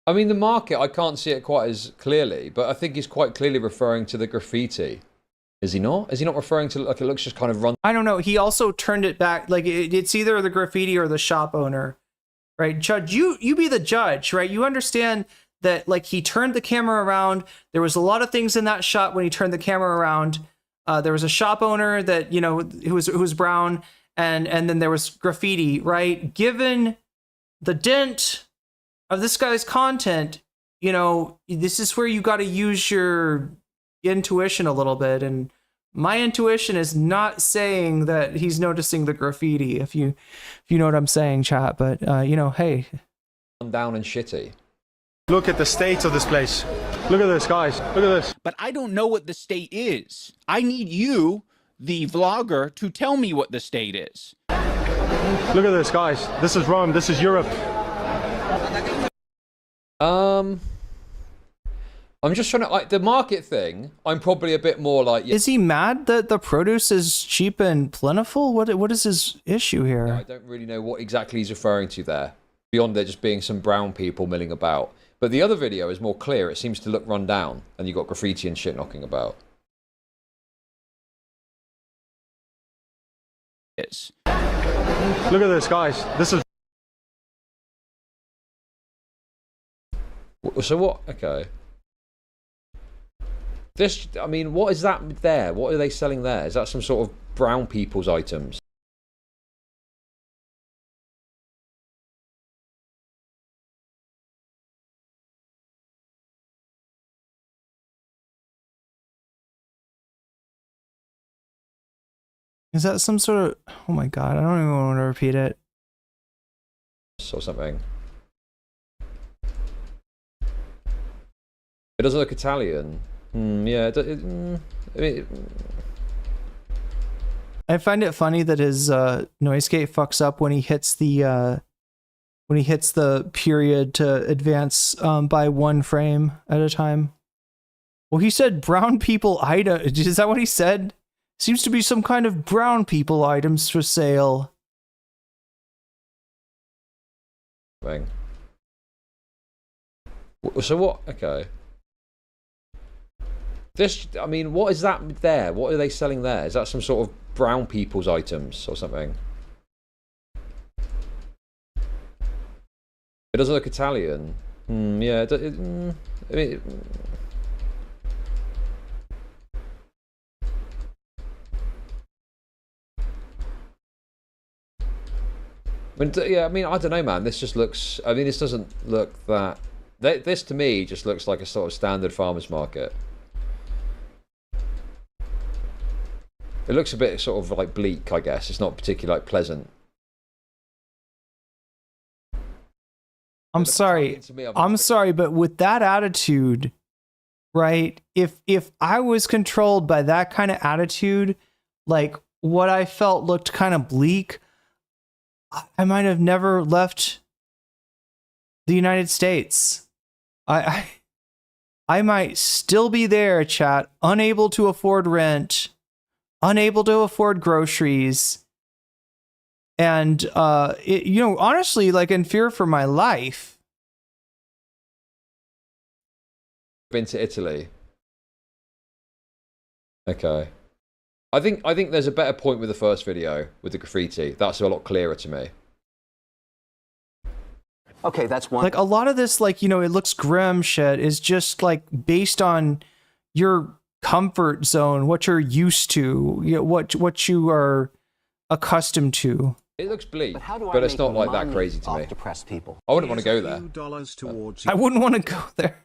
[SPEAKER 18] I mean, the market, I can't see it quite as clearly, but I think he's quite clearly referring to the graffiti. Is he not? Is he not referring to, like, it looks just kind of run?
[SPEAKER 1] I don't know. He also turned it back. Like, it's either the graffiti or the shop owner, right? Judge, you be the judge, right? You understand that, like, he turned the camera around. There was a lot of things in that shot when he turned the camera around. There was a shop owner that, who was brown. And then there was graffiti, right? Given the dent of this guy's content, this is where you got to use your intuition a little bit. And my intuition is not saying that he's noticing the graffiti, if you know what I'm saying, chat. But, hey.
[SPEAKER 18] Down and shitty.
[SPEAKER 4] Look at the state of this place. Look at this, guys. Look at this.
[SPEAKER 9] But I don't know what the state is. I need you, the vlogger, to tell me what the state is.
[SPEAKER 4] Look at this, guys. This is Rome. This is Europe.
[SPEAKER 18] I'm just trying to, like, the market thing, I'm probably a bit more like...
[SPEAKER 1] Is he mad that the produce is cheap and plentiful? What is his issue here?
[SPEAKER 18] I don't really know what exactly he's referring to there, beyond there just being some brown people milling about. But the other video is more clear. It seems to look run down, and you've got graffiti and shit knocking about.
[SPEAKER 9] Yes.
[SPEAKER 4] Look at this, guys. This is...
[SPEAKER 18] So what? Okay. This, I mean, what is that there? What are they selling there? Is that some sort of brown people's items?
[SPEAKER 1] Is that some sort of... Oh my god, I don't even want to repeat it.
[SPEAKER 18] Or something. It doesn't look Italian. Yeah, I mean...
[SPEAKER 1] I find it funny that his noise gate fucks up when he hits the period to advance by 1 frame at a time. Well, he said brown people item. Is that what he said? Seems to be some kind of brown people items for sale.
[SPEAKER 18] Bang. So what? Okay. This, I mean, what is that there? What are they selling there? Is that some sort of brown people's items or something? It doesn't look Italian. Yeah, I mean... Yeah, I mean, I don't know, man. This just looks... I mean, this doesn't look that... This, to me, just looks like a sort of standard farmer's market. It looks a bit sort of like bleak, I guess. It's not particularly like pleasant.
[SPEAKER 1] I'm sorry. I'm sorry, but with that attitude, right? If I was controlled by that kind of attitude, like what I felt looked kind of bleak, I might have never left the United States. I might still be there, chat, unable to afford rent, unable to afford groceries, and you know, honestly, like in fear for my life.
[SPEAKER 18] Been to Italy. Okay. I think there's a better point with the first video with the graffiti. That's a lot clearer to me.
[SPEAKER 17] Okay, that's one.
[SPEAKER 1] Like a lot of this, like, you know, it looks grim shit is just like based on your comfort zone, what you're used to, you know, what you are accustomed to.
[SPEAKER 18] It looks bleak, but it's not like that crazy to me.
[SPEAKER 17] Depressed people.
[SPEAKER 18] I wouldn't want to go there.
[SPEAKER 1] I wouldn't want to go there.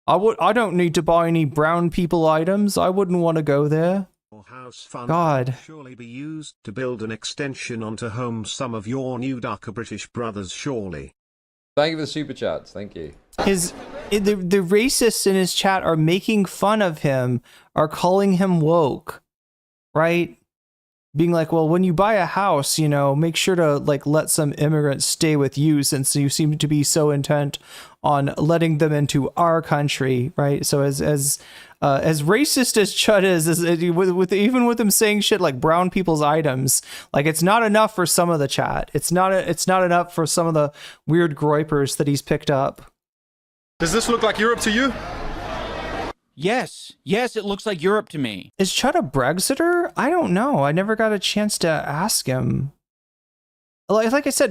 [SPEAKER 1] I don't need to buy any brown people items. I wouldn't want to go there. God.
[SPEAKER 10] Surely be used to build an extension onto home some of your new darker British brothers, surely.
[SPEAKER 18] Thank you for the super chats. Thank you.
[SPEAKER 1] The racists in his chat are making fun of him, are calling him woke, right? Being like, well, when you buy a house, you know, make sure to like let some immigrants stay with you since you seem to be so intent on letting them into our country, right? So as racist as Chud is with even with him saying shit like brown people's items, like it's not enough for some of the chat. It's not enough for some of the weird groypers that he's picked up.
[SPEAKER 4] Does this look like Europe to you?
[SPEAKER 9] Yes, it looks like Europe to me.
[SPEAKER 1] Is Chud a Brexiter? I don't know. I never got a chance to ask him. Like I said,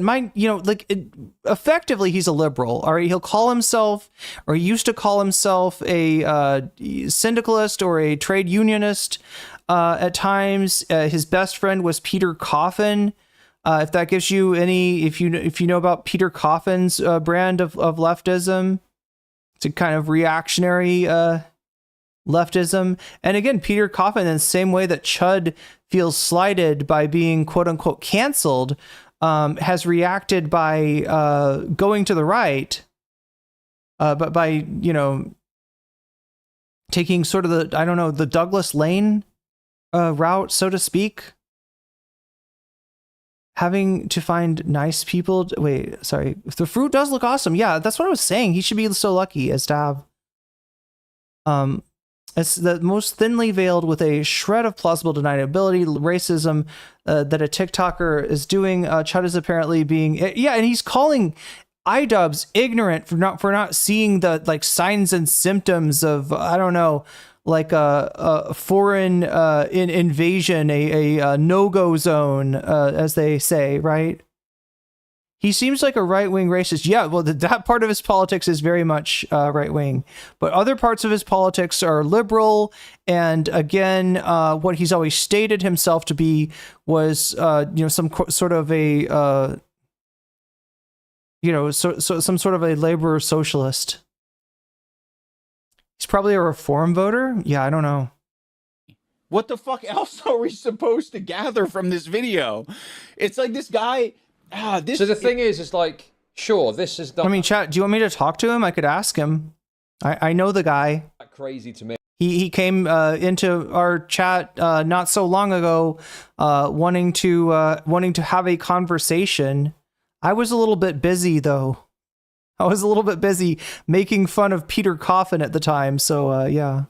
[SPEAKER 1] effectively he's a liberal. All right, he'll call himself, or he used to call himself, a syndicalist or a trade unionist. At times, his best friend was Peter Coffin. If that gives you any, if you know about Peter Coffin's brand of leftism, it's a kind of reactionary leftism. And again, Peter Coffin, in the same way that Chud feels slighted by being quote unquote canceled, has reacted by going to the right, but by, you know, taking sort of the Douglas Lane route, so to speak. Having to find nice people. Wait, sorry. The fruit does look awesome. Yeah, that's what I was saying. He should be so lucky as to have It's the most thinly veiled with a shred of plausible deniability, racism that a TikToker is doing. Chud is apparently being, yeah, and he's calling iDubbbz ignorant for not seeing the like signs and symptoms of, I don't know, like a foreign invasion, a no-go zone, as they say, right? He seems like a right-wing racist. Yeah, well, that part of his politics is very much right-wing. But other parts of his politics are liberal. And again, what he's always stated himself to be was, some sort of a, some sort of a labor socialist. He's probably a reform voter? Yeah, I don't know.
[SPEAKER 9] What the fuck else are we supposed to gather from this video? It's like this guy...
[SPEAKER 18] so the thing is, it's like, sure, this is...
[SPEAKER 1] I mean, chat, do you want me to talk to him? I could ask him. I know the guy.
[SPEAKER 18] Crazy to me.
[SPEAKER 1] He came into our chat not so long ago, wanting to have a conversation. I was a little bit busy, though. I was a little bit busy making fun of Peter Coffin at the time, so yeah.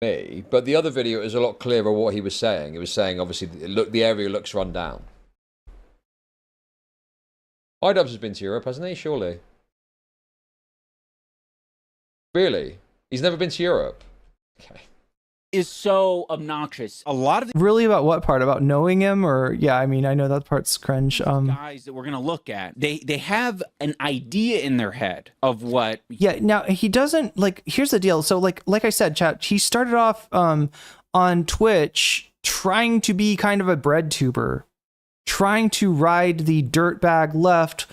[SPEAKER 18] Me, but the other video is a lot clearer what he was saying. It was saying, obviously, look, the area looks run down. iDubbbz has been to Europe, hasn't he? Surely. Really? He's never been to Europe? Okay.
[SPEAKER 9] Is so obnoxious. A lot of the
[SPEAKER 1] really about what part? About knowing him, or yeah, I mean, I know that part's cringe.
[SPEAKER 9] Guys that we're gonna look at, they have an idea in their head of what.
[SPEAKER 1] Yeah. Now he doesn't like. Here's the deal. So like I said, chat. He started off on Twitch trying to be kind of a bread tuber, trying to ride the dirtbag left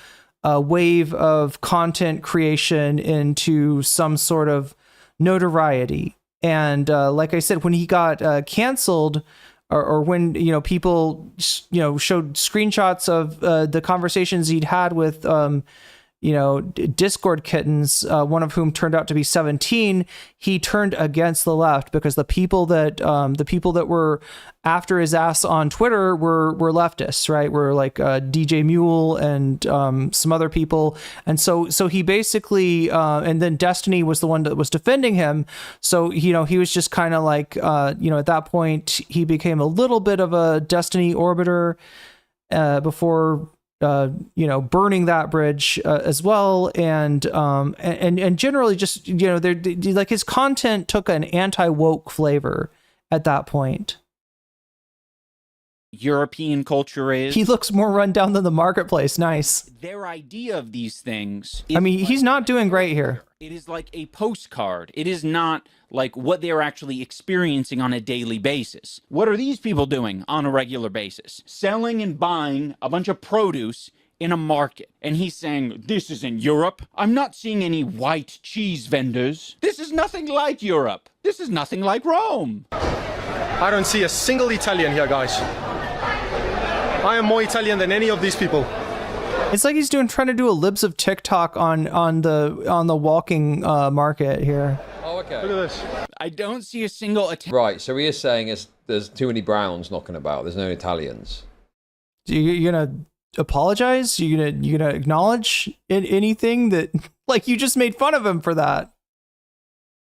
[SPEAKER 1] wave of content creation into some sort of notoriety. And like I said, when he got canceled, or when people showed screenshots of the conversations he'd had with Discord kittens, one of whom turned out to be 17, he turned against the left because the people that were after his ass on Twitter were leftists, right? Were like DJ Mule and some other people, and so he basically and then Destiny was the one that was defending him. So he was just kind of like at that point he became a little bit of a Destiny orbiter before burning that bridge as well, and generally just like his content took an anti-woke flavor at that point.
[SPEAKER 9] European culture is.
[SPEAKER 1] He looks more run down than the marketplace. Nice.
[SPEAKER 9] Their idea of these things.
[SPEAKER 1] I mean, he's not doing great here.
[SPEAKER 9] It is like a postcard. It is not like what they're actually experiencing on a daily basis. What are these people doing on a regular basis? Selling and buying a bunch of produce in a market. And he's saying, this isn't Europe. I'm not seeing any white cheese vendors. This is nothing like Europe. This is nothing like Rome.
[SPEAKER 4] I don't see a single Italian here, guys. I am more Italian than any of these people.
[SPEAKER 1] It's like he's trying to do a libs of TikTok on the walking market here.
[SPEAKER 18] Oh, okay.
[SPEAKER 4] Look at this.
[SPEAKER 9] I don't see a single
[SPEAKER 18] Right, so he is saying there's too many Browns knocking about. There's no Italians.
[SPEAKER 1] You're gonna apologize? You're gonna acknowledge anything that like you just made fun of him for that?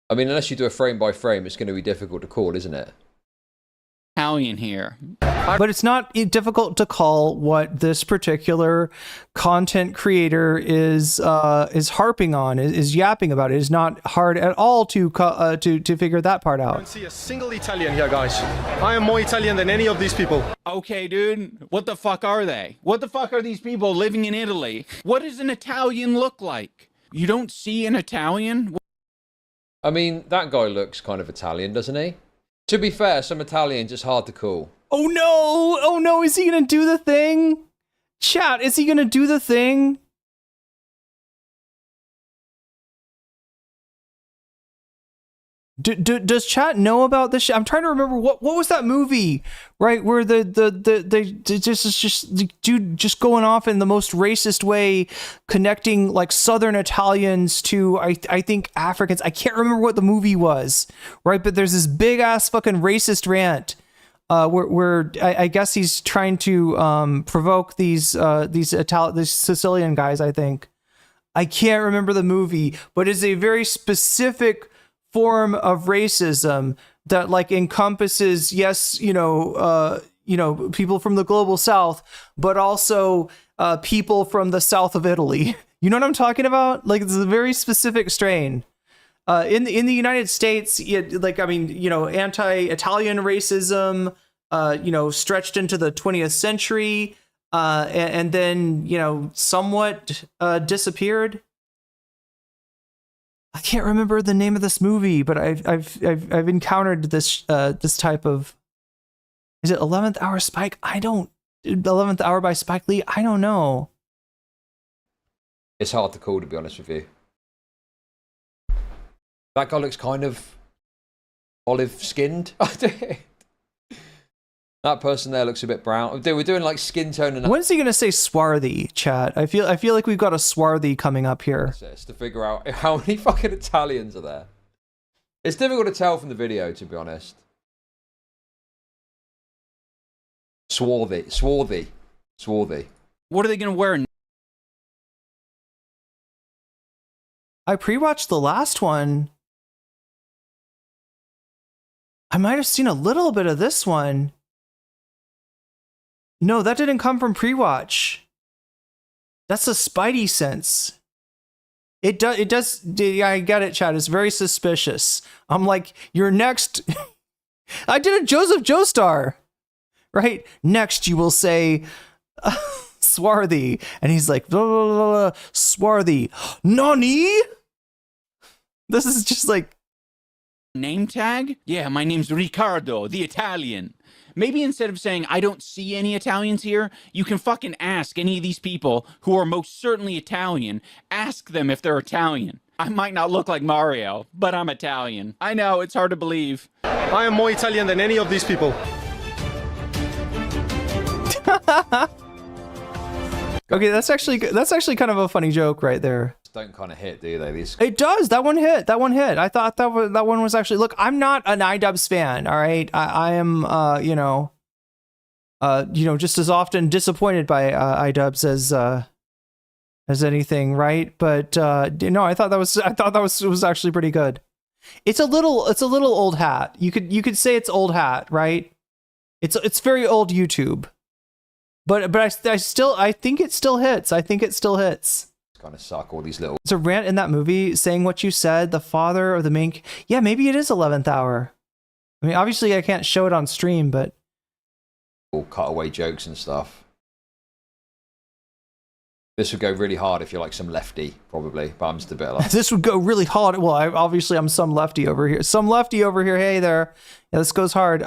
[SPEAKER 18] I mean, unless you do a frame by frame, it's going to be difficult to call, isn't it?
[SPEAKER 9] Italian here.
[SPEAKER 1] But it's not difficult to call what this particular content creator is harping on, is yapping about. It is not hard at all to figure that part out.
[SPEAKER 4] I don't see a single Italian here, guys. I am more Italian than any of these people.
[SPEAKER 9] Okay, dude. What the fuck are they? What the fuck are these people living in Italy? What does an Italian look like? You don't see an Italian?
[SPEAKER 18] I mean, that guy looks kind of Italian, doesn't he? To be fair, some Italians just hard to call.
[SPEAKER 1] Oh no! Oh no, is he gonna do the thing? Chat, is he gonna do the thing? Does chat know about this shit? I'm trying to remember what was that movie, right? Where the dude just going off in the most racist way, connecting like Southern Italians to I think Africans. I can't remember what the movie was, right? But there's this big ass fucking racist rant, where I guess he's trying to provoke these Sicilian guys, I think. I can't remember the movie, but it's a very specific form of racism that like encompasses, yes, people from the global south, but also people from the south of Italy. You know what I'm talking about? Like, it's a very specific strain. In the United States, anti-Italian racism, stretched into the 20th century, and then, somewhat disappeared. I can't remember the name of this movie, but I've encountered this type of. Is it 11th Hour Spike? 11th Hour by Spike Lee? I don't know.
[SPEAKER 18] It's hard to call, to be honest with you. That guy looks kind of olive-skinned. That person there looks a bit brown. Dude, we're doing like skin tone and.
[SPEAKER 1] When is he gonna say swarthy, chat? I feel like we've got a swarthy coming up here.
[SPEAKER 18] To figure out how many fucking Italians are there. It's difficult to tell from the video, to be honest. Swarthy.
[SPEAKER 9] What are they gonna wear?
[SPEAKER 1] I pre-watched the last one. I might have seen a little bit of this one. No, that didn't come from pre-watch. That's a Spidey sense. It does. Yeah, I get it, Chad. It's very suspicious. I'm like, you're next. I did a Joseph Joestar, right? Next, you will say swarthy, and he's like, blah, blah, blah, blah, swarthy. Nani? This is just like.
[SPEAKER 9] Name tag? Yeah, my name's Riccardo, the Italian. Maybe instead of saying, I don't see any Italians here, you can fucking ask any of these people who are most certainly Italian. Ask them if they're Italian. I might not look like Mario, but I'm Italian. I know, it's hard to believe.
[SPEAKER 4] I am more Italian than any of these people.
[SPEAKER 1] Okay, that's actually kind of a funny joke right there.
[SPEAKER 18] Don't kind of hit, do they? These.
[SPEAKER 1] It does. That one hit. I thought that one was actually. Look, I'm not an iDubbbz fan. All right, I am. Just as often disappointed by iDubbbz as anything, right? But no, I thought that was actually pretty good. It's a little old hat. You could say it's old hat, right? It's very old YouTube. But I think it still hits.
[SPEAKER 18] Kind of suck all these little.
[SPEAKER 1] It's a rant in that movie saying what you said. The father of the main. Yeah, maybe it is 11th Hour. I mean, obviously I can't show it on stream, but
[SPEAKER 18] all cutaway jokes and stuff. This would go really hard if you're like some lefty, probably. But I'm just a bit like.
[SPEAKER 1] This would go really hard. Well, I'm some lefty over here. Hey there. Yeah, this goes hard.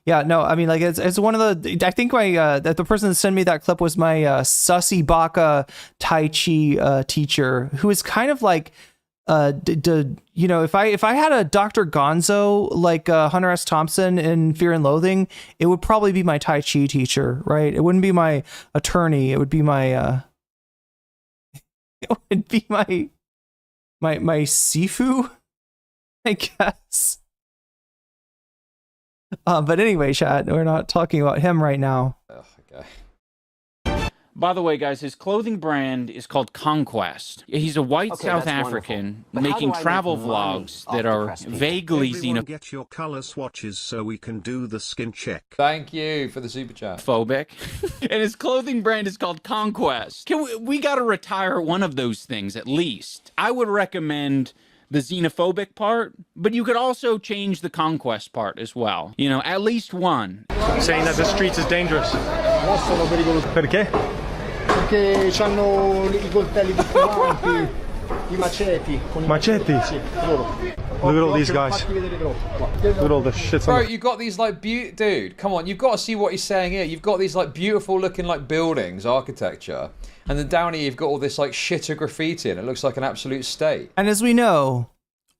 [SPEAKER 1] Yeah, no, I mean, like it's one of the. I think the person that sent me that clip was my Sussy Baka Tai Chi teacher, who is kind of like, if I had a Dr. Gonzo like Hunter S. Thompson in Fear and Loathing, it would probably be my Tai Chi teacher, right? It wouldn't be my attorney. It would be my. It would be my Sifu, I guess. But anyway, chat, we're not talking about him right now.
[SPEAKER 18] Okay.
[SPEAKER 9] By the way, guys, his clothing brand is called Conquest. He's a white South African making travel vlogs that are vaguely
[SPEAKER 10] xenophobic. Get your color swatches so we can do the skin check.
[SPEAKER 18] Thank you for the super chat.
[SPEAKER 9] Phobic. And his clothing brand is called Conquest. We got to retire one of those things at least. I would recommend the xenophobic part, but you could also change the conquest part as well. At least one.
[SPEAKER 4] Saying that the streets is dangerous. Perché?
[SPEAKER 7] Perché hanno I coltelli tutti avanti, I maceti.
[SPEAKER 4] Machetes?
[SPEAKER 7] Sì, loro.
[SPEAKER 4] Look at all these guys. Look at all the shit.
[SPEAKER 18] Bro, you've got these like dude, come on, you've got to see what he's saying here. You've got these like beautiful looking like buildings, architecture, and then down here you've got all this like shitter graffiti and it looks like an absolute state.
[SPEAKER 1] And as we know,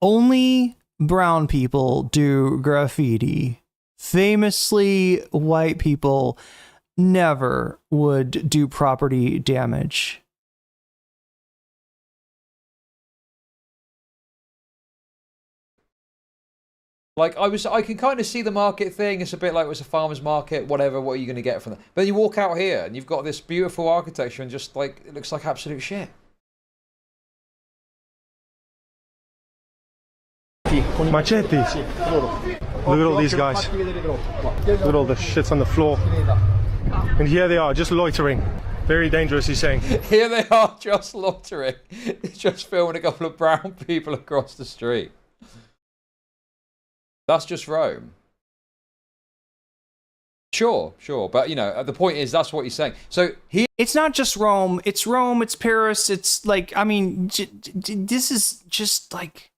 [SPEAKER 1] only brown people do graffiti. Famously, white people never would do property damage.
[SPEAKER 18] Like I can kind of see the market thing. It's a bit like it was a farmer's market, whatever. What are you going to get from that? But then you walk out here and you've got this beautiful architecture and just like it looks like absolute shit.
[SPEAKER 4] Machetti. Look at all these guys. Look at all the shits on the floor. And here they are, just loitering. Very dangerous, he's saying.
[SPEAKER 18] Here they are, just loitering. Just filming a couple of brown people across the street. That's just Rome. Sure, but you know, the point is that's what he's saying. So here,
[SPEAKER 1] it's not just Rome, it's Paris, it's like, I mean, this is just like...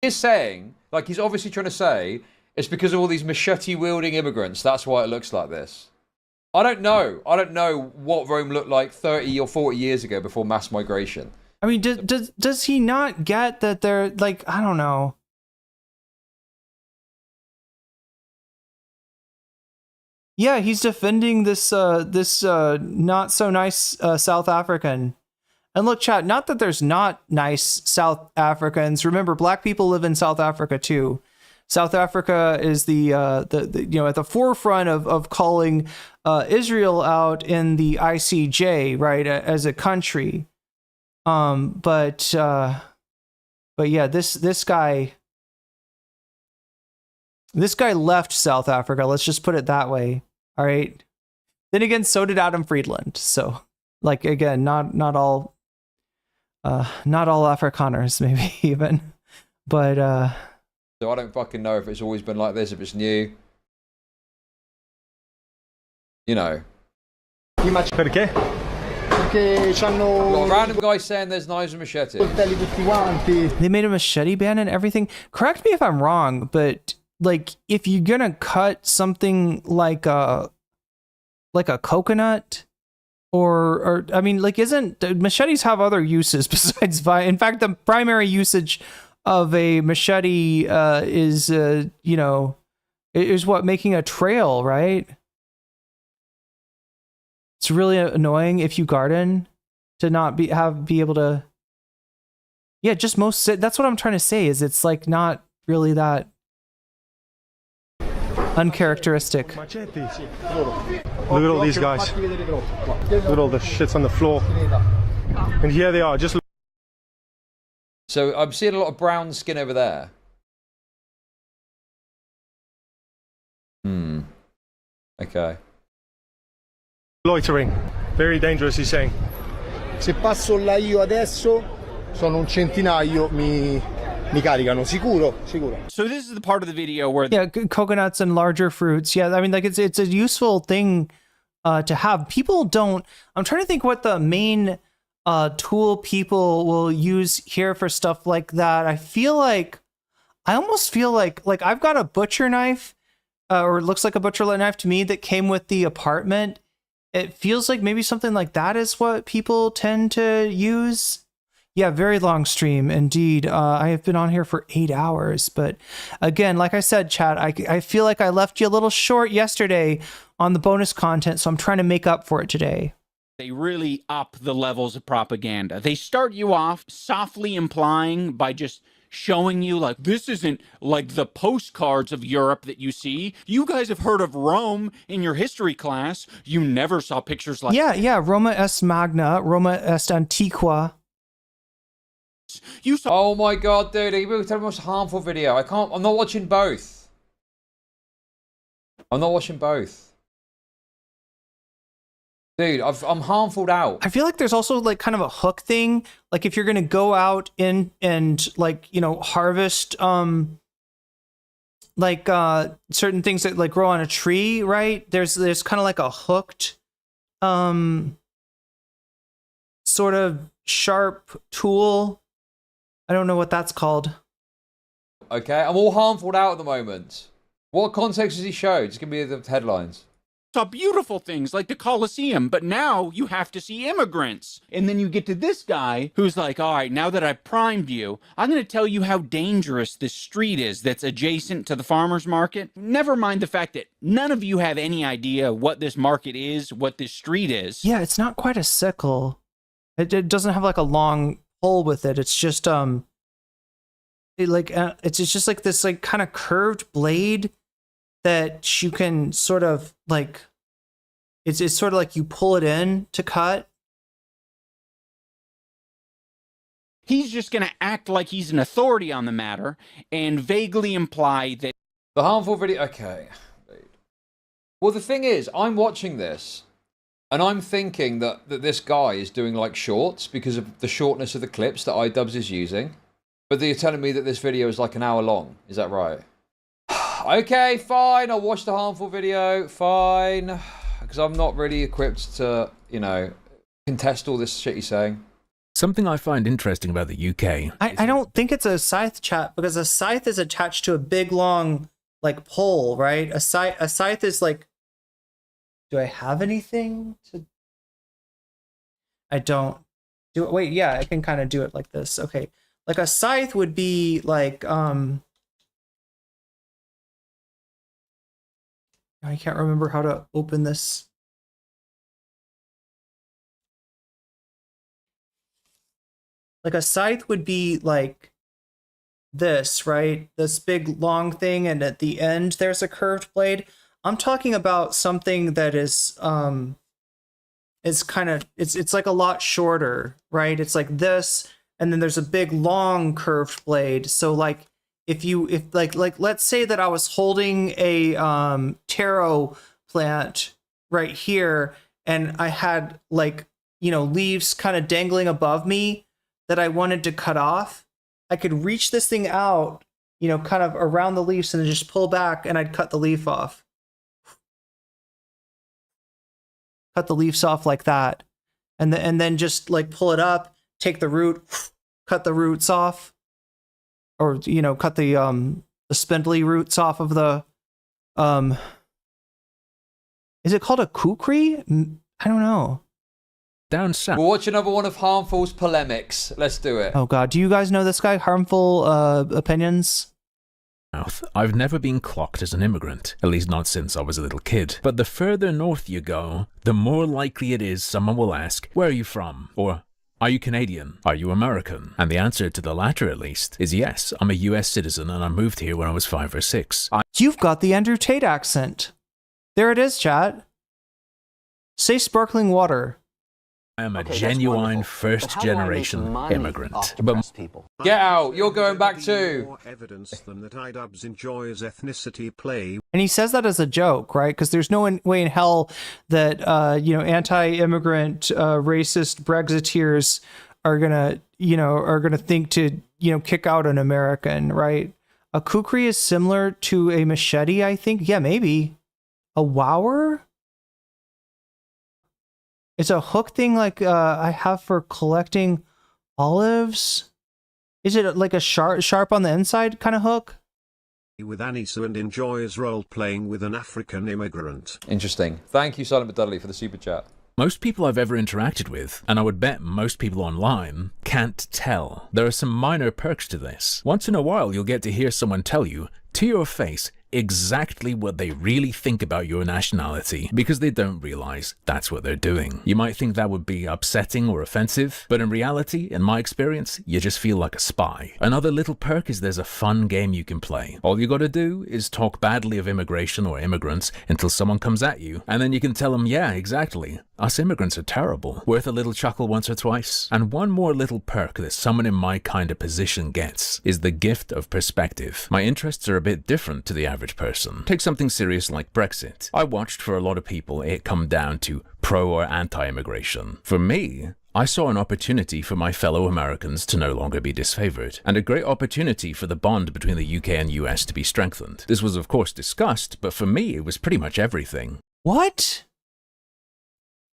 [SPEAKER 18] He's saying, like he's obviously trying to say, it's because of all these machete-wielding immigrants, that's why it looks like this. I don't know what Rome looked like 30 or 40 years ago before mass migration.
[SPEAKER 1] I mean, does he not get that they're, like, I don't know. Yeah, he's defending this not so nice South African. And look, chat, not that there's not nice South Africans. Remember, black people live in South Africa too. South Africa is the you know, at the forefront of calling Israel out in the ICJ, right, as a country. But yeah, this guy left South Africa. Let's just put it that way. All right. Then again, so did Adam Friedland. So, like, again, not all Afrikaners, maybe even, but
[SPEAKER 18] so I don't fucking know if it's always been like this, if it's new. You know.
[SPEAKER 4] Perché?
[SPEAKER 7] Perché c'hanno...
[SPEAKER 18] Got a random guy saying there's knives and machetes.
[SPEAKER 1] They made a machete ban and everything. Correct me if I'm wrong, but like, if you're gonna cut something like a coconut, or I mean, like, isn't machetes have other uses besides in fact, the primary usage of a machete is you know, is what, making a trail, right? It's really annoying if you garden to not be able to. Yeah, just that's what I'm trying to say, is it's like not really that uncharacteristic.
[SPEAKER 4] Look at all these guys. Look at all the shits on the floor. And here they are, just...
[SPEAKER 18] So I'm seeing a lot of brown skin over there. Okay.
[SPEAKER 4] Loitering. Very dangerous, he's saying.
[SPEAKER 7] Se passo là io adesso, sono un centinaio, mi caricano, sicuro.
[SPEAKER 9] So this is the part of the video where...
[SPEAKER 1] Yeah, coconuts and larger fruits. Yeah, I mean, like, it's a useful thing to have. People don't... I'm trying to think what the main tool people will use here for stuff like that. I almost feel like I've got a butcher knife, or it looks like a butcher knife to me, that came with the apartment. It feels like maybe something like that is what people tend to use. Yeah, very long stream indeed. I have been on here for 8 hours, but again, like I said, chat, I feel like I left you a little short yesterday on the bonus content, so I'm trying to make up for it today.
[SPEAKER 9] They really up the levels of propaganda. They start you off softly implying by just showing you, like, this isn't like the postcards of Europe that you see. You guys have heard of Rome in your history class. You never saw pictures like...
[SPEAKER 1] Yeah, Roma est magna, Roma est antiqua.
[SPEAKER 18] You saw... Oh my god, dude, he was the most harmful video. I'm not watching both. Dude, I'm harmful out.
[SPEAKER 1] I feel like there's also like kind of a hook thing. Like if you're gonna go out and like, you know, harvest like certain things that like grow on a tree, right? There's kind of like a hooked sort of sharp tool. I don't know what that's called.
[SPEAKER 18] Okay, I'm all harmful out at the moment. What context does he show? Just give me the headlines.
[SPEAKER 9] Saw beautiful things like the Colosseum, but now you have to see immigrants. And then you get to this guy who's like, all right, now that I've primed you, I'm going to tell you how dangerous this street is that's adjacent to the farmer's market. Never mind the fact that none of you have any idea what this market is, what this street is.
[SPEAKER 1] Yeah, it's not quite a sickle. It doesn't have like a long pole with it. It's just it's just like this like kind of curved blade that you can sort of like, it's sort of like you pull it in to cut.
[SPEAKER 9] He's just going to act like he's an authority on the matter and vaguely imply that...
[SPEAKER 18] The harmful video... Okay. Well, the thing is, I'm watching this, and I'm thinking that this guy is doing, like, shorts because of the shortness of the clips that iDubbbz is using. But you're telling me that this video is, like, an hour long. Is that right? Okay, fine. I'll watch the harmful video. Fine. Because I'm not really equipped to, you know, contest all this shit he's saying.
[SPEAKER 11] Something I find interesting about the UK.
[SPEAKER 1] I don't think it's a scythe chat, because a scythe is attached to a big long like pole, right? A scythe is like, do I have anything to... I don't do it. Wait, yeah, I can kind of do it like this. Okay. Like a scythe would be like I can't remember how to open this. Like a scythe would be like this, right? This big long thing, and at the end there's a curved blade. I'm talking about something that is kind of it's like a lot shorter, right? It's like this, and then there's a big long curved blade. So like if let's say that I was holding a taro plant right here, and I had like, you know, leaves kind of dangling above me that I wanted to cut off, I could reach this thing out, you know, kind of around the leaves and just pull back, and I'd cut the leaf off. Cut the leaves off like that. And then just like pull it up, take the root, cut the roots off. Or, you know, cut the spindly roots off of the, is it called a kukri? I don't know.
[SPEAKER 11] Down south.
[SPEAKER 18] We'll watch another one of Harmful's polemics. Let's do it.
[SPEAKER 1] Oh God, do you guys know this guy? Harmful opinions?
[SPEAKER 11] I've never been clocked as an immigrant, at least not since I was a little kid. But the further north you go, the more likely it is someone will ask, where are you from? Or, are you Canadian? Are you American? And the answer to the latter, at least, is yes, I'm a US citizen and I moved here when I was 5 or 6.
[SPEAKER 1] You've got the Andrew Tate accent. There it is, chat. Say sparkling water.
[SPEAKER 11] I am a genuine first-generation immigrant. But
[SPEAKER 18] get out! You're going back too.
[SPEAKER 10] More evidence than that iDubbbz enjoys ethnicity play.
[SPEAKER 1] And he says that as a joke, right? Because there's no way in hell that you know, anti-immigrant, racist Brexiteers are gonna think to, you know, kick out an American, right? A kukri is similar to a machete, I think. Yeah, maybe. A wower? It's a hook thing like I have for collecting olives. Is it like a sharp on the inside kind of hook?
[SPEAKER 10] With Anissa and enjoys role-playing with an African immigrant.
[SPEAKER 18] Interesting. Thank you, Silent but Dudley, for the super chat.
[SPEAKER 11] Most people I've ever interacted with, and I would bet most people online, can't tell. There are some minor perks to this. Once in a while, you'll get to hear someone tell you, to your face, exactly what they really think about your nationality, because they don't realize that's what they're doing. You might think that would be upsetting or offensive, but in reality, in my experience, you just feel like a spy. Another little perk is there's a fun game you can play. All you gotta do is talk badly of immigration or immigrants until someone comes at you, and then you can tell them, yeah, exactly. Us immigrants are terrible. Worth a little chuckle once or twice. And one more little perk that someone in my kind of position gets is the gift of perspective. My interests are a bit different to the average person. Take something serious like Brexit. I watched for a lot of people it come down to pro or anti-immigration. For me, I saw an opportunity for my fellow Americans to no longer be disfavored, and a great opportunity for the bond between the UK and US to be strengthened. This was of course discussed, but for me it was pretty much everything.
[SPEAKER 1] What?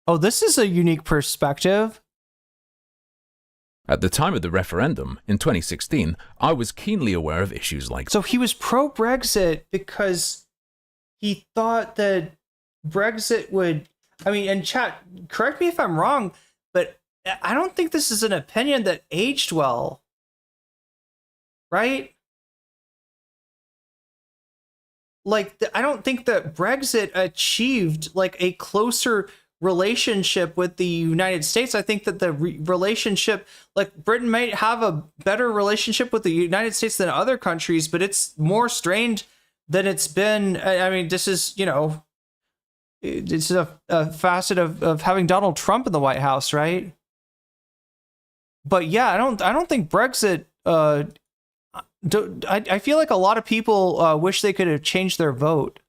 [SPEAKER 1] Oh, this is a unique perspective.
[SPEAKER 11] At the time of the referendum, in 2016, I was keenly aware of issues like...
[SPEAKER 1] So he was pro-Brexit because he thought that Brexit would... I mean, and chat, correct me if I'm wrong, but I don't think this is an opinion that aged well. Right? Like, I don't think that Brexit achieved, like, a closer relationship with the United States. I think that the relationship, like, Britain might have a better relationship with the United States than other countries, but it's more strained than it's been. I mean, this is, you know, it's a facet of having Donald Trump in the White House, right? But yeah, I don't think Brexit. I feel like a lot of people wish they could have changed their vote.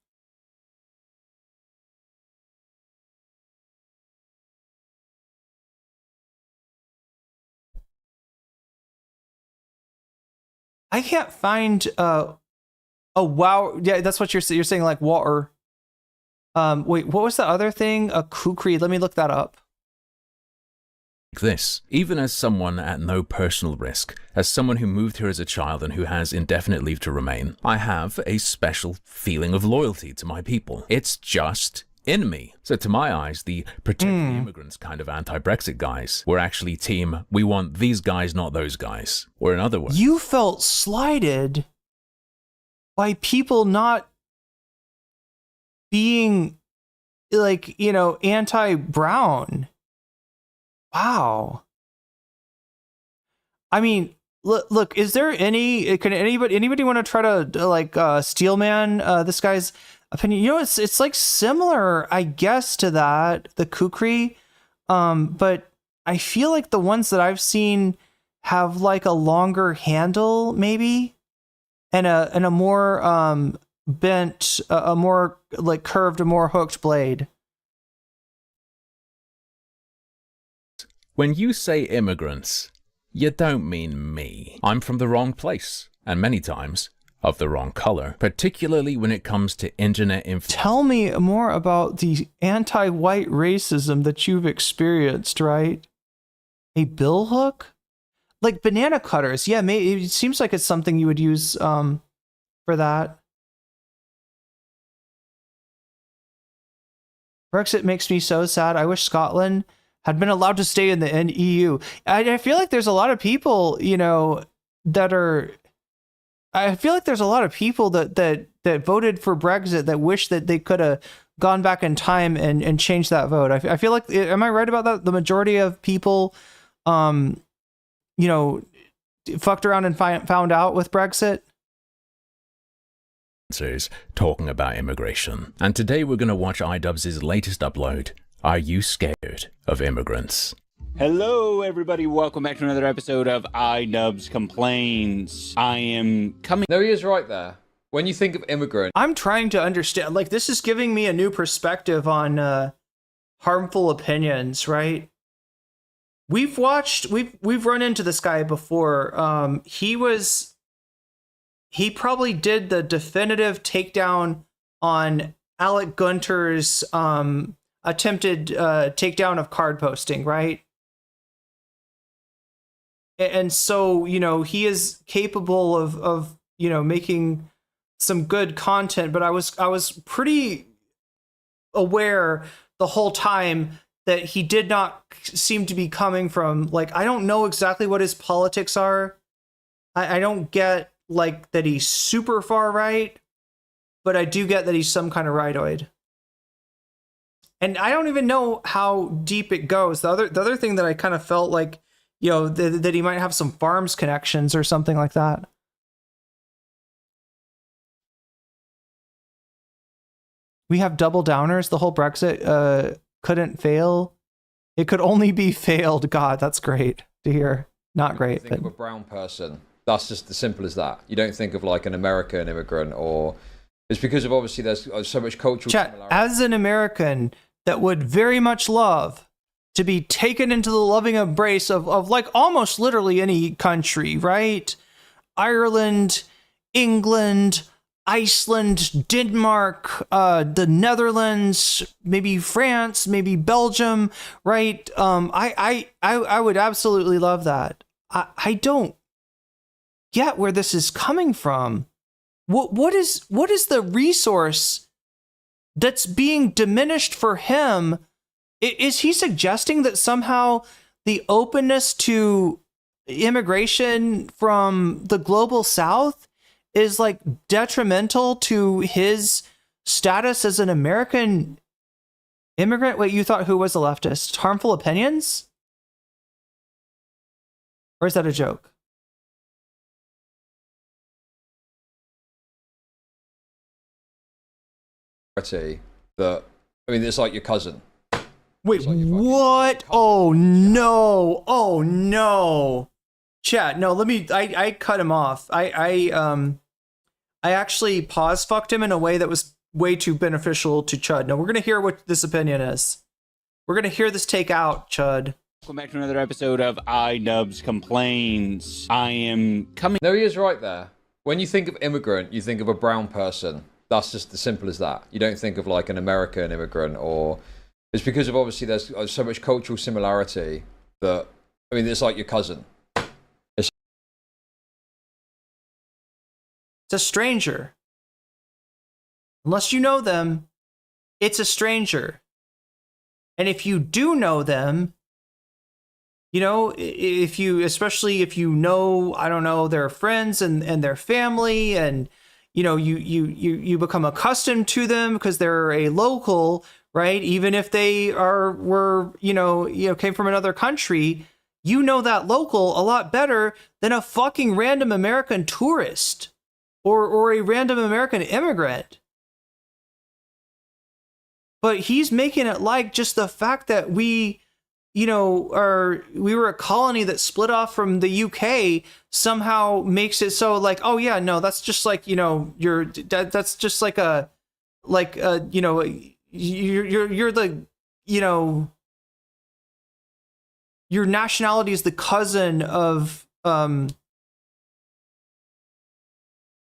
[SPEAKER 1] I can't find oh wow, yeah, that's what you're saying, like water. Wait, what was the other thing? A kukri. Let me look that up.
[SPEAKER 11] This, even as someone at no personal risk, as someone who moved here as a child and who has indefinite leave to remain, I have a special feeling of loyalty to my people. It's just in me. So to my eyes, the protect the immigrants kind of anti-Brexit guys were actually team, we want these guys, not those guys. Or in other words,
[SPEAKER 1] you felt slighted by people not being like, you know, anti-brown. Wow. I mean, look, is there can anybody want to try to like steelman this guy's opinion? You know, it's like similar, I guess, to that, the kukri. But I feel like the ones that I've seen have like a longer handle, maybe, and a more bent, a more like curved, a more hooked blade.
[SPEAKER 11] when you say immigrants, you don't mean me. I'm from the wrong place, and many times of the wrong color, particularly when it comes to internet influence.
[SPEAKER 1] Tell me more about the anti-white racism that you've experienced, right? A bill hook? Like banana cutters. Yeah, it seems like it's something you would use for that. Brexit makes me so sad. I wish Scotland had been allowed to stay in the EU. I feel like there's a lot of people, you know, that are... I feel like there's a lot of people that voted for Brexit that wish that they could have gone back in time and changed that vote. I feel like, am I right about that? The majority of people, you know, fucked around and found out with Brexit.
[SPEAKER 11] Talking about immigration. And today we're going to watch iDubbbz's latest upload. Are you scared of immigrants?
[SPEAKER 9] Hello, everybody. Welcome back to another episode of iDubbbz Complains. I am coming...
[SPEAKER 18] No, he is right there. When you think of immigrant...
[SPEAKER 1] I'm trying to understand. Like, this is giving me a new perspective on harmful opinions, right? We've run into this guy before. He probably did the definitive takedown on Alec Gunter's attempted takedown of card posting, right? And so, you know, he is capable of you know, making some good content, but I was pretty aware the whole time that he did not seem to be coming from, like, I don't know exactly what his politics are. I don't get, like, that he's super far right, but I do get that he's some kind of rightoid. And I don't even know how deep it goes. The other thing that I kind of felt like, you know, that he might have some farms connections or something like that. We have double downers. The whole Brexit couldn't fail. It could only be failed. God, that's great to hear. Not great.
[SPEAKER 18] Think of a brown person. That's just as simple as that. You don't think of like an American immigrant, or it's because of obviously there's so much cultural similarity.
[SPEAKER 1] As an American that would very much love to be taken into the loving embrace of like almost literally any country, right? Ireland, England, Iceland, Denmark, the Netherlands, maybe France, maybe Belgium, right? I would absolutely love that. I don't get where this is coming from. What is the resource that's being diminished for him? Is he suggesting that somehow the openness to immigration from the global south is like detrimental to his status as an American immigrant? Wait, you thought who was a leftist? Harmful opinions? Or is that a joke?
[SPEAKER 18] That, I mean, it's like your cousin.
[SPEAKER 1] Wait, what? Oh no! Oh no! Chat, no. Let me. I cut him off. I actually pause fucked him in a way that was way too beneficial to Chud. No, we're gonna hear what this opinion is. We're gonna hear this take out, Chud.
[SPEAKER 9] Welcome back to another episode of iDubbbz Complains. I am coming.
[SPEAKER 18] No, he is right there. When you think of immigrant, you think of a brown person. That's just as simple as that. You don't think of like an American immigrant, or it's because of obviously there's so much cultural similarity that, I mean, it's like your cousin.
[SPEAKER 1] It's a stranger. Unless you know them, it's a stranger. And if you do know them, you know, if you, especially if you know, I don't know, their friends and their family, and you know, you become accustomed to them because they're a local, right? Even if they were, you know, came from another country, you know that local a lot better than a fucking random American tourist or a random American immigrant. But he's making it like just the fact that we, you know, we were a colony that split off from the UK somehow makes it so like, oh yeah, no, that's just like, you know, that's just like you know, you're the, you know, your nationality is the cousin of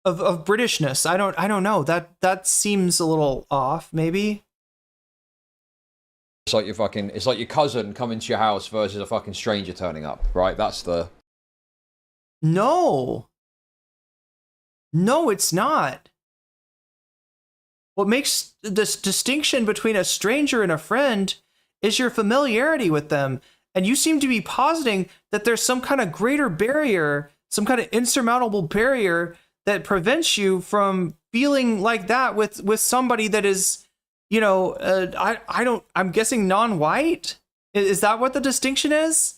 [SPEAKER 1] Britishness. I don't know. That seems a little off, maybe.
[SPEAKER 18] It's like it's like your cousin coming to your house versus a fucking stranger turning up, right? That's the...
[SPEAKER 1] No, it's not. What makes this distinction between a stranger and a friend is your familiarity with them. And you seem to be positing that there's some kind of greater barrier, some kind of insurmountable barrier that prevents you from feeling like that with somebody that is, you know, I'm guessing non-white? Is that what the distinction is?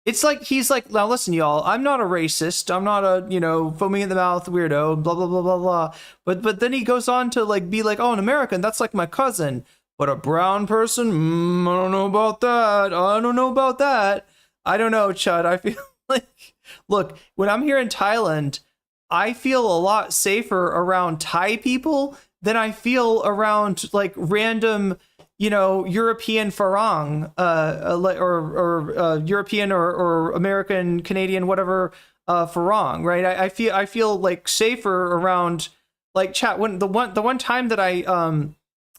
[SPEAKER 1] It's like, he's like, now listen, y'all, I'm not a racist. I'm not a, you know, foaming in the mouth weirdo, blah, blah, blah, blah, blah. But then he goes on to like, be like, oh, an American, that's like my cousin. But a brown person, I don't know about that. I don't know about that. I don't know, Chud. I feel like, look, when I'm here in Thailand, I feel a lot safer around Thai people than I feel around like random, you know, European farang, or European or American, Canadian, whatever, farang, right? I feel like safer around, like, chat. When the one time that I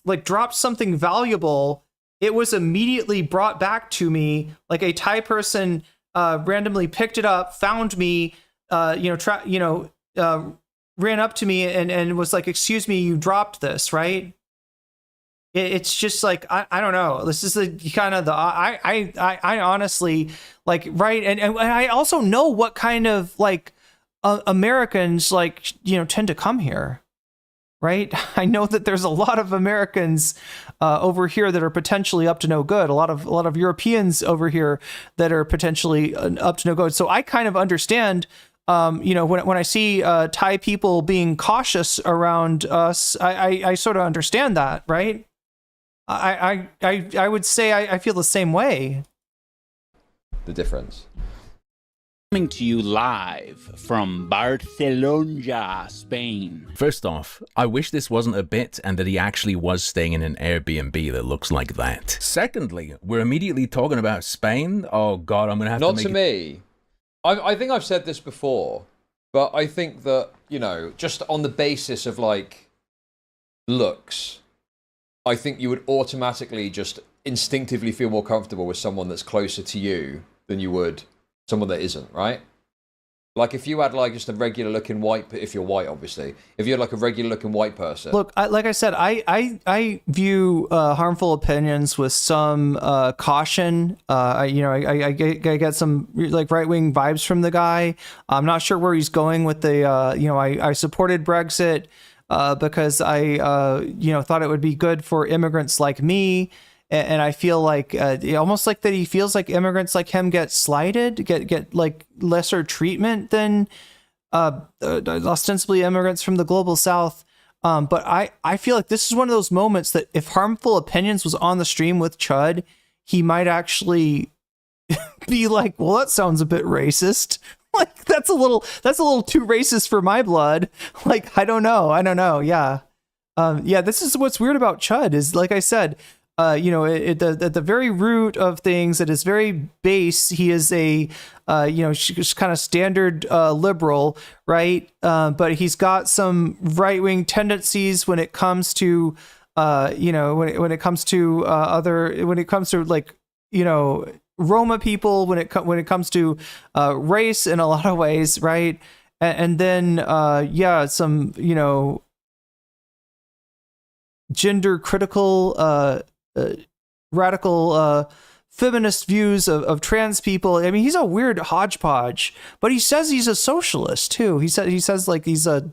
[SPEAKER 1] like dropped something valuable, it was immediately brought back to me. Like a Thai person randomly picked it up, found me, ran up to me and was like, excuse me, you dropped this, right? It's just like, I don't know. This is the kind of the, I honestly, like, right. And I also know what kind of like Americans, like, you know, tend to come here, right? I know that there's a lot of Americans over here that are potentially up to no good. A lot of Europeans over here that are potentially up to no good. So I kind of understand, you know, when I see Thai people being cautious around us, I sort of understand that, right? I would say I feel the same way.
[SPEAKER 18] The difference.
[SPEAKER 9] Coming to you live from Barcelona, Spain.
[SPEAKER 11] First off, I wish this wasn't a bit and that he actually was staying in an Airbnb that looks like that. Secondly, we're immediately talking about Spain. Oh God, I'm gonna have
[SPEAKER 18] Not
[SPEAKER 11] to
[SPEAKER 18] to me. I think I've said this before, but I think that, you know, just on the basis of like looks, I think you would automatically just instinctively feel more comfortable with someone that's closer to you than you would someone that isn't, right? Like if you had like just a regular looking white, if you're white, obviously, if you had like a regular looking white person.
[SPEAKER 1] Look, like I said, I view harmful opinions with some caution. I get some like right wing vibes from the guy. I'm not sure where he's going with the. I supported Brexit because I thought it would be good for immigrants like me. And I feel like almost like that he feels like immigrants like him get slighted, get like lesser treatment than ostensibly immigrants from the global south. But I feel like this is one of those moments that if Harmful Opinions was on the stream with Chud, he might actually be like, well, that sounds a bit racist. Like, that's a little too racist for my blood. Like, I don't know. Yeah. Yeah, this is what's weird about Chud is, like I said, at the very root of things, at his very base, he is a, just kind of standard liberal, right? But he's got some right-wing tendencies when it comes to, when it comes to like, Roma people, when it comes to race in a lot of ways, right? And then some gender critical radical feminist views of trans people. I mean, he's a weird hodgepodge, but he says he's a socialist too. He says like he's a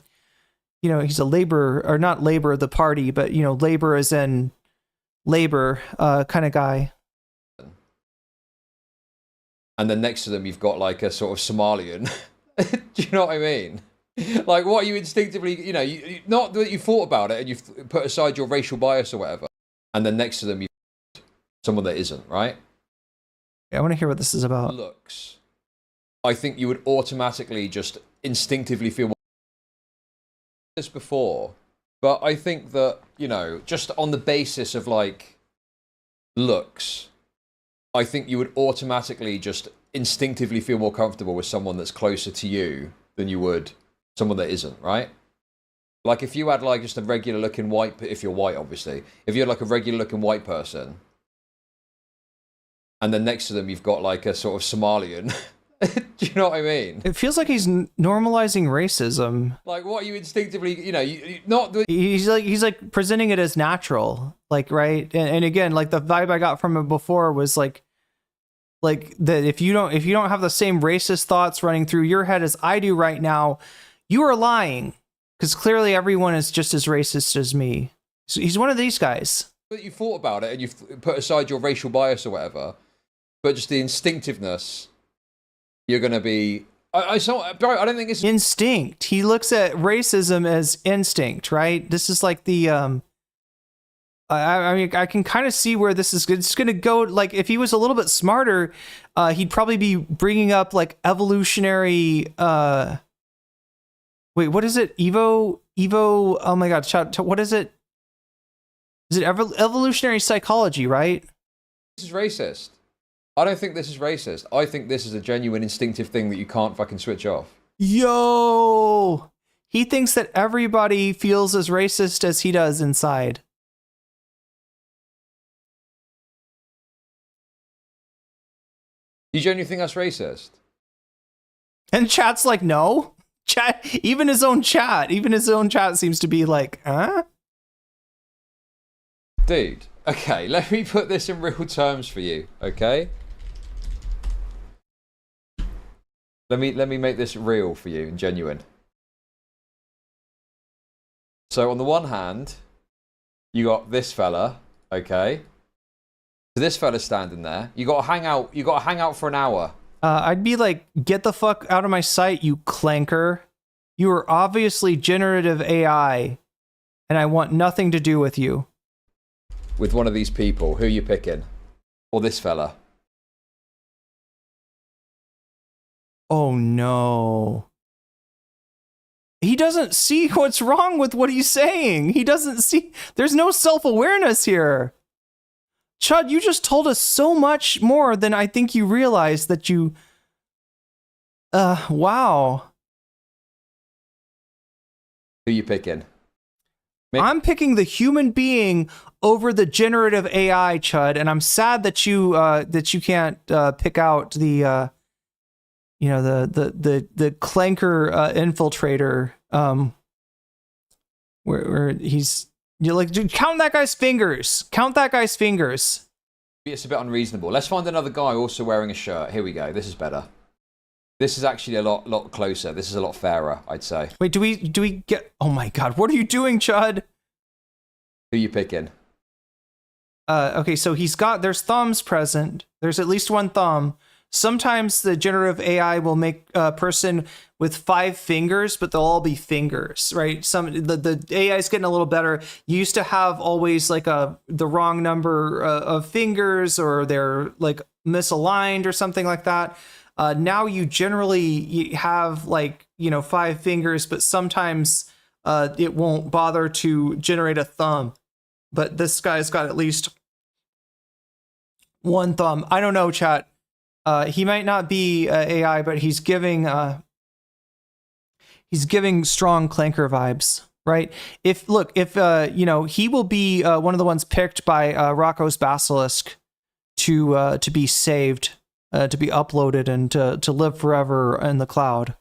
[SPEAKER 1] labor, or not labor the party, but labor as in labor kind of guy.
[SPEAKER 18] And then next to them, you've got like a sort of Somalian. Do you know what I mean? Like, what are you instinctively, not that you thought about it and you've put aside your racial bias or whatever. And then next to them, you've got someone that isn't, right?
[SPEAKER 1] Yeah, I want to hear what this is about.
[SPEAKER 18] Looks. I think you would automatically just instinctively feel more this before. But I think that, just on the basis of like looks, I think you would automatically just instinctively feel more comfortable with someone that's closer to you than you would someone that isn't, right? Like if you had like just a regular looking white, if you're white obviously, if you had like a regular looking white person and then next to them you've got like a sort of Somalian, do you know what I mean?
[SPEAKER 1] It feels like he's normalizing racism.
[SPEAKER 18] Like what are you instinctively,
[SPEAKER 1] he's like presenting it as natural, like, right? And again, like the vibe I got from him before was like that if you don't have the same racist thoughts running through your head as I do right now, you are lying, because clearly everyone is just as racist as me. So he's one of these guys.
[SPEAKER 18] But you thought about it and you've put aside your racial bias or whatever, but just the instinctiveness, you're going to be... I don't think it's...
[SPEAKER 1] Instinct. He looks at racism as instinct, right? This is like the... I mean, I can kind of see where this is. It's going to go. Like, if he was a little bit smarter, he'd probably be bringing up like evolutionary. Wait, what is it? Evo. Oh my God! What is it? Is it evolutionary psychology? Right?
[SPEAKER 18] This is racist. I don't think this is racist. I think this is a genuine instinctive thing that you can't fucking switch off.
[SPEAKER 1] Yo, he thinks that everybody feels as racist as he does inside.
[SPEAKER 18] You genuinely think that's racist?
[SPEAKER 1] And chat's like, no. Chat, even his own chat seems to be like, huh?
[SPEAKER 18] Dude, okay, let me put this in real terms for you, okay? Let me make this real for you and genuine. So on the one hand, you got this fella, okay? So this fella's standing there. You gotta hang out for an hour.
[SPEAKER 1] I'd be like, get the fuck out of my sight, you clanker. You are obviously generative AI, and I want nothing to do with you.
[SPEAKER 18] With one of these people, who are you picking? Or this fella?
[SPEAKER 1] Oh no. He doesn't see what's wrong with what he's saying. He doesn't see. There's no self-awareness here. Chud, you just told us so much more than I think you realize that you... wow.
[SPEAKER 18] Who you picking?
[SPEAKER 1] I'm picking the human being over the generative AI, Chud, and I'm sad that you can't pick out the the clanker infiltrator where he's... You're like, dude, count that guy's fingers. Count that guy's fingers.
[SPEAKER 18] It's a bit unreasonable. Let's find another guy also wearing a shirt. Here we go. This is better. This is actually a lot closer. This is a lot fairer, I'd say.
[SPEAKER 1] Wait, do we get... Oh my God, what are you doing, Chud?
[SPEAKER 18] Who you picking?
[SPEAKER 1] Okay, so there's thumbs present. There's at least one thumb. sometimes the generative AI will make a person with 5 fingers, but they'll all be fingers, right? The AI is getting a little better. You used to have always like the wrong number of fingers, or they're like misaligned or something like that. Now you generally have like, 5 fingers, but sometimes it won't bother to generate a thumb. But this guy's got at least 1 thumb. I don't know, chat. He might not be AI, but he's giving strong Clanker vibes, right? If he will be one of the ones picked by Rocco's Basilisk to be saved, to be uploaded, and to live forever in the cloud.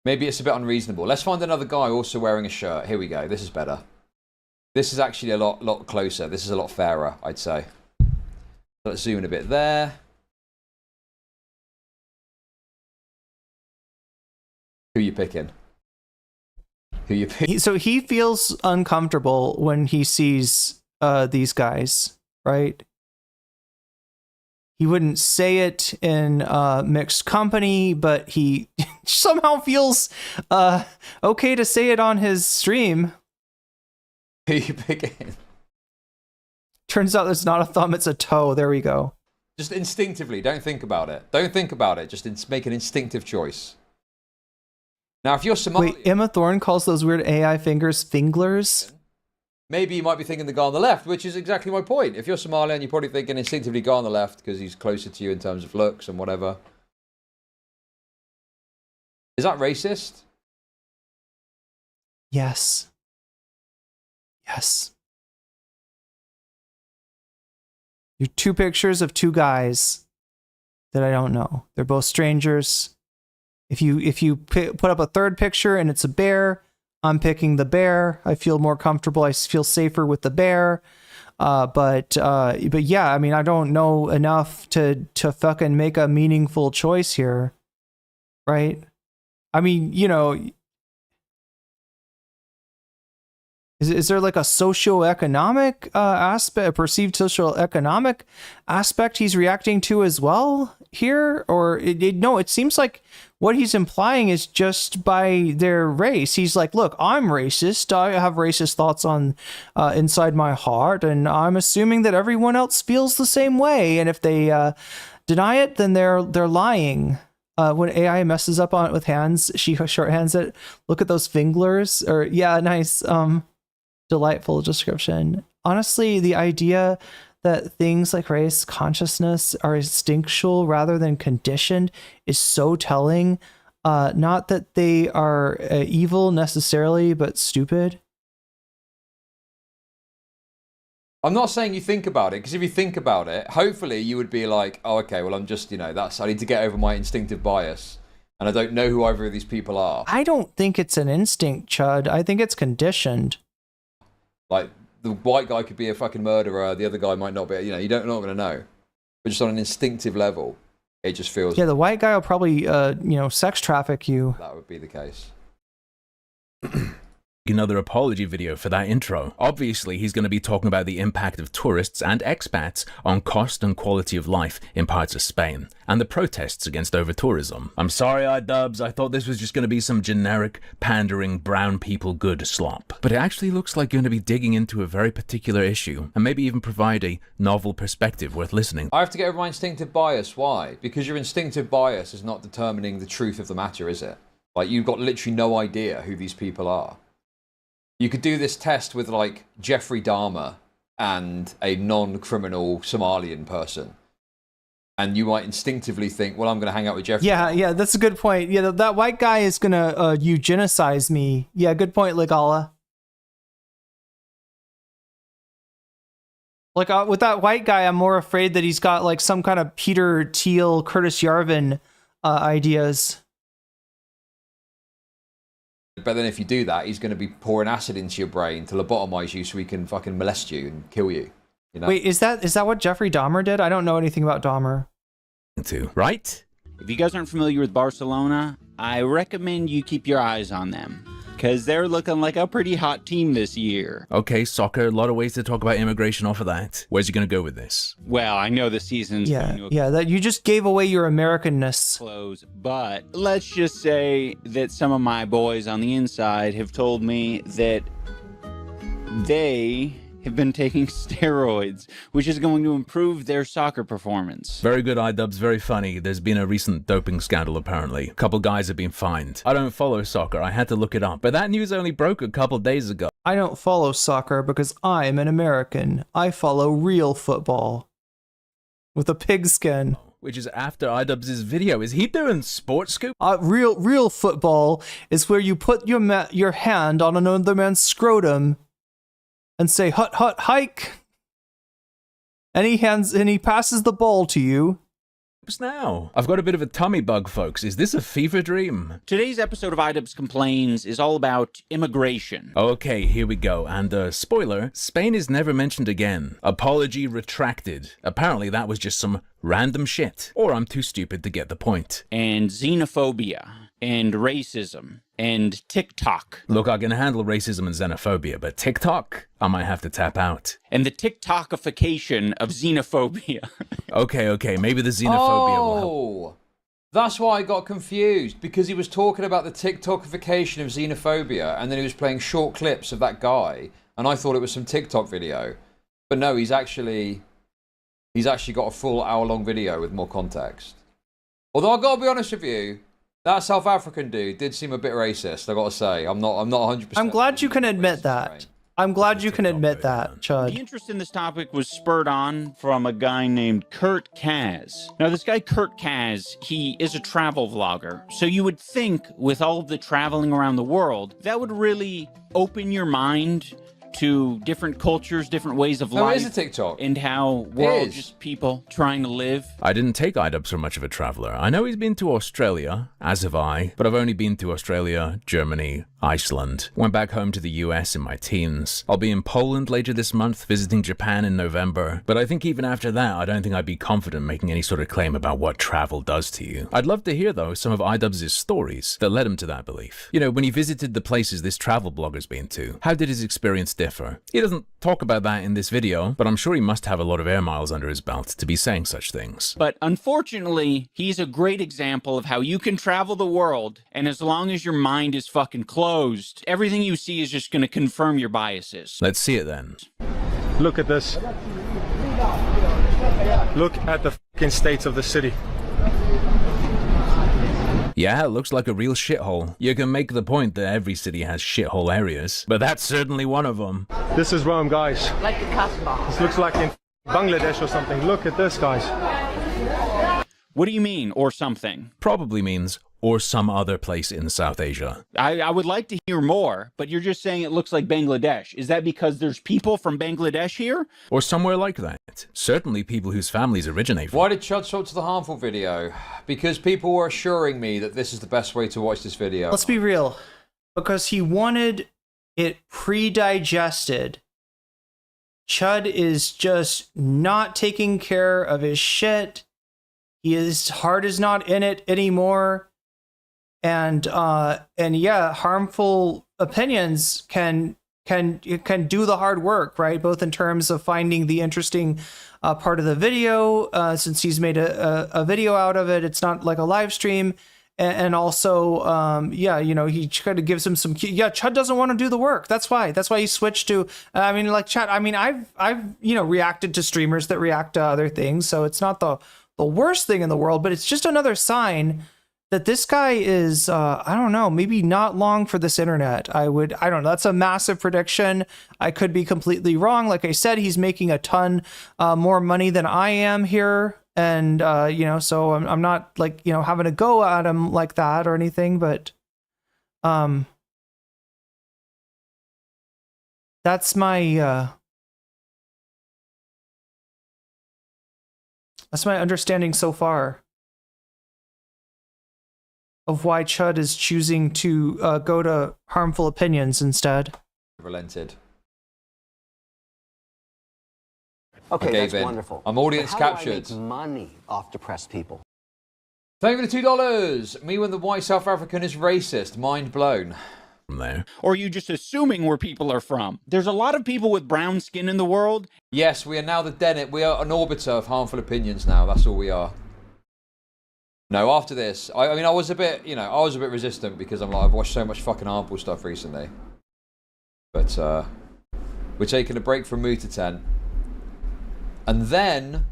[SPEAKER 18] Maybe it's a bit unreasonable. Let's find another guy also wearing a shirt. Here we go. This is better. This is actually a lot closer. This is a lot fairer, I'd say. Let's zoom in a bit there. Who you picking? Who you picking?
[SPEAKER 1] So he feels uncomfortable when he sees these guys, right? He wouldn't say it in mixed company, but he somehow feels okay to say it on his stream.
[SPEAKER 18] Who you picking?
[SPEAKER 1] Turns out it's not a thumb, it's a toe. There we go.
[SPEAKER 18] Just instinctively, don't think about it. Don't think about it. Just make an instinctive choice. Now, if you're Somali...
[SPEAKER 1] Wait, Emma Thorne calls those weird AI fingers finglers?
[SPEAKER 18] Maybe you might be thinking the guy on the left, which is exactly my point. If you're Somalian, you're probably thinking instinctively guy on the left because he's closer to you in terms of looks and whatever. Is that racist?
[SPEAKER 1] Yes. Yes. You're 2 pictures of 2 guys that I don't know. They're both strangers. If you put up a 3rd picture and it's a bear, I'm picking the bear. I feel more comfortable. I feel safer with the bear. But yeah, I mean, I don't know enough to fucking make a meaningful choice here, right? I mean, is there like a socioeconomic aspect, a perceived socioeconomic aspect he's reacting to as well here? Or no, it seems like what he's implying is just by their race. He's like, look, I'm racist. I have racist thoughts on inside my heart, and I'm assuming that everyone else feels the same way. And if they deny it, then they're lying. When AI messes up on it with hands, she shorthands it. Look at those finglers. Or yeah, nice. Delightful description. Honestly, the idea that things like race consciousness are instinctual rather than conditioned is so telling. Not that they are evil necessarily, but stupid.
[SPEAKER 18] I'm not saying you think about it, because if you think about it, hopefully you would be like, oh, okay, well, I'm just, I need to get over my instinctive bias, and I don't know who either of these people are.
[SPEAKER 1] I don't think it's an instinct, Chud. I think it's conditioned.
[SPEAKER 18] Like, the white guy could be a fucking murderer, the other guy might not be, you're not going to know. But just on an instinctive level, it just feels...
[SPEAKER 1] Yeah, the white guy will probably, sex traffic you.
[SPEAKER 18] That would be the case.
[SPEAKER 11] Another apology video for that intro. Obviously, he's going to be talking about the impact of tourists and expats on cost and quality of life in parts of Spain, and the protests against over-tourism. I'm sorry, iDubbbz, I thought this was just going to be some generic, pandering, brown people good slop. But it actually looks like you're going to be digging into a very particular issue, and maybe even provide a novel perspective worth listening.
[SPEAKER 18] I have to get over my instinctive bias. Why? Because your instinctive bias is not determining the truth of the matter, is it? Like, you've got literally no idea who these people are. You could do this test with, like, Jeffrey Dahmer and a non-criminal Somalian person. And you might instinctively think, well, I'm going to hang out with Jeffrey.
[SPEAKER 1] Yeah, that's a good point. Yeah, that white guy is going to eugenicize me. Yeah, good point, Legala. Like, with that white guy, I'm more afraid that he's got, like, some kind of Peter Thiel, Curtis Yarvin ideas.
[SPEAKER 18] But then if you do that, he's going to be pouring acid into your brain to lobotomize you so he can fucking molest you and kill you.
[SPEAKER 1] Wait, is that what Jeffrey Dahmer did? I don't know anything about Dahmer.
[SPEAKER 11] Right?
[SPEAKER 9] If you guys aren't familiar with Barcelona, I recommend you keep your eyes on them. because they're looking like a pretty hot team this year.
[SPEAKER 11] Okay, soccer, a lot of ways to talk about immigration off of that. Where's he going to go with this?
[SPEAKER 9] Well, I know the season's
[SPEAKER 1] that you just gave away your Americanness.
[SPEAKER 9] Close, but let's just say that some of my boys on the inside have told me that they have been taking steroids, which is going to improve their soccer performance.
[SPEAKER 11] Very good, iDubbbz, very funny. There's been a recent doping scandal, apparently. A couple guys have been fined. I don't follow soccer, I had to look it up. But that news only broke a couple days ago.
[SPEAKER 1] I don't follow soccer because I'm an American. I follow real football. With a pigskin.
[SPEAKER 11] Which is after iDubbbz' video. Is he doing sports scoop?
[SPEAKER 1] Real football is where you put your hand on another man's scrotum and say hut hut hike, and he passes the ball to you.
[SPEAKER 11] Now I've got a bit of a tummy bug, folks. Is this a fever dream?
[SPEAKER 9] Today's episode of iDubbbz Complains is all about immigration.
[SPEAKER 11] Okay, here we go. And spoiler, Spain is never mentioned again. Apology retracted. Apparently that was just some random shit. Or I'm too stupid to get the point.
[SPEAKER 9] And xenophobia. And racism. And TikTok.
[SPEAKER 11] Look, I can handle racism and xenophobia, but TikTok? I might have to tap out.
[SPEAKER 9] And the TikTokification of xenophobia.
[SPEAKER 11] Okay, maybe the xenophobia will help.
[SPEAKER 18] Oh, that's why I got confused, because he was talking about the TikTokification of xenophobia, and then he was playing short clips of that guy, and I thought it was some TikTok video. But no, he's actually got a full hour-long video with more context. Although I gotta be honest with you, that South African dude did seem a bit racist, I gotta say. I'm not 100%.
[SPEAKER 1] I'm glad you can admit that. I'm glad you can admit that, Chud.
[SPEAKER 9] The interest in this topic was spurred on from a guy named Kurt Kaz. Now, this guy Kurt Kaz, he is a travel vlogger. So you would think with all of the traveling around the world, that would really open your mind to different cultures, different ways of life.
[SPEAKER 18] It is a TikTok.
[SPEAKER 9] And how we're all just people trying to live.
[SPEAKER 11] I didn't take iDubbbz for much of a traveler. I know he's been to Australia, as have I, but I've only been to Australia, Germany, Iceland. Went back home to the US in my teens. I'll be in Poland later this month, visiting Japan in November. But I think even after that, I don't think I'd be confident making any sort of claim about what travel does to you. I'd love to hear, though, some of iDubbbz' stories that led him to that belief. You know, when he visited the places this travel blogger's been to, how did his experience differ? He doesn't talk about that in this video, but I'm sure he must have a lot of air miles under his belt to be saying such things.
[SPEAKER 9] But unfortunately, he's a great example of how you can travel the world, and as long as your mind is fucking closed, everything you see is just going to confirm your biases.
[SPEAKER 11] Let's see it then.
[SPEAKER 4] Look at this. Look at the fucking state of the city.
[SPEAKER 11] Yeah, it looks like a real shithole. You can make the point that every city has shithole areas, but that's certainly one of them.
[SPEAKER 4] This is Rome, guys.
[SPEAKER 8] Like a Casbah.
[SPEAKER 4] This looks like in Bangladesh or something. Look at this, guys.
[SPEAKER 9] What do you mean, or something?
[SPEAKER 11] Probably means, or some other place in South Asia.
[SPEAKER 9] I would like to hear more, but you're just saying it looks like Bangladesh. Is that because there's people from Bangladesh here?
[SPEAKER 11] Or somewhere like that. Certainly people whose families originate from.
[SPEAKER 18] Why did Chud swap to the harmful video? Because people were assuring me that this is the best way to watch this video.
[SPEAKER 1] Let's be real. Because he wanted it pre-digested. Chud is just not taking care of his shit. His heart is not in it anymore. And yeah, harmful opinions can do the hard work, right? Both in terms of finding the interesting part of the video, since he's made a video out of it. It's not like a live stream. And also, yeah, you know, he kind of gives him some. Yeah, Chud doesn't want to do the work. That's why he switched to. I mean, like chat. I mean, I've you know reacted to streamers that react to other things, so it's not the worst thing in the world, but it's just another sign that this guy is, I don't know, maybe not long for this internet. I don't know. That's a massive prediction. I could be completely wrong. Like I said, he's making a ton more money than I am here. And, you know, so I'm not like, you know, having to go at him like that or anything, but that's my understanding so far of why Chud is choosing to go to harmful opinions instead.
[SPEAKER 18] Relented.
[SPEAKER 17] Okay, that's wonderful.
[SPEAKER 18] I'm audience captured.
[SPEAKER 17] How do I make money off depressed people?
[SPEAKER 18] Thank you for the $2. Me when the white South African is racist. Mind blown.
[SPEAKER 11] there.
[SPEAKER 9] Or are you just assuming where people are from? There's a lot of people with brown skin in the world.
[SPEAKER 18] Yes, we are now the Denim. We are an orbiter of harmful opinions now. That's all we are. No, after this, I mean, I was a bit, you know, I was a bit resistant because I'm like, I've watched so much fucking harmful stuff recently. But we're taking a break from Muta 10. And then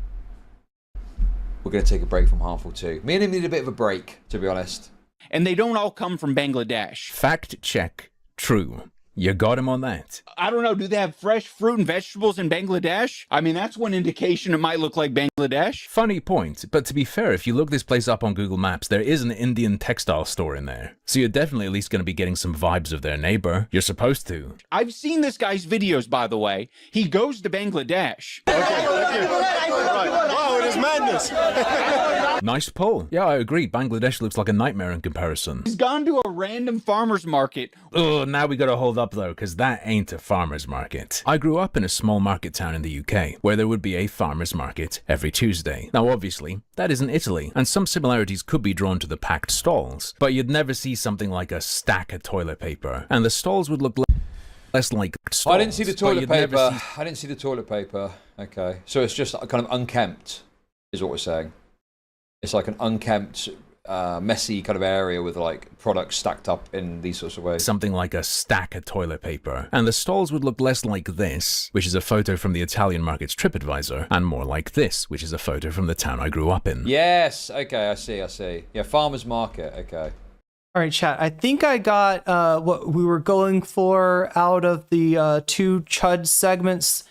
[SPEAKER 18] we're going to take a break from harmful 2. Me and him need a bit of a break, to be honest.
[SPEAKER 9] And they don't all come from Bangladesh.
[SPEAKER 11] Fact check. True. You got him on that.
[SPEAKER 9] I don't know, do they have fresh fruit and vegetables in Bangladesh? I mean, that's one indication it might look like Bangladesh.
[SPEAKER 11] Funny point, but to be fair, if you look this place up on Google Maps, there is an Indian textile store in there. So you're definitely at least going to be getting some vibes of their neighbor. You're supposed to.
[SPEAKER 9] I've seen this guy's videos, by the way. He goes to Bangladesh.
[SPEAKER 4] Wow, it is madness.
[SPEAKER 11] Nice pull. Yeah, I agree. Bangladesh looks like a nightmare in comparison.
[SPEAKER 9] He's gone to a random farmer's market.
[SPEAKER 11] Oh, now we gotta hold up though, because that ain't a farmer's market. I grew up in a small market town in the UK, where there would be a farmer's market every Tuesday. Now obviously, that isn't Italy, and some similarities could be drawn to the packed stalls, but you'd never see something like a stack of toilet paper, and the stalls would look less like stalls.
[SPEAKER 18] I didn't see the toilet paper. I didn't see the toilet paper. Okay. So it's just kind of unkempt, is what we're saying. It's like an unkempt, messy kind of area with like products stacked up in these sorts of ways.
[SPEAKER 11] Something like a stack of toilet paper. And the stalls would look less like this, which is a photo from the Italian market's TripAdvisor, and more like this, which is a photo from the town I grew up in.
[SPEAKER 18] Yes. Okay. I see. Yeah. Farmer's market. Okay.
[SPEAKER 1] All right, chat. I think I got what we were going for out of the 2 chud segments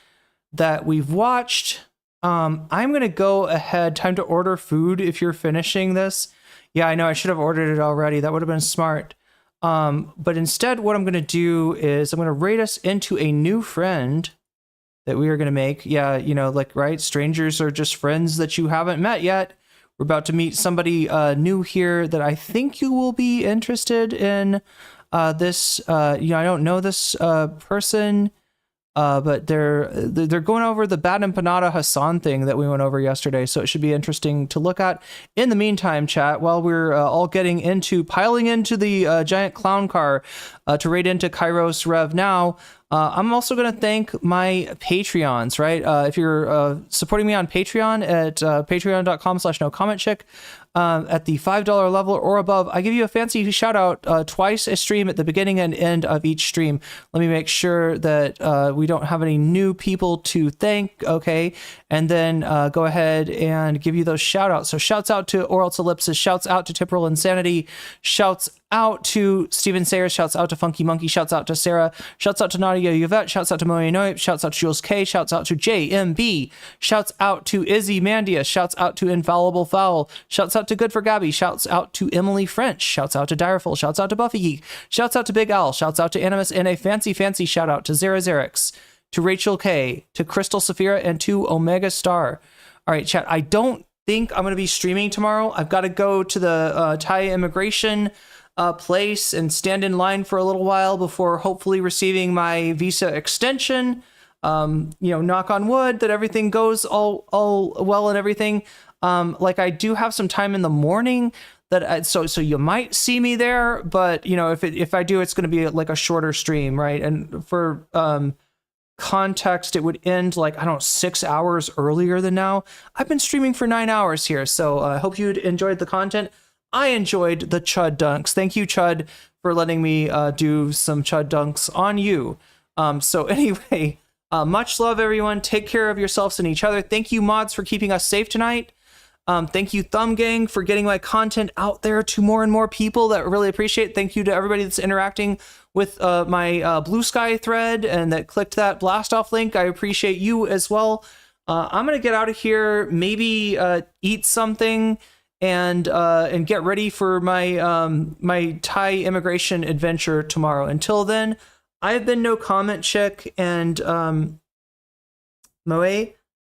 [SPEAKER 1] that we've watched. I'm going to go ahead. Time to order food if you're finishing this. Yeah, I know I should have ordered it already. That would have been smart. But instead, what I'm going to do is I'm going to rate us into a new friend that we are going to make. Yeah, you know, like, right? Strangers are just friends that you haven't met yet. We're about to meet somebody new here that I think you will be interested in. This, I don't know this person. But they're going over the Bad Empanada Hasan thing that we went over yesterday, so it should be interesting to look at. In the meantime, chat, while we're all piling into the giant clown car to raid into Kairos Rev now, I'm also going to thank my Patreons, right? If you're supporting me on Patreon at patreon.com/nocommentchick, at the $5 level or above, I give you a fancy shout out twice a stream at the beginning and end of each stream. Let me make sure that we don't have any new people to thank, okay? And then go ahead and give you those shout outs. So shouts out to Or Else Ellipsis, shouts out to Tipperl Insanity, shouts out to Steven Sayers, shouts out to Funky Monkey, shouts out to Sarah, shouts out to Nadia Yvette, shouts out to Moe Noip, shouts out to Jules K, shouts out to JMB, shouts out to Izzy Mandia, shouts out to Infallible Fowl, shouts out to Good for Gabby, shouts out to Emily French, shouts out to Direful, shouts out to Buffy Geek, shouts out to Big Al, shouts out to Animus, and a fancy shout out to Zara Xerix, to Rachel K, to Crystal Saphira, and to Omega Star. All right, chat, I don't think I'm going to be streaming tomorrow. I've got to go to the Thai immigration place and stand in line for a little while before hopefully receiving my visa extension. Knock on wood that everything goes all well and everything. Like I do have some time in the morning that so you might see me there, but if I do, it's going to be like a shorter stream, right? And for context, it would end 6 hours earlier than now. I've been streaming for 9 hours here, so I hope you enjoyed the content. I enjoyed the Chud dunks. Thank you, Chud, for letting me do some Chud dunks on you. So anyway, much love, everyone. Take care of yourselves and each other. Thank you, mods, for keeping us safe tonight. Thank you, Thumb Gang, for getting my content out there to more and more people that really appreciate it. Thank you to everybody that's interacting with my Blue Sky thread and that clicked that blast off link. I appreciate you as well. I'm going to get out of here, maybe eat something, and get ready for my Thai immigration adventure tomorrow. Until then, I've been nocommentchick, and Moe,